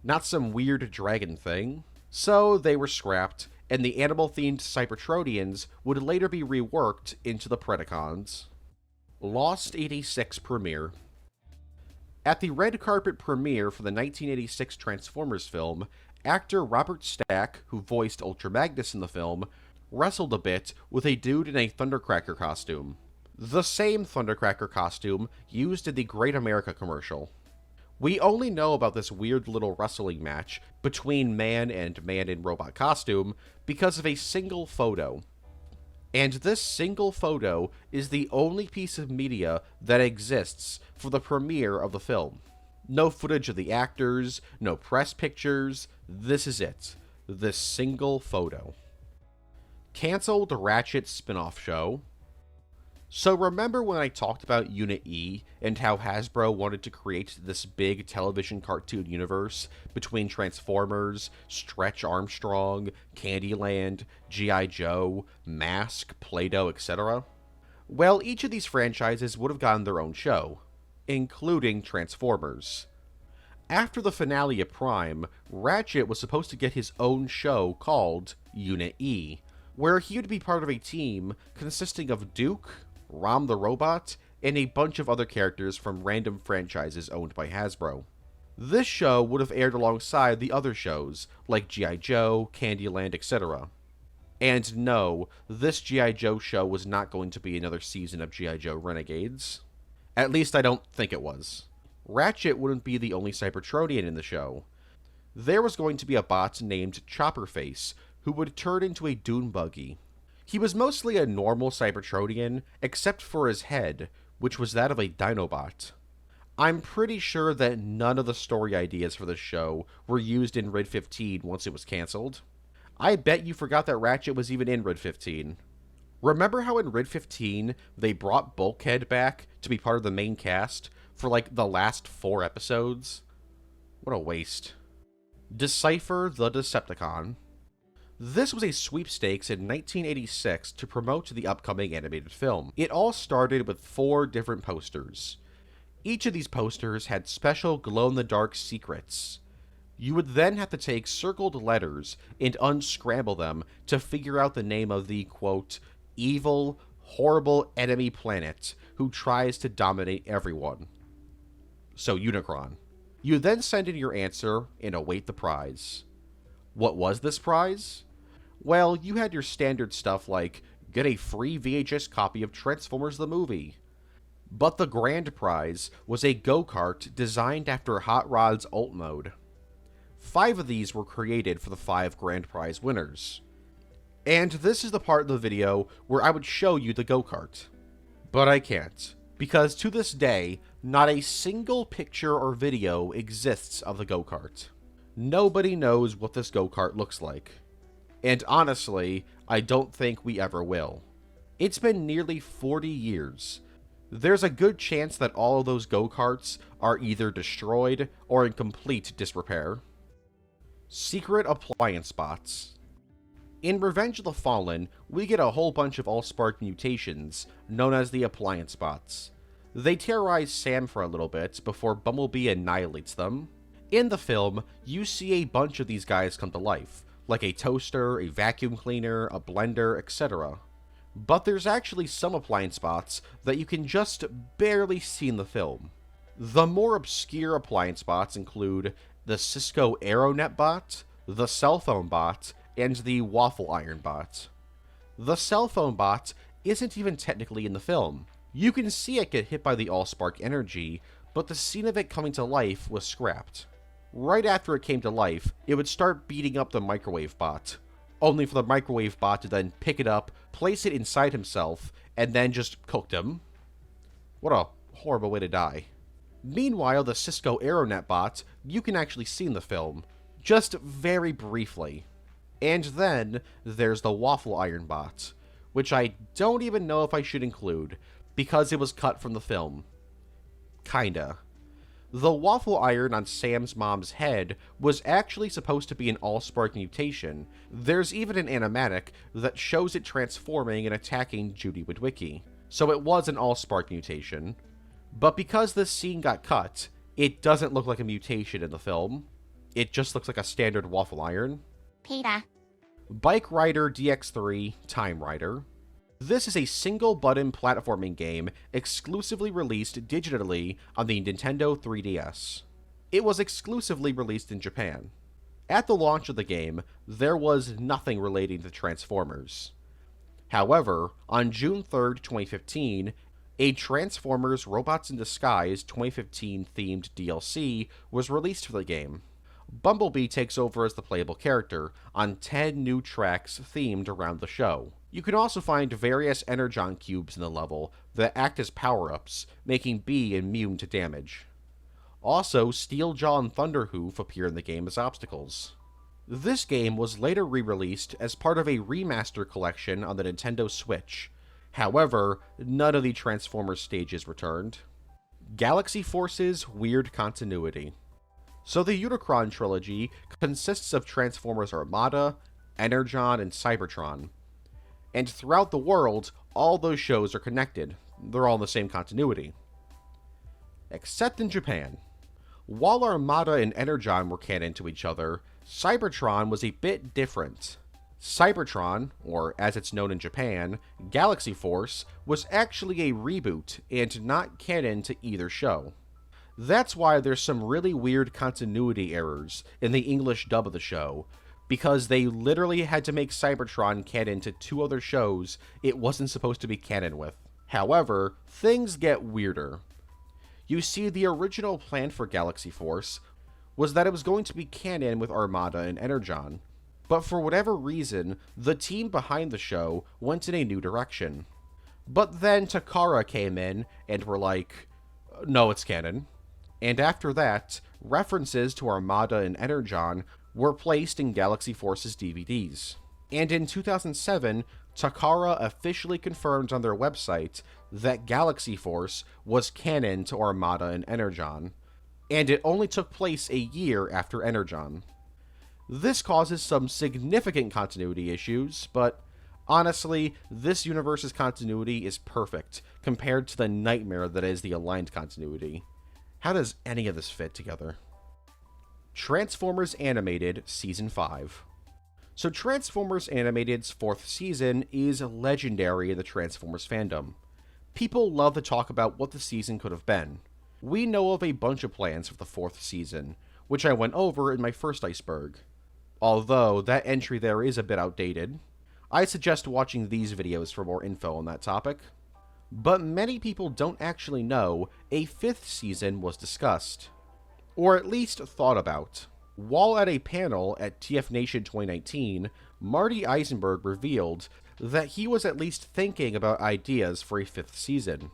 not some weird dragon thing. So they were scrapped, and the animal-themed Cybertronians would later be reworked into the Predacons. Lost 86 premiere. At the red carpet premiere for the 1986 Transformers film, actor Robert Stack, who voiced Ultra Magnus in the film, wrestled a bit with a dude in a Thundercracker costume. The same Thundercracker costume used in the Great America commercial. We only know about this weird little wrestling match between man and man in robot costume because of a single photo. And this single photo is the only piece of media that exists for the premiere of the film. No footage of the actors, no press pictures, this is it. This single photo. Cancelled Ratchet spin-off show. So remember when I talked about Unit E and how Hasbro wanted to create this big television cartoon universe between Transformers, Stretch Armstrong, Candyland, G.I. Joe, Mask, Play-Doh, etc.? Well, each of these franchises would have gotten their own show, including Transformers. After the finale of Prime, Ratchet was supposed to get his own show called Unit E, where he would be part of a team consisting of Duke, Rom the Robot, and a bunch of other characters from random franchises owned by Hasbro. This show would have aired alongside the other shows, like G.I. Joe, Candyland, etc. And no, this G.I. Joe show was not going to be another season of G.I. Joe Renegades. At least I don't think it was. Ratchet wouldn't be the only Cybertronian in the show. There was going to be a bot named Chopperface, who would turn into a dune buggy. He was mostly a normal Cybertronian, except for his head, which was that of a Dinobot. I'm pretty sure that none of the story ideas for this show were used in RID 15 once it was cancelled. I bet you forgot that Ratchet was even in RID 15. Remember how in RID 15 they brought Bulkhead back to be part of the main cast for like the last 4 episodes? What a waste. Decipher the Decepticon. This was a sweepstakes in 1986 to promote the upcoming animated film. It all started with 4 different posters. Each of these posters had special glow-in-the-dark secrets. You would then have to take circled letters and unscramble them to figure out the name of the, quote, evil, horrible enemy planet who tries to dominate everyone. So Unicron. You then send in your answer and await the prize. What was this prize? Well, you had your standard stuff like, get a free VHS copy of Transformers the movie. But the grand prize was a go-kart designed after Hot Rod's ult mode. 5 of these were created for the 5 grand prize winners. And this is the part of the video where I would show you the go-kart. But I can't, because to this day, not a single picture or video exists of the go-kart. Nobody knows what this go-kart looks like. And honestly, I don't think we ever will. It's been nearly 40 years. There's a good chance that all of those go-karts are either destroyed or in complete disrepair. Secret appliance bots. In Revenge of the Fallen, we get a whole bunch of Allspark mutations, known as the appliance bots. They terrorize Sam for a little bit before Bumblebee annihilates them. In the film, you see a bunch of these guys come to life, like a toaster, a vacuum cleaner, a blender, etc. But there's actually some appliance bots that you can just barely see in the film. The more obscure appliance bots include the Cisco AeroNet bot, the cell phone bot, and the waffle iron bot. The cell phone bot isn't even technically in the film. You can see it get hit by the Allspark energy, but the scene of it coming to life was scrapped. Right after it came to life, it would start beating up the microwave bot, only for the microwave bot to then pick it up, place it inside himself, and then just cooked him. What a horrible way to die. Meanwhile, the Cisco AeroNet bot, you can actually see in the film, just very briefly. And then, there's the waffle iron bot, which I don't even know if I should include, because it was cut from the film. Kinda. The waffle iron on Sam's mom's head was actually supposed to be an Allspark mutation. There's even an animatic that shows it transforming and attacking Judy Witwicky. So it was an Allspark mutation. But because this scene got cut, it doesn't look like a mutation in the film. It just looks like a standard waffle iron. Peter. Bike Rider DX3 Time Rider. This is a single-button platforming game exclusively released digitally on the Nintendo 3DS. It was exclusively released in Japan. At the launch of the game, there was nothing relating to Transformers. However, on June 3rd, 2015, a Transformers Robots in Disguise 2015 themed DLC was released for the game. Bumblebee takes over as the playable character on 10 new tracks themed around the show. You can also find various Energon cubes in the level that act as power-ups, making Bee immune to damage. Also, Steeljaw and Thunderhoof appear in the game as obstacles. This game was later re-released as part of a remaster collection on the Nintendo Switch. However, none of the Transformers stages returned. Galaxy Force's Weird Continuity. So the Unicron trilogy consists of Transformers Armada, Energon, and Cybertron. And throughout the world, all those shows are connected. They're all in the same continuity. Except in Japan. While Armada and Energon were canon to each other, Cybertron was a bit different. Cybertron, or as it's known in Japan, Galaxy Force, was actually a reboot and not canon to either show. That's why there's some really weird continuity errors in the English dub of the show, because they literally had to make Cybertron canon to 2 other shows it wasn't supposed to be canon with. However, things get weirder. You see, the original plan for Galaxy Force was that it was going to be canon with Armada and Energon, but for whatever reason, the team behind the show went in a new direction. But then Takara came in and were like, no, it's canon. And after that, references to Armada and Energon were placed in Galaxy Force's DVDs. And in 2007, Takara officially confirmed on their website that Galaxy Force was canon to Armada and Energon, and it only took place a year after Energon. This causes some significant continuity issues, but honestly, this universe's continuity is perfect compared to the nightmare that is the aligned continuity. How does any of this fit together? Transformers Animated Season 5. So Transformers Animated's 4th season is legendary in the Transformers fandom. People love to talk about what the season could have been. We know of a bunch of plans for the 4th season, which I went over in my first Iceberg. Although that entry there is a bit outdated, I suggest watching these videos for more info on that topic. But many people don't actually know a 5th season was discussed, or at least thought about. While at a panel at TF Nation 2019, Marty Iceberg revealed that he was at least thinking about ideas for a 5th season.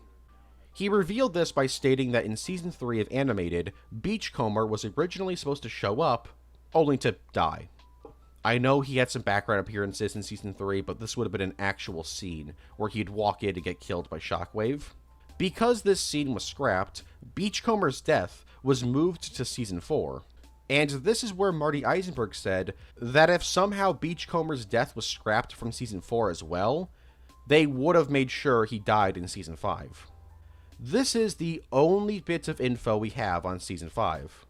He revealed this by stating that in Season 3 of Animated, Beachcomber was originally supposed to show up, only to die. I know he had some background appearances in Season 3, but this would have been an actual scene, where he'd walk in to get killed by Shockwave. Because this scene was scrapped, Beachcomber's death was moved to Season 4. And this is where Marty Iceberg said that if somehow Beachcomber's death was scrapped from Season 4 as well, they would have made sure he died in Season 5. This is the only bit of info we have on Season 5.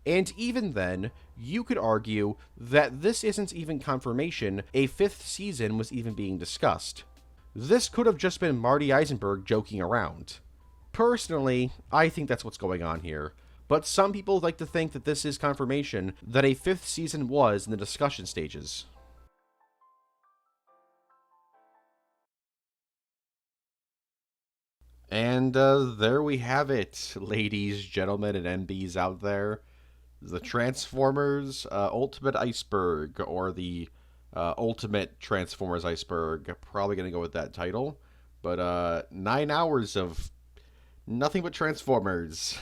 And even then, you could argue that this isn't even confirmation a 5th season was even being discussed. This could have just been Marty Iceberg joking around. Personally, I think that's what's going on here. But some people like to think that this is confirmation that a 5th season was in the discussion stages. And there we have it, ladies, gentlemen, and NBs out there. The Transformers Ultimate Iceberg, or the Ultimate Transformers Iceberg. Probably going to go with that title. But 9 hours of nothing but Transformers.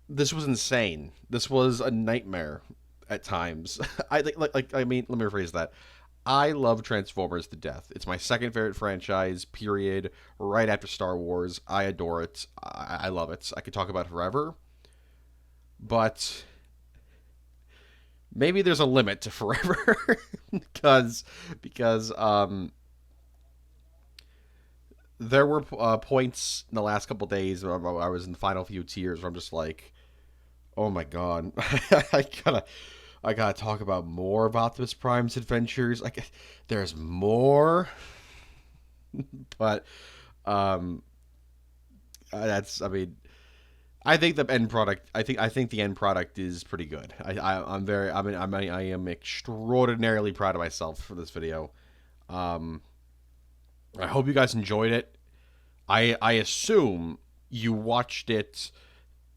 This was insane. This was a nightmare at times. I think, let me rephrase that. I love Transformers to death. It's my second favorite franchise, period, right after Star Wars. I adore it. I love it. I could talk about it forever. But maybe there's a limit to forever. because there were points in the last couple days where I was in the final few tiers where I'm just like, oh my god, I gotta talk about more of Optimus Prime's adventures. There's more, but I think the end product. I think the end product is pretty good. I am extraordinarily proud of myself for this video. I hope you guys enjoyed it. I assume you watched it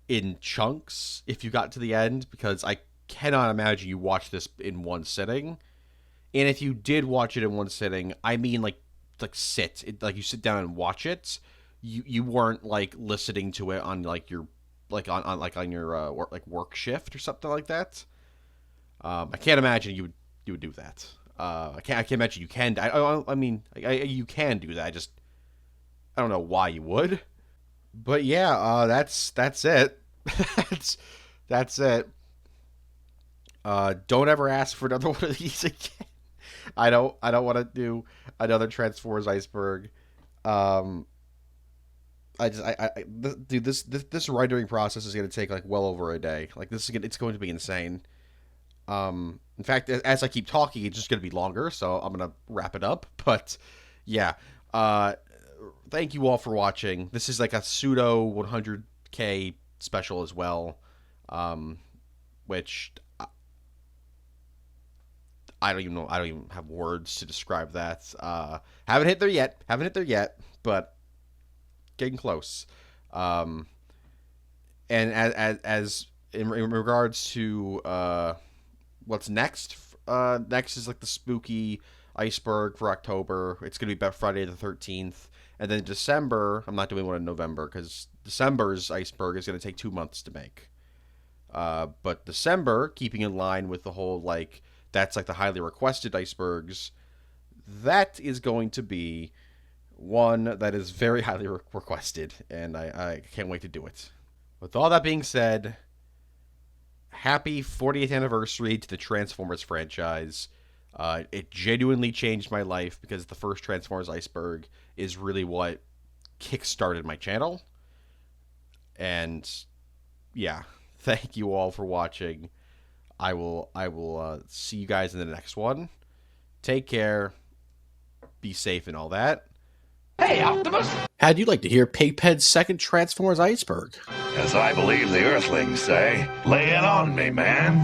in chunks if you got to the end, because I cannot imagine you watched this in one sitting. And if you did watch it in one sitting, I mean like you sit down and watch it. You weren't like listening to it on like your on your work shift or something like that. I can't imagine you would do that. I can't imagine you can. I mean, you can do that. I don't know why you would. But yeah, that's it. that's it. Don't ever ask for another one of these again. I don't want to do another Transformers Iceberg. Dude, this rendering process is going to take like well over a day. Like it's going to be insane. In fact, as I keep talking, it's just going to be longer, so I'm going to wrap it up. But yeah, thank you all for watching. This is like a pseudo 100K special as well, which I don't even know. I don't even have words to describe that. Haven't hit there yet, but getting close. And as in regards to what's next, next is like the spooky Iceberg for October. It's gonna be about Friday the 13th, And then December, I'm not doing one in November because December's Iceberg is going to take 2 months to make. But December, keeping in line with the whole, like, that's like the highly requested icebergs, that is going to be one that is very highly requested, and I can't wait to do it. With all that being said, happy 40th anniversary to the Transformers franchise. It genuinely changed my life because the first Transformers Iceberg is really what kickstarted my channel. And yeah, thank you all for watching. I will see you guys in the next one. Take care. Be safe and all that. Hey, Optimus! How'd you like to hear Pigpen's second Transformers Iceberg? As I believe the Earthlings say, lay it on me, man.